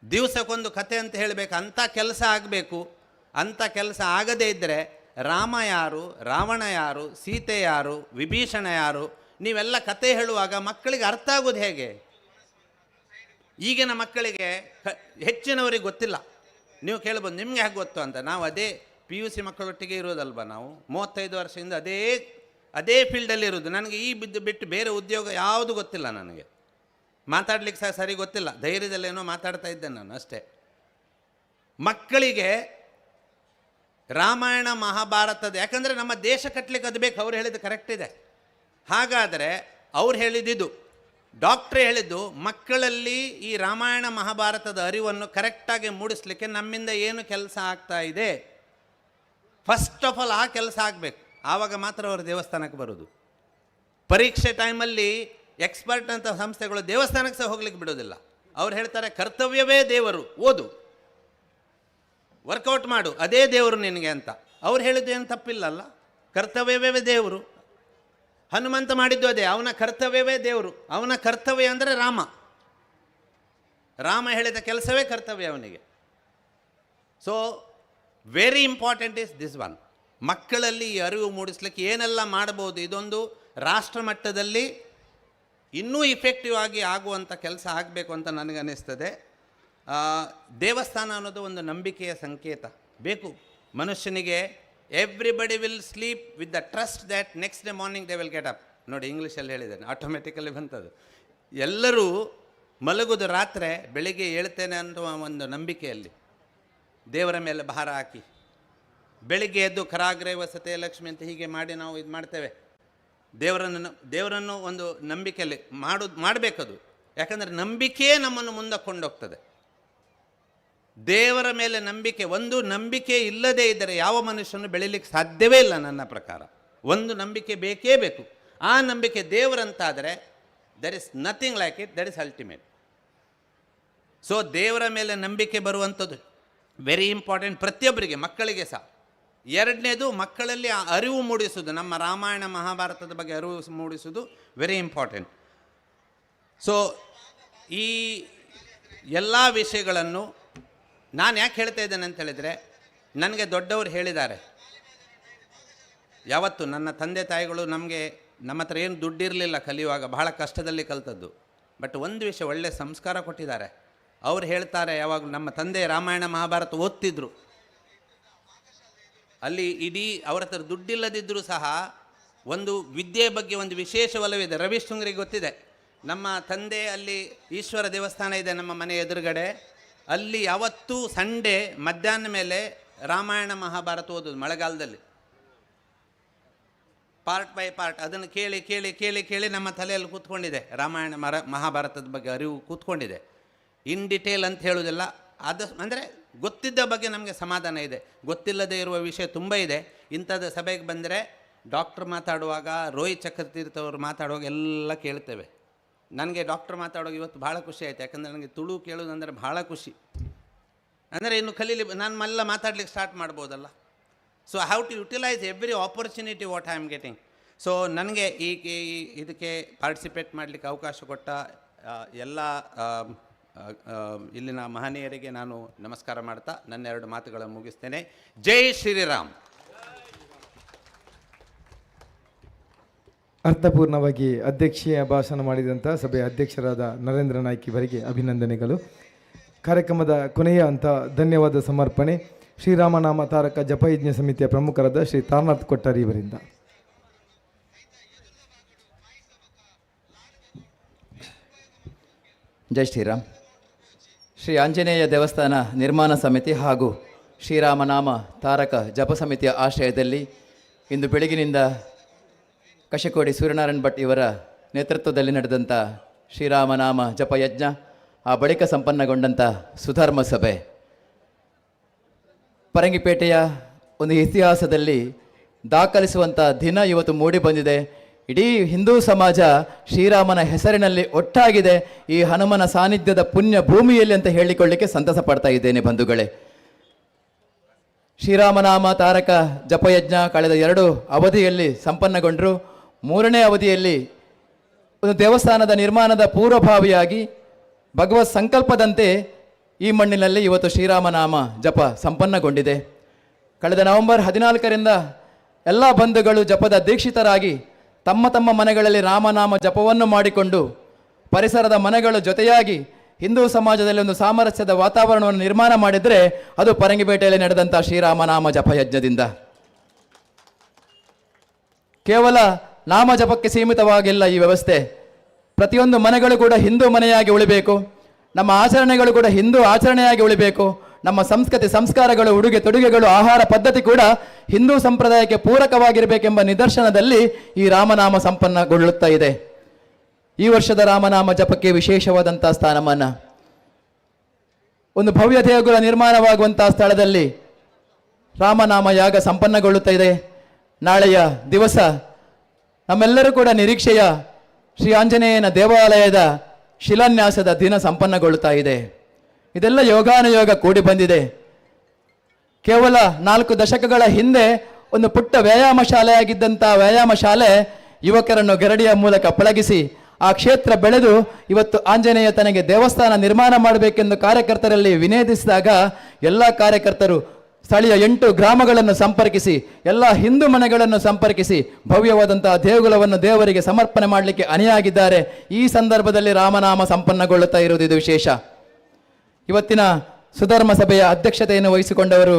ದಿವಸಕ್ಕೊಂದು ಕತೆ ಅಂತ ಹೇಳಬೇಕು. ಅಂಥ ಕೆಲಸ ಆಗಬೇಕು. ಅಂಥ ಕೆಲಸ ಆಗದೇ ಇದ್ದರೆ ರಾಮ ಯಾರು, ರಾವಣ ಯಾರು, ಸೀತೆ ಯಾರು, ವಿಭೀಷಣ ಯಾರು, ನೀವೆಲ್ಲ ಕತೆ ಹೇಳುವಾಗ ಮಕ್ಕಳಿಗೆ ಅರ್ಥ ಆಗೋದು ಹೇಗೆ? ಈಗಿನ ಮಕ್ಕಳಿಗೆ ಹೆಚ್ಚಿನವರಿಗೆ ಗೊತ್ತಿಲ್ಲ. ನೀವು ಕೇಳ್ಬೋದು ನಿಮಗೆ ಹೇಗೆ ಗೊತ್ತು ಅಂತ. ನಾವು ಅದೇ PUC ಮಕ್ಕಳೊಟ್ಟಿಗೆ ಇರೋದಲ್ವ, ನಾವು 35 ವರ್ಷದಿಂದ ಅದೇ ಫೀಲ್ಡಲ್ಲಿ ಇರೋದು. ನನಗೆ ಈ ಬಿಟ್ಟು ಬೇರೆ ಉದ್ಯೋಗ ಯಾವುದು ಗೊತ್ತಿಲ್ಲ. ನನಗೆ ಮಾತಾಡ್ಲಿಕ್ಕೆ ಸಹ ಸರಿ ಗೊತ್ತಿಲ್ಲ, ಧೈರ್ಯದಲ್ಲೇನೋ ಮಾತಾಡ್ತಾ ಇದ್ದೆ ನಾನು ಅಷ್ಟೇ. ಮಕ್ಕಳಿಗೆ ರಾಮಾಯಣ ಮಹಾಭಾರತದ, ಯಾಕಂದರೆ ನಮ್ಮ ದೇಶ ಕಟ್ಟಲಿಕ್ಕೆ ಅದು ಬೇಕು. ಅವ್ರು ಹೇಳಿದ್ದು ಕರೆಕ್ಟ್ ಇದೆ. ಹಾಗಾದರೆ ಅವ್ರು ಹೇಳಿದ್ದು, ಡಾಕ್ಟ್ರೇ ಹೇಳಿದ್ದು, ಮಕ್ಕಳಲ್ಲಿ ಈ ರಾಮಾಯಣ ಮಹಾಭಾರತದ ಅರಿವನ್ನು ಕರೆಕ್ಟಾಗಿ ಮೂಡಿಸ್ಲಿಕ್ಕೆ ನಮ್ಮಿಂದ ಏನು ಕೆಲಸ ಆಗ್ತಾ ಇದೆ, ಫಸ್ಟ್ ಆಫ್ ಆಲ್ ಆ ಕೆಲಸ ಆಗಬೇಕು. ಆವಾಗ ಮಾತ್ರ ಅವರು ದೇವಸ್ಥಾನಕ್ಕೆ ಬರೋದು. ಪರೀಕ್ಷೆ ಟೈಮಲ್ಲಿ ಎಕ್ಸ್ಪರ್ಟ್ ಅಂತ ಸಂಸ್ಥೆಗಳು ದೇವಸ್ಥಾನಕ್ಕೆ ಸಹ ಹೋಗ್ಲಿಕ್ಕೆ ಬಿಡೋದಿಲ್ಲ. ಅವ್ರು ಹೇಳ್ತಾರೆ ಕರ್ತವ್ಯವೇ ದೇವರು, ಓದು, ವರ್ಕೌಟ್ ಮಾಡು, ಅದೇ ದೇವರು ನಿನಗೆ ಅಂತ. ಅವ್ರು ಹೇಳಿದ್ದು ಏನು ತಪ್ಪಿಲ್ಲಲ್ಲ, ಕರ್ತವ್ಯವೇ ದೇವರು. ಹನುಮಂತ ಮಾಡಿದ್ದು ಅದೇ, ಅವನ ಕರ್ತವ್ಯವೇ ದೇವರು. ಅವನ ಕರ್ತವ್ಯ ಅಂದರೆ ರಾಮ, ರಾಮ ಹೇಳಿದ ಕೆಲಸವೇ ಕರ್ತವ್ಯ ಅವನಿಗೆ. So very important is this one. ಮಕ್ಕಳಲ್ಲಿ ಈ ಅರಿವು ಮೂಡಿಸ್ಲಿಕ್ಕೆ ಏನೆಲ್ಲ ಮಾಡಬಹುದು, ಇದೊಂದು ರಾಷ್ಟ್ರ ಮಟ್ಟದಲ್ಲಿ ಇನ್ನೂ ಇಫೆಕ್ಟಿವ್ ಆಗಿ ಆಗುವಂಥ ಕೆಲಸ ಆಗಬೇಕು ಅಂತ ನನಗನ್ನಿಸ್ತದೆ. ದೇವಸ್ಥಾನ ಅನ್ನೋದು ಒಂದು ನಂಬಿಕೆಯ ಸಂಕೇತ ಬೇಕು ಮನುಷ್ಯನಿಗೆ. Everybody will sleep with the trust that next day morning they will get up. ನೋಡಿ, ಇಂಗ್ಲೀಷಲ್ಲಿ ಹೇಳಿದ್ದೇನೆ, ಆಟೋಮೆಟಿಕಲಿ ಬಂತದ್ದು. ಎಲ್ಲರೂ ಮಲಗುದು ರಾತ್ರಿ, ಬೆಳಿಗ್ಗೆ ಹೇಳ್ತೇನೆ ಅನ್ನುವ ಒಂದು ನಂಬಿಕೆಯಲ್ಲಿ ದೇವರ ಮೇಲೆ ಭಾರ ಹಾಕಿ, ಬೆಳಿಗ್ಗೆ ಎದ್ದು ಕರಾಗ್ರೇ ವಸತೆ ಲಕ್ಷ್ಮಿ ಅಂತ ಹೀಗೆ ಮಾಡಿ ನಾವು ಇದು ಮಾಡ್ತೇವೆ. ದೇವರನ್ನು ಒಂದು ನಂಬಿಕೆಯಲ್ಲಿ ಮಾಡಬೇಕದು. ಯಾಕಂದರೆ ನಂಬಿಕೆಯೇ ನಮ್ಮನ್ನು ಮುಂದೆ ಕೊಂಡೋಗ್ತದೆ. ದೇವರ ಮೇಲೆ ನಂಬಿಕೆ, ಒಂದು ನಂಬಿಕೆ ಇಲ್ಲದೇ ಇದ್ದರೆ ಯಾವ ಮನುಷ್ಯನು ಬೆಳೀಲಿಕ್ಕೆ ಸಾಧ್ಯವೇ ಇಲ್ಲ. ನನ್ನ ಪ್ರಕಾರ ಒಂದು ನಂಬಿಕೆ ಬೇಕೇ ಬೇಕು. ಆ ನಂಬಿಕೆ ದೇವರಂತಾದರೆ there is nothing like it, that is ultimate. So ದೇವರ ಮೇಲೆ ನಂಬಿಕೆ ಬರುವಂಥದ್ದು ವೆರಿ ಇಂಪಾರ್ಟೆಂಟ್ ಪ್ರತಿಯೊಬ್ಬರಿಗೆ, ಮಕ್ಕಳಿಗೆ ಸಹ. ಎರಡನೇದು, ಮಕ್ಕಳಲ್ಲಿ ಆ ಅರಿವು ಮೂಡಿಸುವುದು, ನಮ್ಮ ರಾಮಾಯಣ ಮಹಾಭಾರತದ ಬಗ್ಗೆ ಅರಿವು ಮೂಡಿಸುವುದು ವೆರಿ ಇಂಪಾರ್ಟೆಂಟ್. ಸೊ ಈ ಎಲ್ಲ ವಿಷಯಗಳನ್ನು ನಾನು ಯಾಕೆ ಹೇಳ್ತಾ ಇದ್ದೇನೆ ಅಂತ ಹೇಳಿದರೆ, ನನಗೆ ದೊಡ್ಡವರು ಹೇಳಿದ್ದಾರೆ ಯಾವತ್ತು, ನನ್ನ ತಂದೆ ತಾಯಿಗಳು ನಮ್ಮ ಹತ್ರ ಏನು ದುಡ್ಡಿರಲಿಲ್ಲ ಕಲಿಯುವಾಗ, ಬಹಳ ಕಷ್ಟದಲ್ಲಿ ಕಲಿತದ್ದು. ಬಟ್ ಒಂದು ವಿಷಯ, ಒಳ್ಳೆಯ ಸಂಸ್ಕಾರ ಕೊಟ್ಟಿದ್ದಾರೆ. ಅವ್ರು ಹೇಳ್ತಾರೆ, ಯಾವಾಗ ನಮ್ಮ ತಂದೆ ರಾಮಾಯಣ ಮಹಾಭಾರತ ಓದ್ತಿದ್ರು, ಅಲ್ಲಿ ಇಡೀ ಅವ್ರ ಹತ್ರ ದುಡ್ಡಿಲ್ಲದಿದ್ದರೂ ಸಹ ಒಂದು ವಿದ್ಯೆ ಬಗ್ಗೆ ಒಂದು ವಿಶೇಷ ಒಲವಿದೆ. ರವಿ ಶೃಂಗರಿಗೆ ಗೊತ್ತಿದೆ, ನಮ್ಮ ತಂದೆ ಅಲ್ಲಿ ಈಶ್ವರ ದೇವಸ್ಥಾನ ಇದೆ ನಮ್ಮ ಮನೆ ಎದುರುಗಡೆ, ಅಲ್ಲಿ ಯಾವತ್ತೂ ಸಂಡೇ ಮಧ್ಯಾಹ್ನ ಮೇಲೆ ರಾಮಾಯಣ ಮಹಾಭಾರತ ಓದೋದು ಮಳೆಗಾಲದಲ್ಲಿ, ಪಾರ್ಟ್ ಬೈ ಪಾರ್ಟ್. ಅದನ್ನು ಕೇಳಿ ಕೇಳಿ ಕೇಳಿ ಕೇಳಿ ನಮ್ಮ ತಲೆಯಲ್ಲಿ ಕೂತ್ಕೊಂಡಿದೆ, ರಾಮಾಯಣ ಮಹಾಭಾರತದ ಬಗ್ಗೆ ಅರಿವು ಕೂತ್ಕೊಂಡಿದೆ. ಇನ್ ಡಿಟೇಲ್ ಅಂತ ಹೇಳೋದಿಲ್ಲ, ಅದು ಅಂದರೆ ಗೊತ್ತಿದ್ದ ಬಗ್ಗೆ ನಮಗೆ ಸಮಾಧಾನ ಇದೆ. ಗೊತ್ತಿಲ್ಲದೆ ಇರುವ ವಿಷಯ ತುಂಬ ಇದೆ. ಇಂಥದ್ದು ಸಭೆಗೆ ಬಂದರೆ ಡಾಕ್ಟ್ರ್ ಮಾತಾಡುವಾಗ, ರೋಹಿತ್ ಚಕ್ರತೀರ್ಥ ಅವರು ಮಾತಾಡುವಾಗ ಎಲ್ಲ ಕೇಳ್ತೇವೆ. ನನಗೆ ಡಾಕ್ಟ್ರ್ ಮಾತಾಡುವಾಗ ಇವತ್ತು ಭಾಳ ಖುಷಿ ಆಯಿತು. ಯಾಕಂದರೆ ನನಗೆ ತುಳು ಕೇಳೋದಂದರೆ ಭಾಳ ಖುಷಿ. ಅಂದರೆ ಇನ್ನು ನಾನು ಎಲ್ಲ ಮಾತಾಡ್ಲಿಕ್ಕೆ ಸ್ಟಾರ್ಟ್ ಮಾಡ್ಬೋದಲ್ಲ. So I have to utilise every opportunity what I am getting. So ನನಗೆ ಇದಕ್ಕೆ ಪಾರ್ಟಿಸಿಪೇಟ್ ಮಾಡಲಿಕ್ಕೆ ಅವಕಾಶ ಕೊಟ್ಟ ಎಲ್ಲ ಇಲ್ಲಿನ ಮಹನೀಯರಿಗೆ ನಾನು ನಮಸ್ಕಾರ ಮಾಡ್ತಾ ನನ್ನ 2 ಮಾತುಗಳನ್ನು ಮುಗಿಸ್ತೇನೆ. ಜೈ ಶ್ರೀರಾಮ್. ಅರ್ಥಪೂರ್ಣವಾಗಿ ಅಧ್ಯಕ್ಷೀಯ ಭಾಷಣ ಮಾಡಿದಂಥ ಸಭೆಯ ಅಧ್ಯಕ್ಷರಾದ ನರೇಂದ್ರ ನಾಯ್ಕ್ ಇವರಿಗೆ ಅಭಿನಂದನೆಗಳು. ಕಾರ್ಯಕ್ರಮದ ಕೊನೆಯ ಹಂತ ಧನ್ಯವಾದ ಸಮರ್ಪಣೆ ಶ್ರೀರಾಮನಾಮ ತಾರಕ ಜಪಯಜ್ಞ ಸಮಿತಿಯ ಪ್ರಮುಖರಾದ ಶ್ರೀ ತಾರನಾಥ್ ಕೊಟ್ಟಾರಿ ಇವರಿಂದ. ಜೈ ಶ್ರೀರಾಮ್. ಶ್ರೀ ಆಂಜನೇಯ ದೇವಸ್ಥಾನ ನಿರ್ಮಾಣ ಸಮಿತಿ ಹಾಗೂ ಶ್ರೀರಾಮನಾಮ ತಾರಕ ಜಪ ಸಮಿತಿಯ ಆಶ್ರಯದಲ್ಲಿ ಇಂದು ಬೆಳಗಿನಿಂದ ಕಶಕೋಡಿ ಸೂರ್ಯನಾರಾಯಣ್ ಭಟ್ ಇವರ ನೇತೃತ್ವದಲ್ಲಿ ನಡೆದಂಥ ಶ್ರೀರಾಮನಾಮ ಜಪ ಯಜ್ಞ, ಆ ಬಳಿಕ ಸಂಪನ್ನಗೊಂಡಂಥ ಸುಧರ್ಮ ಸಭೆ, ಪರಂಗಿಪೇಟೆಯ ಒಂದು ಇತಿಹಾಸದಲ್ಲಿ ದಾಖಲಿಸುವಂಥ ದಿನ ಇವತ್ತು ಮೂಡಿ ಬಂದಿದೆ. ಇಡೀ ಹಿಂದೂ ಸಮಾಜ ಶ್ರೀರಾಮನ ಹೆಸರಿನಲ್ಲಿ ಒಟ್ಟಾಗಿದೆ ಈ ಹನುಮನ ಸಾನ್ನಿಧ್ಯದ ಪುಣ್ಯ ಭೂಮಿಯಲ್ಲಿ ಅಂತ ಹೇಳಿಕೊಳ್ಳಿಕ್ಕೆ ಸಂತಸ ಪಡ್ತಾ ಇದ್ದೇನೆ ಬಂಧುಗಳೇ. ಶ್ರೀರಾಮನಾಮ ತಾರಕ ಜಪಯಜ್ಞ ಕಳೆದ 2 ಅವಧಿಯಲ್ಲಿ ಸಂಪನ್ನಗೊಂಡರು. 3ನೇ ಅವಧಿಯಲ್ಲಿ ಒಂದು ದೇವಸ್ಥಾನದ ನಿರ್ಮಾಣದ ಪೂರ್ವಭಾವಿಯಾಗಿ ಭಗವತ್ ಸಂಕಲ್ಪದಂತೆ ಈ ಮಣ್ಣಿನಲ್ಲಿ ಇವತ್ತು ಶ್ರೀರಾಮನಾಮ ಜಪ ಸಂಪನ್ನಗೊಂಡಿದೆ. ಕಳೆದ ನವೆಂಬರ್ 14ರಿಂದ ಎಲ್ಲ ಬಂಧುಗಳು ಜಪದ ದೀಕ್ಷಿತರಾಗಿ ತಮ್ಮ ತಮ್ಮ ಮನೆಗಳಲ್ಲಿ ರಾಮನಾಮ ಜಪವನ್ನು ಮಾಡಿಕೊಂಡು ಪರಿಸರದ ಮನೆಗಳ ಜೊತೆಯಾಗಿ ಹಿಂದೂ ಸಮಾಜದಲ್ಲಿ ಒಂದು ಸಾಮರಸ್ಯದ ವಾತಾವರಣವನ್ನು ನಿರ್ಮಾಣ ಮಾಡಿದರೆ ಅದು ಪರಂಗಿಪೇಟೆಯಲ್ಲಿ ನಡೆದಂಥ ಶ್ರೀರಾಮನಾಮ ಜಪಯಜ್ಞದಿಂದ. ಕೇವಲ ನಾಮ ಜಪಕ್ಕೆ ಸೀಮಿತವಾಗಿಲ್ಲ ಈ ವ್ಯವಸ್ಥೆ. ಪ್ರತಿಯೊಂದು ಮನೆಗಳು ಕೂಡ ಹಿಂದೂ ಮನೆಯಾಗಿ ಉಳಿಬೇಕು, ನಮ್ಮ ಆಚರಣೆಗಳು ಕೂಡ ಹಿಂದೂ ಆಚರಣೆಯಾಗಿ ಉಳಿಬೇಕು, ನಮ್ಮ ಸಂಸ್ಕೃತಿ ಸಂಸ್ಕಾರಗಳು, ಉಡುಗೆ ತೊಡುಗೆಗಳು, ಆಹಾರ ಪದ್ಧತಿ ಕೂಡ ಹಿಂದೂ ಸಂಪ್ರದಾಯಕ್ಕೆ ಪೂರಕವಾಗಿರಬೇಕೆಂಬ ನಿದರ್ಶನದಲ್ಲಿ ಈ ರಾಮನಾಮ ಸಂಪನ್ನಗೊಳ್ಳುತ್ತಾ ಇದೆ. ಈ ವರ್ಷದ ರಾಮನಾಮ ಜಪಕ್ಕೆ ವಿಶೇಷವಾದಂಥ ಸ್ಥಾನಮಾನ. ಒಂದು ಭವ್ಯ ದೇಗುಲ ನಿರ್ಮಾಣವಾಗುವಂತಹ ಸ್ಥಳದಲ್ಲಿ ರಾಮನಾಮ ಯಾಗ ಸಂಪನ್ನಗೊಳ್ಳುತ್ತಾ ಇದೆ. ನಾಳೆಯ ದಿವಸ ನಮ್ಮೆಲ್ಲರೂ ಕೂಡ ನಿರೀಕ್ಷೆಯ ಶ್ರೀ ಆಂಜನೇಯನ ದೇವಾಲಯದ ಶಿಲಾನ್ಯಾಸದ ದಿನ ಸಂಪನ್ನಗೊಳ್ಳುತ್ತಾ ಇದೆ. ಇದೆಲ್ಲ ಯೋಗಾನುಯೋಗ ಕೂಡಿ ಬಂದಿದೆ. ಕೇವಲ 4 ದಶಕಗಳ ಹಿಂದೆ ಒಂದು ಪುಟ್ಟ ವ್ಯಾಯಾಮ ಶಾಲೆಯಾಗಿದ್ದಂಥ ವ್ಯಾಯಾಮ ಶಾಲೆ ಯುವಕರನ್ನು ಗರಡಿಯ ಮೂಲಕ ಪಳಗಿಸಿ ಆ ಕ್ಷೇತ್ರ ಬೆಳೆದು ಇವತ್ತು ಆಂಜನೇಯ ತನಗೆ ದೇವಸ್ಥಾನ ನಿರ್ಮಾಣ ಮಾಡಬೇಕೆಂದು ಕಾರ್ಯಕರ್ತರಲ್ಲಿ ವಿನಂತಿಸಿದಾಗ ಎಲ್ಲ ಕಾರ್ಯಕರ್ತರು ಸ್ಥಳೀಯ 8 ಗ್ರಾಮಗಳನ್ನು ಸಂಪರ್ಕಿಸಿ ಎಲ್ಲ ಹಿಂದೂ ಮನೆಗಳನ್ನು ಸಂಪರ್ಕಿಸಿ ಭವ್ಯವಾದಂತಹ ದೇಗುಲವನ್ನು ದೇವರಿಗೆ ಸಮರ್ಪಣೆ ಮಾಡಲಿಕ್ಕೆ ಅಣಿಯಾಗಿದ್ದಾರೆ. ಈ ಸಂದರ್ಭದಲ್ಲಿ ರಾಮನಾಮ ಸಂಪನ್ನಗೊಳ್ಳುತ್ತಾ ಇರುವುದು ಇದು ವಿಶೇಷ. ಇವತ್ತಿನ ಸುಧರ್ಮ ಸಭೆಯ ಅಧ್ಯಕ್ಷತೆಯನ್ನು ವಹಿಸಿಕೊಂಡವರು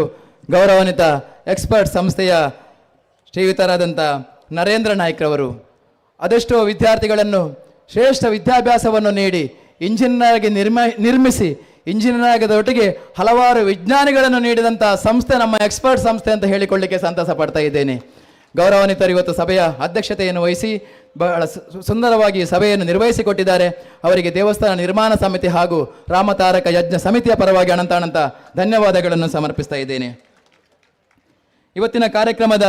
ಗೌರವಾನ್ವಿತ ಎಕ್ಸ್ಪರ್ಟ್ ಸಂಸ್ಥೆಯ ಶ್ರೀಯುತರಾದಂಥ ನರೇಂದ್ರ ನಾಯ್ಕ್ರವರು. ಅದೆಷ್ಟೋ ವಿದ್ಯಾರ್ಥಿಗಳನ್ನು ಶ್ರೇಷ್ಠ ವಿದ್ಯಾಭ್ಯಾಸವನ್ನು ನೀಡಿ ಇಂಜಿನಿಯರ್ ಆಗಿ ನಿರ್ಮಿಸಿ ಇಂಜಿನಿಯರ್ ಆಗದೊಟ್ಟಿಗೆ ಹಲವಾರು ವಿಜ್ಞಾನಿಗಳನ್ನು ನೀಡಿದಂಥ ಸಂಸ್ಥೆ ನಮ್ಮ ಎಕ್ಸ್ಪರ್ಟ್ ಸಂಸ್ಥೆ ಅಂತ ಹೇಳಿಕೊಳ್ಳಿಕ್ಕೆ ಸಂತಸ ಪಡ್ತಾ ಇದ್ದೇನೆ. ಗೌರವಾನ್ವಿತರು ಇವತ್ತು ಸಭೆಯ ಅಧ್ಯಕ್ಷತೆಯನ್ನು ವಹಿಸಿ ಬಹಳ ಸುಂದರವಾಗಿ ಸಭೆಯನ್ನು ನಿರ್ವಹಿಸಿಕೊಟ್ಟಿದ್ದಾರೆ. ಅವರಿಗೆ ದೇವಸ್ಥಾನ ನಿರ್ಮಾಣ ಸಮಿತಿ ಹಾಗೂ ರಾಮತಾರಕ ಯಜ್ಞ ಸಮಿತಿಯ ಪರವಾಗಿ ಅನಂತ ಧನ್ಯವಾದಗಳನ್ನು ಸಮರ್ಪಿಸ್ತಾ ಇದ್ದೇನೆ. ಇವತ್ತಿನ ಕಾರ್ಯಕ್ರಮದ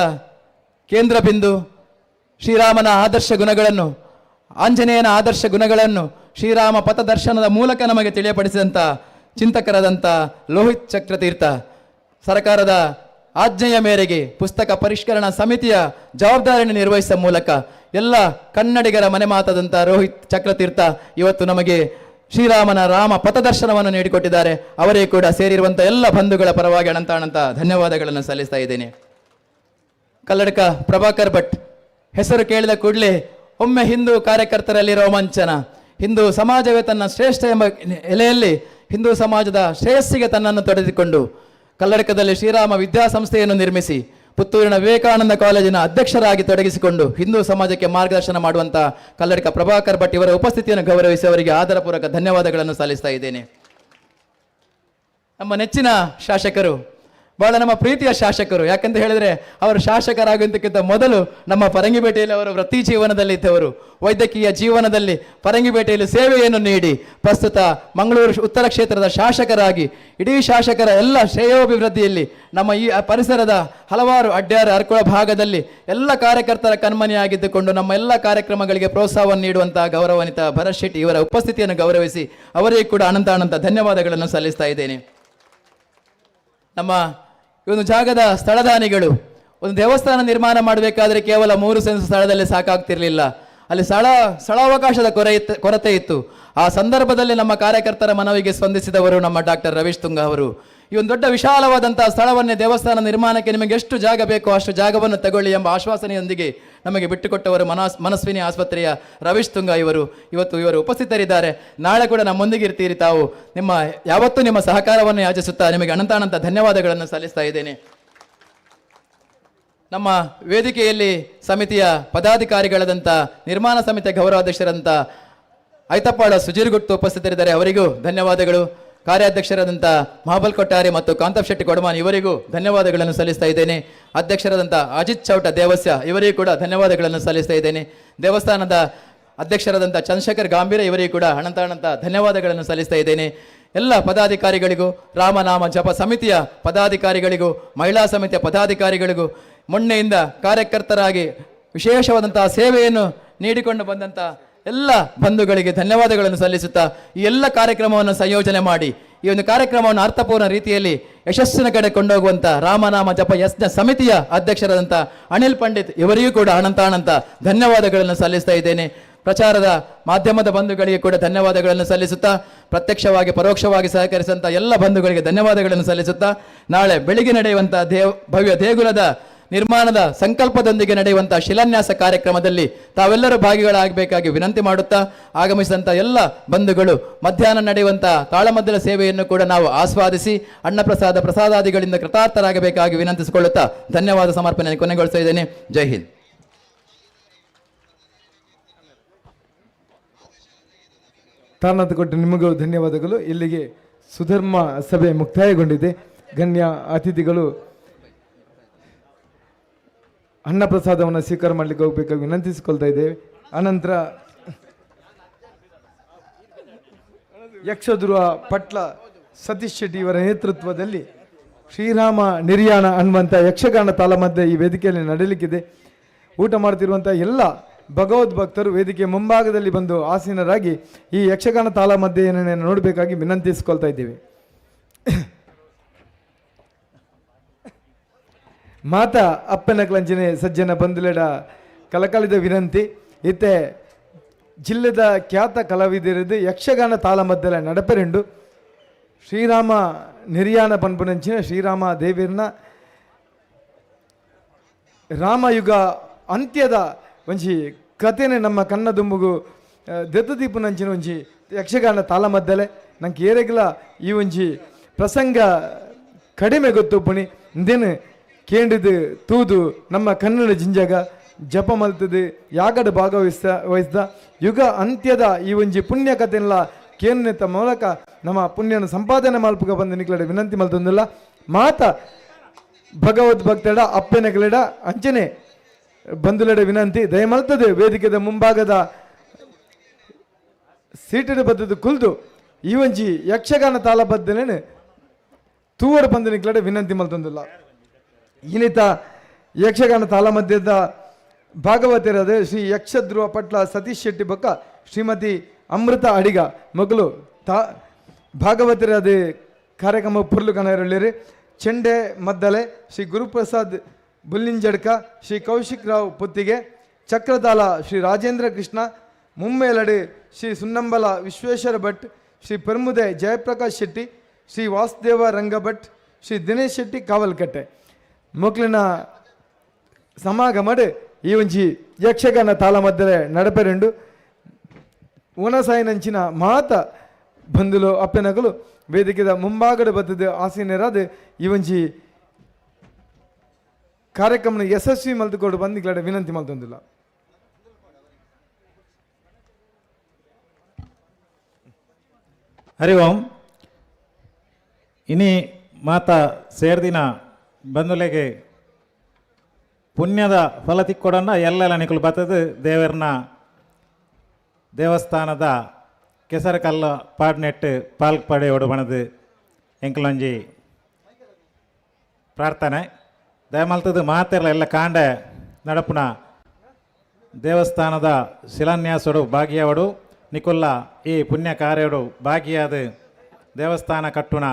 ಕೇಂದ್ರ ಬಿಂದು ಶ್ರೀರಾಮನ ಆದರ್ಶ ಗುಣಗಳನ್ನು, ಆಂಜನೇಯನ ಆದರ್ಶ ಗುಣಗಳನ್ನು ಶ್ರೀರಾಮ ಪಥದರ್ಶನದ ಮೂಲಕ ನಮಗೆ ತಿಳಿಯಪಡಿಸಿದಂಥ ಚಿಂತಕರಾದಂಥ ಲೋಹಿತ್ ಚಕ್ರತೀರ್ಥ ಸರ್ಕಾರದ ಆಜ್ಞೆಯ ಮೇರೆಗೆ ಪುಸ್ತಕ ಪರಿಷ್ಕರಣಾ ಸಮಿತಿಯ ಜವಾಬ್ದಾರಿಯನ್ನು ನಿರ್ವಹಿಸುವ ಮೂಲಕ ಎಲ್ಲ ಕನ್ನಡಿಗರ ಮನೆ ಮಾತಾದಂಥ ರೋಹಿತ್ ಚಕ್ರತೀರ್ಥ ಇವತ್ತು ನಮಗೆ ಶ್ರೀರಾಮನ ರಾಮ ಪಥದರ್ಶನವನ್ನು ನೀಡಿಕೊಟ್ಟಿದ್ದಾರೆ. ಅವರೇ ಕೂಡ ಸೇರಿರುವಂಥ ಎಲ್ಲ ಬಂಧುಗಳ ಪರವಾಗಿ ಅನಂತ ಧನ್ಯವಾದಗಳನ್ನು ಸಲ್ಲಿಸ್ತಾ ಇದ್ದೇನೆ. ಕಲ್ಲಡ್ಕ ಪ್ರಭಾಕರ್ ಭಟ್ ಹೆಸರು ಕೇಳಿದ ಕೂಡಲೇ ಒಮ್ಮೆ ಹಿಂದೂ ಕಾರ್ಯಕರ್ತರಲ್ಲಿ ರೋಮಾಂಚನ. ಹಿಂದೂ ಸಮಾಜವೇ ತನ್ನ ಶ್ರೇಷ್ಠ ಎಂಬ ಎಲೆಯಲ್ಲಿ ಹಿಂದೂ ಸಮಾಜದ ಶ್ರೇಯಸ್ಸಿಗೆ ತನ್ನನ್ನು ತೊಡೆದುಕೊಂಡು ಕಲ್ಲಡ್ಕದಲ್ಲಿ ಶ್ರೀರಾಮ ವಿದ್ಯಾಸಂಸ್ಥೆಯನ್ನು ನಿರ್ಮಿಸಿ ಪುತ್ತೂರಿನ ವಿವೇಕಾನಂದ ಕಾಲೇಜಿನ ಅಧ್ಯಕ್ಷರಾಗಿ ತೊಡಗಿಸಿಕೊಂಡು ಹಿಂದೂ ಸಮಾಜಕ್ಕೆ ಮಾರ್ಗದರ್ಶನ ಮಾಡುವಂಥ ಕಲ್ಲಡ್ಕ ಪ್ರಭಾಕರ್ ಭಟ್ ಇವರ ಉಪಸ್ಥಿತಿಯನ್ನು ಗೌರವಿಸಿ ಅವರಿಗೆ ಆದರಪೂರ್ವಕ ಧನ್ಯವಾದಗಳನ್ನು ಸಲ್ಲಿಸ್ತಾ ಇದ್ದೇನೆ. ನಮ್ಮ ನೆಚ್ಚಿನ ಶಾಸಕರು, ಬಹಳ ನಮ್ಮ ಪ್ರೀತಿಯ ಶಾಸಕರು, ಯಾಕಂತ ಹೇಳಿದ್ರೆ ಅವರು ಶಾಸಕರಾಗುವಂತಕ್ಕಿಂತ ಮೊದಲು ನಮ್ಮ ಪರಂಗಿಪೇಟೆಯಲ್ಲಿ ಅವರು ವೃತ್ತಿ ಜೀವನದಲ್ಲಿ ಇದ್ದವರು. ವೈದ್ಯಕೀಯ ಜೀವನದಲ್ಲಿ ಪರಂಗಿಪೇಟೆಯಲ್ಲಿ ಸೇವೆಯನ್ನು ನೀಡಿ ಪ್ರಸ್ತುತ ಮಂಗಳೂರು ಉತ್ತರ ಕ್ಷೇತ್ರದ ಶಾಸಕರಾಗಿ ಇಡೀ ಶಾಸಕರ ಎಲ್ಲ ಶ್ರೇಯೋಭಿವೃದ್ಧಿಯಲ್ಲಿ ನಮ್ಮ ಈ ಪರಿಸರದ ಹಲವಾರು ಅಡ್ಯಾರು ಅರ್ಕುಳ ಭಾಗದಲ್ಲಿ ಎಲ್ಲ ಕಾರ್ಯಕರ್ತರ ಕಣ್ಮನಿಯಾಗಿದ್ದುಕೊಂಡು ನಮ್ಮ ಎಲ್ಲ ಕಾರ್ಯಕ್ರಮಗಳಿಗೆ ಪ್ರೋತ್ಸಾಹವನ್ನು ನೀಡುವಂತಹ ಗೌರವಾನ್ವಿತ ಭರತ್ ಶೆಟ್ಟಿ ಇವರ ಉಪಸ್ಥಿತಿಯನ್ನು ಗೌರವಿಸಿ ಅವರಿಗೆ ಕೂಡ ಅನಂತ ಧನ್ಯವಾದಗಳನ್ನು ಸಲ್ಲಿಸ್ತಾ ಇದ್ದೇನೆ. ನಮ್ಮ ಈ ಒಂದು ಜಾಗದ ಸ್ಥಳದಾನಿಗಳು, ಒಂದು ದೇವಸ್ಥಾನ ನಿರ್ಮಾಣ ಮಾಡಬೇಕಾದ್ರೆ ಕೇವಲ 3 ಸೆನ್ಸ್ ಸ್ಥಳದಲ್ಲಿ ಸಾಕಾಗ್ತಿರ್ಲಿಲ್ಲ. ಅಲ್ಲಿ ಸ್ಥಳಾವಕಾಶದ ಕೊರತೆ ಇತ್ತು. ಆ ಸಂದರ್ಭದಲ್ಲಿ ನಮ್ಮ ಕಾರ್ಯಕರ್ತರ ಮನವಿಗೆ ಸ್ಪಂದಿಸಿದವರು ನಮ್ಮ ಡಾಕ್ಟರ್ ರವೀಶ್ ತುಂಗ ಅವರು. ಈ ಒಂದು ದೊಡ್ಡ ವಿಶಾಲವಾದಂತಹ ಸ್ಥಳವನ್ನೇ ದೇವಸ್ಥಾನ ನಿರ್ಮಾಣಕ್ಕೆ ನಿಮಗೆ ಎಷ್ಟು ಜಾಗ ಬೇಕೋ ಅಷ್ಟು ಜಾಗವನ್ನು ತಗೊಳ್ಳಿ ಎಂಬ ಆಶ್ವಾಸನೆಯೊಂದಿಗೆ ನಮಗೆ ಬಿಟ್ಟುಕೊಟ್ಟವರು ಮನಸ್ವಿನಿ ಆಸ್ಪತ್ರೆಯ ರವೀಶ್ ತುಂಗ ಇವರು ಇವರು ಉಪಸ್ಥಿತರಿದ್ದಾರೆ. ನಾಳೆ ಕೂಡ ನಮ್ಮೊಂದಿಗೆ ಇರ್ತೀರಿ ತಾವು. ಯಾವತ್ತೂ ನಿಮ್ಮ ಸಹಕಾರವನ್ನು ಯಾಚಿಸುತ್ತಾ ನಿಮಗೆ ಅನಂತ ಧನ್ಯವಾದಗಳನ್ನು ಸಲ್ಲಿಸ್ತಾ ಇದ್ದೇನೆ. ನಮ್ಮ ವೇದಿಕೆಯಲ್ಲಿ ಸಮಿತಿಯ ಪದಾಧಿಕಾರಿಗಳಾದಂಥ ನಿರ್ಮಾಣ ಸಮಿತಿಯ ಗೌರವಾಧ್ಯಕ್ಷರಂಥ ಐತಪ್ಪಾಳ ಸುಜೀರ್ಗುಟ್ಟು ಉಪಸ್ಥಿತರಿದ್ದಾರೆ, ಅವರಿಗೂ ಧನ್ಯವಾದಗಳು. ಕಾರ್ಯಾಧ್ಯಕ್ಷರಾದಂಥ ಮಹಾಬಲ್ ಕೊಟ್ಟಾರಿ ಮತ್ತು ಕಾಂತಪ್ ಶೆಟ್ಟಿ ಕೊಡಮಾನ್ ಇವರಿಗೂ ಧನ್ಯವಾದಗಳನ್ನು ಸಲ್ಲಿಸ್ತಾ ಇದ್ದೇನೆ. ಅಧ್ಯಕ್ಷರಾದಂಥ ಅಜಿತ್ ಚೌಟ ದೇವಸ್ಯ ಇವರಿಗೂ ಕೂಡ ಧನ್ಯವಾದಗಳನ್ನು ಸಲ್ಲಿಸ್ತಾ ಇದ್ದೇನೆ. ದೇವಸ್ಥಾನದ ಅಧ್ಯಕ್ಷರಾದಂಥ ಚಂದ್ರಶೇಖರ್ ಗಾಂಭೀರ ಇವರಿಗೂ ಕೂಡ ಅನಂತ ಧನ್ಯವಾದಗಳನ್ನು ಸಲ್ಲಿಸ್ತಾ ಇದ್ದೇನೆ. ಎಲ್ಲ ಪದಾಧಿಕಾರಿಗಳಿಗೂ, ರಾಮನಾಮ ಜಪ ಸಮಿತಿಯ ಪದಾಧಿಕಾರಿಗಳಿಗೂ, ಮಹಿಳಾ ಸಮಿತಿಯ ಪದಾಧಿಕಾರಿಗಳಿಗೂ, ಮೊನ್ನೆಯಿಂದ ಕಾರ್ಯಕರ್ತರಾಗಿ ವಿಶೇಷವಾದಂತಹ ಸೇವೆಯನ್ನು ನೀಡಿಕೊಂಡು ಬಂದಂಥ ಎಲ್ಲ ಬಂಧುಗಳಿಗೆ ಧನ್ಯವಾದಗಳನ್ನು ಸಲ್ಲಿಸುತ್ತಾ ಈ ಎಲ್ಲ ಕಾರ್ಯಕ್ರಮವನ್ನು ಸಂಯೋಜನೆ ಮಾಡಿ ಈ ಒಂದು ಕಾರ್ಯಕ್ರಮವನ್ನು ಅರ್ಥಪೂರ್ಣ ರೀತಿಯಲ್ಲಿ ಯಶಸ್ಸಿನ ಕಡೆ ಕೊಂಡೋಗುವಂಥ ರಾಮನಾಮ ಜಪ ಯಜ್ಞ ಸಮಿತಿಯ ಅಧ್ಯಕ್ಷರಾದಂಥ ಅನಿಲ್ ಪಂಡಿತ್ ಇವರಿಗೂ ಕೂಡ ಅನಂತ ಧನ್ಯವಾದಗಳನ್ನು ಸಲ್ಲಿಸ್ತಾ ಇದ್ದೇನೆ. ಪ್ರಚಾರದ ಮಾಧ್ಯಮದ ಬಂಧುಗಳಿಗೆ ಕೂಡ ಧನ್ಯವಾದಗಳನ್ನು ಸಲ್ಲಿಸುತ್ತಾ, ಪ್ರತ್ಯಕ್ಷವಾಗಿ ಪರೋಕ್ಷವಾಗಿ ಸಹಕರಿಸಿದಂಥ ಎಲ್ಲ ಬಂಧುಗಳಿಗೆ ಧನ್ಯವಾದಗಳನ್ನು ಸಲ್ಲಿಸುತ್ತಾ, ನಾಳೆ ಬೆಳಿಗ್ಗೆ ನಡೆಯುವಂಥ ಭವ್ಯ ದೇಗುಲದ ನಿರ್ಮಾಣದ ಸಂಕಲ್ಪದೊಂದಿಗೆ ನಡೆಯುವಂಥ ಶಿಲಾನ್ಯಾಸ ಕಾರ್ಯಕ್ರಮದಲ್ಲಿ ತಾವೆಲ್ಲರೂ ಭಾಗಿಗಳಾಗಬೇಕಾಗಿ ವಿನಂತಿ ಮಾಡುತ್ತಾ, ಆಗಮಿಸಿದಂಥ ಎಲ್ಲ ಬಂಧುಗಳು ಮಧ್ಯಾಹ್ನ ನಡೆಯುವಂಥ ತಾಳಮದ್ದಲ ಸೇವೆಯನ್ನು ಕೂಡ ನಾವು ಆಸ್ವಾದಿಸಿ ಪ್ರಸಾದಾದಿಗಳಿಂದ ಕೃತಾರ್ಥರಾಗಬೇಕಾಗಿ ವಿನಂತಿಸಿಕೊಳ್ಳುತ್ತಾ ಧನ್ಯವಾದ ಸಮರ್ಪಣೆಯನ್ನು ಕೊನೆಗೊಳಿಸ್ತಾ ಇದ್ದೇನೆ. ಜೈ ಹಿಂದ್. ತಾನದ ಕೊಟ್ಟು ನಿಮಗೂ ಧನ್ಯವಾದಗಳು. ಇಲ್ಲಿಗೆ ಸುಧರ್ಮ ಸಭೆ ಮುಕ್ತಾಯಗೊಂಡಿದೆ. ಗಣ್ಯ ಅತಿಥಿಗಳು ಅನ್ನ ಪ್ರಸಾದವನ್ನು ಸ್ವೀಕಾರ ಮಾಡಲಿಕ್ಕೆ ಹೋಗಬೇಕಾಗಿ ವಿನಂತಿಸಿಕೊಳ್ತಾ ಇದ್ದೇವೆ. ಅನಂತರ ಯಕ್ಷಧ್ರುವ ಪಟ್ಲ ಸತೀಶ್ ಶೆಟ್ಟಿ ಇವರ ನೇತೃತ್ವದಲ್ಲಿ ಶ್ರೀರಾಮ ನಿರ್ಯಾಣ ಅನ್ನುವಂಥ ಯಕ್ಷಗಾನ ತಾಳಮದ್ದೆ ಈ ವೇದಿಕೆಯಲ್ಲಿ ನಡೆಯಲಿಕ್ಕಿದೆ. ಊಟ ಮಾಡ್ತಿರುವಂಥ ಎಲ್ಲ ಭಗವದ್ ಭಕ್ತರು ವೇದಿಕೆ ಮುಂಭಾಗದಲ್ಲಿ ಬಂದು ಆಸೀನರಾಗಿ ಈ ಯಕ್ಷಗಾನ ತಾಳಮದ್ದೆಯನ್ನು ನೋಡಬೇಕಾಗಿ ವಿನಂತಿಸಿಕೊಳ್ತಾ ಇದ್ದೇವೆ. ಮಾತಾ ಅಪ್ಪನ ಕ್ಲಂಚನೆ ಸಜ್ಜನ ಬಂಧುಲೆಡ ಕಲಕಲಿದ ವಿನಂತಿ ಇತ್ತೆ ಜಿಲ್ಲೆದ ಖ್ಯಾತ ಕಲಾವಿದರದು ಯಕ್ಷಗಾನ ತಾಳಮದ್ದಲ ನಡಪೆರೆಂಡು ಶ್ರೀರಾಮ ನಿರ್ಯಾಣ ಪನ್ಪುನಂಚಿನ ಶ್ರೀರಾಮ ದೇವಿರ್ನ ರಾಮಯುಗ ಅಂತ್ಯದ ಒಂಜಿ ಕಥೆನೆ ನಮ್ಮ ಕನ್ನ ದುಂಬುಗು ದೆತ್ತದೀಪುನಂಚಿನ ಒಂಜಿ ಯಕ್ಷಗಾನ ತಾಳಮದ್ದಲೆ ನಂಗೆ ಏರೆಗಿಲ ಈ ಒಂಜಿ ಪ್ರಸಂಗ ಕಡಿಮೆ ಗೊತ್ತುಪ್ಪುಣಿ ಇಂದೇನು ಕೇಂದ್ರದು ತೂದು ನಮ್ಮ ಕನ್ನಡ ಜಿಂಜಾಗ ಜಪ ಮಲ್ತದು ಯಾಗಡ ವಹಿಸ್ದ ಯುಗ ಅಂತ್ಯದ ಈ ಒಂಜಿ ಪುಣ್ಯ ಕಥೆಲ್ಲ ಕೇಂದ್ರತ ಮೂಲಕ ನಮ್ಮ ಪುಣ್ಯನ ಸಂಪಾದನೆ ಮಲ್ಪಗ ಬಂದು ನಿಕ್ಲಡ ವಿನಂತಿ ಮಲ್ತೊಂದಿಲ್ಲ. ಮಾತ ಭಗವದ್ ಭಕ್ತಡ ಅಪ್ಪೆನಗಲೆಡ ಅಂಚನೆ ಬಂಧುಲೆಡ ವಿನಂತಿ ದಯಮಲ್ತದೆ ವೇದಿಕೆದ ಮುಂಭಾಗದ ಸೀಟದ ಬದ್ದದು ಕುಲ್ದು ಈ ಒಂಜಿ ಯಕ್ಷಗಾನ ತಾಳಬದ್ದಲೇನು ತೂವಡ ಬಂದು ನಿಕ್ಲಡ ವಿನಂತಿ ಮಲ್ತೊಂದಿಲ್ಲ. ಇನ್ನಿತ ಯಕ್ಷಗಾನ ತಾಳಮಧ್ಯದ ಭಾಗವತರಾದ ಶ್ರೀ ಯಕ್ಷಧ್ರುವ ಪಟ್ಲ ಸತೀಶ್ ಶೆಟ್ಟಿ ಬೊಕ್ಕ ಶ್ರೀಮತಿ ಅಮೃತ ಅಡಿಗ ಮಗಳು ಭಾಗವತರಾದ ಕಾರ್ಯಕ್ರಮ ಪುರ್ಲು ಕಣರಳ್ಳಿರಿ ಚೆಂಡೆ ಮದ್ದಲೆ ಶ್ರೀ ಗುರುಪ್ರಸಾದ್ ಬುಲ್ಲಿಂಜಡ್ಕ ಶ್ರೀ ಕೌಶಿಕ್ ರಾವ್ ಪುತ್ತಿಗೆ ಚಕ್ರತಾಲ ಶ್ರೀ ರಾಜೇಂದ್ರ ಕೃಷ್ಣ ಮುಮ್ಮೇಲಡಿ ಶ್ರೀ ಸುನ್ನಂಬಲ ವಿಶ್ವೇಶ್ವರ ಭಟ್ ಶ್ರೀ ಪೆರ್ಮುದೆ ಜಯಪ್ರಕಾಶ್ ಶೆಟ್ಟಿ ಶ್ರೀ ವಾಸುದೇವ ರಂಗಭಟ್ ಶ್ರೀ ದಿನೇಶ್ ಶೆಟ್ಟಿ ಕಾವಲ್ಕಟ್ಟೆ ಮೊಕ್ಲಿನ ಸಮಾಗಮಡ್ ಈ ಒಂಜಿ ಯಕ್ಷಗಾನ ತಾಳಮದ್ದಲೆ ನಡಪೆರೆಂಡು ಓನಸಾಯಿನಂಚಿನ ಮಾತ ಬಂಧುಲು ಅಪ್ಪೆನಗಲು ವೇದಿಕೆದ ಮುಂಭಾಗದ ಬದ್ದದ ಆಸೀನರಾದ ಈ ಒಂಜಿ ಕಾರ್ಯಕ್ರಮ ಯಶಸ್ವಿ ಮಲ್ತುಕೊಂಡು ಬಂದಿಗ್ಲಡ ವಿನಂತಿ ಮಲ್ತೊಂದಿಲ್ಲ. ಹರಿ ಓಂ. ಇನಿ ಮಾತ ಸೇರ್ದಿನ ಬಂಧುಲೆಗೆ ಪುಣ್ಯದ ಫಲ ತಿಕ್ಕೊಡನ್ನ ಎಲ್ಲ ನಿಕಲು ಬರ್ತದೆ ದೇವರನ್ನ ದೇವಸ್ಥಾನದ ಕೆಸರು ಕಲ್ಲ ಪಾಡ್ನೆಟ್ಟು ಪಾಲ್ಕ್ ಪಡೆ ಒಡಬಣದು ಎಂಕಲೊಂಜಿ ಪ್ರಾರ್ಥನೆ ದಯಮಲ್ತದು ಮಾತೆಲ್ಲ ಎಲ್ಲ ಕಾಂಡ ನಡಪುನ ದೇವಸ್ಥಾನದ ಶಿಲಾನ್ಯಾಸೋಡು ಭಾಗಿಯಾವಡು ನಿಕುಲ್ಲ ಈ ಪುಣ್ಯ ಕಾರ್ಯೋಡು ಭಾಗಿಯಾದ ದೇವಸ್ಥಾನ ಕಟ್ಟುನ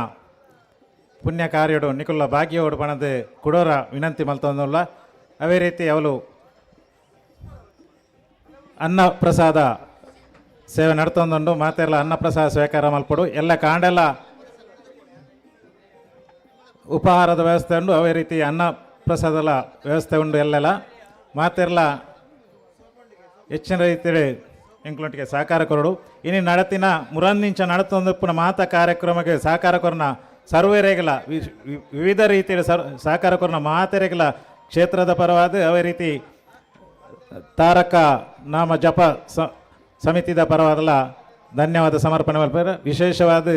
ಪುಣ್ಯ ಕಾರ್ಯೋಡು ನಿಕುಲ್ಲ ಭಾಗ್ಯೋಡು ಬಣದು ಕುಡೋರ ವಿನಂತಿ ಮಲ್ತೊಂದುಲ್ಲ. ಅವೇ ರೀತಿ ಅವಳು ಅನ್ನ ಪ್ರಸಾದ ಸೇವೆ ನಡ್ತೊಂದುಂಡು ಮಾತೆಲ್ಲ ಅನ್ನ ಪ್ರಸಾದ ಸ್ವೀಕಾರ ಮಲ್ಪಡು ಎಲ್ಲ ಕಾಂಡೆಲ್ಲ ಉಪಹಾರದ ವ್ಯವಸ್ಥೆ ಉಂಡು. ಅವೇ ರೀತಿ ಅನ್ನ ಪ್ರಸಾದದ ವ್ಯವಸ್ಥೆ ಉಂಡು. ಎಲ್ಲೆಲ್ಲ ಮಾತೆಲ್ಲ ಹೆಚ್ಚಿನ ರೀತಿಯಲ್ಲಿ ಎಂಕ್ಲೊಟ್ಟಿಗೆ ಸಹಕಾರ ಕೊರಡು. ಇನ್ನು ನಡತಿನ ಮುರಂದಿಂಚ ನಡತೊಂದು ಮಾತ ಕಾರ್ಯಕ್ರಮಕ್ಕೆ ಸಹಕಾರ ಕೊರನ ಸರ್ವೇರೆಗಳ ವಿವಿಧ ರೀತಿಯ ಸಹಕಾರ ಕೊರನ ಮಾತೆರೆಗಳ ಕ್ಷೇತ್ರದ ಪರವಾದ ಅವೇ ರೀತಿ ತಾರಕ ನಾಮ ಜಪ ಸಮಿತಿದ ಪರವಾದಲ್ಲ ಧನ್ಯವಾದ ಸಮರ್ಪಣೆ ಮಲ್ಪರ. ವಿಶೇಷವಾದ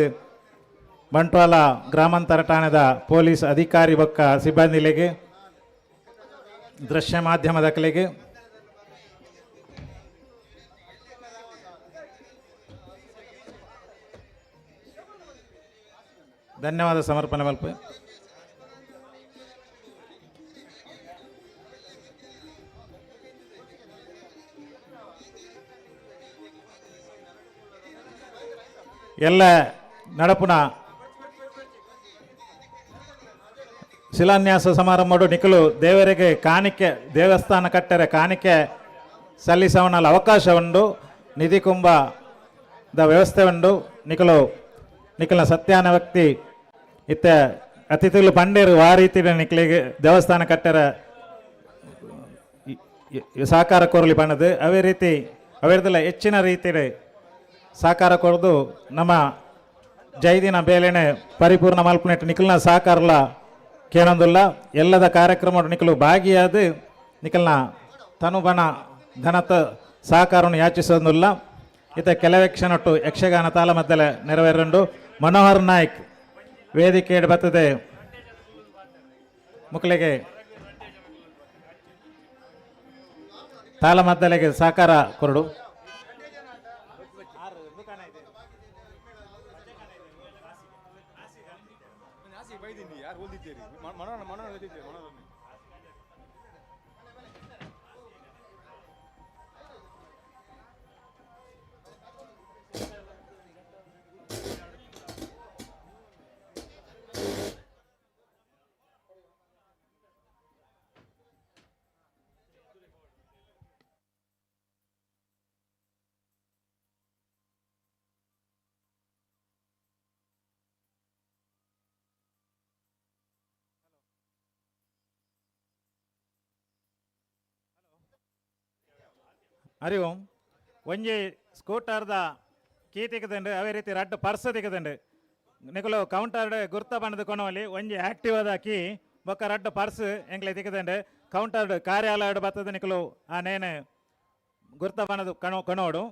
ಬಂಟ್ವಾಳ ಗ್ರಾಮಾಂತರ ಠಾಣೆದ ಪೊಲೀಸ್ ಅಧಿಕಾರಿ ಬೊಕ್ಕ ಸಿಬ್ಬಂದಿಗಳಿಗೆ, ದೃಶ್ಯ ಮಾಧ್ಯಮದ ಕಲೆಗೆ ಧನ್ಯವಾದ ಸಮರ್ಪಣೆ ಮಲ್ಪ. ಎಲ್ಲ ನಡಪುನ ಶಿಲಾನ್ಯಾಸ ಸಮಾರಂಭಡು ನಿಖಲು ದೇವರಿಗೆ ಕಾಣಿಕೆ, ದೇವಸ್ಥಾನ ಕಟ್ಟರೆ ಕಾಣಿಕೆ ಸಲ್ಲಿಸವನಲ್ಲ ಅವಕಾಶ ಉಂಡು. ನಿಧಿ ಕುಂಭದ ವ್ಯವಸ್ಥೆ ಉಂಡು. ನಿಖಲ ಸತ್ಯಾನ ವ್ಯಕ್ತಿ ಇತ್ತ ಅತಿಥಿಗಳು ಪಂಡೇರು ಆ ರೀತಿ ನಿಖಲಿಗೆ ದೇವಸ್ಥಾನ ಕಟ್ಟರ ಸಾಕಾರ ಕೊರಲಿ ಪಣದು ಅವೇ ರೀತಿ ಅವರದೆಲ್ಲ ಹೆಚ್ಚಿನ ರೀತಿಯಲ್ಲಿ ಸಾಕಾರ ಕೊರದು ನಮ್ಮ ಜೈದಿನ ಬೇಲೆನೆ ಪರಿಪೂರ್ಣ ಮಲ್ಪನೆಟ್ಟು ನಿಖಲ್ನ ಸಾಕಾರಲ ಕೇಳೊಂದಿಲ್ಲ. ಎಲ್ಲದ ಕಾರ್ಯಕ್ರಮ ನಿಖಲು ಭಾಗಿಯಾದ ನಿಖಲ್ನ ತನುಬಣ ಧನತ ಸಹಕಾರವನ್ನು ಯಾಚಿಸೋದಿಲ್ಲ. ಇತ ಕೆಲವೇ ಕ್ಷಣಟ್ಟು ಯಕ್ಷಗಾನ ತಾಳಮದ್ದಲೆ ನೆರವೇರುಂಡು. ಮನೋಹರ್ ನಾಯ್ಕ್ ವೇದಿಕೆ ಬರ್ತದೆ ಮುಕ್ಳಿಗೆ ತಾಳಮದ್ದಲೆಗೆ ಸಹಕಾರ ಕೊರಡು. ಹರಿ ಓಂ. ಒಂಜಿ ಸ್ಕೂಟರ್ದ ಕೀ ತೆಗೆದುಂಡು ಅವೇ ರೀತಿ ರಡ್ಡು ಪರ್ಸ್ ತೆಗೆದುಂಡು ನಿಕಲು ಕೌಂಟರ್ಡ್ ಗುರ್ತ ಬಣ್ಣದ ಕೊನವಲ್ಲಿ ಒಂಜಿ ಆಕ್ಟಿವಾದ ಕೀ ಬೊಕ್ಕ ರಡ್ಡು ಪರ್ಸ್ ಎಂಕ್ಲೆ ತೆಗೆದುಂಡು ಕೌಂಟರ್ಡ್ ಕಾರ್ಯಾಲಯ ಬರ್ತದೆ ನಿಕಲು ಆ ನೇನೆ ಗುರ್ತ ಬಣ್ಣದ ಕೊನೋಡು.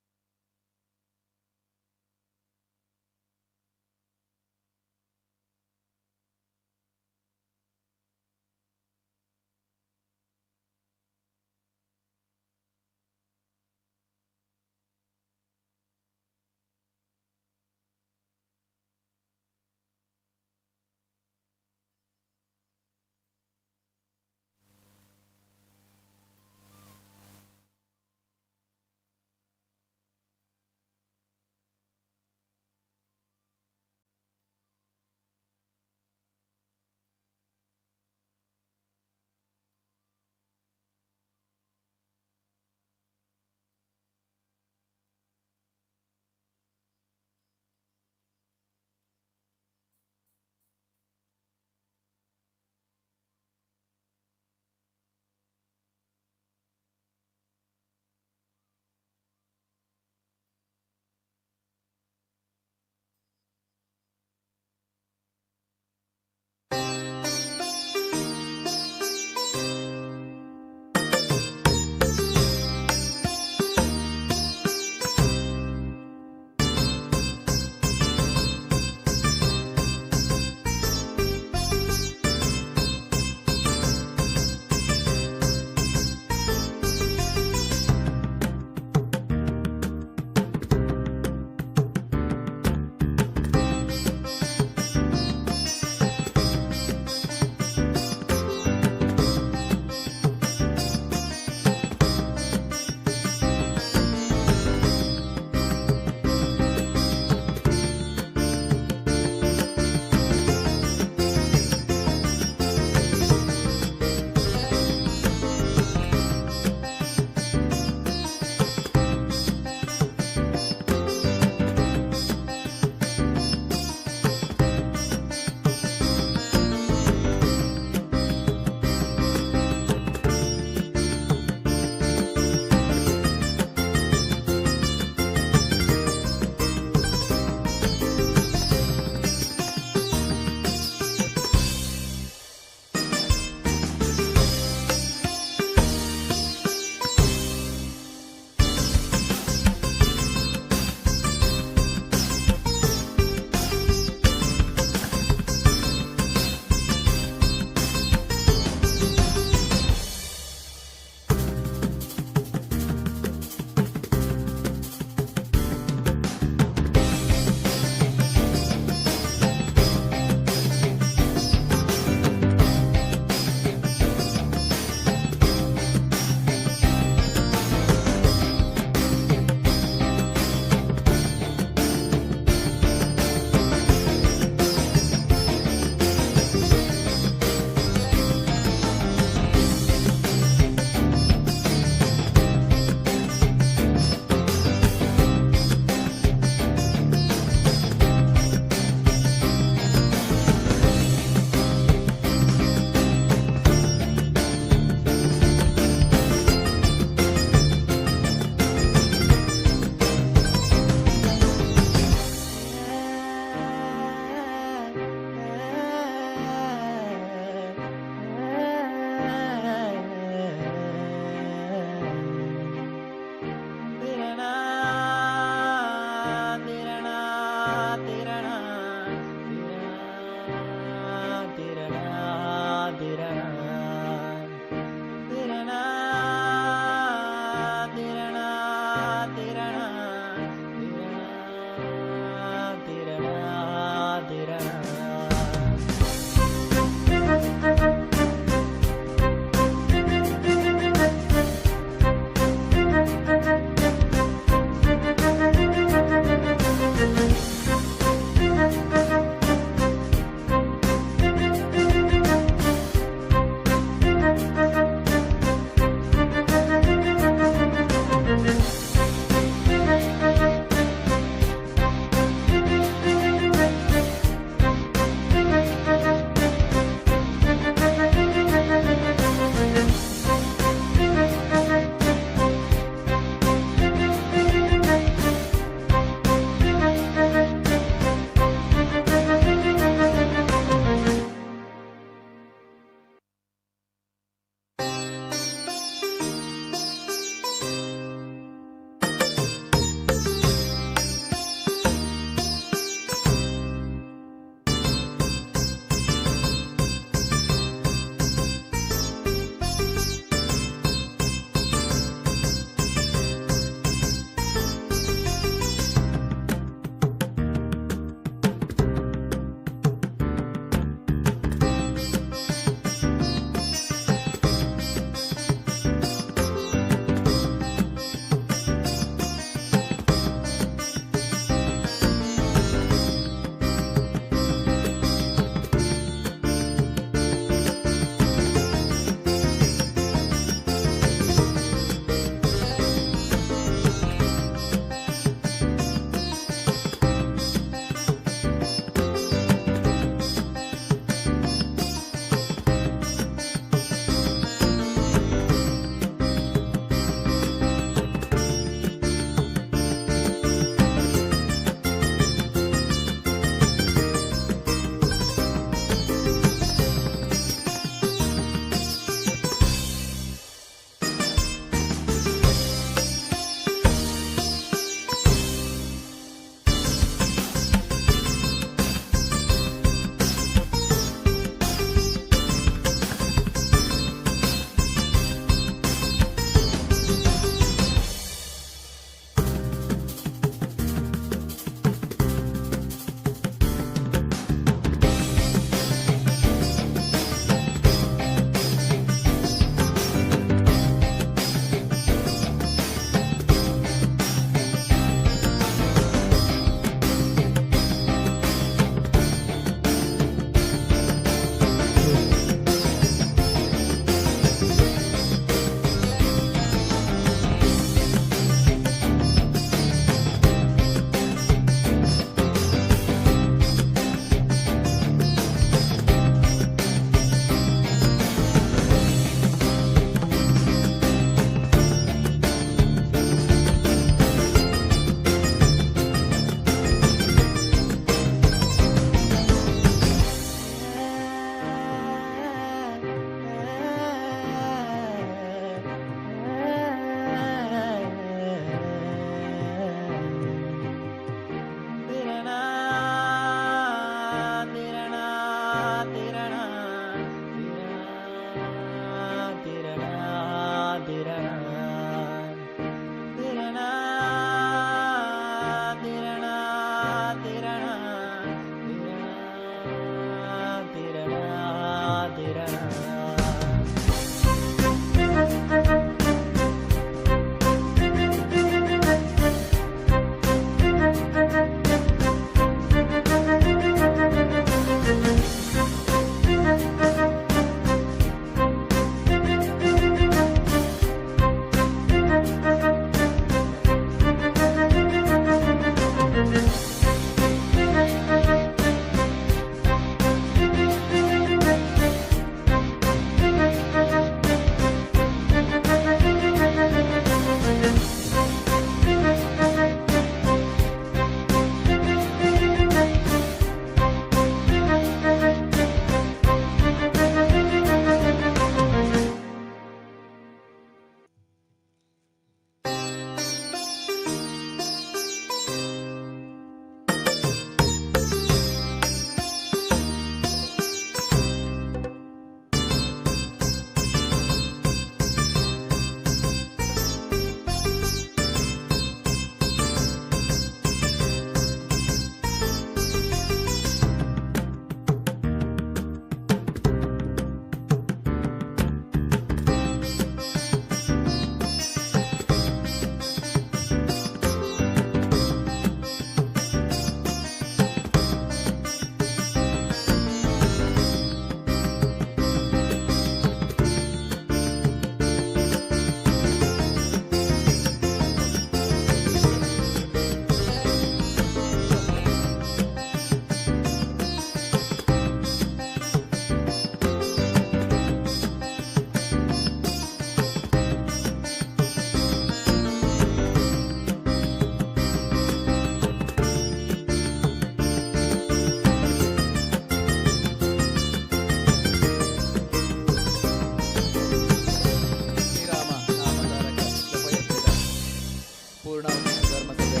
ಧರ್ಮಸಭೆ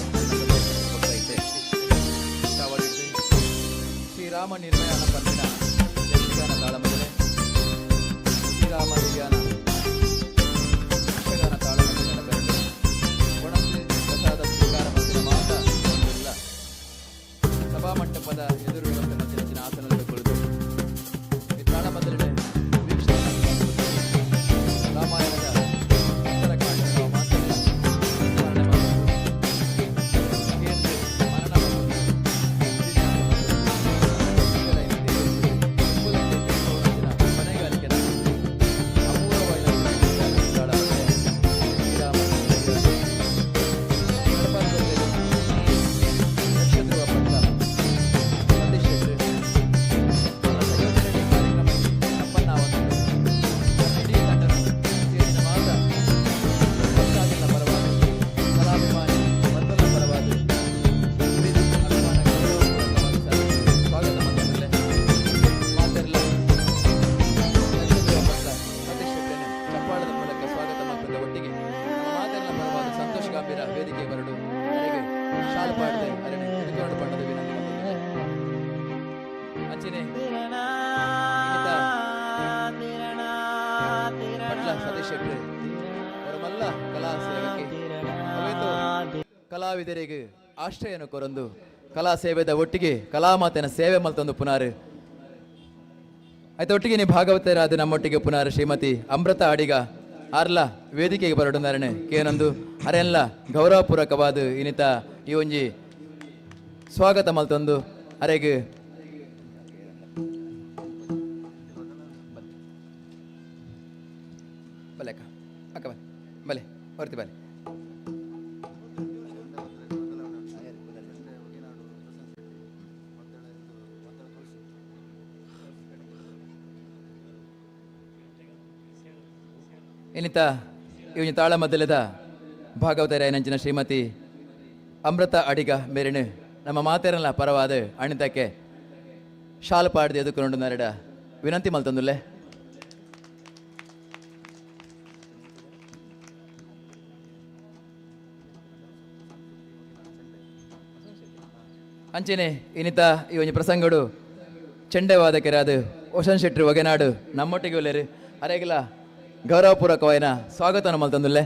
ಕೊಟ್ಟೈತೆ ಶ್ರೀರಾಮ ನಿರ್ಮಯಾನ ಪಂಪಿನ ಯಕ್ಷಗಾನ ತಾಳಮದ್ದಲೆ ಶ್ರೀರಾಮ ನಿರ್ಯಾನ ಯಕ್ಷಗಾನ ತಾಳಮದ್ದಲೆನ ಬೆರಳು ಒಣಸಿ ಪ್ರಸಾದ ಸ್ವೀಕಾರ ಮಂದಿರ ಮಾತ ಇಲ್ಲ ಸಭಾಮಂಟಪದ ಎದುರಿರುವಂಥ ಮಧ್ಯದ ಆಸನದಲ್ಲಿ ಕುಳಿತು ಈ ತಾಳಮದ್ದಲೆ ವೀಕ್ಷಣೆ ರಾಮಾಯಣದ ಉತ್ತರಕಾಂಡ ಮಾತಲ್ಲ ಸ್ಮರಣೆ ಮಾಡುವುದು ಕೇಂದ್ರ ಮನನ ಮನೆಗಾರಿಕೆ ಅಪೂರ್ವವಾದ ನಕ್ಷತ್ರ ಪಟ್ಲ ಸತೀಶ್ ಚಪ್ಪಾಳದ ಮೂಲಕ ಸ್ವಾಗತ ಮಾಡುವ ಒಟ್ಟಿಗೆ ಮಾತೆಲ್ಲ ಪರವಾದ ಸಂತೋಷ ಗಾಂಭೀರ ವೇದಿಕೆ ಬರಡು ನನಗೆ ಶಾಲು ಪಾಡದೆ ಅರಣ್ಯ ಎದುಕೊಂಡು ಬಣ್ಣದ ವಿನಂತಿ ಅಂಚನೆ ಪಟ್ಲ ಸತೀಶ್ ಶೆಟ್ಟಿ ಅವರ ಮಲ್ಲ ಕಲಾ ಸೇವಕ್ಕೆ ಕಲಾವಿದರಿಗೆ ಆಶ್ರಯನ ಕೊರಂದು ಕಲಾ ಸೇವೆದ ಒಟ್ಟಿಗೆ ಕಲಾಮಾತೆನ ಸೇವೆ ಮಲ್ತೊಂದು ಪುನಾರ್ ಆಯ್ತು ಒಟ್ಟಿಗೆ ನೀ ಭಾಗವತರಾದ ನಮ್ಮೊಟ್ಟಿಗೆ ಪುನರ್ ಶ್ರೀಮತಿ ಅಮೃತ ಅಡಿಗ ಆರ್ಲ ವೇದಿಕೆಗೆ ಬರಡು ನರಣೆ ಕೇನೊಂದು ಅರೆಲ್ಲ ಗೌರವಪೂರ್ವಕವಾದ ಇನಿತ ಈ ಒಂಜಿ ಸ್ವಾಗತ ಮಲ್ತೊಂದು ಅರೆಗೆ ಬಲೆ ಅಕ್ಕ ಅಕ್ಕ ಬಲೆ ಬಲೆ ಹೊರ್ತಿ ಬಲೆ ಇನ್ನಿತ ಇವನು ತಾಳ ಮದ್ದಲೆದ ಭಾಗವತರ ನಂಚಿನ ಶ್ರೀಮತಿ ಅಮೃತ ಅಡಿಗ ಮೇರಿಣು ನಮ್ಮ ಮಾತೇರಲ್ಲ ಪರವಾದ ಅಣಿತಕ್ಕೆ ಶಾಲು ಪಾಡ್ದು ಎದುಕೊಂಡು ನರಡ ವಿನಂತಿ ಮಲ್ತಂದುಲ್ಲೆ ಅಂಚೆನೆ ಇನ್ನಿತ ಈ ಒಂದು ಪ್ರಸಂಗಡು ಚೆಂಡೆವಾದಕೆರಾದು ಓಷನ್ ಶೆಟ್ಟಿ ಒಗೆನಾಡು ನಮ್ಮೊಟ್ಟಿಗೆ ಒಲ್ಲೆರು ಅರೆಗಿಲ್ಲ ಗೌರವಪೂರ್ವಕವಾದ ಸ್ವಾಗತವನ್ನು ಮಲ್ತಂದುಲ್ಲೆ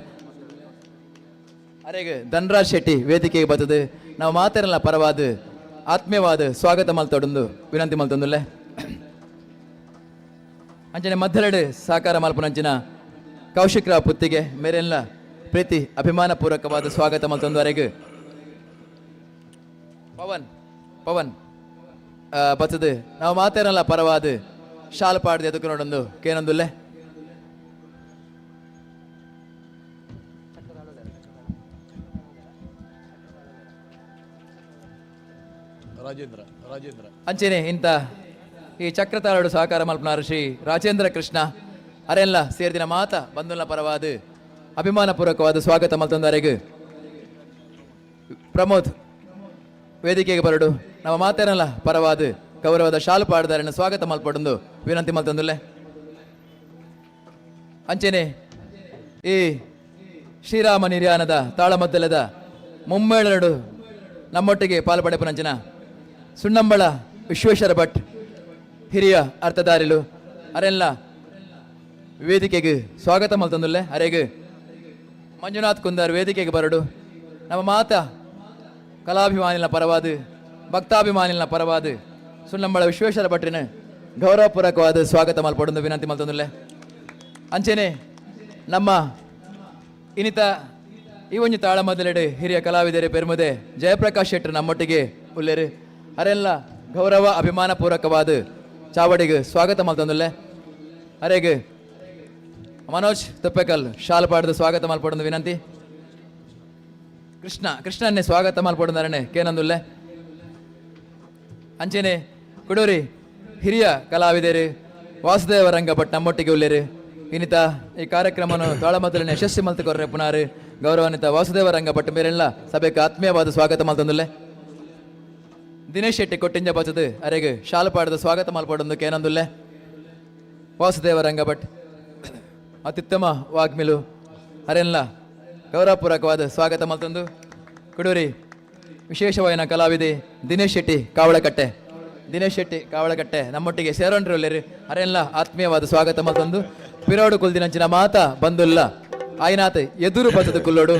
ಅರೆಗೆ ಧನ್ರಾಜ್ ಶೆಟ್ಟಿ ವೇದಿಕೆಗೆ ಬರ್ತದೆ ನಾವು ಮಾತಾಡಲ್ಲ ಪರವಾದ ಆತ್ಮೀಯವಾದ ಸ್ವಾಗತ ಮಲ್ತೊಡೊಂದು ವಿನಂತಿ ಮಲ್ತಂದುಲ್ಲೆ ಅಂಚನೆ ಮಧ್ಯೆರಡು ಸಾಕಾರ ಮಲ್ಪನಂಚಿನ ಕೌಶಿಕ್ರಾವ್ ಪುತ್ತಿಗೆ ಮೇರೆಲ್ಲ ಪ್ರೀತಿ ಅಭಿಮಾನಪೂರ್ವಕವಾದ ಸ್ವಾಗತ ಮಲ್ತೊಂದು ಅರೆಗೆ ಪವನ್ ಪವನ್ ಬರ್ತದೆ ನಾವು ಮಾತಾಡಲ್ಲ ಪರವಾದ ಶಾಲು ಪಾಡ್ದು ಎದುಕು ನೋಡೊಂದು ಕೇನೊಂದುಲ್ಲೆ ರಾಜೇಂದ್ರ ಅಂಚೆನೆ ಇಂಥ ಈ ಚಕ್ರತಾಳಡು ಸಹಕಾರ ಮಲ್ಪನಾರ ಶ್ರೀ ರಾಜೇಂದ್ರ ಕೃಷ್ಣ ಅರೆಲ್ಲ ಸೇರಿದಿನ ಮಾತ ಬಂಧುಲ ಪರವಾದ ಅಭಿಮಾನಪೂರ್ವಕವಾದ ಸ್ವಾಗತ ಮಲ್ತೊಂದರೆಗೆ ಪ್ರಮೋದ್ ವೇದಿಕೆಗೆ ಬರಡು ನಮ್ಮ ಮಾತೇನಲ್ಲ ಪರವಾದ ಗೌರವದ ಶಾಲು ಪಾಡ್ದಾರನ್ನು ಸ್ವಾಗತ ಮಲ್ಪಡೊಂದು ವಿನಂತಿ ಮಲ್ತೊಂದುಲ್ಲೆ ಅಂಚೆನೆ ಈ ಶ್ರೀರಾಮ ನಿರ್ಯಾನದ ತಾಳಮದ್ದಲೆದ ಮುಮ್ಮೇಳರಡು ನಮ್ಮೊಟ್ಟಿಗೆ ಪಾಲ್ಪಡೆಪನಂಚಿನ ಸುಣ್ಣಂಬಳ ವಿಶ್ವೇಶ್ವರ ಭಟ್ ಹಿರಿಯ ಅರ್ಥಧಾರಿಲು ಅರೆಲ್ಲ ವೇದಿಕೆಗೆ ಸ್ವಾಗತ ಮಲ್ತಂದುಲ್ಲೆ ಅರೆಗೆ ಮಂಜುನಾಥ್ ಕುಂದರ್ ವೇದಿಕೆಗೆ ಬರಡು ನಮ್ಮ ಮಾತ ಕಲಾಭಿಮಾನಿನ ಪರವಾದ ಭಕ್ತಾಭಿಮಾನಿನ ಪರವಾದ ಸುಣ್ಣಂಬಳ ವಿಶ್ವೇಶ್ವರ ಭಟ್ರಿನ ಗೌರವಪೂರ್ವಕವಾದ ಸ್ವಾಗತ ಮಲ್ಪಡೊಂದು ವಿನಂತಿ ಮಲ್ತಂದುಲ್ಲೆ ಅಂಚೆನೆ ನಮ್ಮ ಇನಿತ ಈ ಒಂದು ತಾಳಮದ್ದಲೆಡೆ ಹಿರಿಯ ಕಲಾವಿದರೆ ಪೆರ್ಮುದೆ ಜಯಪ್ರಕಾಶ್ ಶೆಟ್ಟರ್ ನಮ್ಮೊಟ್ಟಿಗೆ ಉಲ್ಲೇರು ಅರೆಲ್ಲ ಗೌರವ ಅಭಿಮಾನಪೂರ್ವಕವಾದ ಚಾವಡಿಗೆ ಸ್ವಾಗತ ಮಲ್ತಂದುಲ್ಲೆ ಅರೆಗೆ ಮನೋಜ್ ತುಪ್ಪೆಕಲ್ ಶಾಲು ಪಾಡ್ದು ಸ್ವಾಗತ ಮಲ್ಪಡೊಂದು ವಿನಂತಿ ಕೃಷ್ಣನ್ನೇ ಸ್ವಾಗತ ಮಲ್ಪಡೊಂದು ಅರಣೆ ಕೇನಂದುಲ್ಲೆ ಅಂಚೆನೆ ಕುಡೂರಿ ಹಿರಿಯ ಕಲಾವಿದರು ವಾಸುದೇವ ರಂಗ ಭಟ್ ನಮ್ಮೊಟ್ಟಿಗೆ ಉಲ್ಲೇರು ಇನ್ನಿತ ಈ ಕಾರ್ಯಕ್ರಮವನ್ನು ತಾಳಮದ್ದಲಿನ ಯಶಸ್ವಿ ಮಲ್ತುಕೊರ್ರೆ ಪುನಾರು ಗೌರವಾನ್ವಿತ ವಾಸುದೇವ ರಂಗ ಭಟ್ ಮೇರೆಲ್ಲ ಸಭೆಗೆ ಆತ್ಮೀಯವಾದ ಸ್ವಾಗತ ಮಲ್ತಂದುಲ್ಲೆ ದಿನೇಶ್ ಶೆಟ್ಟಿ ಕೊಟ್ಟಿಂಜ ಬಚದು ಅರೆಗೆ ಶಾಲು ಪಾಡದ ಸ್ವಾಗತ ಮಲ್ಪಡೊಂದು ಕೇನಂದುಲ್ಲೆ ವಾಸುದೇವ ರಂಗ ಭಟ್ ಅತ್ಯುತ್ತಮ ವಾಗ್ಮಿಲು ಅರೆಲ್ಲ ಗೌರವಪೂರ್ವಕವಾದ ಸ್ವಾಗತ ಮಲ್ತಂದು ಕುಡೂರಿ ವಿಶೇಷವಾದ ಕಲಾವಿದೆ ದಿನೇಶ್ ಶೆಟ್ಟಿ ಕಾವಳಕಟ್ಟೆ ನಮ್ಮೊಟ್ಟಿಗೆ ಸೇರೋಣ್ರಿ ಅರೆಲ್ಲ ಆತ್ಮೀಯವಾದ ಸ್ವಾಗತ ಮತ್ತೊಂದು ಪಿರೋಡು ಕುಲ್ದಿನಂಚಿನ ಮಾತ ಬಂದುಲ್ಲ ಆಯ್ನಾತ್ ಎದುರು ಬತ್ತದ ಕುಲ್ಲೋಡು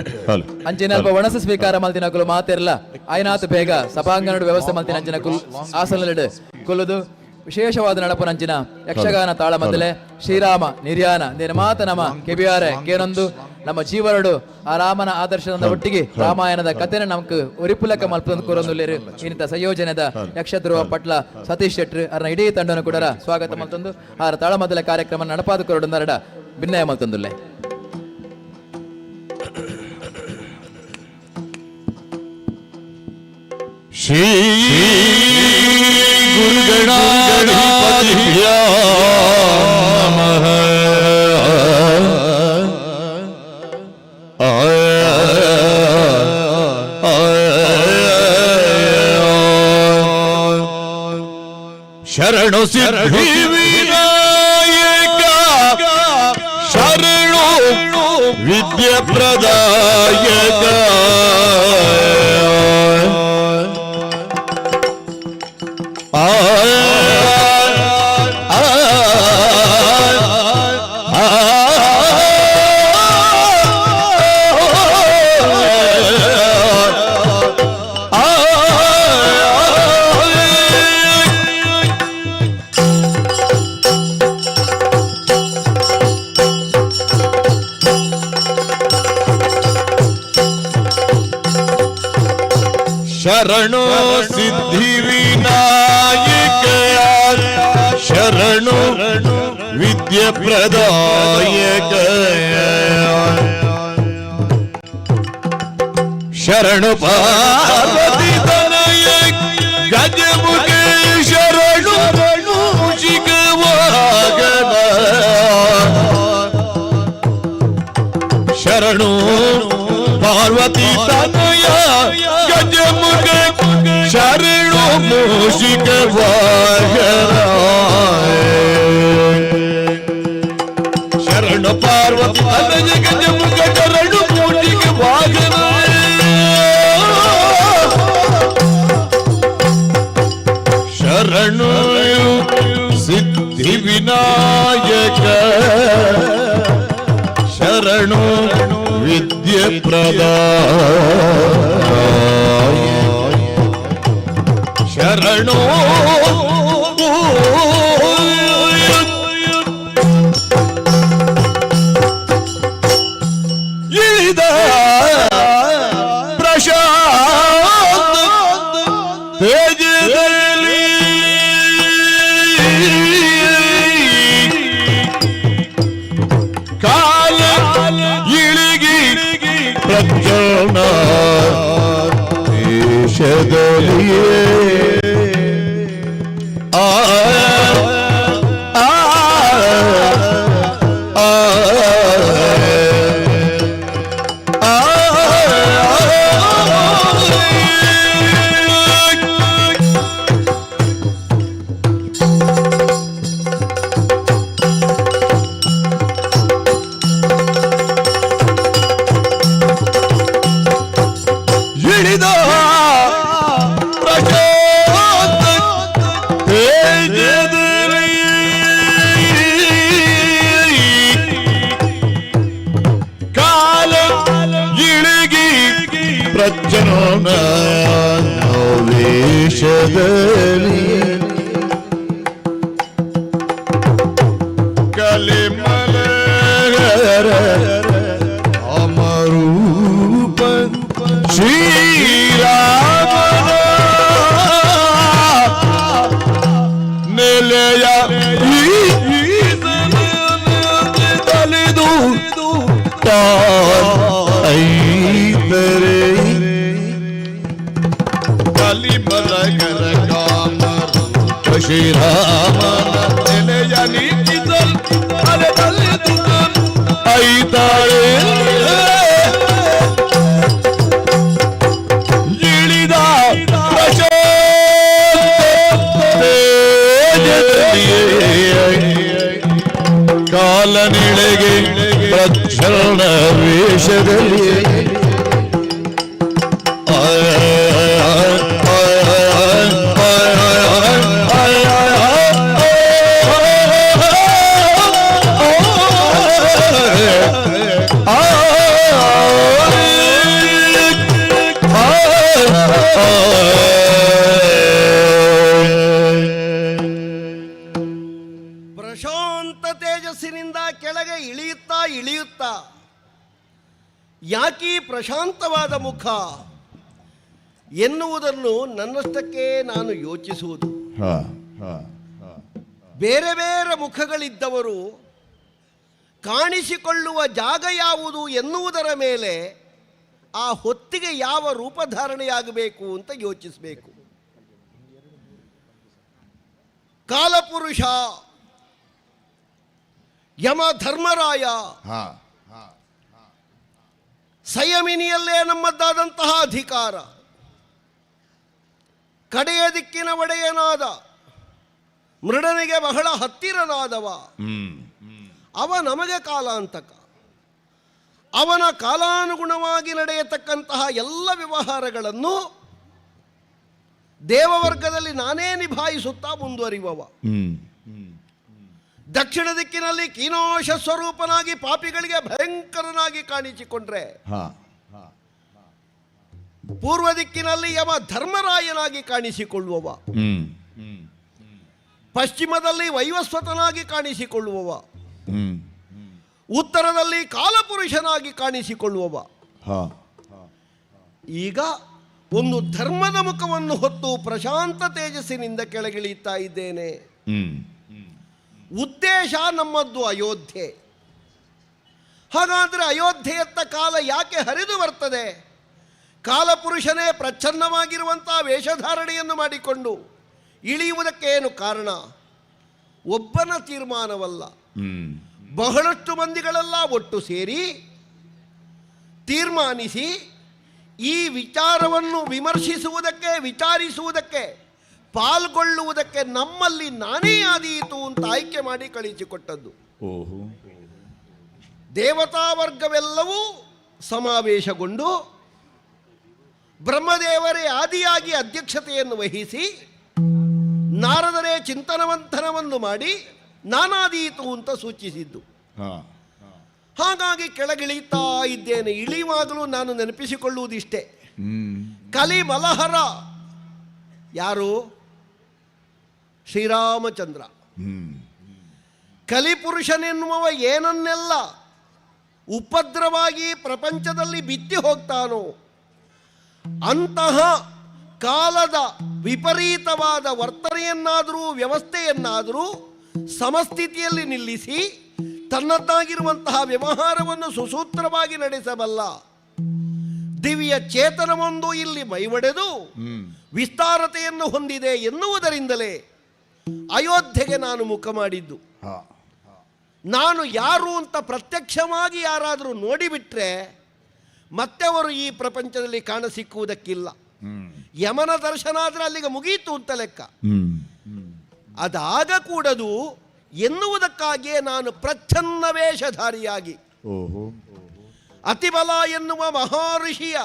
ಅಂಚಿನ ಅಲ್ಪ ಒಣಸ ಸ್ವೀಕಾರ ಮಲ್ತಿನ ಕುಲು ಮಾತಿರಲ್ಲ ಆಯ್ನಾತ್ ಬೇಗ ಸಭಾಂಗಣ ವ್ಯವಸ್ಥೆ ಮಲ್ತಿನ ಅಂಚಿನ ಕುಲ್ ಆಸನಲಿಡು ಕುಲ್ಲುದು ವಿಶೇಷವಾದ ನಡಪನಂಚಿನ ಯಕ್ಷಗಾನ ತಾಳ ಮದ್ದಲೆ ಶ್ರೀರಾಮ ನಿರ್ಯಾನ ನಿರ್ಮಾತ ನಮ ಕೆಬಿಯಾರೆ ಕೇನೊಂದು ನಮ್ಮ ಜೀವರಡು ಆ ರಾಮನ ಆದರ್ಶದ ಒಟ್ಟಿಗೆ ರಾಮಾಯಣದ ಕಥೆನ ನಮಕ್ ಒರಿಪುಲಕ ಮಲ್ಪೊಂದು ಕೂರೊಂದುಲ್ಲೇರು ಇಂಥ ಸಂಯೋಜನೆದ ಯಕ್ಷಧ್ರುವ ಪಟ್ಲ ಸತೀಶ್ ಶೆಟ್ರು ಅರ್ನ ಇಡೀ ತಂಡನ ಕೂಡ ಸ್ವಾಗತ ಮಲ್ತೊಂದು ಆರ ತಾಳ ಮದ್ದಲೆ ಕಾರ್ಯಕ್ರಮ ನಡಪಾದ ಕೊರಡು ನರಡ ಭಿನ್ನಯ ಮಲ್ತೊಂದುಲ್ಲೆ ಶ್ರೀ ಗುರುಗಣಾಧಿಪತಿಭ್ಯೋ ನಮಃ. ಶರಣು ಸಿದ್ಧಿ ವಿನಾಯಕ ಶರಣು ವಿದ್ಯೆ ಪ್ರದಾಯಕ ಶರಣು ಸಿದ್ಧಿ ವಿನಾಯಕ ಶರಣು ವಿದ್ಯೆ ಪ್ರದಾಯಕ ಶರಣು ಪಾರ್ವತಿ ತನಯ ಗಜಮುಖ ಶರಣು ಮೂಷಿಕ ವಾಹನ ಶರಣು ಪಾರ್ವತಿ ತನಯ ಗಜಮುಖ ಶರಣು ಮೂಷಿಕ ವಾಹನ ಶರಣು ಪಾರ್ವತಿ ತನಯ ಗಜಮುಖ ಶರಣು ಮೂಷಿಕ ವಾಹನ ಶರಣು ಸಿದ್ಧಿ ವಿನಾಯಕ ಶರಣು ವಿದ್ಯೆ ಪ್ರದಾಯ ಶರಣು ಇಳಿದ ಪ್ರಶಾಂತ ತೇಜದಲ್ಲಿ ಕಾಲ ಇಳಿಗಿ ಪ್ರಜ್ಞಾನ ದೇಶದಲ್ಲಿಯೇ ಇಳಿದ ಪ್ರಶಾಂತ ತೇಜದಲ್ಲಿ ಕಾಲ ಇಳಿಗಿ ಪ್ರಜ್ಞಾನ ವೇಷದಲ್ಲಿ ಕಲಿಮಲ ಅಮರೂಪ ಶ್ರೀರಾಮನ ನೆಲೆಯ ತಲೆದು ಐದರೆ ಕಲಿಮಲಗರ ಕಾಮರ ಶ್ರೀರಾಮನ ನೆಲೆಯ ನೀತಿಸಲ್ ಅಲೆ ತಲೆದು ಐತಾಳೆ ಇಳಿದ ಕಾಲನೆಳೆಗೆ ಪ್ರಚ್ಛನ್ನ ವೇಷದಲ್ಲಿ ಪ್ರಶಾಂತ ತೇಜಸ್ಸಿನಿಂದ ಕೆಳಗೆ ಇಳಿಯುತ್ತಾ ಇಳಿಯುತ್ತಾ ಯಾಕೀ ಪ್ರಶಾಂತವಾದ ಮುಖ ಎನ್ನುವುದನ್ನು ನನ್ನಷ್ಟಕ್ಕೆ ನಾನು ಯೋಚಿಸುವುದು. ಬೇರೆ ಬೇರೆ ಮುಖಗಳಿದ್ದವರು ಕಾಣಿಸಿಕೊಳ್ಳುವ ಜಾಗ ಯಾವುದು ಎನ್ನುವುದರ ಮೇಲೆ ಆ ಹೊತ್ತಿಗೆ ಯಾವ ರೂಪಧಾರಣೆಯಾಗಬೇಕು ಅಂತ ಯೋಚಿಸಬೇಕು. ಕಾಲಪುರುಷ, ಯಮ ಧರ್ಮರಾಯ, ಸಂಯಮಿನಿಯಲ್ಲೇ ನಮ್ಮದ್ದಾದಂತಹ ಅಧಿಕಾರ, ಕಡೆಯ ದಿಕ್ಕಿನ ಒಡೆಯನಾದ ಮೃಡನಿಗೆ ಬಹಳ ಹತ್ತಿರನಾದವ, ಅವ ನಮಗೆ ಕಾಲಾಂತಕ. ಅವನ ಕಾಲಾನುಗುಣವಾಗಿ ನಡೆಯತಕ್ಕಂತಹ ಎಲ್ಲ ವ್ಯವಹಾರಗಳನ್ನು ದೇವವರ್ಗದಲ್ಲಿ ನಾನೇ ನಿಭಾಯಿಸುತ್ತಾ ಮುಂದುವರಿಯುವವ. ದಕ್ಷಿಣ ದಿಕ್ಕಿನಲ್ಲಿ ಕೀನಾಶ ಸ್ವರೂಪನಾಗಿ ಪಾಪಿಗಳಿಗೆ ಭಯಂಕರನಾಗಿ ಕಾಣಿಸಿಕೊಂಡ್ರೆ, ಪೂರ್ವ ದಿಕ್ಕಿನಲ್ಲಿ ಯಮ ಧರ್ಮರಾಯನಾಗಿ ಕಾಣಿಸಿಕೊಳ್ಳುವವ, ಪಶ್ಚಿಮದಲ್ಲಿ ವೈವಸ್ವತನಾಗಿ ಕಾಣಿಸಿಕೊಳ್ಳುವವ, ಉತ್ತರದಲ್ಲಿ ಕಾಲಪುರುಷನಾಗಿ ಕಾಣಿಸಿಕೊಳ್ಳುವವ. ಈಗ ಒಂದು ಧರ್ಮದ ಮುಖವನ್ನು ಹೊತ್ತು ಪ್ರಶಾಂತ ತೇಜಸ್ಸಿನಿಂದ ಕೆಳಗಿಳಿಯುತ್ತಾ ಇದ್ದೇನೆ. ಉದ್ದೇಶ ನಮ್ಮದ್ದು ಅಯೋಧ್ಯೆ. ಹಾಗಾದರೆ ಅಯೋಧ್ಯೆಯತ್ತ ಕಾಲ ಯಾಕೆ ಹರಿದು ಬರ್ತದೆ? ಕಾಲಪುರುಷನೇ ಪ್ರಚ್ಛನ್ನವಾಗಿರುವಂತಹ ವೇಷಧಾರಣೆಯನ್ನು ಮಾಡಿಕೊಂಡು ಇಳಿಯುವುದಕ್ಕೆ ಏನು ಕಾರಣ? ಒಬ್ಬನ ತೀರ್ಮಾನವಲ್ಲ, ಬಹಳಷ್ಟು ಮಂದಿಗಳೆಲ್ಲ ಒಟ್ಟು ಸೇರಿ ತೀರ್ಮಾನಿಸಿ ಈ ವಿಚಾರವನ್ನು ವಿಮರ್ಶಿಸುವುದಕ್ಕೆ, ವಿಚಾರಿಸುವುದಕ್ಕೆ, ಪಾಲ್ಗೊಳ್ಳುವುದಕ್ಕೆ ನಮ್ಮಲ್ಲಿ ನಾನೇ ಆದೀತು ಅಂತ ಆಯ್ಕೆ ಮಾಡಿ ಕಳಿಸಿಕೊಟ್ಟದ್ದು. ದೇವತಾ ವರ್ಗವೆಲ್ಲವೂ ಸಮಾವೇಶಗೊಂಡು ಬ್ರಹ್ಮದೇವರೇ ಆದಿಯಾಗಿ ಅಧ್ಯಕ್ಷತೆಯನ್ನು ವಹಿಸಿ ನಾರದರೇ ಚಿಂತನವಂತನವನ್ನು ಮಾಡಿ ನಾನಾದೀತು ಅಂತ ಸೂಚಿಸಿದ್ದು. ಹಾಗಾಗಿ ಕೆಳಗಿಳಿಯುತ್ತಾ ಇದ್ದೇನೆ. ಇಳಿಯುವಾಗಲೂ ನಾನು ನೆನಪಿಸಿಕೊಳ್ಳುವುದಿಷ್ಟೇ, ಕಲಿ ಮಲಹರ ಯಾರು? ಶ್ರೀರಾಮಚಂದ್ರ. ಕಲಿಪುರುಷನೆನ್ನುವ ಏನನ್ನೆಲ್ಲ ಉಪದ್ರವಾಗಿ ಪ್ರಪಂಚದಲ್ಲಿ ಬಿತ್ತಿ ಹೋಗ್ತಾನೋ ಅಂತಹ ಕಾಲದ ವಿಪರೀತವಾದ ವರ್ತನೆಯನ್ನಾದರೂ ವ್ಯವಸ್ಥೆಯನ್ನಾದರೂ ಸಮಸ್ಥಿತಿಯಲ್ಲಿ ನಿಲ್ಲಿಸಿ ತನ್ನದ್ದಾಗಿರುವಂತಹ ವ್ಯವಹಾರವನ್ನು ಸುಸೂತ್ರವಾಗಿ ನಡೆಸಬಲ್ಲ ದಿವ್ಯ ಚೇತನವೊಂದು ಇಲ್ಲಿ ಮೈವಡೆದು ವಿಸ್ತಾರತೆಯನ್ನು ಹೊಂದಿದೆ ಎನ್ನುವುದರಿಂದಲೇ ಅಯೋಧ್ಯೆಗೆ ನಾನು ಮುಖ ಮಾಡಿದ್ದು. ನಾನು ಯಾರು ಅಂತ ಪ್ರತ್ಯಕ್ಷವಾಗಿ ಯಾರಾದರೂ ನೋಡಿಬಿಟ್ರೆ ಮತ್ತೆ ಅವರು ಈ ಪ್ರಪಂಚದಲ್ಲಿ ಕಾಣಸಿಕ್ಕುವುದಕ್ಕಿಲ್ಲ. ಯಮನ ದರ್ಶನ ಆದರೆ ಅಲ್ಲಿಗೆ ಮುಗಿಯಿತು ಅಂತ ಲೆಕ್ಕ. ಅದಾಗ ಕೂಡದು ಎನ್ನುವುದಕ್ಕಾಗಿಯೇ ನಾನು ಪ್ರಚ್ಛನ್ನ ವೇಷಧಾರಿಯಾಗಿ ಅತಿಬಲ ಎನ್ನುವ ಮಹಾಋಷಿಯ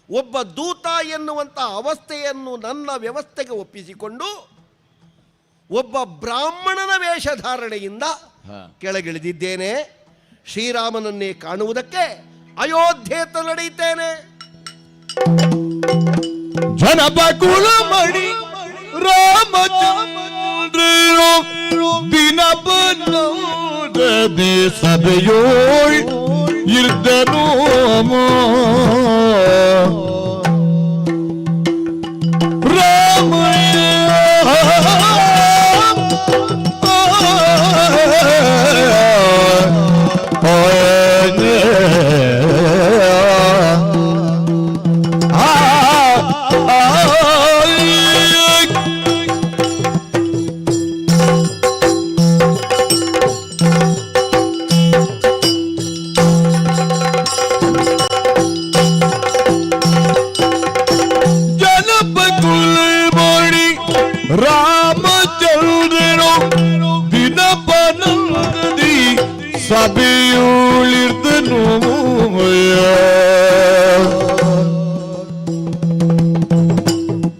ಒಬ್ಬ ದೂತ ಎನ್ನುವಂಥ ಅವಸ್ಥೆಯನ್ನು ನನ್ನ ವ್ಯವಸ್ಥೆಗೆ ಒಪ್ಪಿಸಿಕೊಂಡು ಒಬ್ಬ ಬ್ರಾಹ್ಮಣನ ವೇಷಧಾರಣೆಯಿಂದ ಕೆಳಗಿಳಿದಿದ್ದೇನೆ. ಶ್ರೀರಾಮನನ್ನೇ ಕಾಣುವುದಕ್ಕೆ ಅಯೋಧ್ಯೆಯತ್ತ ನಡೆಯುತ್ತೇನೆ. ಜನಪಕುಲ ಮಣಿ ರಾಮಚಂದ್ರ ದಿನಪನದೇ ಸಭೆಯೋಳ್ ಇರ್ದನು ರಾಮಚಂದ್ರನು ದಿನಪನದಿ ಸಭೆಯುಳಿರ್ದನು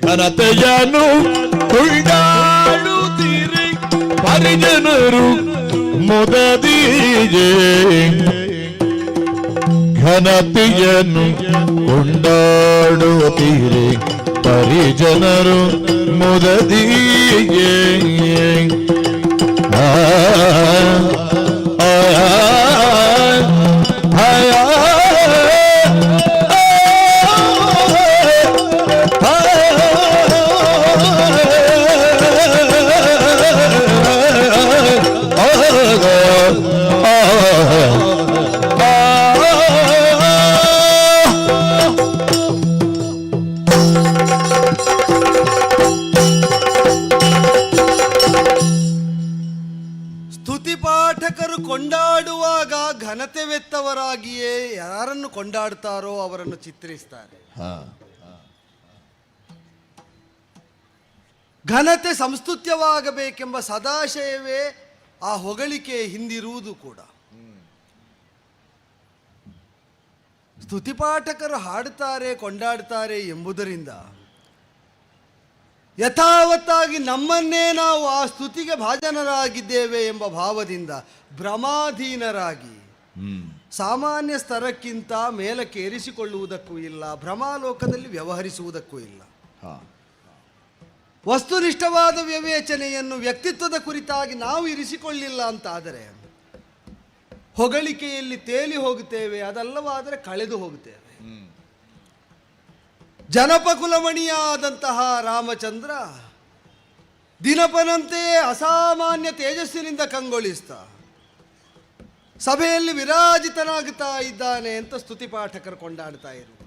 ಘನತೆಯನು ಕೊಂಡಾಡುತ್ತೀರಿ ಪರಿಜನರು ಮೊದದೀಜೆ ಘನತೆಯನ್ನು ಕೊಂಡಾಡುತ್ತೀರಿ ಪರಿಜನರು ಮುದದಿಯೇ ಸ್ತುತಿಪಾಠಕರು ಕೊಂಡಾಡುವಾಗ ಘನತೆವೆತ್ತವರಾಗಿಯೇ ಯಾರನ್ನು ಕೊಂಡಾಡ್ತಾರೋ ಅವರನ್ನು ಚಿತ್ರಿಸ್ತಾರೆ. ಘನತೆ ಸಂಸ್ತುತ್ಯವಾಗಬೇಕೆಂಬ ಸದಾಶಯವೇ ಆ ಹೊಗಳಿಕೆ ಹಿಂದಿರುವುದು ಕೂಡ. ಸ್ತುತಿಪಾಠಕರು ಹಾಡುತ್ತಾರೆ, ಕೊಂಡಾಡ್ತಾರೆ ಎಂಬುದರಿಂದ ಯಥಾವತ್ತಾಗಿ ನಮ್ಮನ್ನೇ ನಾವು ಆ ಸ್ತುತಿಗೆ ಭಾಜನರಾಗಿದ್ದೇವೆ ಎಂಬ ಭಾವದಿಂದ ಭ್ರಮಾಧೀನರಾಗಿ ಸಾಮಾನ್ಯ ಸ್ತರಕ್ಕಿಂತ ಮೇಲಕ್ಕೆ ಏರಿಸಿಕೊಳ್ಳುವುದಕ್ಕೂ ಇಲ್ಲ, ಭ್ರಮಾಲೋಕದಲ್ಲಿ ವ್ಯವಹರಿಸುವುದಕ್ಕೂ ಇಲ್ಲ. ವಸ್ತುನಿಷ್ಠವಾದ ವಿವೇಚನೆಯನ್ನು ವ್ಯಕ್ತಿತ್ವದ ಕುರಿತಾಗಿ ನಾವು ಇರಿಸಿಕೊಳ್ಳಿಲ್ಲ ಅಂತಾದರೆ ಹೊಗಳಿಕೆಯಲ್ಲಿ ತೇಲಿ ಹೋಗುತ್ತೇವೆ, ಅದಲ್ಲವಾದರೆ ಕಳೆದು ಹೋಗುತ್ತೇವೆ. ಜನಪಕುಲಮಣಿಯಾದಂತಹ ರಾಮಚಂದ್ರ ದಿನಪನಂತೆಯೇ ಅಸಾಮಾನ್ಯ ತೇಜಸ್ಸಿನಿಂದ ಕಂಗೊಳಿಸ್ತಾ ಸಭೆಯಲ್ಲಿ ವಿರಾಜಿತನಾಗುತ್ತಾ ಇದ್ದಾನೆ ಅಂತ ಸ್ತುತಿಪಾಠಕರು ಕೊಂಡಾಡ್ತಾ ಇರುವುದು.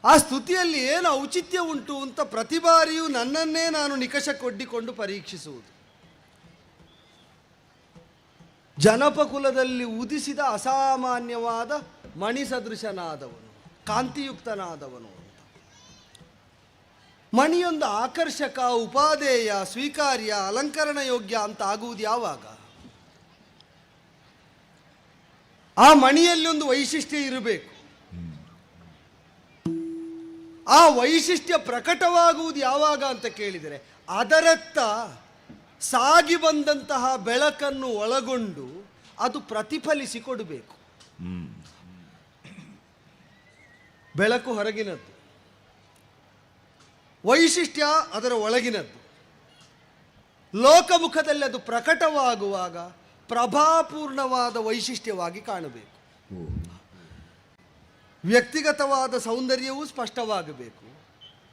ಆ ಸ್ತುತಿಯಲ್ಲಿ ಏನು ಔಚಿತ್ಯ ಉಂಟು ಅಂತ ಪ್ರತಿ ಬಾರಿಯೂ ನನ್ನನ್ನೇ ನಾನು ನಿಕಷಕ್ಕೊಡ್ಡಿಕೊಂಡು ಪರೀಕ್ಷಿಸುವುದು. ಜನಪಕುಲದಲ್ಲಿ ಉದಿಸಿದ ಅಸಾಮಾನ್ಯವಾದ ಮಣಿಸದೃಶನಾದವನು, ಕಾಂತಿಯುಕ್ತನಾದವನು. ಮಣಿಯೊಂದು ಆಕರ್ಷಕ, ಉಪಾದೇಯ, ಸ್ವೀಕಾರ್ಯ, ಅಲಂಕರಣ ಯೋಗ್ಯ ಅಂತ ಆಗುವುದು ಯಾವಾಗ? ಆ ಮಣಿಯಲ್ಲಿ ಒಂದು ವೈಶಿಷ್ಟ್ಯ ಇರಬೇಕು. ಆ ವೈಶಿಷ್ಟ್ಯ ಪ್ರಕಟವಾಗುವುದು ಯಾವಾಗ ಅಂತ ಕೇಳಿದರೆ ಅದರತ್ತ ಸಾಗಿ ಬಂದಂತಹ ಬೆಳಕನ್ನು ಒಳಗೊಂಡು ಅದು ಪ್ರತಿಫಲಿಸಿ ಕೊಡಬೇಕು. ಬೆಳಕು ಹೊರಗಿನದ್ದು, ವೈಶಿಷ್ಟ್ಯ ಅದರ ಒಳಗಿನದ್ದು. ಲೋಕಮುಖದಲ್ಲಿ ಅದು ಪ್ರಕಟವಾಗುವಾಗ ಪ್ರಭಾಪೂರ್ಣವಾದ ವೈಶಿಷ್ಟ್ಯವಾಗಿ ಕಾಣಬೇಕು. ವ್ಯಕ್ತಿಗತವಾದ ಸೌಂದರ್ಯವೂ ಸ್ಪಷ್ಟವಾಗಬೇಕು,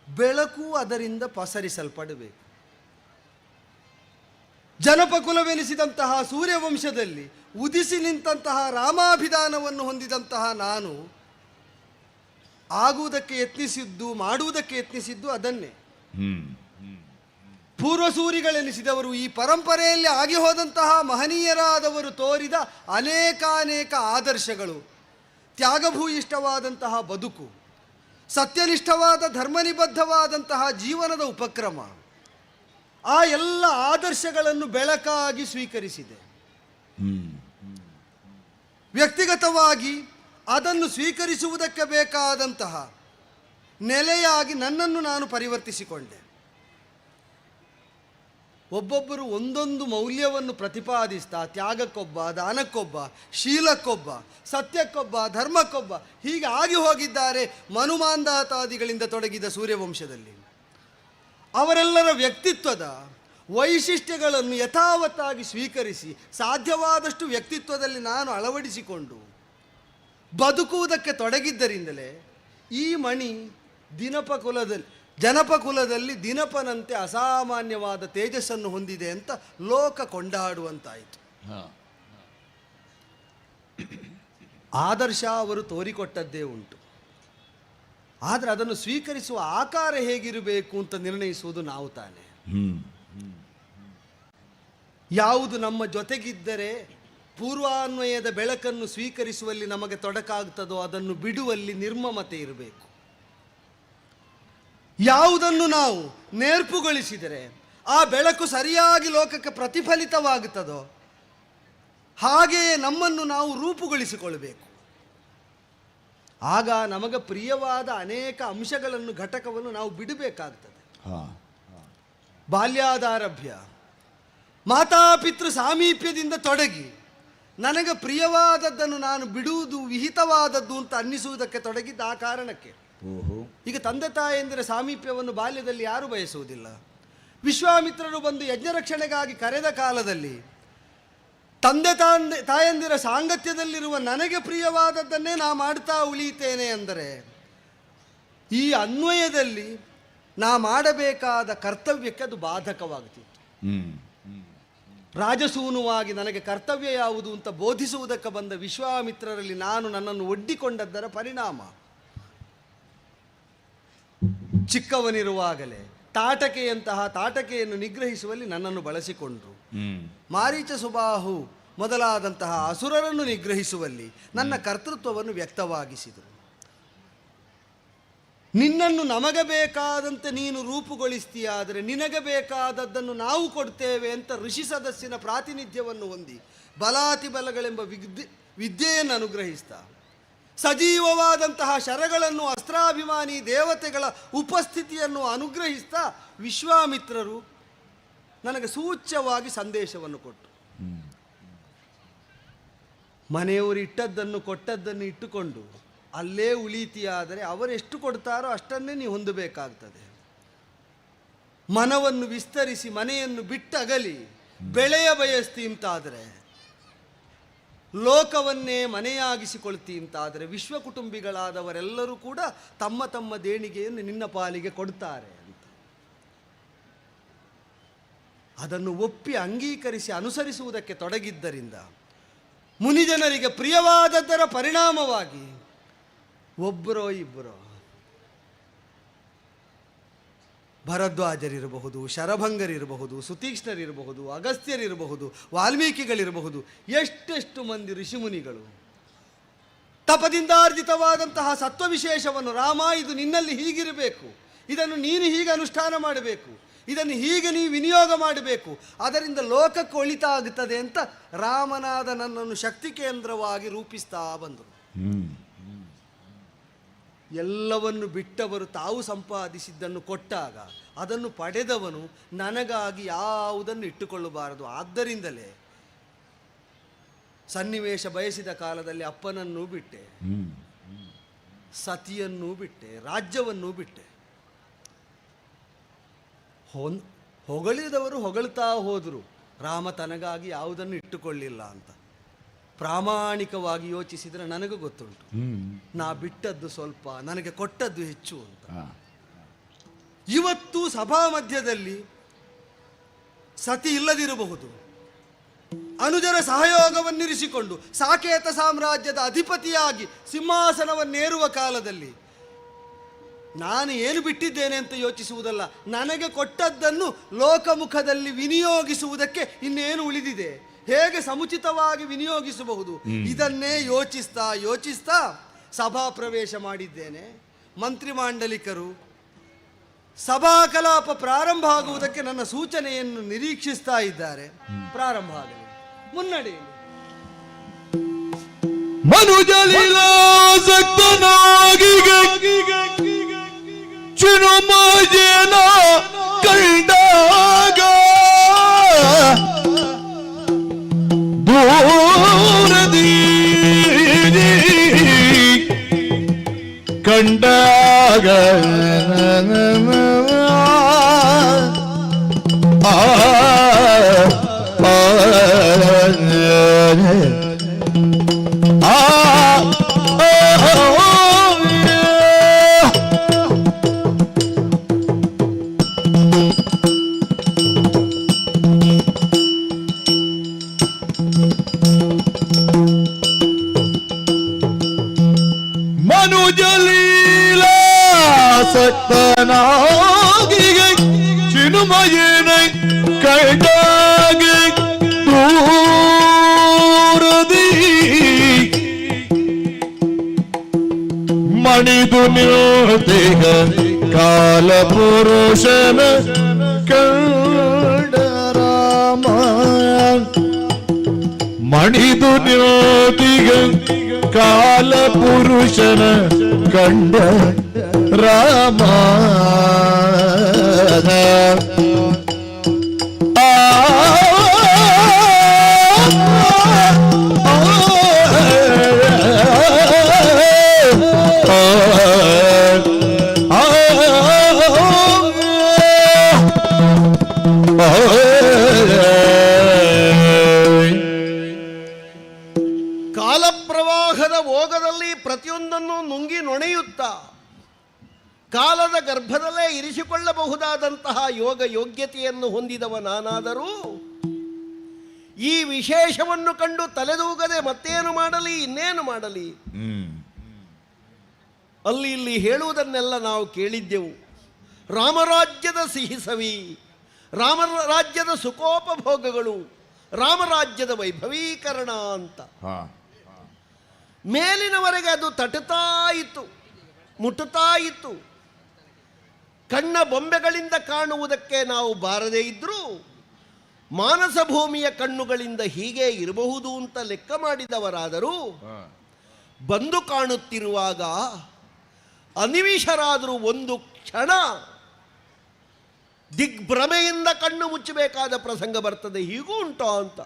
ಬೆಳಕು ಅದರಿಂದ ಪಸರಿಸಲ್ಪಡಬೇಕು. ಜನಪಕುಲವೆನಿಸಿದಂತಹ ಸೂರ್ಯವಂಶದಲ್ಲಿ ಉದಿಸಿ ನಿಂತಹ ರಾಮಾಭಿಧಾನವನ್ನು ಹೊಂದಿದಂತಹ ನಾನು ಆಗುವುದಕ್ಕೆ ಯತ್ನಿಸಿದ್ದು, ಮಾಡುವುದಕ್ಕೆ ಯತ್ನಿಸಿದ್ದು ಅದನ್ನೇ. ಪೂರ್ವಸೂರಿಗಳೆನಿಸಿದವರು, ಈ ಪರಂಪರೆಯಲ್ಲಿ ಆಗಿ ಹೋದಂತಹ ಮಹನೀಯರಾದವರು ತೋರಿದ ಅನೇಕಾನೇಕ ಆದರ್ಶಗಳು, ತ್ಯಾಗಭೂಯಿಷ್ಠವಾದಂತಹ ಬದುಕು, ಸತ್ಯನಿಷ್ಠವಾದ ಧರ್ಮನಿಬದ್ಧವಾದಂತಹ ಜೀವನದ ಉಪಕ್ರಮ, ಆ ಎಲ್ಲ ಆದರ್ಶಗಳನ್ನು ಬೆಳಕಾಗಿ ಸ್ವೀಕರಿಸಿದೆ. ವ್ಯಕ್ತಿಗತವಾಗಿ ಅದನ್ನು ಸ್ವೀಕರಿಸುವುದಕ್ಕೆ ಬೇಕಾದಂತಹ ನೆಲೆಯಾಗಿ ನನ್ನನ್ನು ನಾನು ಪರಿವರ್ತಿಸಿಕೊಂಡೆ. ಒಬ್ಬೊಬ್ಬರು ಒಂದೊಂದು ಮೌಲ್ಯವನ್ನು ಪ್ರತಿಪಾದಿಸ್ತಾ ತ್ಯಾಗಕ್ಕೊಬ್ಬ, ದಾನಕ್ಕೊಬ್ಬ, ಶೀಲಕ್ಕೊಬ್ಬ, ಸತ್ಯಕ್ಕೊಬ್ಬ, ಧರ್ಮಕ್ಕೊಬ್ಬ ಹೀಗೆ ಆಗಿ ಹೋಗಿದ್ದಾರೆ ಮನುಮಾಂಧಾತಾದಿಗಳಿಂದ ತೊಡಗಿದ ಸೂರ್ಯವಂಶದಲ್ಲಿ. ಅವರೆಲ್ಲರ ವ್ಯಕ್ತಿತ್ವದ ವೈಶಿಷ್ಟ್ಯಗಳನ್ನು ಯಥಾವತ್ತಾಗಿ ಸ್ವೀಕರಿಸಿ ಸಾಧ್ಯವಾದಷ್ಟು ವ್ಯಕ್ತಿತ್ವದಲ್ಲಿ ನಾನು ಅಳವಡಿಸಿಕೊಂಡು ಬದುಕುವುದಕ್ಕೆ ತೊಡಗಿದ್ದರಿಂದಲೇ ಈ ಮಣಿ ಜನಪಕುಲದಲ್ಲಿ ದಿನಪನಂತೆ ಅಸಾಮಾನ್ಯವಾದ ತೇಜಸ್ಸನ್ನು ಹೊಂದಿದೆ ಅಂತ ಲೋಕ ಕೊಂಡಾಡುವಂತಾಯಿತು. ಆದರ್ಶ ಅವರು ತೋರಿಕೊಟ್ಟದ್ದೇ ಉಂಟು, ಆದರೆ ಅದನ್ನು ಸ್ವೀಕರಿಸುವ ಆಕಾರ ಹೇಗಿರಬೇಕು ಅಂತ ನಿರ್ಣಯಿಸುವುದು ನಾವು ತಾನೇ. ಯಾವುದು ನಮ್ಮ ಜೊತೆಗಿದ್ದರೆ ಪೂರ್ವಾನ್ವಯದ ಬೆಳಕನ್ನು ಸ್ವೀಕರಿಸುವಲ್ಲಿ ನಮಗೆ ತೊಡಕಾಗ್ತದೋ ಅದನ್ನು ಬಿಡುವಲ್ಲಿ ನಿರ್ಮಮತೆ ಇರಬೇಕು. ಯಾವುದನ್ನು ನಾವು ನೇರ್ಪುಗೊಳಿಸಿದರೆ ಆ ಬೆಳಕು ಸರಿಯಾಗಿ ಲೋಕಕ್ಕೆ ಪ್ರತಿಫಲಿತವಾಗುತ್ತದೋ ಹಾಗೆಯೇ ನಮ್ಮನ್ನು ನಾವು ರೂಪುಗೊಳಿಸಿಕೊಳ್ಳಬೇಕು. ಆಗ ನಮಗೆ ಪ್ರಿಯವಾದ ಅನೇಕ ಅಂಶಗಳನ್ನು, ಘಟಕವನ್ನು ನಾವು ಬಿಡಬೇಕಾಗ್ತದೆ. ಬಾಲ್ಯಾದಾರಭ್ಯ ಮಾತಾಪಿತೃ ಸಾಮೀಪ್ಯದಿಂದ ತೊಡಗಿ ನನಗೆ ಪ್ರಿಯವಾದದ್ದನ್ನು ನಾನು ಬಿಡುವುದು ವಿಹಿತವಾದದ್ದು ಅಂತ ಅನ್ನಿಸುವುದಕ್ಕೆ ತೊಡಗಿದ್ದ ಆ ಕಾರಣಕ್ಕೆ ಈಗ ತಂದೆ ತಾಯಂದಿರ ಸಾಮೀಪ್ಯವನ್ನು ಬಾಲ್ಯದಲ್ಲಿ ಯಾರು ಬಯಸುವುದಿಲ್ಲ. ವಿಶ್ವಾಮಿತ್ರರು ಬಂದು ಯಜ್ಞ ರಕ್ಷಣೆಗಾಗಿ ಕರೆದ ಕಾಲದಲ್ಲಿ ತಂದೆ ತಾಯಂದಿರ ಸಾಂಗತ್ಯದಲ್ಲಿರುವ ನನಗೆ ಪ್ರಿಯವಾದದ್ದನ್ನೇ ನಾ ಮಾಡ್ತಾ ಉಳಿತೇನೆ ಅಂದರೆ ಈ ಅನ್ವಯದಲ್ಲಿ ನಾ ಮಾಡಬೇಕಾದ ಕರ್ತವ್ಯಕ್ಕೆ ಅದು ಬಾಧಕವಾಗುತ್ತಿತ್ತು. ರಾಜಸೂನುವಾಗಿ ನನಗೆ ಕರ್ತವ್ಯ ಯಾವುದು ಅಂತ ಬೋಧಿಸುವುದಕ್ಕೆ ಬಂದ ವಿಶ್ವಾಮಿತ್ರರಲ್ಲಿ ನಾನು ನನ್ನನ್ನು ಒಡ್ಡಿಕೊಂಡದ್ದರ ಪರಿಣಾಮ ಚಿಕ್ಕವನಿರುವಾಗಲೇ ತಾಟಕೆಯನ್ನು ನಿಗ್ರಹಿಸುವಲ್ಲಿ ನನ್ನನ್ನು ಬಳಸಿಕೊಂಡ್ರು. ಮಾರೀಚ ಸುಬಾಹು ಮೊದಲಾದಂತಹ ಅಸುರರನ್ನು ನಿಗ್ರಹಿಸುವಲ್ಲಿ ನನ್ನ ಕರ್ತೃತ್ವವನ್ನು ವ್ಯಕ್ತವಾಗಿಸಿದರು. ನಿನ್ನನ್ನು ನಮಗೆ ಬೇಕಾದಂತೆ ನೀನು ರೂಪುಗೊಳಿಸ್ತೀಯಾದರೆ ನಿನಗೆ ಬೇಕಾದದ್ದನ್ನು ನಾವು ಕೊಡ್ತೇವೆ ಅಂತ ಋಷಿ ಸದಸ್ಯನ ಪ್ರಾತಿನಿಧ್ಯವನ್ನು ಹೊಂದಿ ಬಲಾತಿ ಬಲಗಳೆಂಬ ವಿದ್ಯೆಯನ್ನು ಅನುಗ್ರಹಿಸ್ತಾ ಸಜೀವವಾದಂತಹ ಶರಗಳನ್ನು ಅಸ್ತ್ರಾಭಿಮಾನಿ ದೇವತೆಗಳ ಉಪಸ್ಥಿತಿಯನ್ನು ಅನುಗ್ರಹಿಸ್ತಾ ವಿಶ್ವಾಮಿತ್ರರು ನನಗೆ ಸೂಚ್ಯವಾಗಿ ಸಂದೇಶವನ್ನು ಕೊಟ್ಟು ಮನೆಯವರು ಇಟ್ಟದ್ದನ್ನು ಕೊಟ್ಟದ್ದನ್ನು ಇಟ್ಟುಕೊಂಡು ಅಲ್ಲೇ ಉಳಿತಿಯಾದರೆ ಅವರೆಷ್ಟು ಕೊಡ್ತಾರೋ ಅಷ್ಟನ್ನೇ ನೀವು ಹೊಂದಬೇಕಾಗ್ತದೆ. ಮನವನ್ನು ವಿಸ್ತರಿಸಿ ಮನೆಯನ್ನು ಬಿಟ್ಟಗಲಿ ಬೆಳೆಯ ಬಯಸ್ತಿ ಅಂತಾದರೆ ಲೋಕವನ್ನೇ ಮನೆಯಾಗಿಸಿಕೊಳ್ತಿ ಅಂತಾದರೆ ವಿಶ್ವ ಕುಟುಂಬಿಗಳಾದವರೆಲ್ಲರೂ ಕೂಡ ತಮ್ಮ ತಮ್ಮ ದೇಣಿಗೆಯನ್ನು ನಿನ್ನ ಪಾಲಿಗೆ ಕೊಡ್ತಾರೆ ಅಂತ ಅದನ್ನು ಒಪ್ಪಿ ಅಂಗೀಕರಿಸಿ ಅನುಸರಿಸುವುದಕ್ಕೆ ತೊಡಗಿದ್ದರಿಂದ ಮುನಿಜನರಿಗೆ ಪ್ರಿಯವಾದದ್ದರ ಪರಿಣಾಮವಾಗಿ ಒಬ್ಬರೋ ಇಬ್ಬರೋ ಭರದ್ವಾಜರಿರಬಹುದು, ಶರಭಂಗರಿರಬಹುದು, ಸುತೀಕ್ಷ್ಣರಿರಬಹುದು, ಅಗಸ್ತ್ಯರಿರಬಹುದು, ವಾಲ್ಮೀಕಿಗಳಿರಬಹುದು, ಎಷ್ಟೆಷ್ಟು ಮಂದಿ ಋಷಿಮುನಿಗಳು ತಪದಿಂದಾರ್ಜಿತವಾದಂತಹ ಸತ್ವವಿಶೇಷವನ್ನು ರಾಮ ಇದು ನಿನ್ನಲ್ಲಿ ಹೀಗಿರಬೇಕು, ಇದನ್ನು ನೀನು ಹೀಗೆ ಅನುಷ್ಠಾನ ಮಾಡಬೇಕು, ಇದನ್ನು ಹೀಗೆ ನೀವು ವಿನಿಯೋಗ ಮಾಡಬೇಕು, ಅದರಿಂದ ಲೋಕಕ್ಕೆ ಒಳಿತಾಗುತ್ತದೆ ಅಂತ ರಾಮನಾದ ನನ್ನನ್ನು ಶಕ್ತಿ ಕೇಂದ್ರವಾಗಿ ರೂಪಿಸ್ತಾ ಬಂದರು. ಎಲ್ಲವನ್ನು ಬಿಟ್ಟವರು ತಾವು ಸಂಪಾದಿಸಿದ್ದನ್ನು ಕೊಟ್ಟಾಗ ಅದನ್ನು ಪಡೆದವನು ನನಗಾಗಿ ಯಾವುದನ್ನು ಇಟ್ಟುಕೊಳ್ಳಬಾರದು. ಆದ್ದರಿಂದಲೇ ಸನ್ನಿವೇಶ ಬಯಸಿದ ಕಾಲದಲ್ಲಿ ಅಪ್ಪನನ್ನೂ ಬಿಟ್ಟೆ, ಸತಿಯನ್ನೂ ಬಿಟ್ಟೆ, ರಾಜ್ಯವನ್ನೂ ಬಿಟ್ಟೆ. ಹೊಗಳಿದವರು ಹೊಗಳ್ತಾ ಹೋದರು, ರಾಮ ತನಗಾಗಿ ಯಾವುದನ್ನು ಇಟ್ಟುಕೊಳ್ಳಿಲ್ಲ ಅಂತ. ಪ್ರಾಮಾಣಿಕವಾಗಿ ಯೋಚಿಸಿದರೆ ನನಗೂ ಗೊತ್ತುಂಟು, ನಾ ಬಿಟ್ಟದ್ದು ಸ್ವಲ್ಪ, ನನಗೆ ಕೊಟ್ಟದ್ದು ಹೆಚ್ಚು ಅಂತ. ಇವತ್ತು ಸಭಾ ಮಧ್ಯದಲ್ಲಿ ಸತಿ ಇಲ್ಲದಿರಬಹುದು, ಅನುಜರ ಸಹಯೋಗವನ್ನಿರಿಸಿಕೊಂಡು ಸಾಕೇತ ಸಾಮ್ರಾಜ್ಯದ ಅಧಿಪತಿಯಾಗಿ ಸಿಂಹಾಸನವನ್ನೇರುವ ಕಾಲದಲ್ಲಿ ನಾನು ಏನು ಬಿಟ್ಟಿದ್ದೇನೆ ಅಂತ ಯೋಚಿಸುವುದಲ್ಲ, ನನಗೆ ಕೊಟ್ಟದ್ದನ್ನು ಲೋಕಮುಖದಲ್ಲಿ ವಿನಿಯೋಗಿಸುವುದಕ್ಕೆ ಇನ್ನೇನು ಉಳಿದಿದೆ, ಹೇಗೆ ಸಮುಚಿತವಾಗಿ ವಿನಿಯೋಗಿಸಬಹುದು, ಇದನ್ನೇ ಯೋಚಿಸ್ತಾ ಸಭಾ ಪ್ರವೇಶ ಮಾಡಿದ್ದೇನೆ. ಮಂತ್ರಿ ಮಾಂಡಲಿಕರು ಸಭಾ ಕಲಾಪ ಪ್ರಾರಂಭ ಆಗುವುದಕ್ಕೆ ನನ್ನ ಸೂಚನೆಯನ್ನು ನಿರೀಕ್ಷಿಸ್ತಾ ಇದ್ದಾರೆ. ಪ್ರಾರಂಭ ಆಗಲಿ, ಮುನ್ನಡೆಯಲಿ. ಮನುಜಲಿಲಾಸಕ್ತನಾಗಿ ಚಿನುಮಜನ ಕಂಡಾಗ ದೂರದಿ ಕಂಡಾಗ ಸತ್ತನಾಗಿ ಚಿನುಮಯனை ಕೈದಾಗಿ ದೂರದಿ ಮಣಿದು ನಿಲ್ತಿಗ ಕಾಲ ಪುರುಷನ ಕಂಡ ರಾಮ ಮಣಿದು ನಿಲ್ತಿಗ ಕಾಲ ಪುರುಷನ ಕಂಡ ರಾಮ ಕಾಲದ ಗರ್ಭದಲ್ಲೇ ಇರಿಸಿಕೊಳ್ಳಬಹುದಾದಂತಹ ಯೋಗ ಯೋಗ್ಯತೆಯನ್ನು ಹೊಂದಿದವ ನಾನಾದರೂ ಈ ವಿಶೇಷವನ್ನು ಕಂಡು ತಲೆದೂಗದೆ ಮತ್ತೇನು ಮಾಡಲಿ, ಇನ್ನೇನು ಮಾಡಲಿ? ಅಲ್ಲಿ ಇಲ್ಲಿ ಹೇಳುವುದನ್ನೆಲ್ಲ ನಾವು ಕೇಳಿದ್ದೆವು. ರಾಮರಾಜ್ಯದ ಸಿಹಿ ಸವಿ, ರಾಮರಾಜ್ಯದ ಸುಖೋಪಭೋಗಗಳು, ರಾಮರಾಜ್ಯದ ವೈಭವೀಕರಣ ಅಂತ ಮೇಲಿನವರೆಗೆ ಅದು ತಟ್ಟುತ್ತಾ ಇತ್ತು, ಮುಟ್ಟುತ್ತಾ ಇತ್ತು. ಕಣ್ಣ ಬೊಂಬೆಗಳಿಂದ ಕಾಣುವುದಕ್ಕೆ ನಾವು ಬಾರದೇ ಇದ್ದರೂ ಮಾನಸ ಭೂಮಿಯ ಕಣ್ಣುಗಳಿಂದ ಹೀಗೆ ಇರಬಹುದು ಅಂತ ಲೆಕ್ಕ ಮಾಡಿದವರಾದರೂ ಬಂದು ಕಾಣುತ್ತಿರುವಾಗ ಅನಿಮಿಷರಾದರೂ ಒಂದು ಕ್ಷಣ ದಿಗ್ಭ್ರಮೆಯಿಂದ ಕಣ್ಣು ಮುಚ್ಚಬೇಕಾದ ಪ್ರಸಂಗ ಬರ್ತದೆ. ಹೀಗೂ ಉಂಟೋ ಅಂತ.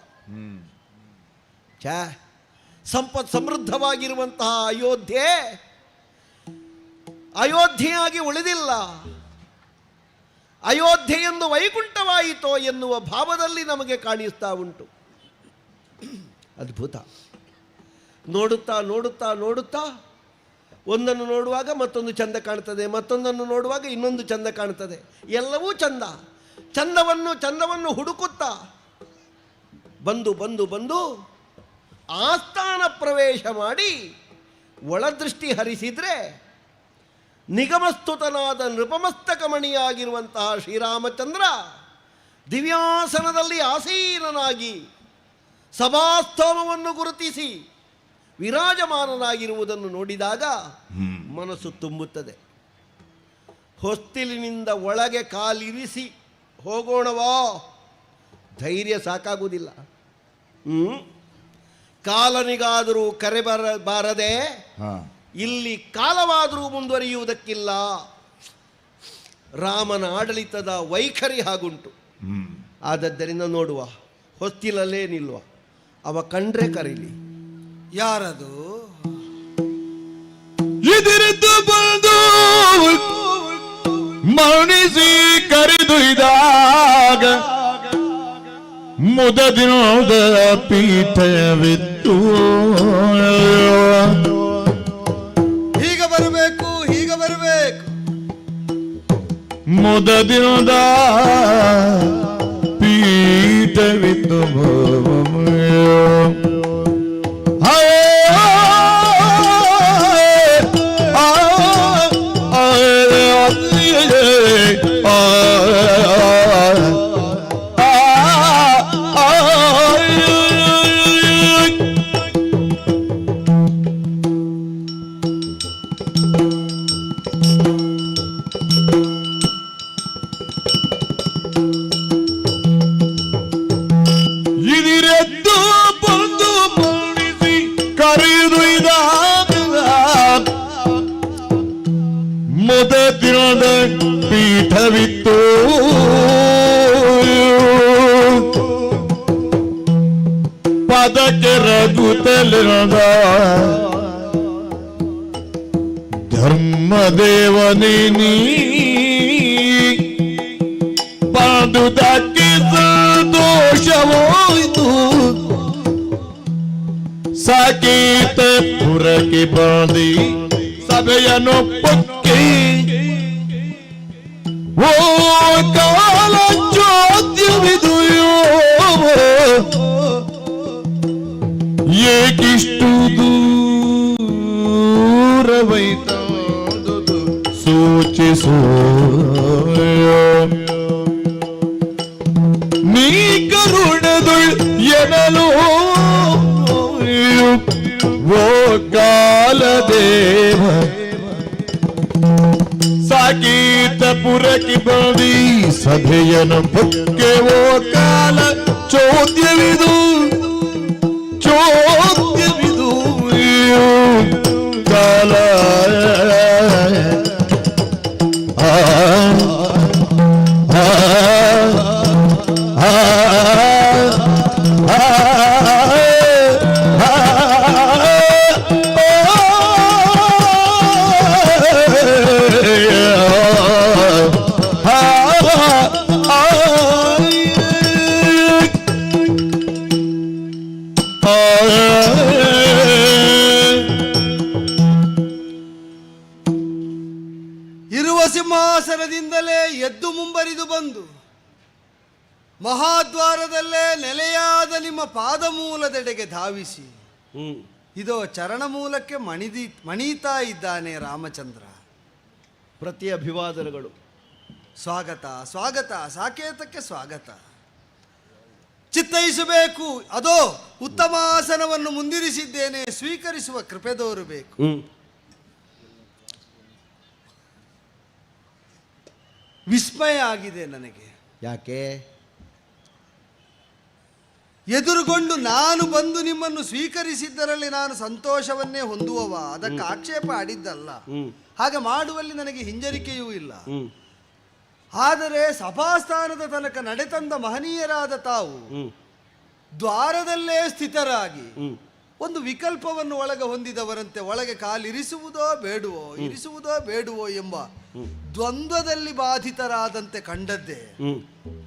ಸಂಪತ್ ಸಮೃದ್ಧವಾಗಿರುವಂತಹ ಅಯೋಧ್ಯೆಯಾಗಿ ಉಳಿದಿಲ್ಲ. ಅಯೋಧ್ಯೆಯೆಂದು ವೈಕುಂಠವಾಯಿತೋ ಎನ್ನುವ ಭಾವದಲ್ಲಿ ನಮಗೆ ಕಾಣಿಸ್ತಾ ಉಂಟು. ಅದ್ಭುತ. ನೋಡುತ್ತಾ ನೋಡುತ್ತಾ ನೋಡುತ್ತಾ ಒಂದನ್ನು ನೋಡುವಾಗ ಮತ್ತೊಂದು ಚಂದ ಕಾಣ್ತದೆ, ಮತ್ತೊಂದನ್ನು ನೋಡುವಾಗ ಇನ್ನೊಂದು ಚಂದ ಕಾಣ್ತದೆ. ಎಲ್ಲವೂ ಚಂದ. ಚಂದವನ್ನು ಹುಡುಕುತ್ತಾ ಬಂದು ಬಂದು ಬಂದು ಆಸ್ಥಾನ ಪ್ರವೇಶ ಮಾಡಿ ಒಳದೃಷ್ಟಿ ಹರಿಸಿದರೆ ನಿಗಮಸ್ತುತನಾದ ನೃಪಮಸ್ತಕಮಣಿಯಾಗಿರುವಂತಹ ಶ್ರೀರಾಮಚಂದ್ರ ದಿವ್ಯಾಸನದಲ್ಲಿ ಆಸೀನನಾಗಿ ಸಭಾಸ್ತೋಮವನ್ನು ಗುರುತಿಸಿ ವಿರಾಜಮಾನನಾಗಿರುವುದನ್ನು ನೋಡಿದಾಗ ಮನಸ್ಸು ತುಂಬುತ್ತದೆ. ಹೊಸ್ತಿಲಿನಿಂದ ಒಳಗೆ ಕಾಲಿರಿಸಿ ಹೋಗೋಣವಾ, ಧೈರ್ಯ ಸಾಕಾಗುವುದಿಲ್ಲ. ಕಾಲನಿಗಾದರೂ ಕರೆ ಬಾರದೆ ಇಲ್ಲಿ ಕಾಲವಾದರೂ ಮುಂದುವರಿಯುವುದಕ್ಕಿಲ್ಲ. ರಾಮನ ಆಡಳಿತದ ವೈಖರಿ ಹಾಗುಂಟು. ಆದದ್ದರಿಂದ ನೋಡುವ, ಹೊಸ್ತಿಲಲ್ಲೇ ನಿಲ್ಲುವ. ಅವ ಕಂಡ್ರೆ ಕರೀಲಿ. ಯಾರದು? ಎದುರಿದ್ದು ಬಂದು ಮೌನಿಸಿ ಕರೆದೊಯ್ದಾಗ ಮುದದಿನೋದ ಪೀಠವಿತ್ತು. ಹೀಗೆ ಬರಬೇಕು, ಹೀಗೆ ಬರಬೇಕು. ಮುದದಿನೋದ ಪೀಠವಿತ್ತು. ಇದಿರೆದ್ದು ಬಂದು ಮೌನಿಸಿ ಕರೆದೊಯ್ದಾಗ ಮುದದಿನದ ಪೀಠವಿತ್ತು. ಪದಕ್ಕೆ ರಘುತಲಿನದ ಧರ್ಮದೇವನೇ ನೀ ಪಾದುದಕ್ಕೆ ಸಂತೋಷವಾಯಿತು. ಸಾಕೀತ ಪುರಕ್ಕೆ ಬಾಂದಿ ಸಭೆಯನ್ನು ಪೊಕ್ಕಿ ಓ ಕಾಲ ಚೋದ್ಯವಿದು ಏಕಿಷ್ಟು ದೂರವೈತ ಸೂಚಿಸೋ ನೀ ಕರುಣದುಳ್ ಎನಲು ಓ ಕಾಲದೇವ ಸಾಕೀತ ಪುರಕ್ಕೆ ಬಂದಿ ಸಭೆಯನ್ನು ಪೊಕ್ಕೆ ಓ ಕಾಲ ಚೋದ್ಯವಿದು ಚೋದ್ಯವಿದು ಕಾಲ ಇರುವ ಸಿಂಹಾಸನದಿಂದಲೇ ಎದ್ದು ಮುಂಬರಿದು ಬಂದು ಮಹಾದ್ವಾರದಲ್ಲೇ ನೆಲೆಯಾದ ನಿಮ್ಮ ಪಾದಮೂಲದೆಡೆಗೆ ಧಾವಿಸಿ ಇದೋ ಚರಣ ಮೂಲಕ್ಕೆ ಮಣಿತಾ ಇದ್ದಾನೆ ರಾಮಚಂದ್ರ. ಪ್ರತಿ ಅಭಿವಾದನೆಗಳು. ಸ್ವಾಗತ ಸ್ವಾಗತ, ಸಾಕೇತಕ್ಕೆ ಸ್ವಾಗತ. ಚಿತ್ತೈಸಬೇಕು, ಅದೋ ಉತ್ತಮ ಆಸನವನ್ನು ಮುಂದಿರಿಸಿದ್ದೇನೆ, ಸ್ವೀಕರಿಸುವ ಕೃಪೆ ತೋರಬೇಕು. ವಿಸ್ಮಯ ಆಗಿದೆ ನನಗೆ. ಯಾಕೆ? ಎದುರುಗೊಂಡು ನಾನು ಬಂದು ನಿಮ್ಮನ್ನು ಸ್ವೀಕರಿಸಿದ್ದರಲ್ಲಿ ನಾನು ಸಂತೋಷವನ್ನೇ ಹೊಂದುವವ, ಅದಕ್ಕೆ ಆಕ್ಷೇಪ ಆಡಿದ್ದಲ್ಲ. ಹಾಗೆ ಮಾಡುವಲ್ಲಿ ನನಗೆ ಹಿಂಜರಿಕೆಯೂ ಇಲ್ಲ. ಆದರೆ ಸಭಾಸ್ಥಾನದ ತನಕ ನಡೆತಂದ ಮಹನೀಯರಾದ ತಾವು ದ್ವಾರದಲ್ಲೇ ಸ್ಥಿತರಾಗಿ ಒಂದು ವಿಕಲ್ಪವನ್ನು ಒಳಗೆ ಹೊಂದಿದವರಂತೆ ಒಳಗೆ ಕಾಲಿರಿಸುವುದೋ ಬೇಡುವೋ, ಇರಿಸುವುದೋ ಬೇಡುವೋ ಎಂಬ ದ್ವಂದ್ವದಲ್ಲಿ ಬಾಧಿತರಾದಂತೆ ಕಂಡದ್ದೇ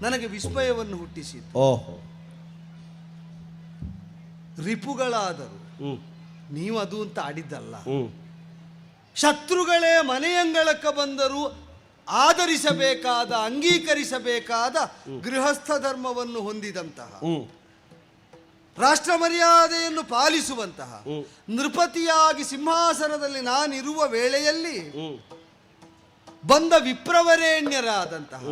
ನನಗೆ ವಿಸ್ಮಯವನ್ನು ಹುಟ್ಟಿಸಿತು. ಓಹೋ, ರಿಪುಗಳಾದರು, ನೀವು ಅದು ಅಂತ ಆಡಿದ್ದಲ್ಲ. ಶತ್ರುಗಳೇ ಮನೆಯಂಗಳಕ್ಕೆ ಬಂದರೂ ಆದರಿಸಬೇಕಾದ, ಅಂಗೀಕರಿಸಬೇಕಾದ ಗೃಹಸ್ಥ ಧರ್ಮವನ್ನು ಹೊಂದಿದಂತಹ, ರಾಷ್ಟ್ರ ಮರ್ಯಾದೆಯನ್ನು ಪಾಲಿಸುವಂತಹ, ನೃಪತಿಯಾಗಿ ಸಿಂಹಾಸನದಲ್ಲಿ ನಾನಿರುವ ವೇಳೆಯಲ್ಲಿ ಬಂದ ವಿಪ್ರವರೇಣ್ಯರಾದಂತಹ,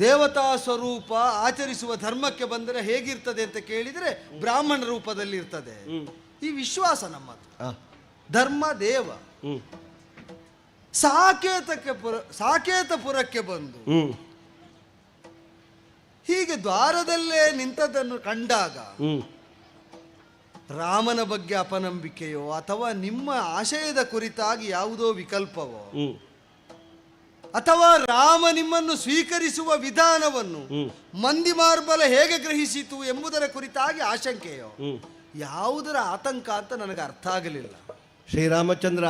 ದೇವತಾ ಸ್ವರೂಪ ಆಚರಿಸುವ ಧರ್ಮಕ್ಕೆ ಬಂದರೆ ಹೇಗಿರ್ತದೆ ಅಂತ ಕೇಳಿದರೆ ಬ್ರಾಹ್ಮಣ ರೂಪದಲ್ಲಿ ಇರ್ತದೆ. ಈ ವಿಶ್ವಾಸ ನಮ್ಮದು. ಧರ್ಮ ದೇವ ಸಾಕೇತಪುರಕ್ಕೆ ಬಂದು ಹೀಗೆ ದ್ವಾರದಲ್ಲೇ ನಿಂತದನ್ನು ಕಂಡಾಗ ರಾಮನ ಬಗ್ಗೆ ಅಪನಂಬಿಕೆಯೋ ಅಥವಾ ನಿಮ್ಮ ಆಶಯದ ಕುರಿತಾಗಿ ಯಾವುದೋ ವಿಕಲ್ಪವೋ ಅಥವಾ ರಾಮ ನಿಮ್ಮನ್ನು ಸ್ವೀಕರಿಸುವ ವಿಧಾನವನ್ನು ಮಂದಿ ಮಾರ್ಬಲ ಹೇಗೆ ಗ್ರಹಿಸಿತು ಎಂಬುದರ ಕುರಿತಾಗಿ ಆಶಂಕೆಯೋ, ಯಾವುದರ ಆತಂಕ ಅಂತ ನನಗೆ ಅರ್ಥ ಆಗಲಿಲ್ಲ. ಶ್ರೀರಾಮಚಂದ್ರ,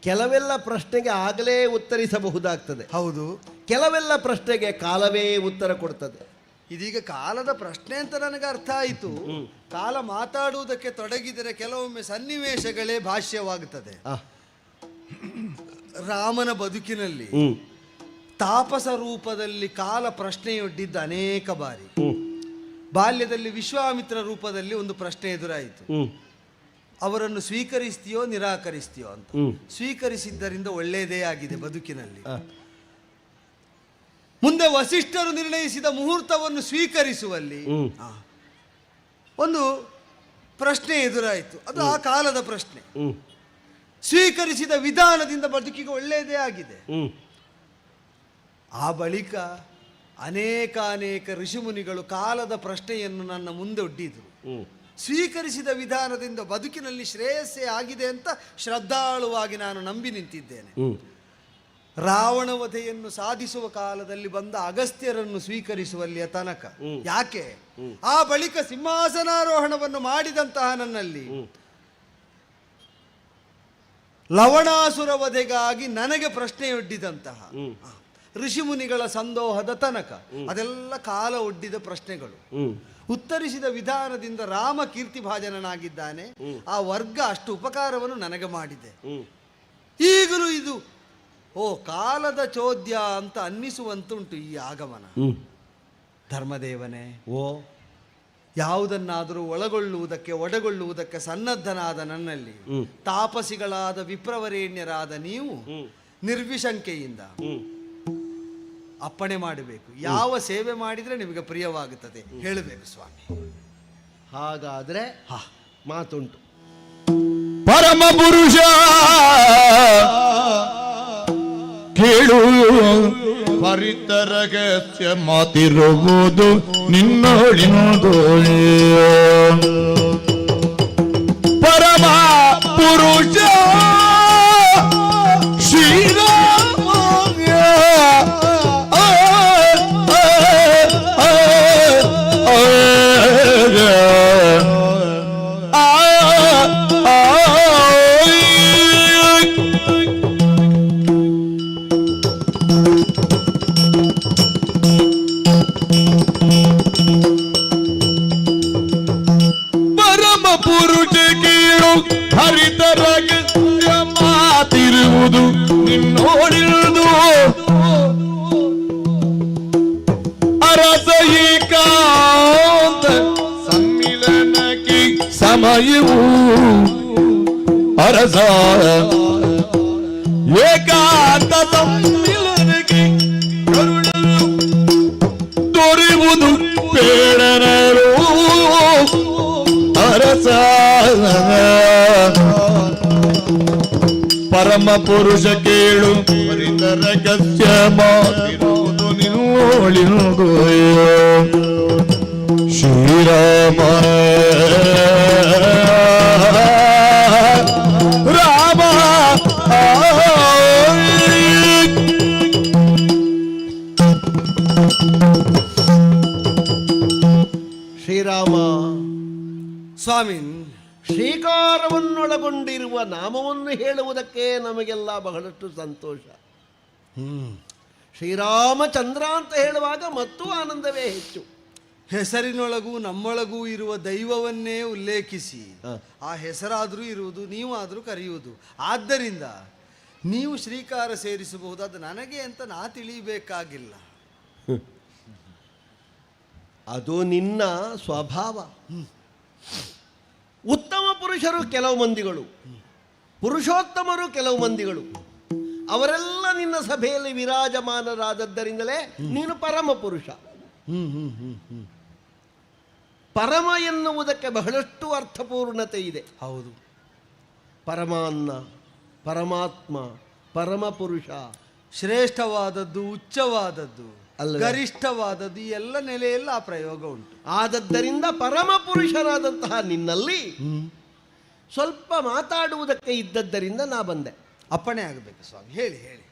ಕೆಲವೆಲ್ಲ ಪ್ರಶ್ನೆಗೆ ಆಗಲೇ ಉತ್ತರಿಸಬಹುದಾಗ್ತದೆ. ಹೌದು, ಕೆಲವೆಲ್ಲ ಪ್ರಶ್ನೆಗೆ ಕಾಲವೇ ಉತ್ತರ ಕೊಡ್ತದೆ. ಇದೀಗ ಕಾಲದ ಪ್ರಶ್ನೆ ಅಂತ ನನಗೆ ಅರ್ಥ ಆಯಿತು. ಕಾಲ ಮಾತಾಡುವುದಕ್ಕೆ ತೊಡಗಿದರೆ ಕೆಲವೊಮ್ಮೆ ಸನ್ನಿವೇಶಗಳೇ ಭಾಷ್ಯವಾಗುತ್ತದೆ. ರಾಮನ ಬದುಕಿನಲ್ಲಿ ತಾಪಸ ರೂಪದಲ್ಲಿ ಕಾಲ ಪ್ರಶ್ನೆಯೊಡ್ಡಿದ್ದ ಅನೇಕ ಬಾರಿ. ಬಾಲ್ಯದಲ್ಲಿ ವಿಶ್ವಾಮಿತ್ರ ರೂಪದಲ್ಲಿ ಒಂದು ಪ್ರಶ್ನೆ ಎದುರಾಯಿತು, ಅವರನ್ನು ಸ್ವೀಕರಿಸ್ತೀಯೋ ನಿರಾಕರಿಸ್ತೀಯೋ ಅಂತ. ಸ್ವೀಕರಿಸಿದ್ದರಿಂದ ಒಳ್ಳೆಯದೇ ಆಗಿದೆ ಬದುಕಿನಲ್ಲಿ. ಮುಂದೆ ವಸಿಷ್ಠರು ನಿರ್ಣಯಿಸಿದ ಮುಹೂರ್ತವನ್ನು ಸ್ವೀಕರಿಸುವಲ್ಲಿ ಒಂದು ಪ್ರಶ್ನೆ ಎದುರಾಯಿತು, ಅದು ಆ ಕಾಲದ ಪ್ರಶ್ನೆ. ಸ್ವೀಕರಿಸಿದ ವಿಧಾನದಿಂದ ಬದುಕಿಗೆ ಒಳ್ಳೆಯದೇ ಆಗಿದೆ. ಆ ಬಳಿಕ ಅನೇಕ ಋಷಿಮುನಿಗಳು ಕಾಲದ ಪ್ರಶ್ನೆಯನ್ನು ನನ್ನ ಮುಂದೆ ಒಡ್ಡಿದರು. ಸ್ವೀಕರಿಸಿದ ವಿಧಾನದಿಂದ ಬದುಕಿನಲ್ಲಿ ಶ್ರೇಯಸ್ಸೇ ಆಗಿದೆ ಅಂತ ಶ್ರದ್ಧಾಳುವಾಗಿ ನಾನು ನಂಬಿ ನಿಂತಿದ್ದೇನೆ. ರಾವಣ ವಧೆಯನ್ನು ಸಾಧಿಸುವ ಕಾಲದಲ್ಲಿ ಬಂದ ಅಗಸ್ತ್ಯರನ್ನು ಸ್ವೀಕರಿಸುವಲ್ಲಿಯ ತನಕ. ಯಾಕೆ? ಆ ಬಳಿಕ ಸಿಂಹಾಸನಾರೋಹಣವನ್ನು ಮಾಡಿದಂತಹ ನನ್ನಲ್ಲಿ ಲವಣಾಸುರ ವಧೆಗಾಗಿ ನನಗೆ ಪ್ರಶ್ನೆಯೊಡ್ಡಿದಂತಹ ಋಷಿಮುನಿಗಳ ಸಂದೋಹದ ತನಕ ಅದೆಲ್ಲ ಕಾಲ ಒಡ್ಡಿದ ಪ್ರಶ್ನೆಗಳು. ಉತ್ತರಿಸಿದ ವಿಧಾನದಿಂದ ರಾಮ ಕೀರ್ತಿಭಾಜನನಾಗಿದ್ದಾನೆ. ಆ ವರ್ಗ ಅಷ್ಟು ಉಪಕಾರವನ್ನು ನನಗೆ ಮಾಡಿದೆ. ಈಗಲೂ ಇದು ಕಾಲದ ಚೋದ್ಯ ಅಂತ ಅನ್ನಿಸುವಂತುಂಟು ಈ ಆಗಮನ. ಧರ್ಮದೇವನೇ, ಯಾವುದನ್ನಾದರೂ ಒಳಗೊಳ್ಳುವುದಕ್ಕೆ ಸನ್ನದ್ಧನಾದ ನನ್ನಲ್ಲಿ ತಾಪಸಿಗಳಾದ ವಿಪ್ರವರೇಣ್ಯರಾದ ನೀವು ನಿರ್ವಿಶಂಕೆಯಿಂದ ಅಪ್ಪಣೆ ಮಾಡಬೇಕು. ಯಾವ ಸೇವೆ ಮಾಡಿದರೆ ನಿಮಗೆ ಪ್ರಿಯವಾಗುತ್ತದೆ ಹೇಳಬೇಕು ಸ್ವಾಮಿ. ಹಾಗಾದ್ರೆ ಮಾತುಂಟು. ಪರಮ ಪುರುಷ ಕೇಳು, ಪರಿತರಗಸ್ಯ ಮಾತಿರುವುದು ನಿನ್ನೋಳಿನೋದು. ಪರಮ ಪುರುಷ ಶ್ರೀರಾಮ ಪರಮ ಪುರುಷ ಕೀಳು ಹರಿತರಗಸ್ಯ ದೊರೆಯುವುದು ನಿನ್ನೋಡಿರುವುದು ಅರಸ ಏಕಾಂತ ಸಮ್ಮಿಲನಕ್ಕೆ ಸಮಯವು ಅರಸ ಏಕಾಂತ ಸಮ್ಮಿಲನಕ್ಕೆ ಕರುಣರು ದೊರೆಯುವುದು ಬೇಡನರು ಅರಸ ಪರಮ ಪುರುಷ ಕೇಳು ಪರಿತರ ಗಸ್ಯ ಮಾತಿರುವುದು ನಿನ್ನೋಳಿನುಗೋ ಶ್ರೀರಾಮ ರಾಮ ಶ್ರೀರಾಮ ಸ್ವಾಮಿ, ಶ್ರೀಕಾರವನ್ನೊಳಗೊಂಡಿರುವ ನಾಮವನ್ನು ಹೇಳುವುದಕ್ಕೆ ನಮಗೆಲ್ಲ ಬಹಳಷ್ಟು ಸಂತೋಷ. ಶ್ರೀರಾಮಚಂದ್ರ ಅಂತ ಹೇಳುವಾಗ ಮತ್ತೂ ಆನಂದವೇ ಹೆಚ್ಚು. ಹೆಸರಿನೊಳಗೂ ನಮ್ಮೊಳಗೂ ಇರುವ ದೈವವನ್ನೇ ಉಲ್ಲೇಖಿಸಿ ಆ ಹೆಸರಾದರೂ ಇರುವುದು, ನೀವು ಆದರೂ ಕರೆಯುವುದು. ಆದ್ದರಿಂದ ನೀವು ಶ್ರೀಕಾರ ಸೇರಿಸಬಹುದು, ಅದು ನನಗೆ ಅಂತ ನಾ ತಿಳಿಯಬೇಕಾಗಿಲ್ಲ. ಅದು ನಿನ್ನ ಸ್ವಭಾವ. ಉತ್ತಮ ಪುರುಷರು ಕೆಲವು ಮಂದಿಗಳು, ಪುರುಷೋತ್ತಮರು ಕೆಲವು ಮಂದಿಗಳು, ಅವರೆಲ್ಲ ನಿನ್ನ ಸಭೆಯಲ್ಲಿ ವಿರಾಜಮಾನರಾದದ್ದರಿಂದಲೇ ನೀನು ಪರಮ ಪುರುಷ. ಪರಮ ಎನ್ನುವುದಕ್ಕೆ ಬಹಳಷ್ಟು ಅರ್ಥಪೂರ್ಣತೆ ಇದೆ. ಹೌದು, ಪರಮಾನ್ನ, ಪರಮಾತ್ಮ, ಪರಮ ಪುರುಷ, ಶ್ರೇಷ್ಠವಾದದ್ದು, ಉಚ್ಚವಾದದ್ದು, ಅಲ್ಲವೇ? ಗರಿಷ್ಠವಾದದ್ದು, ಈ ಎಲ್ಲ ನೆಲೆಯಲ್ಲಿ ಆ ಪ್ರಯೋಗ ಉಂಟು. ಆದದ್ದರಿಂದ ಪರಮ ಪುರುಷರಾದಂತಹ ನಿನ್ನಲ್ಲಿ ಸ್ವಲ್ಪ ಮಾತಾಡುವುದಕ್ಕೆ ಇದ್ದದ್ದರಿಂದ ನಾ ಬಂದೆ. ಅಪ್ಪಣೆ ಆಗಬೇಕು ಸ್ವಾಮಿ, ಹೇಳಿ ಹೇಳಿ.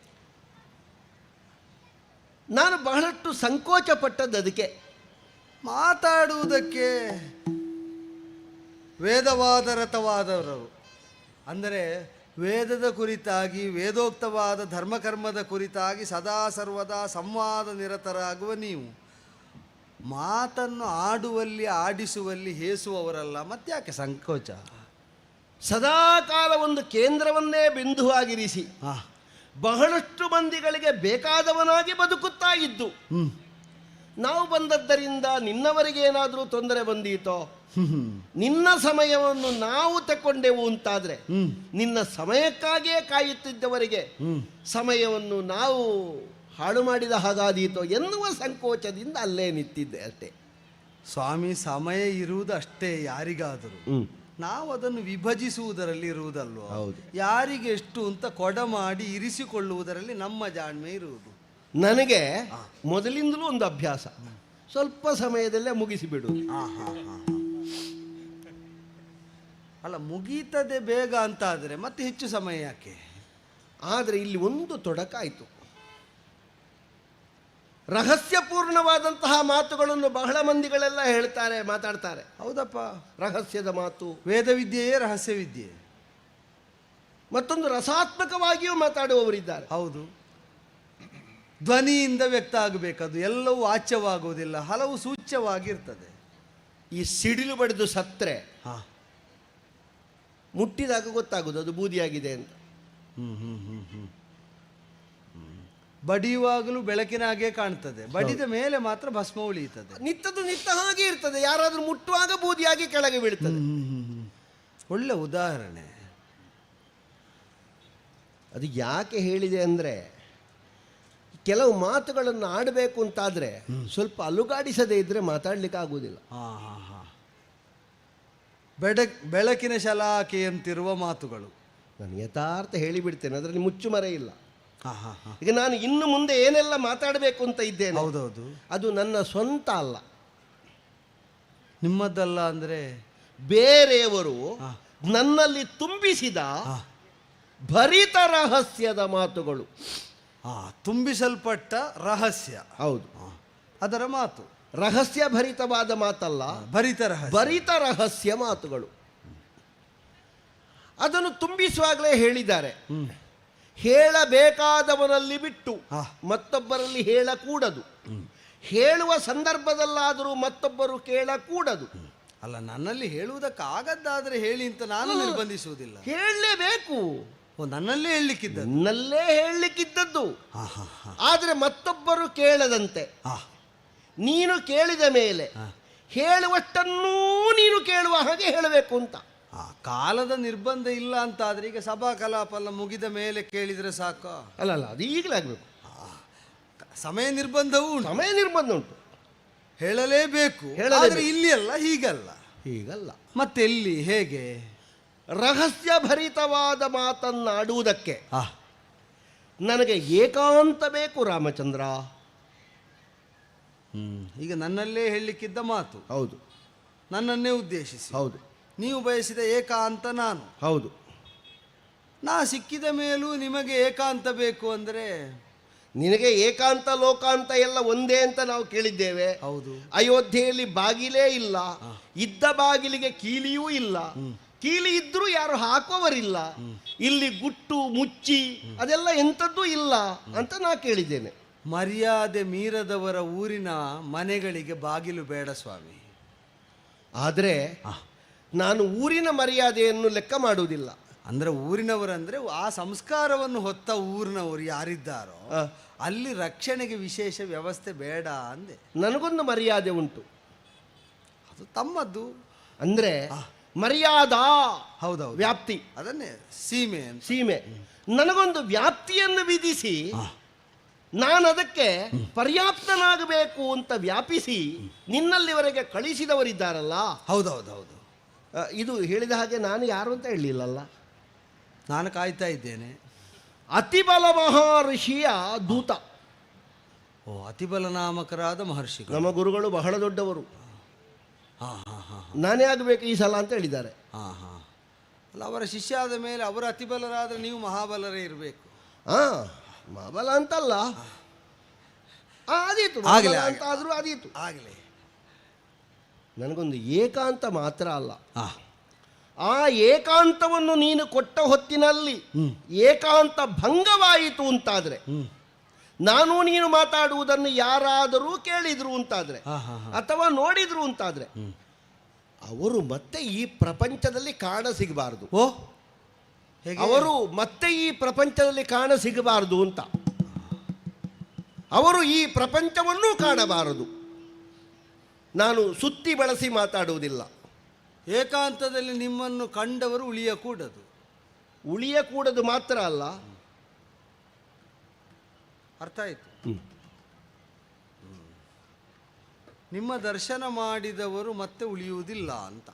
ನಾನು ಬಹಳಷ್ಟು ಸಂಕೋಚ ಪಟ್ಟದ್ದು ಅದಕ್ಕೆ. ಮಾತಾಡುವುದಕ್ಕೆ ವೇದವಾದ ರಥವಾದವರು, ಅಂದರೆ ವೇದದ ಕುರಿತಾಗಿ, ವೇದೋಕ್ತವಾದ ಧರ್ಮಕರ್ಮದ ಕುರಿತಾಗಿ ಸದಾ ಸರ್ವದಾ ಸಂವಾದ ನಿರತರಾಗುವ ನೀವು ಮಾತನ್ನು ಆಡುವಲ್ಲಿ, ಆಡಿಸುವಲ್ಲಿ ಹೇಸುವವರಲ್ಲ, ಮತ್ತ್ಯಾಕೆ ಸಂಕೋಚ? ಸದಾ ಕಾಲ ಒಂದು ಕೇಂದ್ರವನ್ನೇ ಬಿಂದುವಾಗಿರಿಸಿ ಬಹಳಷ್ಟು ಮಂದಿಗಳಿಗೆ ಬೇಕಾದವನಾಗಿ ಬದುಕುತ್ತಾ ಇದ್ದು ನಾವು ಬಂದದ್ದರಿಂದ ನಿನ್ನವರಿಗೇನಾದರೂ ತೊಂದರೆ ಬಂದೀತೋ, ನಿನ್ನ ಸಮಯವನ್ನು ನಾವು ತಕೊಂಡೆವು ಅಂತಾದ್ರೆ, ನಿನ್ನ ಸಮಯಕ್ಕಾಗಿಯೇ ಕಾಯುತ್ತಿದ್ದವರಿಗೆ ಸಮಯವನ್ನು ನಾವು ಹಾಳು ಮಾಡಿದ ಹಾಗಾದೀತೋ ಎನ್ನುವ ಸಂಕೋಚದಿಂದ ಅಲ್ಲೇ ನಿಂತಿದ್ದೆ ಅಷ್ಟೇ. ಸ್ವಾಮಿ, ಸಮಯ ಇರುವುದು ಅಷ್ಟೇ ಯಾರಿಗಾದರೂ. ನಾವು ಅದನ್ನು ವಿಭಜಿಸುವುದರಲ್ಲಿ ಇರುವುದಲ್ವ. ಯಾರಿಗೆ ಎಷ್ಟು ಅಂತ ಕೊಡ ಮಾಡಿ ಇರಿಸಿಕೊಳ್ಳುವುದರಲ್ಲಿ ನಮ್ಮ ಜಾಣ್ಮೆ ಇರುವುದು. ನನಗೆ ಮೊದಲಿಂದಲೂ ಒಂದು ಅಭ್ಯಾಸ, ಸ್ವಲ್ಪ ಸಮಯದಲ್ಲೇ ಮುಗಿಸಿಬಿಡು. ಅಲ್ಲ, ಮುಗೀತದೆ ಬೇಗ ಅಂತಾದರೆ ಮತ್ತೆ ಹೆಚ್ಚು ಸಮಯ ಯಾಕೆ? ಆದರೆ ಇಲ್ಲಿ ಒಂದು ತೊಡಕಾಯಿತು. ರಹಸ್ಯಪೂರ್ಣವಾದಂತಹ ಮಾತುಗಳನ್ನು ಬಹಳ ಮಂದಿಗಳೆಲ್ಲ ಹೇಳ್ತಾರೆ, ಮಾತಾಡ್ತಾರೆ. ಹೌದಪ್ಪ, ರಹಸ್ಯದ ಮಾತು. ವೇದವಿದ್ಯೆಯೇ ರಹಸ್ಯವಿದ್ಯೆ. ಮತ್ತೊಂದು ರಸಾತ್ಮಕವಾಗಿಯೂ ಮಾತಾಡುವವರಿದ್ದಾರೆ. ಹೌದು, ಧ್ವನಿಯಿಂದ ವ್ಯಕ್ತ ಆಗಬೇಕದು, ಎಲ್ಲವೂ ವಾಚ್ಯವಾಗುವುದಿಲ್ಲ, ಹಲವು ಸೂಚ್ಯವಾಗಿರ್ತದೆ. ಈ ಸಿಡಿಲು ಬಡಿದು ಸತ್ರೆ ಮುಟ್ಟಿದಾಗ ಗೊತ್ತಾಗುವುದು ಅದು ಬೂದಿಯಾಗಿದೆ ಅಂತ. ಬಡಿಯುವಾಗಲೂ ಬೆಳಕಿನ ಹಾಗೆ ಕಾಣ್ತದೆ, ಬಡಿದ ಮೇಲೆ ಮಾತ್ರ ಭಸ್ಮ ಉಳಿಯುತ್ತದೆ. ನಿತ್ತ ಹಾಗೆ ಇರ್ತದೆ, ಯಾರಾದರೂ ಮುಟ್ಟುವಾಗ ಬೂದಿಯಾಗಿ ಕೆಳಗೆ ಬೀಳ್ತದೆ. ಒಳ್ಳೆ ಉದಾಹರಣೆ. ಅದು ಯಾಕೆ ಹೇಳಿದೆ ಅಂದರೆ, ಕೆಲವು ಮಾತುಗಳನ್ನು ಆಡಬೇಕು ಅಂತಾದರೆ ಸ್ವಲ್ಪ ಅಲುಗಾಡಿಸದೇ ಇದ್ದರೆ ಮಾತಾಡ್ಲಿಕ್ಕೆ ಆಗುವುದಿಲ್ಲ. ಬೆಳಕಿನ ಶಲಾಕೆಯಂತಿರುವ ಮಾತುಗಳು. ನಾನು ಯಥಾರ್ಥ ಹೇಳಿಬಿಡ್ತೇನೆ, ಅದರಲ್ಲಿ ಮುಚ್ಚುಮರೆ ಇಲ್ಲ. ಈಗ ನಾನು ಇನ್ನು ಮುಂದೆ ಏನೆಲ್ಲ ಮಾತಾಡಬೇಕು ಅಂತ ಇದ್ದೇನೆ, ಹೌದೌದು, ಅದು ನನ್ನ ಸ್ವಂತ ಅಲ್ಲ, ನಿಮ್ಮದ್ದಲ್ಲ. ಅಂದರೆ ಬೇರೆಯವರು ನನ್ನಲ್ಲಿ ತುಂಬಿಸಿದ ಭರಿತ ರಹಸ್ಯದ ಮಾತುಗಳು. ತುಂಬಿಸಲ್ಪಟ್ಟ ರಹಸ್ಯ. ಹೌದು, ಅದರ ಮಾತು ರಹಸ್ಯ ಭರಿತವಾದ ಮಾತಲ್ಲ, ಭರಿತ ರಹಸ್ಯ ಮಾತುಗಳು. ಅದನ್ನು ತುಂಬಿಸುವಾಗಲೇ ಹೇಳಿದ್ದಾರೆ, ಹೇಳಬೇಕಾದವನಲ್ಲಿ ಬಿಟ್ಟು ಮತ್ತೊಬ್ಬರಲ್ಲಿ ಹೇಳಕೂಡದು, ಹೇಳುವ ಸಂದರ್ಭದಲ್ಲಾದರೂ ಮತ್ತೊಬ್ಬರು ಕೇಳಕೂಡದು. ಅಲ್ಲ, ನನ್ನಲ್ಲಿ ಹೇಳುವುದಕ್ಕಾಗದ್ದಾದರೆ ಹೇಳಿ ಅಂತ ನಾನು ನಿರ್ಬಂಧಿಸುವುದಿಲ್ಲ. ಹೇಳಲೇಬೇಕು. ಓ, ನನ್ನಲ್ಲೇ ಹೇಳಲಿಕ್ಕಿದ್ದ. ನನ್ನಲ್ಲೇ ಹೇಳಲಿಕ್ಕಿದ್ದದ್ದು. ಆದರೆ ಮತ್ತೊಬ್ಬರು ಕೇಳದಂತೆ ನೀನು ಕೇಳಿದ ಮೇಲೆ ಹೇಳುವಷ್ಟನ್ನೂ ನೀನು ಕೇಳುವ ಹಾಗೆ ಹೇಳಬೇಕು ಅಂತ. ಕಾಲದ ನಿರ್ಬಂಧ ಇಲ್ಲ ಅಂತ ಆದ್ರೆ ಈಗ ಸಭಾ ಕಲಾಪ ಎಲ್ಲ ಮುಗಿದ ಮೇಲೆ ಕೇಳಿದರೆ ಸಾಕು. ಅಲ್ಲ ಅದು ಈಗಲೇ ಆಗಬೇಕು. ಸಮಯ ನಿರ್ಬಂಧವೂ ಉಂಟು. ಸಮಯ ನಿರ್ಬಂಧ ಉಂಟು, ಹೇಳಲೇಬೇಕು. ಆದರೆ ಇಲ್ಲಿ ಅಲ್ಲ, ಹೀಗಲ್ಲ. ಮತ್ತೆ ಎಲ್ಲಿ, ಹೇಗೆ? ರಹಸ್ಯ ಭರಿತವಾದ ಮಾತನ್ನಾಡುವುದಕ್ಕೆ ನನಗೆ ಏಕಾಂತ ಬೇಕು ರಾಮಚಂದ್ರ. ಈಗ ನನ್ನಲ್ಲೇ ಹೇಳಲಿಕ್ಕಿದ್ದ ಮಾತು. ಹೌದು. ನನ್ನನ್ನೇ ಉದ್ದೇಶಿಸಿ. ಹೌದು. ನೀವು ಬಯಸಿದ ಏಕಾಂತ ನಾನು. ಹೌದು. ನಾ ಸಿಕ್ಕಿದ ಮೇಲೂ ನಿಮಗೆ ಏಕಾಂತ ಬೇಕು ಅಂದರೆ? ನಿನಗೆ ಏಕಾಂತ ಲೋಕಾಂತ ಎಲ್ಲ ಒಂದೇ ಅಂತ ನಾವು ಕೇಳಿದ್ದೇವೆ. ಹೌದು. ಅಯೋಧ್ಯೆಯಲ್ಲಿ ಬಾಗಿಲೇ ಇಲ್ಲ, ಇದ್ದ ಬಾಗಿಲಿಗೆ ಕೀಲಿಯೂ ಇಲ್ಲ, ಕೀಲಿ ಇದ್ರೂ ಯಾರು ಹಾಕುವವರಿಲ್ಲ, ಇಲ್ಲಿ ಗುಟ್ಟು ಮುಚ್ಚಿ ಅದೆಲ್ಲ ಎಂಥದ್ದೂ ಇಲ್ಲ ಅಂತ ನಾ ಕೇಳಿದ್ದೇನೆ. ಮರ್ಯಾದೆ ಮೀರದವರ ಊರಿನ ಮನೆಗಳಿಗೆ ಬಾಗಿಲು ಬೇಡ ಸ್ವಾಮಿ. ಆದರೆ ನಾನು ಊರಿನ ಮರ್ಯಾದೆಯನ್ನು ಲೆಕ್ಕ ಮಾಡುವುದಿಲ್ಲ. ಅಂದರೆ ಊರಿನವರಂದರೆ ಆ ಸಂಸ್ಕಾರವನ್ನು ಹೊತ್ತ ಊರಿನವರು ಯಾರಿದ್ದಾರೋ ಅಲ್ಲಿ ರಕ್ಷಣೆಗೆ ವಿಶೇಷ ವ್ಯವಸ್ಥೆ ಬೇಡ ಅಂದೆ. ನನಗೊಂದು ಮರ್ಯಾದೆ ಉಂಟು, ಅದು ತಮ್ಮದ್ದು. ಅಂದರೆ ಮರ್ಯಾದಾ. ಹೌದೌದು, ವ್ಯಾಪ್ತಿ. ಅದನ್ನೇ ಸೀಮೆ. ನನಗೊಂದು ವ್ಯಾಪ್ತಿಯನ್ನು ವಿಧಿಸಿ ನಾನು ಅದಕ್ಕೆ ಪರ್ಯಾಪ್ತನಾಗಬೇಕು ಅಂತ ವ್ಯಾಪಿಸಿ ನಿನ್ನಲ್ಲಿವರೆಗೆ ಕಳಿಸಿದವರಿದ್ದಾರಲ್ಲ. ಹೌದೌದು. ಇದು ಹೇಳಿದ ಹಾಗೆ ನಾನು ಯಾರು ಅಂತ ಹೇಳಲಿಲ್ಲಲ್ಲ. ನಾನು ಕಾಯ್ತಾ ಇದ್ದೇನೆ. ಅತಿಬಲ ಮಹರ್ಷಿಯ ದೂತ. ಅತಿಬಲ ನಾಮಕರಾದ ಮಹರ್ಷಿ. ನಮ್ಮ ಗುರುಗಳು ಬಹಳ ದೊಡ್ಡವರು. ನಾನೇ ಆಗಬೇಕು ಈ ಸಲ ಅಂತ ಹೇಳಿದ್ದಾರೆ. ಅಲ್ಲ, ಅವರ ಶಿಷ್ಯ ಆದ ಮೇಲೆ ಅವರು ಅತಿಬಲರಾದರೆ ನೀವು ಮಹಾಬಲರೇ ಇರಬೇಕು. ಮಹಾಬಲ ಅಂತಲ್ಲ, ಆದೀತು ಅಂತ ಆದರೂ ಆದೀತು. ಆಗಲಿ. ನನಗೊಂದು ಏಕಾಂತ ಮಾತ್ರ ಅಲ್ಲ, ಆ ಏಕಾಂತವನ್ನು ನೀನು ಕೊಟ್ಟ ಹೊತ್ತಿನಲ್ಲಿ ಏಕಾಂತ ಭಂಗವಾಯಿತು ಅಂತಾದರೆ, ನಾನು ನೀನು ಮಾತಾಡುವುದನ್ನು ಯಾರಾದರೂ ಕೇಳಿದ್ರು ಅಂತಾದರೆ ಅಥವಾ ನೋಡಿದ್ರು ಅಂತಾದರೆ ಅವರು ಮತ್ತೆ ಈ ಪ್ರಪಂಚದಲ್ಲಿ ಕಾಣ ಸಿಗಬಾರದು. ಅವರು ಮತ್ತೆ ಈ ಪ್ರಪಂಚದಲ್ಲಿ ಕಾಣ ಸಿಗಬಾರದು ಅಂತ. ಅವರು ಈ ಪ್ರಪಂಚವನ್ನೂ ಕಾಣಬಾರದು. ನಾನು ಸುತ್ತಿ ಬಳಸಿ ಮಾತಾಡುವುದಿಲ್ಲ. ಏಕಾಂತದಲ್ಲಿ ನಿಮ್ಮನ್ನು ಕಂಡವರು ಉಳಿಯಕೂಡದು ಮಾತ್ರ ಅಲ್ಲ, ಅರ್ಥ ಆಯಿತು. ನಿಮ್ಮ ದರ್ಶನ ಮಾಡಿದವರು ಮತ್ತೆ ಉಳಿಯುವುದಿಲ್ಲ ಅಂತ.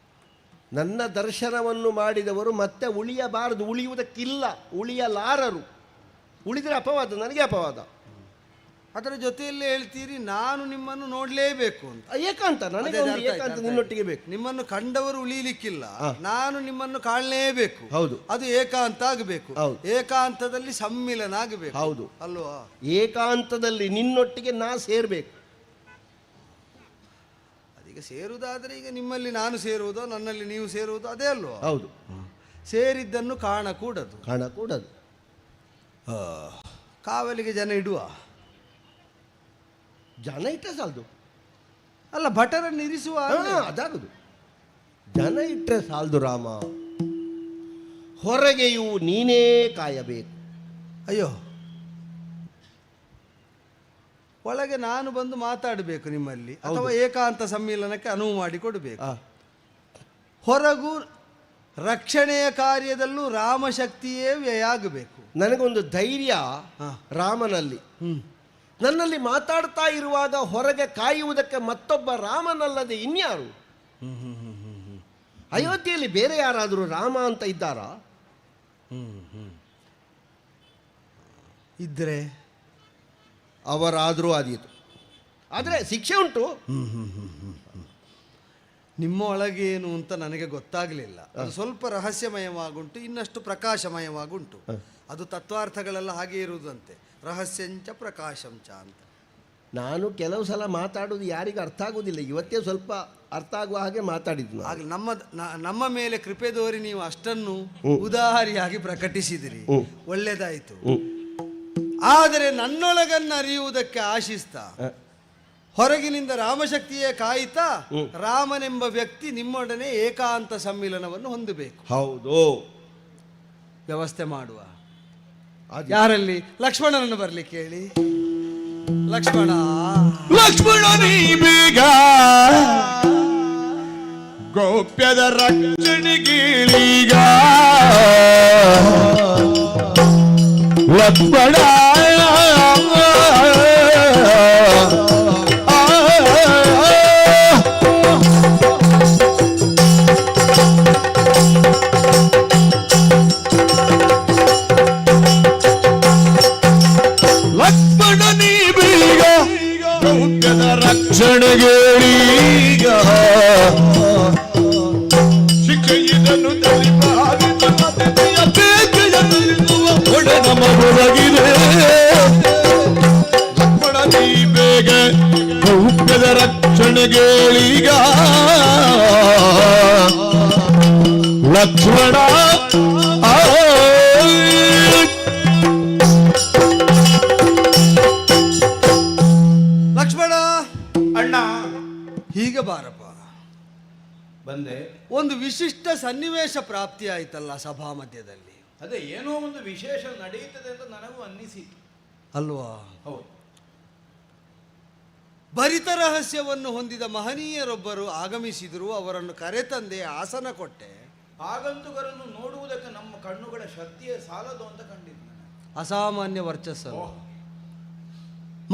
ನನ್ನ ದರ್ಶನವನ್ನು ಮಾಡಿದವರು ಮತ್ತೆ ಉಳಿಯಬಾರದು, ಉಳಿಯುವುದಕ್ಕಿಲ್ಲ, ಉಳಿಯಲಾರರು. ಉಳಿದರೆ ಅಪವಾದ, ನನಗೆ ಅಪವಾದ. ಅದರ ಜೊತೆಯಲ್ಲೇ ಹೇಳ್ತೀರಿ ನಾನು ನಿಮ್ಮನ್ನು ನೋಡಲೇಬೇಕು ಅಂತ. ಏಕಾಂತ ನನಗೆ ಏಕಾಂತ ನಿನ್ನೊಟ್ಟಿಗೆ ಬೇಕು. ನಿಮ್ಮನ್ನು ಕಂಡವರು ಉಳಿಲಿಕ್ಕಿಲ್ಲ, ನಾನು ನಿಮ್ಮನ್ನು ಕಾಣಲೇಬೇಕು. ಹೌದು, ಅದು ಏಕಾಂತ ಆಗಬೇಕು. ಏಕಾಂತದಲ್ಲಿ ಸಮ್ಮಿಲನ ಆಗಬೇಕು. ಹೌದು ಅಲ್ವಾ? ಏಕಾಂತದಲ್ಲಿ ನಿನ್ನೊಟ್ಟಿಗೆ ನಾ ಸೇರಬೇಕು. ಅದೀಗ ಸೇರುವುದಾದರೆ ಈಗ ನಿಮ್ಮಲ್ಲಿ ನಾನು ಸೇರುವುದೋ ನನ್ನಲ್ಲಿ ನೀವು ಸೇರುವುದೋ ಅದೇ ಅಲ್ವಾ? ಹೌದು. ಸೇರಿದ್ದನ್ನು ಕಾಣಕೂಡದು. ಕಾವಲಿಗೆ ಜನ ಇಡುವ. ಜನ ಇಟ್ಟರೆ ಸಾಲದು. ಅಲ್ಲ, ಭಟರನ್ನು ಇರಿಸುವ. ಅದಾಗುದು. ಜನ ಇಟ್ಟರೆ ಸಾಲದು ರಾಮ, ಹೊರಗೆಯೂ ನೀನೇ ಕಾಯಬೇಕು. ಅಯ್ಯೋ, ಒಳಗೆ ನಾನು ಬಂದು ಮಾತಾಡಬೇಕು ನಿಮ್ಮಲ್ಲಿ, ಅಥವಾ ಏಕಾಂತ ಸಮ್ಮಿಲನಕ್ಕೆ ಅನುವು ಮಾಡಿಕೊಡಬೇಕು. ಹೊರಗೂ ರಕ್ಷಣೆಯ ಕಾರ್ಯದಲ್ಲೂ ರಾಮಶಕ್ತಿಯೇ ವ್ಯಯ ಆಗಬೇಕು. ನನಗೊಂದು ಧೈರ್ಯ ರಾಮನಲ್ಲಿ. ನನ್ನಲ್ಲಿ ಮಾತಾಡ್ತಾ ಇರುವಾಗ ಹೊರಗೆ ಕಾಯುವುದಕ್ಕೆ ಮತ್ತೊಬ್ಬ ರಾಮನಲ್ಲದೆ ಇನ್ಯಾರು? ಅಯೋಧ್ಯೆಯಲ್ಲಿ ಬೇರೆ ಯಾರಾದರೂ ರಾಮ ಅಂತ ಇದ್ದಾರಾ? ಇದ್ರೆ ಅವರಾದರೂ ಆದೀತು. ಆದರೆ ಶಿಕ್ಷೆ ಉಂಟು. ನಿಮ್ಮ ಒಳಗೇನು ಅಂತ ನನಗೆ ಗೊತ್ತಾಗಲಿಲ್ಲ. ಅದು ಸ್ವಲ್ಪ ರಹಸ್ಯಮಯವಾಗುಂಟು, ಇನ್ನಷ್ಟು ಪ್ರಕಾಶಮಯವಾಗುಂಟು. ಅದು ತತ್ವಾರ್ಥಗಳೆಲ್ಲ ಹಾಗೆ ಇರುವುದಂತೆ, ರಹಸ್ಯಂಚ ಪ್ರಕಾಶಂಚ ಅಂತ. ನಾನು ಕೆಲವು ಸಲ ಮಾತಾಡೋದು ಯಾರಿಗೂ ಅರ್ಥ ಆಗುವುದಿಲ್ಲ. ಇವತ್ತೇ ಸ್ವಲ್ಪ ಅರ್ಥ ಆಗುವ ಹಾಗೆ ಮಾತಾಡಿದ್ನು. ಆಗಲಿ, ನಮ್ಮ ಮೇಲೆ ಕೃಪೆ ತೋರಿ ನೀವು ಅಷ್ಟನ್ನು ಉದಾರಿಯಾಗಿ ಪ್ರಕಟಿಸಿದಿರಿ, ಒಳ್ಳೆದಾಯಿತು. ಆದರೆ ನನ್ನೊಳಗನ್ನು ಅರಿಯುವುದಕ್ಕೆ ಆಶಿಸ್ತಾ ಹೊರಗಿನಿಂದ ರಾಮಶಕ್ತಿಯೇ ಕಾಯ್ತಾ ರಾಮನೆಂಬ ವ್ಯಕ್ತಿ ನಿಮ್ಮೊಡನೆ ಏಕಾಂತ ಸಮ್ಮಿಲನವನ್ನು ಹೊಂದಬೇಕು. ಹೌದು, ವ್ಯವಸ್ಥೆ ಮಾಡುವ. ಯಾರಲ್ಲಿ? ಲಕ್ಷ್ಮಣನನ್ನು ಬರ್ಲಿಕ್ಕೆ ಹೇಳಿ. ಲಕ್ಷ್ಮಣ, ಲಕ್ಷ್ಮಣ ನೀ ಬೇಗ ಗೌಪ್ಯದ ರಕ್ಷಣೆಗೀಳೀಗ ಲಕ್ಷ್ಮಣ ಲಕ್ಷ್ಮಣ ನೀ ಬೇಗ ಗೌಪ್ಯದ ರಕ್ಷಣೆಗೀಳೀಗ ಶಿಕ್ಷೆ ಇದನ್ನು ನಮ್ಮ ಹೊರಗಿದೆ ಲಕ್ಷ್ಮಣ ನೀ ಬೇಗ ಗೌಪ್ಯದ ರಕ್ಷಣೆಗೀಳೀಗ ಲಕ್ಷ್ಮಣ ಲಕ್ಷ್ಮಣ ಅಣ್ಣ ಹೀಗೆ ಬಾರಪ್ಪ. ಬಂದೆ. ಒಂದು ವಿಶಿಷ್ಟ ಸನ್ನಿವೇಶ ಪ್ರಾಪ್ತಿ ಆಯ್ತಲ್ಲ ಸಭಾ ಮಧ್ಯದಲ್ಲಿ. ಅದೇ ಏನೋ ಒಂದು ವಿಶೇಷ ನಡೆಯುತ್ತದೆ ಅಂತ ನನಗೂ ಅನ್ನಿಸಿತು ಅಲ್ವಾ? ಹೌದು. ಭರಿತ ರಹಸ್ಯವನ್ನು ಹೊಂದಿದ ಮಹನೀಯರೊಬ್ಬರು ಆಗಮಿಸಿದರು. ಅವರನ್ನು ಕರೆತಂದೆ, ಆಸನ ಕೊಟ್ಟೆ. ಆಗಂತುಕರನ್ನು ನೋಡುವುದಕ್ಕೆ ನಮ್ಮ ಕಣ್ಣುಗಳ ಶಕ್ತಿಯೇ ಸಾಲದು ಅಂತ ಕಂಡಿದ್ದೆ. ಅಸಾಮಾನ್ಯ ವರ್ಚಸ್ಸು.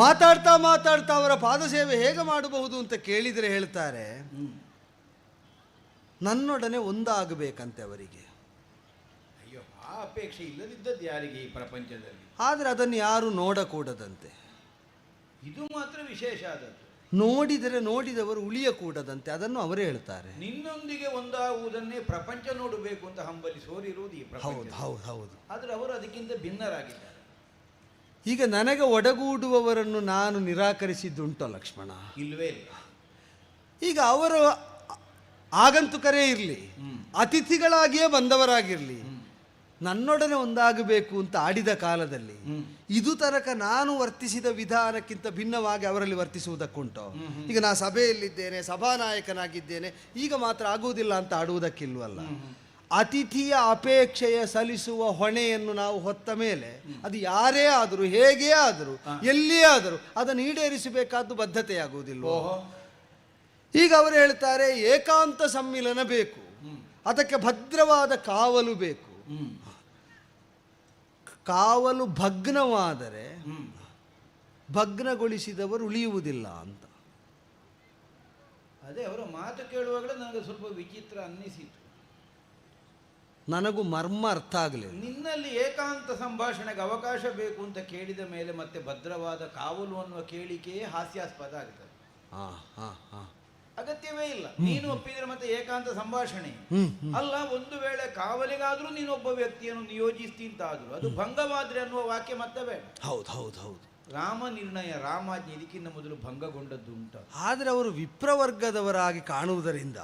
ಮಾತಾಡ್ತಾ ಮಾತಾಡ್ತಾ ಅವರ ಪಾದಸೇವೆ ಹೇಗೆ ಮಾಡಬಹುದು ಅಂತ ಕೇಳಿದರೆ ಹೇಳ್ತಾರೆ, ನನ್ನೊಡನೆ ಒಂದಾಗಬೇಕಂತೆ ಅವರಿಗೆ. ಅಯ್ಯೋ, ಆ ಅಪೇಕ್ಷೆ ಇಲ್ಲದಿದ್ದದ್ದು ಯಾರಿಗೆ ಈ ಪ್ರಪಂಚದಲ್ಲಿ? ಆದರೆ ಅದನ್ನು ಯಾರು ನೋಡಕೂಡದಂತೆ. ಇದು ಮಾತ್ರ ವಿಶೇಷ ಆದದ್ದು. ನೋಡಿದರೆ ನೋಡಿದವರು ಉಳಿಯಕೂಡದಂತೆ, ಅದನ್ನು ಅವರೇ ಹೇಳ್ತಾರೆ. ನಿನ್ನೊಂದಿಗೆ ಒಂದಾಗುವುದನ್ನೇ ಪ್ರಪಂಚ ನೋಡಬೇಕು ಅಂತ ಹಂಬಲಿಸೋರಿರುವುದು ಈ ಪ್ರಪಂಚ. ಹೌದು ಹೌದು ಹೌದು. ಆದರೆ ಅವರು ಅದಕ್ಕಿಂತ ಭಿನ್ನರಾಗಿದ್ದಾರೆ. ಈಗ ನನಗೆ ಒಡಗೂಡುವವರನ್ನು ನಾನು ನಿರಾಕರಿಸಿದ್ದುಂಟು ಲಕ್ಷ್ಮಣ? ಇಲ್ವೇ ಇಲ್ಲ. ಈಗ ಅವರು ಆಗಂತುಕರೇ ಇರಲಿ, ಅತಿಥಿಗಳಾಗಿಯೇ ಬಂದವರಾಗಿರಲಿ, ನನ್ನೊಡನೆ ಒಂದಾಗಬೇಕು ಅಂತ ಆಡಿದ ಕಾಲದಲ್ಲಿ ಇದು ತನಕ ನಾನು ವರ್ತಿಸಿದ ವಿಧಾನಕ್ಕಿಂತ ಭಿನ್ನವಾಗಿ ಅವರಲ್ಲಿ ವರ್ತಿಸುವುದಕ್ಕುಂಟು. ಈಗ ನಾ ಸಭೆಯಲ್ಲಿದ್ದೇನೆ, ಸಭಾನಾಯಕನಾಗಿದ್ದೇನೆ, ಈಗ ಮಾತ್ರ ಆಗುವುದಿಲ್ಲ ಅಂತ ಆಡುವುದಕ್ಕಿಲ್ವಲ್ಲ. ಅತಿಥಿಯ ಅಪೇಕ್ಷೆಯ ಸಲ್ಲಿಸುವ ಹೊಣೆಯನ್ನು ನಾವು ಹೊತ್ತ ಮೇಲೆ ಅದು ಯಾರೇ ಆದರೂ, ಹೇಗೇ ಆದರೂ, ಎಲ್ಲಿಯೇ ಆದರೂ ಅದನ್ನು ಈಡೇರಿಸಬೇಕಾದ್ದು ಬದ್ಧತೆಯಾಗುವುದಿಲ್ಲ. ಈಗ ಅವರು ಹೇಳ್ತಾರೆ, ಏಕಾಂತ ಸಮ್ಮಿಲನ ಬೇಕು, ಅದಕ್ಕೆ ಭದ್ರವಾದ ಕಾವಲು ಬೇಕು. ಕಾವಲು ಭಗ್ನವಾದರೆ ಭಗ್ನಗೊಳಿಸಿದವರು ಉಳಿಯುವುದಿಲ್ಲ ಅಂತ. ಅದೇ ಅವರ ಮಾತು ಕೇಳುವಾಗಲೇ ನನಗೆ ಸ್ವಲ್ಪ ವಿಚಿತ್ರ ಅನ್ನಿಸಿತು. ನನಗೂ ಮರ್ಮ ಅರ್ಥ ಆಗಲಿಲ್ಲ. ನಿನ್ನಲ್ಲಿ ಏಕಾಂತ ಸಂಭಾಷಣೆಗೆ ಅವಕಾಶ ಬೇಕು ಅಂತ ಕೇಳಿದ ಮೇಲೆ ಮತ್ತೆ ಭದ್ರವಾದ ಕಾವಲು ಅನ್ನುವ ಕೇಳಿಕೆಯೇ ಹಾಸ್ಯಾಸ್ಪದ ಆಗುತ್ತದೆ. ಅಗತ್ಯವೇ ಇಲ್ಲ. ನೀನು ಒಪ್ಪಿದ್ರೆ ಮತ್ತೆ ಏಕಾಂತ ಸಂಭಾಷಣೆ ಅಲ್ಲ. ಒಂದು ವೇಳೆ ಕಾವಲಿಗಾದ್ರೂ ನೀನೊಬ್ಬ ವ್ಯಕ್ತಿಯನ್ನು ನಿಯೋಜಿಸ್ತಿಂತಾದ್ರು ಅದು ಭಂಗವಾದ್ರೆ ಅನ್ನುವ ವಾಕ್ಯ ಮತ್ತೆ ಬೇಡ. ಹೌದು ಹೌದು ಹೌದು. ರಾಮ ನಿರ್ಣಯ, ರಾಮಾಜ್ಞೆ ಇದಕ್ಕಿಂತ ಮೊದಲು ಭಂಗಗೊಂಡದ್ದು ಉಂಟು. ಆದರೆ ಅವರು ವಿಪ್ರವರ್ಗದವರಾಗಿ ಕಾಣುವುದರಿಂದ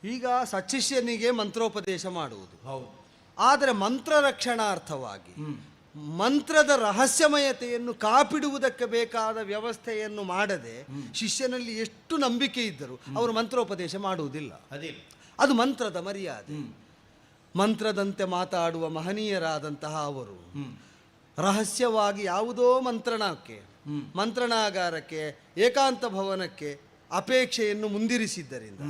ಈಗ ಸಚಿಷ್ಯನಿಗೆ ಮಂತ್ರೋಪದೇಶ ಮಾಡುವುದು ಹೌದು. ಆದರೆ ಮಂತ್ರ ರಕ್ಷಣಾರ್ಥವಾಗಿ ಮಂತ್ರದ ರಹಸ್ಯಮಯತೆಯನ್ನು ಕಾಪಿಡುವುದಕ್ಕೆ ಬೇಕಾದ ವ್ಯವಸ್ಥೆಯನ್ನು ಮಾಡದೆ ಶಿಷ್ಯನಲ್ಲಿ ಎಷ್ಟು ನಂಬಿಕೆ ಇದ್ದರೂ ಅವರು ಮಂತ್ರೋಪದೇಶ ಮಾಡುವುದಿಲ್ಲ. ಅದು ಮಂತ್ರದ ಮರ್ಯಾದೆ. ಮಂತ್ರದಂತೆ ಮಾತಾಡುವ ಮಹನೀಯರಾದಂತಹ ಅವರು ರಹಸ್ಯವಾಗಿ ಯಾವುದೋ ಮಂತ್ರಣಾಗಾರಕ್ಕೆ, ಏಕಾಂತ ಭವನಕ್ಕೆ ಅಪೇಕ್ಷೆಯನ್ನು ಮುಂದಿರಿಸಿದ್ದರಿಂದ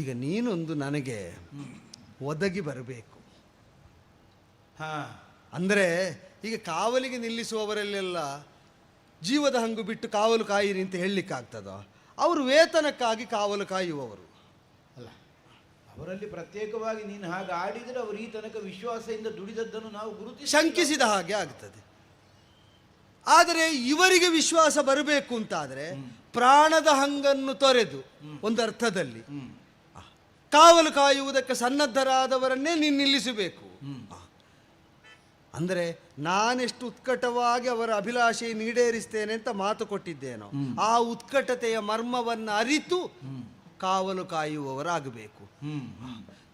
ಈಗ ನೀನೊಂದು ನನಗೆ ಒದಗಿ ಬರಬೇಕು. ಅಂದರೆ ಈಗ ಕಾವಲಿಗೆ ನಿಲ್ಲಿಸುವವರಲ್ಲೆಲ್ಲ ಜೀವದ ಹಂಗು ಬಿಟ್ಟು ಕಾವಲು ಕಾಯಿರಿ ಅಂತ ಹೇಳಲಿಕ್ಕಾಗ್ತದೋ? ಅವರು ವೇತನಕ್ಕಾಗಿ ಕಾವಲು ಕಾಯುವವರು ಅಲ್ಲ. ಅವರಲ್ಲಿ ಪ್ರತ್ಯೇಕವಾಗಿ ನೀನು ಹಾಗೆ ಆಡಿದರೆ ಅವರು ಈ ತನಕ ವಿಶ್ವಾಸದಿಂದ ದುಡಿದದ್ದನ್ನು ನಾವು ಗುರುತಿಸಿ ಶಂಕಿಸಿದ ಹಾಗೆ ಆಗ್ತದೆ. ಆದರೆ ಇವರಿಗೆ ವಿಶ್ವಾಸ ಬರಬೇಕು ಅಂತಾದರೆ ಪ್ರಾಣದ ಹಂಗನ್ನು ತೊರೆದು ಒಂದು ಅರ್ಥದಲ್ಲಿ ಕಾವಲು ಕಾಯುವುದಕ್ಕೆ ಸನ್ನದ್ಧರಾದವರನ್ನೇ ನೀನು ನಿಲ್ಲಿಸಬೇಕು. ಅಂದರೆ ನಾನೆಷ್ಟು ಉತ್ಕಟವಾಗಿ ಅವರ ಅಭಿಲಾಷೆ ಈಡೇರಿಸ್ತೇನೆ ಅಂತ ಮಾತು ಕೊಟ್ಟಿದ್ದೇನೋ ಆ ಉತ್ಕಟತೆಯ ಮರ್ಮವನ್ನು ಅರಿತು ಕಾವಲು ಕಾಯುವವರಾಗಬೇಕು.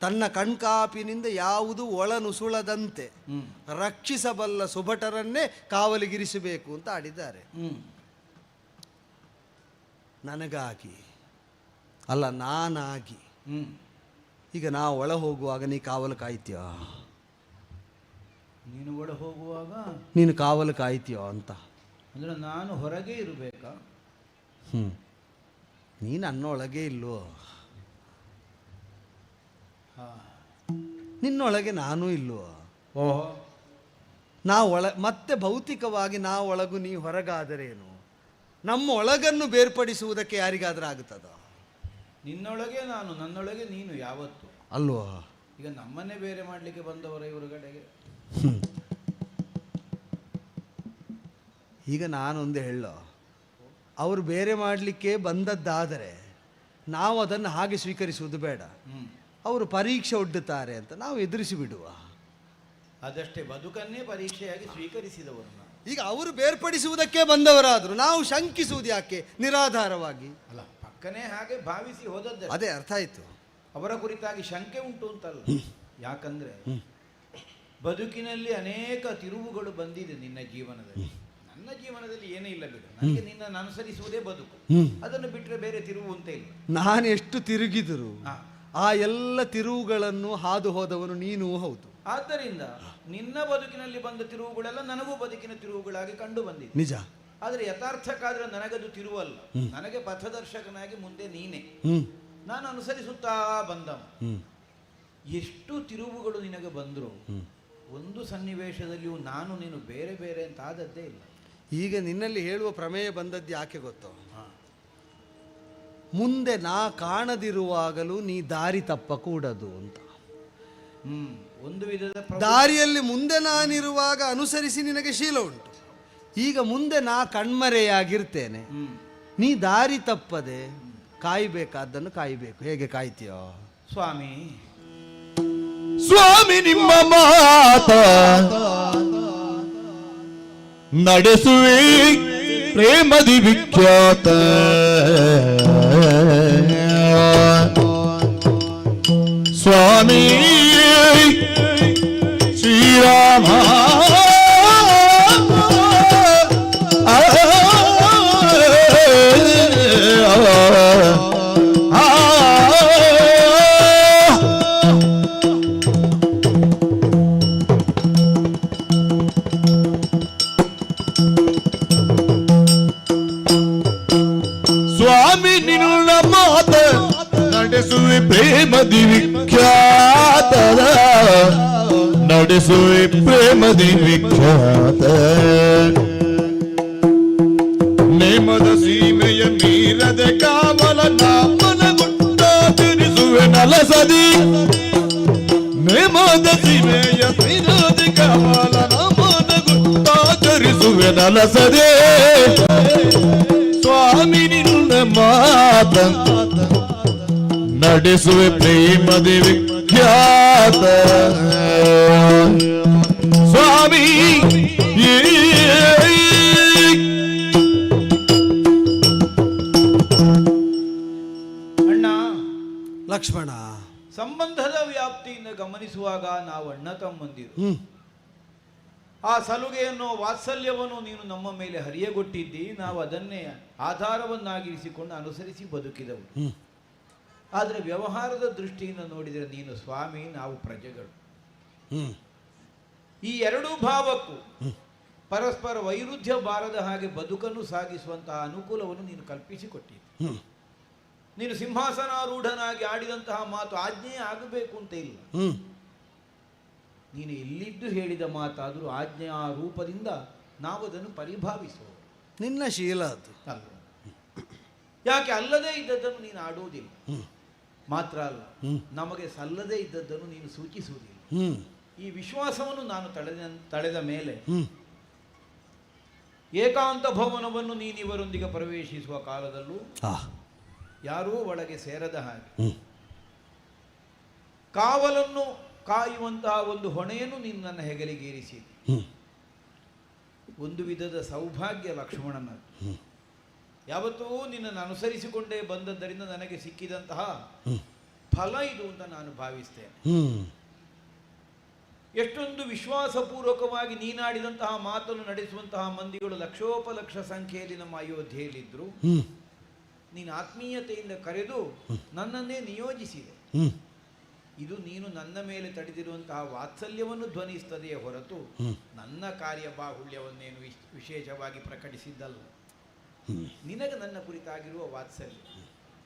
ತನ್ನ ಕಣ್ಕಾಪಿನಿಂದ ಯಾವುದು ಒಳನುಸುಳದಂತೆ ರಕ್ಷಿಸಬಲ್ಲ ಸುಭಟರನ್ನೇ ಕಾವಲಿಗಿರಿಸಬೇಕು ಅಂತ ಆಡಿದ್ದಾರೆ. ನನಗಾಗಿ ಅಲ್ಲ, ನಾನಾಗಿ. ಈಗ ನಾ ಒಳ ಹೋಗುವಾಗ ನೀ ಕಾವಲು ಕಾಯ್ತೀಯ? ನೀನು ಒಳ ಹೋಗುವಾಗ ನೀನು ಕಾವಲು ಕಾಯ್ತೀಯೋ ಅಂತ. ಅಂದರೆ ನಾನು ಹೊರಗೆ ಇರಬೇಕಾ? ನೀನು ನನ್ನೊಳಗೆ ಇಲ್ವೋ? ನಿನ್ನೊಳಗೆ ನಾನೂ ಇಲ್ವೋ? ಓಹೋ, ಮತ್ತೆ ಭೌತಿಕವಾಗಿ ನಾವು ಒಳಗು ನೀ ಹೊರಗಾದರೇನು? ನಮ್ಮ ಒಳಗನ್ನು ಬೇರ್ಪಡಿಸುವುದಕ್ಕೆ ಯಾರಿಗಾದ್ರೂ ಆಗುತ್ತದ? ನಿನ್ನೊಳಗೆ ನಾನು, ನನ್ನೊಳಗೆ ನೀನು ಯಾವತ್ತು ಅಲ್ವೋ? ಈಗ ನಮ್ಮನ್ನೇ ಬೇರೆ ಮಾಡಲಿಕ್ಕೆ ಬಂದವರ ಇವರ ಕಡೆಗೆ. ಈಗ ನಾನೊಂದು ಹೇಳೋ, ಅವರು ಬೇರೆ ಮಾಡಲಿಕ್ಕೆ ಬಂದದ್ದಾದರೆ ನಾವು ಅದನ್ನು ಹಾಗೆ ಸ್ವೀಕರಿಸುವುದು ಬೇಡ. ಅವರು ಪರೀಕ್ಷೆ ಒಡ್ಡುತ್ತಾರೆ ಅಂತ ನಾವು ಎದುರಿಸಿ ಬಿಡುವ. ಅದಷ್ಟೇ, ಬದುಕನ್ನೇ ಪರೀಕ್ಷೆಯಾಗಿ ಸ್ವೀಕರಿಸಿದವರು ನಾವು. ಈಗ ಅವರು ಬೇರ್ಪಡಿಸುವುದಕ್ಕೆ ಬಂದವರಾದರು, ನಾವು ಶಂಕಿಸುವುದು ಯಾಕೆ ನಿರಾಧಾರವಾಗಿ? ಅಲ್ಲ, ಪಕ್ಕನೇ ಹಾಗೆ ಭಾವಿಸಿ ಹೋದದ್ದೇ. ಅದೇ ಅರ್ಥ ಆಯ್ತು. ಅವರ ಕುರಿತಾಗಿ ಶಂಕೆ ಉಂಟು ಅಂತಲ್ಲ. ಯಾಕಂದ್ರೆ ಬದುಕಿನಲ್ಲಿ ಅನೇಕ ತಿರುವುಗಳು ಬಂದಿದೆ ನಿನ್ನ ಜೀವನದಲ್ಲಿ. ನನ್ನ ಜೀವನದಲ್ಲಿ ಏನೇ ಇಲ್ಲ ಬಿಡು, ನನಗೆ ನಿನ್ನನ್ನು ಅನುಸರಿಸುವುದೇ ಬದುಕು. ಅದನ್ನು ಬಿಟ್ಟರೆ ಬೇರೆ ತಿರುವು ಅಂತ ಇಲ್ಲ. ನಾನು ಎಷ್ಟು ತಿರುಗಿದರು ಆ ಎಲ್ಲ ತಿರುವುಗಳನ್ನು ಹಾದು ಹೋದವನು ನೀನು ಹೌದು. ಆದ್ದರಿಂದ ನಿನ್ನ ಬದುಕಿನಲ್ಲಿ ಬಂದ ತಿರುವುಗಳೆಲ್ಲ ನನಗೂ ಬದುಕಿನ ತಿರುವುಗಳಾಗಿ ಕಂಡು ಬಂದಿದೆ. ನಿಜ. ಆದರೆ ಯಥಾರ್ಥಕ್ಕಾದ್ರೆ ನನಗದು ತಿರುವಲ್ಲ. ನನಗೆ ಪಥದರ್ಶಕನಾಗಿ ಮುಂದೆ ನೀನೆ, ನಾನು ಅನುಸರಿಸುತ್ತಾ ಬಂದವ. ಎಷ್ಟು ತಿರುವುಗಳು ನಿನಗೆ ಬಂದರೂ ಒಂದು ಸನ್ನಿವೇಶದಲ್ಲಿಯೂ ನಾನು ನೀನು ಬೇರೆ ಬೇರೆ ಅಂತ ಆದದ್ದೇ ಇಲ್ಲ. ಈಗ ನಿನ್ನಲ್ಲಿ ಹೇಳುವ ಪ್ರಮೇಯ ಬಂದದ್ದು ಯಾಕೆ ಗೊತ್ತೋ? ಮುಂದೆ ನಾ ಕಾಣದಿರುವಾಗಲೂ ನೀ ದಾರಿ ತಪ್ಪ ಕೂಡದು ಅಂತ. ಒಂದು ವಿಧದ ದಾರಿಯಲ್ಲಿ ಮುಂದೆ ನಾನಿರುವಾಗ ಅನುಸರಿಸಿ ನಿನಗೆ ಶೀಲ ಉಂಟು. ಈಗ ಮುಂದೆ ನಾ ಕಣ್ಮರೆಯಾಗಿರ್ತೇನೆ, ನೀ ದಾರಿ ತಪ್ಪದೆ ಕಾಯಬೇಕಾದ್ದನ್ನು ಕಾಯಬೇಕು. ಹೇಗೆ ಕಾಯ್ತೀಯೋ? ಸ್ವಾಮಿ ಸ್ವಾಮಿ ನಿಮ್ಮ ಮಾತ ನಡೆಸುವೆ ಪ್ರೇಮದಿ ವಿಖ್ಯಾತ ಸ್ವಾಮಿ ಶ್ರೀರಾಮ ಸ್ವಾಮಿ ನಿನ್ನ ಮಾತ ನಡೆಸುವೆ ಪ್ರೇಮದಿ ವಿಖ್ಯಾತದ ನಡೆಸುವೆ ಪ್ರೇಮದಿ ವಿಖ್ಯಾತ ನೇಮದ ಸೀಮೆಯ ಮೀರದೆ ಕಾವಲ ನಾಮನ ಗುಟ್ಟ ತಿರಿಸುವೆ ನಲಸದಿ ನೇಮದ ಸೀಮೆಯ ಮೀರದೆ ಕಾವಲ ನಾಮನ ಗುಟ್ಟ ತಿರಿಸುವೆ ನಲಸದೆ ಸ್ವಾಮಿ ನಿನ್ನ ಮಾತ ನಡೆಸುವೆ ಪ್ರೇಮದಿ ವಿಖ್ಯಾತ ಸ್ವಾಮಿ ಅಣ್ಣ ಲಕ್ಷ್ಮಣ, ಸಂಬಂಧದ ವ್ಯಾಪ್ತಿಯಿಂದ ಗಮನಿಸುವಾಗ ನಾವು ಅಣ್ಣ ತಮ್ಮಂದಿರು. ಆ ಸಲುಗೆಯನ್ನು ವಾತ್ಸಲ್ಯವನ್ನು ನೀನು ನಮ್ಮ ಮೇಲೆ ಹರಿಯಗೊಟ್ಟಿದ್ದಿ, ನಾವು ಅದನ್ನೇ ಆಧಾರವನ್ನಾಗಿರಿಸಿಕೊಂಡು ಅನುಸರಿಸಿ ಬದುಕಿದವು. ಆದರೆ ವ್ಯವಹಾರದ ದೃಷ್ಟಿಯಿಂದ ನೋಡಿದರೆ ನೀನು ಸ್ವಾಮಿ, ನಾವು ಪ್ರಜೆಗಳು. ಈ ಎರಡೂ ಭಾವಕ್ಕೂ ಪರಸ್ಪರ ವೈರುಧ್ಯ ಬಾರದ ಹಾಗೆ ಬದುಕನ್ನು ಸಾಗಿಸುವಂತಹ ಅನುಕೂಲವನ್ನು ನೀನು ಕಲ್ಪಿಸಿಕೊಟ್ಟಿದ್ದಿ. ನೀನು ಸಿಂಹಾಸನಾರೂಢನಾಗಿ ಆಡಿದಂತಹ ಮಾತು ಆಜ್ಞೆ ಆಗಬೇಕು ಅಂತ ಇಲ್ಲ. ನೀನು ಇಲ್ಲಿದ್ದು ಹೇಳಿದ ಮಾತಾದರೂ ಆಜ್ಞೆಯ ರೂಪದಿಂದ ನಾವು ಅದನ್ನು ಪರಿಭಾವಿಸುವ ನಿನ್ನ ಶೀಲ ಅದು ಅಲ್ಲ. ಯಾಕೆ ಅಲ್ಲದೇ ಇದ್ದದ್ದನ್ನು ನೀನು ಆಡುವುದಿಲ್ಲ. ಮಾತ್ರ ಅಲ್ಲ, ನಮಗೆ ಸಲ್ಲದೇ ಇದ್ದದ್ದನ್ನು ನೀನು ಸೂಚಿಸುವುದಿಲ್ಲ. ಈ ವಿಶ್ವಾಸವನ್ನು ನಾನು ತಳೆದ ಮೇಲೆ ಏಕಾಂತ ಭವನವನ್ನು ನೀನಿವರೊಂದಿಗೆ ಪ್ರವೇಶಿಸುವ ಕಾಲದಲ್ಲೂ ಯಾರೂ ಒಳಗೆ ಸೇರದ ಹಾಗೆ ಕಾವಲನ್ನು ಕಾಯುವಂತಹ ಒಂದು ಹೊಣೆಯನ್ನು ನೀನು ನನ್ನ ಹೆಗಲಿಗೇರಿಸಿದೆ. ಒಂದು ವಿಧದ ಸೌಭಾಗ್ಯ ಲಕ್ಷ್ಮಣನದ್ದು. ಯಾವತ್ತೂ ನಿನ್ನನ್ನು ಅನುಸರಿಸಿಕೊಂಡೇ ಬಂದದ್ದರಿಂದ ನನಗೆ ಸಿಕ್ಕಿದಂತಹ ಫಲ ಇದು ಅಂತ ನಾನು ಭಾವಿಸ್ತೇನೆ. ಎಷ್ಟೊಂದು ವಿಶ್ವಾಸಪೂರ್ವಕವಾಗಿ ನೀನಾಡಿದಂತಹ ಮಾತನ್ನು ನಡೆಸುವಂತಹ ಮಂದಿಗಳು ಲಕ್ಷೋಪಲಕ್ಷ ಸಂಖ್ಯೆಯಲ್ಲಿ ನಮ್ಮ ಅಯೋಧ್ಯೆಯಲ್ಲಿದ್ದರು. ನೀನು ಆತ್ಮೀಯತೆಯಿಂದ ಕರೆದು ನನ್ನನ್ನೇ ನಿಯೋಜಿಸಿದೆ. ಇದು ನೀನು ನನ್ನ ಮೇಲೆ ತಡೆದಿರುವಂತಹ ವಾತ್ಸಲ್ಯವನ್ನು ಧ್ವನಿಸ್ತದೆಯೇ ಹೊರತು ನನ್ನ ಕಾರ್ಯಬಾಹುಳ್ಯವನ್ನೇನು ವಿಶೇಷವಾಗಿ ಪ್ರಕಟಿಸಿದ್ದಲ್ಲ. ನಿನಗೆ ನನ್ನ ಕುರಿತಾಗಿರುವ ವಾತ್ಸಲ್ಯ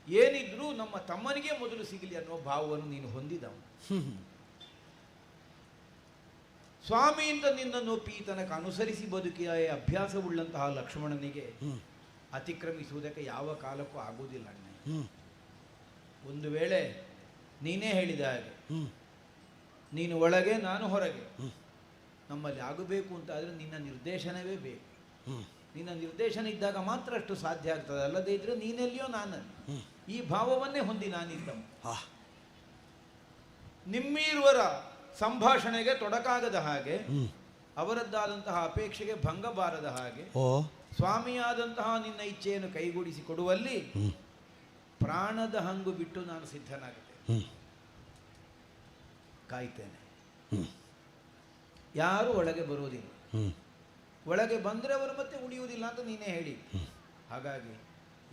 ಏನಿದ್ರೂ ನಮ್ಮ ತಮ್ಮನಿಗೆ ಮೊದಲು ಸಿಗಲಿ ಅನ್ನೋ ಭಾವವನ್ನು ನೀನು ಹೊಂದಿದವು. ಸ್ವಾಮಿಯಿಂದ ನಿನ್ನನ್ನು ಒಪ್ಪಿ ತನಕ ಅನುಸರಿಸಿ ಬದುಕಿಯ ಅಭ್ಯಾಸವುಳ್ಳಂತಹ ಲಕ್ಷ್ಮಣನಿಗೆ ಅತಿಕ್ರಮಿಸುವುದಕ್ಕೆ ಯಾವ ಕಾಲಕ್ಕೂ ಆಗುವುದಿಲ್ಲ ಅಣ್ಣ. ಒಂದು ವೇಳೆ ನೀನೇ ಹೇಳಿದ ಹಾಗೆ ನೀನು ಒಳಗೆ ನಾನು ಹೊರಗೆ ನಮ್ಮಲ್ಲಿ ಆಗಬೇಕು ಅಂತ ಆದರೆ ನಿನ್ನ ನಿರ್ದೇಶನವೇ ಬೇಕು. ನಿನ್ನ ನಿರ್ದೇಶನ ಇದ್ದಾಗ ಮಾತ್ರ ಅಷ್ಟು ಸಾಧ್ಯ ಆಗ್ತದೆ, ಅಲ್ಲದೇ ಇದ್ರೆ ನೀನೆಲ್ಲಿಯೋ ನಾನಲ್ಲಿ. ಈ ಭಾವವನ್ನೇ ಹೊಂದಿ ನಾನಿದ್ದವು. ನಿಮ್ಮೀರುವರ ಸಂಭಾಷಣೆಗೆ ತೊಡಕಾಗದ ಹಾಗೆ, ಅವರದ್ದಾದಂತಹ ಅಪೇಕ್ಷೆಗೆ ಭಂಗ ಬಾರದ ಹಾಗೆ, ಸ್ವಾಮಿಯಾದಂತಹ ನಿನ್ನ ಇಚ್ಛೆಯನ್ನು ಕೈಗೂಡಿಸಿ ಕೊಡುವಲ್ಲಿ ಪ್ರಾಣದ ಹಂಗು ಬಿಟ್ಟು ನಾನು ಸಿದ್ಧನಾಗುತ್ತೇನೆ, ಕಾಯ್ತೇನೆ. ಯಾರು ಒಳಗೆ ಬರುವುದಿಲ್ಲ. ಒಳಗೆ ಬಂದರೆ ಅವರು ಮತ್ತೆ ಉಳಿಯುವುದಿಲ್ಲ ಅಂತ ನೀನೇ ಹೇಳಿ. ಹಾಗಾಗಿ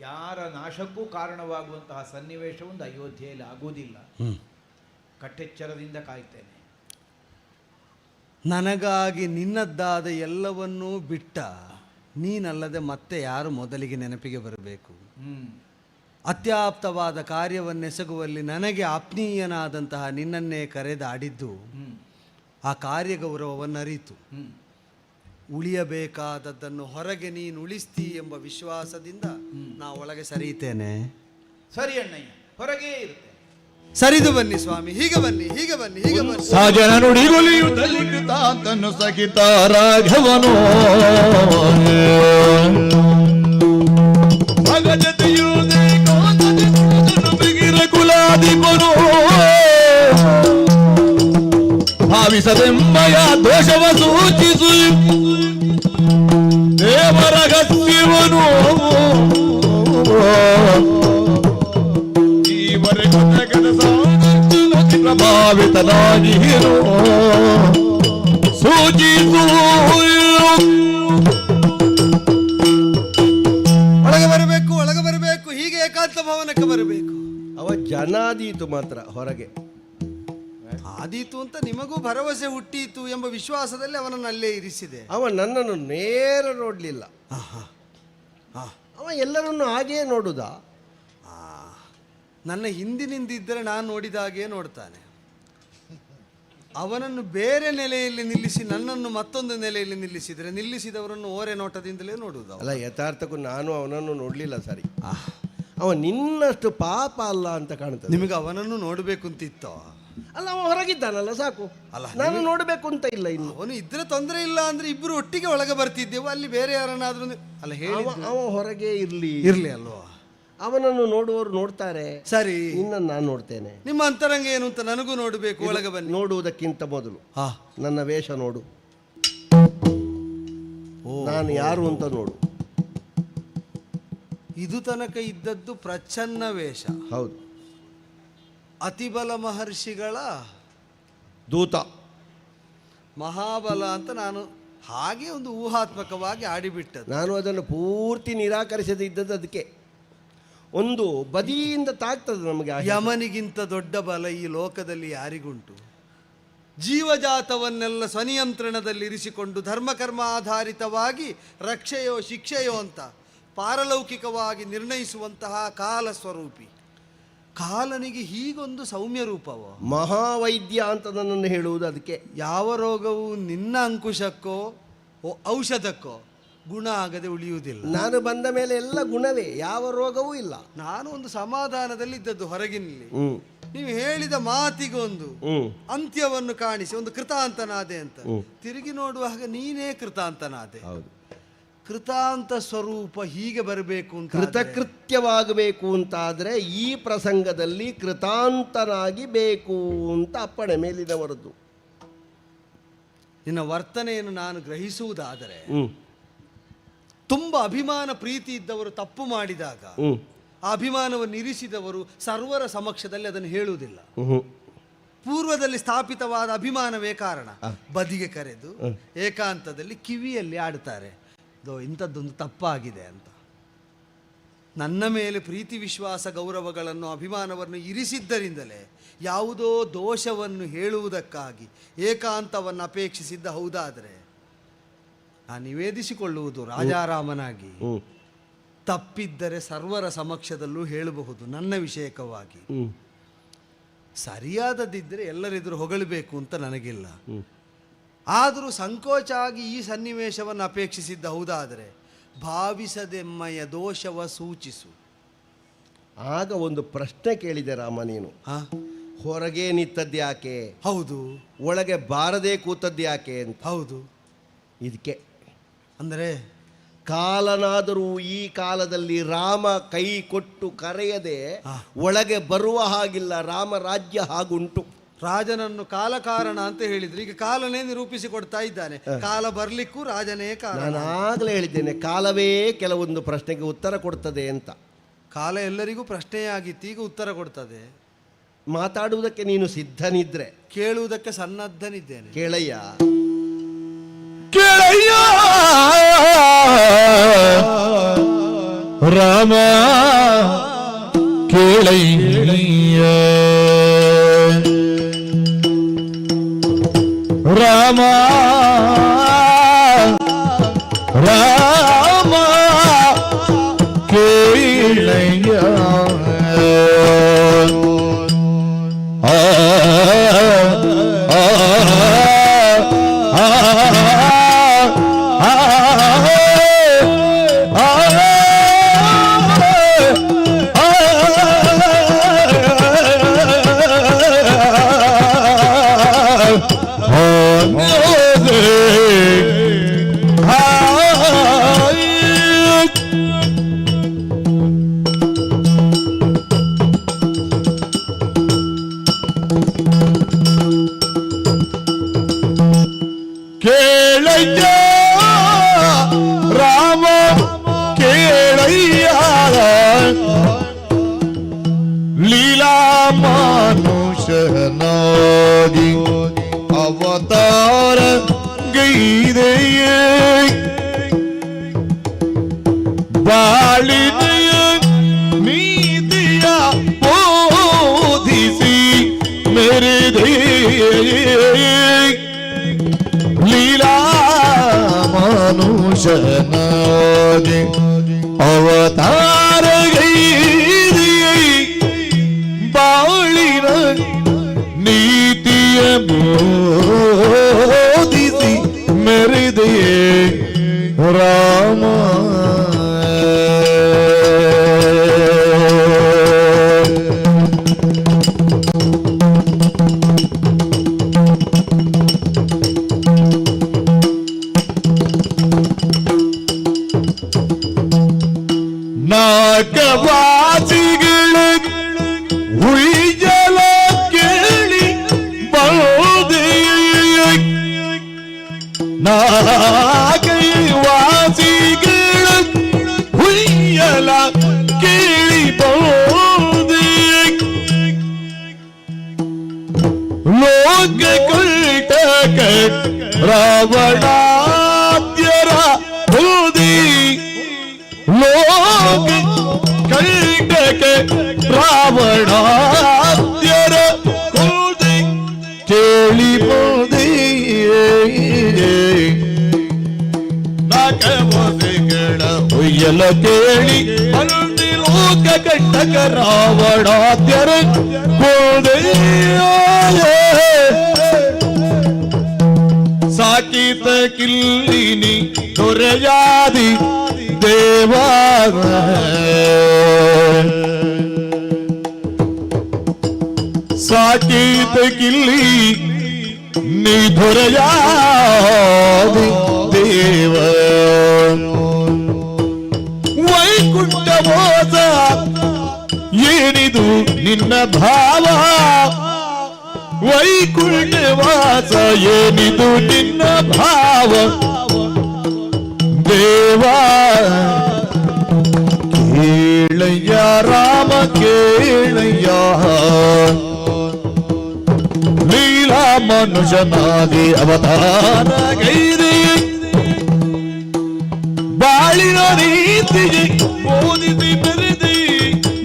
ಯಾರ ನಾಶಕ್ಕೂ ಕಾರಣವಾಗುವಂತಹ ಸನ್ನಿವೇಶ ಒಂದು ಅಯೋಧ್ಯೆಯಲ್ಲಿ ಆಗುವುದಿಲ್ಲ. ಕಟ್ಟೆಚ್ಚರದಿಂದ ಕಾಯ್ತೇನೆ. ನನಗಾಗಿ ನಿನ್ನದ್ದಾದ ಎಲ್ಲವನ್ನೂ ಬಿಟ್ಟ ನೀನಲ್ಲದೆ ಮತ್ತೆ ಯಾರು ಮೊದಲಿಗೆ ನೆನಪಿಗೆ ಬರಬೇಕು? ಅತ್ಯಾಪ್ತವಾದ ಕಾರ್ಯವನ್ನೆಸಗುವಲ್ಲಿ ನನಗೆ ಆತ್ಮೀಯನಾದಂತಹ ನಿನ್ನನ್ನೇ ಕರೆದಾಡಿದ್ದು ಆ ಕಾರ್ಯಗೌರವವನ್ನು ಅರಿತು ಉಳಿಯಬೇಕಾದದ್ದನ್ನು ಹೊರಗೆ ನೀನು ಉಳಿಸ್ತೀ ಎಂಬ ವಿಶ್ವಾಸದಿಂದ ನಾ ಒಳಗೆ ಸರಿಯುತ್ತೇನೆ. ಸರಿ ಅಣ್ಣಯ್ಯ, ಹೊರಗೆ ಇರುತ್ತೆ. ಸರಿದು ಬನ್ನಿ ಸ್ವಾಮಿ, ಹೀಗೆ ಬನ್ನಿ, ಹೀಗೆ ಬನ್ನಿ, ಹೀಗೆ ಬನ್ನಿ. ಸಾಜನ ನುಡಿಗುಲಿಯುತ್ತಲಿ ಕೃತಾಂತನು ಸಹಿತ ರಾಘವನು ಭಗಜತೆಯುವುದೇ ಬಿಗಿರ ಕುಲಾಧಿಪನು ಭಾವಿಸದೆಂಬಯ ದೋಷವ ಸೂಚಿಸು ದೇವರ ಗಸ್ಯವನು ಈವರೆಗೂ ಜಗದ ಪ್ರಭಾವಿತನಾಗಿರು ಸೂಚಿಸು. ಒಳಗೆ ಬರಬೇಕು, ಒಳಗೆ ಬರಬೇಕು, ಹೀಗೆ ಏಕಾಂತ ಭವನಕ್ಕೆ ಬರಬೇಕು. ಅವ ಜನಾದೀತು ಮಾತ್ರ ಹೊರಗೆ ಆದೀತು ಅಂತ ನಿಮಗೂ ಭರವಸೆ ಹುಟ್ಟೀತು ಎಂಬ ವಿಶ್ವಾಸದಲ್ಲಿ ಅವನನ್ನು ಅಲ್ಲೇ ಇರಿಸಿದೆ. ಅವ ನನ್ನನ್ನು ನೇರ ನೋಡಲಿಲ್ಲ. ಅವ ಎಲ್ಲರನ್ನು ಹಾಗೆಯೇ ನೋಡುದ. ನನ್ನ ಹಿಂದಿನಿಂದಿದ್ದರೆ ನಾನು ನೋಡಿದ ಹಾಗೆ ನೋಡ್ತಾನೆ. ಅವನನ್ನು ಬೇರೆ ನೆಲೆಯಲ್ಲಿ ನಿಲ್ಲಿಸಿ ನನ್ನನ್ನು ಮತ್ತೊಂದು ನೆಲೆಯಲ್ಲಿ ನಿಲ್ಲಿಸಿದರೆ ನಿಲ್ಲಿಸಿದವರನ್ನು ಓರೆ ನೋಟದಿಂದಲೇ ನೋಡುವುದು. ಅಲ್ಲ, ಯಥಾರ್ಥಕ್ಕೂ ನಾನು ಅವನನ್ನು ನೋಡಲಿಲ್ಲ. ಸರಿ, ಅವ ನಿನ್ನಷ್ಟು ಪಾಪ ಅಲ್ಲ ಅಂತ ಕಾಣ್ತದೆ. ನಿಮಗೆ ಅವನನ್ನು ನೋಡಬೇಕು ಅಂತಿತ್ತೋ? ಅಲ್ಲ, ಅವ ಹೊರಗಿದ್ದಾನಲ್ಲ, ಸಾಕು. ಅಲ್ಲ, ನಾನು ನೋಡಬೇಕು ಅಂತ ಇಲ್ಲ. ಇನ್ನು ಅವನು ಇದ್ರೆ ತೊಂದರೆ ಇಲ್ಲ ಅಂದ್ರೆ ಇಬ್ಬರು ಒಟ್ಟಿಗೆ ಒಳಗೆ ಬರ್ತಿದ್ದೆವು. ಅಲ್ಲಿ ಬೇರೆ ಯಾರನ್ನಾದ್ರೂ ಅಲ್ಲ ಹೇಳಿ, ಅವ ಹೊರಗೆ ಇರ್ಲಿ ಅಲ್ವಾ? ಅವನನ್ನು ನೋಡುವವರು ನೋಡ್ತಾರೆ. ಸರಿ, ನಿನ್ನನ್ನು ನಾನು ನೋಡ್ತೇನೆ. ನಿಮ್ಮ ಅಂತರಂಗ ಏನು ಅಂತ ನನಗೂ ನೋಡಬೇಕು. ಒಳಗೆ ಬನ್ನಿ. ನೋಡುವುದಕ್ಕಿಂತ ಮೊದಲು ನನ್ನ ವೇಷ ನೋಡು. ನಾನು ಯಾರು ಅಂತ ನೋಡು. ಇದು ತನಕ ಇದ್ದದ್ದು ಪ್ರಚ್ಛನ್ನ ವೇಷ. ಹೌದು, ಅತಿಬಲ ಮಹರ್ಷಿಗಳ ದೂತ, ಮಹಾಬಲ ಅಂತ ನಾನು ಹಾಗೆ ಒಂದು ಊಹಾತ್ಮಕವಾಗಿ ಆಡಿಬಿಟ್ಟದ್ದು. ನಾನು ಅದನ್ನು ಪೂರ್ತಿ ನಿರಾಕರಿಸದಿದ್ದದ್ದು ಅದಕ್ಕೆ. ಒಂದು ಬದಿಯಿಂದ ತಾಗ್ತದೆ ನಮಗೆ. ಯಮನಿಗಿಂತ ದೊಡ್ಡ ಬಲ ಈ ಲೋಕದಲ್ಲಿ ಯಾರಿಗುಂಟು? ಜೀವಜಾತವನ್ನೆಲ್ಲ ಸ್ವನಿಯಂತ್ರಣದಲ್ಲಿ ಇರಿಸಿಕೊಂಡು ಧರ್ಮಕರ್ಮ ಆಧಾರಿತವಾಗಿ ರಕ್ಷೆಯೋ ಶಿಕ್ಷೆಯೋ ಅಂತ ಪಾರಲೌಕಿಕವಾಗಿ ನಿರ್ಣಯಿಸುವಂತಹ ಕಾಲ ಸ್ವರೂಪಿ ಕಾಲನಿಗೆ ಹೀಗೊಂದು ಸೌಮ್ಯ ರೂಪವೋ? ಮಹಾವೈದ್ಯ ಅಂತ ನನ್ನನ್ನು ಹೇಳುವುದು ಅದಕ್ಕೆ. ಯಾವ ರೋಗವು ನಿನ್ನ ಅಂಕುಶಕ್ಕೋ ಔಷಧಕ್ಕೋ ಗುಣ ಆಗದೆ ಉಳಿಯುವುದಿಲ್ಲ. ನಾನು ಬಂದ ಮೇಲೆ ಎಲ್ಲ ಗುಣವೇ, ಯಾವ ರೋಗವೂ ಇಲ್ಲ. ನಾನು ಒಂದು ಸಮಾಧಾನದಲ್ಲಿ ಇದ್ದದ್ದು ಹೊರಗಿನಲ್ಲಿ. ನೀವು ಹೇಳಿದ ಮಾತಿಗೊಂದು ಅಂತ್ಯವನ್ನು ಕಾಣಿಸಿ ಒಂದು ಕೃತಾಂತನಾದೆ ಅಂತ ತಿರುಗಿ ನೋಡುವಾಗ ನೀನೇ ಕೃತಾಂತನಾದೆ. ಹೌದು, ಕೃತಾಂತ ಸ್ವರೂಪ ಹೀಗೆ ಬರಬೇಕು ಅಂತ, ಕೃತಕೃತ್ಯವಾಗಬೇಕು ಅಂತಾದರೆ ಈ ಪ್ರಸಂಗದಲ್ಲಿ ಕೃತಾಂತನಾಗಿ ಬೇಕು ಅಂತ ಅಪ್ಪಣೆ ಮೇಲಿನವರದ್ದು. ನಿನ್ನ ವರ್ತನೆಯನ್ನು ನಾನು ಗ್ರಹಿಸುವುದಾದರೆ, ತುಂಬ ಅಭಿಮಾನ ಪ್ರೀತಿ ಇದ್ದವರು ತಪ್ಪು ಮಾಡಿದಾಗ ಆ ಅಭಿಮಾನವನ್ನು ಇರಿಸಿದವರು ಸರ್ವರ ಸಮಕ್ಷದಲ್ಲಿ ಅದನ್ನು ಹೇಳುವುದಿಲ್ಲ. ಪೂರ್ವದಲ್ಲಿ ಸ್ಥಾಪಿತವಾದ ಅಭಿಮಾನವೇ ಕಾರಣ. ಬದಿಗೆ ಕರೆದು ಏಕಾಂತದಲ್ಲಿ ಕಿವಿಯಲ್ಲಿ ಆಡ್ತಾರೆ, ಇಂಥದ್ದೊಂದು ತಪ್ಪಾಗಿದೆ ಅಂತ. ನನ್ನ ಮೇಲೆ ಪ್ರೀತಿ ವಿಶ್ವಾಸ ಗೌರವಗಳನ್ನು ಅಭಿಮಾನವನ್ನು ಇರಿಸಿದ್ದರಿಂದಲೇ ಯಾವುದೋ ದೋಷವನ್ನು ಹೇಳುವುದಕ್ಕಾಗಿ ಏಕಾಂತವನ್ನು ಅಪೇಕ್ಷಿಸಿದ್ದ ಹೌದಾದರೆ ನಾನು ನಿವೇದಿಸಿಕೊಳ್ಳುವುದು ರಾಜಾರಾಮನಾಗಿ ತಪ್ಪಿದ್ದರೆ ಸರ್ವರ ಸಮಕ್ಷದಲ್ಲೂ ಹೇಳಬಹುದು ನನ್ನ ವಿಷಯಕವಾಗಿ. ಸರಿಯಾದದ್ದಿದ್ದರೆ ಎಲ್ಲರೆದುರು ಹೊಗಳಬೇಕು ಅಂತ ನನಗಿಲ್ಲ. ಆದರೂ ಸಂಕೋಚ ಆಗಿ ಈ ಸನ್ನಿವೇಶವನ್ನು ಅಪೇಕ್ಷಿಸಿದ್ದ ಹೌದಾದರೆ ಭಾವಿಸದೆಮ್ಮಯ ದೋಷವ ಸೂಚಿಸು. ಆಗ ಒಂದು ಪ್ರಶ್ನೆ ಕೇಳಿದೆ ರಾಮ ನೀನು. ಹೊರಗೆ ನಿಂತದ್ಯಾಕೆ? ಹೌದು. ಒಳಗೆ ಬಾರದೆ ಕೂತದ್ಯಾಕೆ ಅಂತ? ಹೌದು. ಇದಕ್ಕೆ ಅಂದರೆ ಕಾಲನಾದರೂ ಈ ಕಾಲದಲ್ಲಿ ರಾಮ ಕೈ ಕೊಟ್ಟು ಕರೆಯದೆ ಒಳಗೆ ಬರುವ ಹಾಗಿಲ್ಲ. ರಾಮ ರಾಜ್ಯ ಹಾಗುಂಟು. ರಾಜನನ್ನು ಕಾಲ ಕಾರಣ ಅಂತ ಹೇಳಿದ್ರು, ಈಗ ಕಾಲನೇ ನಿರೂಪಿಸಿ ಕೊಡ್ತಾ ಇದ್ದಾನೆ. ಕಾಲ ಬರ್ಲಿಕ್ಕೂ ರಾಜನೇ ಕಾರಣ. ನಾನು ಆಗಲೇ ಹೇಳಿದ್ದೇನೆ, ಕಾಲವೇ ಕೆಲವೊಂದು ಪ್ರಶ್ನೆಗೆ ಉತ್ತರ ಕೊಡ್ತದೆ ಅಂತ. ಕಾಲ ಎಲ್ಲರಿಗೂ ಪ್ರಶ್ನೆಯೇ ಆಗಿತ್ತು, ಈಗ ಉತ್ತರ ಕೊಡ್ತದೆ. ಮಾತಾಡುವುದಕ್ಕೆ ನೀನು ಸಿದ್ಧನಿದ್ರೆ ಕೇಳುವುದಕ್ಕೆ ಸನ್ನದ್ಧನಿದ್ದೇನೆ. ಕೇಳಯ್ಯ. ಕೇಳಯ್ಯ ರಾಮ ಕೇಳಯ್ಯ ರಾಮ ರಾಮ ಕೇಳಯ್ಯ ಕೇಳಯ್ಯ ರಾಮ ಕೇಳಯ್ಯ ಲೀಲಾ ಮಾನುಷನಾಗಿ ಅವತಾರ ಗೈದೆಯೇ ಬಾಳಿದೆಯ ನೀತಿಯ ಬೋಧಿಸಿ ಮೆರೆದೆಯೇ ಲೀಲಾ ಮಾನುಷನಾಗಿ ಅವತಾರ ಗೈದೆಯೇ ಬಾಳಿನ ನೀತಿಯ ಬೋಧಿಸಿ ಮೆರೆದೆಯೇ ರಾಮ ನಾಗವಾಸಿಗಳ ಹುಯ್ಯಲ ಕೇಳಿ ಬೌದೇ ನಾಗವಾಸಿಗಳ ಹುಯ್ಯಲ ಕೇಳಿ ಬೌದೇ ಲೋಕ ಕಲ್ಟಕ ರಾವಣಾದ್ಯರ ಬೌದಿ ಲೋಕ ಕಲ್ಟಕ ರಾವಣಾದ್ಯರ ಬೌದಿ ಕೇಳಿ ಬೌದಿ ನಾಗವಾಸಿಗಳ ಹುಯ್ಯಲ ಕೇಳಿ ಬೌದಿ ಲೋಕ ಕಲ್ಟಕ ರಾವಣಾದ್ಯರ ಬೌದಿ ಸಾಕಿತ ಕಿಲ್ಲಿನಿ ದೊರೆಯಾದಿ ದೇವಾದ ಸಾಕಿತ ಕಿಲ್ಲಿ ನೀ ದೊರೆಯಾದಿ ದೇವ ವೈಕುಂಠ ಮೋಸ ಏನಿದು ನಿನ್ನ ಭಾವ ವೈಕುಂಠವಾಸ ಏನಿದು ನಿನ್ನ ಭಾವ ದೇವಾ ಕೇಳಯ್ಯ ರಾಮ ಕೇಳಯ್ಯ ಲೀಲಾ ಮನುಷ್ಯನಾಗಿ ಅವತಾರ ಗೈದೆ ಬಾಳಿನ ನೀ ನೀತಿಯೇ ಬೋಧಿಸಿ ಮೆರೆದೆ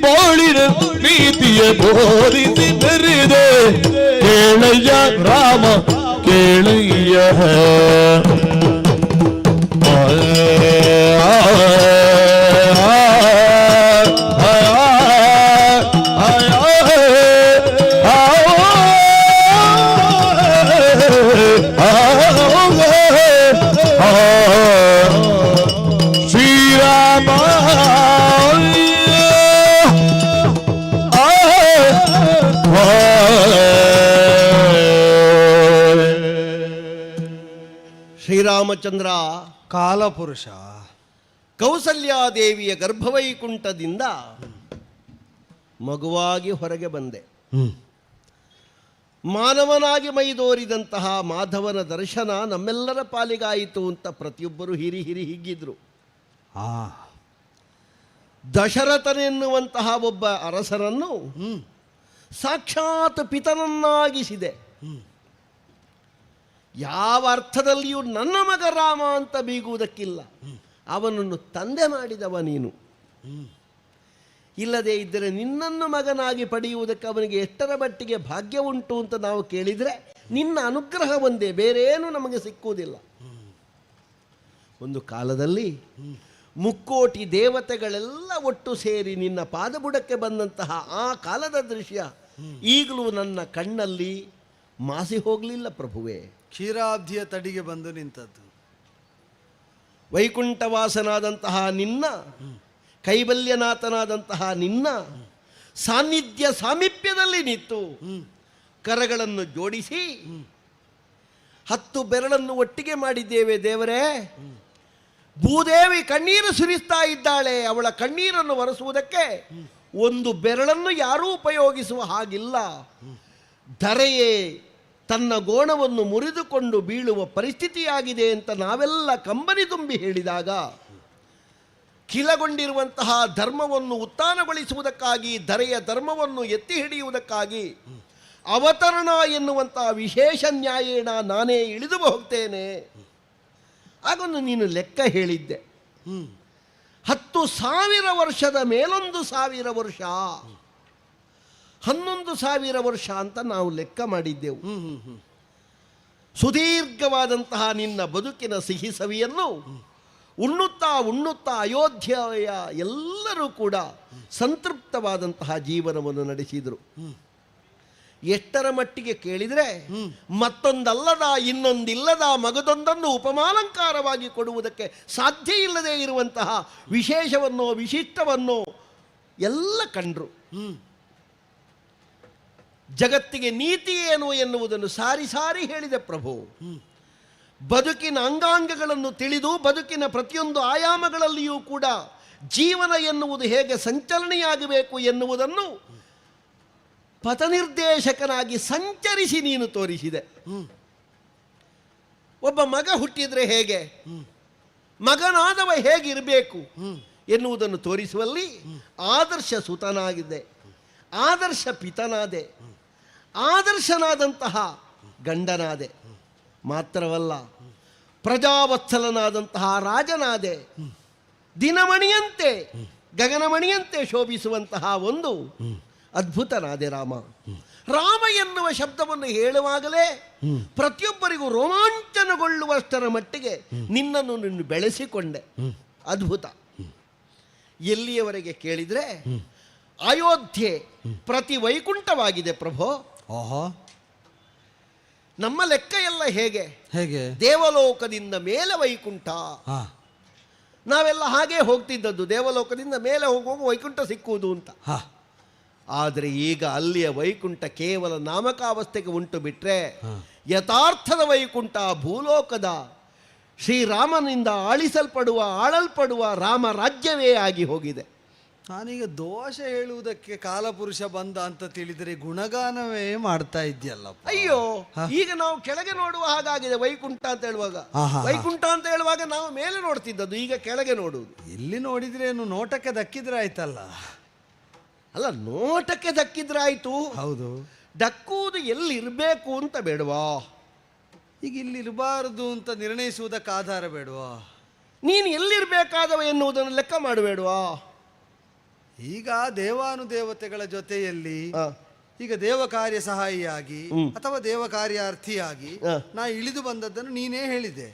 ಬಾಳಿನ ನೀತಿಯ ಬೋಧಿಸಿ ಮೆರೆದೆ ಕೇಳಯ್ಯ ರಾಮ ಕೇಳಯ್ಯ ಶ್ರೀರಾಮ ಶ್ರೀರಾಮಚಂದ್ರ ಕಾಲಪುರುಷ ಕೌಸಲ್ಯಾದೇವಿಯ ಗರ್ಭವೈಕುಂಠದಿಂದ ಮಗುವಾಗಿ ಹೊರಗೆ ಬಂದೆ. ಮಾನವನಾಗಿ ಮೈದೋರಿದಂತಹ ಮಾಧವನ ದರ್ಶನ ನಮ್ಮೆಲ್ಲರ ಪಾಲಿಗಾಯಿತು ಅಂತ ಪ್ರತಿಯೊಬ್ಬರು ಹಿರಿ ಹಿಗ್ಗಿದ್ರು. ದಶರಥನೆನ್ನುವಂತಹ ಒಬ್ಬ ಅರಸನನ್ನು ಸಾಕ್ಷಾತ್ ಪಿತನನ್ನಾಗಿಸಿದೆ. ಯಾವ ಅರ್ಥದಲ್ಲಿಯೂ ನನ್ನ ಮಗ ರಾಮ ಅಂತ ಬೀಗುವುದಕ್ಕಿಲ್ಲ, ಅವನನ್ನು ತಂದೆ ಮಾಡಿದವ ನೀನು. ಇಲ್ಲದೇ ಇದ್ದರೆ ನಿನ್ನನ್ನು ಮಗನಾಗಿ ಪಡೆಯುವುದಕ್ಕೆ ಅವನಿಗೆ ಎಷ್ಟರ ಮಟ್ಟಿಗೆ ಭಾಗ್ಯ ಉಂಟು ಅಂತ ನಾವು ಕೇಳಿದರೆ ನಿನ್ನ ಅನುಗ್ರಹ ಒಂದೇ, ಬೇರೇನು ನಮಗೆ ಸಿಕ್ಕುವುದಿಲ್ಲ. ಒಂದು ಕಾಲದಲ್ಲಿ ಮುಕ್ಕೋಟಿ ದೇವತೆಗಳೆಲ್ಲ ಒಟ್ಟು ಸೇರಿ ನಿನ್ನ ಪಾದಬುಡಕ್ಕೆ ಬಂದಂತಹ ಆ ಕಾಲದ ದೃಶ್ಯ ಈಗಲೂ ನನ್ನ ಕಣ್ಣಲ್ಲಿ ಮಾಸಿ ಹೋಗಲಿಲ್ಲ ಪ್ರಭುವೇ. ಕ್ಷೀರಾಬ್ಧಿಯ ತಡಿಗೆ ಬಂದು ನಿಂತದ್ದು. ವೈಕುಂಠವಾಸನಾದಂತಹ ನಿನ್ನ, ಕೈಬಲ್ಯನಾಥನಾದಂತಹ ನಿನ್ನ ಸಾನ್ನಿಧ್ಯ ಸಾಮೀಪ್ಯದಲ್ಲಿ ನಿಂತು ಕರಗಳನ್ನು ಜೋಡಿಸಿ 10 ಬೆರಳನ್ನು ಒಟ್ಟಿಗೆ ಮಾಡಿದ್ದೇವೆ ದೇವರೇ. ಭೂದೇವಿ ಕಣ್ಣೀರು ಸುರಿಸ್ತಾ ಇದ್ದಾಳೆ, ಅವಳ ಕಣ್ಣೀರನ್ನು ಒರೆಸುವುದಕ್ಕೆ ಒಂದು ಬೆರಳನ್ನು ಯಾರೂ ಉಪಯೋಗಿಸುವ ಹಾಗಿಲ್ಲ. ಧರೆಯೇ ತನ್ನ ಗೋಣವನ್ನು ಮುರಿದುಕೊಂಡು ಬೀಳುವ ಪರಿಸ್ಥಿತಿಯಾಗಿದೆ ಅಂತ ನಾವೆಲ್ಲ ಕಂಬನಿ ತುಂಬಿ ಹೇಳಿದಾಗ, ಖಿಲಗೊಂಡಿರುವಂತಹ ಧರ್ಮವನ್ನು ಉತ್ಥಾನಗೊಳಿಸುವುದಕ್ಕಾಗಿ, ಧರೆಯ ಧರ್ಮವನ್ನು ಎತ್ತಿ ಹಿಡಿಯುವುದಕ್ಕಾಗಿ ಅವತರಣ ಎನ್ನುವಂತಹ ವಿಶೇಷ ನ್ಯಾಯೇಣ ನಾನೇ ಇಳಿದು ಹೋಗ್ತೇನೆ. ಆಗೊಂದು ನೀನು ಲೆಕ್ಕ ಹೇಳಿದ್ದೆ, 10,000 ವರ್ಷದ ಮೇಲೊಂದು 1,000 ವರ್ಷ, 11,000 ವರ್ಷ ಅಂತ ನಾವು ಲೆಕ್ಕ ಮಾಡಿದ್ದೆವು. ಸುದೀರ್ಘವಾದಂತಹ ನಿನ್ನ ಬದುಕಿನ ಸಿಹಿ ಸವಿಯನ್ನು ಉಣ್ಣುತ್ತಾ ಉಣ್ಣುತ್ತಾ ಅಯೋಧ್ಯೆಯ ಎಲ್ಲರೂ ಕೂಡ ಸಂತೃಪ್ತವಾದಂತಹ ಜೀವನವನ್ನು ನಡೆಸಿದರು. ಎಷ್ಟರ ಮಟ್ಟಿಗೆ ಕೇಳಿದರೆ ಮತ್ತೊಂದಲ್ಲದ ಇನ್ನೊಂದಿಲ್ಲದ ಮಗದೊಂದನ್ನು ಉಪಮಾಲಂಕಾರವಾಗಿ ಕೊಡುವುದಕ್ಕೆ ಸಾಧ್ಯ ಇಲ್ಲದೆ ಇರುವಂತಹ ವಿಶೇಷವನ್ನು ವಿಶಿಷ್ಟವನ್ನು ಎಲ್ಲ ಕಂಡ್ರು. ಜಗತ್ತಿಗೆ ನೀತಿ ಏನು ಎನ್ನುವುದನ್ನು ಸಾರಿ ಸಾರಿ ಹೇಳಿದೆ ಪ್ರಭು. ಬದುಕಿನ ಅಂಗಾಂಗಗಳನ್ನು ತಿಳಿದು ಬದುಕಿನ ಪ್ರತಿಯೊಂದು ಆಯಾಮಗಳಲ್ಲಿಯೂ ಕೂಡ ಜೀವನ ಎನ್ನುವುದು ಹೇಗೆ ಸಂಚಲನೆಯಾಗಬೇಕು ಎನ್ನುವುದನ್ನು ಪಥನಿರ್ದೇಶಕನಾಗಿ ಸಂಚರಿಸಿ ನೀನು ತೋರಿಸಿದೆ. ಒಬ್ಬ ಮಗ ಹುಟ್ಟಿದರೆ ಹೇಗೆ, ಮಗನಾದವ ಹೇಗಿರಬೇಕು ಎನ್ನುವುದನ್ನು ತೋರಿಸುವಲ್ಲಿ ಆದರ್ಶ ಸುತನಾಗಿದೆ, ಆದರ್ಶ ಪಿತನಾದೆ, ಆದರ್ಶನಾದಂತಹ ಗಂಡನಾದೆ. ಮಾತ್ರವಲ್ಲ, ಪ್ರಜಾವತ್ಸಲನಾದಂತಹ ರಾಜನಾದೆ. ದಿನಮಣಿಯಂತೆ ಗಗನಮಣಿಯಂತೆ ಶೋಭಿಸುವಂತಹ ಒಂದು ಅದ್ಭುತನಾದೆ ರಾಮ. ರಾಮ ಎನ್ನುವ ಶಬ್ದವನ್ನು ಹೇಳುವಾಗಲೇ ಪ್ರತಿಯೊಬ್ಬರಿಗೂ ರೋಮಾಂಚನಗೊಳ್ಳುವಷ್ಟರ ಮಟ್ಟಿಗೆ ನಿನ್ನನ್ನು ನೀನು ಬೆಳೆಸಿಕೊಂಡೆ. ಅದ್ಭುತ. ಎಲ್ಲಿಯವರೆಗೆ ಕೇಳಿದರೆ ಅಯೋಧ್ಯೆ ಪ್ರತಿ ವೈಕುಂಠವಾಗಿದೆ ಪ್ರಭೋ. ಓಹೋ, ನಮ್ಮ ಲೆಕ್ಕ ಎಲ್ಲ ಹೇಗೆ ಹೇಗೆ? ದೇವಲೋಕದಿಂದ ಮೇಲೆ ವೈಕುಂಠ. ನಾವೆಲ್ಲ ಹಾಗೆ ಹೋಗ್ತಿದ್ದದ್ದು, ದೇವಲೋಕದಿಂದ ಮೇಲೆ ಹೋಗುವಾಗ ವೈಕುಂಠ ಸಿಕ್ಕುವುದು ಅಂತ. ಆದರೆ ಈಗ ಅಲ್ಲಿಯ ವೈಕುಂಠ ಕೇವಲ ನಾಮಕಾವಸ್ಥೆಗೆ ಉಂಟು ಬಿಟ್ಟರೆ ಯಥಾರ್ಥದ ವೈಕುಂಠ ಭೂಲೋಕದ ಶ್ರೀರಾಮನಿಂದ ಆಳಲ್ಪಡುವ ರಾಮ ರಾಜ್ಯವೇ ಆಗಿ ಹೋಗಿದೆ. ನಾನೀಗ ದೋಷ ಹೇಳುವುದಕ್ಕೆ ಕಾಲಪುರುಷ ಬಂದ ಅಂತ ತಿಳಿದರೆ ಗುಣಗಾನವೇ ಮಾಡ್ತಾ ಇದೆಯಲ್ಲ. ಅಯ್ಯೋ, ಈಗ ನಾವು ಕೆಳಗೆ ನೋಡುವ ಹಾಗಾಗಿದೆ. ವೈಕುಂಠ ಅಂತ ಹೇಳುವಾಗ, ವೈಕುಂಠ ಅಂತ ಹೇಳುವಾಗ ನಾವು ಮೇಲೆ ನೋಡ್ತಿದ್ದದ್ದು, ಈಗ ಕೆಳಗೆ ನೋಡುವುದು. ಇಲ್ಲಿ ನೋಡಿದ್ರೆ ಏನು, ನೋಟಕ್ಕೆ ದಕ್ಕಿದ್ರೆ ಆಯ್ತಲ್ಲ. ಅಲ್ಲ, ನೋಟಕ್ಕೆ ದಕ್ಕಿದ್ರಾಯ್ತು. ಹೌದು, ದಕ್ಕುವುದು ಎಲ್ಲಿರಬೇಕು ಅಂತ ಬೇಡವಾ? ಈಗ ಇಲ್ಲಿ ಇರಬಾರದು ಅಂತ ನಿರ್ಣಯಿಸುವುದಕ್ಕೆ ಆಧಾರ ಬೇಡವಾ? ನೀನು ಎಲ್ಲಿರಬೇಕಾದವ ಎನ್ನುವುದನ್ನು ಲೆಕ್ಕ ಮಾಡಬೇಡವಾ? ಈಗ ದೇವಾನುದೇವತೆಗಳ ಜೊತೆಯಲ್ಲಿ ಈಗ ದೇವ ಕಾರ್ಯ ಸಹಾಯಿಯಾಗಿ ಅಥವಾ ದೇವ ಕಾರ್ಯಾರ್ಥಿಯಾಗಿ ನಾ ಇಳಿದು ಬಂದದ್ದನ್ನು ನೀನೇ ಹೇಳಿದೆ.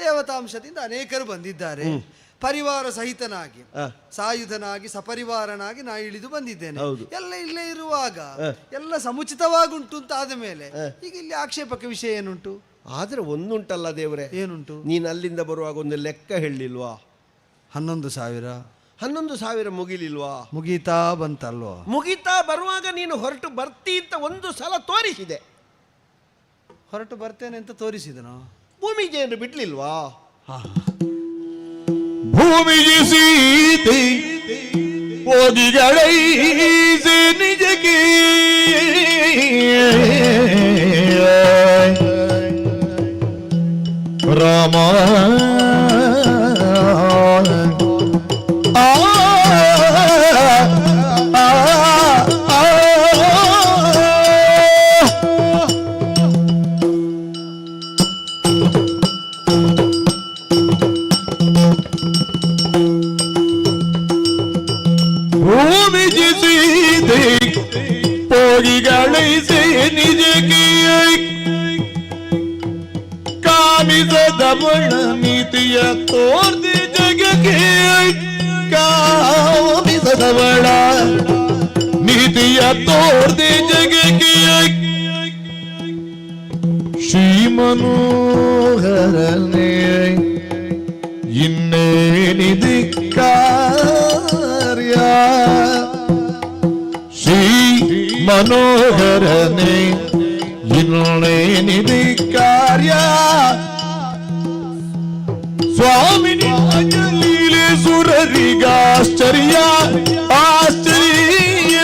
ದೇವತಾಂಶದಿಂದ ಅನೇಕರು ಬಂದಿದ್ದಾರೆ. ಪರಿವಾರ ಸಹಿತನಾಗಿ ಸಾಯುಧನಾಗಿ ಸಪರಿವಾರನಾಗಿ ನಾ ಇಳಿದು ಬಂದಿದ್ದೇನೆ. ಎಲ್ಲ ಇಲ್ಲೇ ಇರುವಾಗ ಎಲ್ಲ ಸಮುಚಿತವಾಗುಂಟು ಅಂತ ಆದ ಮೇಲೆ ಈಗ ಇಲ್ಲಿ ಆಕ್ಷೇಪಕ್ಕೆ ವಿಷಯ ಏನುಂಟು? ಆದ್ರೆ ಒಂದುಂಟಲ್ಲ ದೇವರೇ. ಏನುಂಟು? ನೀನು ಅಲ್ಲಿಂದ ಬರುವಾಗ ಒಂದು ಲೆಕ್ಕ ಹೇಳಿಲ್ವಾ? 11,000 ಮುಗಿಲಿಲ್ವಾ? ಮುಗೀತಾ ಬಂತಲ್ವಾ? ಮುಗಿತಾ ಬರುವಾಗ ನೀನು ಹೊರಟು ಬರ್ತಿ ಅಂತ ಒಂದು ಸಲ ತೋರಿಸಿದೆ. ಹೊರಟು ಬರ್ತೇನೆ ಅಂತ ತೋರಿಸಿದನು. ಭೂಮಿಗೆಯನ್ನು ಬಿಡ್ಲಿಲ್ವಾ? ಭೂಮಿಗೆ ಸೀತೆ ಓದಿಗಳೈಸೆ ನಿಜಕ್ಕೆ ರಾಮ ಭೂಮಿಗೆ ಸೀತೆ ಪೋಗಿಗಳೈಸೆ ನಿಜಕ್ಕೆ ಕಾಮಿಸದವಳ ನೀತಿಯ ತೋರ್ದೆ ಜಗಕ್ಕೆ ಕಾಮಿಸದವಳ ನೀತಿಯ ತೋರ್ದೆ ಜಗಕ್ಕೆ ಶ್ರೀಮನೋಹರನೇ ಇನ್ನೇನಿದೆ ಕಾರ್ಯ ಶ್ರೀ ಮನೋಹರನೇ ಇನ್ನೇನಿದೆ ಕಾರ್ಯ ಸ್ವಾಮಿನಿ ಅಂಜಲೀಲೆ ಸುರರಿಗಾಶ್ಚರ್ಯ ಆಶ್ಚರ್ಯ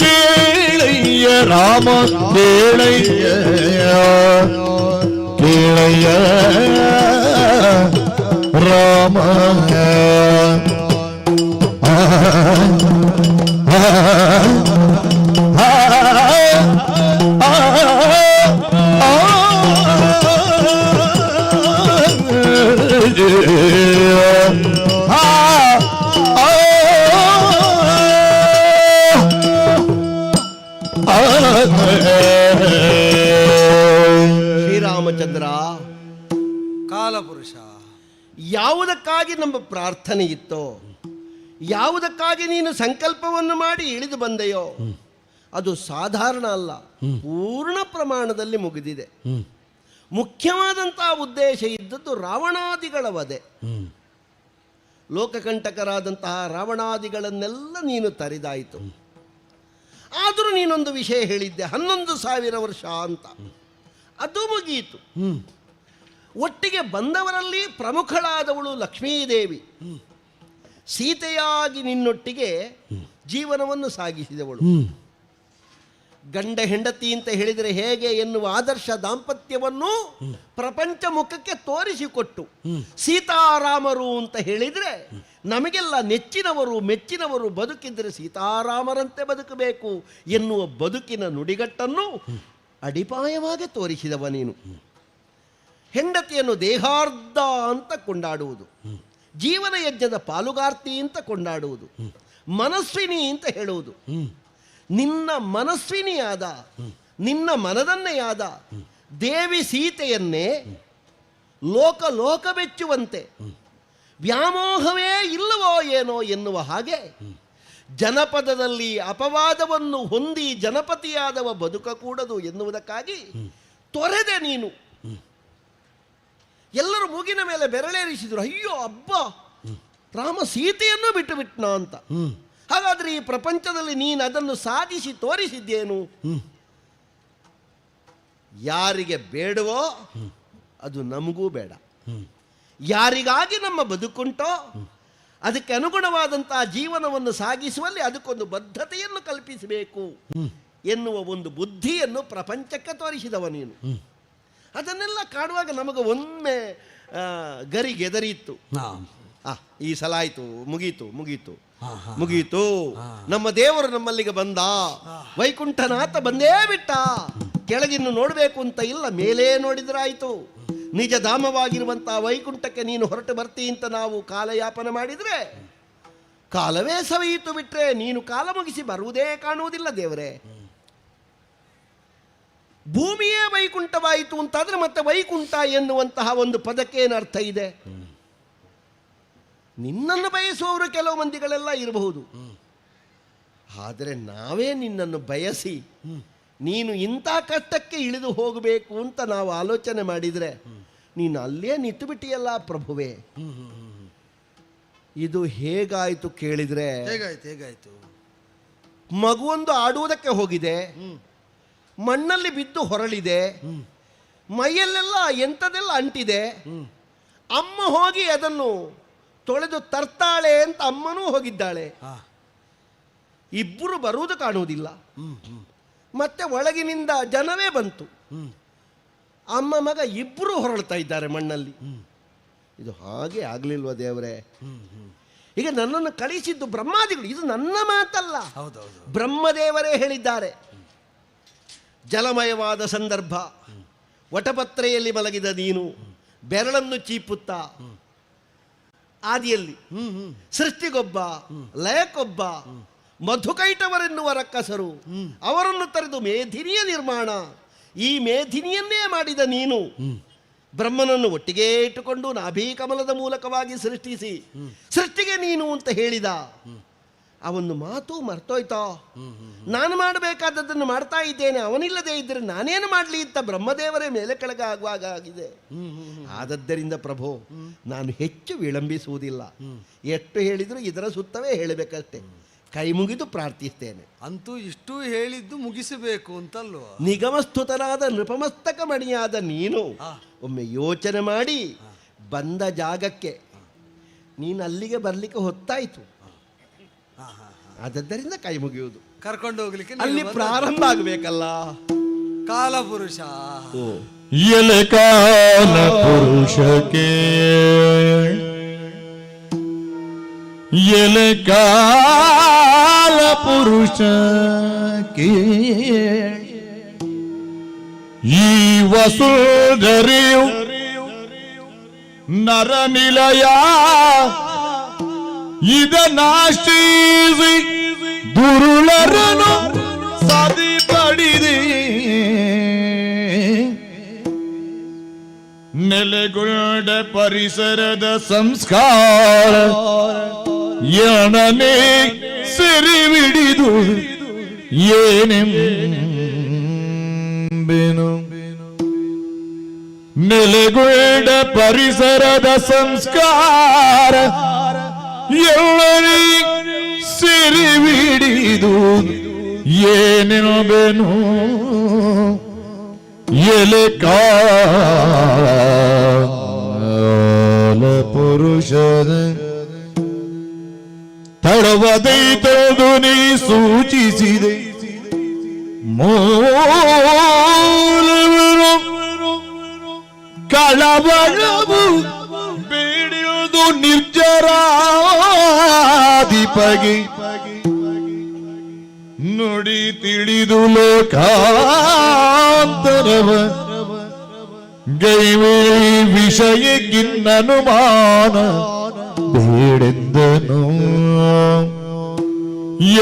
ಕೇಳಯ್ಯ ರಾಮ ಕೇಳಯ್ಯ ಕೇಳಯ್ಯ ರಾಮ ಶ್ರೀರಾಮಚಂದ್ರ ಕಾಲಪುರುಷ, ಯಾವುದಕ್ಕಾಗಿ ನಮ್ಮ ಪ್ರಾರ್ಥನೆ ಇತ್ತೋ, ಯಾವುದಕ್ಕಾಗಿ ನೀನು ಸಂಕಲ್ಪವನ್ನು ಮಾಡಿ ಇಳಿದು ಬಂದೆಯೋ ಅದು ಸಾಧಾರಣ ಅಲ್ಲ, ಪೂರ್ಣ ಪ್ರಮಾಣದಲ್ಲಿ ಮುಗಿದಿದೆ. ಮುಖ್ಯವಾದಂತಹ ಉದ್ದೇಶ ಇದ್ದದ್ದು ರಾವಣಾದಿಗಳ ವಧೆ. ಲೋಕಕಂಟಕರಾದಂತಹ ರಾವಣಾದಿಗಳನ್ನೆಲ್ಲ ನೀನು ತರಿದಾಯಿತು. ಆದರೂ ನೀನೊಂದು ವಿಷಯ ಹೇಳಿದ್ದೆ, 11,000 ವರ್ಷ ಅಂತ. ಅದು ಮುಗಿಯಿತು. ಒಟ್ಟಿಗೆ ಬಂದವರಲ್ಲಿ ಪ್ರಮುಖಳಾದವಳು ಲಕ್ಷ್ಮೀದೇವಿ ಸೀತೆಯಾಗಿ ನಿನ್ನೊಟ್ಟಿಗೆ ಜೀವನವನ್ನು ಸಾಗಿಸಿದವಳು. ಗಂಡ ಹೆಂಡತಿ ಅಂತ ಹೇಳಿದರೆ ಹೇಗೆ ಎನ್ನುವ ಆದರ್ಶ ದಾಂಪತ್ಯವನ್ನು ಪ್ರಪಂಚ ಮುಖಕ್ಕೆ ತೋರಿಸಿಕೊಟ್ಟು, ಸೀತಾರಾಮರು ಅಂತ ಹೇಳಿದರೆ ನಮಗೆಲ್ಲ ನೆಚ್ಚಿನವರು ಮೆಚ್ಚಿನವರು ಬದುಕಿದರೆ ಸೀತಾರಾಮರಂತೆ ಬದುಕಬೇಕು ಎನ್ನುವ ಬದುಕಿನ ನುಡಿಗಟ್ಟನ್ನು ಅಡಿಪಾಯವಾಗಿ ತೋರಿಸಿದವ ನೀನು. ಹೆಂಡತಿಯನ್ನು ದೇಹಾರ್ಧ ಅಂತ ಕೊಂಡಾಡುವುದು, ಜೀವನ ಯಜ್ಞದ ಪಾಲುಗಾರ್ತಿ ಅಂತ ಕೊಂಡಾಡುವುದು, ಮನಸ್ವಿನಿ ಅಂತ ಹೇಳುವುದು. ನಿನ್ನ ಮನಸ್ವಿನಿಯಾದ, ನಿನ್ನ ಮನದನ್ನೆಯಾದ ದೇವಿ ಸೀತೆಯನ್ನೇ ಲೋಕ ಬೆಚ್ಚುವಂತೆ ವ್ಯಾಮೋಹವೇ ಇಲ್ಲವೋ ಏನೋ ಎನ್ನುವ ಹಾಗೆ ಜನಪದದಲ್ಲಿ ಅಪವಾದವನ್ನು ಹೊಂದಿ ಜನಪತಿಯಾದವ ಬದುಕಕೂಡದು ಎನ್ನುವುದಕ್ಕಾಗಿ ತೊರೆದೆ ನೀನು. ಎಲ್ಲರೂ ಮೂಗಿನ ಮೇಲೆ ಬೆರಳೇರಿಸಿದ್ರು, ಅಯ್ಯೋ ಅಬ್ಬ ರಾಮ ಸೀತೆಯನ್ನು ಬಿಟ್ಟು ಬಿಟ್ನ ಅಂತ. ಹಾಗಾದ್ರೆ ಈ ಪ್ರಪಂಚದಲ್ಲಿ ನೀನು ಅದನ್ನು ಸಾಧಿಸಿ ತೋರಿಸಿದ್ದೇನು? ಯಾರಿಗೆ ಬೇಡವೋ ಅದು ನಮಗೂ ಬೇಡ, ಯಾರಿಗಾಗಿ ನಮ್ಮ ಬದುಕುಂಟೋ ಅದಕ್ಕೆ ಅನುಗುಣವಾದಂತಹ ಜೀವನವನ್ನು ಸಾಗಿಸುವಲ್ಲಿ ಅದಕ್ಕೊಂದು ಬದ್ಧತೆಯನ್ನು ಕಲ್ಪಿಸಬೇಕು ಎನ್ನುವ ಒಂದು ಬುದ್ಧಿಯನ್ನು ಪ್ರಪಂಚಕ್ಕೆ ತೋರಿಸಿದವ ನೀನು. ಅದನ್ನೆಲ್ಲ ಕಾಡುವಾಗ ನಮಗೆ ಒಮ್ಮೆ ಗರಿಗೆದರಿತ್ತು. ಈ ಸಲ ಆಯ್ತು, ಮುಗೀತು. ನಮ್ಮ ದೇವರು ನಮ್ಮಲ್ಲಿಗೆ ಬಂದ, ವೈಕುಂಠನಾಥ ಬಂದೇ ಬಿಟ್ಟ. ಕೆಳಗಿನ್ನು ನೋಡಬೇಕು ಅಂತ ಇಲ್ಲ, ಮೇಲೇ ನೋಡಿದ್ರಾಯ್ತು. ನಿಜ ಧಾಮವಾಗಿರುವಂತಹ ವೈಕುಂಠಕ್ಕೆ ನೀನು ಹೊರಟು ಬರ್ತೀ ಅಂತ ನಾವು ಕಾಲಯಾಪನ ಮಾಡಿದರೆ ಕಾಲವೇ ಸವೆಯಿತು ಬಿಟ್ರೆ ನೀನು ಕಾಲ ಮುಗಿಸಿ ಬರುವುದೇ ಕಾಣುವುದಿಲ್ಲ ದೇವರೇ. ಭೂಮಿಯೇ ವೈಕುಂಠವಾಯಿತು ಅಂತಾದರೆ ಮತ್ತೆ ವೈಕುಂಠ ಎನ್ನುವಂತಹ ಒಂದು ಪದಕ್ಕೆ ಏನು ಅರ್ಥ ಇದೆ? ನಿನ್ನನ್ನು ಬಯಸುವವರು ಕೆಲವು ಮಂದಿಗಳೆಲ್ಲ ಇರಬಹುದು, ಆದರೆ ನಾವೇ ನಿನ್ನನ್ನು ಬಯಸಿ ನೀನು ಇಂಥ ಕಷ್ಟಕ್ಕೆ ಇಳಿದು ಹೋಗಬೇಕು ಅಂತ ನಾವು ಆಲೋಚನೆ ಮಾಡಿದರೆ ನೀನು ಅಲ್ಲೇ ನಿಂತು ಬಿಟ್ಟಿಯಲ್ಲ ಪ್ರಭುವೇ. ಇದು ಹೇಗಾಯಿತು ಕೇಳಿದರೆ, ಹೇಗಾಯ್ತು ಮಗುವೊಂದು ಆಡುವುದಕ್ಕೆ ಹೋಗಿದೆ, ಮಣ್ಣಲ್ಲಿ ಬಿದ್ದು ಹೊರಳಿದೆ, ಮೈಯಲ್ಲೆಲ್ಲ ಎಂಥದೆಲ್ಲ ಅಂಟಿದೆ. ಅಮ್ಮ ಹೋಗಿ ಅದನ್ನು ತೊಳೆದು ತರ್ತಾಳೆ ಅಂತ ಅಮ್ಮನೂ ಹೋಗಿದ್ದಾಳೆ. ಇಬ್ಬರು ಬರುವುದು ಕಾಣುವುದಿಲ್ಲ. ಮತ್ತೆ ಒಳಗಿನಿಂದ ಜನವೇ ಬಂತು. ಅಮ್ಮ ಮಗ ಇಬ್ಬರು ಹೊರಳ್ತಾ ಇದ್ದಾರೆ ಮಣ್ಣಲ್ಲಿ. ಇದು ಹಾಗೆ ಆಗಲಿಲ್ವ ದೇವರೇ? ಈಗ ನನ್ನನ್ನು ಕಳಿಸಿದ್ದು ಬ್ರಹ್ಮಾದಿಗಳು, ಇದು ನನ್ನ ಮಾತಲ್ಲ, ಬ್ರಹ್ಮದೇವರೇ ಹೇಳಿದ್ದಾರೆ. ಜಲಮಯವಾದ ಸಂದರ್ಭ, ವಟಪತ್ರೆಯಲ್ಲಿ ಮಲಗಿದ ನೀನು ಬೆರಳನ್ನು ಚೀಪುತ್ತಾ ಆದಿಯಲ್ಲಿ ಸೃಷ್ಟಿಗೊಬ್ಬ ಲಯಕ್ಕೊಬ್ಬ ಮಧುಕೈಟವರೆನ್ನುವ ರಕ್ಕಸರು ಅವರನ್ನು ತರೆದು ಮೇಧಿನಿಯ ನಿರ್ಮಾಣ, ಈ ಮೇಧಿನಿಯನ್ನೇ ಮಾಡಿದ ನೀನು ಬ್ರಹ್ಮನನ್ನು ಒಟ್ಟಿಗೆ ಇಟ್ಟುಕೊಂಡು ನಾಭೀಕಮಲದ ಮೂಲಕವಾಗಿ ಸೃಷ್ಟಿಸಿ ಸೃಷ್ಟಿಗೆ ನೀನು ಅಂತ ಹೇಳಿದ ಆ ಒಂದು ಮಾತು ಮರ್ತೋಯ್ತಾ? ನಾನು ಮಾಡಬೇಕಾದದ್ದನ್ನು ಮಾಡ್ತಾ ಇದ್ದೇನೆ, ಅವನಿಲ್ಲದೆ ಇದ್ದರೆ ನಾನೇನು ಮಾಡಲಿ ಅಂತ ಬ್ರಹ್ಮದೇವರೇ ಮೇಲೆ ಕೆಳಗೆ ಆಗುವಾಗ ಆಗಿದೆ. ಆದದ್ದರಿಂದ ಪ್ರಭು, ನಾನು ಹೆಚ್ಚು ವಿಳಂಬಿಸುವುದಿಲ್ಲ. ಎಷ್ಟು ಹೇಳಿದರೂ ಇದರ ಸುತ್ತವೇ ಹೇಳಬೇಕಷ್ಟೇ. ಕೈ ಮುಗಿದು ಪ್ರಾರ್ಥಿಸ್ತೇನೆ. ಅಂತೂ ಇಷ್ಟು ಹೇಳಿದ್ದು ಮುಗಿಸಬೇಕು ಅಂತಲ್ವ? ನಿಗಮಸ್ತುತನಾದ ನೃಪಮಸ್ತಕ ಮಣಿಯಾದ ನೀನು ಒಮ್ಮೆ ಯೋಚನೆ ಮಾಡಿ ಬಂದ ಜಾಗಕ್ಕೆ ನೀನು ಅಲ್ಲಿಗೆ ಬರಲಿಕ್ಕೆ ಹೊತ್ತಾಯಿತು. ಆದ್ದರಿಂದ ಕೈ ಮುಗಿಯುವುದು, ಕರ್ಕೊಂಡು ಹೋಗ್ಲಿಕ್ಕೆ ಅಲ್ಲಿ ಪ್ರಾರಂಭ ಆಗಬೇಕಲ್ಲ. ಕಾಲಪುರುಷ ಎಲೆ ಕಾಲ ಪುರುಷಕ್ಕೆ ಎಲೆ ಕಾಲ ಪುರುಷಕ್ಕೆ ಈ ವಸುಧರೆಯು ನರನಿಲಯ ಇದನ್ನಾಶ್ರಯಿಸಿ ದುರುಳರನು ಸದಿ ಪಡಿದೆ ನೆಲೆಗೊಂಡ ಪರಿಸರದ ಸಂಸ್ಕಾರ ಎಣನೆ ಸೆರಿಬಿಡಿದು ಏನೆಂಬೆನು ನೆಲೆಗೊಂಡ ಪರಿಸರದ ಸಂಸ್ಕಾರ ಎಲ್ಲರಿ ಸೆರಿಬಿಡಿದು ಏನೆಂಬೆನು ಎಲೆ ಕಾಲ ಪುರುಷದ ತಡವದೈತದು ನೀ ಸೂಚಿಸಿದೆ ಮೂಲವರು ಕಳವಳವು ಬೇಡಿಯುವುದು ನಿರ್ಜರಾಧಿಪಗೆ ನುಡಿ ತಿಳಿದು ಲೋಕಾಂತರವ ಗೈವೇ ವಿಷಯಕ್ಕಿನ್ನನುಮಾನ ಬೇಡೆಂದನು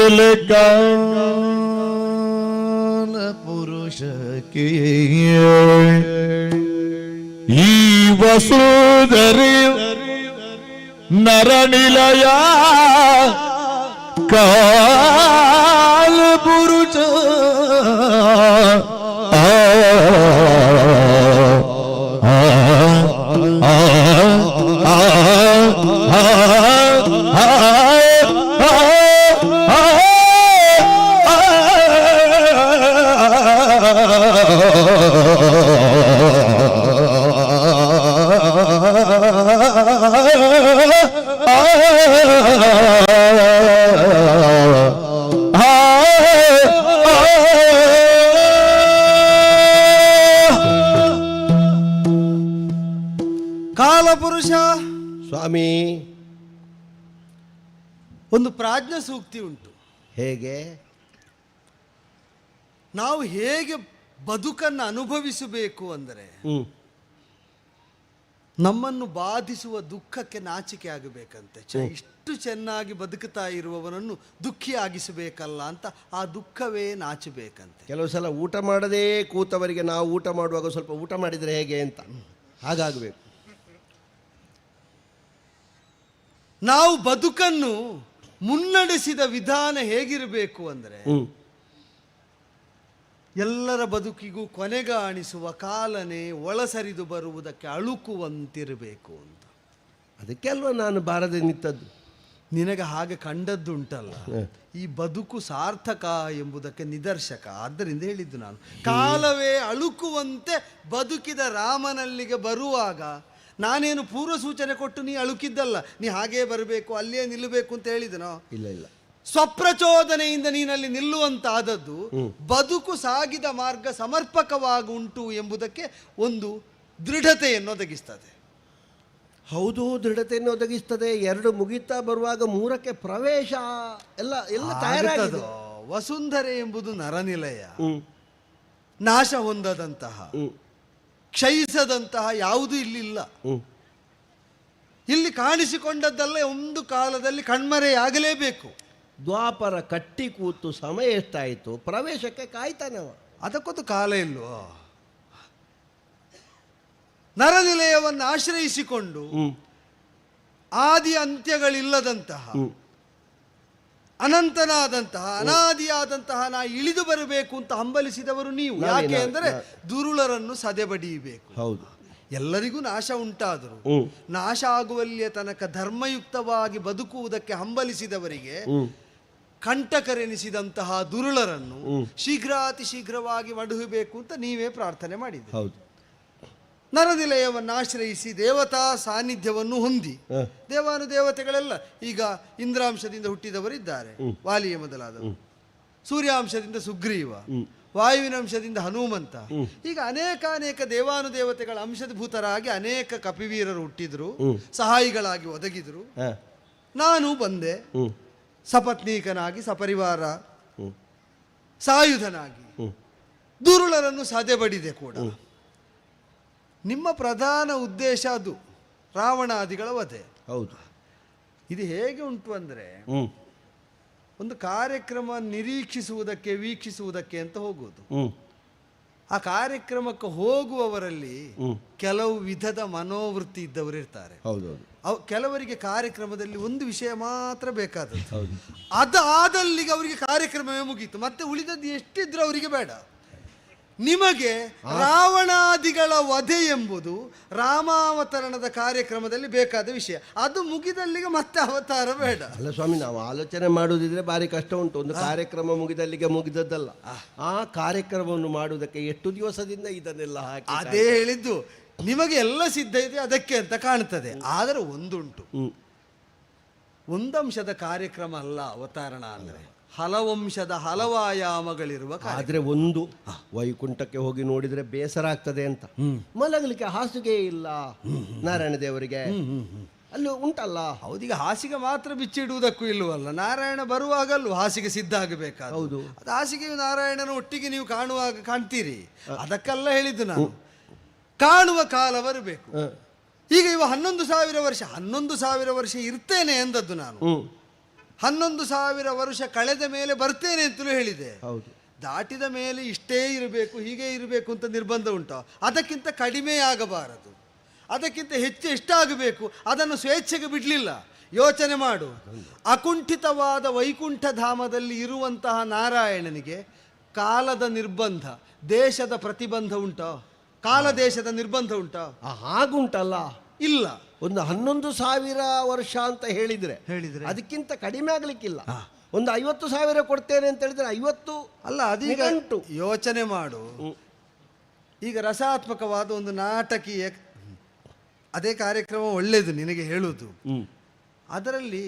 ಎಲೆ ಕಾಲ ಪುರುಷಕ್ಕೆ ಈ ವಸುಧರೆ ನರನಿಲಯ ಕಾಲ ಪುರುಷ ಕಾಲಪುರುಷ ಸ್ವಾಮಿ, ಒಂದು ಪ್ರಾಜ್ಞಾ ಸೂಕ್ತಿ ಉಂಟು. ಹೇಗೆ? ನಾವು ಹೇಗೆ ಬದುಕನ್ನು ಅನುಭವಿಸಬೇಕು ಅಂದರೆ ನಮ್ಮನ್ನು ಬಾಧಿಸುವ ದುಃಖಕ್ಕೆ ನಾಚಿಕೆ ಆಗಬೇಕಂತೆ. ಇಷ್ಟು ಚೆನ್ನಾಗಿ ಬದುಕುತ್ತಾ ಇರುವವನನ್ನು ದುಃಖಿ ಆಗಿಸಬೇಕಲ್ಲ ಅಂತ ಆ ದುಃಖವೇ ನಾಚಬೇಕಂತೆ. ಕೆಲವು ಸಲ ಊಟ ಮಾಡದೇ ಕೂತವರಿಗೆ ನಾವು ಊಟ ಮಾಡುವಾಗ ಸ್ವಲ್ಪ ಊಟ ಮಾಡಿದರೆ ಹೇಗೆ ಅಂತ ಹಾಗಾಗಬೇಕು. ನಾವು ಬದುಕನ್ನು ಮುನ್ನಡೆಸಿದ ವಿಧಾನ ಹೇಗಿರಬೇಕು ಅಂದರೆ, ಎಲ್ಲರ ಬದುಕಿಗೂ ಕೊನೆಗಾಣಿಸುವ ಕಾಲನೆ ಒಳಸರಿದು ಬರುವುದಕ್ಕೆ ಅಳುಕುವಂತಿರಬೇಕು ಅಂತ. ಅದಕ್ಕೆ ಅಲ್ವಾ ನಾನು ಬಾರದೆ ನಿಂತದ್ದು. ನಿನಗೆ ಹಾಗೆ ಕಂಡದ್ದುಂಟಲ್ಲ, ಈ ಬದುಕು ಸಾರ್ಥಕ ಎಂಬುದಕ್ಕೆ ನಿದರ್ಶಕ. ಆದ್ದರಿಂದ ಹೇಳಿದ್ದು ನಾನು, ಕಾಲವೇ ಅಳುಕುವಂತೆ ಬದುಕಿದ ರಾಮನಲ್ಲಿಗೆ ಬರುವಾಗ ನಾನೇನು ಪೂರ್ವ ಸೂಚನೆ ಕೊಟ್ಟು ನೀ ಅಳುಕಿದ್ದಲ್ಲ, ನೀ ಹಾಗೇ ಬರಬೇಕು ಅಲ್ಲೇ ನಿಲ್ಲಬೇಕು ಅಂತ ಹೇಳಿದನೋ? ಇಲ್ಲ ಇಲ್ಲ, ಸ್ವಪ್ರಚೋದನೆಯಿಂದ ನೀನಲ್ಲಿ ನಿಲ್ಲುವಂತಾದದ್ದು ಬದುಕು ಸಾಗಿದ ಮಾರ್ಗ ಸಮರ್ಪಕವಾಗಿ ಉಂಟು ಎಂಬುದಕ್ಕೆ ಒಂದು ದೃಢತೆಯನ್ನು ಒದಗಿಸ್ತದೆ. ಹೌದು, ದೃಢತೆಯನ್ನು ಒದಗಿಸ್ತದೆ. 2 ಮುಗಿತಾ ಬರುವಾಗ 3ಕ್ಕೆ ಪ್ರವೇಶ ಎಲ್ಲ ಎಲ್ಲ ತಯಾರಾಗಿದೆ. ವಸುಂಧರೆ ಎಂಬುದು ನರನಿಲಯ, ನಾಶ ಹೊಂದದಂತಹ ಕ್ಷಯಿಸದಂತಹ ಯಾವುದೂ ಇಲ್ಲಿಲ್ಲ. ಇಲ್ಲಿ ಕಾಣಿಸಿಕೊಂಡದ್ದಲ್ಲ ಒಂದು ಕಾಲದಲ್ಲಿ ಕಣ್ಮರೆಯಾಗಲೇಬೇಕು. ದ್ವಾಪರ ಕಟ್ಟಿ ಕೂತು ಸಮಯ ಎಷ್ಟಾಯಿತು, ಪ್ರವೇಶಕ್ಕೆ ಕಾಯ್ತಾನವ. ಅದಕ್ಕೊಂದು ಕಾಲ ಇಲ್ವೋ? ನರನಿಲಯವನ್ನು ಆಶ್ರಯಿಸಿಕೊಂಡು ಆದಿ ಅಂತ್ಯಗಳಿಲ್ಲದಂತಹ ಅನಂತನಾದಂತಹ ಅನಾದಿಯಾದಂತಹ ನಾ ಇಳಿದು ಬರಬೇಕು ಅಂತ ಹಂಬಲಿಸಿದವರು ನೀವು. ಯಾಕೆ ಅಂದರೆ ದುರುಳರನ್ನು ಸದೆಬಡಿಯಬೇಕು. ಹೌದು, ಎಲ್ಲರಿಗೂ ನಾಶ ಉಂಟಾದರೂ ನಾಶ ಆಗುವಲ್ಲಿಯ ತನಕ ಧರ್ಮಯುಕ್ತವಾಗಿ ಬದುಕುವುದಕ್ಕೆ ಹಂಬಲಿಸಿದವರಿಗೆ ಕಂಟಕರೆನಿಸಿದಂತಹ ದುರುಳರನ್ನು ಶೀಘ್ರಾತಿ ಶೀಘ್ರವಾಗಿ ಮಡುಹಬೇಕು ಅಂತ ನೀವೇ ಪ್ರಾರ್ಥನೆ ಮಾಡಿದ್ದೀರಿ. ಹೌದು, ನರನಿಲಯವನ್ನು ಆಶ್ರಯಿಸಿ ದೇವತಾ ಸಾನ್ನಿಧ್ಯವನ್ನು ಹೊಂದಿ ದೇವಾನುದೇವತೆಗಳೆಲ್ಲ ಈಗ ಇಂದ್ರಾಂಶದಿಂದ ಹುಟ್ಟಿದವರಿದ್ದಾರೆ, ವಾಲಿಯ ಮೊದಲಾದವರು, ಸೂರ್ಯಾಂಶದಿಂದ ಸುಗ್ರೀವ, ವಾಯುವಿನಂಶದಿಂದ ಹನುಮಂತ, ಈಗ ಅನೇಕ ದೇವಾನುದೇವತೆಗಳ ಅಂಶಭೂತರಾಗಿ ಅನೇಕ ಕಪಿವೀರರು ಹುಟ್ಟಿದ್ರು, ಸಹಾಯಿಗಳಾಗಿ ಒದಗಿದ್ರು. ನಾನು ಬಂದೆ ಸಪತ್ನೀಕನಾಗಿ, ಸಪರಿವಾರ ಸಾಯುಧನಾಗಿ, ದುರುಳರನ್ನು ಸದೆಬಡಿದೆ ಕೂಡ. ನಿಮ್ಮ ಪ್ರಧಾನ ಉದ್ದೇಶ ಅದು ರಾವಣಾದಿಗಳ ವಧೆ. ಹೌದು. ಇದು ಹೇಗೆ ಉಂಟು ಅಂದರೆ, ಒಂದು ಕಾರ್ಯಕ್ರಮ ನಿರೀಕ್ಷಿಸುವುದಕ್ಕೆ ವೀಕ್ಷಿಸುವುದಕ್ಕೆ ಅಂತ ಹೋಗುವುದು. ಆ ಕಾರ್ಯಕ್ರಮಕ್ಕೆ ಹೋಗುವವರಲ್ಲಿ ಕೆಲವು ವಿಧದ ಮನೋವೃತ್ತಿ ಇದ್ದವರು ಇರ್ತಾರೆ. ಕೆಲವರಿಗೆ ಕಾರ್ಯಕ್ರಮದಲ್ಲಿ ಒಂದು ವಿಷಯ ಮಾತ್ರ ಬೇಕಾದದ್ದು, ಅದಾದಲ್ಲಿಗೆ ಅವರಿಗೆ ಕಾರ್ಯಕ್ರಮವೇ ಮುಗೀತು, ಮತ್ತೆ ಉಳಿದದ್ದು ಎಷ್ಟಿದ್ರು ಅವರಿಗೆ ಬೇಡ. ನಿಮಗೆ ರಾವಣಾದಿಗಳ ವಧೆ ಎಂಬುದು ರಾಮಾವತರಣದ ಕಾರ್ಯಕ್ರಮದಲ್ಲಿ ಬೇಕಾದ ವಿಷಯ, ಅದು ಮುಗಿದಲ್ಲಿಗೆ ಮತ್ತೆ ಅವತಾರ ಬೇಡ. ಅಲ್ಲ ಸ್ವಾಮಿ, ನಾವು ಆಲೋಚನೆ ಮಾಡುವುದಿದ್ರೆ ಭಾರಿ ಕಷ್ಟ ಉಂಟು. ಒಂದು ಕಾರ್ಯಕ್ರಮ ಮುಗಿದಲ್ಲಿಗೆ ಮುಗಿದದ್ದಲ್ಲ, ಆ ಕಾರ್ಯಕ್ರಮವನ್ನು ಮಾಡುವುದಕ್ಕೆ ಎಷ್ಟು ದಿವಸದಿಂದ ಇದನ್ನೆಲ್ಲ ಹಾಕಿ. ಅದೇ ಹೇಳಿದ್ದು, ನಿಮಗೆ ಎಲ್ಲ ಸಿದ್ಧ ಇದೆ ಅದಕ್ಕೆ ಅಂತ ಕಾಣ್ತದೆ. ಆದರೆ ಒಂದುಂಟು, ಒಂದಂಶದ ಕಾರ್ಯಕ್ರಮ ಅಲ್ಲ ಅವತಾರಣ ಅಂದರೆ, ಹಲವಂಶದ ಹಲವಾಯಾಮಗಳಿರುವ. ಆದ್ರೆ ಒಂದು ವೈಕುಂಠಕ್ಕೆ ಹೋಗಿ ನೋಡಿದ್ರೆ ಬೇಸರ ಆಗ್ತದೆ ಅಂತ, ಮಲಗಲಿಕ್ಕೆ ಹಾಸಿಗೆ ಇಲ್ಲ ನಾರಾಯಣ ದೇವರಿಗೆ, ಅಲ್ಲಿ ಉಂಟಲ್ಲ. ಹೌದೀಗ ಹಾಸಿಗೆ ಮಾತ್ರ ಬಿಚ್ಚಿಡುವುದಕ್ಕೂ ಇಲ್ಲವಲ್ಲ, ನಾರಾಯಣ ಬರುವಾಗಲ್ಲೂ ಹಾಸಿಗೆ ಸಿದ್ಧ ಆಗಬೇಕಾದ. ಹೌದು, ಅದು ಹಾಸಿಗೆಯು ನಾರಾಯಣನ ಒಟ್ಟಿಗೆ ನೀವು ಕಾಣುವಾಗ ಕಾಣ್ತೀರಿ, ಅದಕ್ಕೆಲ್ಲ ಹೇಳಿದ್ದು ನಾನು. ಕಾಣುವ ಕಾಲ ಬರಬೇಕು. ಈಗ ಇವ 11,000 ವರ್ಷ 11,000 ವರ್ಷ ಇರ್ತೇನೆ ಎಂದದ್ದು ನಾನು. 11,000 ವರ್ಷ ಕಳೆದ ಮೇಲೆ ಬರ್ತೇನೆ ಅಂತಲೂ ಹೇಳಿದೆ. ಹೌದು, ದಾಟಿದ ಮೇಲೆ ಇಷ್ಟೇ ಇರಬೇಕು ಹೀಗೆ ಇರಬೇಕು ಅಂತ ನಿರ್ಬಂಧ ಉಂಟು. ಅದಕ್ಕಿಂತ ಕಡಿಮೆ ಆಗಬಾರದು, ಅದಕ್ಕಿಂತ ಹೆಚ್ಚು ಎಷ್ಟಾಗಬೇಕು ಅದನ್ನು ಸ್ವೇಚ್ಛೆಗೆ ಬಿಡಲಿಲ್ಲ. ಯೋಚನೆ ಮಾಡು, ಅಕುಂಠಿತವಾದ ವೈಕುಂಠ ಧಾಮದಲ್ಲಿ ಇರುವಂತಹ ನಾರಾಯಣನಿಗೆ ಕಾಲದ ನಿರ್ಬಂಧ, ದೇಶದ ಪ್ರತಿಬಂಧ ಉಂಟೋ? ಕಾಲ ದೇಶದ ನಿರ್ಬಂಧ ಉಂಟೋ? ಹಾಗುಂಟಲ್ಲ. ಇಲ್ಲ. ಒಂದು 11,000 ವರ್ಷ ಅಂತ ಹೇಳಿದ್ರೆ ಅದಕ್ಕಿಂತ ಕಡಿಮೆ ಆಗ್ಲಿಕ್ಕಿಲ್ಲ. ಒಂದು 50,000 ಕೊಡ್ತೇನೆ ಅಂತ ಹೇಳಿದ್ರೆ 50 ಅಲ್ಲ, ಅದೀಗ ಯೋಚನೆ ಮಾಡು. ಈಗ ರಸಾತ್ಮಕವಾದ ಒಂದು ನಾಟಕೀಯ ಅದೇ ಕಾರ್ಯಕ್ರಮ ಒಳ್ಳೆಯದು ನಿನಗೆ ಹೇಳುವುದು. ಅದರಲ್ಲಿ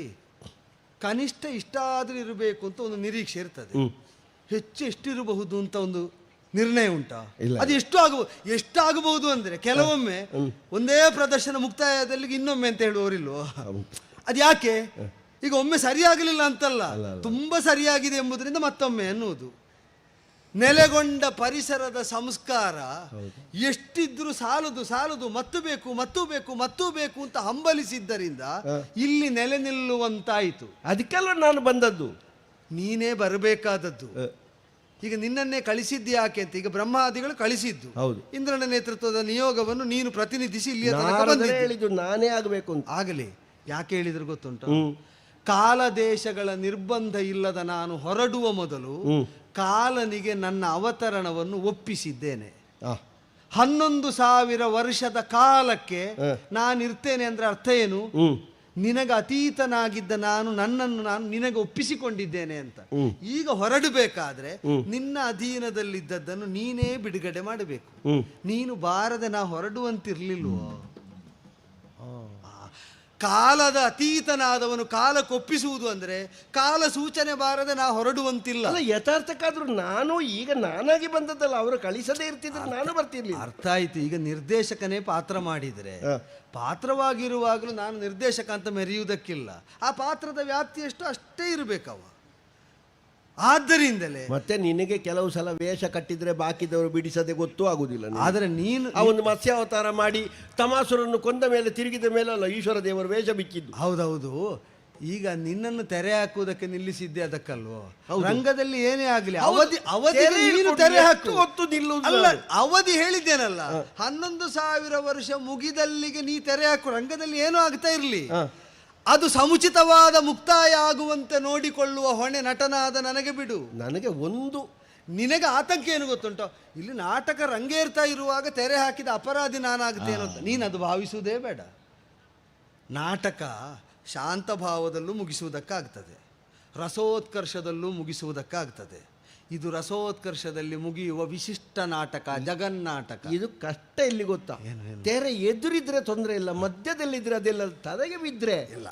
ಕನಿಷ್ಠ ಇಷ್ಟಾದ್ರೂ ಇರಬೇಕು ಅಂತ ಒಂದು ನಿರೀಕ್ಷೆ ಇರ್ತದೆ, ಹೆಚ್ಚು ಎಷ್ಟಿರಬಹುದು ಅಂತ ಒಂದು ನಿರ್ಣಯ ಉಂಟಾ? ಅದು ಎಷ್ಟಾಗಬಹುದು ಅಂದ್ರೆ ಕೆಲವೊಮ್ಮೆ ಒಂದೇ ಪ್ರದರ್ಶನ ಮುಕ್ತಾಯದಲ್ಲಿ ಇನ್ನೊಮ್ಮೆ ಅಂತ ಹೇಳುವವರಿಲ್ವೋ? ಅದು ಯಾಕೆ? ಈಗ ಒಮ್ಮೆ ಸರಿಯಾಗಲಿಲ್ಲ ಅಂತಲ್ಲ, ತುಂಬಾ ಸರಿಯಾಗಿದೆ ಎಂಬುದರಿಂದ ಮತ್ತೊಮ್ಮೆ ಅನ್ನುವುದು. ನೆಲೆಗೊಂಡ ಪರಿಸರದ ಸಂಸ್ಕಾರ ಎಷ್ಟಿದ್ರು ಸಾಲದು ಸಾಲದು ಮತ್ತು ಬೇಕು ಮತ್ತೂ ಬೇಕು ಮತ್ತೂ ಬೇಕು ಅಂತ ಹಂಬಲಿಸಿದ್ದರಿಂದ ಇಲ್ಲಿ ನೆಲೆ ನಿಲ್ಲುವಂತಾಯಿತು. ಅದಕ್ಕೆಲ್ಲ ನಾನು ಬಂದದ್ದು. ನೀನೇ ಬರಬೇಕಾದದ್ದು. ಈಗ ನಿನ್ನನ್ನೇ ಕಳಿಸಿದ್ದು ಯಾಕೆ ಅಂತ, ಈಗ ಬ್ರಹ್ಮಾದಿಗಳು ಕಳಿಸಿದ್ದು, ಹೌದು, ಇಂದ್ರನ ನೇತೃತ್ವದ ನಿಯೋಗವನ್ನು ನೀನು ಪ್ರತಿನಿಧಿಸಿ ಇಲ್ಲಿಯ ಹೇಳಿದ್ದು ನಾನೇ ಆಗಬೇಕು ಅಂತ. ಆಗಲಿ. ಯಾಕೆ ಹೇಳಿದ್ರು ಗೊತ್ತುಂಟು? ಕಾಲ ದೇಶಗಳ ನಿರ್ಬಂಧ ಇಲ್ಲದ ನಾನು ಹೊರಡುವ ಮೊದಲು ಕಾಲನಿಗೆ ನನ್ನ ಅವತರಣವನ್ನು ಒಪ್ಪಿಸಿದ್ದೇನೆ. 11,000 ವರ್ಷದ ಕಾಲಕ್ಕೆ ನಾನಿರ್ತೇನೆ ಅಂದ್ರೆ ಅರ್ಥ ಏನು? ನಿನಗೆ ಅತೀತನಾಗಿದ್ದ ನನ್ನನ್ನು ನಾನು ನಿನಗೆ ಒಪ್ಪಿಸಿಕೊಂಡಿದ್ದೇನೆ ಅಂತ. ಈಗ ಹೊರಡಬೇಕಾದ್ರೆ ನಿನ್ನ ಅಧೀನದಲ್ಲಿದ್ದದ್ದನ್ನು ನೀನೇ ಬಿಡುಗಡೆ ಮಾಡಬೇಕು. ನೀನು ಬಾರದೆ ನಾ ಹೊರಡುವಂತಿರ್ಲಿಲ್ವೋ? ಕಾಲದ ಅತೀತನಾದವನು ಕಾಲಕ್ಕೊಪ್ಪಿಸುವುದು ಅಂದ್ರೆ ಕಾಲ ಸೂಚನೆ ಬಾರದೆ ನಾ ಹೊರಡುವಂತಿಲ್ಲ. ಅಲ್ಲ, ಯಥಾರ್ಥಕ್ಕಾದ್ರೂ ನಾನು ಈಗ ನಾನಾಗಿ ಬಂದದ್ದಲ್ಲ, ಅವರು ಕಳಿಸದೇ ಇರ್ತಿದ್ರೆ ನಾನು ಬರ್ತಿರ್ಲಿಲ್ಲ. ಅರ್ಥ ಆಯ್ತು. ಈಗ ನಿರ್ದೇಶಕನೇ ಪಾತ್ರ ಮಾಡಿದರೆ, ಪಾತ್ರವಾಗಿರುವಾಗಲೂ ನಾನು ನಿರ್ದೇಶಕ ಅಂತ ಮೆರೆಯುವುದಕ್ಕಿಲ್ಲ. ಆ ಪಾತ್ರದ ವ್ಯಾಪ್ತಿ ಎಷ್ಟು ಅಷ್ಟೇ ಇರಬೇಕವ. ಆದ್ದರಿಂದಲೇ ಮತ್ತೆ ನಿನಗೆ ಕೆಲವು ಸಲ ವೇಷ ಕಟ್ಟಿದ್ರೆ ಬಾಕಿದವರು ಬಿಡಿಸದೆ ಗೊತ್ತೂ ಆಗುದಿಲ್ಲ. ಆದರೆ ನೀನು ಆ ಒಂದು ಮತ್ಸ್ಯಾವತಾರ ಮಾಡಿ ತಮಾಸುರನ್ನು ಕೊಂದ ಮೇಲೆ ತಿರುಗಿದ ಮೇಲೆ ಅಲ್ಲ ಈಶ್ವರ ದೇವರ ವೇಷ ಬಿಕ್ಕಿದ್ದು. ಹೌದೌದು. ಈಗ ನಿನ್ನನ್ನು ತೆರೆ ಹಾಕುವುದಕ್ಕೆ ನಿಲ್ಲಿಸಿದ್ದೆ ಅದಕ್ಕಲ್ವೋ? ರಂಗದಲ್ಲಿ ಏನೇ ಆಗಲಿ ಅವಧಿ ನೀನು ತೆರೆ ಹಾಕು, ಅಲ್ಲ ಅವಧಿ ಹೇಳಿದ್ದೇನಲ್ಲ. 11,000 ವರ್ಷ ಮುಗಿದಲ್ಲಿಗೆ ನೀ ತೆರೆ ಹಾಕು. ರಂಗದಲ್ಲಿ ಏನೂ ಆಗ್ತಾ ಇರಲಿ, ಅದು ಸಮುಚಿತವಾದ ಮುಕ್ತಾಯ ಆಗುವಂತೆ ನೋಡಿಕೊಳ್ಳುವ ಹೊಣೆ ನಟನಾದ ನನಗೆ ಬಿಡು. ನನಗೆ ಒಂದು ನಿನಗೆ ಆತಂಕ ಏನು ಗೊತ್ತುಂಟೋ? ಇಲ್ಲಿ ನಾಟಕ ರಂಗೇರ್ತಾ ಇರುವಾಗ ತೆರೆ ಹಾಕಿದ ಅಪರಾಧಿ ನಾನಾಗುತ್ತೇನೋ ಅಂತ ನೀನು ಅದು ಭಾವಿಸುವುದೇ ಬೇಡ. ನಾಟಕ ಶಾಂತ ಭಾವದಲ್ಲೂ ಮುಗಿಸುವುದಕ್ಕಾಗ್ತದೆ, ರಸೋತ್ಕರ್ಷದಲ್ಲೂ ಮುಗಿಸುವುದಕ್ಕಾಗ್ತದೆ. ಇದು ರಸೋತ್ಕರ್ಷದಲ್ಲಿ ಮುಗಿಯುವ ವಿಶಿಷ್ಟ ನಾಟಕ, ಜಗನ್ನಾಟಕ. ಇದು ಕಷ್ಟ ಎಲ್ಲಿ ಗೊತ್ತಾ? ತೆರೆ ಎದುರಿದ್ರೆ ತೊಂದರೆ ಇಲ್ಲ, ಮಧ್ಯದಲ್ಲಿದ್ರೆ ಅದೆಲ್ಲ ತಲೆಗೆ ಬಿದ್ರೆ ಇಲ್ಲ.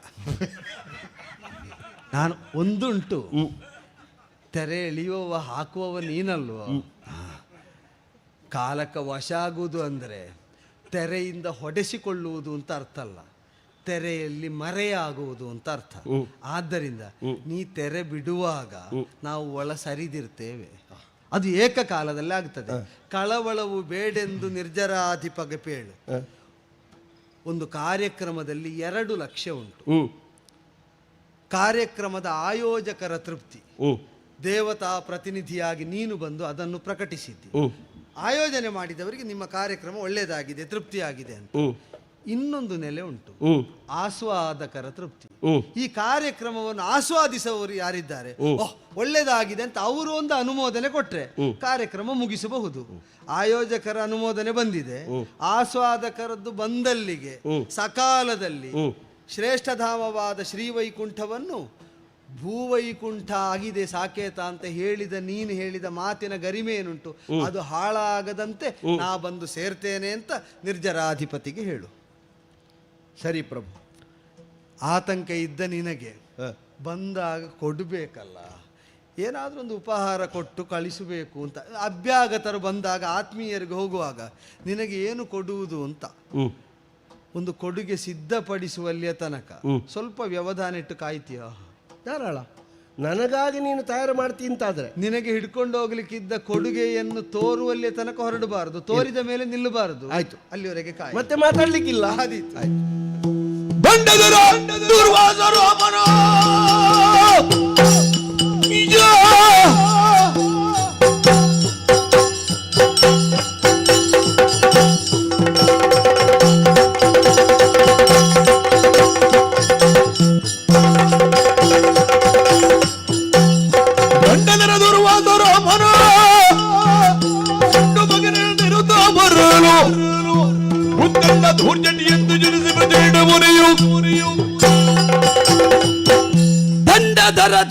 ನಾನು ಒಂದುಂಟು, ತೆರೆ ಎಳೆಯುವವ ಹಾಕುವವ ನೀನಲ್ವ. ಕಾಲಕ್ಕೆ ವಶ ಆಗುವುದು ಅಂದರೆ ತೆರೆಯಿಂದ ಹೊಡೆಸಿಕೊಳ್ಳುವುದು ಅಂತ ಅರ್ಥ ಅಲ್ಲ, ತೆರೆಯಲ್ಲಿ ಮರೆಯಾಗುವುದು ಅಂತ ಅರ್ಥ. ಆದ್ದರಿಂದ ನೀ ತೆರೆ ಬಿಡುವಾಗ ನಾವು ಒಳ ಸರಿದಿರ್ತೇವೆ. ಅದು ಏಕಕಾಲದಲ್ಲಿ ಆಗ್ತದೆ. ಕಳವಳವು ಬೇಡೆಂದು ನಿರ್ಜರಾಧಿಪಗೆ ಪೇಳು. ಒಂದು ಕಾರ್ಯಕ್ರಮದಲ್ಲಿ 2 ಲಕ್ಷ್ಯ ಉಂಟು. ಕಾರ್ಯಕ್ರಮದ ಆಯೋಜಕರ ತೃಪ್ತಿ, ದೇವತಾ ಪ್ರತಿನಿಧಿಯಾಗಿ ನೀನು ಬಂದು ಅದನ್ನು ಪ್ರಕಟಿಸಿದ್ದಿ. ಆಯೋಜನೆ ಮಾಡಿದವರಿಗೆ ನಿಮ್ಮ ಕಾರ್ಯಕ್ರಮ ಒಳ್ಳೆಯದಾಗಿದೆ, ತೃಪ್ತಿಯಾಗಿದೆ ಅಂತ. ಇನ್ನೊಂದು ನೆಲೆ ಉಂಟು, ಆಸ್ವಾದಕರ ತೃಪ್ತಿ. ಈ ಕಾರ್ಯಕ್ರಮವನ್ನು ಆಸ್ವಾದಿಸುವವರು ಯಾರಿದ್ದಾರೆ, ಒಳ್ಳೆಯದಾಗಿದೆ ಅಂತ ಅವರು ಒಂದು ಅನುಮೋದನೆ ಕೊಟ್ರೆ ಕಾರ್ಯಕ್ರಮ ಮುಗಿಸಬಹುದು. ಆಯೋಜಕರ ಅನುಮೋದನೆ ಬಂದಿದೆ, ಆಸ್ವಾದಕರದ್ದು ಬಂದಲ್ಲಿಗೆ ಸಕಾಲದಲ್ಲಿ ಶ್ರೇಷ್ಠಧಾಮವಾದ ಶ್ರೀವೈಕುಂಠವನ್ನು ಭೂವೈಕುಂಠ ಆಗಿದೆ ಸಾಕೇತ ಅಂತ ಹೇಳಿದ ನೀನು ಹೇಳಿದ ಮಾತಿನ ಗರಿಮೆ ಏನುಂಟು ಅದು ಹಾಳಾಗದಂತೆ ನಾ ಬಂದು ಸೇರ್ತೇನೆ ಅಂತ ನಿರ್ಜರಾಧಿಪತಿಗೆ ಹೇಳು. ಸರಿ ಪ್ರಭು. ಆತಂಕ ಇದ್ದ ನಿನಗೆ ಬಂದಾಗ ಕೊಡಬೇಕಲ್ಲ, ಏನಾದರೂ ಒಂದು ಉಪಹಾರ ಕೊಟ್ಟು ಕಳಿಸಬೇಕು ಅಂತ. ಅಭ್ಯಾಗತರು ಬಂದಾಗ ಆತ್ಮೀಯರಿಗೆ ಹೋಗುವಾಗ ನಿನಗೆ ಏನು ಕೊಡುವುದು ಅಂತ ಒಂದು ಕೊಡುಗೆ ಸಿದ್ಧಪಡಿಸುವಲ್ಲಿಯ ತನಕ ಸ್ವಲ್ಪ ವ್ಯವಧಾನ ಇಟ್ಟು ಕಾಯ್ತೀಯ. ಧಾರಾಳ. ನನಗಾಗಿ ನೀನು ತಯಾರು ಮಾಡ್ತೀನಿ ಅಂತಾದ್ರೆ ನಿನಗೆ ಹಿಡ್ಕೊಂಡು ಹೋಗ್ಲಿಕ್ಕಿದ್ದ ಕೊಡುಗೆಯನ್ನು ತೋರುವಲ್ಲಿಯ ತನಕ ಹೊರಡಬಾರದು, ತೋರಿದ ಮೇಲೆ ನಿಲ್ಲಬಾರದು. ಆಯ್ತು, ಅಲ್ಲಿವರೆಗೆ ಕಾಯಿ. ಮತ್ತೆ ಮಾತಾಡ್ಲಿಕ್ಕಿಲ್ಲ. ಆದೀತು. ದಂಡಧರ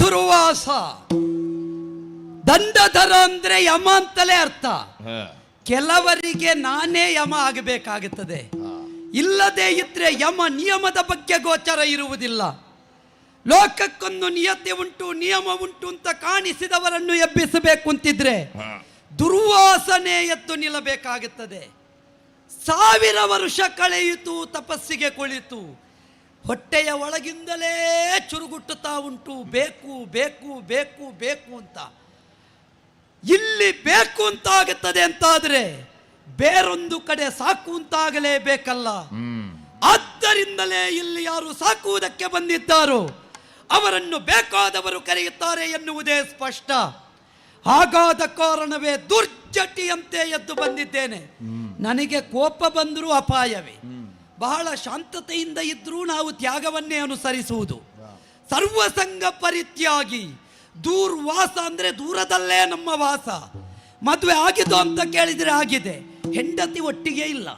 ದುರ್ವಾಸ. ದಂಡಧರ ಅಂದ್ರೆ ಯಮ ಅಂತಲೇ ಅರ್ಥ. ಕೆಲವರಿಗೆ ನಾನೇ ಯಮ ಆಗಬೇಕಾಗುತ್ತದೆ, ಇಲ್ಲದೆ ಇದ್ರೆ ಯಮ ನಿಯಮದ ಬಗ್ಗೆ ಗೋಚರ ಇರುವುದಿಲ್ಲ. ಲೋಕಕ್ಕೊಂದು ನಿಯತಿ ಉಂಟು, ನಿಯಮ ಉಂಟು ಅಂತ ಕಾಣಿಸಿದವರನ್ನು ಎಬ್ಬಿಸಬೇಕು ಅಂತಿದ್ರೆ ದುರ್ವಾಸನೆ ಎದ್ದು ನಿಲ್ಲಬೇಕಾಗುತ್ತದೆ. 1000 ವರ್ಷ ಕಳೆಯಿತು, ತಪಸ್ಸಿಗೆ ಕುಳಿತು ಹೊಟ್ಟೆಯ ಒಳಗಿಂದಲೇ ಚುರುಗುಟ್ಟುತ್ತಾ ಉಂಟು, ಬೇಕು ಬೇಕು ಬೇಕು ಬೇಕು ಅಂತ. ಇಲ್ಲಿ ಬೇಕು ಅಂತಾಗುತ್ತದೆ ಅಂತಾದ್ರೆ ಬೇರೊಂದು ಕಡೆ ಸಾಕು ಅಂತಾಗಲೇಬೇಕಲ್ಲ. ಆದ್ದರಿಂದಲೇ ಇಲ್ಲಿ ಯಾರು ಸಾಕುವುದಕ್ಕೆ ಬಂದಿದ್ದಾರೋ ಅವರನ್ನು ಬೇಕಾದವರು ಕರೆಯುತ್ತಾರೆ ಎನ್ನುವುದೇ ಸ್ಪಷ್ಟ. ಹಾಗಾದ ಕಾರಣವೇ ದುರ್ಜಟಿಯಂತೆ ಎದ್ದು ಬಂದಿದ್ದೇನೆ. ನನಗೆ ಕೋಪ ಬಂದರೂ ಅಪಾಯವೇ, ಬಹಳ ಶಾಂತತೆಯಿಂದ ಇದ್ರೂ ನಾವು ತ್ಯಾಗವನ್ನೇ ಅನುಸರಿಸುವುದು. ಸರ್ವಸಂಗ ಪರಿತ್ಯಾಗಿ, ದೂರ್ವಾಸ ಅಂದ್ರೆ ದೂರದಲ್ಲೇ ನಮ್ಮ ವಾಸ. ಮದುವೆ ಆಗಿದೋ ಅಂತ ಕೇಳಿದರೆ ಆಗಿದೆ, ಹೆಂಡತಿ ಒಟ್ಟಿಗೆ ಇಲ್ಲ.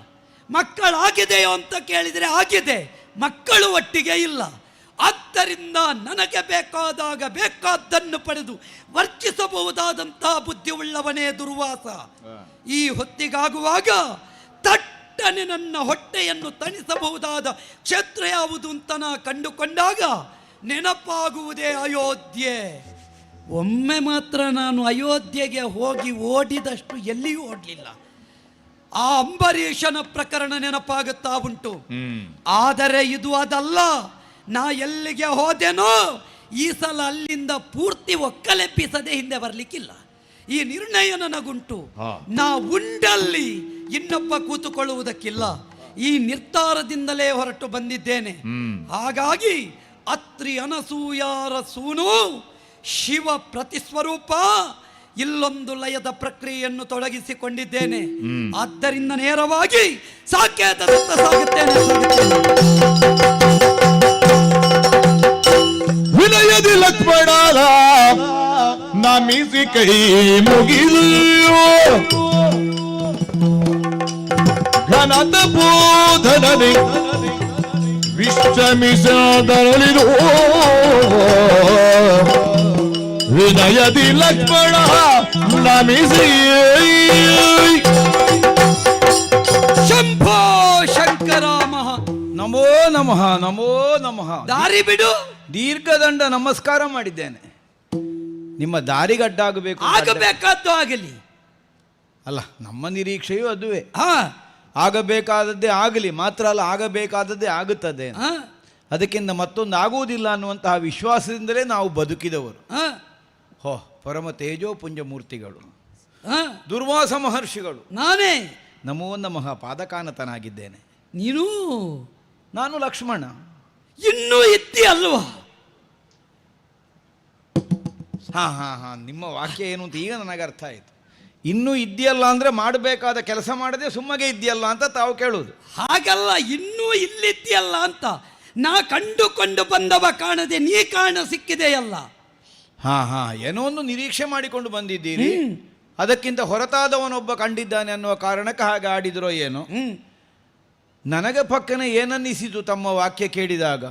ಮಕ್ಕಳಾಗಿದೆಯೋ ಅಂತ ಕೇಳಿದರೆ ಆಗಿದೆ, ಮಕ್ಕಳು ಒಟ್ಟಿಗೆ ಇಲ್ಲ. ಆದ್ದರಿಂದ ನನಗೆ ಬೇಕಾದಾಗ ಬೇಕಾದ್ದನ್ನು ಪಡೆದು ವರ್ಚಿಸಬಹುದಾದಂತಹ ಬುದ್ಧಿ ಉಳ್ಳವನೇ ದುರ್ವಾಸ. ಈ ಹೊತ್ತಿಗಾಗುವಾಗ ತಟ್ಟನೆ ನನ್ನ ಹೊಟ್ಟೆಯನ್ನು ತಣಿಸಬಹುದಾದ ಕ್ಷೇತ್ರ ಯಾವುದು ಅಂತ ನಾ ಕಂಡುಕೊಂಡಾಗ ನೆನಪಾಗುವುದೇ ಅಯೋಧ್ಯೆ. ಒಮ್ಮೆ ಮಾತ್ರ ನಾನು ಅಯೋಧ್ಯೆಗೆ ಹೋಗಿ ಓಡಿದಷ್ಟು ಎಲ್ಲಿಯೂ ಓಡಲಿಲ್ಲ. ಆ ಅಂಬರೀಷನ ಪ್ರಕರಣ ನೆನಪಾಗುತ್ತಾ ಉಂಟು. ಆದರೆ ಇದು ಅದಲ್ಲ. ನಾ ಎಲ್ಲಿಗೆ ಹೋದೆನೋ ಈ ಸಲ ಅಲ್ಲಿಂದ ಪೂರ್ತಿ ಒಕ್ಕಲೆಬ್ಬಿಸದೆ ಹಿಂದೆ ಬರಲಿಕ್ಕಿಲ್ಲ. ಈ ನಿರ್ಣಯ ನನಗುಂಟು. ನಾ ಉಂಡಲ್ಲಿ ಇನ್ನೊಬ್ಬ ಕೂತುಕೊಳ್ಳುವುದಕ್ಕಿಲ್ಲ. ಈ ನಿರ್ಧಾರದಿಂದಲೇ ಹೊರಟು ಬಂದಿದ್ದೇನೆ. ಹಾಗಾಗಿ ಅತ್ರಿ ಅನಸೂಯಾರ ಸೂನು ಶಿವ ಪ್ರತಿಸ್ವರೂಪ ಇಲ್ಲೊಂದು ಲಯದ ಪ್ರಕ್ರಿಯೆಯನ್ನು ತೊಡಗಿಸಿಕೊಂಡಿದ್ದೇನೆ. ಆದ್ದರಿಂದ ನೇರವಾಗಿ ಸಾಕೇತದತ್ತ ಸಾಗುತ್ತೇನೆ. ವಿನಯದಿ ಲಕ್ಷ್ಮಣರ ನಮಿಸಿ ಕೈ ಮುಗಿದು ಘನದ ಬೋಧನದಿ ವಿಶ್ರಮಿಸದರಳಿದು ವಿನಯದಿ ಲಕ್ಷ್ಮಣ ನಮಿಸಿ. ಶಂಭೋ ಶಂಕರ ನಮೋ ನಮಃ ನಮೋ ನಮಃ. ದಾರಿ ಬಿಡು. ದೀರ್ಘದಂಡ ನಮಸ್ಕಾರ ಮಾಡಿದ್ದೇನೆ. ನಿಮ್ಮ ದಾರಿಗಡ್ಡಾಗಬೇಕು, ಆಗಬೇಕಾದ್ದು ಆಗಲಿ. ಅಲ್ಲ, ನಮ್ಮ ನಿರೀಕ್ಷೆಯೂ ಅದುವೇ. ಆಗಬೇಕಾದದ್ದೇ ಆಗಲಿ, ಮಾತ್ರ ಅಲ್ಲ ಆಗಬೇಕಾದದ್ದೇ ಆಗುತ್ತದೆ. ಅದಕ್ಕಿಂತ ಮತ್ತೊಂದು ಆಗುವುದಿಲ್ಲ ಅನ್ನುವಂತಹ ವಿಶ್ವಾಸದಿಂದಲೇ ನಾವು ಬದುಕಿದವರು. ಹೋ ಪರಮ ತೇಜೋ ಪುಂಜ ಮೂರ್ತಿಗಳು ದುರ್ವಾಸ ಮಹರ್ಷಿಗಳು. ನಾನೇ ನಮೋ ನಮಃ ಪಾದಕಾನತನಾಗಿದ್ದೇನೆ. ನೀನು? ನಾನು ಲಕ್ಷ್ಮಣ. ಇನ್ನೂ ಎತ್ತಿ ಅಲ್ವಾ? ಹಾ ನಿಮ್ಮ ವಾಕ್ಯ ಏನು ಅಂತ ಈಗ ನನಗೆ ಅರ್ಥ ಆಯ್ತು. ಇನ್ನೂ ಇದೆಯಲ್ಲ ಅಂದ್ರೆ ಮಾಡಬೇಕಾದ ಕೆಲಸ ಮಾಡದೆ ಸುಮ್ಮಗೆ ಇದೆಯಲ್ಲ ಅಂತ ತಾವು ಕೇಳುವುದು. ಹಾಗಲ್ಲ, ಇನ್ನೂ ಇಲ್ಲಿದ್ಯಲ್ಲ ಅಂತ. ನಾ ಕಂಡುಕೊಂಡು ಬಂದವ ಕಾಣದೆ ನೀ ಕಾಣ ಸಿಕ್ಕಿದೆಯಲ್ಲ. ಹಾ ಏನೋ ಒಂದು ನಿರೀಕ್ಷೆ ಮಾಡಿಕೊಂಡು ಬಂದಿದ್ದೀರಿ. ಅದಕ್ಕಿಂತ ಹೊರತಾದವನೊಬ್ಬ ಕಂಡಿದ್ದಾನೆ ಅನ್ನುವ ಕಾರಣಕ್ಕೆ ಹಾಗೆ ಆಡಿದ್ರೋ ಏನೋ. ನನಗೆ ಪಕ್ಕನೆ ಏನನ್ನಿಸಿತು ತಮ್ಮ ವಾಕ್ಯ ಕೇಳಿದಾಗ,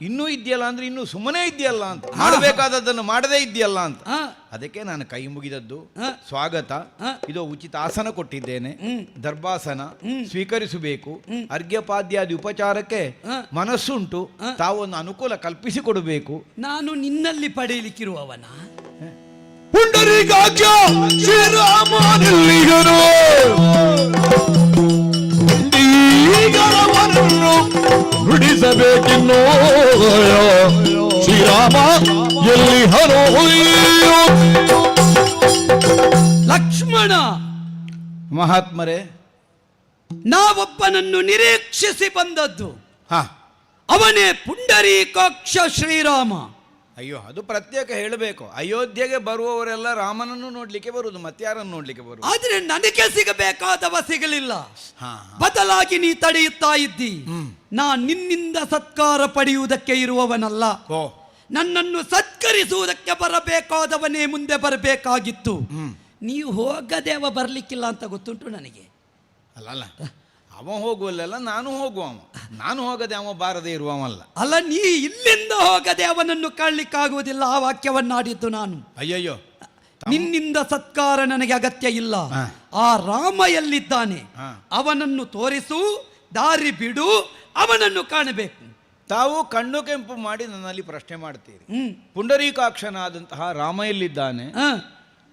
ಇನ್ನೂ ಇದೆಯಲ್ಲ ಅಂದ್ರೆ ಇನ್ನೂ ಸುಮ್ಮನೆ ಇದೆಯಲ್ಲ ಅಂತ, ಮಾಡಬೇಕಾದದ್ದನ್ನು ಮಾಡದೇ ಇದೆಯಲ್ಲ ಅಂತ. ಅದಕ್ಕೆ ನಾನು ಕೈ ಮುಗಿದದ್ದು. ಸ್ವಾಗತ, ಇದು ಉಚಿತ ಆಸನ ಕೊಟ್ಟಿದ್ದೇನೆ, ದರ್ಭಾಸನ ಸ್ವೀಕರಿಸಬೇಕು. ಅರ್ಘ್ಯಪಾದ್ಯಾದಿ ಉಪಚಾರಕ್ಕೆ ಮನಸ್ಸುಂಟು, ತಾವೊಂದು ಅನುಕೂಲ ಕಲ್ಪಿಸಿಕೊಡಬೇಕು. ನಾನು ನಿನ್ನಲ್ಲಿ ಪಡೆಯಲಿಕ್ಕಿರುವವನ ಪುಂಡರೀಕಾಕ್ಷ ಶ್ರೀರಾಮನಿಲ್ಲಿಗನು ನುಡಿಸಬೇಕಿನ್ನೋ ಶ್ರೀರಾಮ ಎಲ್ಲಿ ಹರೋ. ಲಕ್ಷ್ಮಣ ಮಹಾತ್ಮರೇ, ನಾವೊಬ್ಬನನ್ನು ನಿರೀಕ್ಷಿಸಿ ಬಂದದ್ದು. ಅವನೇ ಪುಂಡರೀಕಾಕ್ಷ ಶ್ರೀರಾಮ. ಅಯ್ಯೋ, ಅದು ಪ್ರತ್ಯೇಕ ಹೇಳಬೇಕು. ಅಯೋಧ್ಯೆಗೆ ಬರುವವರೆಲ್ಲ ರಾಮನನ್ನು ನೋಡ್ಲಿಕ್ಕೆ ಬರುವುದು, ಮತ್ತಾರನ್ನು ನೋಡ್ಲಿಕ್ಕೆ ಬರುವುದು. ಆದ್ರೆ ನನಗೆ ಸಿಗಬೇಕಾದವ ಸಿಗಲಿಲ್ಲ. ಬದಲಾಗಿ ನೀ ತಡೆಯುತ್ತಾ ಇದ್ದಿ. ನಾ ನಿನ್ನಿಂದ ಸತ್ಕಾರ ಪಡೆಯುವುದಕ್ಕೆ ಇರುವವನಲ್ಲ. ನನ್ನನ್ನು ಸತ್ಕರಿಸುವುದಕ್ಕೆ ಬರಬೇಕಾದವನೇ ಮುಂದೆ ಬರಬೇಕಾಗಿತ್ತು. ನೀವು ಹೋಗದೇವ ಬರ್ಲಿಕ್ಕಿಲ್ಲ ಅಂತ ಗೊತ್ತುಂಟು ನನಗೆ. ಅಲ್ಲ, ಅವ ಹೋಗುವಲ್ಲೆಲ್ಲ ನಾನು ಹೋಗುವ, ನಾನು ಹೋಗದೆ ಅವ ಬಾರದೆ ಇರುವವಲ್ಲ. ಅಲ್ಲ, ನೀ ಇಲ್ಲಿಂದ ಹೋಗದೆ ಅವನನ್ನು ಕಾಣಲಿಕ್ಕಾಗುವುದಿಲ್ಲ. ಆ ವಾಕ್ಯವನ್ನಾಡಿದ್ದು ನಾನು. ಅಯ್ಯಯ್ಯೋ, ನಿನ್ನಿಂದ ಸತ್ಕಾರ ನನಗೆ ಅಗತ್ಯ ಇಲ್ಲ. ಆ ರಾಮ ಎಲ್ಲಿದ್ದಾನೆ ಅವನನ್ನು ತೋರಿಸು, ದಾರಿ ಬಿಡು, ಅವನನ್ನು ಕಾಣಬೇಕು. ತಾವು ಕಣ್ಣು ಕೆಂಪು ಮಾಡಿ ನನ್ನಲ್ಲಿ ಪ್ರಶ್ನೆ ಮಾಡ್ತೀರಿ. ಪುಂಡರೀಕಾಕ್ಷನಾದಂತಹ ರಾಮ ಎಲ್ಲಿದ್ದಾನೆ?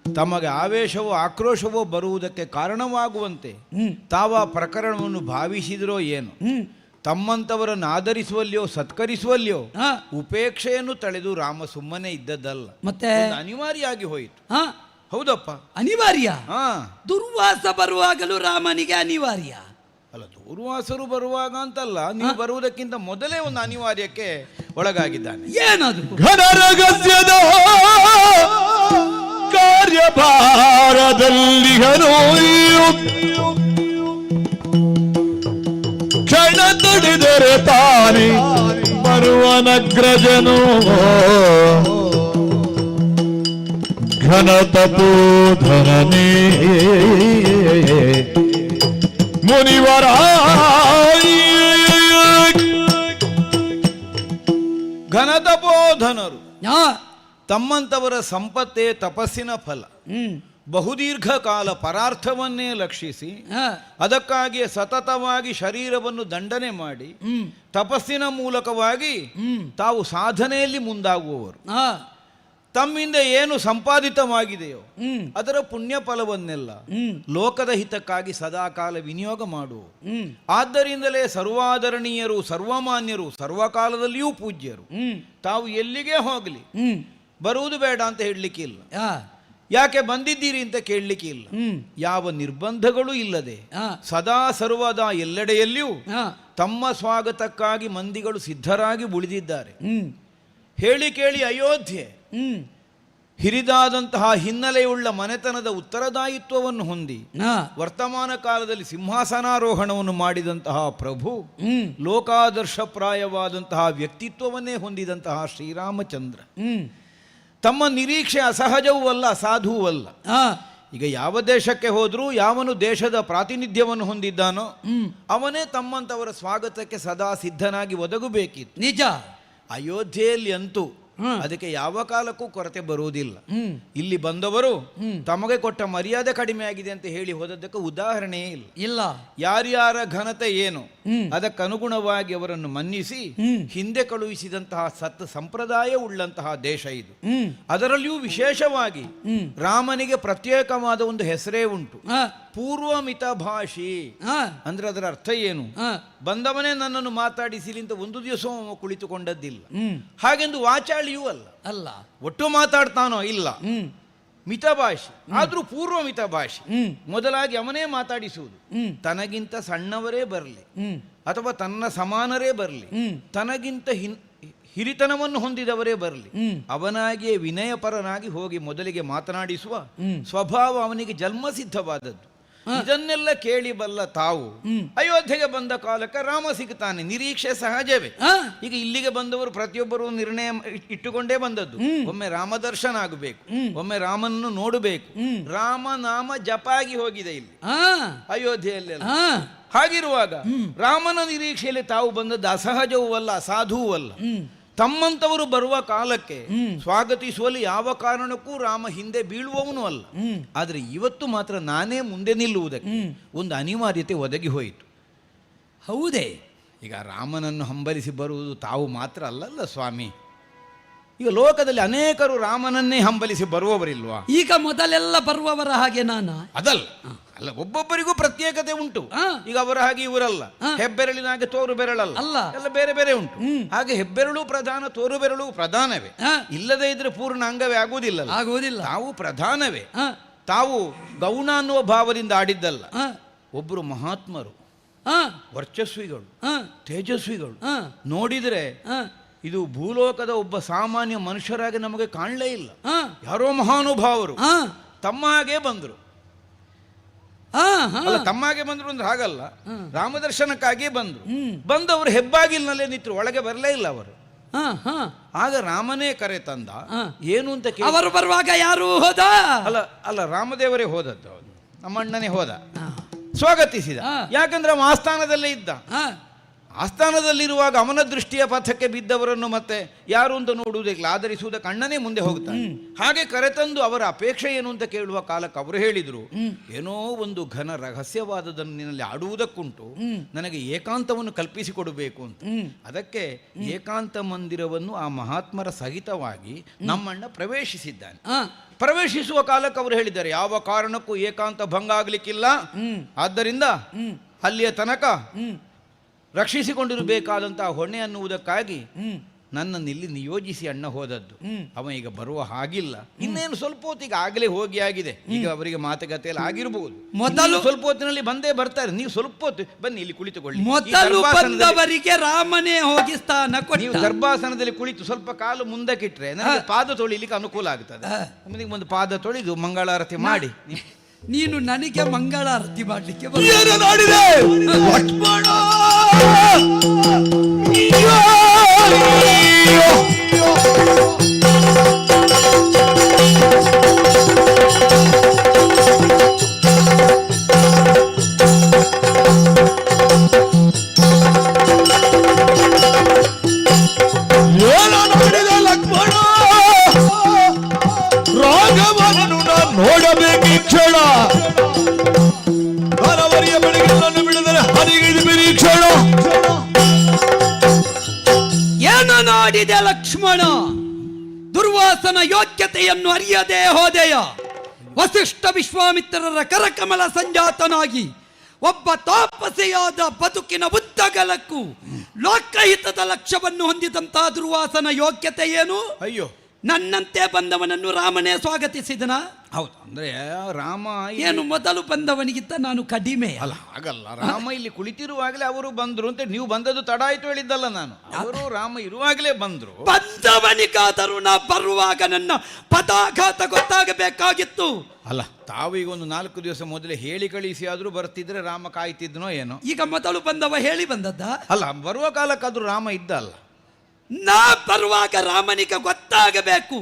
ತಮಗೆ ಆವೇಶವೋ ಆಕ್ರೋಶವೋ ಬರುವುದಕ್ಕೆ ಕಾರಣವಾಗುವಂತೆ ತಾವ ಪ್ರಕರಣವನ್ನು ಭಾವಿಸಿದ್ರೋ ಏನು? ತಮ್ಮಂತವರನ್ನು ಆಧರಿಸುವಲ್ಲಿಯೋ ಸತ್ಕರಿಸುವಲ್ಲಿಯೋ ಉಪೇಕ್ಷೆಯನ್ನು ತಳೆದು ರಾಮ ಸುಮ್ಮನೆ ಇದ್ದದ್ದಲ್ಲ, ಮತ್ತೆ ಅನಿವಾರ್ಯವಾಗಿ ಹೋಯಿತು. ಹೌದಪ್ಪ. ಅನಿವಾರ್ಯ. ಹಾ, ದುರ್ವಾಸ ಬರುವಾಗಲೂ ರಾಮನಿಗೆ ಅನಿವಾರ್ಯ. ಅಲ್ಲ, ದೂರ್ವಾಸರು ಬರುವಾಗ ಅಂತಲ್ಲ, ನೀವು ಬರುವುದಕ್ಕಿಂತ ಮೊದಲೇ ಒಂದು ಅನಿವಾರ್ಯಕ್ಕೆ ಒಳಗಾಗಿದ್ದಾನೆ. ಏನದು? ಘನರಗಸ್ಯದ ಕಾರ್ಯಭಾರದಲ್ಲಿ ಕ್ಷಣ ತಡಿದರೆ ತಾನೆ ಬರುವನಗ್ರಜನು ಘನತಪೋಧರನೇ ಮುನಿವರ ಘನತಪೋಧನರು ಆ, ತಮ್ಮಂತವರ ಸಂಪತ್ತೇ ತಪಸ್ಸಿನ ಫಲ. ಬಹುದೀರ್ಘ ಕಾಲ ಪರಾರ್ಥವನ್ನೇ ಲಕ್ಷಿಸಿ ಆ, ಅದಕ್ಕಾಗಿ ಸತತವಾಗಿ ಶರೀರವನ್ನು ದಂಡನೆ ಮಾಡಿ ತಪಸ್ಸಿನ ಮೂಲಕವಾಗಿ ತಾವು ಸಾಧನೆಯಲ್ಲಿ ಮುಂದಾಗುವವರು. ಆ, ತಮ್ಮಿಂದ ಏನು ಸಂಪಾದಿತವಾಗಿದೆಯೋ ಅದರ ಪುಣ್ಯ ಫಲವನ್ನೆಲ್ಲ ಲೋಕದ ಹಿತಕ್ಕಾಗಿ ಸದಾಕಾಲ ವಿನಿಯೋಗ ಮಾಡುವ. ಆದ್ದರಿಂದಲೇ ಸರ್ವಾದರಣೀಯರು, ಸರ್ವಮಾನ್ಯರು, ಸರ್ವಕಾಲದಲ್ಲಿಯೂ ಪೂಜ್ಯರು. ತಾವು ಎಲ್ಲಿಗೆ ಹೋಗಲಿ ಬರುವುದು ಬೇಡ ಅಂತ ಹೇಳಲಿಕ್ಕಿಲ್ಲ, ಆ, ಯಾಕೆ ಬಂದಿದ್ದೀರಿ ಅಂತ ಕೇಳಲಿಕ್ಕೆ ಇಲ್ಲ. ಯಾವ ನಿರ್ಬಂಧಗಳು ಇಲ್ಲದೆ ಸದಾ ಸರ್ವದಾ ಎಲ್ಲೆಡೆಯಲ್ಲಿಯೂ ತಮ್ಮ ಸ್ವಾಗತಕ್ಕಾಗಿ ಮಂದಿಗಳು ಸಿದ್ಧರಾಗಿ ಉಳಿದಿದ್ದಾರೆ. ಹೇಳಿ ಕೇಳಿ ಅಯೋಧ್ಯೆ ಹಿರಿದಾದಂತಹ ಹಿನ್ನೆಲೆಯುಳ್ಳ ಮನೆತನದ ಉತ್ತರದಾಯಿತ್ವವನ್ನು ಹೊಂದಿ ವರ್ತಮಾನ ಕಾಲದಲ್ಲಿ ಸಿಂಹಾಸನಾರೋಹಣವನ್ನು ಮಾಡಿದಂತಹ ಪ್ರಭು, ಲೋಕಾದರ್ಶಪ್ರಾಯವಾದಂತಹ ವ್ಯಕ್ತಿತ್ವವನ್ನೇ ಹೊಂದಿದಂತಹ ಶ್ರೀರಾಮಚಂದ್ರ, ತಮ್ಮ ನಿರೀಕ್ಷೆ ಅಸಹಜವೂ ಅಲ್ಲ, ಅಸಾಧುವೂ ಅಲ್ಲ. ಈಗ ಯಾವ ದೇಶಕ್ಕೆ ಹೋದ್ರೂ ಯಾವನು ದೇಶದ ಪ್ರಾತಿನಿಧ್ಯವನ್ನು ಹೊಂದಿದ್ದಾನೋ ಅವನೇ ತಮ್ಮಂತವರ ಸ್ವಾಗತಕ್ಕೆ ಸದಾ ಸಿದ್ಧನಾಗಿ ಒದಗಬೇಕಿತ್ತು. ನಿಜ. ಅಯೋಧ್ಯೆಯಲ್ಲಿ ಅಂತೂ ಅದಕ್ಕೆ ಯಾವ ಕಾಲಕ್ಕೂ ಕೊರತೆ ಬರುವುದಿಲ್ಲ. ಇಲ್ಲಿ ಬಂದವರು ತಮಗೆ ಕೊಟ್ಟ ಮರ್ಯಾದೆ ಕಡಿಮೆ ಆಗಿದೆ ಅಂತ ಹೇಳಿ ಹೋದದ್ದಕ್ಕೆ ಉದಾಹರಣೆಯೇ ಇಲ್ಲ. ಯಾರ್ಯಾರ ಘನತೆ ಏನು ಅದಕ್ಕನುಗುಣವಾಗಿ ಅವರನ್ನು ಮನ್ನಿಸಿ ಹಿಂದೆ ಕಳುಹಿಸಿದಂತಹ ಸತ್ ಸಂಪ್ರದಾಯ ಉಳ್ಳಂತಹ ದೇಶ ಇದು. ಅದರಲ್ಲಿಯೂ ವಿಶೇಷವಾಗಿ ರಾಮನಿಗೆ ಪ್ರತ್ಯೇಕವಾದ ಒಂದು ಹೆಸರೇ ಉಂಟು, ಪೂರ್ವಮಿತ ಭಾಷಿ. ಅಂದ್ರೆ ಅದರ ಅರ್ಥ ಏನು? ಬಂದವನೇ ನನ್ನನ್ನು ಮಾತಾಡಿಸಿಲಿ ಅಂತ ಒಂದು ದಿವಸ ಕುಳಿತುಕೊಂಡದ್ದಿಲ್ಲ. ಹಾಗೆಂದು ವಾಚಾಳಿಯೂ ಅಲ್ಲ, ಒಟ್ಟು ಮಾತಾಡ್ತಾನೋ ಇಲ್ಲ, ಮಿತಭಾಷಿ. ಆದ್ರೂ ಪೂರ್ವ ಮಿತಭಾಷಿ. ಮೊದಲಾಗಿ ಅವನೇ ಮಾತಾಡಿಸುವುದು. ತನಗಿಂತ ಸಣ್ಣವರೇ ಬರಲಿ ಅಥವಾ ತನ್ನ ಸಮಾನರೇ ಬರಲಿ, ತನಗಿಂತ ಹಿರಿತನವನ್ನು ಹೊಂದಿದವರೇ ಬರಲಿ, ಅವನಾಗಿಯೇ ವಿನಯಪರನಾಗಿ ಹೋಗಿ ಮೊದಲಿಗೆ ಮಾತನಾಡಿಸುವ ಸ್ವಭಾವ ಅವನಿಗೆ ಜನ್ಮಸಿದ್ಧವಾದದ್ದು. ಇದನ್ನೆಲ್ಲ ಕೇಳಿ ಬಲ್ಲ ತಾವು ಅಯೋಧ್ಯೆಗೆ ಬಂದ ಕಾಲಕ್ಕೆ ರಾಮ ಸಿಗುತ್ತಾನೆ, ನಿರೀಕ್ಷೆ ಸಹಜವೇ. ಈಗ ಇಲ್ಲಿಗೆ ಬಂದವರು ಪ್ರತಿಯೊಬ್ಬರು ನಿರ್ಣಯ ಇಟ್ಟುಕೊಂಡೇ ಬಂದದ್ದು, ಒಮ್ಮೆ ರಾಮದರ್ಶನ ಆಗಬೇಕು, ಒಮ್ಮೆ ರಾಮನನ್ನು ನೋಡಬೇಕು. ರಾಮನಾಮ ಜಪಾಗಿ ಹೋಗಿದೆ ಇಲ್ಲಿ ಅಯೋಧ್ಯೆಯಲ್ಲೆಲ್ಲ. ಹಾಗಿರುವಾಗ ರಾಮನ ನಿರೀಕ್ಷೆಯಲ್ಲಿ ತಾವು ಬಂದದ್ದು ಅಸಹಜವೂ ಅಲ್ಲ, ಅಸಾಧುವೂ ಅಲ್ಲ. ತಮ್ಮಂತವರು ಬರುವ ಕಾಲಕ್ಕೆ ಸ್ವಾಗತಿಸುವಲ್ಲಿ ಯಾವ ಕಾರಣಕ್ಕೂ ರಾಮ ಹಿಂದೆ ಬೀಳುವವನು ಅಲ್ಲ. ಆದರೆ ಇವತ್ತು ಮಾತ್ರ ನಾನೇ ಮುಂದೆ ನಿಲ್ಲುವುದಕ್ಕೆ ಒಂದು ಅನಿವಾರ್ಯತೆ ಒದಗಿ ಹೋಯಿತು. ಹೌದೇ? ಈಗ ರಾಮನನ್ನು ಹಂಬಲಿಸಿ ಬರುವುದು ತಾವು ಮಾತ್ರ ಅಲ್ಲಲ್ಲ ಸ್ವಾಮಿ. ಈಗ ಲೋಕದಲ್ಲಿ ಅನೇಕರು ರಾಮನನ್ನೇ ಹಂಬಲಿಸಿ ಬರುವವರಿಲ್ವಾ? ಈಗ ಮೊದಲೆಲ್ಲ ಬರುವವರ ಹಾಗೆ ನಾನು ಅದಲ್ಲ, ಅಲ್ಲ, ಒಬ್ಬೊಬ್ಬರಿಗೂ ಪ್ರತ್ಯೇಕತೆ ಉಂಟು. ಈಗ ಅವರ ಹಾಗೆ ಇವರಲ್ಲ, ಹೆಬ್ಬೆರಳಿನ ಹಾಗೆ ತೋರು ಬೆರಳಲ್ಲ, ಎಲ್ಲ ಬೇರೆ ಬೇರೆ ಉಂಟು. ಹಾಗೆ ಹೆಬ್ಬೆರಳು ಪ್ರಧಾನ, ತೋರು ಬೆರಳು ಪ್ರಧಾನವೇ. ಇಲ್ಲದೆ ಇದ್ರೆ ಪೂರ್ಣ ಅಂಗವೇ ಆಗುವುದಿಲ್ಲ. ತಾವು ಪ್ರಧಾನವೇ. ತಾವು ಗೌಣ ಅನ್ನುವ ಭಾವದಿಂದ ಆಡಿದ್ದಲ್ಲ. ಒಬ್ಬರು ಮಹಾತ್ಮರು, ವರ್ಚಸ್ವಿಗಳು, ತೇಜಸ್ವಿಗಳು. ನೋಡಿದ್ರೆ ಇದು ಭೂಲೋಕದ ಒಬ್ಬ ಸಾಮಾನ್ಯ ಮನುಷ್ಯರಾಗಿ ನಮಗೆ ಕಾಣಲೇ ಇಲ್ಲ. ಯಾರೋ ಮಹಾನುಭಾವರು ತಮ್ಮ ಹಾಗೆ ಬಂದರು. ತಮ್ಮ ಹಾಗೆ ಬಂದ್ರು ಅಂದ್ರೆ ಹಾಗಲ್ಲ, ರಾಮದರ್ಶನಕ್ಕಾಗಿ ಬಂದವರು ಹೆಬ್ಬಾಗಿಲಿನಲ್ಲೇ ನಿಂತರು, ಒಳಗೆ ಬರಲೇ ಇಲ್ಲ ಅವರು. ಆಗ ರಾಮನೇ ಕರೆ ತಂದ. ಏನು ಅಂತ ಕೇಳಿ ಅವರು ಬರುವಾಗ ಯಾರು ಹೋದ? ಅಲ್ಲ, ರಾಮದೇವರೇ ಹೋದದ್ದು. ನಮ್ಮ ಅಣ್ಣನೇ ಹೋದ, ಸ್ವಾಗತಿಸಿದ. ಯಾಕಂದ್ರೆ ಅವ ಆಸ್ಥಾನದಲ್ಲೇ ಇದ್ದ. ಆಸ್ಥಾನದಲ್ಲಿರುವಾಗ ಅವನ ದೃಷ್ಟಿಯ ಪಥಕ್ಕೆ ಬಿದ್ದವರನ್ನು ಮತ್ತೆ ಯಾರು ಅಂತ ನೋಡುವುದಿಲ್ಲ, ಆಧರಿಸುವುದಕ್ಕೆ ಅಣ್ಣನೇ ಮುಂದೆ ಹೋಗ್ತಾನೆ. ಹಾಗೆ ಕರೆತಂದು ಅವರ ಅಪೇಕ್ಷೆ ಏನು ಅಂತ ಕೇಳುವ ಕಾಲಕ್ಕೆ ಅವರು ಹೇಳಿದರು, ಏನೋ ಒಂದು ಘನ ರಹಸ್ಯವಾದದನ್ನು ನಿನ್ನಲ್ಲಿ ಆಡುವುದಕ್ಕುಂಟು, ನನಗೆ ಏಕಾಂತವನ್ನು ಕಲ್ಪಿಸಿಕೊಡಬೇಕು ಅಂತ. ಅದಕ್ಕೆ ಏಕಾಂತ ಮಂದಿರವನ್ನು ಆ ಮಹಾತ್ಮರ ಸಹಿತವಾಗಿ ನಮ್ಮಣ್ಣ ಪ್ರವೇಶಿಸಿದ್ದಾನೆ. ಪ್ರವೇಶಿಸುವ ಕಾಲಕ್ಕೆ ಅವರು ಹೇಳಿದ್ದಾರೆ, ಯಾವ ಕಾರಣಕ್ಕೂ ಏಕಾಂತ ಭಂಗ ಆಗ್ಲಿಕ್ಕಿಲ್ಲ, ಆದ್ದರಿಂದ ಅಲ್ಲಿಯ ತನಕ ರಕ್ಷಿಸಿಕೊಂಡಿರಬೇಕಾದಂತಹ ಹೊಣೆ ಅನ್ನುವುದಕ್ಕಾಗಿ ನನ್ನನ್ನು ಇಲ್ಲಿ ನಿಯೋಜಿಸಿ ಅಣ್ಣ ಹೋದದ್ದು. ಅವ ಈಗ ಬರುವ ಹಾಗಿಲ್ಲ. ಇನ್ನೇನು ಸ್ವಲ್ಪ ಹೊತ್ತಿಗೆ ಆಗಲೇ ಹೋಗಿ ಆಗಿದೆ. ಈಗ ಅವರಿಗೆ ಮಾತುಕತೆಯಲ್ಲಿ ಆಗಿರಬಹುದು. ಮೊದಲು ಸ್ವಲ್ಪ ಹೊತ್ತಿನಲ್ಲಿ ಬಂದೇ ಬರ್ತಾರೆ. ನೀವು ಸ್ವಲ್ಪ ಹೊತ್ತು ಬನ್ನಿ, ಇಲ್ಲಿ ಕುಳಿತುಕೊಳ್ಳಿ. ಮೊದಲು ಬಂದವರಿಗೆ ರಾಮನೇ ಹೋಗಿ ಸ್ಥಾನ ಕೊಟ್ಟ. ನೀವು ಗರ್ಭಾಸನದಲ್ಲಿ ಕುಳಿತು ಸ್ವಲ್ಪ ಕಾಲು ಮುಂದಕ್ಕಿಟ್ರೆ ನನಗೆ ಪಾದ ತೊಳಿಲಿಕ್ಕೆ ಅನುಕೂಲ ಆಗ್ತದೆ. ನಿಮಗೆ ಒಂದು ಪಾದ ತೊಳೆದು ಮಂಗಳಾರತಿ ಮಾಡಿ ನೀನು ನನಗೆ ಮಂಗಳಾರತಿ ಮಾಡ್ಲಿಕ್ಕೆ ರಾಘವನನ್ನು ನಾನು ನೋಡಬೇಕು ಈ ಕ್ಷಣ. ಬರವರಿಯ ಬೆಳಗಿನನ್ನು ಬಿಡಿದರೆ ಹರಿಗಿದು ಬಿರಿ ಕ್ಷಣ. ಏನು ನೋಡಿದೆ ಲಕ್ಷ್ಮಣ? ದುರ್ವಾಸನ ಯೋಗ್ಯತೆಯನ್ನು ಅರಿಯದೆ ಹೋದೆಯ. ವಸಿಷ್ಠ ವಿಶ್ವಾಮಿತ್ರರ ಕರಕಮಲ ಸಂಜಾತನಾಗಿ ಒಬ್ಬ ತಾಪಸೆಯಾದ ಬದುಕಿನ ಉದ್ದಗಲಕ್ಕೂ ಲೋಕಹಿತದ ಲಕ್ಷ್ಯವನ್ನು ಹೊಂದಿದಂತಹ ದುರ್ವಾಸನ ಯೋಗ್ಯತೆ ಏನು? ಅಯ್ಯೋ, ನನ್ನಂತೆ ಬಂದವನನ್ನು ರಾಮನೇ ಸ್ವಾಗತಿಸಿದನ? ಹೌದು. ಅಂದ್ರೆ ರಾಮ ಏನು ಮೊದಲು ಬಂದವನಿಗಿಂತ ನಾನು ಕಡಿಮೆ ಅಲ್ಲ, ಹಾಗಲ್ಲ. ರಾಮ ಇಲ್ಲಿ ಕುಳಿತಿರುವಾಗಲೇ ಅವರು ಬಂದ್ರು ಅಂತ ನೀವು ಬಂದದ್ದು ತಡ ಆಯ್ತು ಹೇಳಿದ್ದಲ್ಲ ನಾನು. ಅವರು ರಾಮ ಇರುವಾಗಲೇ ಬಂದ್ರು. ಬಂದವನಿಗಾದರೂ ನಾ ಬರುವಾಗ ನನ್ನ ಪದಾಘಾತ ಗೊತ್ತಾಗಬೇಕಾಗಿತ್ತು. ಅಲ್ಲ, ತಾವು ಈಗ ಒಂದು 4 ದಿವಸ ಮೊದಲೇ ಹೇಳಿ ಕಳಿಸಿ ಆದ್ರೂ ಬರ್ತಿದ್ರೆ ರಾಮ ಕಾಯ್ತಿದ್ನೋ ಏನೋ. ಈಗ ಮೊದಲು ಬಂದವ ಹೇಳಿ ಬಂದದ್ದ? ಅಲ್ಲ, ಬರುವ ಕಾಲಕ್ಕಾದ್ರೂ ರಾಮ ಇದ್ದ ಅಲ್ಲ. ನಾ ಬರುವಾಗ ರಾಮನಿಗೆ ಗೊತ್ತಾಗಬೇಕು.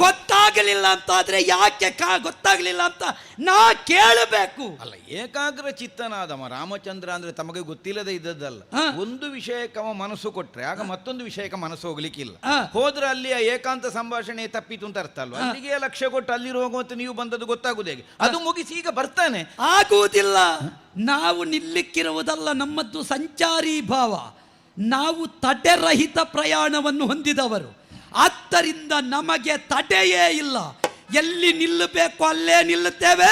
ಗೊತ್ತಾಗಲಿಲ್ಲ ಅಂತಾದ್ರೆ ಯಾಕೆ ಗೊತ್ತಾಗಲಿಲ್ಲ ಅಂತ ನಾ ಕೇಳಬೇಕು. ಅಲ್ಲ, ಏಕಾಗ್ರ ಚಿತ್ತನಾದವ ರಾಮಚಂದ್ರ ಅಂದ್ರೆ ತಮಗೆ ಗೊತ್ತಿಲ್ಲದೆ ಇದ್ದದ್ದಲ್ಲ. ಒಂದು ವಿಷಯಕ್ಕೆ ಮನಸ್ಸು ಕೊಟ್ರೆ ಆಗ ಮತ್ತೊಂದು ವಿಷಯಕ್ಕೆ ಮನಸ್ಸು ಹೋಗ್ಲಿಕ್ಕಿಲ್ಲ. ಹೋದ್ರೆ ಅಲ್ಲಿ ಏಕಾಂತ ಸಂಭಾಷಣೆ ತಪ್ಪಿತು ಅಂತ ಅರ್ಥ ಅಲ್ವಾ? ಅಲ್ಲಿಗೆ ಲಕ್ಷ್ಯ ಕೊಟ್ಟು ಅಲ್ಲಿ ಹೋಗುವಂತ ನೀವು ಬಂದದ್ದು ಗೊತ್ತಾಗುದು ಹೇಗೆ? ಅದು ಮುಗಿಸಿ ಈಗ ಬರ್ತಾನೆ. ಆಗುವುದಿಲ್ಲ. ನಾವು ನಿಲ್ಲಿಕ್ಕಿರುವುದಲ್ಲ, ನಮ್ಮದ್ದು ಸಂಚಾರಿ ಭಾವ. ನಾವು ತಡೆರಹಿತ ಪ್ರಯಾಣವನ್ನು ಹೊಂದಿದವರು. ಆದ್ದರಿಂದ ನಮಗೆ ತಡೆಯೇ ಇಲ್ಲ. ಎಲ್ಲಿ ನಿಲ್ಲಬೇಕು ಅಲ್ಲೇ ನಿಲ್ಲುತ್ತೇವೆ.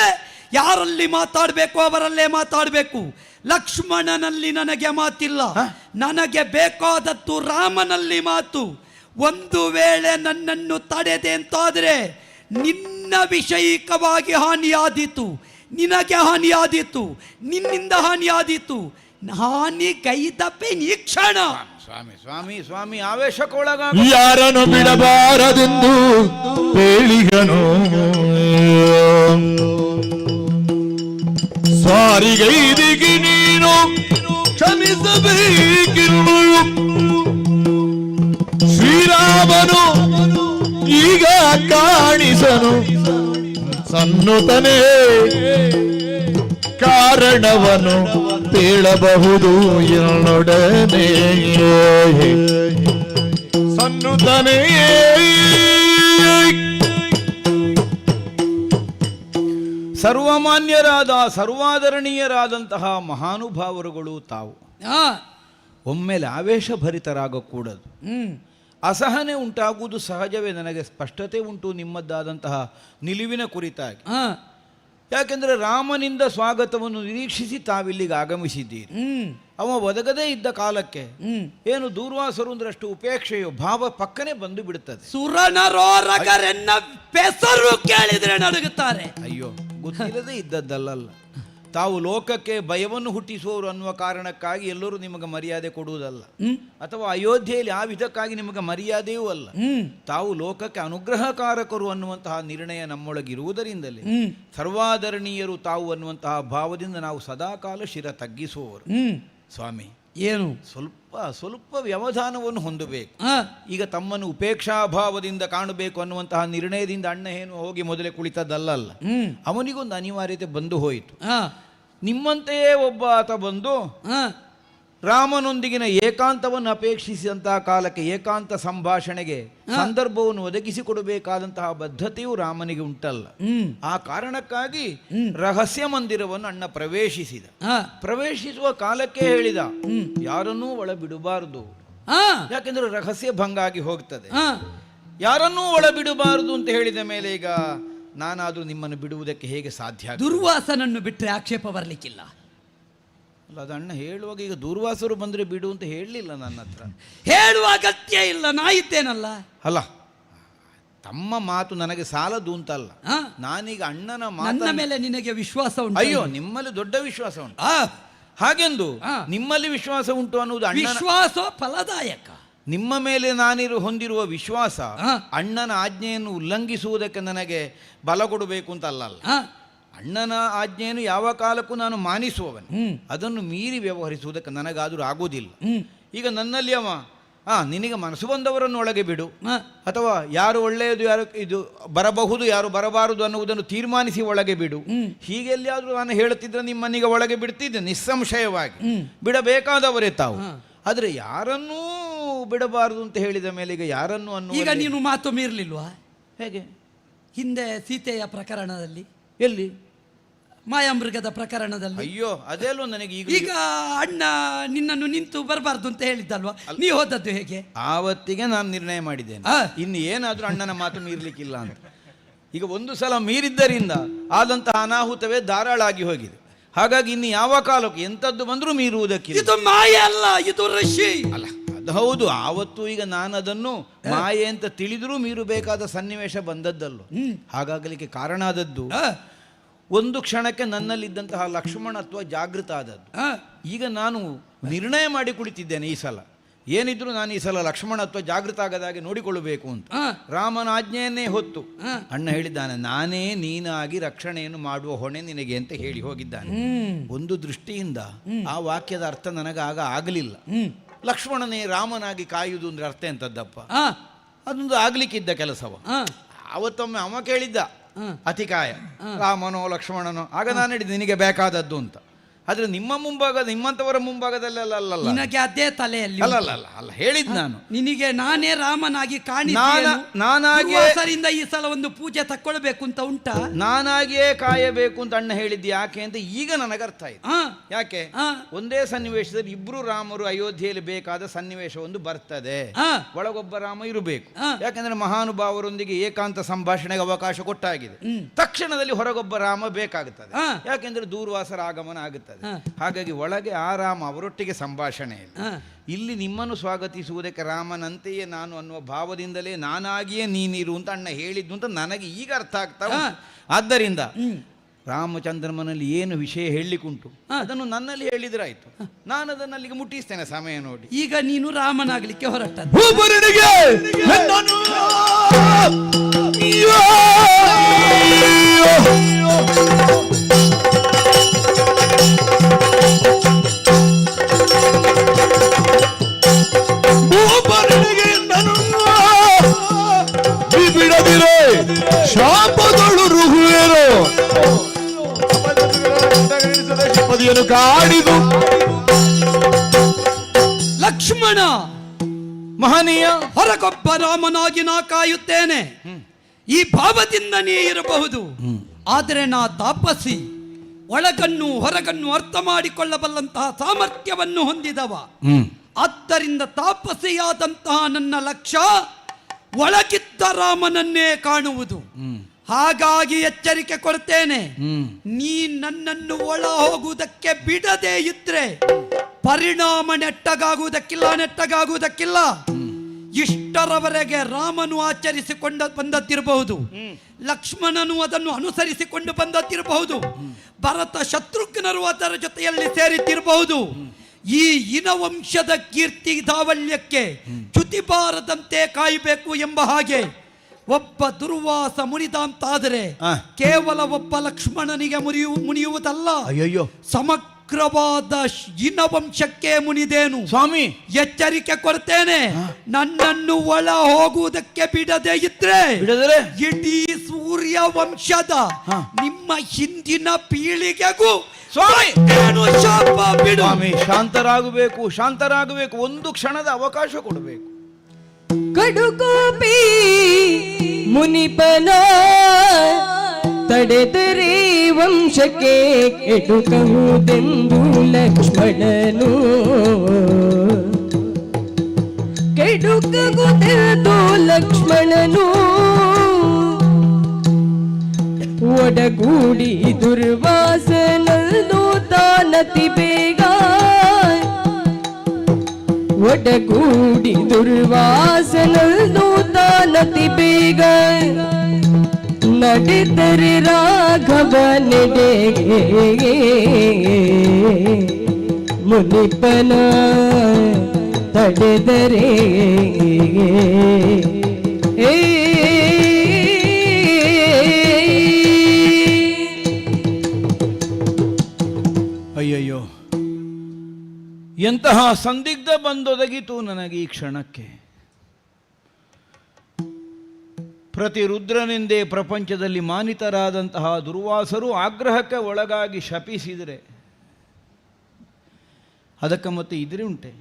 ಯಾರಲ್ಲಿ ಮಾತಾಡಬೇಕು ಅವರಲ್ಲೇ ಮಾತಾಡಬೇಕು. ಲಕ್ಷ್ಮಣನಲ್ಲಿ ನನಗೆ ಮಾತಿಲ್ಲ. ನನಗೆ ಬೇಕಾದದ್ದು ರಾಮನಲ್ಲಿ ಮಾತು. ಒಂದು ವೇಳೆ ನನ್ನನ್ನು ತಡೆದೆ ಅಂತಾದರೆ ನಿನ್ನ ವಿಷಯಿಕವಾಗಿ ಹಾನಿಯಾದೀತು, ನಿನಗೆ ಹಾನಿಯಾದೀತು, ನಿನ್ನಿಂದ ಹಾನಿಯಾದೀತು. ಹಾನಿ ಕೈತಪ್ಪೆ ಈ ಕ್ಷಣ. ಸ್ವಾಮಿ ಸ್ವಾಮಿ ಸ್ವಾಮಿ ಆವೇಶಕ್ಕೊಳಗ ಯಾರನ್ನು ಬಿಡಬಾರದೆಂದು ಹೇಳಿಗನು. ಸಾರಿಗೈದಿಗೆ ನೀನು ಕ್ಷಮಿಸಬೇಕಿರುಳು. ಶ್ರೀರಾಮನು ಈಗ ಕಾಣಿಸನು ಸನ್ನುತನೇ ಕಾರಣವನ್ನು ತೇಳಬಹುದು ಎನ್ನೊಡನೆ ಸನ್ನುತನೇ. ಸರ್ವಮಾನ್ಯರಾದ ಸರ್ವಾದರಣೀಯರಾದಂತಹ ಮಹಾನುಭಾವರುಗಳು ತಾವು. ಒಮ್ಮೆಲೆ ಆವೇಶಭರಿತರಾಗಕೂಡದು. ಅಸಹನೆ ಉಂಟಾಗುವುದು ಸಹಜವೇ. ನನಗೆ ಸ್ಪಷ್ಟತೆ ಉಂಟು ನಿಮ್ಮದ್ದಾದಂತಹ ನಿಲುವಿನ ಕುರಿತಾಗಿ. ಯಾಕೆಂದರೆ ರಾಮನಿಂದ ಸ್ವಾಗತವನ್ನು ನಿರೀಕ್ಷಿಸಿ ತಾವಿಲ್ಲಿಗೆ ಆಗಮಿಸಿದ್ದೀರಿ. ಅವ ಒದಗದೇ ಇದ್ದ ಕಾಲಕ್ಕೆ ಏನು ದೂರ್ವಾಸರು ಅಂದ್ರಷ್ಟು ಉಪೇಕ್ಷೆಯೋ ಭಾವ ಪಕ್ಕನೆ ಬಂದು ಬಿಡುತ್ತದೆ. ಸುರನರೋರಗರೆನ್ನ ಪೆಸರು ಕೇಳಿದ್ರೆ ನಡುಗುತ್ತಾರೆ. ಅಯ್ಯೋ, ಗೊತ್ತಿಲ್ಲದೆ ಇದ್ದದ್ದಲ್ಲ. ತಾವು ಲೋಕಕ್ಕೆ ಭಯವನ್ನು ಹುಟ್ಟಿಸುವವರು ಅನ್ನುವ ಕಾರಣಕ್ಕಾಗಿ ಎಲ್ಲರೂ ನಿಮಗೆ ಮರ್ಯಾದೆ ಕೊಡುವುದಲ್ಲ, ಅಥವಾ ಅಯೋಧ್ಯೆಯಲ್ಲಿ ಆ ವಿಧಕ್ಕಾಗಿ ನಿಮಗೆ ಮರ್ಯಾದೆಯೂ ಅಲ್ಲ. ತಾವು ಲೋಕಕ್ಕೆ ಅನುಗ್ರಹಕಾರಕರು ಅನ್ನುವಂತಹ ನಿರ್ಣಯ ನಮ್ಮೊಳಗಿರುವುದರಿಂದಲೇ ಸರ್ವಾದರಣೀಯರು ತಾವು ಅನ್ನುವಂತಹ ಭಾವದಿಂದ ನಾವು ಸದಾಕಾಲ ಶಿರ ತಗ್ಗಿಸುವವರು. ಸ್ವಾಮಿ, ಏನು ಸ್ವಲ್ಪ ವ್ಯವಧಾನವನ್ನು ಹೊಂದಬೇಕು. ಈಗ ತಮ್ಮನ್ನು ಉಪೇಕ್ಷಾಭಾವದಿಂದ ಕಾಣಬೇಕು ಅನ್ನುವಂತಹ ನಿರ್ಣಯದಿಂದ ಅಣ್ಣ ಏನು ಹೋಗಿ ಮೊದಲೇ ಕುಳಿತದ್ದಲ್ಲ. ಅವನಿಗೊಂದು ಅನಿವಾರ್ಯತೆ ಬಂದು ಹೋಯಿತು. ನಿಮ್ಮಂತೆಯೇ ಒಬ್ಬ ಆತ ಬಂದು ರಾಮನೊಂದಿಗಿನ ಏಕಾಂತವನ್ನು ಅಪೇಕ್ಷಿಸಿದಂತಹ ಕಾಲಕ್ಕೆ ಏಕಾಂತ ಸಂಭಾಷಣೆಗೆ ಸಂದರ್ಭವನ್ನು ಒದಗಿಸಿಕೊಡಬೇಕಾದಂತಹ ಬದ್ಧತೆಯೂ ರಾಮನಿಗೆ ಉಂಟಲ್ಲ. ಆ ಕಾರಣಕ್ಕಾಗಿ ರಹಸ್ಯ ಮಂದಿರವನ್ನು ಅಣ್ಣ ಪ್ರವೇಶಿಸಿದ. ಪ್ರವೇಶಿಸುವ ಕಾಲಕ್ಕೆ ಹೇಳಿದ, ಯಾರನ್ನೂ ಒಳ ಬಿಡಬಾರದು, ಯಾಕೆಂದ್ರೆ ರಹಸ್ಯ ಭಂಗ ಆಗಿ ಹೋಗ್ತದೆ. ಯಾರನ್ನೂ ಒಳ ಬಿಡಬಾರದು ಅಂತ ಹೇಳಿದ ಮೇಲೆ ಈಗ ನಾನಾದ್ರೂ ನಿಮ್ಮನ್ನು ಬಿಡುವುದಕ್ಕೆ ಹೇಗೆ ಸಾಧ್ಯ? ದುರ್ವಾಸನನ್ನು ಬಿಟ್ಟರೆ ಆಕ್ಷೇಪ ಬರಲಿಕ್ಕಿಲ್ಲ. ಅಲ್ಲ ಅದು ಅಣ್ಣ ಹೇಳುವಾಗ ಈಗ ದೂರ್ವಾಸರು ಬಂದರೆ ಬಿಡು ಅಂತ ಹೇಳಲಿಲ್ಲ ನನ್ನ ಹತ್ರ. ಹೇಳುವ ಅಗತ್ಯ ಇಲ್ಲ, ನಾ ಇದ್ದೇನಲ್ಲ. ಅಲ್ಲ ತಮ್ಮ ಮಾತು ನನಗೆ ಸಾಲದು ಅಂತಲ್ಲ, ನಾನೀಗ ಅಣ್ಣನ ನನ್ನ ಮೇಲೆ ನಿನಗೆ ವಿಶ್ವಾಸ ಉಂಟು? ಅಯ್ಯೋ ನಿಮ್ಮಲ್ಲಿ ದೊಡ್ಡ ವಿಶ್ವಾಸ ಉಂಟು. ಹಾಗೆಂದು ನಿಮ್ಮಲ್ಲಿ ವಿಶ್ವಾಸ ಉಂಟು ಅನ್ನುವುದು ವಿಶ್ವಾಸ ಫಲದಾಯಕ. ನಿಮ್ಮ ಮೇಲೆ ಹೊಂದಿರುವ ವಿಶ್ವಾಸ ಅಣ್ಣನ ಆಜ್ಞೆಯನ್ನು ಉಲ್ಲಂಘಿಸುವುದಕ್ಕೆ ನನಗೆ ಬಲ ಕೊಡಬೇಕು ಅಂತ ಅಲ್ಲ. ಅಣ್ಣನ ಆಜ್ಞೆಯನ್ನು ಯಾವ ಕಾಲಕ್ಕೂ ನಾನು ಮಾನಿಸುವವನು, ಅದನ್ನು ಮೀರಿ ವ್ಯವಹರಿಸುವುದಕ್ಕೆ ನನಗಾದರೂ ಆಗುವುದಿಲ್ಲ. ಈಗ ನನ್ನಲ್ಲಿ ನಿನಗೆ ಮನಸ್ಸು ಬಂದವರನ್ನು ಒಳಗೆ ಬಿಡು, ಅಥವಾ ಯಾರು ಒಳ್ಳೆಯದು ಯಾರು ಇದು ಬರಬಹುದು ಯಾರು ಬರಬಾರದು ಅನ್ನುವುದನ್ನು ತೀರ್ಮಾನಿಸಿ ಒಳಗೆ ಬಿಡು. ಹೀಗೆಲ್ಲಿಯಾದರೂ ನಾನು ಹೇಳುತ್ತಿದ್ದರೆ ನಿಮ್ಮನ್ನೀಗ ಒಳಗೆ ಬಿಡ್ತಿದ್ದೆ ನಿಸ್ಸಂಶಯವಾಗಿ. ಬಿಡಬೇಕಾದವರೇ ತಾವು. ಆದರೆ ಯಾರನ್ನೂ ಬಿಡಬಾರದು ಅಂತ ಹೇಳಿದ ಮೇಲೆ ಈಗ ಯಾರನ್ನು ಈಗ ನೀನು ಮಾತು ಮೀರ್ಲಿಲ್ವಾ? ಹೇಗೆ? ಹಿಂದೆ ಸೀತೆಯ ಪ್ರಕರಣದಲ್ಲಿ, ಎಲ್ಲಿ ಮಾಯಾಮೃಗದ ಪ್ರಕರಣದಲ್ಲಿ. ಅಯ್ಯೋ ಅದೆಲ್ಲೋ ನನಗೆ ಈಗ ಅಣ್ಣ ನಿನ್ನನ್ನು ನಿಂತು ಬರಬಾರ್ದು ಅಂತ ಹೇಳಿದ್ದಲ್ವಾ, ನೀ ಹೋದದ್ದು ಹೇಗೆ? ಆವತ್ತಿಗೆ ನಾನು ನಿರ್ಣಯ ಮಾಡಿದ್ದೇನೆ, ಇನ್ನು ಏನಾದರೂ ಅಣ್ಣನ ಮಾತು ಮೀರ್ಲಿಕ್ಕಿಲ್ಲ ಅಂತ. ಈಗ ಒಂದು ಸಲ ಮೀರಿದ್ದರಿಂದ ಆದಂತಹ ಅನಾಹುತವೇ ಧಾರಾಳ ಆಗಿ ಹೋಗಿದೆ. ಹಾಗಾಗಿ ಇನ್ನು ಯಾವ ಕಾಲಕ್ಕೂ ಎಂಥದ್ದು ಬಂದರೂ ಮೀರುವುದಕ್ಕಿಲ್ಲ. ಇದು ಮಾಯೆ ಅಲ್ಲ, ಇದು ಋಷಿ ಅಲ್ಲ. ಅದು ಹೌದು, ಆವತ್ತು ಈಗ ನಾನು ಅದನ್ನು ಮಾಯೆ ಅಂತ ತಿಳಿದರೂ ಮೀರಬೇಕಾದ ಸನ್ನಿವೇಶ ಬಂದದ್ದಲ್ಲೋ. ಹಾಗಾಗಲಿಕ್ಕೆ ಕಾರಣ ಆದದ್ದು ಒಂದು ಕ್ಷಣಕ್ಕೆ ನನ್ನಲ್ಲಿದ್ದಂತಹ ಲಕ್ಷ್ಮಣತ್ವ ಜಾಗೃತ ಆದದ್ದು. ಈಗ ನಾನು ನಿರ್ಣಯ ಮಾಡಿ ಕುಳಿತಿದ್ದೇನೆ, ಈ ಸಲ ಏನಿದ್ರು ನಾನು ಈ ಸಲ ಲಕ್ಷ್ಮಣತ್ವ ಜಾಗೃತ ಆಗದಾಗೆ ನೋಡಿಕೊಳ್ಳಬೇಕು ಅಂತ. ರಾಮನ ಆಜ್ಞೆಯನ್ನೇ ಹೊತ್ತು ಅಣ್ಣ ಹೇಳಿದ್ದಾನೆ, ನಾನೇ ನೀನಾಗಿ ರಕ್ಷಣೆಯನ್ನು ಮಾಡುವ ಹೊಣೆ ನಿನಗೆ ಅಂತ ಹೇಳಿ ಹೋಗಿದ್ದಾನೆ. ಒಂದು ದೃಷ್ಟಿಯಿಂದ ಆ ವಾಕ್ಯದ ಅರ್ಥ ನನಗಾಗ ಆಗಲಿಲ್ಲ. ಲಕ್ಷ್ಮಣನೇ ರಾಮನಾಗಿ ಕಾಯುವುದು ಅಂದ್ರೆ ಅರ್ಥ ಎಂತದ್ದಪ್ಪ? ಅದೊಂದು ಆಗ್ಲಿಕ್ಕಿದ್ದ ಕೆಲಸವ. ಅವತ್ತೊಮ್ಮೆ ಅವ ಕೇಳಿದ್ದ ಅತಿಕಾಯ ರಾಮನೋ ಲಕ್ಷ್ಮಣನೋ, ಆಗ ನಾನು ಹೇಳಿದ್ದೆ ನಿನಗೆ ಬೇಕಾದದ್ದು ಅಂತ. ಆದ್ರೆ ನಿಮ್ಮ ಮುಂಭಾಗದ ನಿಮ್ಮಂತವರ ಮುಂಭಾಗದಲ್ಲೆಲ್ಲ ನಿನಗೆ ಅದೇ ತಲೆಯಲ್ಲಿ ಅಲ್ಲ ಹೇಳಿದ್ ನಾನು ನಿನಗೆ ನಾನೇ ರಾಮನಾಗಿ ನಾನಾಗಿಯೇ ಈ ಸಲ ಒಂದು ಪೂಜೆ ತಕ್ಕೊಳ್ಬೇಕು ಅಂತ ಉಂಟಾ? ನಾನಾಗಿಯೇ ಕಾಯಬೇಕು ಅಂತ ಅಣ್ಣ ಹೇಳಿದ್ದು ಯಾಕೆ ಅಂತ ಈಗ ನನಗೆ ಅರ್ಥ ಆಯ್ತು. ಯಾಕೆ? ಒಂದೇ ಸನ್ನಿವೇಶದಲ್ಲಿ ಇಬ್ರು ರಾಮರು ಅಯೋಧ್ಯೆಯಲ್ಲಿ ಬೇಕಾದ ಸನ್ನಿವೇಶ ಒಂದು ಬರ್ತದೆ. ಒಳಗೊಬ್ಬ ರಾಮ ಇರಬೇಕು, ಯಾಕಂದ್ರೆ ಮಹಾನುಭಾವರೊಂದಿಗೆ ಏಕಾಂತ ಸಂಭಾಷಣೆಗೆ ಅವಕಾಶ ಕೊಟ್ಟಾಗಿದೆ. ತಕ್ಷಣದಲ್ಲಿ ಹೊರಗೊಬ್ಬ ರಾಮ ಬೇಕಾಗುತ್ತದೆ, ಯಾಕೆಂದ್ರೆ ದೂರ್ವಾಸರ ಆಗಮನ ಆಗುತ್ತದೆ. ಹಾಗಾಗಿ ಒಳಗೆ ಆ ರಾಮ ಅವರೊಟ್ಟಿಗೆ ಸಂಭಾಷಣೆ ಇಲ್ಲಿ ನಿಮ್ಮನ್ನು ಸ್ವಾಗತಿಸುವುದಕ್ಕೆ ರಾಮನಂತೆಯೇ ನಾನು ಅನ್ನುವ ಭಾವದಿಂದಲೇ ನಾನಾಗಿಯೇ ನೀನಿರು ಅಂತ ಅಣ್ಣ ಹೇಳಿದ್ದು ಅಂತ ನನಗೆ ಈಗ ಅರ್ಥ ಆಗ್ತಾ. ಆದ್ದರಿಂದ ರಾಮಚಂದ್ರಮನಲ್ಲಿ ಏನು ವಿಷಯ ಹೇಳಲಿಕ್ಕುಂಟು ಅದನ್ನು ನನ್ನಲ್ಲಿ ಹೇಳಿದ್ರಾಯ್ತು. ನಾನು ಅದನ್ನು ಅಲ್ಲಿಗೆ ಮುಟ್ಟಿಸ್ತೇನೆ ಸಮಯ ನೋಡಿ. ಈಗ ನೀನು ರಾಮನಾಗಲಿಕ್ಕೆ ಹೊರಟ ಬಿಡದಿರೋ ಶಾಪಗಳು ರುಹುವೆರೋ ಪದಿಯನ್ನು ಕಾಡಿದು. ಲಕ್ಷ್ಮಣ ಮಹನೀಯ, ಹೊರಗೊಬ್ಬ ರಾಮನಾಗಿ ನಾ ಕಾಯುತ್ತೇನೆ, ಈ ಭಾವದಿಂದ ನೀ ಇರಬಹುದು. ಆದರೆ ನಾ ತಾಪಸಿ, ಒಳಗನ್ನು ಹೊರಗನ್ನು ಅರ್ಥ ಮಾಡಿಕೊಳ್ಳಬಲ್ಲಂತಹ ಸಾಮರ್ಥ್ಯವನ್ನು ಹೊಂದಿದವ. ಆದ್ದರಿಂದ ತಾಪಸಿಯಾದಂತಹ ನನ್ನ ಲಕ್ಷ್ಯ ಒಳಗಿದ್ದ ರಾಮನನ್ನೇ ಕಾಣುವುದು. ಹಾಗಾಗಿ ಎಚ್ಚರಿಕೆ ಕೊಡ್ತೇನೆ, ನೀ ನನ್ನನ್ನು ಒಳ ಹೋಗುವುದಕ್ಕೆ ಬಿಡದೇ ಇದ್ರೆ ಪರಿಣಾಮ ನೆಟ್ಟಗಾಗುವುದಕ್ಕಿಲ್ಲ. ಇಷ್ಟರವರೆಗೆ ರಾಮನು ಆಚರಿಸಿಕೊಂಡ ಬಂದದ್ದಿರಬಹುದು, ಲಕ್ಷ್ಮಣನು ಅದನ್ನು ಅನುಸರಿಸಿಕೊಂಡು ಬಂದದ್ದಿರಬಹುದು, ಭರತ ಶತ್ರುಘ್ನರು ಅದರ ಜೊತೆಯಲ್ಲಿ ಸೇರಿದ್ದಿರಬಹುದು. ಈ ಇನವಂಶದ ಕೀರ್ತಿ ದಾವಲ್ಯಕ್ಕೆ ಚ್ಯುತಿ ಬಾರದಂತೆ ಕಾಯಬೇಕು ಎಂಬ ಹಾಗೆ ಒಬ್ಬ ದುರ್ವಾಸ ಮುನಿದಂತಾದರೆ ಕೇವಲ ಒಬ್ಬ ಲಕ್ಷ್ಮಣನಿಗೆ ಮುನಿಯುವುದಲ್ಲ, ಸಮಗ್ರವಾದ ಇನವಂಶಕ್ಕೆ ಮುನಿದೇನು. ಸ್ವಾಮಿ ಎಚ್ಚರಿಕೆ ಕೊಡ್ತೇನೆ, ನನ್ನನ್ನು ಒಳ ಹೋಗುವುದಕ್ಕೆ ಬಿಡದೆ ಇದ್ರೆ ಇಡೀ ಸೂರ್ಯ ವಂಶದ ನಿಮ್ಮ ಹಿಂದಿನ ಪೀಳಿಗೆಗೂ ಶಾಪ ಬಿಡು. ಶಾಂತರಾಗಬೇಕು, ಒಂದು ಕ್ಷಣದ ಅವಕಾಶ ಕೊಡಬೇಕು. ಕಡುಕೋಪಿ ಮುನಿಪನ ತಡೆದರೆ ವಂಶಕ್ಕೆ ಕೆಡುಕುವುದೆಂದು ಲಕ್ಷ್ಮಣನು, ಕೆಡುಕುವುದೆಂದು ಲಕ್ಷ್ಮಣನು ಒಡಗೂಡಿ ದುರ್ವಾಸನಲ್ದು ತಾನತಿ ಬೇಗ ಒಡಗೂಡಿ ದುರ್ವಾಸನಲ್ದು ತಾನತಿ ಬೇಗ ನಡೆದರೆ ರಾಘವ ನೆಡೆಗೆ ಮುನಿಪನ ತಡೆದರೆ ಅಯ್ಯಯ್ಯೋ, ಎಂತಹ ಸಂದಿಗ್ಧ ಬಂದೊದಗಿತು ನನಗೆ ಈ ಕ್ಷಣಕ್ಕೆ. ಪ್ರತಿ ರುದ್ರನೆಂದೇ ಪ್ರಪಂಚದಲ್ಲಿ ಮಾನಿತರಾದಂತಹ ದುರ್ವಾಸರು ಆಗ್ರಹಕ್ಕೆ ಒಳಗಾಗಿ ಶಪಿಸಿದರೆ ಅದಕ್ಕೆ ಮತ್ತೆ ಇದ್ರೆ ಉಂಟೆ.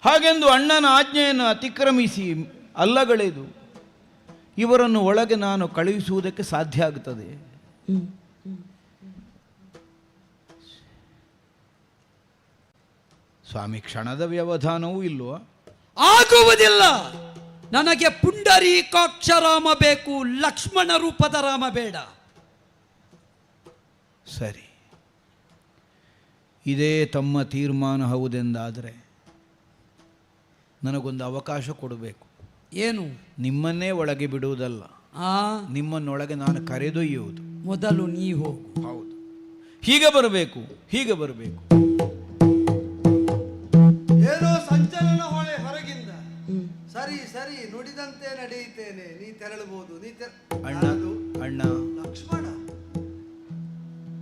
ಹಾಗೆಂದು ಅಣ್ಣನ ಆಜ್ಞೆಯನ್ನು ಅತಿಕ್ರಮಿಸಿ ಅಲ್ಲಗಳೆದು ಇವರನ್ನು ಒಳಗೆ ನಾನು ಕಳುಹಿಸುವುದಕ್ಕೆ ಸಾಧ್ಯ ಆಗುತ್ತದೆ. ಸ್ವಾಮಿ, ಕ್ಷಣದ ವ್ಯವಧಾನವೂ ಇಲ್ವಾ? ಆಗುವುದಿಲ್ಲ. ನನಗೆ ಪುಂಡರೀಕಾಕ್ಷರಾಮ ಬೇಕು, ಲಕ್ಷ್ಮಣ ರೂಪದ ರಾಮ ಬೇಡ. ಸರಿ, ಇದೇ ತಮ್ಮ ತೀರ್ಮಾನ ಹೌದೆಂದಾದರೆ ನನಗೊಂದು ಅವಕಾಶ ಕೊಡಬೇಕು. ಏನು? ನಿಮ್ಮನ್ನೇ ಒಳಗೆ ಬಿಡುವುದಲ್ಲ, ನಿಮ್ಮನ್ನೊಳಗೆ ನಾನು ಕರೆದೊಯ್ಯುವುದು. ಮೊದಲು ನೀ ಹೋಗು. ಹೌದು, ಹೀಗೆ ಬರಬೇಕು, ಹೀಗೆ ಬರಬೇಕು. ಏನೋ ಸಂಚಲನ ಹೊಳೆ ಹೊರಗಿಂದ. ಸರಿ ಸರಿ, ನುಡಿದಂತೆ ನಡೆಯುತ್ತೇನೆ, ನೀ ತೆರಳಬಹುದು. ಅಣ್ಣ ಅಣ್ಣ, ಲಕ್ಷ್ಮಣ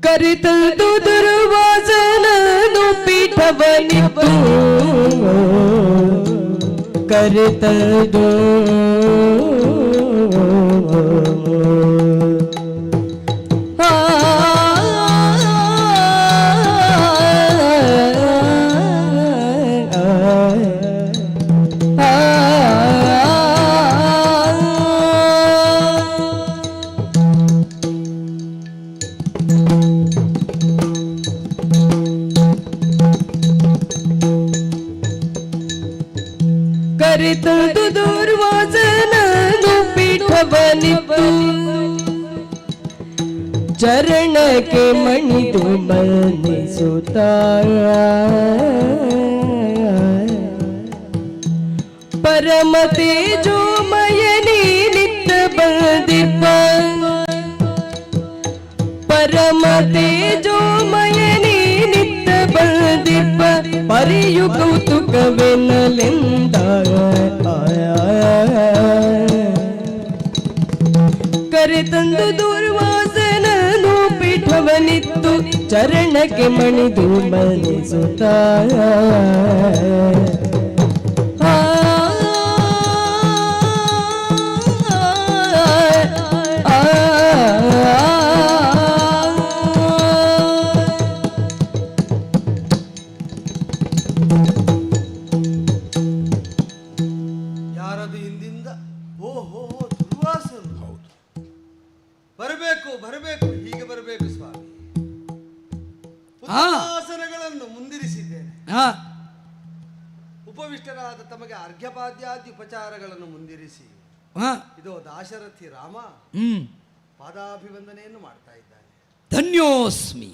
ಕರಿತಂದು ದುರ್ವಾಸನನು ಪೀಠವನಿತ್ತು ಕರಿತಂದು ಕರಿತಂದು ದುರ್ವಾಸನನು ಪೀಠವನಿತ್ತು ಚರಣಕ್ಕೆ ಮಣಿದು ಮನಿಸುತ್ತ ಪರಮ ತೇಜೋಮಯನಿ ನಿತ್ಯ ಬಂದಿಪ್ಪ ಪರಮ ತೇಜೋಮಯನಿ ನಿತ್ಯ ಬಂದಿಪ್ಪ ಪರಿಯು ಕೌತುಕವೆನ್ನಲೆಂದ ಕರೆತಂದು ದುರ್ವಾಸನನು ಪೀಠವನಿತ್ತು ಚರಣಕ್ಕೆ ಮಣಿದು ಮನಿಸುತ್ತ ಯಾರದು ಹಿಂದಿಂದ? ಓಹೋ, ದುರ್ವಾಸರು. ಹೌದು, ಬರಬೇಕು ಬರಬೇಕು, ಹೀಗೆ ಬರಬೇಕು ಸ್ವಾಮಿ. ಉಪವಾಸನಗಳನ್ನು ಮುಂದಿರಿಸಿದ್ದೇನೆ. ಉಪವಿಷ್ಟರಾದ ತಮಗೆ ಅರ್ಘ್ಯಪಾದ್ಯಾದಿ ಉಪಚಾರಗಳನ್ನು ಮುಂದಿರಿಸಿ ಇದೋ ದಾಶರಥಿ ರಾಮ ಪಾದಾಭಿವಂದನೆಯನ್ನು ಮಾಡ್ತಾ ಇದ್ದಾನೆ. ಧನ್ಯೋಸ್ಮಿ.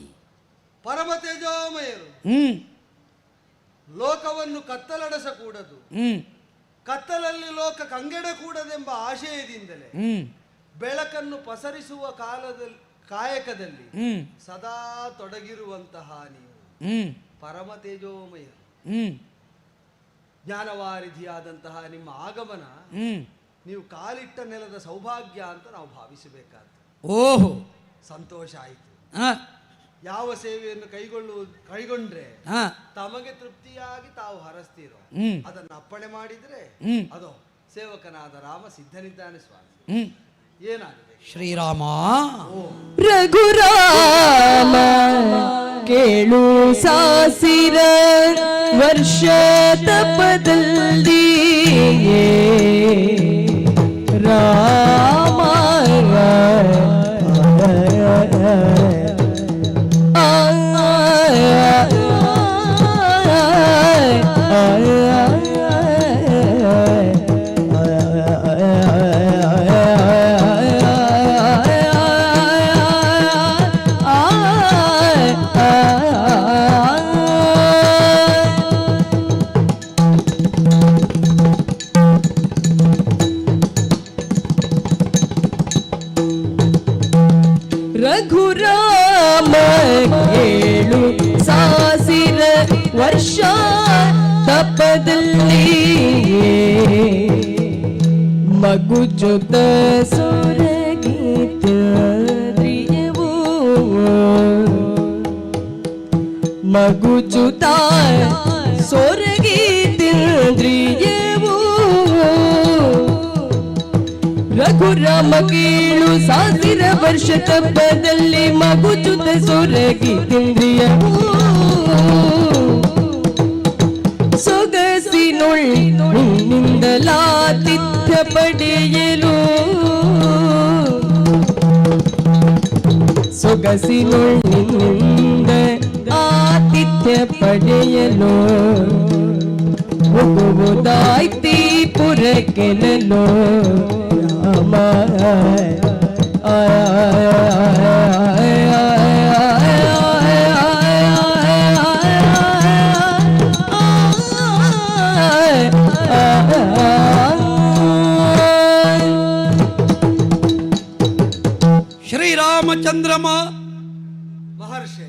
ಪರಮ ತೇಜೋಮಯರು ಲೋಕವನ್ನು ಕತ್ತಲಡಸಕೂಡದು, ಕತ್ತಲಲ್ಲಿ ಲೋಕ ಕಂಗೆಡಕೂಡದೆಂಬ ಆಶಯದಿಂದಲೇ ಬೆಳಕನ್ನು ಪಸರಿಸುವ ಕಾಯಕದಲ್ಲಿ ಸದಾ ತೊಡಗಿರುವಂತಹ ನೀವು ಪರಮ ತೇಜೋಮಯರು. ಜ್ಞಾನವಾರಿಧಿಯಾದಂತಹ ನಿಮ್ಮ ಆಗಮನ ನೀವು ಕಾಲಿಟ್ಟ ನೆಲದ ಸೌಭಾಗ್ಯ ಅಂತ ನಾವು ಭಾವಿಸಬೇಕಾದ. ಓಹೋ, ಸಂತೋಷ ಆಯಿತು. ಯಾವ ಸೇವೆಯನ್ನು ಕೈಗೊಂಡ್ರೆ ತಮಗೆ ತೃಪ್ತಿಯಾಗಿ ತಾವು ಹರಸ್ತೀರೋ ಅದನ್ನು ಅಪ್ಪಣೆ ಮಾಡಿದ್ರೆ ಅದೋ ಸೇವಕನಾದ ರಾಮ ಸಿದ್ಧನಿದ್ದಾನೆ ಸ್ವಾಮಿ. ಏನಾಗಿದೆ ಶ್ರೀರಾಮ? ರಘುರಾಮ ಕೇಳು ಸಾಸಿರ ವರ್ಷ ತಪದಲ್ಲಿ ರಾಮ ತಪದಲ್ಲಿ ಮಗುಚುತ ಸೊರಗಿದ್ರಿಯವು ಮಗುಚುತ ಸೊರಗಿದ್ರಿಯವು ರಘುರಾಮ ಕೇಳು ಸಾವಿರ ವರ್ಷ ತಪದಲ್ಲಿ ಮಗುಚುತ ಸೊರಗಿದ್ರಿಯವು ಸೊಗಸಿನೊಳ್ಳಿನಿಂದಲಾತಿಥ್ಯ ಪಡೆಯಲು ಸೊಗಸಿನೊಳ್ಳಿನಿಂದ ಆತಿಥ್ಯ ಪಡೆಯಲು ಹೋಗುವುದಾಯ್ತಿ ಪುರಕ್ಕೆನಲು ರಾಮ ಶ್ರೀರಾಮಚಂದ್ರಮ, ಮಹರ್ಷಿ,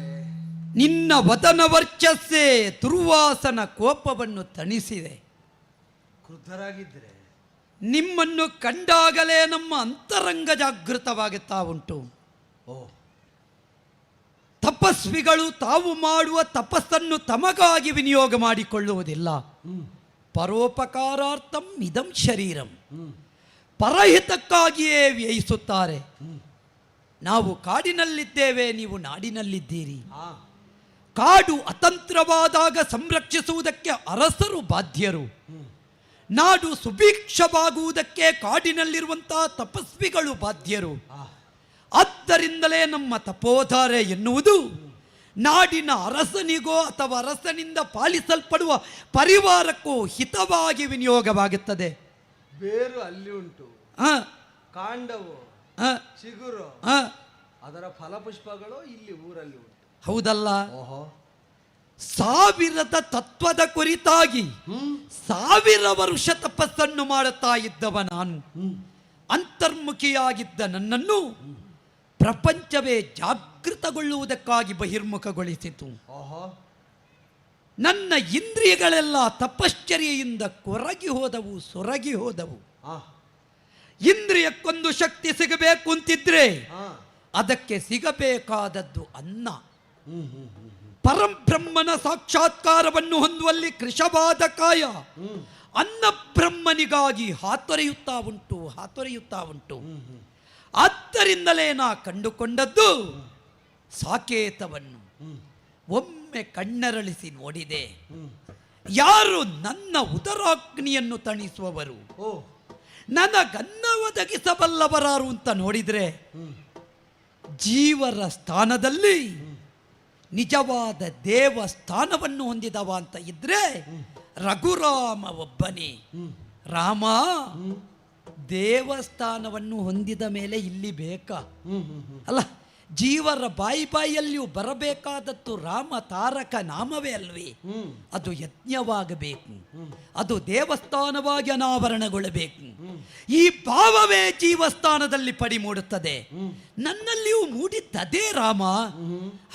ನಿನ್ನ ವದನ ವರ್ಚಸ್ಸೇ ದುರ್ವಾಸನ ಕೋಪವನ್ನು ತಣಿಸಿದೆ. ಕ್ರುದ್ಧರಾಗಿದ್ದರೆ ನಿಮ್ಮನ್ನು ಕಂಡಾಗಲೇ ನಮ್ಮ ಅಂತರಂಗ ಜಾಗೃತವಾಗುತ್ತಾ ಉಂಟು. ತಪಸ್ವಿಗಳು ತಾವು ಮಾಡುವ ತಪಸ್ಸನ್ನು ತಮಗಾಗಿ ವಿನಿಯೋಗ ಮಾಡಿಕೊಳ್ಳುವುದಿಲ್ಲ. ಪರೋಪಕಾರಾರ್ಥಂ ಇದಂ ಶರೀರಂ, ಪರಹಿತಕ್ಕಾಗಿಯೇ ವ್ಯಯಿಸುತ್ತಾರೆ. ನಾವು ಕಾಡಿನಲ್ಲಿದ್ದೇವೆ, ನೀವು ನಾಡಿನಲ್ಲಿದ್ದೀರಿ. ಕಾಡು ಅತಂತ್ರವಾದಾಗ ಸಂರಕ್ಷಿಸುವುದಕ್ಕೆ ಅರಸರು ಬಾಧ್ಯರು. ನಾಡು ಸುಭಿಕ್ಷವಾಗುವುದಕ್ಕೆ ಕಾಡಿನಲ್ಲಿರುವಂತಹ ತಪಸ್ವಿಗಳು ಬಾಧ್ಯರು. ಆದ್ದರಿಂದಲೇ ನಮ್ಮ ತಪೋಧಾರೆ ಎನ್ನುವುದು ನಾಡಿನ ಅರಸನಿಗೋ ಅಥವಾ ಅರಸನಿಂದ ಪಾಲಿಸಲ್ಪಡುವ ಪರಿವಾರಕ್ಕೂ ಹಿತವಾಗಿ ವಿನಿಯೋಗವಾಗುತ್ತದೆ. ಬೇರು ಅಲ್ಲಿ ಉಂಟು, ಕಾಂಡವು ಚಿಗುರು, ಅದರ ಫಲಪುಷ್ಪಗಳು ಇಲ್ಲಿ ಊರಲ್ಲಿ ಉಂಟು. ಹೌದಲ್ಲ? ಸಾವಿರದ ತತ್ವದ ಕುರಿತಾಗಿ 1000 ವರ್ಷ ತಪಸ್ಸನ್ನು ಮಾಡುತ್ತಾ ಇದ್ದವ ನಾನು. ಅಂತರ್ಮುಖಿಯಾಗಿದ್ದ ನನ್ನನ್ನು ಪ್ರಪಂಚವೇ ಜಾಗೃತಗೊಳ್ಳುವುದಕ್ಕಾಗಿ ಬಹಿರ್ಮುಖಗೊಳಿಸಿತು. ನನ್ನ ಇಂದ್ರಿಯಗಳೆಲ್ಲ ತಪಶ್ಚರ್ಯೆಯಿಂದ ಕೊರಗಿ ಹೋದವು, ಸೊರಗಿ ಹೋದವು. ಇಂದ್ರಿಯಕ್ಕೊಂದು ಶಕ್ತಿ ಸಿಗಬೇಕು ಅಂತಿದ್ರೆ ಅದಕ್ಕೆ ಸಿಗಬೇಕಾದದ್ದು ಅನ್ನ. ಪರಂಬ್ರಹ್ಮನ ಸಾಕ್ಷಾತ್ಕಾರವನ್ನು ಹೊಂದುವಲ್ಲಿ ಕೃಶವಾದ ಕಾಯ ಅನ್ನ ಬ್ರಹ್ಮನಿಗಾಗಿ ಹಾತೊರೆಯುತ್ತಾ ಉಂಟು. ಆದ್ದರಿಂದಲೇ ನಾ ಕಂಡುಕೊಂಡದ್ದು ಸಾಕೇತವನ್ನು. ಒಮ್ಮೆ ಕಣ್ಣರಳಿಸಿ ನೋಡಿದೆ. ಯಾರು ನನ್ನ ಉದರಾಗ್ನಿಯನ್ನು ತಣಿಸುವವರು, ನನಗನ್ನ ಒದಗಿಸಬಲ್ಲವರಾರು ಅಂತ ನೋಡಿದ್ರೆ ಜೀವರ ಸ್ಥಾನದಲ್ಲಿ ನಿಜವಾದ ದೇವಸ್ಥಾನವನ್ನು ಹೊಂದಿದವ ಅಂತ ಇದ್ರೆ ರಘುರಾಮ ಒಬ್ಬನೇ. ರಾಮ ದೇವಸ್ಥಾನವನ್ನು ಹೊಂದಿದ ಮೇಲೆ ಇಲ್ಲಿ ಬೇಕಾ? ಅಲ್ಲ, ಜೀವರ ಬಾಯಿಯಲ್ಲಿಯೂ ಬರಬೇಕಾದದ್ದು ರಾಮ ತಾರಕ ನಾಮವೇ ಅಲ್ವೇ? ಅದು ಯಜ್ಞವಾಗಬೇಕು, ಅದು ದೇವಸ್ಥಾನವಾಗಿ ಅನಾವರಣಗೊಳ್ಳಬೇಕು. ಈ ಭಾವವೇ ಜೀವಸ್ಥಾನದಲ್ಲಿ ಪಡಿ ಮೂಡುತ್ತದೆ. ನನ್ನಲ್ಲಿಯೂ ಮೂಡಿದ್ದದೇ ರಾಮ.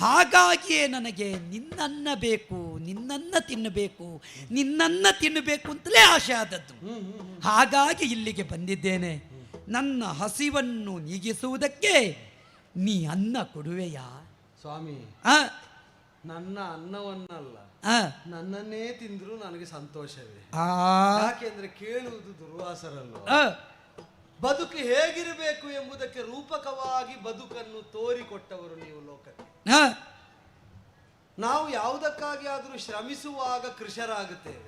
ಹಾಗಾಗಿಯೇ ನನಗೆ ನಿನ್ನನ್ನ ಬೇಕು, ನಿನ್ನನ್ನ ತಿನ್ನಬೇಕು ಅಂತಲೇ ಆಸೆ ಆದದ್ದು. ಹಾಗಾಗಿ ಇಲ್ಲಿಗೆ ಬಂದಿದ್ದೇನೆ. ನನ್ನ ಹಸಿವನ್ನು ನೀಗಿಸುವುದಕ್ಕೆ ನೀ ಅನ್ನ ಕೊಡುವೆಯಾ? ಸ್ವಾಮಿ, ನನ್ನ ಅನ್ನವನ್ನಲ್ಲ, ನನ್ನನ್ನೇ ತಿಂದ್ರು ನನಗೆ ಸಂತೋಷವೇ. ಯಾಕೆಂದ್ರೆ ಕೇಳುವುದು ದುರ್ವಾಸರಲ್ಲ. ಬದುಕು ಹೇಗಿರಬೇಕು ಎಂಬುದಕ್ಕೆ ರೂಪಕವಾಗಿ ಬದುಕನ್ನು ತೋರಿಕೊಟ್ಟವರು ನೀವು ಲೋಕಕ್ಕೆ. ನಾವು ಯಾವುದಕ್ಕಾಗಿ ಆದರೂ ಶ್ರಮಿಸುವಾಗ ಕೃಶರಾಗುತ್ತೇವೆ.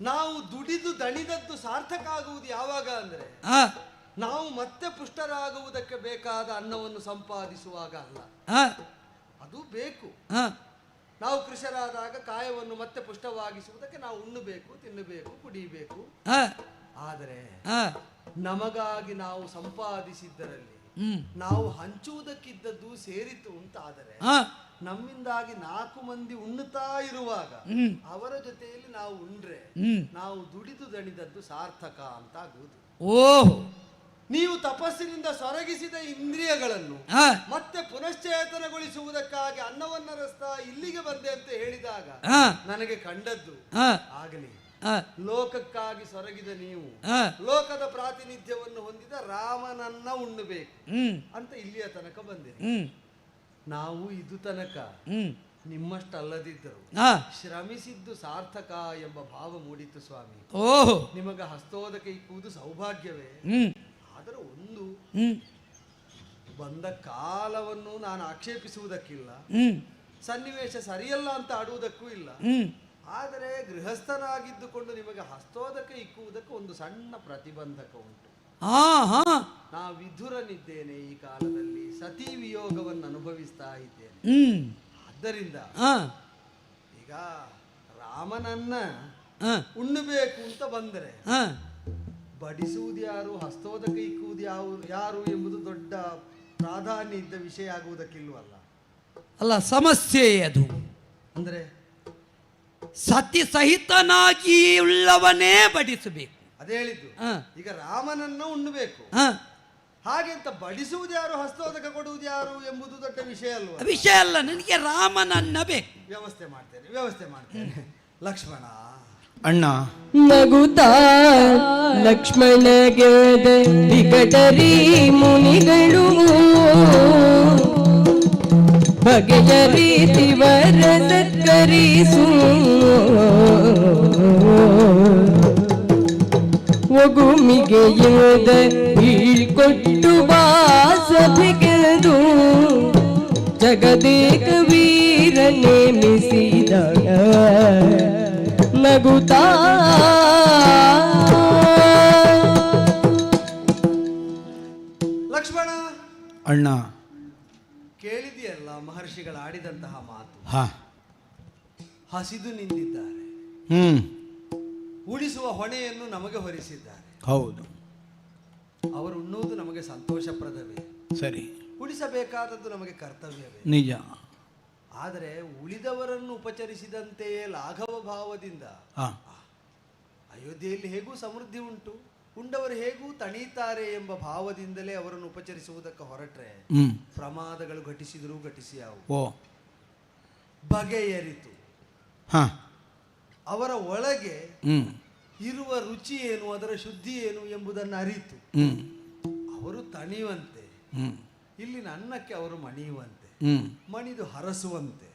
ನಾವು ದುಡಿದು ದಣಿದದ್ದು ಸಾರ್ಥಕ ಆಗುವುದು ಯಾವಾಗ ಅಂದ್ರೆ ನಾವು ಮತ್ತೆ ಪುಷ್ಟರಾಗುವುದಕ್ಕೆ ಬೇಕಾದ ಅನ್ನವನ್ನು ಸಂಪಾದಿಸುವಾಗ ಅಲ್ಲ. ಅದು ಬೇಕು. ನಾವು ಕೃಷರಾದಾಗ ಕಾಯವನ್ನು ಮತ್ತೆ ಪುಷ್ಟವಾಗಿಸುವುದಕ್ಕೆ ನಾವು ಉಣ್ಣಬೇಕು, ತಿನ್ನಬೇಕು, ಕುಡಿಯಬೇಕು. ಆದರೆ ನಮಗಾಗಿ ನಾವು ಸಂಪಾದಿಸಿದ್ದರಲ್ಲಿ ನಾವು ಹಂಚುವುದಕ್ಕಿದ್ದದ್ದು ಸೇರಿತು ಅಂತಾದರೆ ನಮ್ಮಿಂದಾಗಿ 4 ಮಂದಿ ಉಣ್ಣುತ್ತಾ ಇರುವಾಗ ಅವರ ಜೊತೆಯಲ್ಲಿ ನಾವು ಉಂಡ್ರೆ ನಾವು ದುಡಿದು ದಣಿದದ್ದು ಸಾರ್ಥಕ ಅಂತ ಆಗುವುದು. ಓಹ್, ನೀವು ತಪಸ್ಸಿನಿಂದ ಸೊರಗಿಸಿದ ಇಂದ್ರಿಯಗಳನ್ನು ಆ, ಮತ್ತೆ ಪುನಶ್ಚೇತನಗೊಳಿಸುವುದಕ್ಕಾಗಿ ಅನ್ನವನ್ನ ರಸ್ತಾ ಇಲ್ಲಿಗೆ ಬಂದೆ ಅಂತ ಹೇಳಿದಾಗ ಆ, ನನಗೆ ಕಂಡದ್ದು ಆ, ಆಗಲಿ ಆ, ಲೋಕಕ್ಕಾಗಿ ಸೊರಗಿದ ನೀವು ಆ, ಲೋಕದ ಪ್ರಾತಿನಿಧ್ಯವನ್ನು ಹೊಂದಿದ ರಾಮನನ್ನ ಉಣ್ಣಬೇಕು ಅಂತ ಇಲ್ಲಿಯ ತನಕ ಬಂದಿರಿ. ನಾವು ಇದು ತನಕ ನಿಮ್ಮಷ್ಟಲ್ಲದಿದ್ದರು ಆ, ಶ್ರಮಿಸಿದ್ದು ಸಾರ್ಥಕ ಎಂಬ ಭಾವ ಮೂಡಿತು ಸ್ವಾಮಿ. ಓಹೋ, ನಿಮಗ ಹಸ್ತೋದಕ್ಕೆ ಇಕ್ಕುವುದು ಸೌಭಾಗ್ಯವೇ. ಆದರೆ ಒಂದು ಬಂದ ಕಾಲವನ್ನು ನಾನು ಆಕ್ಷೇಪಿಸುವುದಕ್ಕಿಲ್ಲ, ಸನ್ನಿವೇಶ ಸರಿಯಲ್ಲ ಅಂತ ಆಡುವುದಕ್ಕೂ ಇಲ್ಲ. ಆದರೆ ಗೃಹಸ್ಥನಾಗಿದ್ದುಕೊಂಡು ನಿಮಗೆ ಹಸ್ತೋದಕ್ಕೆ ಇಕ್ಕುವುದಕ್ಕೆ ಒಂದು ಸಣ್ಣ ಪ್ರತಿಬಂಧಕ ಉಂಟು. ನಾ ವಿಧುರನಿದ್ದೇನೆ, ಈ ಕಾಲದಲ್ಲಿ ಸತಿ ವಿಯೋಗವನ್ನು ಅನುಭವಿಸ್ತಾ ಇದ್ದೇನೆ. ಆದ್ದರಿಂದ ಈಗ ರಾಮನನ್ನ ಉಣ್ಣಬೇಕು ಅಂತ ಬಂದರೆ ಬಡಿಸುವುದು ಯಾರು, ಹಸ್ತೋದಕ ಇಕ್ಕುವುದು ಯಾರು ಎಂಬುದು ದೊಡ್ಡ ಪ್ರಾಧಾನ್ಯ ಇದ್ದ ವಿಷಯ ಆಗುವುದಕ್ಕಿಲ್ವಲ್ಲ. ಅಲ್ಲ, ಸಮಸ್ಯೆ ಅದು. ಅಂದ್ರೆ ಸತಿ ಸಹಿತನಾಗಿ ಉಳ್ಳವನೇ ಬಡಿಸಬೇಕು. ಅದೇ ಹೇಳಿದ್ದು. ಈಗ ರಾಮನನ್ನ ಉಣ್ಣಬೇಕು, ಹಾಗೆ ಅಂತ ಬಡಿಸುವುದು ಯಾರು, ಹಸ್ತೋದಕ ಕೊಡುವುದು ಯಾರು ಎಂಬುದು ದೊಡ್ಡ ವಿಷಯ ಅಲ್ವಾ? ವಿಷಯ ಅಲ್ಲ, ನನಗೆ ರಾಮನನ್ನ ಬೇಕು. ವ್ಯವಸ್ಥೆ ಮಾಡ್ತೇನೆ. ಲಕ್ಷ್ಮಣ ಅಣ್ಣ ನಗುತ್ತಾ ಲಕ್ಷ್ಮಣಗೆ ವಿಕಟರಿ ಮುನಿಗಳು ಬಗೆಯ ರೀತಿ ವರ ಸತ್ಕರಿಸು ಒಗುಮಿಗೆ ಯೋದ ಬೀಳ್ಕೊಟ್ಟು ಸಭೆಗೆದು ಜಗದೇಕ ವೀರ ನೇಮಿಸಿದ ನಗುತ್ತಾ ಲಕ್ಷ್ಮಣ ಅಣ್ಣ ಕೇಳಿದೆಯಲ್ಲ ಮಹರ್ಷಿಗಳು ಆಡಿದಂತಹ ಮಾತು. ಹಾ, ಹಸಿದು ನಿಂತಿದ್ದಾರೆ, ಉಳಿಸುವ ಹೊಣೆಯನ್ನು ನಮಗೆ ಹೊರಿಸಿದ್ದಾರೆ. ಹೌದು, ಅವರು ಉಣ್ಣುವುದು ನಮಗೆ ಸಂತೋಷಪ್ರದವೇ, ಸರಿ, ಉಳಿಸಬೇಕಾದದ್ದು ನಮಗೆ ಕರ್ತವ್ಯವೇ, ನಿಜ. ಆದರೆ ಉಳಿದವರನ್ನು ಉಪಚರಿಸಿದಂತೆಯೇ ಲಾಘವ ಭಾವದಿಂದ ಅಯೋಧ್ಯೆಯಲ್ಲಿ ಹೇಗೂ ಸಮೃದ್ಧಿ ಉಂಟು, ಉಂಡವರು ಹೇಗೂ ತಣೀತಾರೆ ಎಂಬ ಭಾವದಿಂದಲೇ ಅವರನ್ನು ಉಪಚರಿಸುವುದಕ್ಕೆ ಹೊರಟ್ರೆ ಪ್ರಮಾದಗಳು ಘಟಿಸಿದರೂ ಘಟಿಸಿಯಾವು. ಬಗೆಯರಿತು ಅವರ ಒಳಗೆ ಇರುವ ರುಚಿ ಏನು, ಅದರ ಶುದ್ಧಿ ಏನು ಎಂಬುದನ್ನು ಅರಿತು ಅವರು ತಣಿಯುವಂತೆ, ಇಲ್ಲಿನ ಅನ್ನಕ್ಕೆ ಅವರು ಮಣಿಯುವಂತೆ, ಮಣಿದು ಹರಸುವಂತೆ,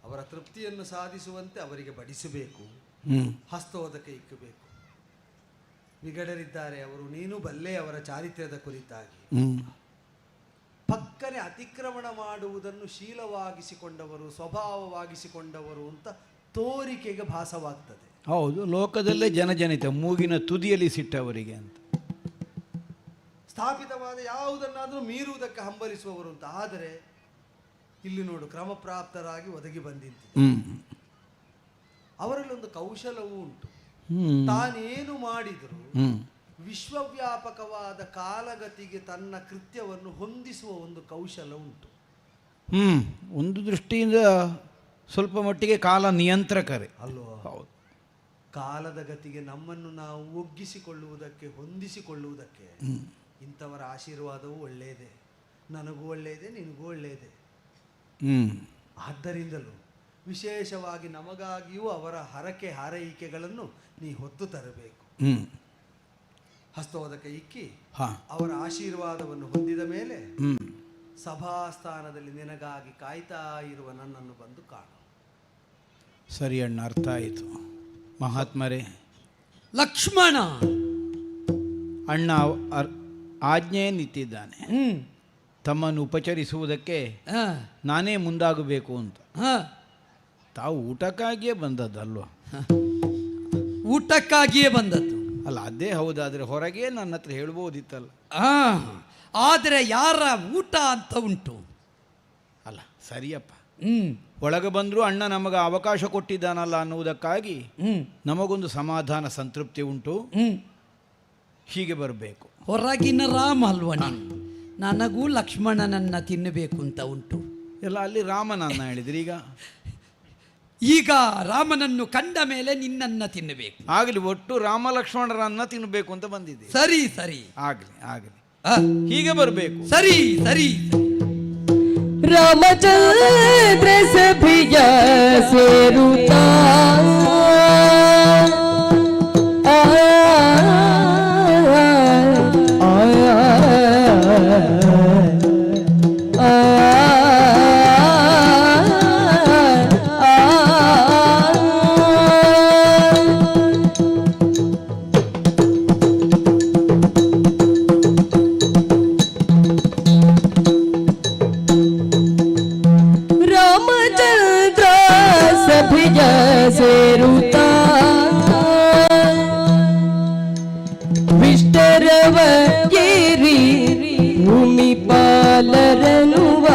ಅವರ ತೃಪ್ತಿಯನ್ನು ಸಾಧಿಸುವಂತೆ ಅವರಿಗೆ ಬಡಿಸಬೇಕು, ಹಸ್ತೋದಕ್ಕೆ ಇಕ್ಕಬೇಕು. ವಿಗಡರಿದ್ದಾರೆ ಅವರು, ನೀನು ಬಲ್ಲೆ ಅವರ ಚಾರಿತ್ರ್ಯದ ಕುರಿತಾಗಿ. ಪಕ್ಕನೆ ಅತಿಕ್ರಮಣ ಮಾಡುವುದನ್ನು ಶೀಲವಾಗಿಸಿಕೊಂಡವರು, ಸ್ವಭಾವವಾಗಿಸಿಕೊಂಡವರು ಅಂತ ತೋರಿಕೆಗೆ ಭಾಸವಾಗ್ತದೆ. ಹೌದು, ಲೋಕದಲ್ಲೇ ಜನಜನಿತ ಮೂಗಿನ ತುದಿಯಲ್ಲಿ ಸಿಟ್ಟವರಿಗೆ ಅಂತ ಸ್ಥಾಪಿತವಾದ ಯಾವುದನ್ನಾದರೂ ಮೀರುವುದಕ್ಕೆ ಹಂಬಲಿಸುವವರು ಅಂತ. ಆದರೆ ಇಲ್ಲಿ ನೋಡು, ಕ್ರಮಪ್ರಾಪ್ತರಾಗಿ ಒದಗಿ ಬಂದಿದ್ದು ಅವರಲ್ಲಿ ಒಂದು ಕೌಶಲವೂ ಉಂಟು. ತಾನೇನು ಮಾಡಿದರೂ ವಿಶ್ವವ್ಯಾಪಕವಾದ ಕಾಲಗತಿಗೆ ತನ್ನ ಕೃತ್ಯವನ್ನು ಹೊಂದಿಸುವ ಒಂದು ಕೌಶಲ ಉಂಟು. ಒಂದು ದೃಷ್ಟಿಯಿಂದ ಸ್ವಲ್ಪ ಮಟ್ಟಿಗೆ ಕಾಲ ನಿಯಂತ್ರಕರೇ ಅಲ್ವಾ? ಹೌದು. ಕಾಲದ ಗತಿಗೆ ನಮ್ಮನ್ನು ನಾವು ಒಗ್ಗಿಸಿಕೊಳ್ಳುವುದಕ್ಕೆ, ಹೊಂದಿಸಿಕೊಳ್ಳುವುದಕ್ಕೆ ಇಂಥವರ ಆಶೀರ್ವಾದವೂ ಒಳ್ಳೆಯದೇ, ನನಗೂ ಒಳ್ಳೆಯದೇ, ನಿನಗೂ ಒಳ್ಳೆಯದೇ. ಆದ್ದರಿಂದಲೂ ವಿಶೇಷವಾಗಿ ನಮಗಾಗಿಯೂ ಅವರ ಹರಕೆ ಹಾರೈಕೆಗಳನ್ನು ನೀ ಹೊತ್ತು ತರಬೇಕು. ಹಸ್ತೋದಕ ಇಕ್ಕಿ ಅವರ ಆಶೀರ್ವಾದವನ್ನು ಹೊಂದಿದ ಮೇಲೆ ಸಭಾಸ್ಥಾನದಲ್ಲಿ ನಿನಗಾಗಿ ಕಾಯ್ತಾ ಇರುವ ನನ್ನನ್ನು ಬಂದು ಕಾಣು. ಸರಿ ಅಣ್ಣ, ಅರ್ಥ ಆಯಿತು. ಮಹಾತ್ಮರೇ, ಲಕ್ಷ್ಮಣ ಅಣ್ಣ ಆಜ್ಞೆ ನಿಂತಿದ್ದಾನೆ, ತಮ್ಮನ್ನು ಉಪಚರಿಸುವುದಕ್ಕೆ ನಾನೇ ಮುಂದಾಗಬೇಕು ಅಂತ. ತಾವು ಊಟಕ್ಕಾಗಿಯೇ ಬಂದದ್ದಲ್ವ? ಊಟಕ್ಕಾಗಿಯೇ ಬಂದದ್ದು ಅಲ್ಲ, ಅದೇ ಹೌದಾದ್ರೆ ಹೊರಗೆ ನನ್ನ ಹತ್ರ ಹೇಳ್ಬೋದಿತ್ತಲ್ಲ. ಆದರೆ ಯಾರ ಊಟ ಅಂತ ಉಂಟು ಅಲ್ಲ, ಸರಿಯಪ್ಪ. ಒಳಗೆ ಬಂದರೂ ಅಣ್ಣ ನಮಗೆ ಅವಕಾಶ ಕೊಟ್ಟಿದ್ದಾನಲ್ಲ ಅನ್ನುವುದಕ್ಕಾಗಿ ನಮಗೊಂದು ಸಮಾಧಾನ, ಸಂತೃಪ್ತಿ ಉಂಟು. ಹೀಗೆ ಬರಬೇಕು. ಹೊರಗಿನ ರಾಮ ಅಲ್ವ ನೀನು? ನನಗೂ ಲಕ್ಷ್ಮಣನನ್ನ ತಿನ್ನಬೇಕು ಅಂತ ಉಂಟು. ಎಲ್ಲ ಅಲ್ಲಿ ರಾಮನನ್ನ ಹೇಳಿದ್ರಿ. ಈಗ ಈಗ ರಾಮನನ್ನು ಕಂಡ ಮೇಲೆ ನಿನ್ನನ್ನ ತಿನ್ನಬೇಕು. ಆಗಲಿ, ಒಟ್ಟು ರಾಮ ಲಕ್ಷ್ಮಣರನ್ನ ತಿನ್ನಬೇಕು ಅಂತ ಬಂದಿದೆ. ಸರಿ ಸರಿ, ಆಗಲಿ ಆಗಲಿ, ಹೀಗೆ ಬರಬೇಕು. ಸರಿ ಸರಿ. ರಾಮಚಂದ್ರ ಸಭೆಯ ಸೇರುತ್ತಾ ರಾಮಚಂದ್ರ ಸಭೆಯ ಸೇರುತ್ತಾ ವಿಷ್ಟರವ ಏರಿ ಭೂಮಿ ಪಾಲರನುವ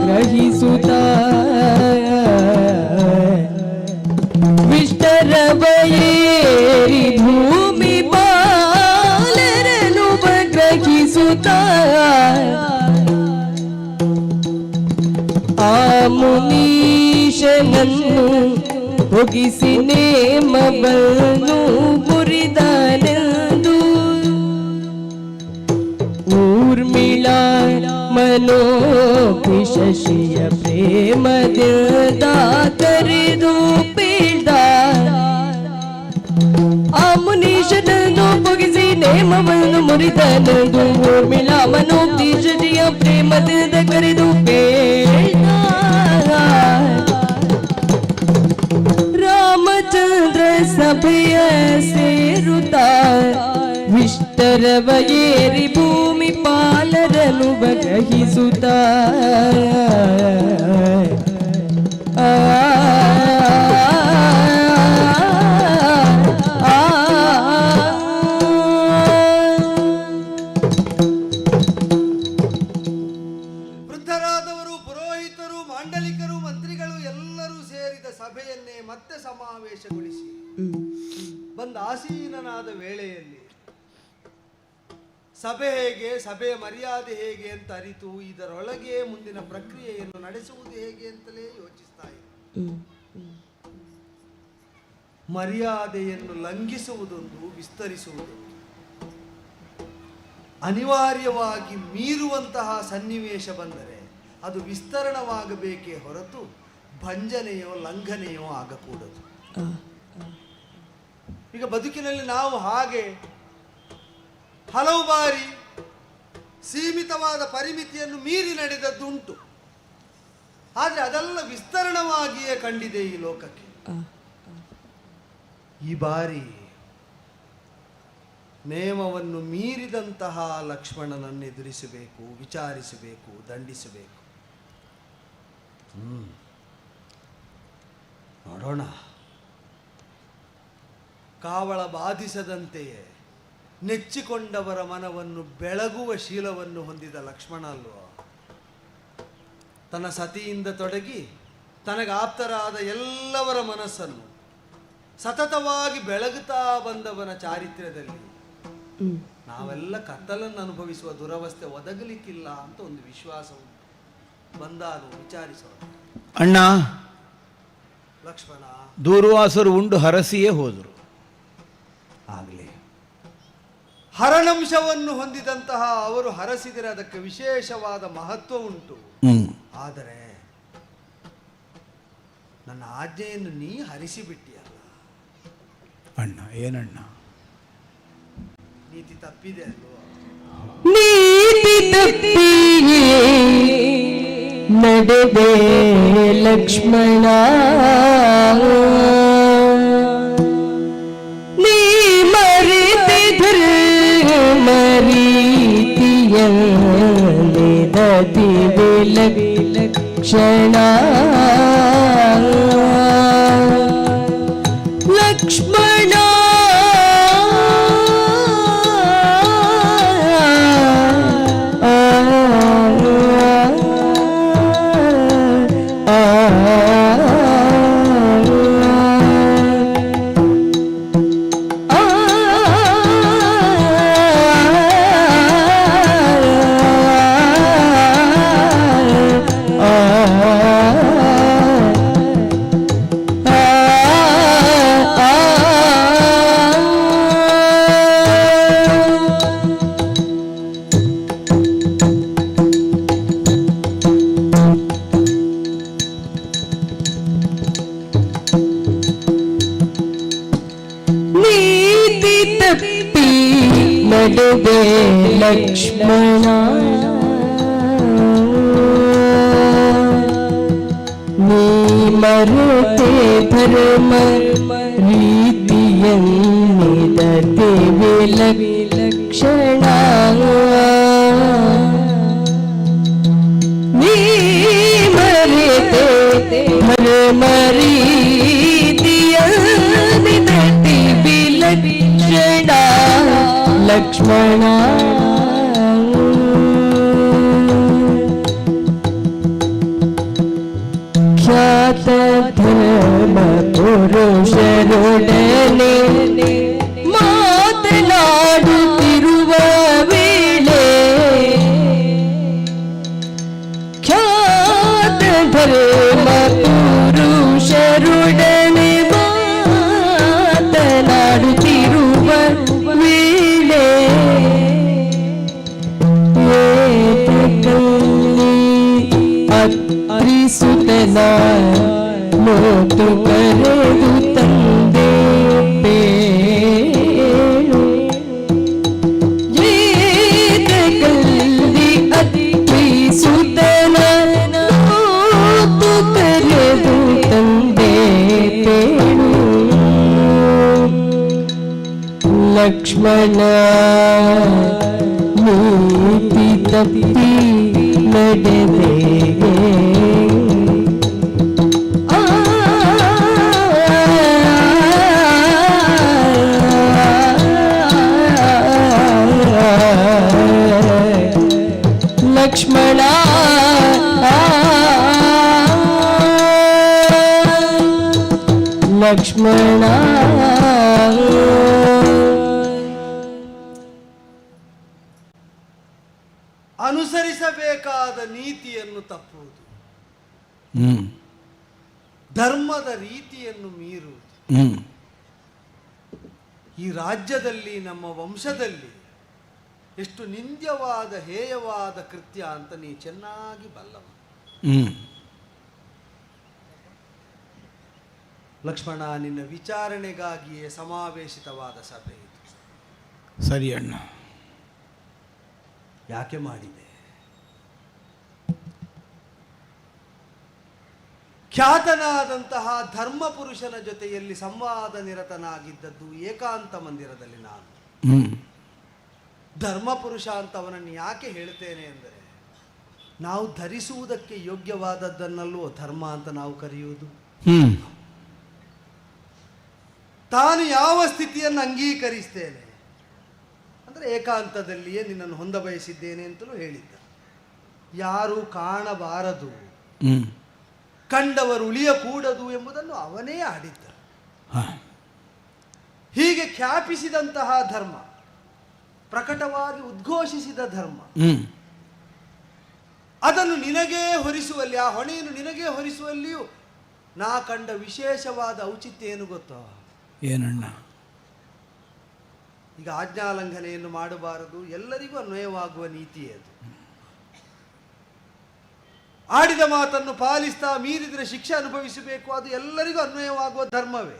ಗ್ರಹಿಸುತ್ತ ವಿಷ್ಟರವ ಏರಿ ಭೂಮಿ ಪಾಲರನುವ ಗ್ರಹಿಸುತ್ತ ಆ ಮುನೀಶನನ್ನು ಹೊಗಿಸಿ ನೇಮವನ್ನು ಮುರಿದನೆಂದು ಊರ್ಮಿಳ ಮನೋಪಿಶಿಯ ಪ್ರೇಮದಿಂದ ಕರೆದು ಪೀಳ್ದ ಆ ಮುನೀಶನನ್ನು ಹೊಗಿಸಿ ನೇಮವನ್ನು ಮುರಿದನೆಂದು ಊರ್ಮಿಳ ಮನೋಪಿಶಿಯ ಪ್ರೇಮದಿಂದ ಕರೆದು ಪೀಳ್ದ ರಾಮಚಂದ್ರ ಸಭೆಯ ಸೇರುತ್ತ ವಿಷ್ಟರವ ಏರಿ ಭೂಮಿ ಪಾಲರನು ಗ್ರಹಿಸುತ್ತ ವೃದ್ಧರಾದವರು, ಪುರೋಹಿತರು, ಮಾಂಡಲಿಕರು, ಮಂತ್ರಿಗಳು ಎಲ್ಲರೂ ಸೇರಿದ ಸಭೆಯನ್ನೇ ಮತ್ತೆ ಸಮಾವೇಶಗೊಳಿಸಿ ಬಂದ ಆಸೀನನಾದ ವೇಳೆಯಲ್ಲಿ ಸಭೆ ಹೇಗೆ, ಸಭೆಯ ಮರ್ಯಾದೆ ಹೇಗೆ ಅಂತ ಅರಿತು ಇದರೊಳಗೆ ಮುಂದಿನ ಪ್ರಕ್ರಿಯೆಯನ್ನು ನಡೆಸುವುದು ಹೇಗೆ ಅಂತಲೇ ಯೋಚಿಸ್ತಾ ಇದ್ದೆ. ಮರ್ಯಾದೆಯನ್ನು ಲಂಘಿಸುವುದೊಂದು, ವಿಸ್ತರಿಸುವುದೊಂದು. ಅನಿವಾರ್ಯವಾಗಿ ಮೀರುವಂತಹ ಸನ್ನಿವೇಶ ಬಂದರೆ ಅದು ವಿಸ್ತರಣವಾಗಬೇಕೇ ಹೊರತು ಭಂಜನೆಯೋ ಲಂಘನೆಯೋ ಆಗಕೂಡದು. ಈಗ ಬದುಕಿನಲ್ಲಿ ನಾವು ಹಾಗೆ ಹಲವು ಬಾರಿ ಸೀಮಿತವಾದ ಪರಿಮಿತಿಯನ್ನು ಮೀರಿ ನಡೆದದ್ದುಂಟು. ಆದರೆ ಅದೆಲ್ಲ ವಿಸ್ತರಣವಾಗಿಯೇ ಕಂಡಿದೆ ಈ ಲೋಕಕ್ಕೆ. ಈ ಬಾರಿ ನೇಮವನ್ನು ಮೀರಿದಂತಹ ಲಕ್ಷ್ಮಣನನ್ನು ಎದುರಿಸಬೇಕು, ವಿಚಾರಿಸಬೇಕು, ದಂಡಿಸಬೇಕು. ನೋಡೋಣ. ಕಾವಳ ಬಾಧಿಸದಂತೆಯೇ ನೆಚ್ಚಿಕೊಂಡವರ ಮನವನ್ನು ಬೆಳಗುವ ಶೀಲವನ್ನು ಹೊಂದಿದ ಲಕ್ಷ್ಮಣ ಅಲ್ವ. ತನ್ನ ಸತಿಯಿಂದ ತೊಡಗಿ ತನಗೆ ಆಪ್ತರಾದ ಎಲ್ಲವರ ಮನಸ್ಸನ್ನು ಸತತವಾಗಿ ಬೆಳಗುತ್ತಾ ಬಂದವನ ಚಾರಿತ್ರ್ಯದಲ್ಲಿ ನಾವೆಲ್ಲ ಕತ್ತಲನ್ನು ಅನುಭವಿಸುವ ದುರವಸ್ಥೆ ಒದಗಲಿಕ್ಕಿಲ್ಲ ಅಂತ ಒಂದು ವಿಶ್ವಾಸ ಬಂದಾಗ ವಿಚಾರಿಸೋಣ. ಅಣ್ಣ, ಲಕ್ಷ್ಮಣ, ದೂರ್ವಾಸರು ಉಂಡು ಹರಸಿಯೇ ಹೋದರು. ಆಗಲಿ, ಹರಣಂಶವನ್ನು ಹೊಂದಿದಂತಹ ಅವರು ಹರಸಿದರೆ ಅದಕ್ಕೆ ವಿಶೇಷವಾದ ಮಹತ್ವ ಉಂಟು. ಆದರೆ ನನ್ನ ಆಜ್ಞೆಯನ್ನು ನೀ ಹರಿಸಿಬಿಟ್ಟಿಯಲ್ಲ ಅಣ್ಣ. ಏನಣ್ಣ? ನೀತಿ ತಪ್ಪಿದೆ ಅಲ್ವಾ? ನೀತಿ ತಪ್ಪಿಯೇ ನಡೆದೆ ಲಕ್ಷ್ಮಣ, ನೀ ಮರೆತಿದ್ರೆ ಮರೀತಿಯಲ್ಲಿದತಿವೆ ಲಕ್ಷಣ. ಲಕ್ಷ್ಮಣ ಆ ನಡೆದೆ ಲಕ್ಷ್ಮಣ ನೀ ಮರೆತೆ ಧರ್ಮ ರೀತಿಯನ್ನಿದ ದೇವಿ ಲಕ್ಷಣ ನೀ ಮರೆತೆ ಧರ್ಮ ರೀತಿಯನ್ನಿದ ದೇವಿ ಲಕ್ಷಣ ಲಕ್ಷ್ಮಣ ಖ್ಯಾತ ಧರ್ಮ ಪುರುಷರೊಡನೆ ಮಾತನಾಡುತ್ತಿರುವ ವೇಳೆ ಖ್ಯಾತ ಧರ್ಮ ಪುರುಷರೊಡನೆ ಮಾತನಾಡುತ್ತಿರುವ ವೇಳೆ ಅತ್ರಿಸುತನ ಮೋತು ಕರೆದು ತಂದೆ ಪೇಳು ಏತಕಲ್ಲಿ ಅತ್ರಿಸುತನ ಮೋತು ಕರೆದು ತಂದೆ ಪೇಳು ಲಕ್ಷ್ಮಣ ನೀತಿ ತಪ್ಪಿ ನಡೆದೆ ಲಕ್ಷ್ಮಣ ಲಕ್ಷ್ಮಣ ಅನುಸರಿಸಬೇಕಾದ ನೀತಿಯನ್ನು ತಪ್ಪುವುದು, ಧರ್ಮದ ರೀತಿಯನ್ನು ಮೀರುವುದು ಈ ರಾಜ್ಯದಲ್ಲಿ ನಮ್ಮ ವಂಶದಲ್ಲಿ ಎಷ್ಟು ನಿಂದ್ಯವಾದ ಹೇಯವಾದ ಕೃತ್ಯ ಅಂತ ನೀ ಚೆನ್ನಾಗಿ ಬಲ್ಲವ. ಲಕ್ಷ್ಮಣ, ನಿನ್ನ ವಿಚಾರಣೆಗಾಗಿಯೇ ಸಮಾವೇಶಿತವಾದ ಸಭೆ ಇದು. ಸರಿ ಅಣ್ಣ. ಯಾಕೆ ಮಾಡಿದೆ? ಖ್ಯಾತನಾದಂತಹ ಧರ್ಮ ಪುರುಷನ ಜೊತೆಯಲ್ಲಿ ಸಂವಾದ ನಿರತನಾಗಿದ್ದದ್ದು ಏಕಾಂತ ಮಂದಿರದಲ್ಲಿ ನಾನು. ಧರ್ಮ ಪುರುಷ ಅಂತ ಅವನನ್ನು ಯಾಕೆ ಹೇಳ್ತೇನೆ ಅಂದರೆ, ನಾವು ಧರಿಸುವುದಕ್ಕೆ ಯೋಗ್ಯವಾದದ್ದನ್ನಲ್ವೋ ಧರ್ಮ ಅಂತ ನಾವು ಕರೆಯುವುದು. ತಾನು ಯಾವ ಸ್ಥಿತಿಯನ್ನು ಅಂಗೀಕರಿಸ್ತೇನೆ ಅಂದರೆ ಏಕಾಂತದಲ್ಲಿಯೇ ನಿನ್ನನ್ನು ಹೊಂದ ಬಯಸಿದ್ದೇನೆ ಅಂತಲೂ ಹೇಳಿದ್ದ. ಯಾರು ಕಾಣಬಾರದು, ಕಂಡವರು ಉಳಿಯಕೂಡದು ಎಂಬುದನ್ನು ಅವನೇ ಆಡಿದ್ದ. ಹೀಗೆ ಖ್ಯಾಪಿಸಿದಂತಹ ಧರ್ಮ, ಪ್ರಕಟವಾಗಿ ಉದ್ಘೋಷಿಸಿದ ಧರ್ಮ, ಅದನ್ನು ನಿನಗೇ ಹೊರಿಸುವಲ್ಲಿ, ಆ ಹೊಣೆಯನ್ನು ನಿನಗೇ ಹೊರಿಸುವಲ್ಲಿಯೂ ನಾ ಕಂಡ ವಿಶೇಷವಾದ ಔಚಿತ್ಯ ಏನು ಗೊತ್ತೋ? ಏನಣ್ಣ? ಈಗ ಆಜ್ಞಾಲಂಘನೆಯನ್ನು ಮಾಡಬಾರದು, ಎಲ್ಲರಿಗೂ ಅನ್ವಯವಾಗುವ ನೀತಿ ಅದು. ಆಡಿದ ಮಾತನ್ನು ಪಾಲಿಸ್ತಾ ಮೀರಿದರೆ ಶಿಕ್ಷೆ ಅನುಭವಿಸಬೇಕು, ಅದು ಎಲ್ಲರಿಗೂ ಅನ್ವಯವಾಗುವ ಧರ್ಮವೇ.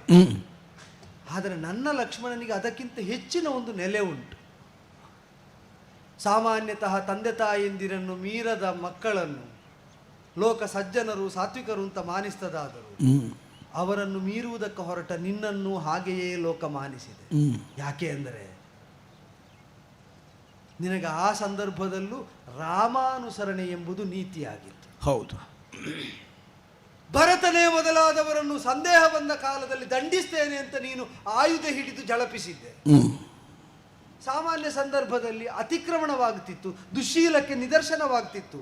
ಆದರೆ ನನ್ನ ಲಕ್ಷ್ಮಣನಿಗೆ ಅದಕ್ಕಿಂತ ಹೆಚ್ಚಿನ ಒಂದು ನೆಲೆ ಉಂಟು. ಸಾಮಾನ್ಯತಃ ತಂದೆ ತಾಯಂದಿರನ್ನು ಮೀರದ ಮಕ್ಕಳನ್ನು ಲೋಕ ಸಜ್ಜನರು ಸಾತ್ವಿಕರು ಅಂತ ಮಾನಿಸ್ತದಾದರು, ಅವರನ್ನು ಮೀರುವುದಕ್ಕೆ ಹೊರಟ ನಿನ್ನನ್ನು ಹಾಗೆಯೇ ಲೋಕ ಮಾನಿಸಿದೆ. ಯಾಕೆ ಅಂದರೆ ನಿನಗೆ ಆ ಸಂದರ್ಭದಲ್ಲೂ ರಾಮಾನುಸರಣೆ ಎಂಬುದು ನೀತಿಯಾಗಿತ್ತು. ಹೌದು. ಭರತನೇ ಮೊದಲಾದವರನ್ನು ಸಂದೇಹ ಬಂದ ಕಾಲದಲ್ಲಿ ದಂಡಿಸ್ತೇನೆ ಅಂತ ನೀನು ಆಯುಧ ಹಿಡಿದು ಜಳಪಿಸಿದ್ದೆ. ಸಾಮಾನ್ಯ ಸಂದರ್ಭದಲ್ಲಿ ಅತಿಕ್ರಮಣವಾಗುತ್ತಿತ್ತು, ದುಶ್ಶೀಲಕ್ಕೆ ನಿದರ್ಶನವಾಗ್ತಿತ್ತು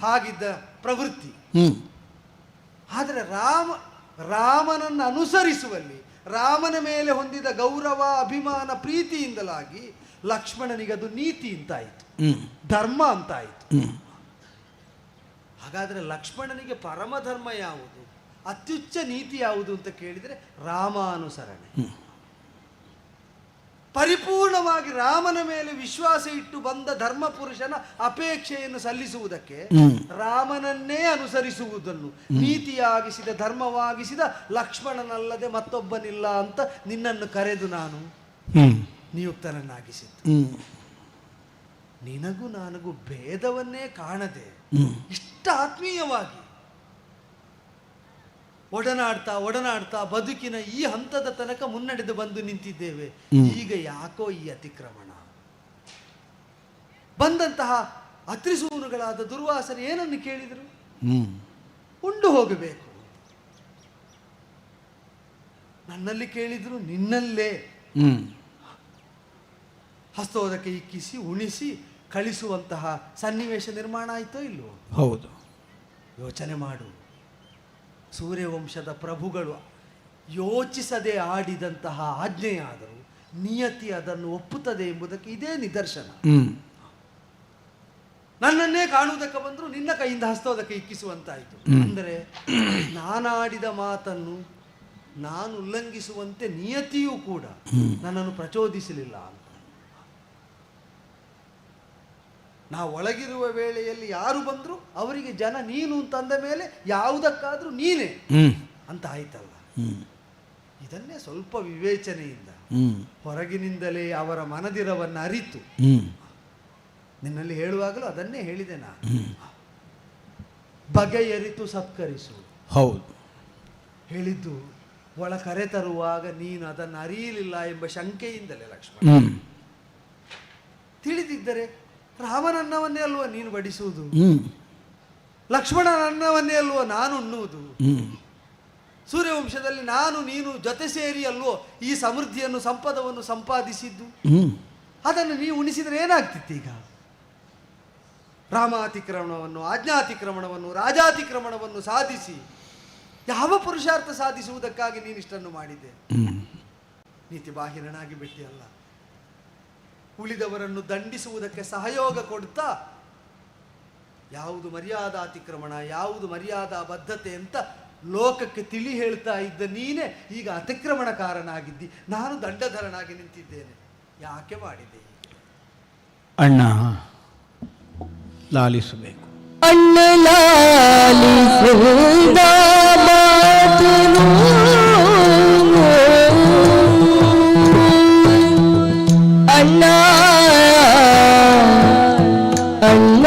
ಹಾಗಿದ್ದ ಪ್ರವೃತ್ತಿ. ಆದರೆ ರಾಮನನ್ನು ಅನುಸರಿಸುವಲ್ಲಿ, ರಾಮನ ಮೇಲೆ ಹೊಂದಿದ ಗೌರವ ಅಭಿಮಾನ ಪ್ರೀತಿಯಿಂದಲಾಗಿ ಲಕ್ಷ್ಮಣನಿಗೆ ಅದು ನೀತಿ ಅಂತಾಯಿತು, ಧರ್ಮ ಅಂತಾಯಿತು. ಹಾಗಾದರೆ ಲಕ್ಷ್ಮಣನಿಗೆ ಪರಮಧರ್ಮ ಯಾವುದು, ಅತ್ಯುಚ್ಚ ನೀತಿ ಯಾವುದು ಅಂತ ಕೇಳಿದರೆ ರಾಮಾನುಸರಣೆ. ಪರಿಪೂರ್ಣವಾಗಿ ರಾಮನ ಮೇಲೆ ವಿಶ್ವಾಸ ಇಟ್ಟು ಬಂದ ಧರ್ಮ ಪುರುಷನ ಅಪೇಕ್ಷೆಯನ್ನು ಸಲ್ಲಿಸುವುದಕ್ಕೆ ರಾಮನನ್ನೇ ಅನುಸರಿಸುವುದನ್ನು ನೀತಿಯಾಗಿಸಿದ, ಧರ್ಮವಾಗಿಸಿದ ಲಕ್ಷ್ಮಣನಲ್ಲದೆ ಮತ್ತೊಬ್ಬನಿಲ್ಲ ಅಂತ ನಿನ್ನನ್ನು ಕರೆದು ನಾನು ನಿಯುಕ್ತನನ್ನಾಗಿಸಿದ್ದು. ನಿನಗೂ ನನಗೂ ಭೇದವನ್ನೇ ಕಾಣದೆ ಇಷ್ಟ ಆತ್ಮೀಯವಾಗಿ ಒಡನಾಡ್ತಾ ಬದುಕಿನ ಈ ಹಂತದ ತನಕ ಮುನ್ನಡೆದು ಬಂದು ನಿಂತಿದ್ದೇವೆ. ಈಗ ಯಾಕೋ ಈ ಅತಿಕ್ರಮಣ? ಬಂದಂತಹ ಅತ್ರಿಸೂನುಗಳಾದ ದುರ್ವಾಸರು ಏನನ್ನು ಕೇಳಿದರು? ಉಂಡು ಹೋಗಬೇಕು. ನನ್ನಲ್ಲಿ ಕೇಳಿದ್ರು, ನಿನ್ನಲ್ಲೇ ಹಸ್ತೋದಕ್ಕೆ ಇಕ್ಕಿಸಿ ಉಣಿಸಿ ಕಳಿಸುವಂತಹ ಸನ್ನಿವೇಶ ನಿರ್ಮಾಣ ಆಯ್ತೋ ಇಲ್ವೋ? ಹೌದು. ಯೋಚನೆ ಮಾಡು. ಸೂರ್ಯವಂಶದ ಪ್ರಭುಗಳು ಯೋಚಿಸದೆ ಆಡಿದಂತಹ ಆಜ್ಞೆಯಾದರೂ ನಿಯತಿ ಅದನ್ನು ಒಪ್ಪುತ್ತದೆ ಎಂಬುದಕ್ಕೆ ಇದೇ ನಿದರ್ಶನ. ನನ್ನನ್ನೇ ಕಾಣುವುದಕ್ಕೆ ಬಂದ್ರು ನಿನ್ನ ಕೈಯಿಂದ ಹಸ್ತೋದಕ್ಕೆ ಇಕ್ಕಿಸುವಂತಾಯಿತು. ಅಂದರೆ ನಾನಾಡಿದ ಮಾತನ್ನು ನಾನು ಉಲ್ಲಂಘಿಸುವಂತೆ ನಿಯತಿಯೂ ಕೂಡ ನನ್ನನ್ನು ಪ್ರಚೋದಿಸಲಿಲ್ಲ ಅಂತ. ನಾವು ಒಳಗಿರುವ ವೇಳೆಯಲ್ಲಿ ಯಾರು ಬಂದ್ರು ಅವರಿಗೆ ಜನ ನೀನು ಅಂತಂದ ಮೇಲೆ ಯಾವುದಕ್ಕಾದ್ರೂ ನೀನೇ ಅಂತ ಆಯ್ತಲ್ಲ. ಇದನ್ನೇ ಸ್ವಲ್ಪ ವಿವೇಚನೆಯಿಂದ ಹೊರಗಿನಿಂದಲೇ ಅವರ ಮನದಿರವನ್ನು ಅರಿತು ನಿನ್ನಲ್ಲಿ ಹೇಳುವಾಗಲೂ ಅದನ್ನೇ ಹೇಳಿದೆ ನಾನು. ಬಗೆಯರಿತು ಸತ್ಕರಿಸು. ಹೌದು ಹೇಳಿದ್ದು ಒಳ ಕರೆ ತರುವಾಗ ನೀನು ಅದನ್ನು ಅರಿಯಲಿಲ್ಲ ಎಂಬ ಶಂಕೆಯಿಂದಲೇ ಲಕ್ಷ್ಮಣ. ತಿಳಿದಿದ್ದರೆ ರಾಮನನ್ನವನ್ನೇ ಅಲ್ವ ನೀನು ಬಡಿಸುವುದು, ಲಕ್ಷ್ಮಣನನ್ನವನ್ನೇ ಅಲ್ವ ನಾನು ಉಣ್ಣುವುದು, ಸೂರ್ಯವಂಶದಲ್ಲಿ ನಾನು ನೀನು ಜೊತೆ ಸೇರಿ ಅಲ್ವೋ ಈ ಸಮೃದ್ಧಿಯನ್ನು ಸಂಪದವನ್ನು ಸಂಪಾದಿಸಿದ್ದು. ಅದನ್ನು ನೀವು ಉಣಿಸಿದರೆ ಏನಾಗ್ತಿತ್ತು? ಈಗ ರಾಮಾತಿಕ್ರಮಣವನ್ನು, ಆಜ್ಞಾತಿಕ್ರಮಣವನ್ನು, ರಾಜಾತಿಕ್ರಮಣವನ್ನು ಸಾಧಿಸಿ ಯಾವ ಪುರುಷಾರ್ಥ ಸಾಧಿಸುವುದಕ್ಕಾಗಿ ನೀನಿಷ್ಟನ್ನು ಮಾಡಿದ್ದೆ? ನೀತಿ ಬಾಹಿರನಾಗಿ ಬಿಟ್ಟಿಯಲ್ಲ. ಉಳಿದವರನ್ನು ದಂಡಿಸುವುದಕ್ಕೆ ಸಹಯೋಗ ಕೊಡ್ತಾ ಯಾವುದು ಮರ್ಯಾದಾತಿಕ್ರಮಣ, ಯಾವುದು ಮರ್ಯಾದಾ ಬದ್ಧತೆ ಅಂತ ಲೋಕಕ್ಕೆ ತಿಳಿ ಹೇಳ್ತಾ ಇದ್ದ ನೀನೇ ಈಗ ಅತಿಕ್ರಮಣಕಾರನಾಗಿದ್ದಿ. ನಾನು ದಂಡಧರನಾಗಿ ನಿಂತಿದ್ದೇನೆ. ಯಾಕೆ ಮಾಡಿದೆ? ಅಣ್ಣ ಲಾಲಿಸಬೇಕು. ಅಣ್ಣ ಲಾಲಿಸುವುದ ಮಾತನು ಅಣ್ಣ ಅಣ್ಣ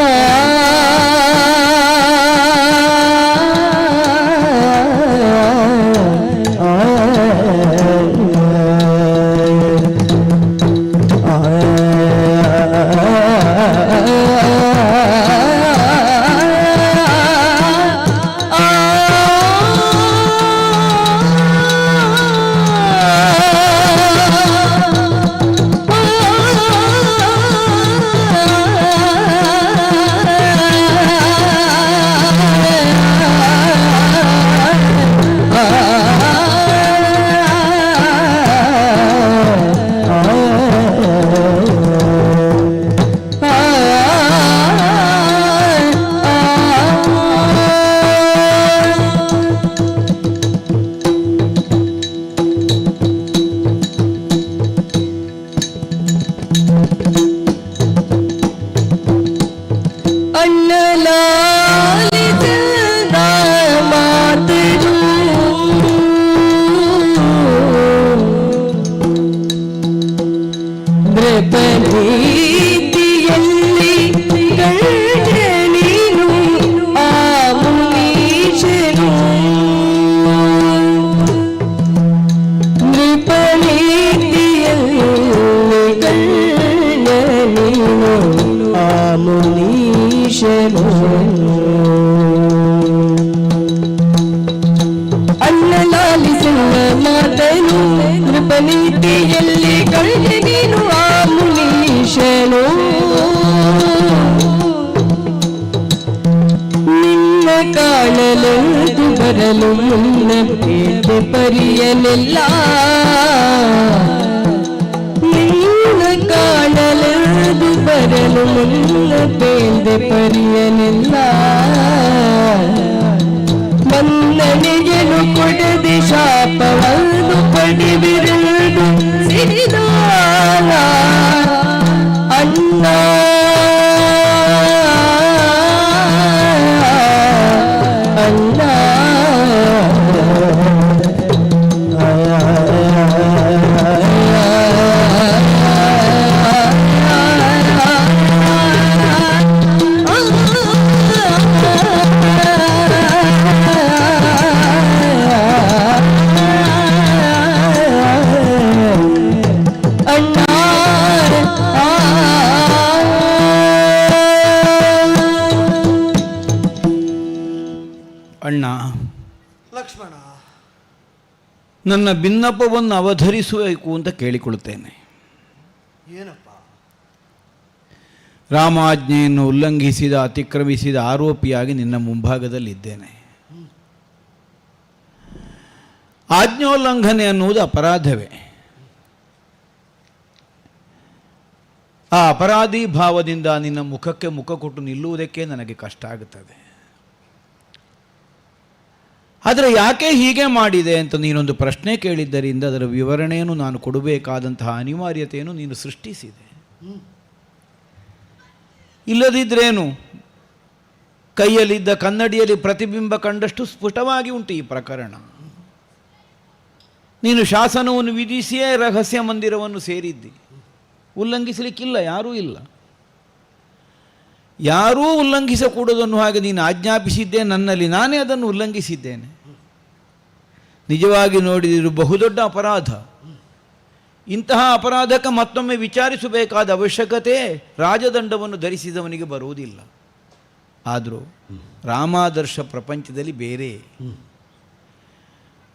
ನೀತಿಯಲ್ಲಿ ಕಳೆದೆ ನೀನು ಆ ಮುನೀಶನು. ನಿನ್ನ ಕಾಣಲೆಂದು ಬರಲು ಮುನ್ನ ಬೇದೆ ಪರಿಯನೆಲ್ಲ, ನಿನ್ನ ಕಾಣಲೆಂದು ಬರಲು ಮುನ್ನ ಬೇದೆ ಪರಿಯನೆಲ್ಲ. ಮನ್ನಣೆಯನ್ನು ಕೊಡದೆ ಶಾಪವನ್ನು ಪಡೆದಿರುವುದು ಸಿರಿದಾನ ಅಣ್ಣ. ಅಣ್ಣ ನನ್ನ ಭಿನ್ನಪವನ್ನು ಅವಧರಿಸಬೇಕು ಅಂತ ಕೇಳಿಕೊಳ್ಳುತ್ತೇನೆ. ಏನಪ್ಪ? ರಾಮಾಜ್ಞೆಯನ್ನು ಉಲ್ಲಂಘಿಸಿದ, ಅತಿಕ್ರಮಿಸಿದ ಆರೋಪಿಯಾಗಿ ನಿನ್ನ ಮುಂಭಾಗದಲ್ಲಿದ್ದೇನೆ. ಆಜ್ಞೋಲ್ಲಂಘನೆ ಅನ್ನುವುದು ಅಪರಾಧವೇ. ಆ ಅಪರಾಧಿ ಭಾವದಿಂದ ನಿನ್ನ ಮುಖಕ್ಕೆ ಮುಖ ಕೊಟ್ಟು ನಿಲ್ಲುವುದಕ್ಕೆ ನನಗೆ ಕಷ್ಟ ಆಗುತ್ತದೆ. ಆದರೆ ಯಾಕೆ ಹೀಗೆ ಮಾಡಿದೆ ಅಂತ ನೀನೊಂದು ಪ್ರಶ್ನೆ ಕೇಳಿದ್ದರಿಂದ ಅದರ ವಿವರಣೆಯನ್ನು ನಾನು ಕೊಡಬೇಕಾದಂತಹ ಅನಿವಾರ್ಯತೆಯನ್ನು ನೀನು ಸೃಷ್ಟಿಸಿದೆ. ಇಲ್ಲದಿದ್ರೇನು, ಕೈಯಲ್ಲಿದ್ದ ಕನ್ನಡಿಯಲ್ಲಿ ಪ್ರತಿಬಿಂಬ ಕಂಡಷ್ಟು ಸ್ಫುಟವಾಗಿ ಉಂಟು ಈ ಪ್ರಕರಣ. ನೀನು ಶಾಸನವನ್ನು ವಿಧಿಸಿಯೇ ರಹಸ್ಯ ಮಂದಿರವನ್ನು ಸೇರಿದ್ದಿ. ಉಲ್ಲಂಘಿಸಲಿಕ್ಕಿಲ್ಲ, ಯಾರೂ ಇಲ್ಲ. ಯಾರೂ ಉಲ್ಲಂಘಿಸಕೂಡದನ್ನು ಹಾಗೆ ನೀನು ಆಜ್ಞಾಪಿಸಿದ್ದೆ, ನನ್ನಲ್ಲಿ ನಾನೇ ಅದನ್ನು ಉಲ್ಲಂಘಿಸಿದ್ದೇನೆ. ನಿಜವಾಗಿ ನೋಡಿದಿರು ಬಹುದೊಡ್ಡ ಅಪರಾಧ. ಇಂತಹ ಅಪರಾಧಕ್ಕೆ ಮತ್ತೊಮ್ಮೆ ವಿಚಾರಿಸಬೇಕಾದ ಅವಶ್ಯಕತೆ ರಾಜದಂಡವನ್ನು ಧರಿಸಿದವನಿಗೆ ಬರುವುದಿಲ್ಲ. ಆದರೂ ರಾಮಾದರ್ಶ ಪ್ರಪಂಚದಲ್ಲಿ ಬೇರೆ.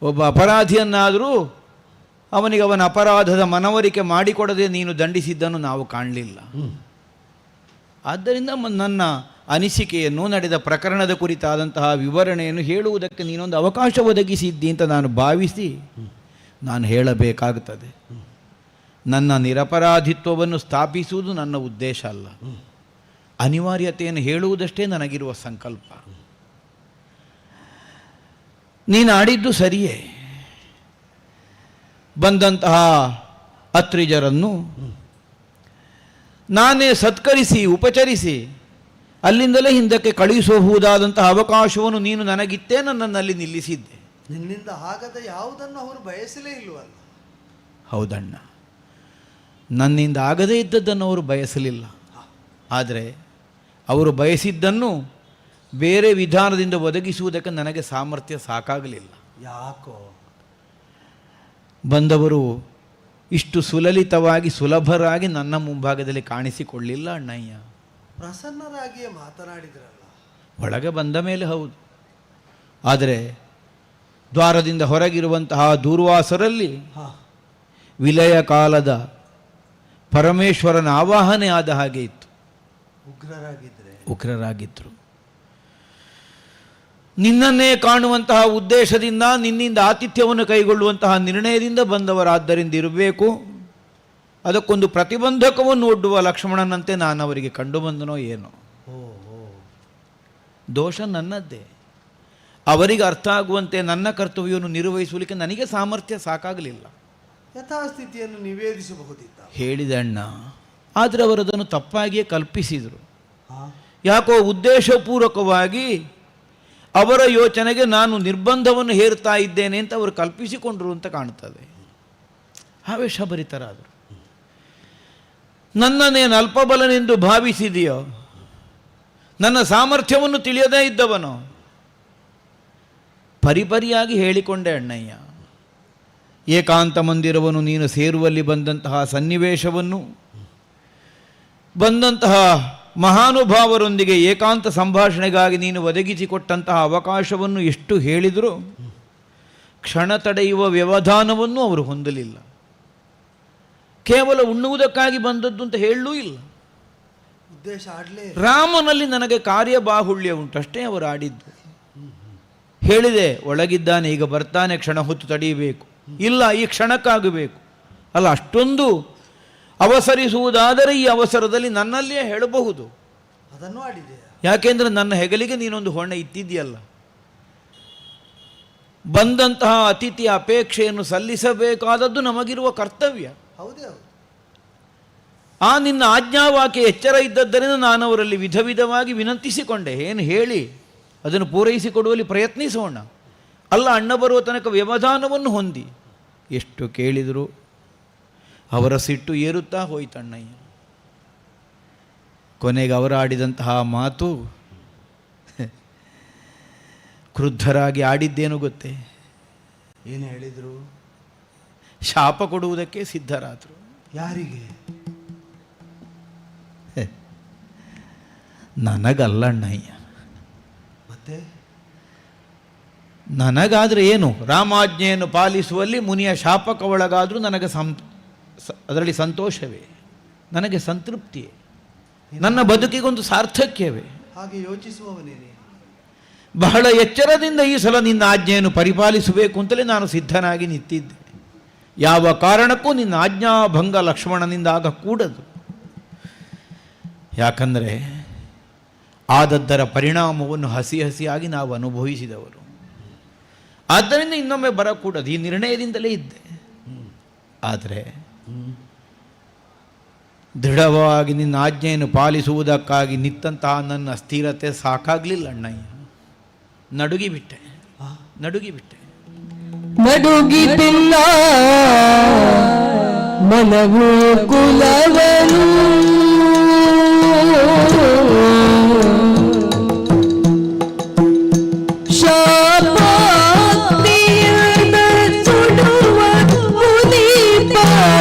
ಒಬ್ಬ ಅಪರಾಧಿಯನ್ನಾದರೂ ಅವನಿಗೆ ಅವನ ಅಪರಾಧದ ಮನವರಿಕೆ ಮಾಡಿಕೊಡದೆ ನೀನು ದಂಡಿಸಿದ್ದನ್ನು ನಾವು ಕಾಣಲಿಲ್ಲ. ಆದ್ದರಿಂದ ನನ್ನ ಅನಿಸಿಕೆಯನ್ನು, ನಡೆದ ಪ್ರಕರಣದ ಕುರಿತಾದಂತಹ ವಿವರಣೆಯನ್ನು ಹೇಳುವುದಕ್ಕೆ ನೀನೊಂದು ಅವಕಾಶ ಒದಗಿಸಿದ್ದಿ ಅಂತ ನಾನು ಭಾವಿಸಿ ನಾನು ಹೇಳಬೇಕಾಗುತ್ತದೆ. ನನ್ನ ನಿರಪರಾಧಿತ್ವವನ್ನು ಸ್ಥಾಪಿಸುವುದು ನನ್ನ ಉದ್ದೇಶ ಅಲ್ಲ, ಅನಿವಾರ್ಯತೆಯನ್ನು ಹೇಳುವುದಷ್ಟೇ ನನಗಿರುವ ಸಂಕಲ್ಪ. ನೀನು ಆಡಿದ್ದು ಸರಿಯೇ. ಬಂದಂತಹ ಅತ್ರಿಜರನ್ನು ನಾನೇ ಸತ್ಕರಿಸಿ ಉಪಚರಿಸಿ ಅಲ್ಲಿಂದಲೇ ಹಿಂದಕ್ಕೆ ಕಳುಹಿಸಬಹುದಾದಂತಹ ಅವಕಾಶವನ್ನು ನೀನು ನನಗಿತ್ತೇ ನನ್ನಲ್ಲಿ ನಿಲ್ಲಿಸಿದ್ದೆ. ನಿನ್ನಿಂದ ಆಗದ ಯಾವುದನ್ನು ಅವರು ಬಯಸಲೇ ಇಲ್ವಲ್ಲ? ಹೌದಣ್ಣ, ನನ್ನಿಂದ ಆಗದೇ ಇದ್ದದ್ದನ್ನು ಅವರು ಬಯಸಲಿಲ್ಲ. ಆದರೆ ಅವರು ಬಯಸಿದ್ದನ್ನು ಬೇರೆ ವಿಧಾನದಿಂದ ಒದಗಿಸುವುದಕ್ಕೆ ನನಗೆ ಸಾಮರ್ಥ್ಯ ಸಾಕಾಗಲಿಲ್ಲ. ಯಾಕೋ? ಬಂದವರು ಇಷ್ಟು ಸುಲಲಿತವಾಗಿ ಸುಲಭರಾಗಿ ನನ್ನ ಮುಂಭಾಗದಲ್ಲಿ ಕಾಣಿಸಿಕೊಳ್ಳಿಲ್ಲ ಅಣ್ಣಯ್ಯ. ಪ್ರಸನ್ನರಾಗಿಯೇ ಮಾತನಾಡಿದ್ರಲ್ಲ. ಒಳಗೆ ಬಂದ ಮೇಲೆ ಹೌದು. ಆದರೆ ದ್ವಾರದಿಂದ ಹೊರಗಿರುವಂತಹ ದೂರ್ವಾಸರಲ್ಲಿ ವಿಲಯ ಕಾಲದ ಪರಮೇಶ್ವರನ ಆವಾಹನೆ ಆದ ಹಾಗೆ ಇತ್ತು. ಉಗ್ರರಾಗಿದ್ದರು. ನಿನ್ನನ್ನೇ ಕಾಣುವಂತಹ ಉದ್ದೇಶದಿಂದ, ನಿನ್ನಿಂದ ಆತಿಥ್ಯವನ್ನು ಕೈಗೊಳ್ಳುವಂತಹ ನಿರ್ಣಯದಿಂದ ಬಂದವರಾದ್ದರಿಂದ ಇರಬೇಕು. ಅದಕ್ಕೊಂದು ಪ್ರತಿಬಂಧಕವನ್ನು ಒಡ್ಡುವ ಲಕ್ಷ್ಮಣನಂತೆ ನಾನು ಅವರಿಗೆ ಕಂಡು ಬಂದನೋ ಏನೋ. ದೋಷ ನನ್ನದ್ದೇ. ಅವರಿಗೆ ಅರ್ಥ ಆಗುವಂತೆ ನನ್ನ ಕರ್ತವ್ಯವನ್ನು ನಿರ್ವಹಿಸಲಿಕ್ಕೆ ನನಗೆ ಸಾಮರ್ಥ್ಯ ಸಾಕಾಗಲಿಲ್ಲ. ಯಥಾಸ್ಥಿತಿಯನ್ನು ನಿವೇದಿಸಬಹುದಿತ್ತ ಹೇಳಿದೆ ಅಣ್ಣ. ಆದರೆ ಅವರು ಅದನ್ನು ತಪ್ಪಾಗಿಯೇ ಕಲ್ಪಿಸಿದರು. ಯಾಕೋ ಉದ್ದೇಶಪೂರ್ವಕವಾಗಿ ಅವರ ಯೋಚನೆಗೆ ನಾನು ನಿರ್ಬಂಧವನ್ನು ಹೇರ್ತಾ ಇದ್ದೇನೆ ಅಂತ ಅವರು ಕಲ್ಪಿಸಿಕೊಂಡರು ಅಂತ ಕಾಣ್ತದೆ. ಆವೇಶಭರಿತರಾದರು. ನನ್ನನ್ನೇನು ಅಲ್ಪಬಲನೆಂದು ಭಾವಿಸಿದೆಯೋ, ನನ್ನ ಸಾಮರ್ಥ್ಯವನ್ನು ತಿಳಿಯದೇ ಇದ್ದವನೋ, ಪರಿಪರಿಯಾಗಿ ಹೇಳಿಕೊಂಡೆ ಅಣ್ಣಯ್ಯ. ಏಕಾಂತ ಮಂದಿರವನ್ನು ನೀನು ಸೇರುವಲ್ಲಿ ಬಂದಂತಹ ಸನ್ನಿವೇಶವನ್ನು, ಬಂದಂತಹ ಮಹಾನುಭಾವರೊಂದಿಗೆ ಏಕಾಂತ ಸಂಭಾಷಣೆಗಾಗಿ ನೀನು ಒದಗಿಸಿಕೊಟ್ಟಂತಹ ಅವಕಾಶವನ್ನು ಎಷ್ಟು ಹೇಳಿದರೂ ಕ್ಷಣ ತಡೆಯುವ ವ್ಯವಧಾನವನ್ನು ಅವರು ಹೊಂದಲಿಲ್ಲ. ಕೇವಲ ಉಣ್ಣುವುದಕ್ಕಾಗಿ ಬಂದದ್ದು ಅಂತ ಹೇಳಲೂ ಇಲ್ಲ. ಉದ್ದೇಶ ಆಡಲೇ. ರಾಮನಲ್ಲಿ ನನಗೆ ಕಾರ್ಯಬಾಹುಳ್ಯ ಉಂಟಷ್ಟೇ ಅವರು ಆಡಿದ್ದು. ಹೇಳಿದೆ, ಒಳಗಿದ್ದಾನೆ, ಈಗ ಬರ್ತಾನೆ, ಕ್ಷಣ ಹೊತ್ತು ತಡೆಯಬೇಕು. ಇಲ್ಲ, ಈ ಕ್ಷಣಕ್ಕಾಗಬೇಕು. ಅಲ್ಲ, ಅಷ್ಟೊಂದು ಅವಸರಿಸುವುದಾದರೆ ಈ ಅವಸರದಲ್ಲಿ ನನ್ನಲ್ಲಿಯೇ ಹೇಳಬಹುದು. ಅದನ್ನು ಆಡಿದೆ. ಯಾಕೆಂದರೆ ನನ್ನ ಹೆಗಲಿಗೆ ನೀನೊಂದು ಹೊಣೆ ಇತ್ತಿದೆಯಲ್ಲ. ಬಂದಂತಹ ಅತಿಥಿಯ ಅಪೇಕ್ಷೆಯನ್ನು ಸಲ್ಲಿಸಬೇಕಾದದ್ದು ನಮಗಿರುವ ಕರ್ತವ್ಯ. ಹೌದೇ ಹೌದು. ಆ ನಿನ್ನ ಆಜ್ಞಾವಾಕ್ಯ ಎಚ್ಚರ ಇದ್ದದ್ದರಿಂದ ನಾನು ಅವರಲ್ಲಿ ವಿಧ ವಿಧವಾಗಿ ವಿನಂತಿಸಿಕೊಂಡೆ. ಏನು ಹೇಳಿ ಅದನ್ನು ಪೂರೈಸಿಕೊಡುವಲ್ಲಿ ಪ್ರಯತ್ನಿಸೋಣ. ಅಲ್ಲ, ಅಣ್ಣ ಬರುವ ತನಕ ವ್ಯವಧಾನವನ್ನು ಹೊಂದಿ. ಎಷ್ಟು ಕೇಳಿದರು ಅವರ ಸಿಟ್ಟು ಏರುತ್ತಾ ಹೋಯ್ತಣ್ಣಯ್ಯ. ಕೊನೆಗೆ ಅವರು ಆಡಿದಂತಹ ಮಾತು, ಕ್ರುದ್ಧರಾಗಿ ಆಡಿದ್ದೇನು ಗೊತ್ತೇ? ಏನು ಹೇಳಿದರು? ಶಾಪ ಕೊಡುವುದಕ್ಕೆ ಸಿದ್ಧರಾದರು. ಯಾರಿಗೆ? ನನಗಲ್ಲ ಅಣ್ಣಯ್ಯ. ಮತ್ತೆ ನನಗಾದರೆ ಏನು, ರಾಮಾಜ್ಞೆಯನ್ನು ಪಾಲಿಸುವಲ್ಲಿ ಮುನಿಯ ಶಾಪಕ್ಕೆ ಒಳಗಾದರೂ ನನಗೆ ಅದರಲ್ಲಿ ಸಂತೋಷವೇ, ನನಗೆ ಸಂತೃಪ್ತಿಯೇ, ನನ್ನ ಬದುಕಿಗೊಂದು ಸಾರ್ಥಕ್ಯವೇ. ಹಾಗೆ ಯೋಚಿಸುವವನೇನೆ. ಬಹಳ ಎಚ್ಚರದಿಂದ ಈ ಸಲ ನಿನ್ನ ಆಜ್ಞೆಯನ್ನು ಪರಿಪಾಲಿಸಬೇಕು ಅಂತಲೇ ನಾನು ಸಿದ್ಧನಾಗಿ ನಿಂತಿದ್ದೆ. ಯಾವ ಕಾರಣಕ್ಕೂ ನಿನ್ನ ಆಜ್ಞಾಭಂಗ ಲಕ್ಷ್ಮಣನಿಂದ ಆಗಕೂಡದು. ಯಾಕಂದರೆ ಆದದ್ದರ ಪರಿಣಾಮವನ್ನು ಹಸಿ ಹಸಿಯಾಗಿ ನಾವು ಅನುಭವಿಸಿದವರು. ಆದ್ದರಿಂದ ಇನ್ನೊಮ್ಮೆ ಬರಕೂಡದು, ಈ ನಿರ್ಣಯದಿಂದಲೇ ಇದ್ದೆ. ಆದರೆ ದೃಢವಾಗಿ ನಿನ್ನ ಆಜ್ಞೆಯನ್ನು ಪಾಲಿಸುವುದಕ್ಕಾಗಿ ನಿಂತಹ ನನ್ನ ಸ್ಥಿರತೆ ಸಾಕಾಗಲಿಲ್ಲ ಅಣ್ಣಯ್ಯ. ನಡುಗಿಬಿಟ್ಟೆ. ನಡುಗಿತಿಲ್ಲ ಮನವು ಕುಲವನು ಶಾಪಾಕ್ತಿಯದ ಸುಡುವ ಮುನಿಪಾಯದು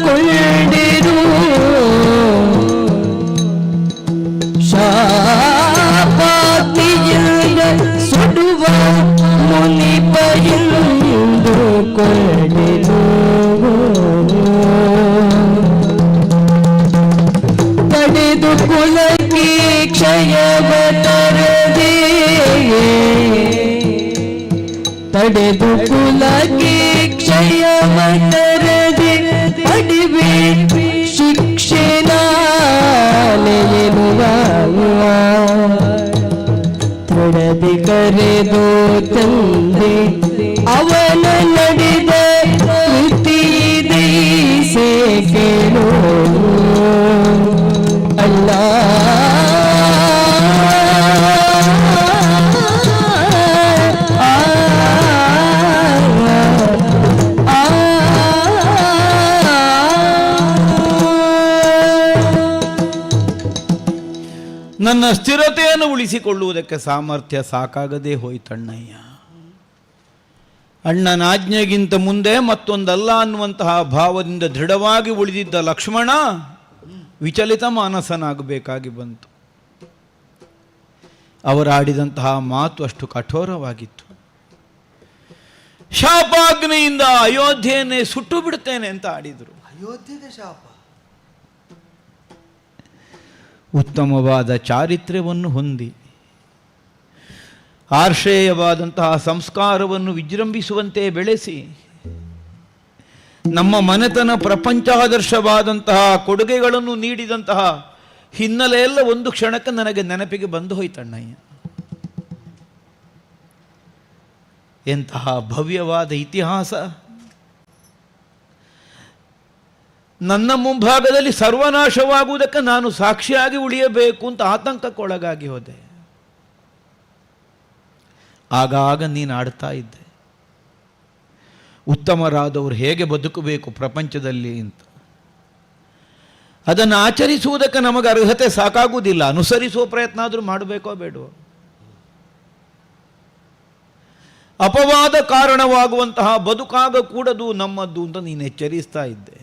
ಕೊಂಡಿರು ಶಾಪಾಕ್ತಿಯದ ಸುಡುವ ಮುನಿಪಾಯದು ಕೊಂಡಿರು ತಡೆದು ಕುಲಕ್ಕೆ ಕ್ಷಯವ ತರದೆ ತಡೆದು ಕುಲಕ್ಕೆ ಕ್ಷಯವ ತರದೆ ಅಡಿವೆ ಶಿಕ್ಷೆ ನಾಲೆಯೆನ್ನುವ ತೊಡದೆ ಕರೆದು ತಂದೆ ಅವನ ನಡೆದ ಕೃತಿದೆ ಕೇಳು ಅಲ್ಲ. ನನ್ನ ಸ್ಥಿರತೆಯನ್ನು ಉಳಿಸಿಕೊಳ್ಳುವುದಕ್ಕೆ ಸಾಮರ್ಥ್ಯ ಸಾಕಾಗದೇ ಹೋಯ್ತಣ್ಣಯ್ಯ. ಅಣ್ಣನ ಆಜ್ಞೆಗಿಂತ ಮುಂದೆ ಮತ್ತೊಂದಲ್ಲ ಅನ್ನುವಂತಹ ಭಾವದಿಂದ ದೃಢವಾಗಿ ಉಳಿದಿದ್ದ ಲಕ್ಷ್ಮಣ ವಿಚಲಿತ ಮಾನಸನಾಗಬೇಕಾಗಿ ಬಂತು. ಅವರಾಡಿದಂತಹ ಮಾತು ಅಷ್ಟು ಕಠೋರವಾಗಿತ್ತು. ಶಾಪಾಗ್ನಿಯಿಂದ ಅಯೋಧ್ಯೆಯನ್ನೇ ಸುಟ್ಟು ಬಿಡುತ್ತೇನೆ ಅಂತ ಆಡಿದರು. ಅಯೋಧ್ಯೆಗೆ ಶಾಪ. ಉತ್ತಮವಾದ ಚಾರಿತ್ರ್ಯವನ್ನು ಹೊಂದಿ ಆರ್ಷೇಯವಾದಂತಹ ಸಂಸ್ಕಾರವನ್ನು ವಿಜೃಂಭಿಸುವಂತೆ ಬೆಳೆಸಿ ನಮ್ಮ ಮನೆತನ ಪ್ರಪಂಚಾದರ್ಶವಾದಂತಹ ಕೊಡುಗೆಗಳನ್ನು ನೀಡಿದಂತಹ ಹಿನ್ನೆಲೆಯೆಲ್ಲ ಒಂದು ಕ್ಷಣಕ್ಕೆ ನನಗೆ ನೆನಪಿಗೆ ಬಂದು ಹೋಯ್ತಣ್ಣಯ್ಯ. ಎಂತಹ ಭವ್ಯವಾದ ಇತಿಹಾಸ. ನನ್ನ ಮುಂಭಾಗದಲ್ಲಿ ಸರ್ವನಾಶವಾಗುವುದಕ್ಕೆ ನಾನು ಸಾಕ್ಷಿಯಾಗಿ ಉಳಿಯಬೇಕು ಅಂತ ಆತಂಕಕ್ಕೊಳಗಾಗಿ ಹೋದೆ. ಆಗಾಗ ನೀನು ಆಡ್ತಾ ಇದ್ದೆ, ಉತ್ತಮರಾದವರು ಹೇಗೆ ಬದುಕಬೇಕು ಪ್ರಪಂಚದಲ್ಲಿ ಅಂತ. ಅದನ್ನು ಆಚರಿಸುವುದಕ್ಕೆ ನಮಗೆ ಅರ್ಹತೆ ಸಾಕಾಗುವುದಿಲ್ಲ, ಅನುಸರಿಸುವ ಪ್ರಯತ್ನ ಆದರೂ ಮಾಡಬೇಕೋ ಬೇಡವೋ. ಅಪವಾದ ಕಾರಣವಾಗುವಂತಹ ಬದುಕಾಗಕೂಡದು ನಮ್ಮದ್ದು ಅಂತ ನೀನು ಎಚ್ಚರಿಸ್ತಾ ಇದ್ದೆ.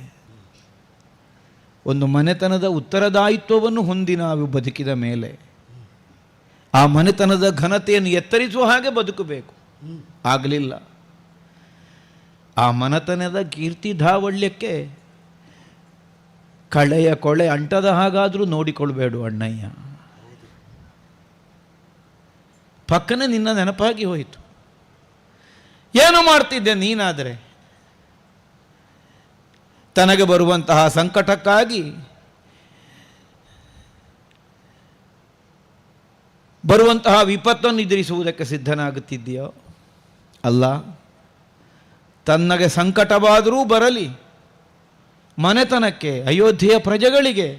ಒಂದು ಮನೆತನದ ಉತ್ತರದಾಯಿತ್ವವನ್ನು ಹೊಂದಿ ನಾವು ಬದುಕಿದ ಮೇಲೆ ಆ ಮನೆತನದ ಘನತೆಯನ್ನು ಎತ್ತರಿಸುವ ಹಾಗೆ ಬದುಕಬೇಕು. ಆಗಲಿಲ್ಲ. ಆ ಮನೆತನದ ಕೀರ್ತಿ ಧಾವಳ್ಯಕ್ಕೆ ಕಳೆಯ ಕೊಳೆ ಅಂಟದ ಹಾಗಾದರೂ ನೋಡಿಕೊಳ್ಬೇಡು ಅಣ್ಣಯ್ಯ. ಪಕ್ಕನೆ ನಿನ್ನ ನೆನಪಾಗಿ ಹೋಯಿತು. ಏನು ಮಾಡ್ತಿದ್ದೆ ನೀನಾದರೆ? ತನಗೆ ಬರುವಂತಹ ಸಂಕಟಕ್ಕಾಗಿ ಬರುವಂತಹ ವಿಪತ್ತನ್ನು ಎದುರಿಸುವುದಕ್ಕೆ ಸಿದ್ಧನಾಗುತ್ತಿದ್ದೀಯೋ? ಅಲ್ಲ, ತನ್ನಗೆ ಸಂಕಟವಾದರೂ ಬರಲಿ, ಮನೆತನಕ್ಕೆ ಅಯೋಧ್ಯೆಯ ಪ್ರಜೆಗಳಿಗೆ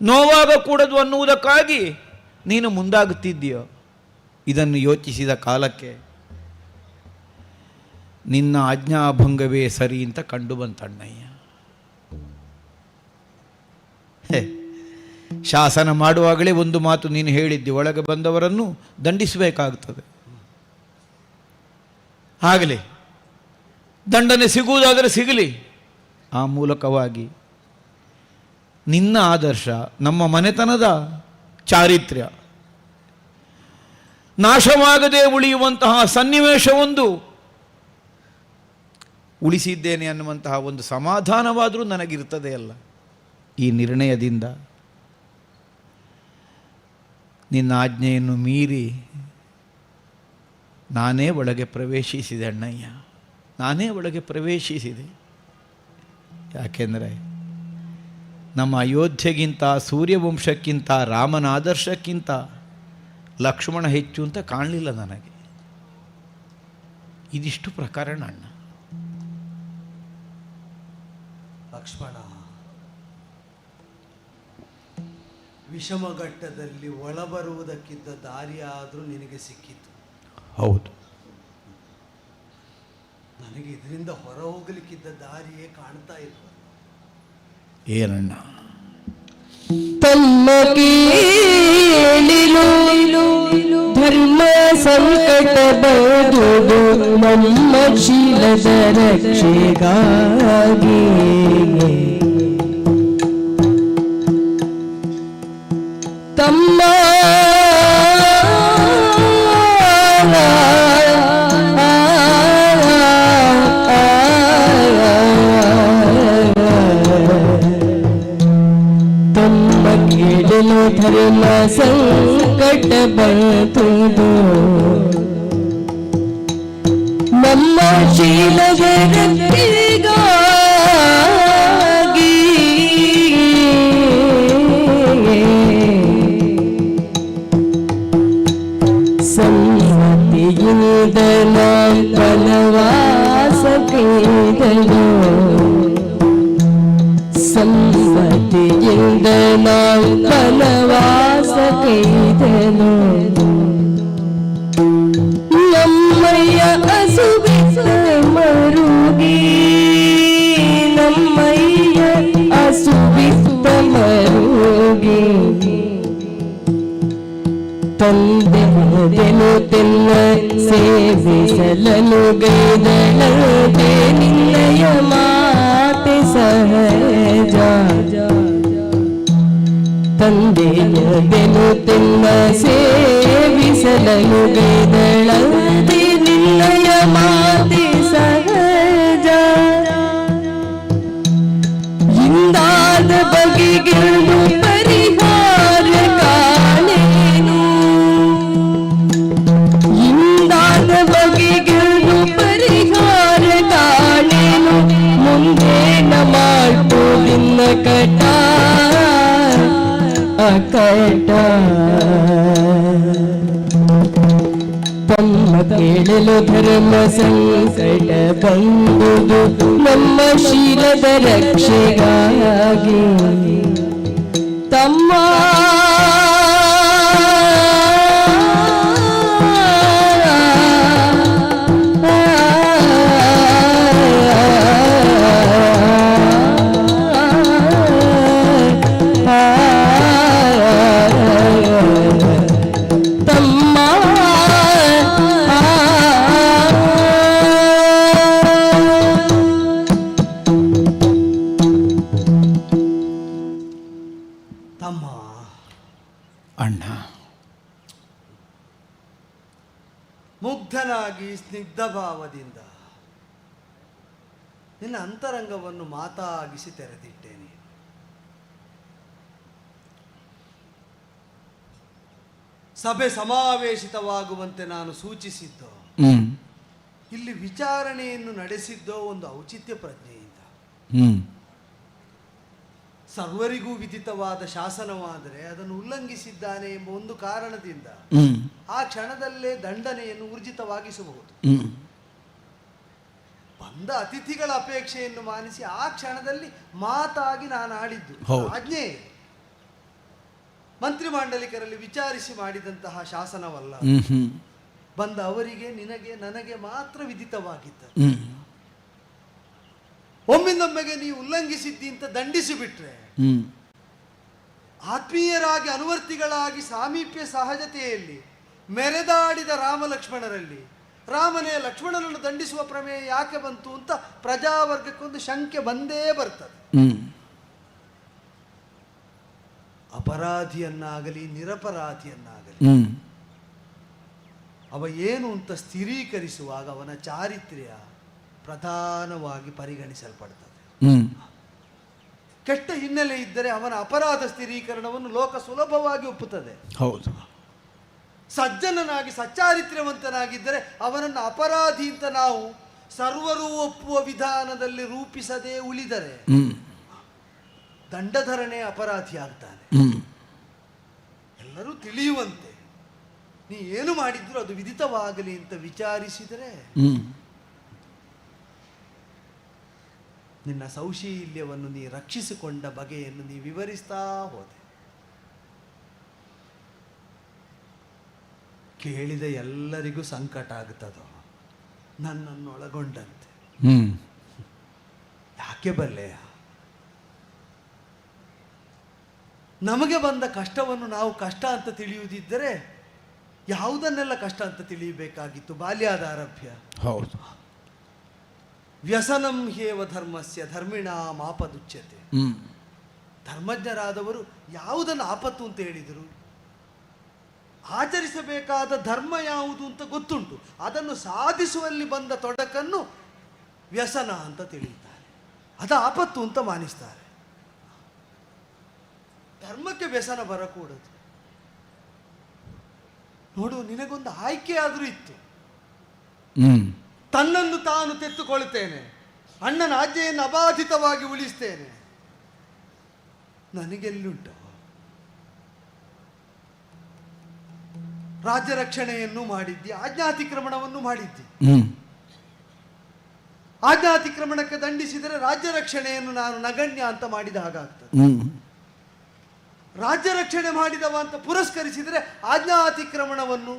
ನೋವಾಗಕೂಡದು ಅನ್ನುವುದಕ್ಕಾಗಿ ನೀನು ಮುಂದಾಗುತ್ತಿದ್ದೀಯೋ? ಇದನ್ನು ಯೋಚಿಸಿದ ಕಾಲಕ್ಕೆ ನಿನ್ನ ಆಜ್ಞಾಭಂಗವೇ ಸರಿ ಅಂತ ಕಂಡು ಬಂತಣ್ಣಯ್ಯ. ಶಾಸನ ಮಾಡುವಾಗಲೇ ಒಂದು ಮಾತು ನೀನು ಹೇಳಿದ್ದಿ, ಒಳಗೆ ಬಂದವರನ್ನು ದಂಡಿಸಬೇಕಾಗುತ್ತದೆ. ಆಗಲಿ, ದಂಡನೆ ಸಿಗುವುದಾದರೆ ಸಿಗಲಿ. ಆ ಮೂಲಕವಾಗಿ ನಿನ್ನ ಆದರ್ಶ, ನಮ್ಮ ಮನೆತನದ ಚಾರಿತ್ರ್ಯ, ನಾಶವಾಗದೆ ಉಳಿಯುವಂತಹ ಸನ್ನಿವೇಶವೊಂದು ಉಳಿಸಿದ್ದೇನೆ ಅನ್ನುವಂತಹ ಒಂದು ಸಮಾಧಾನವಾದರೂ ನನಗಿರ್ತದೆ ಅಲ್ಲ. ಈ ನಿರ್ಣಯದಿಂದ ನಿನ್ನ ಆಜ್ಞೆಯನ್ನು ಮೀರಿ ನಾನೇ ಒಳಗೆ ಪ್ರವೇಶಿಸಿದೆ ಅಣ್ಣಯ್ಯ, ನಾನೇ ಒಳಗೆ ಪ್ರವೇಶಿಸಿದೆ. ಯಾಕೆಂದರೆ ನಮ್ಮ ಅಯೋಧ್ಯೆಗಿಂತ, ಸೂರ್ಯವಂಶಕ್ಕಿಂತ, ರಾಮನ ಆದರ್ಶಕ್ಕಿಂತ ಲಕ್ಷ್ಮಣ ಹೆಚ್ಚು ಅಂತ ಕಾಣಲಿಲ್ಲ ನನಗೆ. ಇದಿಷ್ಟು ಪ್ರಕರಣ ಅಣ್ಣ. ಲಕ್ಷ್ಮಣ, ವಿಷಮಘಟ್ಟದಲ್ಲಿ ಒಳಬರುವುದಕ್ಕಿದ್ದ ದಾರಿಯಾದರೂ ನಿನಗೆ ಸಿಕ್ಕಿತು. ಹೌದು, ನನಗೆ ಇದರಿಂದ ಹೊರ ಹೋಗಲಿಕ್ಕಿದ್ದ ದಾರಿಯೇ ಕಾಣ್ತಾ ಇಲ್ಲ. ಏನಣ್ಣ? ತಮ್ಮ ಕೇಳಿಲು ಧರ್ಮ ಸಂಕಟ ಬರುವುದು ನಮ್ಮ ಶೀಲದ ರಕ್ಷೆಗಾಗಿ. ತಮ್ಮ ಕೇಳಲು ಧರ್ಮ ಸಂಕಟ ಬಂತುದು ನಮ್ಮ ಶೀಲದ ರಕ್ಷೆಗಾಗಿ. ಸಮ್ಮತಿಯಿಂದ ನಾವು ವನವಾಸ ಕೈದಳು, ಸಮ್ಮತಿಯಿಂದ ನಾವು ವನವಾಸ ಕೈದನು. ನಮ್ಮಯ್ಯ ಅಸುಬಿಸ ಮರುಗಿ, ನಮ್ಮಯ್ಯ ಅಸುಬಿಸ ಮರುಗಿ. ತಂದೆ ಮೊದಲು ತೆನ್ನ ಸೇವಿಸಲನು ಗೈದಳತೆ ನಿನ್ನಯ ಮಾತೆ ಸಹಜ. ತಂದೆಯದೆನು ತೆನ್ನ ಸೇವಿಸಲನು ಗೈದಳತೆ ನಿನ್ನಯ ಮಾತೆ ಸಹಜ. ಇಂದಾದ ಬಗೆಗಳು ಪರಿಹಾರ ಕಾಣೇನು, ಇಂದಾದ ಬಗೆಗಳು ಪರಿಹಾರ ಕಾಣೇನು. ಮುಂದೆ ಮಾಡ್ತು ನಿನ್ನ ಕಟ ಅಕಟ. ತಮ್ಮ ಕೇಳಲು ಧರ್ಮ ಸಂಕಟ ಬಂದುದು ನಮ್ಮ ಶೀಲದ ರಕ್ಷೆಗಾಗಿ. ತಮ್ಮ ಮುಗ್ಧನಾಗಿ ಸ್ನಿಗ್ಧ ಭಾವದಿಂದ ನಿನ್ನ ಅಂತರಂಗವನ್ನು ಮಾತಾಗಿಸಿ ತೆರೆದಿಟ್ಟೇನೆ. ಸಭೆ ಸಮಾವೇಶಿತವಾಗುವಂತೆ ನಾನು ಸೂಚಿಸಿದ್ದೋ, ಇಲ್ಲಿ ವಿಚಾರಣೆಯನ್ನು ನಡೆಸಿದ್ದೋ ಒಂದು ಔಚಿತ್ಯ ಪ್ರಜ್ಞೆಯಿಂದ. ಸರ್ವರಿಗೂ ವಿದಿತವಾದ ಶಾಸನವಾದರೆ ಅದನ್ನು ಉಲ್ಲಂಘಿಸಿದ್ದಾನೆ ಎಂಬ ಒಂದು ಕಾರಣದಿಂದ ಆ ಕ್ಷಣದಲ್ಲೇ ದಂಡನೆಯನ್ನು ಊರ್ಜಿತವಾಗಿಸಬಹುದು. ಬಂದ ಅತಿಥಿಗಳ ಅಪೇಕ್ಷೆಯನ್ನು ಮಾನಿಸಿ ಆ ಕ್ಷಣದಲ್ಲಿ ಮಾತಾಗಿ ನಾನು ಆಡಿದ್ದು ಆಜ್ಞೆ. ಮಂತ್ರಿಮಾಂಡಲಿಕರಲ್ಲಿ ವಿಚಾರಿಸಿ ಮಾಡಿದಂತಹ ಶಾಸನವಲ್ಲ. ಬಂದ ಅವರಿಗೆ, ನಿನಗೆ, ನನಗೆ ಮಾತ್ರ ವಿದಿತವಾಗಿದ್ದ. ಒಮ್ಮಿಂದೊಮ್ಮೆಗೆ ನೀವು ಉಲ್ಲಂಘಿಸಿದ್ದಿ ಅಂತ ದಂಡಿಸಿ ಬಿಟ್ರೆ ಆತ್ಮೀಯರಾಗಿ ಅನುವರ್ತಿಗಳಾಗಿ ಸಾಮೀಪ್ಯ ಸಹಜತೆಯಲ್ಲಿ ಮೆರೆದಾಡಿದ ರಾಮ ಲಕ್ಷ್ಮಣರಲ್ಲಿ ರಾಮನೇ ಲಕ್ಷ್ಮಣನನ್ನು ದಂಡಿಸುವ ಪ್ರಮೇಯ ಯಾಕೆ ಬಂತು ಅಂತ ಪ್ರಜಾವರ್ಗಕ್ಕೊಂದು ಶಂಕೆ ಬಂದೇ ಬರ್ತದೆ. ಅಪರಾಧಿಯನ್ನಾಗಲಿ ನಿರಪರಾಧಿಯನ್ನಾಗಲಿ ಅವ ಏನು ಅಂತ ಸ್ಥಿರೀಕರಿಸುವಾಗ ಅವನ ಚಾರಿತ್ರ್ಯ ಪ್ರಧಾನವಾಗಿ ಪರಿಗಣಿಸಲ್ಪಡ್ತದೆ. ಕೆಟ್ಟ ಹಿನ್ನೆಲೆ ಇದ್ದರೆ ಅವನ ಅಪರಾಧ ಸ್ಥಿರೀಕರಣವನ್ನು ಲೋಕ ಸುಲಭವಾಗಿ ಒಪ್ಪುತ್ತದೆ. ಹೌದು. ಸಜ್ಜನನಾಗಿ ಸಚ್ಚಾರಿತ್ರ್ಯವಂತನಾಗಿದ್ದರೆ ಅವನನ್ನು ಅಪರಾಧಿ ಅಂತ ನಾವು ಸರ್ವರೂ ಒಪ್ಪುವ ವಿಧಾನದಲ್ಲಿ ರೂಪಿಸದೆ ಉಳಿದರೆ ದಂಡಧರಣೆ ಅಪರಾಧಿ ಆಗ್ತಾನೆ. ಎಲ್ಲರೂ ತಿಳಿಯುವಂತೆ ನೀ ಏನು ಮಾಡಿದ್ರು ಅದು ವಿದಿತವಾಗಲಿ ಅಂತ ವಿಚಾರಿಸಿದರೆ ನಿನ್ನ ಸೌಶೀಲ್ಯವನ್ನು ನೀ ರಕ್ಷಿಸಿಕೊಂಡ ಬಗೆಯನ್ನು ನೀ ವಿವರಿಸ್ತಾ ಹೋದೆ. ಕೇಳಿದ ಎಲ್ಲರಿಗೂ ಸಂಕಟ ಆಗ್ತದೋ ನನ್ನನ್ನು ಒಳಗೊಂಡಂತೆ. ಯಾಕೆ ಬಲ್ಲೆಯ? ನಮಗೆ ಬಂದ ಕಷ್ಟವನ್ನು ನಾವು ಕಷ್ಟ ಅಂತ ತಿಳಿಯುವುದಿದ್ದರೆ ಯಾವುದನ್ನೆಲ್ಲ ಕಷ್ಟ ಅಂತ ತಿಳಿಯಬೇಕಾಗಿತ್ತು? ಬಾಲ್ಯದ ಆರಭ್ಯ. ಹೌದು. ವ್ಯಸನಂ ಹೇವ ಧರ್ಮಸ್ಯ ಧರ್ಮಿಣಾಂ ಆಪದುಚ್ಯತೆ. ಧರ್ಮಜ್ಞರಾದವರು ಯಾವುದನ್ನು ಆಪತ್ತು ಅಂತ ಹೇಳಿದರು? ಆಚರಿಸಬೇಕಾದ ಧರ್ಮ ಯಾವುದು ಅಂತ ಗೊತ್ತುಂಟು, ಅದನ್ನು ಸಾಧಿಸುವಲ್ಲಿ ಬಂದ ತೊಡಕನ್ನು ವ್ಯಸನ ಅಂತ ತಿಳಿಯುತ್ತಾರೆ, ಅದು ಆಪತ್ತು ಅಂತ ಮಾನಿಸ್ತಾರೆ. ಧರ್ಮಕ್ಕೆ ವ್ಯಸನ ಬರಕೂಡದು. ನೋಡು, ನಿನಗೊಂದು ಆಯ್ಕೆ ಆದರೂ ಇತ್ತು. ತನ್ನನ್ನು ತಾನು ತೆತ್ತುಕೊಳ್ತೇನೆ, ಅಣ್ಣನ ಆಜ್ಞೆಯನ್ನು ಅಬಾಧಿತವಾಗಿ ಉಳಿಸ್ತೇನೆ. ನನಗೆಲ್ಲುಂಟು? ರಾಜ್ಯ ರಕ್ಷಣೆಯನ್ನು ಮಾಡಿದ್ದಿ, ಆಜ್ಞಾತಿಕ್ರಮಣವನ್ನು ಮಾಡಿದ್ದಿ. ಆಜ್ಞಾತಿಕ್ರಮಣಕ್ಕೆ ದಂಡಿಸಿದರೆ ರಾಜ್ಯ ರಕ್ಷಣೆಯನ್ನು ನಾನು ನಗಣ್ಯ ಅಂತ ಮಾಡಿದ ಹಾಗಾಗ್ತದೆ. ರಾಜ್ಯ ರಕ್ಷಣೆ ಮಾಡಿದವ ಅಂತ ಪುರಸ್ಕರಿಸಿದರೆ ಆಜ್ಞಾತಿಕ್ರಮಣವನ್ನು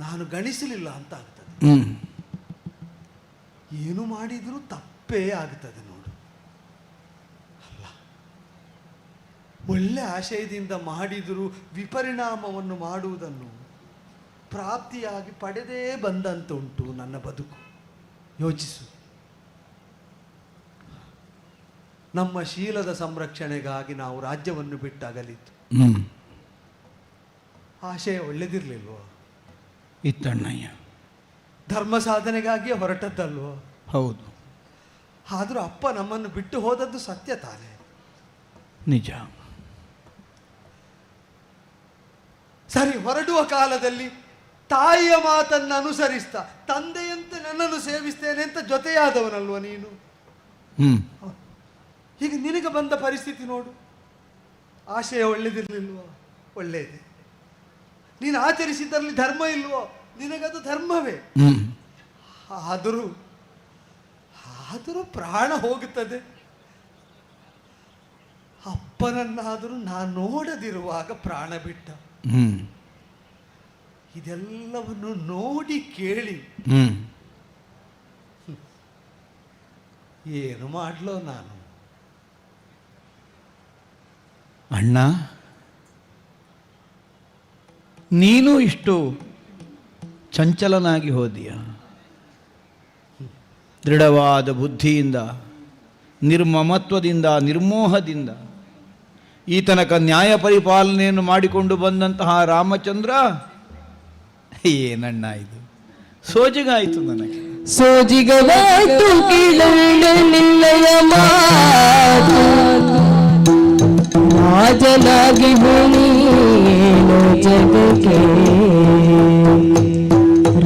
ನಾನು ಗಣಿಸಲಿಲ್ಲ ಅಂತ ಆಗ್ತದೆ. ಏನು ಮಾಡಿದರೂ ತಪ್ಪೇ ಆಗ್ತದೆ ನೋಡು. ಅಲ್ಲ, ಒಳ್ಳೆ ಆಶಯದಿಂದ ಮಾಡಿದರೂ ವಿಪರಿಣಾಮವನ್ನು ಮಾಡುವುದನ್ನು ಪ್ರಾಪ್ತಿಯಾಗಿ ಪಡೆದೇ ಬಂದಂತುಂಟು ನನ್ನ ಬದುಕು. ಯೋಚಿಸು. ನಮ್ಮ ಶೀಲದ ಸಂರಕ್ಷಣೆಗಾಗಿ ನಾವು ರಾಜ್ಯವನ್ನು ಬಿಟ್ಟಾಗಲಿತ್ತು. ಆಶಯ ಒಳ್ಳೆದಿರ್ಲಿಲ್ವೋ? ಇತ್ತಣ್ಣಯ್ಯ. ಧರ್ಮ ಸಾಧನೆಗಾಗಿಯೇ ಹೊರಟದ್ದಲ್ವೋ? ಹೌದು. ಆದರೂ ಅಪ್ಪ ನಮ್ಮನ್ನು ಬಿಟ್ಟು ಹೋದದ್ದು ಸತ್ಯ ತಾನೆ? ನಿಜ. ಸರಿ, ಹೊರಡುವ ಕಾಲದಲ್ಲಿ ತಾಯಿಯ ಮಾತನ್ನು ಅನುಸರಿಸ್ತಾ ತಂದೆಯಂತೆ ನನ್ನನ್ನು ಸೇವಿಸ್ತೇನೆ ಅಂತ ಜೊತೆಯಾದವನಲ್ವ ನೀನು? ಈಗ ನಿನಗೆ ಬಂದ ಪರಿಸ್ಥಿತಿ ನೋಡು. ಆಶಯ ಒಳ್ಳೆದಿರ್ಲಿಲ್ವೋ? ಒಳ್ಳೆಯದೇ. ನೀನು ಆಚರಿಸಿದ್ದಲ್ಲಿ ಧರ್ಮ ಇಲ್ವೋ? ನಿನಗದು ಧರ್ಮವೇ. ಆದರೂ ಪ್ರಾಣ ಹೋಗುತ್ತದೆ. ಅಪ್ಪನನ್ನಾದರೂ ನಾನು ನೋಡದಿರುವಾಗ ಪ್ರಾಣ ಬಿಟ್ಟ. ಇದೆಲ್ಲವನ್ನು ನೋಡಿ ಕೇಳಿ ಏನು ಮಾಡ್ಲೋ ನಾನು? ಅಣ್ಣ, ನೀನು ಇಷ್ಟು ಚಂಚಲನಾಗಿ ಹೋದೀಯ. ದೃಢವಾದ ಬುದ್ಧಿಯಿಂದ, ನಿರ್ಮಮತ್ವದಿಂದ, ನಿರ್ಮೋಹದಿಂದ ಈ ತನಕ ನ್ಯಾಯ ಪರಿಪಾಲನೆಯನ್ನು ಮಾಡಿಕೊಂಡು ಬಂದಂತಹ ರಾಮಚಂದ್ರ, ಏನಣ್ಣ ಇದು? ಸೋಜಿಗಾಯಿತು ನನಗೆ. ಸೋಜಿಗವಾಯ್ತು ಕೀಳಣ್ಣ ನಿನ್ನಯ ಮಾತು, ರಾಜನಾಗಿ ನೀನು ಜಗಕ್ಕೆ,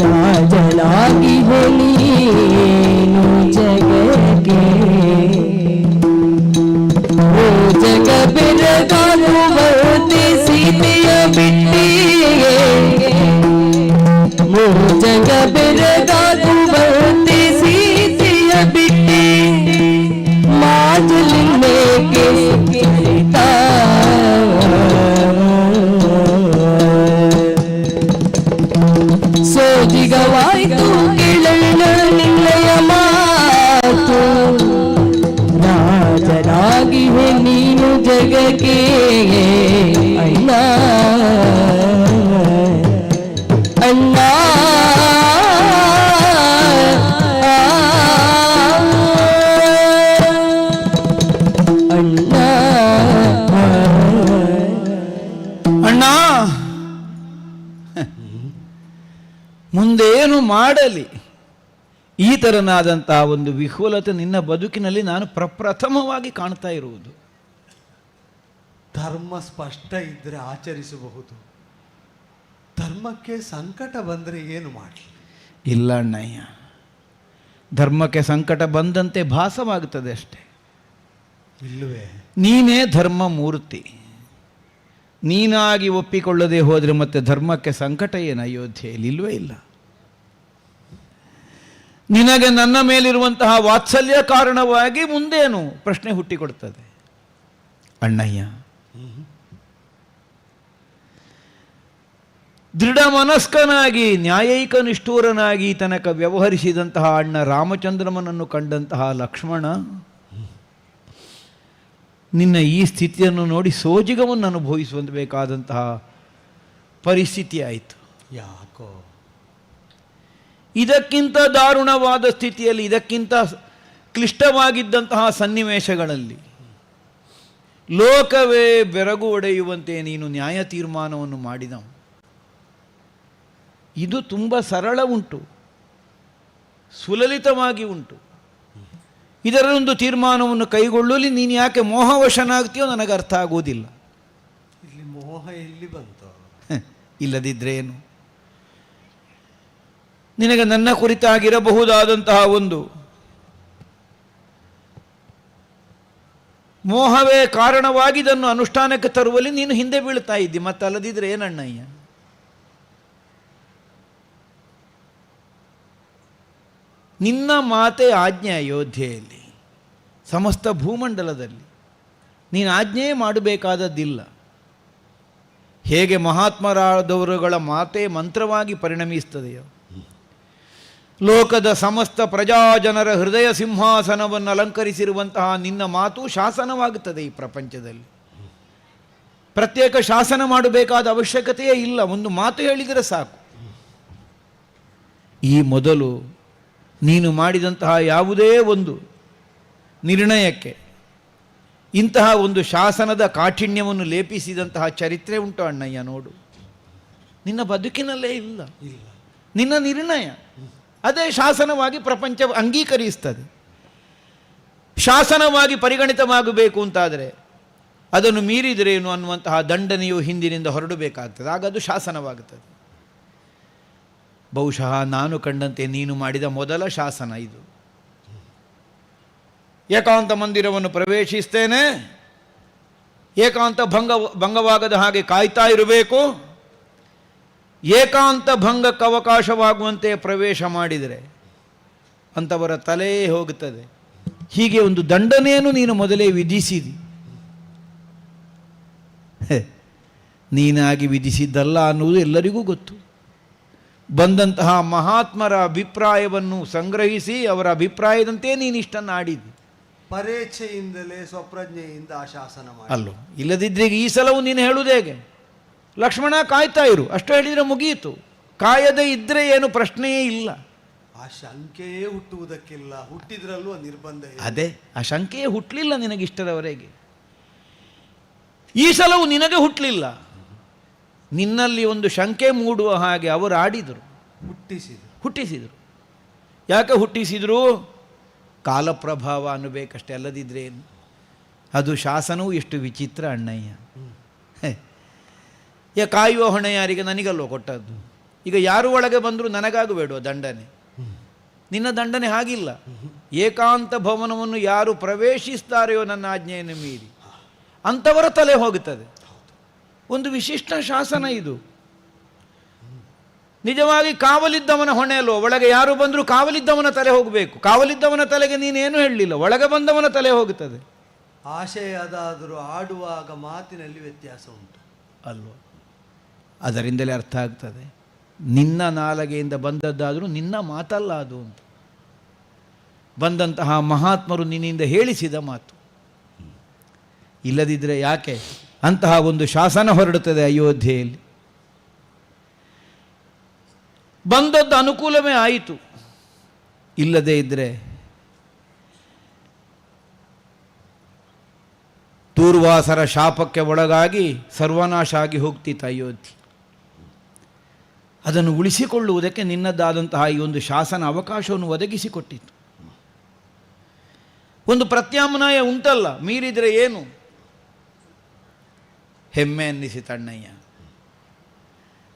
ರಾಜನಾಗಿ ನೀನು ಜಗಕ್ಕೆ. ಓ ಜಗ ಬೆರಗಾಗುವಂತೆ ಸೀತೆಯ ಬಿಟ್ಟಿಯೇ, ಓ ಜಗ ಬೆರಗಾಗುವಂತೆ ಸೀತೆಯ ಬಿಟ್ಟಿ, ಮಾಜಲಿನ್ನೇಕೆ ಸೀತಾ. ಸೋಜಿಗವಾಯ್ತು ಕೇಳಣ್ಣ ನಿನ್ನಯ ಮಾತು, ರಾಜನಾಗಿವೆ ನೀನು ಜಗಕ್ಕೆ. ಅಣ್ಣ ಅಣ್ಣ ಅಣ್ಣ ಅಣ್ಣ, ಮಾಡಲಿ. ಈ ಥರನಾದಂತಹ ಒಂದು ವಿಹ್ವಲತೆ ನಿನ್ನ ಬದುಕಿನಲ್ಲಿ ನಾನು ಪ್ರಪ್ರಥಮವಾಗಿ ಕಾಣ್ತಾ ಇರುವುದು. ಧರ್ಮ ಸ್ಪಷ್ಟ ಇದ್ದರೆ ಆಚರಿಸಬಹುದು, ಧರ್ಮಕ್ಕೆ ಸಂಕಟ ಬಂದರೆ ಏನು ಮಾಡಲಿ? ಇಲ್ಲ ಅಣ್ಣಯ್ಯ, ಧರ್ಮಕ್ಕೆ ಸಂಕಟ ಬಂದಂತೆ ಭಾಸವಾಗುತ್ತದೆ ಅಷ್ಟೇ. ಇಲ್ಲವೇ? ನೀನೇ ಧರ್ಮ ಮೂರ್ತಿ. ನೀನಾಗಿ ಒಪ್ಪಿಕೊಳ್ಳದೆ ಹೋದರೆ ಮತ್ತೆ ಧರ್ಮಕ್ಕೆ ಸಂಕಟ ಏನು ಅಯೋಧ್ಯೆಯಲ್ಲಿ? ಇಲ್ವೇ ಇಲ್ಲ. ನಿನಗೆ ನನ್ನ ಮೇಲಿರುವಂತಹ ವಾತ್ಸಲ್ಯ ಕಾರಣವಾಗಿ ಮುಂದೇನು ಪ್ರಶ್ನೆ ಹುಟ್ಟಿಕೊಡ್ತದೆ. ಅಣ್ಣಯ್ಯ, ದೃಢ ಮನಸ್ಕನಾಗಿ ನ್ಯಾಯೈಕ ನಿಷ್ಠೂರನಾಗಿ ತನಕ ವ್ಯವಹರಿಸಿದಂತಹ ಅಣ್ಣ ರಾಮಚಂದ್ರಮನನ್ನು ಕಂಡಂತಹ ಲಕ್ಷ್ಮಣ ನಿನ್ನ ಈ ಸ್ಥಿತಿಯನ್ನು ನೋಡಿ ಸೋಜಿಗವನ್ನು ಅನುಭವಿಸಬೇಕಾದಂತಹ ಪರಿಸ್ಥಿತಿ ಆಯಿತು. ಯಾಕೋ? ಇದಕ್ಕಿಂತ ದಾರುಣವಾದ ಸ್ಥಿತಿಯಲ್ಲಿ, ಇದಕ್ಕಿಂತ ಕ್ಲಿಷ್ಟವಾಗಿದ್ದಂತಹ ಸನ್ನಿವೇಶಗಳಲ್ಲಿ ಲೋಕವೇ ಬೆರಗು ಒಡೆಯುವಂತೆ ನೀನು ನ್ಯಾಯ ತೀರ್ಮಾನವನ್ನು ಮಾಡಿದವು. ಇದು ತುಂಬ ಸರಳ ಉಂಟು, ಸುಲಲಿತವಾಗಿ ಉಂಟು. ಇದರೊಂದು ತೀರ್ಮಾನವನ್ನು ಕೈಗೊಳ್ಳಲಿ ನೀನು ಯಾಕೆ ಮೋಹವಶನಾಗ್ತೀಯೋ ನನಗೆ ಅರ್ಥ ಆಗುವುದಿಲ್ಲ. ಇಲ್ಲಿ ಮೋಹ ಎಲ್ಲಿ ಬಂತು? ಇಲ್ಲದಿದ್ದರೆ ಏನು? ನಿನಗೆ ನನ್ನ ಕುರಿತಾಗಿರಬಹುದಾದಂತಹ ಒಂದು ಮೋಹವೇ ಕಾರಣವಾಗಿ ಇದನ್ನು ಅನುಷ್ಠಾನಕ್ಕೆ ತರುವಲ್ಲಿ ನೀನು ಹಿಂದೆ ಬೀಳ್ತಾ ಇದ್ದಿ, ಮತ್ತಲ್ಲದಿದ್ದರೆ ಏನಣ್ಣಯ್ಯ? ನಿನ್ನ ಮಾತೆ ಆಜ್ಞೆ ಅಯೋಧ್ಯೆಯಲ್ಲಿ, ಸಮಸ್ತ ಭೂಮಂಡಲದಲ್ಲಿ ನೀನು ಆಜ್ಞೆ ಮಾಡಬೇಕಾದದ್ದಿಲ್ಲ. ಹೇಗೆ ಮಹಾತ್ಮರಾದವರುಗಳ ಮಾತೆ ಮಂತ್ರವಾಗಿ ಪರಿಣಮಿಸ್ತದೆಯೋ, ಲೋಕದ ಸಮಸ್ತ ಪ್ರಜಾಜನರ ಹೃದಯ ಸಿಂಹಾಸನವನ್ನು ಅಲಂಕರಿಸಿರುವಂತಹ ನಿನ್ನ ಮಾತು ಶಾಸನವಾಗುತ್ತದೆ ಈ ಪ್ರಪಂಚದಲ್ಲಿ. ಪ್ರತ್ಯೇಕ ಶಾಸನ ಮಾಡಬೇಕಾದ ಅವಶ್ಯಕತೆಯೇ ಇಲ್ಲ, ಒಂದು ಮಾತು ಹೇಳಿದರೆ ಸಾಕು. ಈ ಮೊದಲು ನೀನು ಮಾಡಿದಂತಹ ಯಾವುದೇ ಒಂದು ನಿರ್ಣಯಕ್ಕೆ ಇಂತಹ ಒಂದು ಶಾಸನದ ಕಾಠಿಣ್ಯವನ್ನು ಲೇಪಿಸಿದಂತಹ ಚರಿತ್ರೆ ಉಂಟು ಅಣ್ಣಯ್ಯ. ನೋಡು, ನಿನ್ನ ಬದುಕಿನಲ್ಲೇ ಇಲ್ಲ. ನಿನ್ನ ನಿರ್ಣಯ ಅದೇ ಶಾಸನವಾಗಿ ಪ್ರಪಂಚ ಅಂಗೀಕರಿಸ್ತದೆ. ಶಾಸನವಾಗಿ ಪರಿಗಣಿತವಾಗಬೇಕು ಅಂತಾದರೆ ಅದನ್ನು ಮೀರಿದರೇನು ಅನ್ನುವಂತಹ ದಂಡನೆಯು ಹಿಂದಿನಿಂದ ಹೊರಡಬೇಕಾಗ್ತದೆ, ಆಗ ಅದು ಶಾಸನವಾಗುತ್ತದೆ. ಬಹುಶಃ ನಾನು ಕಂಡಂತೆ ನೀನು ಮಾಡಿದ ಮೊದಲ ಶಾಸನ ಇದು. ಏಕಾಂತ ಮಂದಿರವನ್ನು ಪ್ರವೇಶಿಸ್ತೇನೆ, ಏಕಾಂತ ಭಂಗವಾಗದ ಹಾಗೆ ಕಾಯ್ತಾ ಇರಬೇಕು, ಏಕಾಂತ ಭಂಗಕ್ಕೆ ಅವಕಾಶವಾಗುವಂತೆ ಪ್ರವೇಶ ಮಾಡಿದರೆ ಅಂಥವರ ತಲೆ ಹೋಗುತ್ತದೆ. ಹೀಗೆ ಒಂದು ದಂಡನೆಯನ್ನು ನೀನು ಮೊದಲೇ ವಿಧಿಸಿದಿ. ನೀನಾಗಿ ವಿಧಿಸಿದ್ದಲ್ಲ ಅನ್ನುವುದು ಎಲ್ಲರಿಗೂ ಗೊತ್ತು. ಬಂದಂತಹ ಮಹಾತ್ಮರ ಅಭಿಪ್ರಾಯವನ್ನು ಸಂಗ್ರಹಿಸಿ ಅವರ ಅಭಿಪ್ರಾಯದಂತೆ ನೀನಿಷ್ಟನ್ನು ಆಡಿದ್ದಿ. ಪರೇಚ್ಛೆಯಿಂದಲೇ ಸ್ವಪ್ರಜ್ಞೆಯಿಂದ ಆ ಶಾಸನ ಮಾಡಿ ಅಲ್ಲೋ, ಇಲ್ಲದಿದ್ದರೆ ಈ ಸಲವು ನೀನು ಹೇಳುವುದು ಹೇಗೆ? ಲಕ್ಷ್ಮಣ ಕಾಯ್ತಾ ಇರು ಅಷ್ಟು ಹೇಳಿದರೆ ಮುಗಿಯಿತು. ಕಾಯದೇ ಇದ್ದರೆ ಏನು ಪ್ರಶ್ನೆಯೇ ಇಲ್ಲ. ಆ ಶಂಕೆಯೇ ಹುಟ್ಟುವುದಕ್ಕಿಲ್ಲ, ಹುಟ್ಟಿದ್ರಲ್ಲೂ ನಿರ್ಬಂಧ ಇಲ್ಲ. ಅದೇ ಆ ಶಂಕೆಯೇ ಹುಟ್ಟಲಿಲ್ಲ ನಿನಗಿಷ್ಟರವರೆಗೆ. ಈ ಸಲವು ನಿನಗೆ ಹುಟ್ಟಲಿಲ್ಲ, ನಿನ್ನಲ್ಲಿ ಒಂದು ಶಂಕೆ ಮೂಡುವ ಹಾಗೆ ಅವರು ಆಡಿದರು, ಹುಟ್ಟಿಸಿದರು. ಯಾಕೆ ಹುಟ್ಟಿಸಿದರು? ಕಾಲಪ್ರಭಾವ ಅನ್ನಬೇಕಷ್ಟೇ, ಅಲ್ಲದಿದ್ದರೆ ಏನು? ಅದು ಶಾಸನವು ಎಷ್ಟು ವಿಚಿತ್ರ ಅಣ್ಣಯ್ಯ. ಕಾಯುವ ಹೊಣೆ ಯಾರಿಗೆ? ನನಗಲ್ಲೋ ಕೊಟ್ಟದ್ದು. ಈಗ ಯಾರು ಒಳಗೆ ಬಂದರೂ ನನಗಾಗಬೇಡುವ ದಂಡನೆ. ನಿನ್ನ ದಂಡನೆ ಹಾಗಿಲ್ಲ. ಏಕಾಂತ ಭವನವನ್ನು ಯಾರು ಪ್ರವೇಶಿಸ್ತಾರೆಯೋ ನನ್ನ ಆಜ್ಞೆಯನ್ನು ಮೀರಿ ಅಂಥವರ ತಲೆ ಹೋಗುತ್ತದೆ. ಒಂದು ವಿಶಿಷ್ಟ ಶಾಸನ ಇದು. ನಿಜವಾಗಿ ಕಾವಲಿದ್ದವನ ಹೊಣೆ ಅಲ್ವೋ, ಒಳಗೆ ಯಾರು ಬಂದರೂ ಕಾವಲಿದ್ದವನ ತಲೆ ಹೋಗಬೇಕು. ಕಾವಲಿದ್ದವನ ತಲೆಗೆ ನೀನೇನು ಹೇಳಲಿಲ್ಲ, ಒಳಗೆ ಬಂದವನ ತಲೆ ಹೋಗುತ್ತದೆ. ಆಶಯ ಅದಾದರೂ ಆಡುವಾಗ ಮಾತಿನಲ್ಲಿ ವ್ಯತ್ಯಾಸ ಉಂಟು ಅಲ್ವೋ? ಅದರಿಂದಲೇ ಅರ್ಥ ಆಗ್ತದೆ ನಿನ್ನ ನಾಲಗೆಯಿಂದ ಬಂದದ್ದಾದರೂ ನಿನ್ನ ಮಾತಲ್ಲ ಅದು ಅಂತ. ಬಂದಂತಹ ಮಹಾತ್ಮರು ನಿನ್ನಿಂದ ಹೇಳಿಸಿದ ಮಾತು. ಇಲ್ಲದಿದ್ದರೆ ಯಾಕೆ ಅಂತಹ ಒಂದು ಶಾಸನ ಹೊರಡುತ್ತದೆ ಅಯೋಧ್ಯೆಯಲ್ಲಿ? ಬಂದದ್ದು ಅನುಕೂಲವೇ ಆಯಿತು. ಇಲ್ಲದೇ ಇದ್ದರೆ ದೂರ್ವಾಸರ ಶಾಪಕ್ಕೆ ಒಳಗಾಗಿ ಸರ್ವನಾಶ ಆಗಿ ಹೋಗ್ತಿತ್ತು ಅಯೋಧ್ಯೆ. ಅದನ್ನು ಉಳಿಸಿಕೊಳ್ಳುವುದಕ್ಕೆ ನಿನ್ನದಾದಂತಹ ಈ ಒಂದು ಶಾಸನ ಅವಕಾಶವನ್ನು ಒದಗಿಸಿಕೊಟ್ಟಿತ್ತು. ಒಂದು ಪ್ರತ್ಯಾಮ್ನಾಯ ಉಂಟಲ್ಲ, ಮೀರಿದರೆ ಏನು? ಹೆಮ್ಮೆ ಅನ್ನಿಸಿತಣ್ಣಯ್ಯ.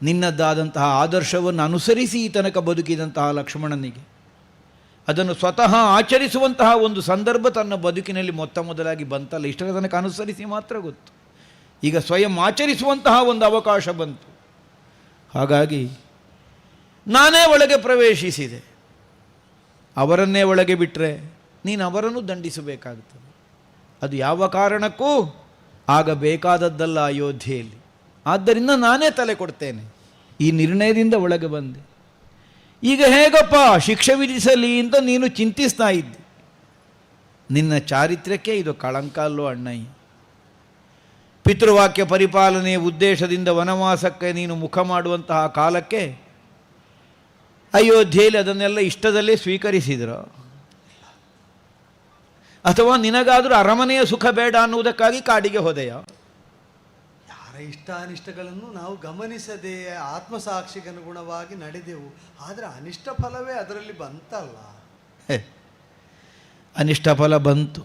ನಿನ್ನದಾದಂತಹ ಆದರ್ಶವನ್ನು ಅನುಸರಿಸಿ ಈ ತನಕ ಬದುಕಿದಂತಹ ಲಕ್ಷ್ಮಣನಿಗೆ ಅದನ್ನು ಸ್ವತಃ ಆಚರಿಸುವಂತಹ ಒಂದು ಸಂದರ್ಭ ತನ್ನ ಬದುಕಿನಲ್ಲಿ ಮೊತ್ತ ಮೊದಲಾಗಿ ಬಂತಲ್ಲ. ಇಷ್ಟರ ತನಕ ಅನುಸರಿಸಿ ಮಾತ್ರ ಗೊತ್ತು, ಈಗ ಸ್ವಯಂ ಆಚರಿಸುವಂತಹ ಒಂದು ಅವಕಾಶ ಬಂತು. ಹಾಗಾಗಿ ನಾನೇ ಒಳಗೆ ಪ್ರವೇಶಿಸಿದೆ. ಅವರನ್ನೇ ಒಳಗೆ ಬಿಟ್ಟರೆ ನೀನು ಅವರನ್ನು ದಂಡಿಸಬೇಕಾಗುತ್ತದೆ. ಅದು ಯಾವ ಕಾರಣಕ್ಕೂ ಆಗಬೇಕಾದದ್ದಲ್ಲ ಅಯೋಧ್ಯೆಯಲ್ಲಿ. ಆದ್ದರಿಂದ ನಾನೇ ತಲೆ ಕೊಡ್ತೇನೆ. ಈ ನಿರ್ಣಯದಿಂದ ಒಳಗೆ ಬಂದೆ. ಈಗ ಹೇಗಪ್ಪ ಶಿಕ್ಷೆ ವಿಧಿಸಲಿ ಅಂತ ನೀನು ಚಿಂತಿಸ್ತಾ ಇದ್ದೆ. ನಿನ್ನ ಚಾರಿತ್ರ್ಯಕ್ಕೆ ಇದು ಕಳಂಕ ಅಲ್ಲೋ ಅಣ್ಣಯ್ಯ. ಪಿತೃವಾಕ್ಯ ಪರಿಪಾಲನೆಯ ಉದ್ದೇಶದಿಂದ ವನವಾಸಕ್ಕೆ ನೀನು ಮುಖ ಮಾಡುವಂತಹ ಕಾಲಕ್ಕೆ ಅಯೋಧ್ಯೆಯಲ್ಲಿ ಅದನ್ನೆಲ್ಲ ಇಷ್ಟದಲ್ಲೇ ಸ್ವೀಕರಿಸಿದ್ರು, ಅಥವಾ ನಿನಗಾದರೂ ಅರಮನೆಯ ಸುಖ ಬೇಡ ಅನ್ನುವುದಕ್ಕಾಗಿ ಕಾಡಿಗೆ ಹೋದೆಯಾ? ಯಾರ ಇಷ್ಟ ಅನಿಷ್ಟಗಳನ್ನು ನಾವು ಗಮನಿಸದೆ ಆತ್ಮಸಾಕ್ಷಿಗನುಗುಣವಾಗಿ ನಡೆದೆವು. ಆದರೆ ಅನಿಷ್ಟ ಫಲವೇ ಅದರಲ್ಲಿ ಬಂತಲ್ಲ. ಅನಿಷ್ಟ ಫಲ ಬಂತು.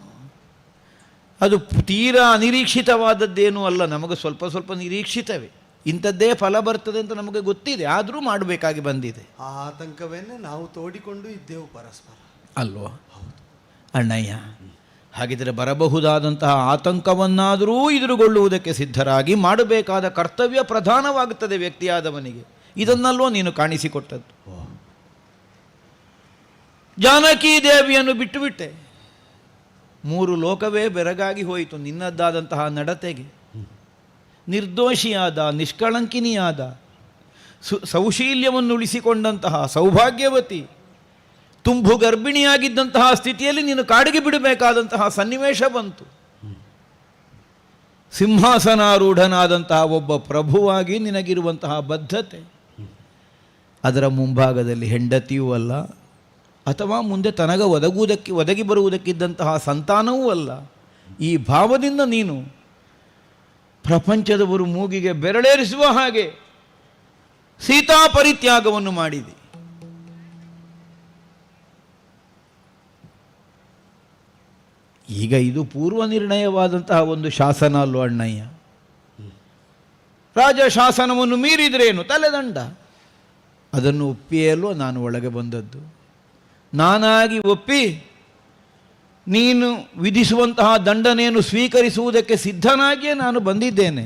ಅದು ತೀರಾ ಅನಿರೀಕ್ಷಿತವಾದದ್ದೇನೂ ಅಲ್ಲ, ನಮಗೆ ಸ್ವಲ್ಪ ಸ್ವಲ್ಪ ನಿರೀಕ್ಷಿತವೇ. ಇಂಥದ್ದೇ ಫಲ ಬರ್ತದೆ ಅಂತ ನಮಗೆ ಗೊತ್ತಿದೆ, ಆದರೂ ಮಾಡಬೇಕಾಗಿ ಬಂದಿದೆ. ಆ ಆತಂಕವನ್ನೇ ನಾವು ತೋಡಿಕೊಂಡು ಇದ್ದೆವು ಪರಸ್ಪರ, ಅಲ್ವಾ ಅಣ್ಣಯ್ಯ? ಹಾಗಿದ್ದರೆ ಬರಬಹುದಾದಂತಹ ಆತಂಕವನ್ನಾದರೂ ಎದುರುಗೊಳ್ಳುವುದಕ್ಕೆ ಸಿದ್ಧರಾಗಿ ಮಾಡಬೇಕಾದ ಕರ್ತವ್ಯ ಪ್ರಧಾನವಾಗುತ್ತದೆ ವ್ಯಕ್ತಿಯಾದವನಿಗೆ. ಇದನ್ನಲ್ವೋ ನೀನು ಕಾಣಿಸಿಕೊಟ್ಟದ್ದು. ಜಾನಕಿ ದೇವಿಯನ್ನು ಬಿಟ್ಟುಬಿಟ್ಟೆ. 3 ಲೋಕವೇ ಬೆರಗಾಗಿ ಹೋಯಿತು ನಿನ್ನದ್ದಾದಂತಹ ನಡತೆಗೆ. ನಿರ್ದೋಷಿಯಾದ, ನಿಷ್ಕಳಂಕಿನಿಯಾದ, ಸೌಶೀಲ್ಯವನ್ನು ಉಳಿಸಿಕೊಂಡಂತಹ ಸೌಭಾಗ್ಯವತಿ, ತುಂಬು ಗರ್ಭಿಣಿಯಾಗಿದ್ದಂತಹ ಸ್ಥಿತಿಯಲ್ಲಿ ನೀನು ಕಾಡಿಗೆ ಬಿಡಬೇಕಾದಂತಹ ಸನ್ನಿವೇಶ ಬಂತು. ಸಿಂಹಾಸನಾರೂಢನಾದಂತಹ ಒಬ್ಬ ಪ್ರಭುವಾಗಿ ನಿನಗಿರುವಂತಹ ಬದ್ಧತೆ, ಅದರ ಮುಂಭಾಗದಲ್ಲಿ ಹೆಂಡತಿಯೂ ಅಲ್ಲ, ಅಥವಾ ಮುಂದೆ ತನಗ ಒದಗಿ ಬರುವುದಕ್ಕಿದ್ದಂತಹ ಸಂತಾನವೂ ಅಲ್ಲ. ಈ ಭಾವದಿಂದ ನೀನು ಪ್ರಪಂಚದವರು ಮೂಗಿಗೆ ಬೆರಳೇರಿಸುವ ಹಾಗೆ ಸೀತಾ ಪರಿತ್ಯಾಗವನ್ನು ಮಾಡಿದೆ. ಈಗ ಇದು ಪೂರ್ವ ನಿರ್ಣಯವಾದಂತಹ ಒಂದು ಶಾಸನ ಅಲ್ಲೋ ಅಣ್ಣಯ್ಯ? ರಾಜ ಶಾಸನವನ್ನು ಮೀರಿದ್ರೇನು? ತಲೆದಂಡ. ಅದನ್ನು ಒಪ್ಪಿಯಲ್ಲೋ ನಾನು ಒಳಗೆ ಬಂದದ್ದು. ನಾನಾಗಿ ಒಪ್ಪಿ ನೀನು ವಿಧಿಸುವಂತಹ ದಂಡನೆಯನ್ನು ಸ್ವೀಕರಿಸುವುದಕ್ಕೆ ಸಿದ್ಧನಾಗಿಯೇ ನಾನು ಬಂದಿದ್ದೇನೆ.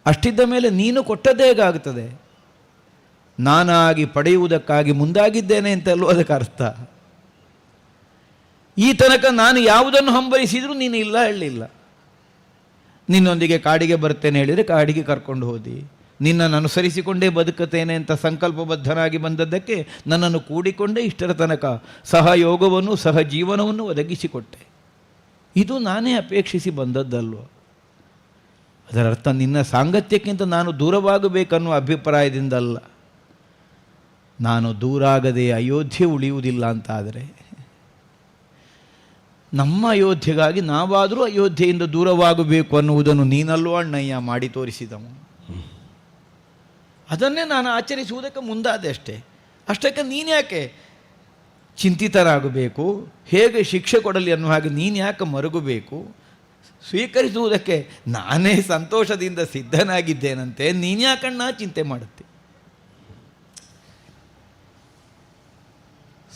ಅಷ್ಟಿದ್ದ ಮೇಲೆ ನೀನು ಕೊಟ್ಟದ್ದೇ ಹೇಗಾಗುತ್ತದೆ? ನಾನಾಗಿ ಪಡೆಯುವುದಕ್ಕಾಗಿ ಮುಂದಾಗಿದ್ದೇನೆ ಅಂತಲ್ಲೋ ಅದಕ್ಕೆ ಅರ್ಥ. ಈ ತನಕ ನಾನು ಯಾವುದನ್ನು ಹಂಬಲಿಸಿದರೂ ನೀನು ಇಲ್ಲ ಹೇಳಲಿಲ್ಲ. ನಿನ್ನೊಂದಿಗೆ ಕಾಡಿಗೆ ಬರ್ತೇನೆ ಹೇಳಿದರೆ ಕಾಡಿಗೆ ಕರ್ಕೊಂಡು ಹೋದಿ. ನಿನ್ನನ್ನು ಅನುಸರಿಸಿಕೊಂಡೇ ಬದುಕುತ್ತೇನೆ ಅಂತ ಸಂಕಲ್ಪಬದ್ಧನಾಗಿ ಬಂದದ್ದಕ್ಕೆ ನನ್ನನ್ನು ಕೂಡಿಕೊಂಡೇ ಇಷ್ಟರ ತನಕ ಸಹಯೋಗವನ್ನು ಸಹಜೀವನವನ್ನು ಒದಗಿಸಿಕೊಟ್ಟೆ. ಇದು ನಾನೇ ಅಪೇಕ್ಷಿಸಿ ಬಂದದ್ದಲ್ವ? ಅದರರ್ಥ ನಿನ್ನ ಸಾಂಗತ್ಯಕ್ಕಿಂತ ನಾನು ದೂರವಾಗಬೇಕನ್ನುವ ಅಭಿಪ್ರಾಯದಿಂದಲ್ಲ. ನಾನು ದೂರಾಗದೆ ಅಯೋಧ್ಯೆ ಉಳಿಯುವುದಿಲ್ಲ ಅಂತಾದರೆ, ನಮ್ಮ ಅಯೋಧ್ಯೆಗಾಗಿ ನಾವಾದರೂ ಅಯೋಧ್ಯೆಯಿಂದ ದೂರವಾಗಬೇಕು ಅನ್ನುವುದನ್ನು ನೀನಲ್ಲೋ ಅಣ್ಣಯ್ಯ ಮಾಡಿ ತೋರಿಸಿದವು. ಅದನ್ನೇ ನಾನು ಆಚರಿಸುವುದಕ್ಕೆ ಮುಂದಾದೆ ಅಷ್ಟೇ. ಅಷ್ಟಕ್ಕೆ ನೀನ್ಯಾಕೆ ಚಿಂತಿತರಾಗಬೇಕು? ಹೇಗೆ ಶಿಕ್ಷೆ ಕೊಡಲಿ ಅನ್ನುವ ಹಾಗೆ ನೀನು ಯಾಕೆ ಮರುಗಬೇಕು? ಸ್ವೀಕರಿಸುವುದಕ್ಕೆ ನಾನೇ ಸಂತೋಷದಿಂದ ಸಿದ್ಧನಾಗಿದ್ದೇನಂತೆ, ನೀನ್ಯಾಕಣ್ಣ ಚಿಂತೆ ಮಾಡುತ್ತೆ?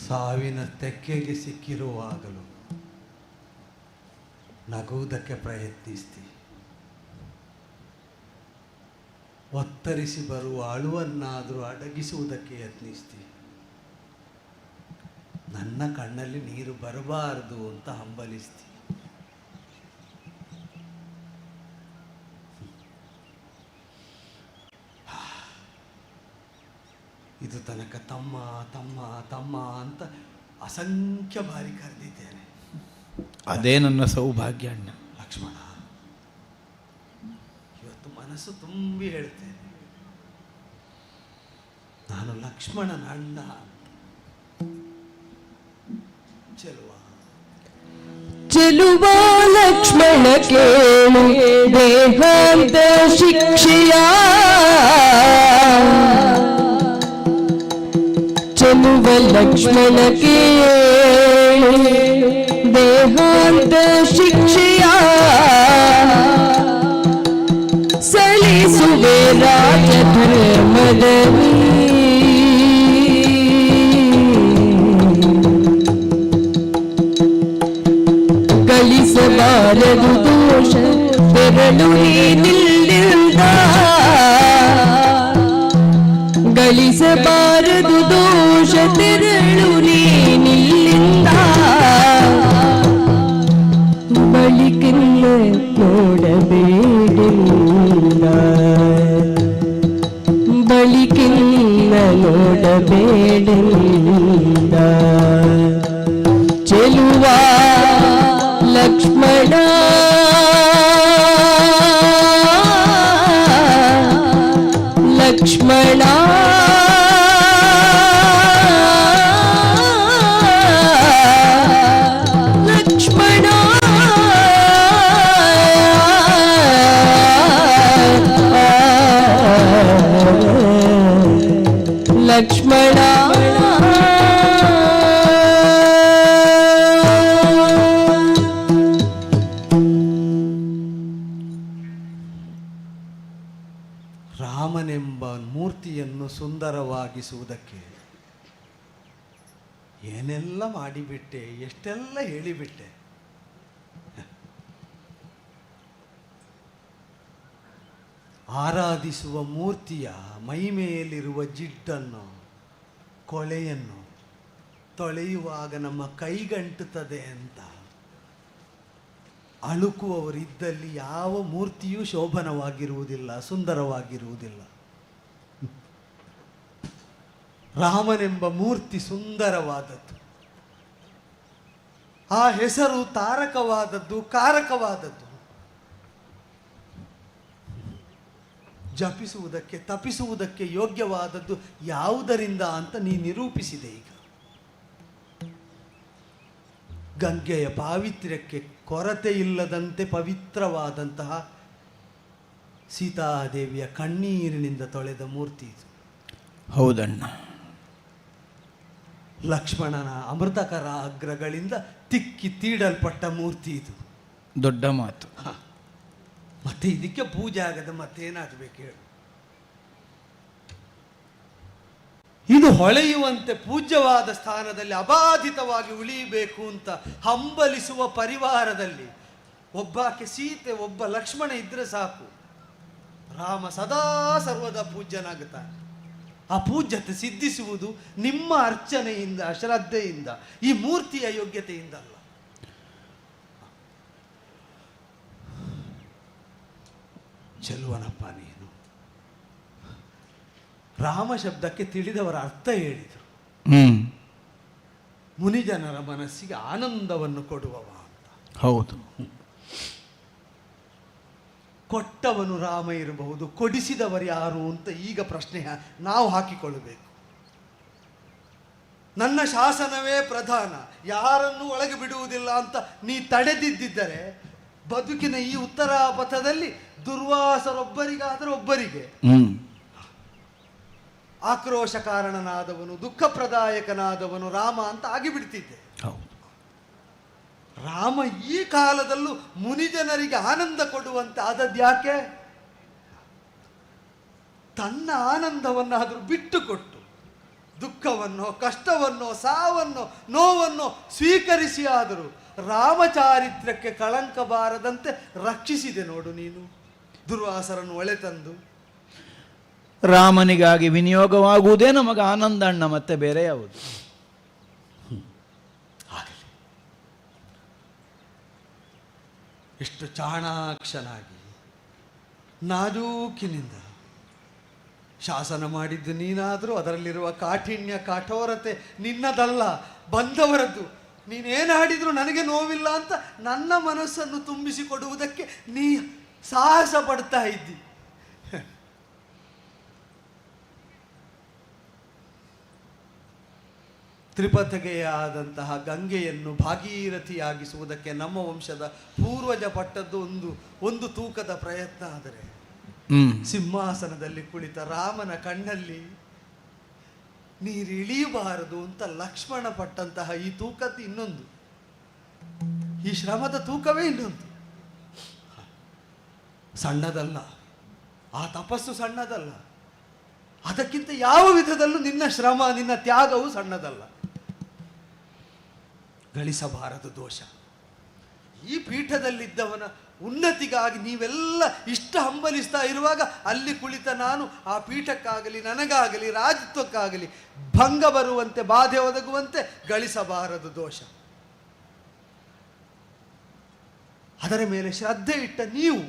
ಸಾವಿನ ತೆಕ್ಕೆಗೆ ಸಿಕ್ಕಿರುವಾಗಲೂ ನಗುವುದಕ್ಕೆ ಪ್ರಯತ್ನಿಸ್ತಿ, ಒತ್ತರಿಸಿ ಬರುವ ಅಳುವನ್ನಾದರೂ ಅಡಗಿಸುವುದಕ್ಕೆ ಯತ್ನಿಸ್ತಿ. ನನ್ನ ಕಣ್ಣಲ್ಲಿ ನೀರು ಬರಬಾರದು ಅಂತ ಹಂಬಲಿಸ್ತಿ. ಇದು ತನಕ ತಮ್ಮ ತಮ್ಮ ತಮ್ಮ ಅಂತ ಅಸಂಖ್ಯ ಬಾರಿ ಕರೆದಿದ್ದೇನೆ. ಅದೇ ನನ್ನ ಸೌಭಾಗ್ಯ ಅಣ್ಣ. ಲಕ್ಷ್ಮಣ, ಇವತ್ತು ಮನಸ್ಸು ತುಂಬಿ ಹೇಳ್ತೇನೆ, ನಾನು ಲಕ್ಷ್ಮಣನ ಅಣ್ಣ. ಚೆಲುವ ಲಕ್ಷ್ಮಣ ಕೇಳು ದೇಹಾಂತ ಶಿಕ್ಷೆಯ ಚೆಲುವ ಲಕ್ಷ್ಮಣಕ್ಕೆ ದೇಹಾಂತ ಶಿಕ್ಷೆಯ ಸಲ್ಲಿಸುವೆ ರಾಜಧರ್ಮದಲ್ಲಿ. ಗಳಿಸಬಾರದು ದೋಷ ಬೆರಳು ನೀನಿಲ್ಲಿಂದ, ಗಳಿಸಬಾರದು ದೋಷ ತೆರಳು ನೀನಿಲ್ಲಿಂದ. ಬಳಿಕೆಲ್ಲ ನೋಡಬೇಡಿಲ್ಲ, ಬಳಿಕೆಲ್ಲ ನೋಡಬೇಡಿಲ್ಲ. ಚೆಲುವ ಲಕ್ಷ್ಮಣ ಲಕ್ಷ್ಮಣ ಲಕ್ಷ್ಮಣ ಲಕ್ಷ್ಮಣ ರಾಮನೆಂಬ ಮೂರ್ತಿಯನ್ನು ಸುಂದರವಾಗಿಸುವುದಕ್ಕೆ ಏನೆಲ್ಲ ಮಾಡಿಬಿಟ್ಟೆ, ಎಷ್ಟೆಲ್ಲ ಹೇಳಿಬಿಟ್ಟೆ. ಆರಾಧಿಸುವ ಮೂರ್ತಿಯ ಮೈಮೇಲಿರುವ ಜಿಡ್ಡನ್ನು, ಕೊಳೆಯನ್ನು ತೊಳೆಯುವಾಗ ನಮ್ಮ ಕೈಗಂಟುತ್ತದೆ ಅಂತ ಅಳುಕುವವರಿದ್ದಲ್ಲಿ ಯಾವ ಮೂರ್ತಿಯೂ ಶೋಭನವಾಗಿರುವುದಿಲ್ಲ, ಸುಂದರವಾಗಿರುವುದಿಲ್ಲ. ರಾಮನೆಂಬ ಮೂರ್ತಿ ಸುಂದರವಾದದ್ದು, ಆ ಹೆಸರು ತಾರಕವಾದದ್ದು, ಕಾರಕವಾದದ್ದು. ಜಪಿಸುವುದಕ್ಕೆ ತಪಿಸುವುದಕ್ಕೆ ಯೋಗ್ಯವಾದದ್ದು ಯಾವುದರಿಂದ ಅಂತ ನೀ ನಿರೂಪಿಸಿದೆ. ಈಗ ಗಂಗೆಯ ಪಾವಿತ್ರ್ಯಕ್ಕೆ ಕೊರತೆ ಇಲ್ಲದಂತೆ ಪವಿತ್ರವಾದಂತಹ ಸೀತಾದೇವಿಯ ಕಣ್ಣೀರಿನಿಂದ ತೊಳೆದ ಮೂರ್ತಿ ಇದು. ಹೌದಣ್ಣ. ಲಕ್ಷ್ಮಣನ ಅಮೃತಕರ ಅಗ್ರಗಳಿಂದ ತಿಕ್ಕಿ ತೀಡಲ್ಪಟ್ಟ ಮೂರ್ತಿ ಇದು. ದೊಡ್ಡ ಮಾತು. ಮತ್ತೆ ಇದಕ್ಕೆ ಪೂಜೆ ಆಗದ ಮತ್ತೇನಾಗಬೇಕು ಹೇಳು? ಇದು ಹೊಳೆಯುವಂತೆ ಪೂಜ್ಯವಾದ ಸ್ಥಾನದಲ್ಲಿ ಅಬಾಧಿತವಾಗಿ ಉಳಿಯಬೇಕು ಅಂತ ಹಂಬಲಿಸುವ ಪರಿವಾರದಲ್ಲಿ ಒಬ್ಬಾಕೆ ಸೀತೆ, ಒಬ್ಬ ಲಕ್ಷ್ಮಣ ಇದ್ರೆ ಸಾಕು, ರಾಮ ಸದಾ ಸರ್ವದ ಪೂಜ್ಯನಾಗುತ್ತಾನೆ. ಆ ಪೂಜ್ಯತೆ ಸಿದ್ಧಿಸುವುದು ನಿಮ್ಮ ಅರ್ಚನೆಯಿಂದ, ಶ್ರದ್ಧೆಯಿಂದ, ಈ ಮೂರ್ತಿಯ ಯೋಗ್ಯತೆಯಿಂದಲ್ಲ. ಚೆಲುವನಪ್ಪ ನೀನು. ರಾಮ ಶಬ್ದಕ್ಕೆ ತಿಳಿದವರ ಅರ್ಥ ಹೇಳಿದರು. ಮುನಿಜನರ ಮನಸ್ಸಿಗೆ ಆನಂದವನ್ನು ಕೊಡುವವ ಅಂತ. ಹೌದು. ಕೊಟ್ಟವನು ರಾಮ ಇರಬಹುದು, ಕೊಡಿಸಿದವರು ಯಾರು ಅಂತ ಈಗ ಪ್ರಶ್ನೆ ನಾವು ಹಾಕಿಕೊಳ್ಳಬೇಕು. ನನ್ನ ಶಾಸನವೇ ಪ್ರಧಾನ, ಯಾರನ್ನೂ ಒಳಗೆ ಬಿಡುವುದಿಲ್ಲ ಅಂತ ನೀ ತಡೆದಿದ್ದರೆ ಬದುಕಿನ ಈ ಉತ್ತರ ಪಥದಲ್ಲಿ ದುರ್ವಾಸರೊಬ್ಬರಿಗಾದರೆ ಒಬ್ಬರಿಗೆ ಆಕ್ರೋಶ ಕಾರಣನಾದವನು, ದುಃಖಪ್ರದಾಯಕನಾದವನು ರಾಮ ಅಂತ ಆಗಿಬಿಡ್ತಿದ್ದೆ. ರಾಮ ಈ ಕಾಲದಲ್ಲೂ ಮುನಿಜನರಿಗೆ ಆನಂದ ಕೊಡುವಂತೆ ಆದದ್ಯಾಕೆ? ತನ್ನ ಆನಂದವನ್ನಾದರೂ ಬಿಟ್ಟುಕೊಟ್ಟು ದುಃಖವನ್ನು, ಕಷ್ಟವನ್ನು, ಸಾವನ್ನು, ನೋವನ್ನು ಸ್ವೀಕರಿಸಿ ಆದರೂ ರಾಮಚಾರಿತ್ರ್ಯಕ್ಕೆ ಕಳಂಕ ಬಾರದಂತೆ ರಕ್ಷಿಸಿದೆ ನೋಡು ನೀನು. ದುರ್ವಾಸರನ್ನು ಒಳೆತಂದು ರಾಮನಿಗಾಗಿ ವಿನಿಯೋಗವಾಗುವುದೇ ನಮಗೆ ಆನಂದ ಅಣ್ಣ, ಮತ್ತೆ ಬೇರೆ ಯಾವುದು? ಎಷ್ಟು ಚಾಣಾಕ್ಷನಾಗಿ ನಾಜೂಕಿನಿಂದ ಶಾಸನ ಮಾಡಿದ್ದು ನೀನಾದರೂ ಅದರಲ್ಲಿರುವ ಕಾಠಿಣ್ಯ, ಕಠೋರತೆ ನಿನ್ನದಲ್ಲ, ಬಂದವರದ್ದು. ನೀನೇನು ಹಾಡಿದ್ರು ನನಗೆ ನೋವಿಲ್ಲ ಅಂತ ನನ್ನ ಮನಸ್ಸನ್ನು ತುಂಬಿಸಿಕೊಡುವುದಕ್ಕೆ ನೀ ಸಾಹಸ ಪಡ್ತಾ ಇದ್ದಿ. ತ್ರಿಪಥಗೆಯಾದಂತಹ ಗಂಗೆಯನ್ನು ಭಾಗೀರಥಿಯಾಗಿಸುವುದಕ್ಕೆ ನಮ್ಮ ವಂಶದ ಪೂರ್ವಜ ಪಟ್ಟದ್ದು ಒಂದು ತೂಕದ ಪ್ರಯತ್ನ. ಆದರೆ ಸಿಂಹಾಸನದಲ್ಲಿ ಕುಳಿತ ರಾಮನ ಕಣ್ಣಲ್ಲಿ ನೀರಿಳಿಯಬಾರದು ಅಂತ ಲಕ್ಷ್ಮಣ ಪಟ್ಟಂತಹ ಈ ತೂಕದ್ದು ಇನ್ನೊಂದು, ಈ ಶ್ರಮದ ತೂಕವೇ ಇನ್ನೊಂದು. ಸಣ್ಣದಲ್ಲ, ಆ ತಪಸ್ಸು ಸಣ್ಣದಲ್ಲ. ಅದಕ್ಕಿಂತ ಯಾವ ವಿಧದಲ್ಲೂ ನಿನ್ನ ಶ್ರಮ, ನಿನ್ನ ತ್ಯಾಗವು ಸಣ್ಣದಲ್ಲ. ಗಳಿಸಬಾರದು ದೋಷ. ಈ ಪೀಠದಲ್ಲಿದ್ದವನ ಉನ್ನತಿಗಾಗಿ ನೀವೆಲ್ಲ ಇಷ್ಟ ಹಂಬಲಿಸ್ತಾ ಇರುವಾಗ ಅಲ್ಲಿ ಕುಳಿತ ನಾನು ಆ ಪೀಠಕ್ಕಾಗಲಿ ನನಗಾಗಲಿ ರಾಜತ್ವಕ್ಕಾಗಲಿ ಭಂಗ ಬರುವಂತೆ, ಬಾಧೆ ಒದಗುವಂತೆ ಗಳಿಸಬಾರದು ದೋಷ. ಅದರ ಮೇಲೆ ಶ್ರದ್ಧೆ ಇಟ್ಟ ನೀವು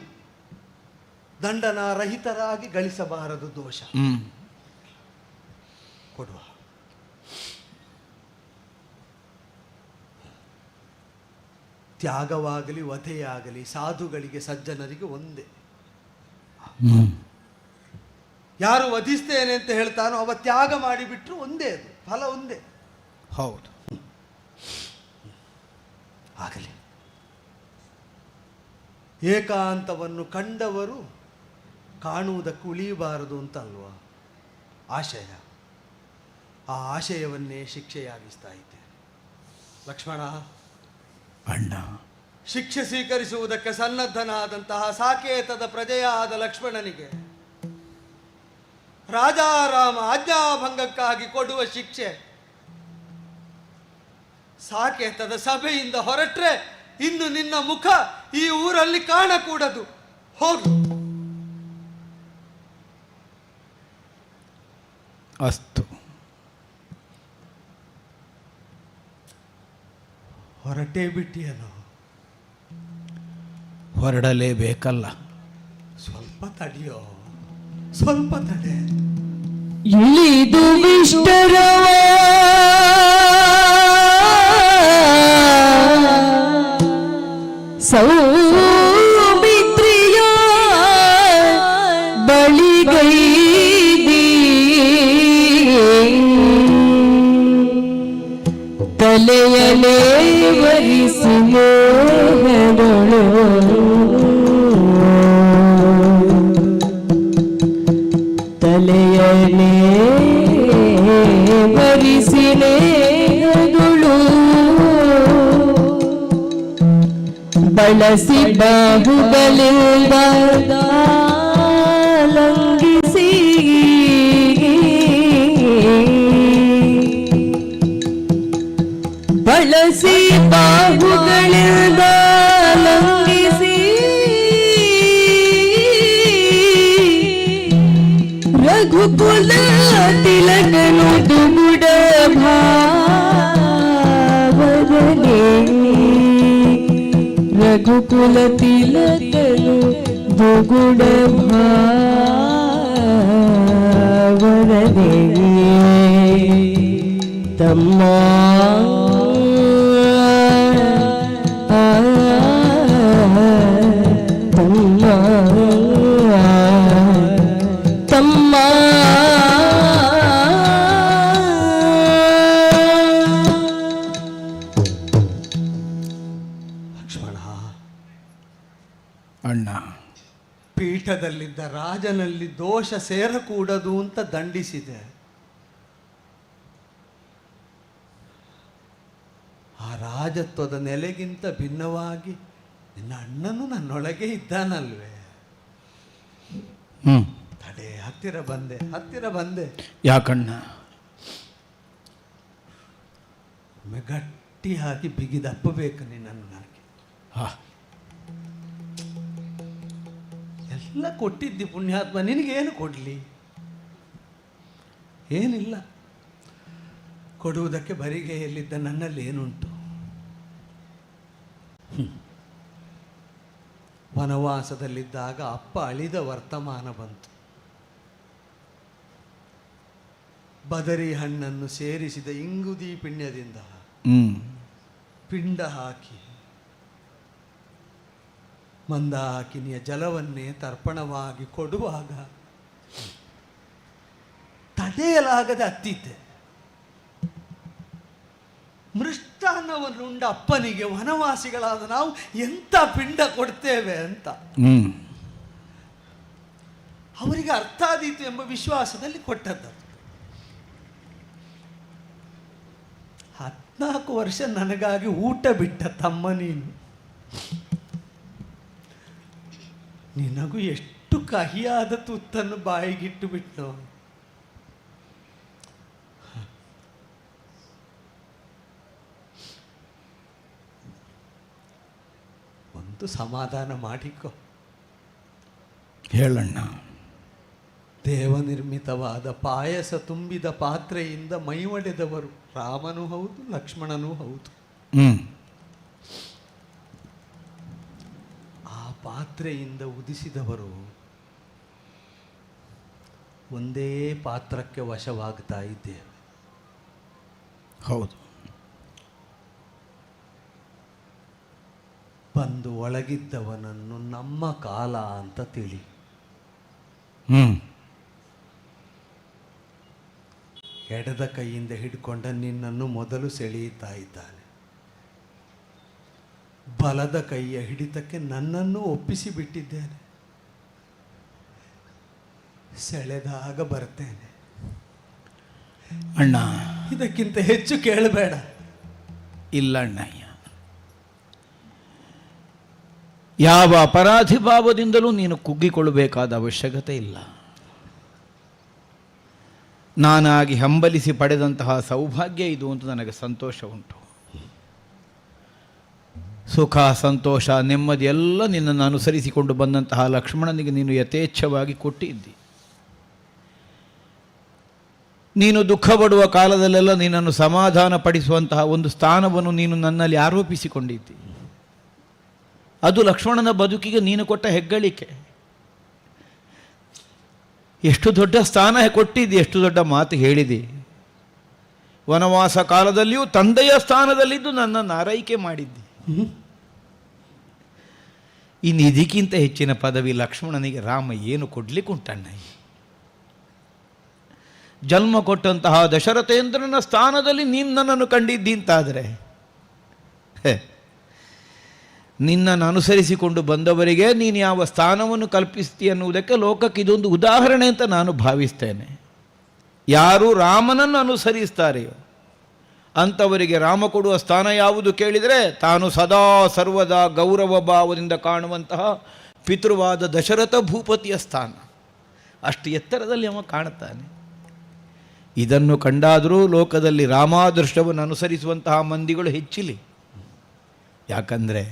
ದಂಡನಾರಹಿತರಾಗಿ ಗಳಿಸಬಾರದು ದೋಷ. ಕೊಡುವ ತ್ಯಾಗವಾಗಲಿ ವಧೆಯಾಗಲಿ ಸಾಧುಗಳಿಗೆ ಸಜ್ಜನರಿಗೆ ಒಂದೇ. ಯಾರು ವಧಿಸ್ತೇನೆ ಅಂತ ಹೇಳ್ತಾನೋ ಅವ ತ್ಯಾಗ ಮಾಡಿಬಿಟ್ರು ಒಂದೇ, ಅದು ಫಲ ಒಂದೇ. ಹೌದು. ಆಗಲಿ. ಏಕಾಂತವನ್ನು ಕಂಡವರು ಕಾಣುವುದಕ್ಕೆ ಉಳಿಯಬಾರದು ಅಂತ ಅಲ್ವಾ ಆಶಯ. ಆ ಆಶಯವನ್ನೇ ಶಿಕ್ಷೆಯಾಗಿಸ್ತಾ ಇದ್ದೆ. ಲಕ್ಷ್ಮಣ ಅಣ್ಣ, ಶಿಕ್ಷೆ ಸ್ವೀಕರಿಸುವುದಕ್ಕೆ ಸನ್ನದ್ಧನಾದಂತಹ ಸಾಕೇತದ ಪ್ರಜೆಯಾದ ಲಕ್ಷ್ಮಣನಿಗೆ ರಾಜಾರಾಮ ಆಜ್ಞಾಭಂಗಕ್ಕಾಗಿ ಕೊಡುವ ಶಿಕ್ಷೆ ಸಾಕೇತದ ಸಭೆಯಿಂದ ಹೊರಟ್ರೆ ಇನ್ನು ನಿನ್ನ ಮುಖ ಈ ಊರಲ್ಲಿ ಕಾಣಕೂಡದು. ಹೋಗು. ಅಸ್ತು. ಹೊರಟೇ ಬಿಟ್ಟಿಯನು. ಹೊರಡಲೇಬೇಕಲ್ಲ. ಸ್ವಲ್ಪ ತಡೆಯೋ, ಸ್ವಲ್ಪ ತಡೆ. ಇಳಿದು ವಿಷ್ಟರವ ಸೌಮಿತ್ರಿಯ ಬಳಿಗೈದಿ ತಲೆಯಲೇ ವರಿಸಿ ಮೋಹಗಳು ತಲೆಯಲೇ ವರಿಸಿನೇಗಳು ಬಳಸಿ ಬಾಹುಗಳಿಂದ ಲಂಘಿಸಿ ಬಳಸಿ ಬಾಹುಗಳಿಂದ ಲಂಘಿಸಿ ರಘುಕುಲ ತಿಲಕನು ದುಗುಡ ಭಾವದಲ್ಲಿ ರಘುಕುಲ ತಿಲಕನು ದುಗುಡ ಭಾವದಲ್ಲಿ ತಮ್ಮ ತಮ್ಮ ಲಕ್ಷ್ಮಣ, ಅಣ್ಣ, ಪೀಠದಲ್ಲಿದ್ದ ರಾಜನಲ್ಲಿ ದೋಷ ಸೇರಕೂಡದು ಅಂತ ದಂಡಿಸಿದೆ. ಆ ರಾಜತ್ವದ ನೆಲೆಗಿಂತ ಭಿನ್ನವಾಗಿ ನಿನ್ನ ಅಣ್ಣನು ನನ್ನೊಳಗೆ ಇದ್ದಾನಲ್ವೇ? ತಡೆ, ಹತ್ತಿರ ಬಂದೆ. ಯಾಕಣ್ಣ? ಗಟ್ಟಿಯಾಗಿ ಬಿಗಿದಪ್ಪಬೇಕು ನಿನ್ನನ್ನು ನನಗೆ. ಎಲ್ಲ ಕೊಟ್ಟಿದ್ದಿ ಪುಣ್ಯಾತ್ಮ, ನಿನಗೇನು ಕೊಡಲಿ? ಏನಿಲ್ಲ. ಕೊಡುವುದಕ್ಕೆ ಬರಿಗೆಯಲ್ಲಿದ್ದ ನನ್ನಲ್ಲಿ ಏನುಂಟು? ವನವಾಸದಲ್ಲಿದ್ದಾಗ ಅಪ್ಪ ಅಳಿದ ವರ್ತಮಾನ ಬಂತು. ಬದರಿ ಹಣ್ಣನ್ನು ಸೇರಿಸಿದ ಇಂಗುದಿ ಪಿಣ್ಯದಿಂದ ಪಿಂಡ ಹಾಕಿ ಮಂದಾಕಿನಿಯ ಜಲವನ್ನೇ ತರ್ಪಣವಾಗಿ ಕೊಡುವಾಗ ತಡೆಯಲಾಗದೆ ಅತ್ತಿದ್ದೆ. ಮೃಷ್ಟಾನ್ನವನ್ನುಂಡ ಅಪ್ಪನಿಗೆ ವನವಾಸಿಗಳಾದ ನಾವು ಎಂಥ ಪಿಂಡ ಕೊಡ್ತೇವೆ ಅಂತ ಅವರಿಗೆ ಅರ್ಥ ಆದೀತು ಎಂಬ ವಿಶ್ವಾಸದಲ್ಲಿ ಕೊಟ್ಟದ್ದು. 14 ವರ್ಷ ನನಗಾಗಿ ಊಟ ಬಿಟ್ಟ ತಮ್ಮ ನೀನು. ನಿನಗೂ ಎಷ್ಟು ಕಹಿಯಾದ ತುತ್ತನ್ನು ಬಾಯಿಗಿಟ್ಟು ಬಿಟ್ಟು. ಒಂದು ಸಮಾಧಾನ ಮಾಡಿಕೊ. ಹೇಳಣ್ಣ. ದೇವನಿರ್ಮಿತವಾದ ಪಾಯಸ ತುಂಬಿದ ಪಾತ್ರೆಯಿಂದ ಮೈ ಒಡೆದವರು ರಾಮನೂ ಹೌದು ಲಕ್ಷ್ಮಣನೂ ಹೌದು. ಆ ಪಾತ್ರೆಯಿಂದ ಉದಿಸಿದವರು ಒಂದೇ ಪಾತ್ರಕ್ಕೆ ವಶವಾಗ್ತಾ ಇದ್ದೇವೆ. ಹೌದು. ಬಂದು ಒಳಗಿದ್ದವನನ್ನು ನಮ್ಮ ಕಾಲ ಅಂತ ತಿಳಿ. ಎಡದ ಕೈಯಿಂದ ಹಿಡ್ಕೊಂಡ ನಿನ್ನನ್ನು ಮೊದಲು ಸೆಳೆಯುತ್ತಾ ಇದ್ದಾನೆ. ಬಲದ ಕೈಯ ಹಿಡಿತಕ್ಕೆ ನನ್ನನ್ನು ಒಪ್ಪಿಸಿ ಬಿಟ್ಟಿದ್ದೇನೆ. ಸೆಳೆದಾಗ ಬರ್ತೇನೆ. ಅಣ್ಣ, ಇದಕ್ಕಿಂತ ಹೆಚ್ಚು ಕೇಳಬೇಡ. ಇಲ್ಲ ಅಣ್ಣಯ್ಯ, ಯಾವ ಅಪರಾಧಿ ಭಾವದಿಂದಲೂ ನೀನು ಕುಗ್ಗಿಕೊಳ್ಳಬೇಕಾದ ಅವಶ್ಯಕತೆ ಇಲ್ಲ. ನಾನಾಗಿ ಹಂಬಲಿಸಿ ಪಡೆದಂತಹ ಸೌಭಾಗ್ಯ ಇದು ಅಂತ ನನಗೆ ಸಂತೋಷ ಉಂಟು. ಸುಖ, ಸಂತೋಷ, ನೆಮ್ಮದಿ ಎಲ್ಲ ನಿನ್ನನ್ನು ಅನುಸರಿಸಿಕೊಂಡು ಬಂದಂತಹ ಲಕ್ಷ್ಮಣನಿಗೆ ನೀನು ಯಥೇಚ್ಛವಾಗಿ ಕೊಟ್ಟಿದ್ದಿ. ನೀನು ದುಃಖ ಪಡುವ ಕಾಲದಲ್ಲೆಲ್ಲ ನಿನ್ನನ್ನು ಸಮಾಧಾನ ಪಡಿಸುವಂತಹ ಒಂದು ಸ್ಥಾನವನ್ನು ನೀನು ನನ್ನಲ್ಲಿ ಆರೋಪಿಸಿಕೊಂಡಿದ್ದಿ. ಅದು ಲಕ್ಷ್ಮಣನ ಬದುಕಿಗೆ ನೀನು ಕೊಟ್ಟ ಹೆಗ್ಗಳಿಕೆ. ಎಷ್ಟು ದೊಡ್ಡ ಸ್ಥಾನ ಕೊಟ್ಟಿದ್ದಿ, ಎಷ್ಟು ದೊಡ್ಡ ಮಾತು ಹೇಳಿದೆ. ವನವಾಸ ಕಾಲದಲ್ಲಿಯೂ ತಂದೆಯ ಸ್ಥಾನದಲ್ಲಿದ್ದು ನನ್ನನ್ನು ಆರೈಕೆ ಮಾಡಿದ್ದಿ. ಇನ್ನು ಇದಕ್ಕಿಂತ ಹೆಚ್ಚಿನ ಪದವಿ ಲಕ್ಷ್ಮಣನಿಗೆ ರಾಮ ಏನು ಕೊಡ್ಲಿಕ್ಕುಂಟಣ್ಣ. ಜನ್ಮ ಕೊಟ್ಟಂತಹ ದಶರಥೇಂದ್ರನ ಸ್ಥಾನದಲ್ಲಿ ನೀನು ನನ್ನನ್ನು ಕಂಡಿದ್ದಿ ಅಂತಾದರೆ, ನಿನ್ನನ್ನು ಅನುಸರಿಸಿಕೊಂಡು ಬಂದವರಿಗೆ ನೀನು ಯಾವ ಸ್ಥಾನವನ್ನು ಕಲ್ಪಿಸ್ತಿ ಅನ್ನುವುದಕ್ಕೆ ಲೋಕಕ್ಕೆ ಇದೊಂದು ಉದಾಹರಣೆ ಅಂತ ನಾನು ಭಾವಿಸ್ತೇನೆ. ಯಾರು ರಾಮನನ್ನು ಅನುಸರಿಸ್ತಾರೆಯೋ ಅಂಥವರಿಗೆ ರಾಮ ಕೊಡುವ ಸ್ಥಾನ ಯಾವುದು ಕೇಳಿದರೆ, ತಾನು ಸದಾ ಸರ್ವದಾ ಗೌರವ ಭಾವದಿಂದ ಕಾಣುವಂತಹ ಪಿತೃವಾದ ದಶರಥ ಭೂಪತಿಯ ಸ್ಥಾನ. ಅಷ್ಟು ಎತ್ತರದಲ್ಲಿ ಅವ ಕಾಣುತ್ತಾನೆ. ಇದನ್ನು ಕಂಡಾದರೂ ಲೋಕದಲ್ಲಿ ರಾಮಾದರ್ಶವನ್ನು ಅನುಸರಿಸುವಂತಹ ಮಂದಿಗಳು ಹೆಚ್ಚಿಲಿ. ಯಾಕಂದರೆ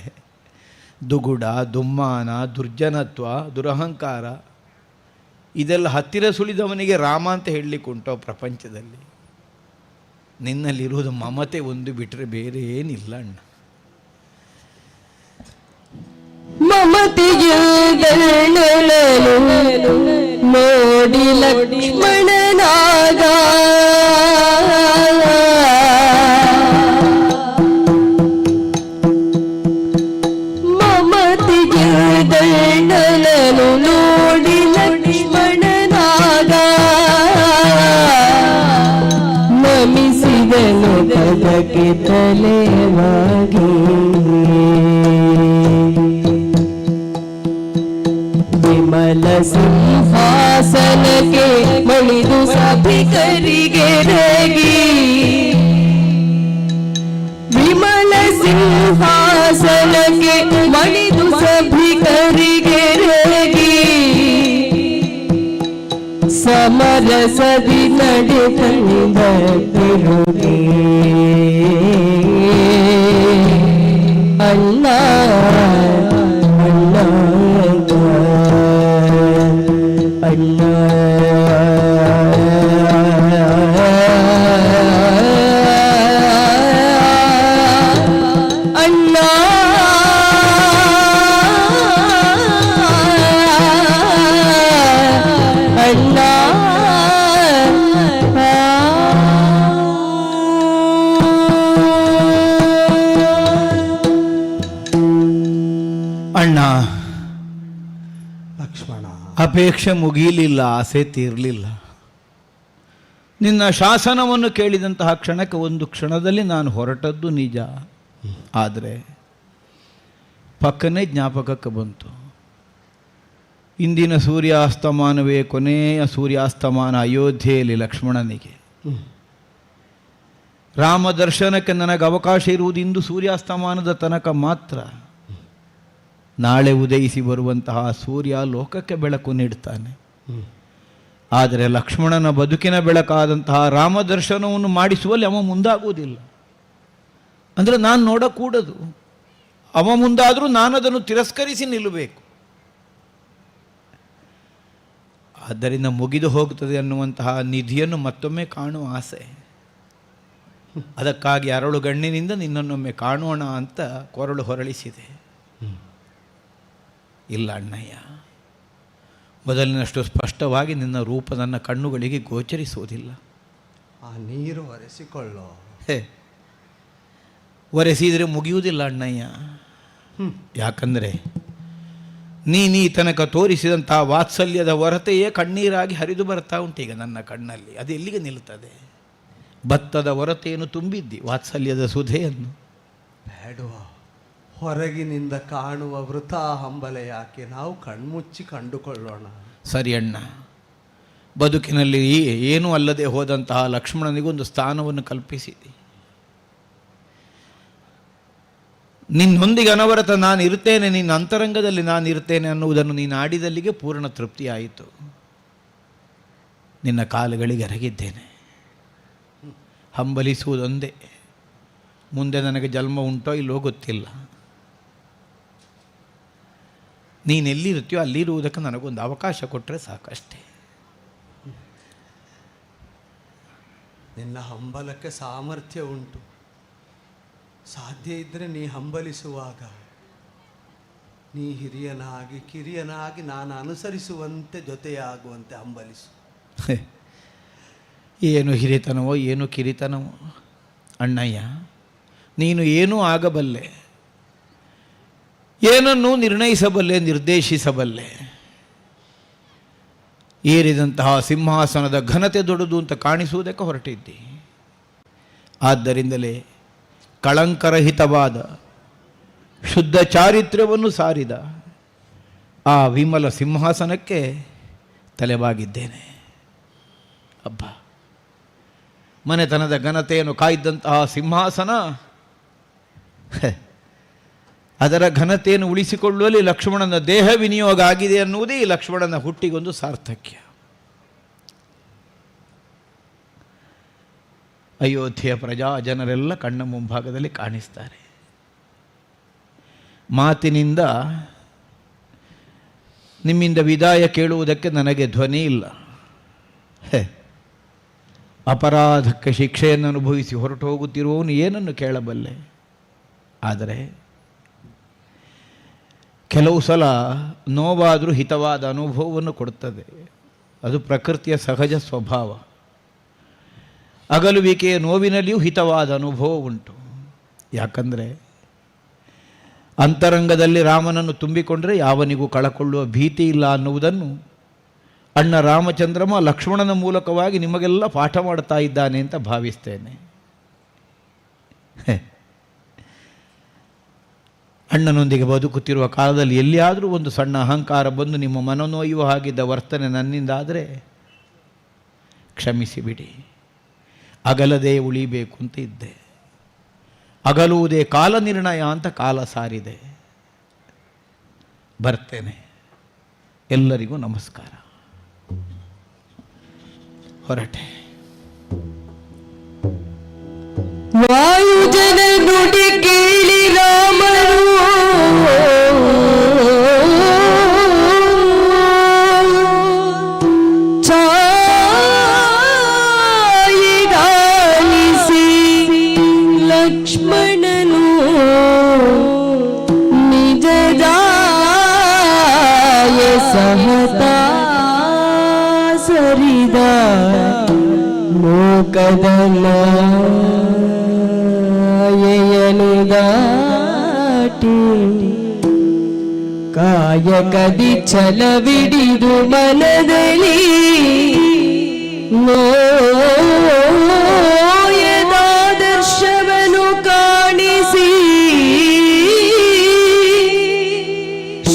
ದುಗುಡ, ದುಮ್ಮಾನ, ದುರ್ಜನತ್ವ, ದುರಹಂಕಾರ ಇದೆಲ್ಲ ಹತ್ತಿರ ಸುಳಿದವನಿಗೆ ರಾಮ ಅಂತ ಹೇಳಲಿಕ್ಕುಂಟೋ ಪ್ರಪಂಚದಲ್ಲಿ? ನಿನ್ನಲ್ಲಿರುವುದು ಮಮತೆ ಒಂದು ಬಿಟ್ಟರೆ ಬೇರೆ ಏನಿಲ್ಲ ಅಣ್ಣ. ಮಮತೆಯ ನೋಡಿ ಲಕ್ಷ್ಮಣನಾಗ ನೋಡಿ ಲಕ್ಷ್ಮಣನಾಗ ನಮಿಸಿದನು ಪದಕ್ಕೆ ತಲೆವಾಗಿ. ವಿಮಲ ಸಿಂಹಾಸನಕ್ಕೆ ಮಣಿದು ಸಭಿಕರಿಗೆ ರಗಿ. ವಿಮಲ ಸಿಂಹಾಸನಕ್ಕೆ ಮಣಿದು ಸಭಿಕರಿಗೆ ರಗಿ. ಸಮರಸದಿ ನಡೆತಂದ ತಿರುಗಿ ಅಣ್ಣ ಅಣ್ಣ ಅಣ್ಣ ಅಣ್ಣ ಅಣ್ಣ ಅಣ್ಣ, ಲಕ್ಷ್ಮಣ, ಅಪೇಕ್ಷೆ ಮುಗಿಯಲಿಲ್ಲ, ಆಸೆ ತೀರಲಿಲ್ಲ. ನಿನ್ನ ಶಾಸನವನ್ನು ಕೇಳಿದಂತಹ ಕ್ಷಣಕ್ಕೆ ಒಂದು ಕ್ಷಣದಲ್ಲಿ ನಾನು ಹೊರಟದ್ದು ನಿಜ. ಆದರೆ ಪಕ್ಕನೇ ಜ್ಞಾಪಕಕ್ಕೆ ಬಂತು, ಇಂದಿನ ಸೂರ್ಯಾಸ್ತಮಾನವೇ ಕೊನೆಯ ಸೂರ್ಯಾಸ್ತಮಾನ ಅಯೋಧ್ಯೆಯಲ್ಲಿ ಲಕ್ಷ್ಮಣನಿಗೆ. ರಾಮ ದರ್ಶನಕ್ಕೆ ನನಗೆ ಅವಕಾಶ ಇರುವುದು ಇಂದು ಸೂರ್ಯಾಸ್ತಮಾನದ ತನಕ ಮಾತ್ರ. ನಾಳೆ ಉದಯಿಸಿ ಬರುವಂತಹ ಸೂರ್ಯ ಲೋಕಕ್ಕೆ ಬೆಳಕು ನೀಡ್ತಾನೆ. ಆದರೆ ಲಕ್ಷ್ಮಣನ ಬದುಕಿನ ಬೆಳಕಾದಂತಹ ರಾಮ ದರ್ಶನವನ್ನು ಮಾಡಿಸುವಲ್ಲಿ ಅವ ಮುಂದಾಗುವುದಿಲ್ಲ. ಅಂದರೆ ನಾನು ನೋಡಕೂಡದು, ಅವ ಮುಂದಾದರೂ ನಾನು ಅದನ್ನು ತಿರಸ್ಕರಿಸಿ ನಿಲ್ಲಬೇಕು. ಆದ್ದರಿಂದ ಮುಗಿದು ಹೋಗುತ್ತದೆ ಅನ್ನುವಂತಹ ನಿಧಿಯನ್ನು ಮತ್ತೊಮ್ಮೆ ಕಾಣುವ ಆಸೆ. ಅದಕ್ಕಾಗಿ ಅರಳು ಗಣ್ಣಿನಿಂದ ನಿನ್ನನ್ನೊಮ್ಮೆ ಕಾಣೋಣ ಅಂತ ಕೊರಳು ಹೊರಳಿಸಿದೆ. ಇಲ್ಲ ಅಣ್ಣಯ್ಯ, ಮೊದಲಿನಷ್ಟು ಸ್ಪಷ್ಟವಾಗಿ ನಿನ್ನ ರೂಪ ನನ್ನ ಕಣ್ಣುಗಳಿಗೆ ಗೋಚರಿಸುವುದಿಲ್ಲ. ಆ ನೀರು ಒರೆಸಿಕೊಳ್ಳೋ. ಒರೆಸಿದರೆ ಮುಗಿಯುವುದಿಲ್ಲ ಅಣ್ಣಯ್ಯ. ಯಾಕಂದರೆ ನೀ ತನಕ ತೋರಿಸಿದಂಥ ವಾತ್ಸಲ್ಯದ ಹೊರತೆಯೇ ಕಣ್ಣೀರಾಗಿ ಹರಿದು ಬರ್ತಾ ಉಂಟು ಈಗ ನನ್ನ ಕಣ್ಣಲ್ಲಿ. ಅದು ಎಲ್ಲಿಗೆ ನಿಲ್ತದೆ? ಭತ್ತದ ಹೊರತೆಯನ್ನು ತುಂಬಿದ್ದಿ ವಾತ್ಸಲ್ಯದ ಸುಧೆಯನ್ನು. ಬೇಡುವ, ಹೊರಗಿನಿಂದ ಕಾಣುವ ವೃಥಾ ಹಂಬಲ ಯಾಕೆ, ನಾವು ಕಣ್ಮುಚ್ಚಿ ಕಂಡುಕೊಳ್ಳೋಣ. ಸರಿ ಅಣ್ಣ, ಬದುಕಿನಲ್ಲಿ ಏನೂ ಅಲ್ಲದೆ ಹೋದಂತಹ ಲಕ್ಷ್ಮಣನಿಗೊಂದು ಸ್ಥಾನವನ್ನು ಕಲ್ಪಿಸಿದೆ. ನಿನ್ನೊಂದಿಗೆ ಅನವರತ ನಾನು ಇರ್ತೇನೆ, ನಿನ್ನ ಅಂತರಂಗದಲ್ಲಿ ನಾನು ಇರ್ತೇನೆ ಅನ್ನುವುದನ್ನು ನೀನು ಆಡಿದಲ್ಲಿಗೆ ಪೂರ್ಣ ತೃಪ್ತಿಯಾಯಿತು. ನಿನ್ನ ಕಾಲುಗಳಿಗೆ ಎರಗಿದ್ದೇನೆ. ಹಂಬಲಿಸುವುದೊಂದೇ. ಮುಂದೆ ನನಗೆ ಜನ್ಮ ಉಂಟೋ ಇಲ್ಲೋ ಗೊತ್ತಿಲ್ಲ. ನೀನೆಲ್ಲಿರುತ್ತೀಯೋ ಅಲ್ಲಿರುವುದಕ್ಕೆ ನನಗೊಂದು ಅವಕಾಶ ಕೊಟ್ಟರೆ ಸಾಕಷ್ಟೇ. ನಿನ್ನ ಹಂಬಲಕ್ಕೆ ಸಾಮರ್ಥ್ಯ ಉಂಟು. ಸಾಧ್ಯ ಇದ್ದರೆ ನೀ ಹಂಬಲಿಸುವಾಗ ನೀ ಹಿರಿಯನಾಗಿ ಕಿರಿಯನಾಗಿ ನಾನು ಅನುಸರಿಸುವಂತೆ ಜೊತೆಯಾಗುವಂತೆ ಹಂಬಲಿಸು. ಏನು ಹಿರಿತನವೋ ಏನು ಕಿರಿತನವೋ ಅಣ್ಣಯ್ಯ, ನೀನು ಏನೂ ಆಗಬಲ್ಲೆ, ಏನನ್ನೂ ನಿರ್ಣಯಿಸಬಲ್ಲೆ, ನಿರ್ದೇಶಿಸಬಲ್ಲೆ. ಏರಿದಂತಹ ಸಿಂಹಾಸನದ ಘನತೆ ದೊಡ್ಡದು ಅಂತ ಕಾಣಿಸುವುದಕ್ಕೆ ಹೊರಟಿದ್ದಿ. ಆದ್ದರಿಂದಲೇ ಕಳಂಕರಹಿತವಾದ ಶುದ್ಧ ಚಾರಿತ್ರ್ಯವನ್ನು ಸಾರಿದ ಆ ವಿಮಲ ಸಿಂಹಾಸನಕ್ಕೆ ತಲೆಬಾಗಿದ್ದೇನೆ. ಅಬ್ಬ, ಮನೆತನದ ಘನತೆಯನ್ನು ಕಾಯ್ದಂತಹ ಸಿಂಹಾಸನ, ಅದರ ಘನತೆಯನ್ನು ಉಳಿಸಿಕೊಳ್ಳುವಲ್ಲಿ ಲಕ್ಷ್ಮಣನ ದೇಹ ವಿನಿಯೋಗ ಆಗಿದೆ ಅನ್ನುವುದೇ ಈ ಲಕ್ಷ್ಮಣನ ಹುಟ್ಟಿಗೊಂದು ಸಾರ್ಥಕ್ಯ. ಅಯೋಧ್ಯೆಯ ಪ್ರಜಾ ಜನರೆಲ್ಲ ಕಣ್ಣ ಮುಂಭಾಗದಲ್ಲಿ ಕಾಣಿಸ್ತಾರೆ. ಮಾತಿನಿಂದ ನಿಮ್ಮಿಂದ ವಿದಾಯ ಕೇಳುವುದಕ್ಕೆ ನನಗೆ ಧ್ವನಿ ಇಲ್ಲ. ಅಪರಾಧಕ್ಕೆ ಶಿಕ್ಷೆಯನ್ನು ಅನುಭವಿಸಿ ಹೊರಟು ಹೋಗುತ್ತಿರುವವನು ಏನನ್ನು ಕೇಳಬಲ್ಲೆ? ಆದರೆ ಕೆಲವು ಸಲ ನೋವಾದರೂ ಹಿತವಾದ ಅನುಭವವನ್ನು ಕೊಡುತ್ತದೆ. ಅದು ಪ್ರಕೃತಿಯ ಸಹಜ ಸ್ವಭಾವ. ಅಗಲುವಿಕೆಯ ನೋವಿನಲ್ಲಿಯೂ ಹಿತವಾದ ಅನುಭವ ಉಂಟು. ಯಾಕಂದರೆ ಅಂತರಂಗದಲ್ಲಿ ರಾಮನನ್ನು ತುಂಬಿಕೊಂಡರೆ ಯಾವನಿಗೂ ಕಳಕೊಳ್ಳುವ ಭೀತಿ ಇಲ್ಲ ಅನ್ನುವುದನ್ನು ಅಣ್ಣ ರಾಮಚಂದ್ರಮ ಲಕ್ಷ್ಮಣನ ಮೂಲಕವಾಗಿ ನಿಮಗೆಲ್ಲ ಪಾಠ ಮಾಡ್ತಾ ಇದ್ದಾನೆ ಅಂತ ಭಾವಿಸ್ತೇನೆ. ಅಣ್ಣನೊಂದಿಗೆ ಬದುಕುತ್ತಿರುವ ಕಾಲದಲ್ಲಿ ಎಲ್ಲಿಯಾದರೂ ಒಂದು ಸಣ್ಣ ಅಹಂಕಾರ ಬಂದು ನಿಮ್ಮ ಮನನೋಯುವ ಹಾಗಿದ್ದ ವರ್ತನೆ ನನ್ನಿಂದ ಆದರೆ ಕ್ಷಮಿಸಿಬಿಡಿ. ಅಗಲದೇ ಉಳಿಬೇಕು ಅಂತ ಇದ್ದೆ. ಅಗಲುವುದೇ ಕಾಲ ನಿರ್ಣಯ ಅಂತ ಕಾಲ ಸಾರಿದೆ. ಬರ್ತೇನೆ. ಎಲ್ಲರಿಗೂ ನಮಸ್ಕಾರ. ಹೊರಟೆ. ವಾಯುಜನ ನುಡಿ ಕೇಳಿ ರಾಮನು ಛಾಯಿಗಾಲಿಸಿ ಲಕ್ಷ್ಮಣನು ನಿಜದಾಯ ಸಹತಾ ಸರಿದ ಲೋಕದಲ್ಲಯನು ದಾಟಿ ಕಾಯಕದಿ ಛಲವಿಡಿದು ಮನದಲ್ಲಿ ನೋಯದಾದರ್ಶವನು ಕಾಣಿಸಿ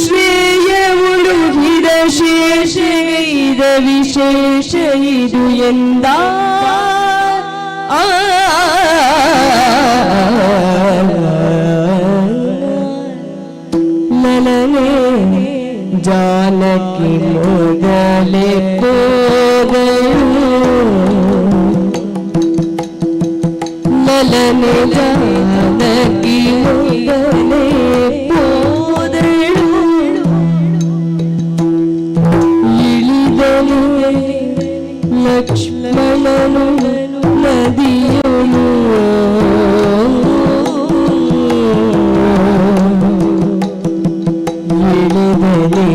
ಶ್ರೇಯ ಉಳುಹಿದ ಶೇಷಗೈದ ವಿಶೇಷ ಇದು ಎಂದ ಲಲನೆ ಜಾನಕಿ ಮೊದಲೇ ಹೋದಳು ಲಲನೆ ಜಾನಕಿ ಮೊದಲೇ ಹೋದಳು ಇಳಿದಳು ಲಕ್ಷ್ಮಣನು ನದಿಯನು ಇಳಿದಲೇ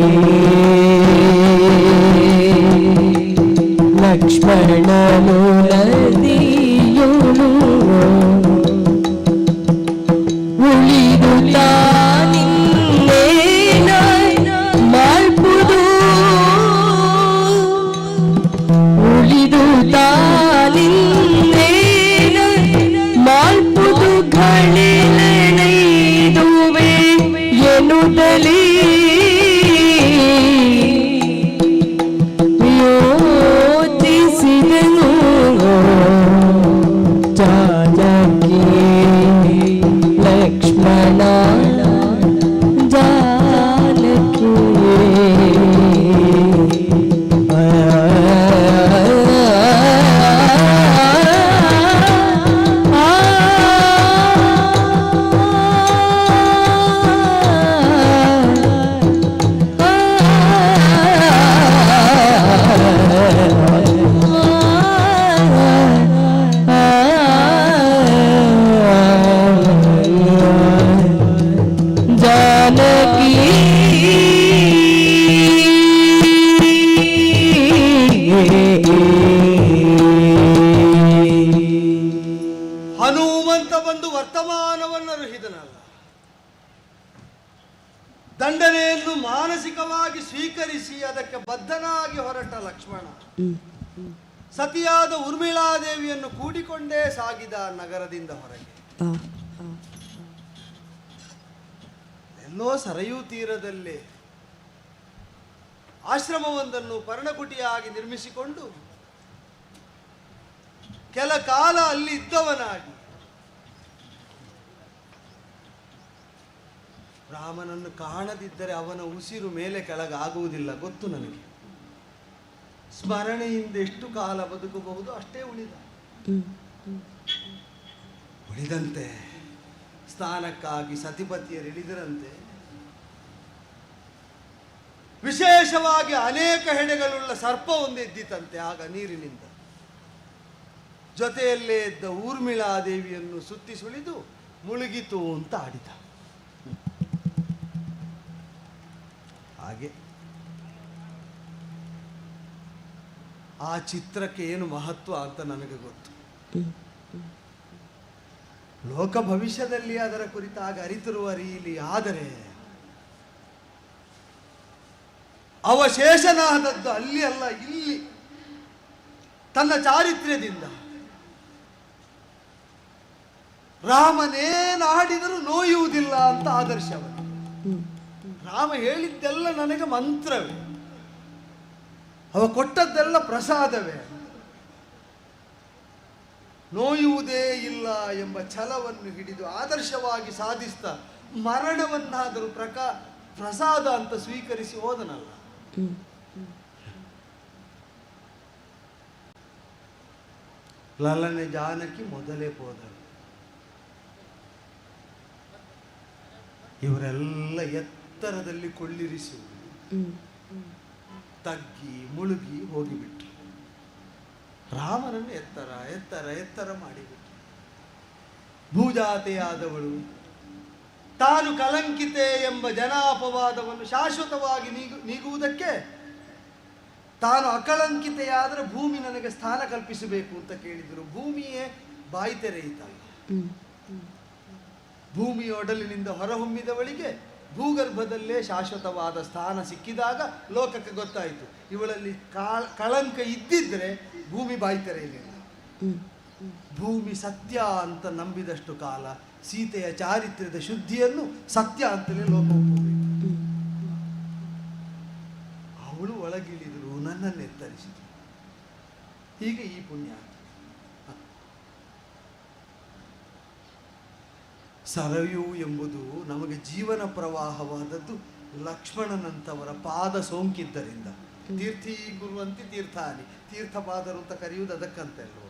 ಲಕ್ಷ್ಮಣನು ನದಿಯನು ಉಳಿದು ತಾನಿನ್ನೇನ ಮಾಡ್ಬುದು ಉಳಿದು ತಾನಿನ್ನೇನ ಮಾಡ್ಬುದು ಗಳಿಲೆನೈದುವೆ ಎನ್ನುತ್ತಲೇ ಯೋಚಿಸಿದನು ಜಾನಕಿ ಲಕ್ಷ್ಮಣ ಜಾನಕಿ ಜಾನಕಿ ಹನುಮಂತ ಬಂದು ವರ್ತಮಾನವನ್ನು ರುಹಿದನಲ್ಲ, ದಂಡನೆಯನ್ನು ಮಾನಸಿಕವಾಗಿ ಸ್ವೀಕರಿಸಿ ಅದಕ್ಕೆ ಬದ್ಧನಾಗಿ ಹೊರಟ ಲಕ್ಷ್ಮಣ ಸತಿಯಾದ ಊರ್ಮಿಳಾದೇವಿಯನ್ನು ಕೂಡಿಕೊಂಡೇ ಸಾಗಿದ ನಗರದಿಂದ ಹೊರಗೆ. ಎಲ್ಲೋ ಸರಯೂ ತೀರದಲ್ಲಿ ಆಶ್ರಮವೊಂದನ್ನು ಪರ್ಣಕುಟಿಯಾಗಿ ನಿರ್ಮಿಸಿಕೊಂಡು ಕೆಲ ಕಾಲ ಅಲ್ಲಿ ಇದ್ದವನಾಗಿ ರಾಮನನ್ನು ಕಾಣದಿದ್ದರೆ ಅವನ ಉಸಿರು ಮೇಲೆ ಕೆಳಗಾಗುವುದಿಲ್ಲ ಗೊತ್ತು ನನಗೆ. ಸ್ಮರಣೆಯಿಂದ ಎಷ್ಟು ಕಾಲ ಬದುಕಬಹುದು ಅಷ್ಟೇ ಉಳಿದಂತೆ ಸ್ನಾನಕ್ಕಾಗಿ ಸತಿಪತಿಯರಿಳಿದರಂತೆ. ವಿಶೇಷವಾಗಿ ಅನೇಕ ಹೆಡೆಗಳುಳ್ಳ ಸರ್ಪ ಒಂದೆದ್ದಿತಂತೆ ಆಗ ನೀರಿನಿಂದ. ಜೊತೆಯಲ್ಲೇ ಇದ್ದ ಊರ್ಮಿಳಾದೇವಿಯನ್ನು ಸುತ್ತಿ ಸುಳಿದು ಮುಳುಗಿತು ಅಂತ ಆಡಿದ. ಹಾಗೆ ಆ ಚಿತ್ರಕ್ಕೆ ಏನು ಮಹತ್ವ ಅಂತ ನನಗೆ ಗೊತ್ತು. ಲೋಕ ಭವಿಷ್ಯದಲ್ಲಿ ಅದರ ಕುರಿತಾಗ ಅರಿತಿರುವ ಅರಿಯಲಿ. ಆದರೆ ಅವಶೇಷನಾದದ್ದು ಅಲ್ಲಿ ಅಲ್ಲ, ಇಲ್ಲಿ ತನ್ನ ಚಾರಿತ್ರ್ಯದಿಂದ ರಾಮನೇನಾಡಿದರೂ ನೋಯುವುದಿಲ್ಲ ಅಂತ ಆದರ್ಶವನು. ರಾಮ ಹೇಳಿದ್ದೆಲ್ಲ ನನಗೆ ಮಂತ್ರವೇ, ಅವ ಕೊಟ್ಟದ್ದೆಲ್ಲ ಪ್ರಸಾದವೇ. ನೋಯುವುದೇ ಇಲ್ಲ ಎಂಬ ಛಲವನ್ನು ಹಿಡಿದು ಆದರ್ಶವಾಗಿ ಸಾಧಿಸ್ತಾ ಮರಣವನ್ನಾದರೂ ಪ್ರಸಾದ ಅಂತ ಸ್ವೀಕರಿಸಿ ಹೋದನಲ್ಲ. ಲಲನೆ ಜಾನಕಿ ಮೊದಲೇ ಹೋದರು. ಇವರೆಲ್ಲ ಎತ್ತರದಲ್ಲಿ ಕೊಳ್ಳಿರಿಸಿ ತಗ್ಗಿ ಮುಳುಗಿ ಹೋಗಿಬಿಟ್ರು. ರಾಮನನ್ನು ಎತ್ತರ ಎತ್ತರ ಎತ್ತರ ಮಾಡಿಬಿಟ್ರು. ಭೂಜಾತೆಯಾದವಳು ತಾನು ಕಲಂಕಿತೆ ಎಂಬ ಜನಾಪವಾದವನ್ನು ಶಾಶ್ವತವಾಗಿ ನೀಗುವುದಕ್ಕೆ ತಾನು ಅಕಳಂಕಿತೆಯಾದರೆ ಭೂಮಿ ನನಗೆ ಸ್ಥಾನ ಕಲ್ಪಿಸಬೇಕು ಅಂತ ಕೇಳಿದರು. ಭೂಮಿಯೇ ಬಾಯಿ ತೆರೆಯಿತಲ್ಲ. ಭೂಮಿಯ ಒಡಲಿನಿಂದ ಹೊರಹೊಮ್ಮಿದವಳಿಗೆ ಭೂಗರ್ಭದಲ್ಲೇ ಶಾಶ್ವತವಾದ ಸ್ಥಾನ ಸಿಕ್ಕಿದಾಗ ಲೋಕಕ್ಕೆ ಗೊತ್ತಾಯಿತು ಇವಳಲ್ಲಿ ಕಳಂಕ ಇದ್ದಿದ್ರೆ ಭೂಮಿ ಬಾಯಿ ತೆರೆಯಲಿಲ್ಲ. ಭೂಮಿ ಸತ್ಯ ಅಂತ ನಂಬಿದಷ್ಟು ಕಾಲ ಸೀತೆಯ ಚಾರಿತ್ರ್ಯದ ಶುದ್ಧಿಯನ್ನು ಸತ್ಯ ಅಂತಲೇ ಲೋಕ ಒಪ್ಪಬೇಕು. ಅವಳು ಒಳಗಿಳಿದ್ರು, ನನ್ನನ್ನು ಎತ್ತರಿಸಿದ್ರು. ಹೀಗೆ ಈ ಪುಣ್ಯ. ಸರಯು ಎಂಬುದು ನಮಗೆ ಜೀವನ ಪ್ರವಾಹವಾದದ್ದು ಲಕ್ಷ್ಮಣನಂತವರ ಪಾದ ಸೋಂಕಿದ್ದರಿಂದ. ತೀರ್ಥಿ ಗುರುವಂತಿ ತೀರ್ಥಾನಿ, ತೀರ್ಥಪಾದರು ಅಂತ ಕರೆಯುವುದು ಅದಕ್ಕಂತಲ್ವ.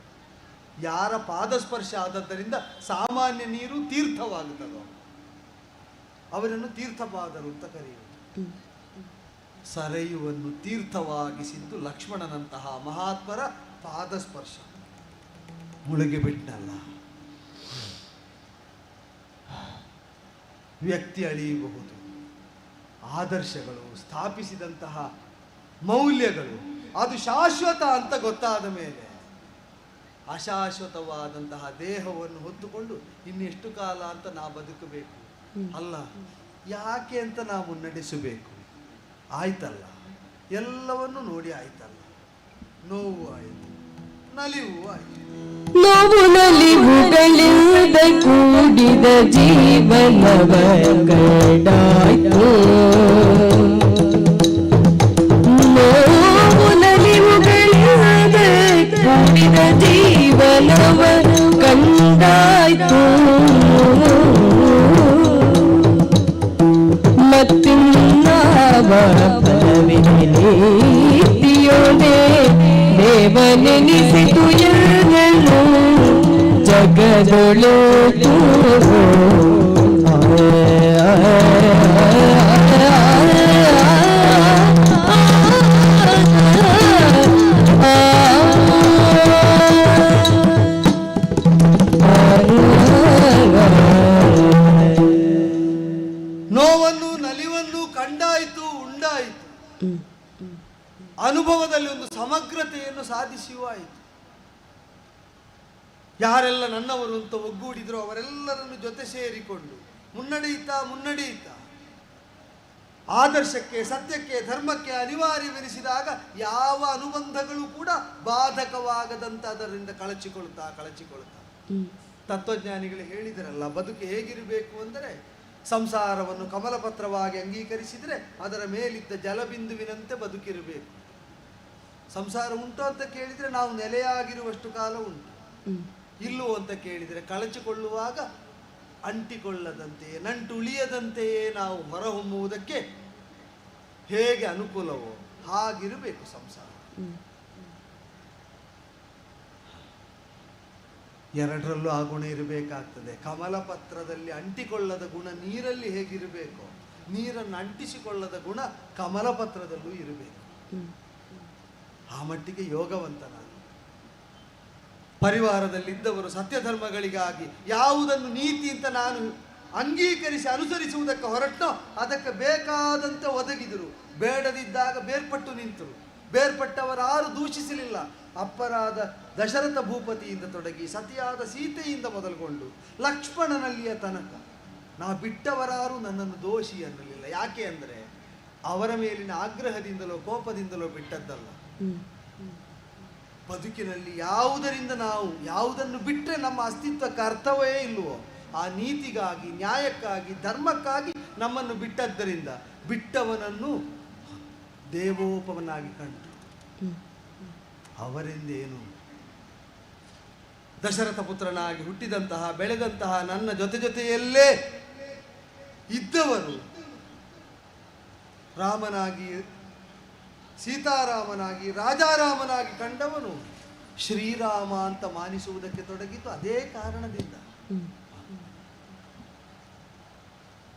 ಯಾರ ಪಾದಸ್ಪರ್ಶ ಆದದ್ದರಿಂದ ಸಾಮಾನ್ಯ ನೀರು ತೀರ್ಥವಾಗುತ್ತದೋ ಅವರನ್ನು ತೀರ್ಥಪಾದರು ಅಂತ ಕರೆಯುವುದು. ಸರಯುವನ್ನು ತೀರ್ಥವಾಗಿಸಿದ್ದು ಲಕ್ಷ್ಮಣನಂತಹ ಮಹಾತ್ಮರ ಪಾದಸ್ಪರ್ಶ. ಮುಳುಗಿ ಬಿಟ್ನಲ್ಲ. ವ್ಯಕ್ತಿ ಅಳಿಯಬಹುದು, ಆದರ್ಶಗಳು, ಸ್ಥಾಪಿಸಿದಂತಹ ಮೌಲ್ಯಗಳು ಅದು ಶಾಶ್ವತ ಅಂತ ಗೊತ್ತಾದ ಮೇಲೆ ಅಶಾಶ್ವತವಾದಂತಹ ದೇಹವನ್ನು ಹೊತ್ತುಕೊಂಡು ಇನ್ನೆಷ್ಟು ಕಾಲ ಅಂತ ನಾವು ಬದುಕಬೇಕು? ಅಲ್ಲ, ಯಾಕೆ ಅಂತ ನಾವು ಮುನ್ನಡೆಸಬೇಕು. ಆಯ್ತಲ್ಲ, ಎಲ್ಲವನ್ನು ನೋಡಿ ಆಯ್ತಲ್ಲ, ನೋವು ಆಯಿತು, ನಲಿವು ಆಯಿತು. ನೋವು ನಲಿವುಗಳಿಂದ ಕೂಡಿದ ಜೀವನವ ಕಡಾಯ್ತು. ನೋವು ನಲಿವುಗಳಿಂದ ಕೂಡಿದ ಜೀವನವ ಕಂಡಾಯ್ತು. ಮತ್ತಿನ್ನಾವ ಪ್ರವಿನಿತಿಯೋನೆ ದೇವನೆನಿಸಿತು ಎಲ್ಲರೂ ಜಗದೊಳೆತು. ನೋವನ್ನು ನಲಿವನ್ನು ಕಂಡಾಯಿತು, ಉಂಡಾಯಿತು. ಅನುಭವದಲ್ಲಿ ಒಂದು ಸಮಗ್ರತೆಯನ್ನು ಸಾಧಿಸುವ ಆಯಿತು. ಯಾರೆಲ್ಲ ನನ್ನವರು ಅಂತ ಒಗ್ಗೂಡಿದ್ರು ಅವರೆಲ್ಲರನ್ನು ಜೊತೆ ಸೇರಿಕೊಂಡು ಮುನ್ನಡೆಯುತ್ತಾ ಆದರ್ಶಕ್ಕೆ, ಸತ್ಯಕ್ಕೆ, ಧರ್ಮಕ್ಕೆ ಅನಿವಾರ್ಯವೆನಿಸಿದಾಗ ಯಾವ ಅನುಬಂಧಗಳು ಕೂಡ ಬಾಧಕವಾಗದಂತ ಅದರಿಂದ ಕಳಚಿಕೊಳ್ಳುತ್ತಾ ತತ್ವಜ್ಞಾನಿಗಳು ಹೇಳಿದರಲ್ಲ, ಬದುಕು ಹೇಗಿರಬೇಕು ಅಂದರೆ ಸಂಸಾರವನ್ನು ಕಮಲಪತ್ರವಾಗಿ ಅಂಗೀಕರಿಸಿದರೆ ಅದರ ಮೇಲಿದ್ದ ಜಲಬಿಂದುವಿನಂತೆ ಬದುಕಿರಬೇಕು. ಸಂಸಾರ ಉಂಟು ಅಂತ ಕೇಳಿದರೆ ನಾವು ನೆಲೆಯಾಗಿರುವಷ್ಟು ಕಾಲ ಉಂಟು. ಇಲ್ಲೋ ಅಂತ ಕೇಳಿದರೆ ಕಳಚಿಕೊಳ್ಳುವಾಗ ಅಂಟಿಕೊಳ್ಳದಂತೆಯೇ, ನಂಟುಳಿಯದಂತೆಯೇ ನಾವು ಹೊರಹೊಮ್ಮುವುದಕ್ಕೆ ಹೇಗೆ ಅನುಕೂಲವೋ ಹಾಗಿರಬೇಕು ಸಂಸಾರ. ಎರಡರಲ್ಲೂ ಆ ಗುಣ ಇರಬೇಕಾಗ್ತದೆ. ಕಮಲಪತ್ರದಲ್ಲಿ ಅಂಟಿಕೊಳ್ಳದ ಗುಣ ನೀರಲ್ಲಿ ಹೇಗಿರಬೇಕು, ನೀರನ್ನು ಅಂಟಿಸಿಕೊಳ್ಳದ ಗುಣ ಕಮಲಪತ್ರದಲ್ಲೂ ಇರಬೇಕು. ಆ ಮಟ್ಟಿಗೆ ಯೋಗವಂತ ನಾನು. ಪರಿವಾರದಲ್ಲಿದ್ದವರು ಸತ್ಯಧರ್ಮಗಳಿಗಾಗಿ ಯಾವುದನ್ನು ನೀತಿ ಅಂತ ನಾನು ಅಂಗೀಕರಿಸಿ ಅನುಸರಿಸುವುದಕ್ಕೆ ಹೊರಟೋ ಅದಕ್ಕೆ ಬೇಕಾದಂತೆ ಒದಗಿದರು. ಬೇಡದಿದ್ದಾಗ ಬೇರ್ಪಟ್ಟು ನಿಂತರು. ಬೇರ್ಪಟ್ಟವರಾರು ದೂಷಿಸಲಿಲ್ಲ. ಅಪ್ಪರಾದ ದಶರಥ ಭೂಪತಿಯಿಂದ ತೊಡಗಿ ಸತಿಯಾದ ಸೀತೆಯಿಂದ ಮೊದಲುಗೊಂಡು ಲಕ್ಷ್ಮಣನಲ್ಲಿಯ ತನಕ ನಾ ಬಿಟ್ಟವರಾರು ನನ್ನನ್ನು ದೋಷಿ ಅನ್ನಲಿಲ್ಲ. ಯಾಕೆ ಅಂದರೆ ಅವರ ಮೇಲಿನ ಆಗ್ರಹದಿಂದಲೋ ಕೋಪದಿಂದಲೋ ಬಿಟ್ಟದ್ದಲ್ಲ. ಬದುಕಿನಲ್ಲಿ ಯಾವುದರಿಂದ ನಾವು ಯಾವುದನ್ನು ಬಿಟ್ಟರೆ ನಮ್ಮ ಅಸ್ತಿತ್ವಕ್ಕೆ ಅರ್ಥವೇ ಇಲ್ಲವೋ ಆ ನೀತಿಗಾಗಿ, ನ್ಯಾಯಕ್ಕಾಗಿ, ಧರ್ಮಕ್ಕಾಗಿ ನಮ್ಮನ್ನು ಬಿಟ್ಟದ್ದರಿಂದ ಬಿಟ್ಟವನನ್ನು ದೇವೋಪವನಾಗಿ ಕಂಡು ಅವರೆಂದೇನು ದಶರಥ ಪುತ್ರನಾಗಿ ಹುಟ್ಟಿದಂತಹ ಬೆಳೆದಂತಹ ನನ್ನ ಜೊತೆಯಲ್ಲೇ ಇದ್ದವರು ರಾಮನಾಗಿ, ಸೀತಾರಾಮನಾಗಿ, ರಾಜಾರಾಮನಾಗಿ ಕಂಡವನು ಶ್ರೀರಾಮ ಅಂತ ಮಾನಿಸುವುದಕ್ಕೆ ತೊಡಗಿತು ಅದೇ ಕಾರಣದಿಂದ.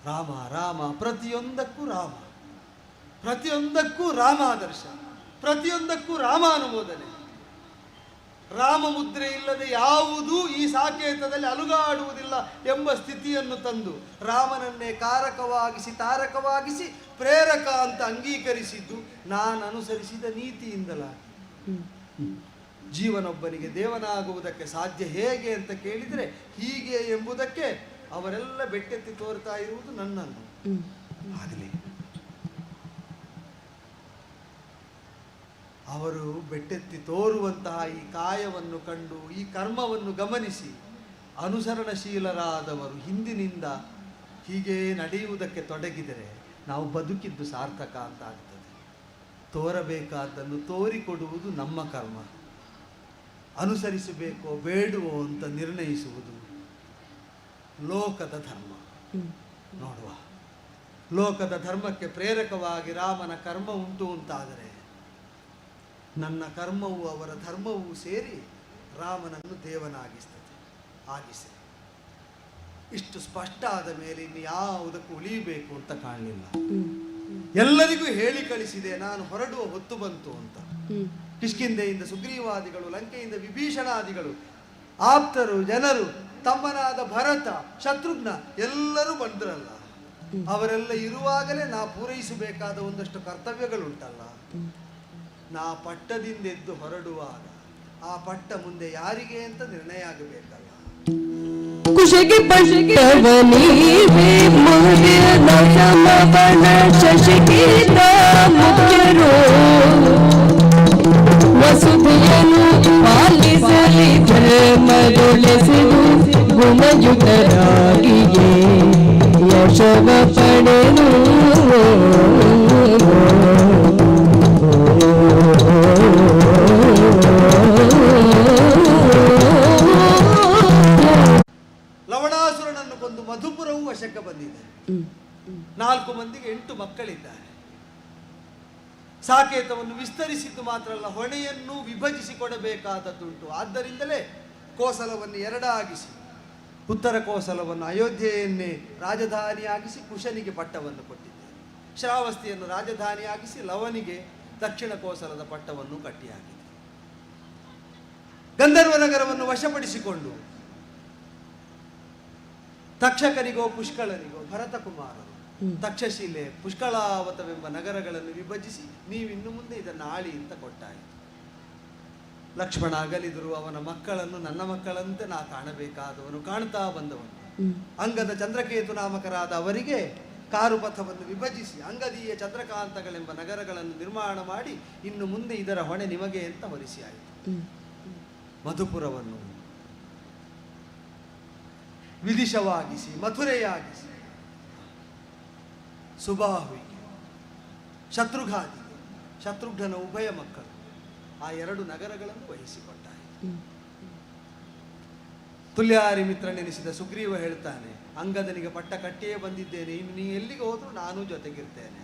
ರಾಮ ರಾಮ ಪ್ರತಿಯೊಂದಕ್ಕೂ ರಾಮ, ಪ್ರತಿಯೊಂದಕ್ಕೂ ರಾಮಾದರ್ಶ, ಪ್ರತಿಯೊಂದಕ್ಕೂ ರಾಮಾನುಮೋದನೆ. ರಾಮ ಮುದ್ರೆ ಇಲ್ಲದೆ ಯಾವುದೂ ಈ ಸಾಕೇತದಲ್ಲಿ ಅಲುಗಾಡುವುದಿಲ್ಲ ಎಂಬ ಸ್ಥಿತಿಯನ್ನು ತಂದು ರಾಮನನ್ನೇ ಕಾರಕವಾಗಿಸಿ, ತಾರಕವಾಗಿಸಿ, ಪ್ರೇರಕ ಅಂತ ಅಂಗೀಕರಿಸಿದ್ದು ನಾನು ಅನುಸರಿಸಿದ ನೀತಿಯಿಂದಲ. ಜೀವನೊಬ್ಬನಿಗೆ ದೇವನಾಗುವುದಕ್ಕೆ ಸಾಧ್ಯ ಹೇಗೆ ಅಂತ ಕೇಳಿದರೆ ಹೀಗೆ ಎಂಬುದಕ್ಕೆ ಅವರೆಲ್ಲ ಬೆಟ್ಟೆತ್ತಿ ತೋರ್ತಾ ಇರುವುದು ನನ್ನನ್ನು. ಆಗಲಿ, ಅವರು ಬೆಟ್ಟೆತ್ತಿ ತೋರುವಂತಹ ಈ ಕಾಯವನ್ನು ಕಂಡು ಈ ಕರ್ಮವನ್ನು ಗಮನಿಸಿ ಅನುಸರಣಶೀಲರಾದವರು ಹಿಂದಿನಿಂದ ಹೀಗೆ ನಡೆಯುವುದಕ್ಕೆ ತೊಡಗಿದರೆ ನಾವು ಬದುಕಿದ್ದು ಸಾರ್ಥಕ ಅಂತ ಆಗ್ತದೆ. ತೋರಬೇಕಾದ್ದನ್ನು ತೋರಿಕೊಡುವುದು ನಮ್ಮ ಕರ್ಮ. ಅನುಸರಿಸಬೇಕೋ ಬೇಡವೋ ಅಂತ ನಿರ್ಣಯಿಸುವುದು ಲೋಕದ ಧರ್ಮ. ನೋಡುವ, ಲೋಕದ ಧರ್ಮಕ್ಕೆ ಪ್ರೇರಕವಾಗಿ ರಾಮನ ಕರ್ಮ ಉಂಟು ಅಂತಾದರೆ ನನ್ನ ಕರ್ಮವು ಅವರ ಧರ್ಮವೂ ಸೇರಿ ರಾಮನನ್ನು ದೇವನಾಗಿಸ್ತದೆ. ಆಗಿಸಿ ಇಷ್ಟು ಸ್ಪಷ್ಟ ಆದ ಮೇಲೆ ಇನ್ನು ಯಾವುದಕ್ಕೂ ಉಳಿಯಬೇಕು ಅಂತ ಕಾಣಲಿಲ್ಲ. ಎಲ್ಲರಿಗೂ ಹೇಳಿ ಕಳಿಸಿದೆ, ನಾನು ಹೊರಡುವ ಹೊತ್ತು ಬಂತು ಅಂತ. ಕಿಷ್ಕಿಂಧೆಯಿಂದ ಸುಗ್ರೀವಾದಿಗಳು, ಲಂಕೆಯಿಂದ ವಿಭೀಷಣಾದಿಗಳು, ಆಪ್ತರು, ಜನರು, ತಮ್ಮನಾದ ಭರತ, ಶತ್ರುಘ್ನ ಎಲ್ಲರೂ ಬಂದ್ರಲ್ಲ. ಅವರೆಲ್ಲ ಇರುವಾಗಲೇ ನಾ ಪೂರೈಸಬೇಕಾದ ಒಂದಷ್ಟು ಕರ್ತವ್ಯಗಳುಂಟಲ್ಲ. ನಾ ಪಟ್ಟದಿಂದ ಎದ್ದು ಹೊರಡುವಾಗ ಆ ಪಟ್ಟ ಮುಂದೆ ಯಾರಿಗೆ ಅಂತ ನಿರ್ಣಯ ಆಗಬೇಕಲ್ಲ. ಕುಶಗೆ ಶಶಿಕೇತ ಮುಖ್ಯರು ವಸುಧೆಯನ್ನು ಪಾಲಿಸಲಿ ಧರ್ಮದೊಳೆಸಿದು ಗುಣಯುತರಾಗಿಯೇ ಯಶವ ಪಡೆದು ಲವಣಾಸುರನನ್ನು ಕೊಂದು ಮಧುಪುರವು ವಶಕ್ಕೆ ಬಂದಿದೆ. 4 ಮಂದಿಗೆ 8 ಮಕ್ಕಳಿದ್ದಾರೆ. ಸಾಕೇತವನ್ನು ವಿಸ್ತರಿಸಿದ್ದು ಮಾತ್ರ ಅಲ್ಲ, ಹೊಣೆಯನ್ನು ವಿಭಜಿಸಿಕೊಡಬೇಕಾದದ್ದುಂಟು. ಆದ್ದರಿಂದಲೇ ಕೋಸಲವನ್ನು ಎರಡಾಗಿಸಿ, ಉತ್ತರ ಕೋಸಲವನ್ನು ಅಯೋಧ್ಯೆಯನ್ನೇ ರಾಜಧಾನಿಯಾಗಿಸಿ ಕುಶನಿಗೆ ಪಟ್ಟವನ್ನು ಕೊಟ್ಟಿದ್ದಾರೆ. ಶ್ರಾವಸ್ತಿಯನ್ನು ರಾಜಧಾನಿಯಾಗಿಸಿ ಲವನಿಗೆ ದಕ್ಷಿಣ ಕೋಸಲದ ಪಟ್ಟವನ್ನು ಕಟ್ಟಿಹಾಕಿದೆ. ಗಂಧರ್ವ ನಗರವನ್ನು ವಶಪಡಿಸಿಕೊಂಡು ತಕ್ಷಕನಿಗೋ ಪುಷ್ಕಳನಿಗೋ ಭರತಕುಮಾರರು ತಕ್ಷಶಿಲೆ ಪುಷ್ಕಳಾವತವೆಂಬ ನಗರಗಳನ್ನು ವಿಭಜಿಸಿ ನೀವಿನ್ನು ಮುಂದೆ ಇದನ್ನು ಆಳಿ ಅಂತ ಕೊಟ್ಟಾಯಿತು. ಲಕ್ಷ್ಮಣ ಅಗಲಿದರು. ಅವನ ಮಕ್ಕಳನ್ನು ನನ್ನ ಮಕ್ಕಳಂತೆ ನಾ ಕಾಣಬೇಕಾದವನು, ಕಾಣ್ತಾ ಬಂದವನು. ಅಂಗದ ಚಂದ್ರಕೇತು ನಾಮಕರಾದ ಅವರಿಗೆ ಕಾರುಪಥವನ್ನು ವಿಭಜಿಸಿ ಅಂಗದೀಯ ಚಂದ್ರಕಾಂತಗಳೆಂಬ ನಗರಗಳನ್ನು ನಿರ್ಮಾಣ ಮಾಡಿ ಇನ್ನು ಮುಂದೆ ಇದರ ಹೊಣೆ ನಿಮಗೆ ಅಂತ ಹೊರಿಸಿ ಆಯಿತು. ಮಧುಪುರವನ್ನು ವಿದಿಶವಾಗಿಸಿ ಮಥುರೆಯಾಗಿಸಿ ಸುಬಾಹುವಿಗೆ, ಶತ್ರುಘಾದಿಗೆ, ಶತ್ರುಘ್ನನ ಉಭಯ ಮಕ್ಕಳು ಆ 2 ನಗರಗಳನ್ನು ವಹಿಸಿಕೊಟ್ಟಾಯಿತು. ತುಲ್ಯಾರಿ ಮಿತ್ರನೆನಿಸಿದ ಸುಗ್ರೀವ ಹೇಳ್ತಾನೆ, ಅಂಗದನಿಗೆ ಪಟ್ಟ ಕಟ್ಟಿಯೇ ಬಂದಿದ್ದೇನೆ, ಇನ್ನು ನೀ ಎಲ್ಲಿಗೆ ಹೋದ್ರು ನಾನು ಜೊತೆಗಿರ್ತೇನೆ.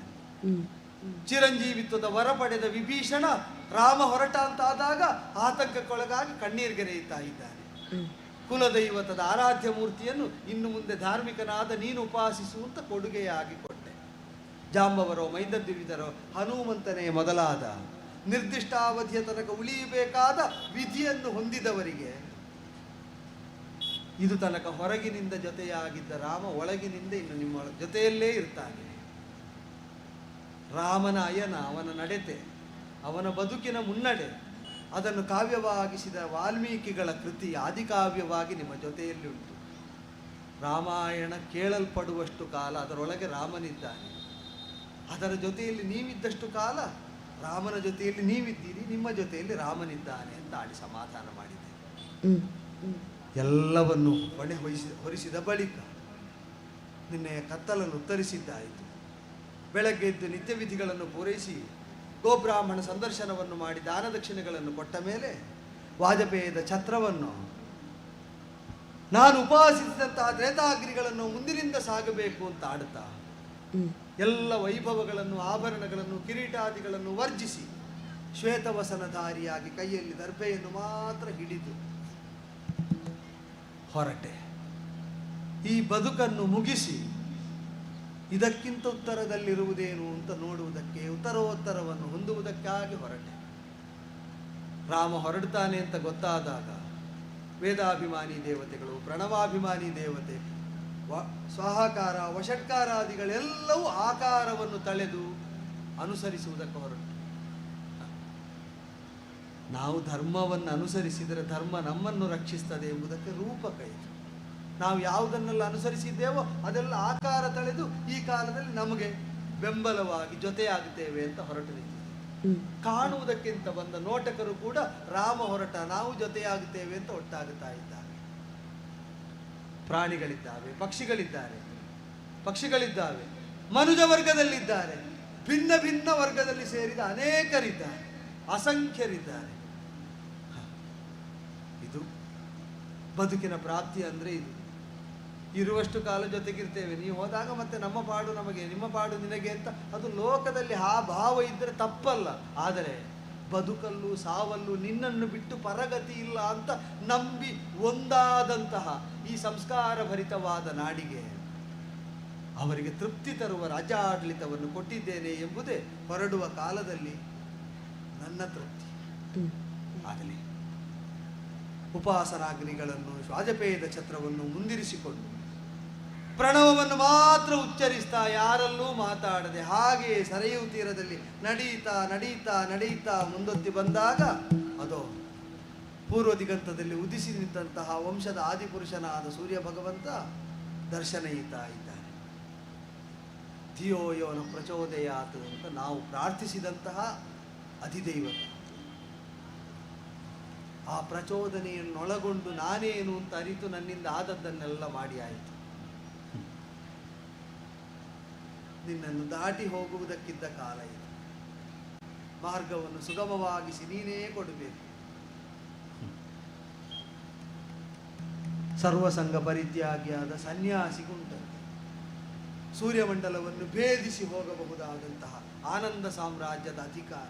ಚಿರಂಜೀವಿತ್ವದ ವರ ಪಡೆದ ವಿಭೀಷಣ ರಾಮ ಹೊರಟ ಅಂತಾದಾಗ ಆತಂಕಕ್ಕೊಳಗಾಗಿ ಕಣ್ಣೀರ್ಗೆರೆಯುತ್ತಾ ಇದ್ದಾನೆ. ಕುಲದೈವತದ ಆರಾಧ್ಯ ಮೂರ್ತಿಯನ್ನು ಇನ್ನು ಮುಂದೆ ಧಾರ್ಮಿಕನಾದ ನೀನು ಉಪಾಸಿಸುವಂತ ಕೊಡುಗೆಯಾಗಿ ಕೊಟ್ಟೆ. ಜಾಂಬವರೋ ಮೈದದ್ವಿವಿಧರೋ ಹನುಮಂತನೇ ಮೊದಲಾದ ನಿರ್ದಿಷ್ಟ ಅವಧಿಯ ತನಕ ಉಳಿಯಬೇಕಾದ ವಿಧಿಯನ್ನು ಹೊಂದಿದವರಿಗೆ ಇದು ತನಕ ಹೊರಗಿನಿಂದ ಜೊತೆಯಾಗಿದ್ದ ರಾಮ ಒಳಗಿನಿಂದ ಇನ್ನು ನಿಮ್ಮ ಜೊತೆಯಲ್ಲೇ ಇರ್ತಾನೆ. ರಾಮನ ಅಯನ, ಅವನ ನಡತೆ, ಅವನ ಬದುಕಿನ ಮುನ್ನಡೆ, ಅದನ್ನು ಕಾವ್ಯವಾಗಿಸಿದ ವಾಲ್ಮೀಕಿಗಳ ಕೃತಿ ಆದಿಕಾವ್ಯವಾಗಿ ನಿಮ್ಮ ಜೊತೆಯಲ್ಲಿ ಉಂಟು. ರಾಮಾಯಣ ಕೇಳಲ್ಪಡುವಷ್ಟು ಕಾಲ ಅದರೊಳಗೆ ರಾಮನಿದ್ದಾನೆ. ಅದರ ಜೊತೆಯಲ್ಲಿ ನೀವಿದ್ದಷ್ಟು ಕಾಲ ರಾಮನ ಜೊತೆಯಲ್ಲಿ ನೀವಿದ್ದೀರಿ, ನಿಮ್ಮ ಜೊತೆಯಲ್ಲಿ ರಾಮನಿದ್ದಾನೆ ಅಂತ ಆಡಿ ಸಮಾಧಾನ ಮಾಡಿದೆ. ಎಲ್ಲವನ್ನು ಹೊಣೆ ಹೊರಿಸಿದ ಬಳಿಕ ನಿನ್ನೆಯ ಕತ್ತಲನ್ನು ಉತ್ತರಿಸಿದ್ದಾಯಿತು. ಬೆಳಗ್ಗೆ ಎದ್ದು ನಿತ್ಯ ವಿಧಿಗಳನ್ನು ಪೂರೈಸಿ ಗೋಬ್ರಾಹ್ಮಣ ಸಂದರ್ಶನವನ್ನು ಮಾಡಿ ದಾನ ದಕ್ಷಿಣೆಗಳನ್ನು ಕೊಟ್ಟ ಮೇಲೆ ವಾಜಪೇಯದ ಛತ್ರವನ್ನು ನಾನು ಉಪಾಸಿಸಿದಂತಹ ತ್ರೇತಾಗ್ನಿಗಳನ್ನು ಮುಂದಿನಿಂದ ಸಾಗಬೇಕು ಅಂತ ಆಡುತ್ತಾ ಎಲ್ಲ ವೈಭವಗಳನ್ನು, ಆಭರಣಗಳನ್ನು, ಕಿರೀಟಾದಿಗಳನ್ನು ವರ್ಜಿಸಿ ಶ್ವೇತವಸನಧಾರಿಯಾಗಿ ಕೈಯಲ್ಲಿ ದರ್ಭೆಯನ್ನು ಮಾತ್ರ ಹಿಡಿದು ಹೊರಟೆ. ಈ ಬದುಕನ್ನು ಮುಗಿಸಿ ಇದಕ್ಕಿಂತ ಉತ್ತರದಲ್ಲಿರುವುದೇನು ಅಂತ ನೋಡುವುದಕ್ಕೆ, ಉತ್ತರೋತ್ತರವನ್ನು ಹೊಂದುವುದಕ್ಕಾಗಿ ಹೊರಟೆ. ರಾಮ ಹೊರಡ್ತಾನೆ ಅಂತ ಗೊತ್ತಾದಾಗ ವೇದಾಭಿಮಾನಿ ದೇವತೆಗಳು, ಪ್ರಣವಾಭಿಮಾನಿ ದೇವತೆ, ಸ್ವಾಹಾಕಾರ, ವಷಟ್ಕಾರಾದಿಗಳೆಲ್ಲವೂ ಆಕಾರವನ್ನು ತಳೆದು ಅನುಸರಿಸುವುದಕ್ಕೆ ಹೊರಟು. ನಾವು ಧರ್ಮವನ್ನು ಅನುಸರಿಸಿದರೆ ಧರ್ಮ ನಮ್ಮನ್ನು ರಕ್ಷಿಸ್ತದೆ ಎಂಬುದಕ್ಕೆ ರೂಪಕ ಇದು. ನಾವು ಯಾವುದನ್ನೆಲ್ಲ ಅನುಸರಿಸಿದ್ದೇವೋ ಅದೆಲ್ಲ ಆಕಾರ ತಳೆದು ಈ ಕಾಲದಲ್ಲಿ ನಮಗೆ ಬೆಂಬಲವಾಗಿ ಜೊತೆಯಾಗುತ್ತೇವೆ ಅಂತ ಹೊರಟು ನಿಂತಿದೆ. ಕಾಣುವುದಕ್ಕಿಂತ ಬಂದ ನೋಟಕರು ಕೂಡ ರಾಮ ಹೊರಟ, ನಾವು ಜೊತೆಯಾಗುತ್ತೇವೆ ಅಂತ ಒಟ್ಟಾಗುತ್ತಾ ಇದ್ದಾರೆ. ಪ್ರಾಣಿಗಳಿದ್ದಾವೆ, ಪಕ್ಷಿಗಳಿದ್ದಾವೆ, ಮನುಜ ವರ್ಗದಲ್ಲಿದ್ದಾರೆ, ಭಿನ್ನ ಭಿನ್ನ ವರ್ಗದಲ್ಲಿ ಸೇರಿದ ಅನೇಕರಿದ್ದಾರೆ, ಅಸಂಖ್ಯರಿದ್ದಾರೆ. ಇದು ಬದುಕಿನ ಪ್ರಾಪ್ತಿ ಅಂದರೆ ಇದು. ಇರುವಷ್ಟು ಕಾಲ ಜೊತೆಗಿರ್ತೇವೆ. ನೀವು ಹೋದಾಗ ಮತ್ತೆ ನಮ್ಮ ಪಾಡು ನಮಗೆ, ನಿಮ್ಮ ಪಾಡು ನಿನಗೆ ಅಂತ ಅದು ಲೋಕದಲ್ಲಿ ಆ ಭಾವ ಇದ್ದರೆ ತಪ್ಪಲ್ಲ. ಆದರೆ ಬದುಕಲ್ಲೂ ಸಾವಲ್ಲೂ ನಿನ್ನನ್ನು ಬಿಟ್ಟು ಪರಗತಿ ಇಲ್ಲ ಅಂತ ನಂಬಿ ಒಂದಾದಂತಹ ಈ ಸಂಸ್ಕಾರ ಭರಿತವಾದ ನಾಡಿಗೆ ಅವರಿಗೆ ತೃಪ್ತಿ ತರುವ ರಾಜ್ಯಾಡಳಿತವನ್ನು ಕೊಟ್ಟಿದ್ದೇನೆ ಎಂಬುದೇ ಹೊರಡುವ ಕಾಲದಲ್ಲಿ ನನ್ನ ತೃಪ್ತಿ. ಆಗಲಿ ಉಪಾಸನಾಗ್ನಿಗಳನ್ನು ವಾಜಪೇಯದ ಛತ್ರವನ್ನು ಮುಂದಿರಿಸಿಕೊಂಡು ಪ್ರಣವವನ್ನು ಮಾತ್ರ ಉಚ್ಚರಿಸ್ತಾ ಯಾರಲ್ಲೂ ಮಾತಾಡದೆ ಹಾಗೆ ಸರೆಯೂ ತೀರದಲ್ಲಿ ನಡೀತಾ ನಡೀತಾ ನಡೀತಾ ಮುಂದೊತ್ತಿ ಬಂದಾಗ ಅದು ಪೂರ್ವ ದಿಗಂತದಲ್ಲಿ ಉದಿಸಿ ನಿಂತಹ ವಂಶದ ಆದಿಪುರುಷನಾದ ಸೂರ್ಯ ಭಗವಂತ ದರ್ಶನಯಿತಾ ಇದ್ದಾನೆ. ಧಿಯೋ ಯೋನ ಪ್ರಚೋದಯಾತ್ ಅಂತ ನಾವು ಪ್ರಾರ್ಥಿಸಿದಂತಹ ಅಧಿದೈವತ ಆ ಪ್ರಚೋದನೆಯನ್ನೊಳಗೊಂಡು ನಾನೇನು ಅಂತ ಅರಿತು ನನ್ನಿಂದ ಆದದ್ದನ್ನೆಲ್ಲ ಮಾಡಿ ಆಯಿತು. ನಿನ್ನನ್ನು ದಾಟಿ ಹೋಗುವುದಕ್ಕಿದ್ದ ಕಾಲ ಇದು. ಮಾರ್ಗವನ್ನು ಸುಗಮವಾಗಿಸಿ ನೀನೇ ಕೊಡಬೇಕು. ಸರ್ವಸಂಗ ಪರಿತ್ಯಾಗಿಯಾದ ಸನ್ಯಾಸಿಗುಂಟಂತೆ ಸೂರ್ಯಮಂಡಲವನ್ನು ಭೇದಿಸಿ ಹೋಗಬಹುದಾದಂತಹ ಆನಂದ ಸಾಮ್ರಾಜ್ಯದ ಅಧಿಕಾರ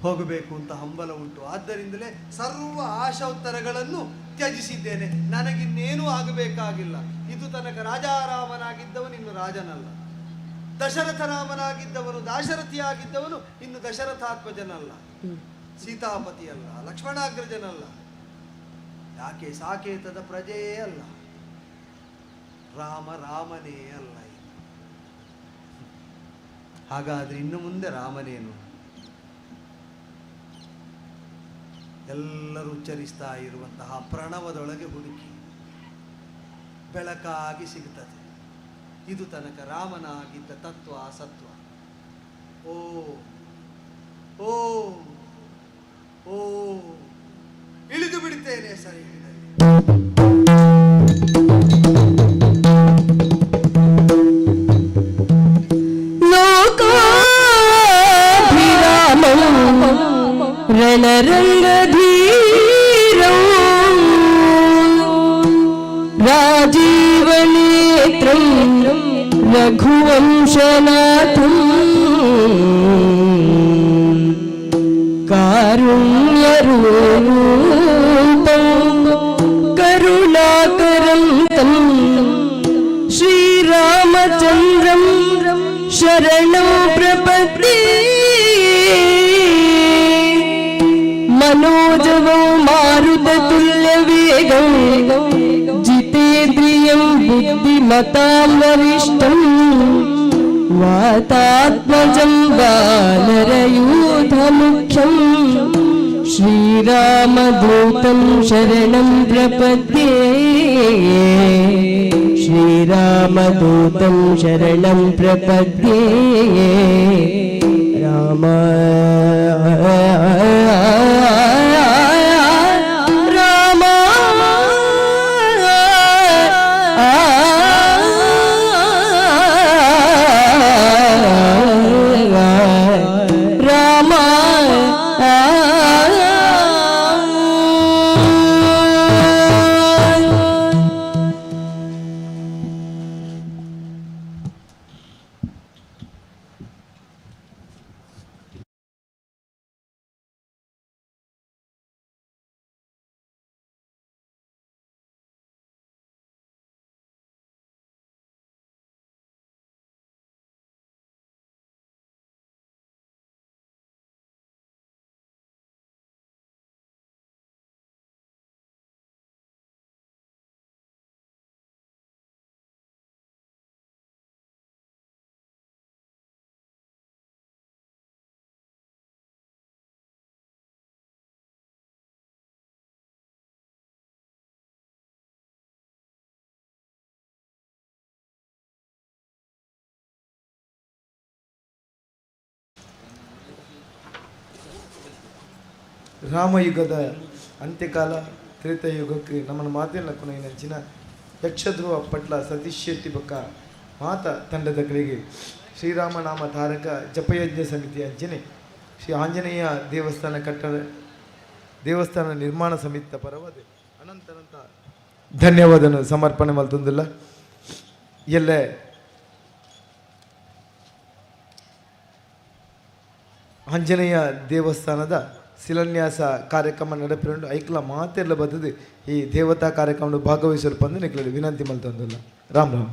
ಹೋಗಬೇಕು ಅಂತ ಹಂಬಲ ಉಂಟು. ಆದ್ದರಿಂದಲೇ ಸರ್ವ ಆಶೋತ್ತರಗಳನ್ನು ತ್ಯಜಿಸಿದ್ದೇನೆ. ನನಗಿನ್ನೇನೂ ಆಗಬೇಕಾಗಿಲ್ಲ. ಇದು ತನಕ ರಾಜಾರಾಮನಾಗಿದ್ದವನು ಇನ್ನು ರಾಜನಲ್ಲ, ದಶರಥ ರಾಮನಾಗಿದ್ದವನು ದಾಶರಥಿಯಾಗಿದ್ದವನು ಇನ್ನು ದಶರಥಾತ್ಮಜನಲ್ಲ, ಸೀತಾಪತಿಯಲ್ಲ, ಲಕ್ಷ್ಮಣಾಗ್ರಜನಲ್ಲ, ಯಾಕೆ ಸಾಕೇತದ ಪ್ರಜೆಯೇ ಅಲ್ಲ, ರಾಮ ರಾಮನೇ ಅಲ್ಲ. ಹಾಗಾದ್ರೆ ಇನ್ನು ಮುಂದೆ ರಾಮನೇನು? ಎಲ್ಲರೂ ಉಚ್ಚರಿಸ್ತಾ ಇರುವಂತಹ ಪ್ರಣವದೊಳಗೆ ಹುಡುಕಿ ಬೆಳಕಾಗಿ ಸಿಗುತ್ತದೆ. ಇದು ತನಕ ರಾಮನಾಗಿದ್ದ ತತ್ವ ಸತ್ವ. ಓ ಓ ಓ ಇಳಿದು ಬಿಡುತ್ತೇನೆ ಸರಿ. रणरङ्गधीरौ राजीवनेत्रं रघुवंशनाथं कारुण्यरूपं करुणाकरं तं श्रीरामचन्द्रं शरणं प्रपद्ये. मनोजवं मारुततुल्यवेगं जितेन्द्रियं बुद्धिमतां वरिष्ठं वातात्मजं वानरयूथमुख्यं श्रीरामदूतं शरणं प्रपद्ये. श्रीरामदूतं शरणं प्रपद्ये. राम ರಾಮಯುಗದ ಅಂತ್ಯಕಾಲ ತ್ರೇತಾಯುಗಕ್ಕೆ ನಮ್ಮನ್ನು ಮಾತಿನ ಕೊನೆಯ ಯಕ್ಷಧ್ರುವ ಪಟ್ಲ ಸತೀಶ್ ಶೆಟ್ಟಿ ಬಕ್ಕ ಮಾತ ತಂಡದ ಕಡೆಗೆ ಶ್ರೀರಾಮನಾಮ ತಾರಕ ಜಪಯಜ್ಞ ಸಮಿತಿ ಅಂಚನೆ ಶ್ರೀ ಆಂಜನೇಯ ದೇವಸ್ಥಾನ ನಿರ್ಮಾಣ ಸಮಿತಿ ಪರವಾದ ಅನಂತನಂತ ಧನ್ಯವಾದನು ಸಮರ್ಪಣೆ ಮಲ್ತೊಂದಿಲ್ಲ ಎಲ್ಲೇ ಆಂಜನೇಯ ದೇವಸ್ಥಾನದ ಶಿಲಾನ್ಯಾಸ ಕಾರ್ಯಕ್ರಮ ನಡೆಪಿಕೊಂಡು ಐಕ್ಲ ಮಾತೆಲ್ಲ ಬರ್ತದೆ ಈ ದೇವತಾ ಕಾರ್ಯಕ್ರಮ ಭಾಗವಹಿಸಲು ಬಂದು ನಿಕ್ಲಲ್ಲಿ ವಿನಂತಿ ಮಲ್ತೊಂದಿಲ್ಲ ರಾಮ್ ರಾಮ್.